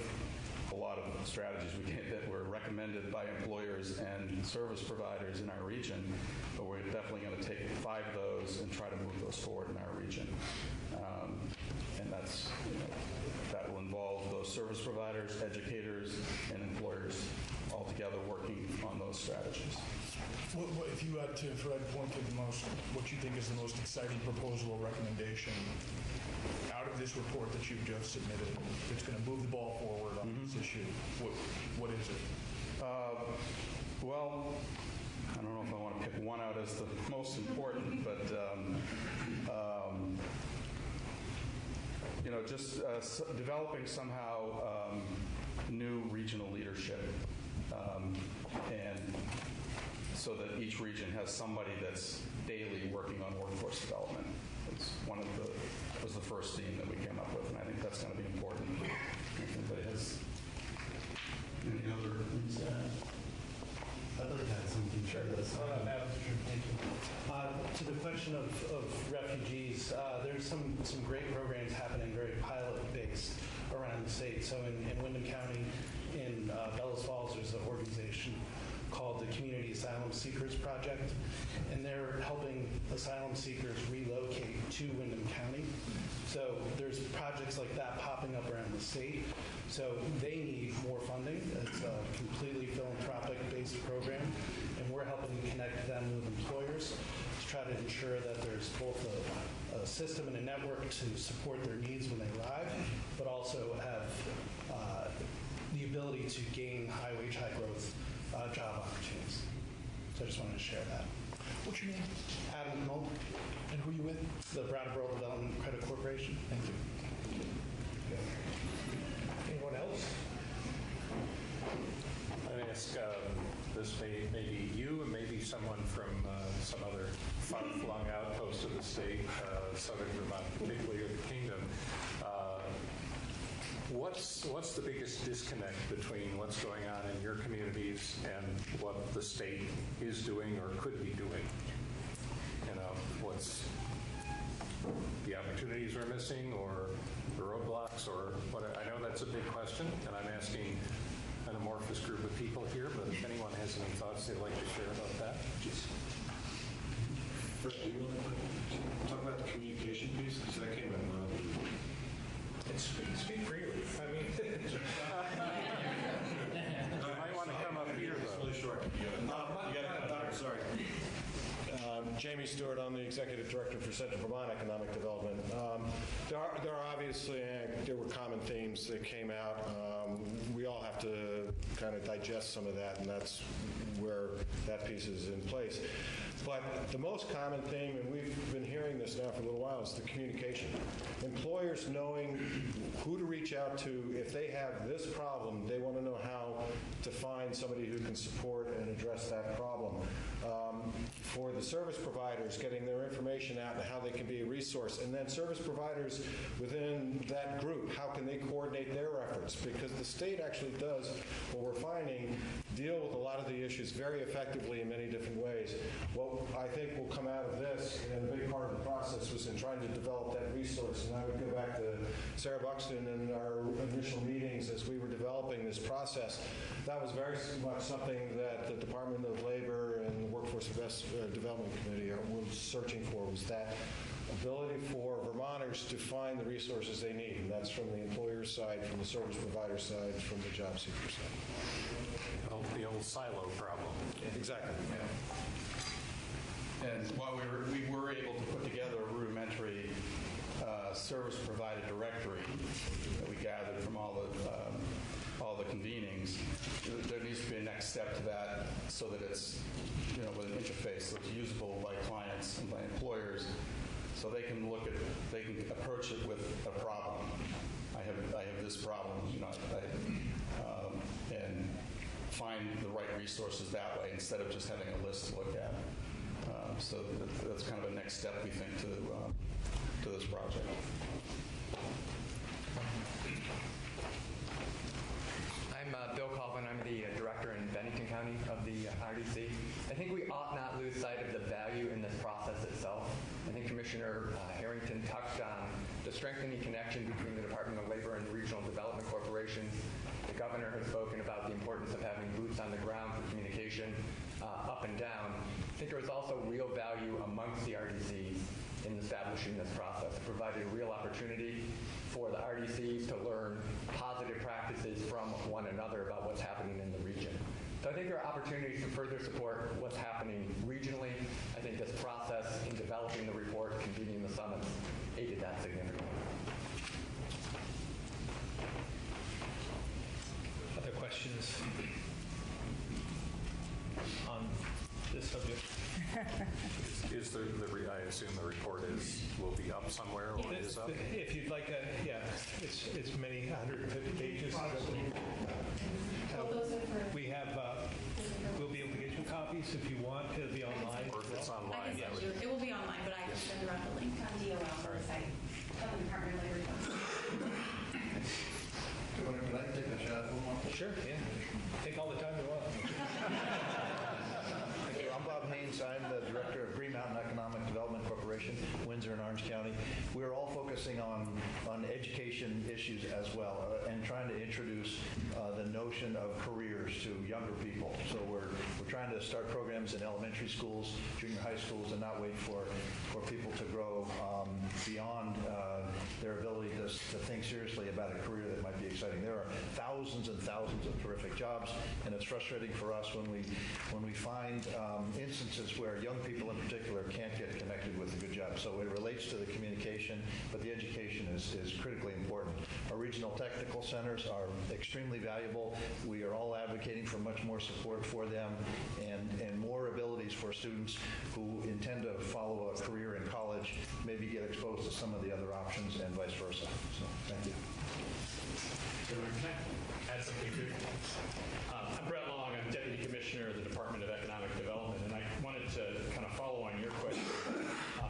a lot of strategies that were recommended by employers and service providers in our region, but we're definitely going to take 5 of those and try to move those forward in our region. And that will involve those service providers, educators, and employers all together working on those strategies. If you had to, Fred, point to what you think is the most exciting proposal or recommendation out of this report that you've just submitted that's going to move the ball forward on this issue, what is it? Well, I don't know if I want to pick one out as the most important, but just developing somehow new regional leadership, and so that each region has somebody that's daily working on workforce development. It's was the first theme that we came up with, and I think that's going to be important. If anybody has any other things to add? I'd like to add something to this. To the question of refugees, there's some great programs happening, very pilot-based around the state. So in Windham County, in Bellows Falls, there's an organization called the Community Asylum Seekers Project, and they're helping asylum seekers relocate to Windham County. So there's projects like that popping up around the state. So they need more funding. It's a completely philanthropic-based program, and we're helping to connect them with employers to try to ensure that there's both a system and a network to support their needs when they arrive, but also have the ability to gain high-wage, high-growth job opportunities. So I just wanted to share that. What's your name? Adam Moe. And who are you with? The Brattleboro Development Credit Corporation. Thank you. Anyone else? I'd ask, this may be you and maybe someone from some other far-flung outpost of the state, southern Vermont, particularly the kingdom. What's the biggest disconnect between what's going on in your communities and what the state is doing or could be doing? What's the opportunities we're missing, or the roadblocks, or what? I know that's a big question, and I'm asking an amorphous group of people here, but if anyone has any thoughts they'd like to share about that. First, do you want to talk about the communication piece? Because that came in Speak freely. I mean, you might want to come up here, though. It's really short. Sorry. Jamie Stewart, I'm the Executive Director for Central Vermont Economic Development. There were common themes that came out. We all have to kind of digest some of that, and that's where that piece is in place. But the most common theme, and we've been hearing hearing this now for a little while, is the communication. Employers knowing who to reach out to if they have this problem, they want to know how to find somebody who can support and address that problem. For the service providers, getting their information out and how they can be a resource. And then service providers within that group, how can they coordinate their efforts? Because the state actually does, what we're finding, deal with a lot of the issues very effectively in many different ways. What I think will come out of this, and a big part of the process was in trying to develop that resource. And I would go back to Sarah Buxton and our initial meetings as we were developing this process. That was very much something that the Department of Labor and the Workforce Development Committee was searching for, was that ability for Vermonters to find the resources they need. And that's from the employer side, from the service provider side, from the job seeker side. The old silo problem. Exactly. Yeah. And while we were able to put together a rudimentary service provider directory that we gathered from all the convenings, there needs to be a next step to that so that it's, with an interface so it's usable by clients and by employers, so they can approach it with a problem. I have this problem, and find the right resources that way instead of just having a list to look at. So that's kind of a next step, we think, to this project. I'm Bill Coughlin. I'm the director in Bennington County of the RDC. I think we ought not lose sight of the value in this process itself. I think Commissioner Harrington touched on the strengthening connection between the Department of Labor and the Regional Development Corporation. The governor has spoken about the importance of having boots on the ground for communication up and down. I think there was also real value amongst the RDCs in establishing this process. It provided a real opportunity for the RDCs to learn positive practices from one another about what's happening in the region. So I think there are opportunities to further support what's happening regionally. I think this process in developing the report, convening the summits, aided that significantly. Other questions on this subject? I assume the report will be up somewhere or is up? If you'd like it's many 150 pages. We have, we'll be able to get you copies if you want. It'll be online. Or if it's online. It will be online, but I can send around the link on DOL website of the Department of Labor. Can I take a shot? Sure, yeah. Take all the time you want. I'm Bob Haynes. I'm the director of Green Mountain Economic Development Corporation, Windsor and Orange County. We're all focusing on education issues as well and trying to introduce the notion of careers to younger people. So we're trying to start programs in elementary schools, junior high schools, and not wait for people to grow beyond their ability to think seriously about a career that might be exciting. There are thousands and thousands of terrific jobs, and it's frustrating for us when we find instances where young people in particular can't get connected with a good job. So it relates to the communication, but the education is critically important. Our regional technical centers are extremely valuable. We are all advocating for much more support for them and more abilities for students who intend to follow a career in college, maybe get exposed to some of the other options and vice versa. So thank you. Can I add something too? I'm Brett Long. I'm Deputy Commissioner of the Department of Economic Development, and I wanted to kind of follow on your question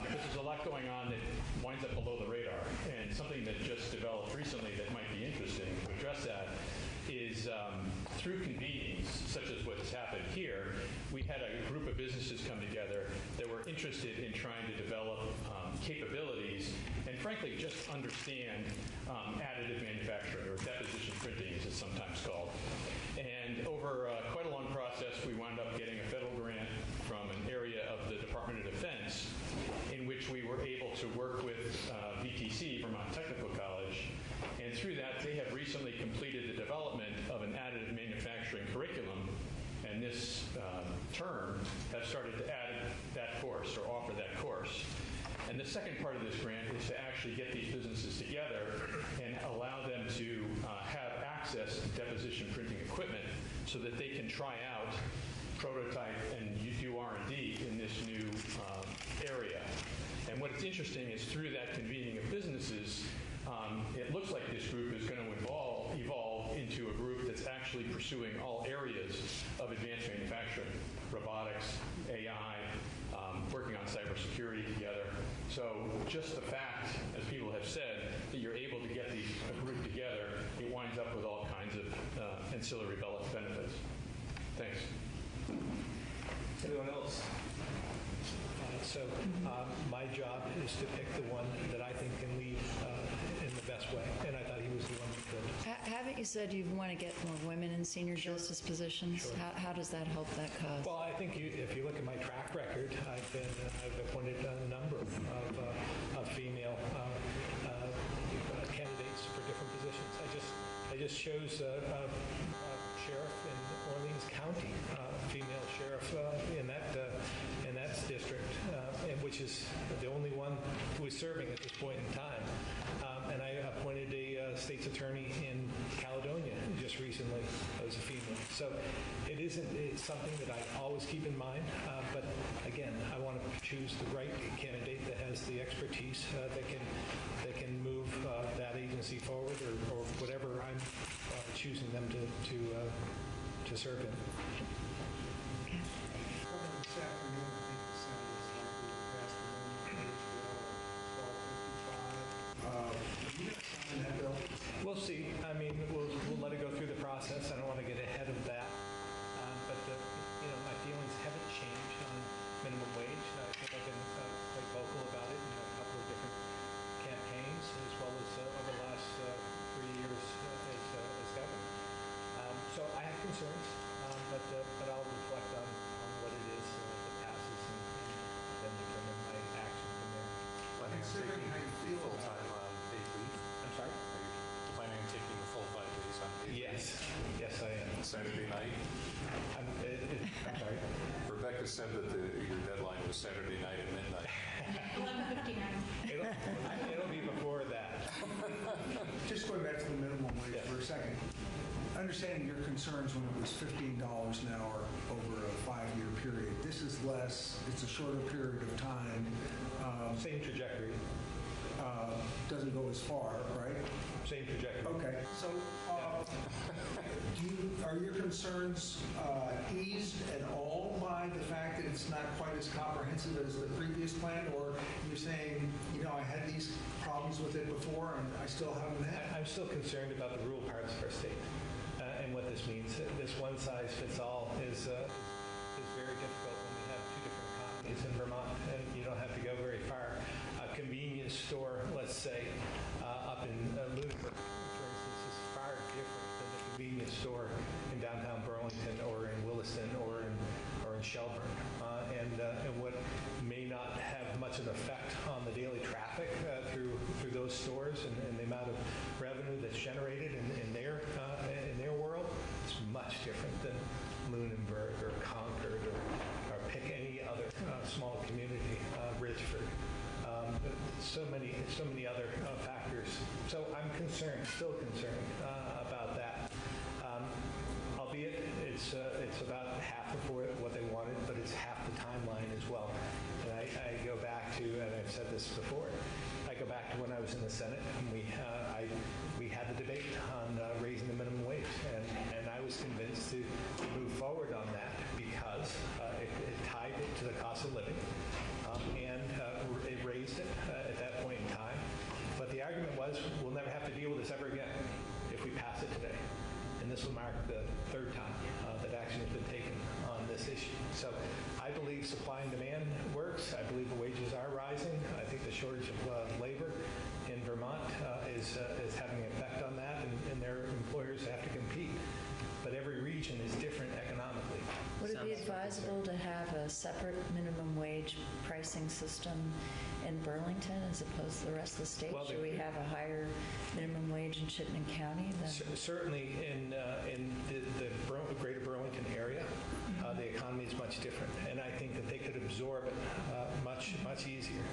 because there's a lot going on that winds up below the radar, and something that just developed recently that might be interesting to address that is through convenings, such as what's happened here, we had a group of businesses come together that were interested in trying to develop capabilities and frankly just understand additive manufacturing or deposition printing as it's sometimes called. And over quite a long process, we wound up getting a federal grant from an area of the Department of Defense in which we were able to work with VTC, Vermont Technical College, and through that they have recently completed the development of an additive manufacturing curriculum, and this term have started to add that course or offer that course. And the second part of this grant is to actually get these businesses together and allow them to have access to deposition printing equipment so that they can try out, prototype, and do R&D in this new area. And what it's interesting is through that convening of businesses, it looks like this group is going to evolve into a group that's actually pursuing all areas of advanced manufacturing, robotics, AI, working on cybersecurity together. So just the fact, as people have said, that you're able to get a group together, it winds up with all kinds of ancillary benefits. Thanks. Anyone else? My job is to pick the one that I think can lead in the best way, and I thought he was the one that could. Haven't you said you want to get more women in senior justice positions? Sure. How does that help that cause? Well, I think if you look at my track record, I've appointed a number of female candidates for different positions. I just chose a sheriff in Orleans County, female sheriff in that district, which is the only one who is serving at this point in time. And I appointed a state's attorney in Caledonia just recently as a female. So it's something that I always keep in mind. But again, I want to choose the right candidate that has the expertise that can move that agency forward or whatever I'm choosing them to serve in. Okay. This afternoon, I think the Senate is likely to pass the bill. You gonna sign that bill? We'll see. I mean, we'll let it go through the process. I don't want to get ahead of that. But my feelings haven't changed on minimum wage. I think I've been quite vocal about it in a couple of different campaigns, as well as over the last 3 years as governor. So I have concerns, but I'll reflect on what it is that passes and then determine my action from there. Planning on Considering how you feel full about time on paid leave? I'm sorry? Are you planning on taking the full 5 days on paid leave? Yes, I am. Saturday night? I'm sorry? Rebecca said that your deadline was Saturday night at midnight. 11:59. It'll be before that. Just going back to the minimum wage for a second. Understanding your concerns when it was $15 an hour over a 5-year period. This is less, it's a shorter period of time. Same trajectory. Doesn't go as far, right? Same trajectory. Okay, so are your concerns eased at all by the fact that it's not quite as comprehensive as the previous plan? Or you're saying, I had these problems with it before and I still haven't had? I'm still concerned about the rural parts of our state and what this means. This one-size-fits-all is very difficult when we have 2 different economies in Vermont, and you don't have to go very far. A convenience store, let's say, up in Lunenburg, for instance, is far different than the convenience store in downtown Burlington or in Williston or in Shelburne. And what may not have much of an effect on the daily traffic through those stores and the amount of revenue that's generated in their world is much different than Lunenburg or Concord or pick any other small community, Ridgeford. So many other factors. So I'm still concerned about that. Albeit it's about half of what they wanted, but it's half the timeline as well. And I go back to, and I've said this before, I go back to when I was in the Senate, and we had the debate on raising the minimum wage, and I was convinced to move forward on that because it tied it to the cost of living, and it raised it at that point in time. But the argument was, we'll never have to deal with this ever again if we pass it today. And this will mark the 3rd time that action has been taken on this issue. So I believe supply and demand works. I believe the wages are rising. I think the shortage of labor in Vermont is having an effect on that, and their employers have to compete. But every region is different economically. Would it be advisable to have a separate minimum wage pricing system in Burlington as opposed to the rest of the state? Should we have a higher minimum wage in Chittenden County? Certainly in the greater Burlington area, the economy is much different. And I think that they could absorb it much easier.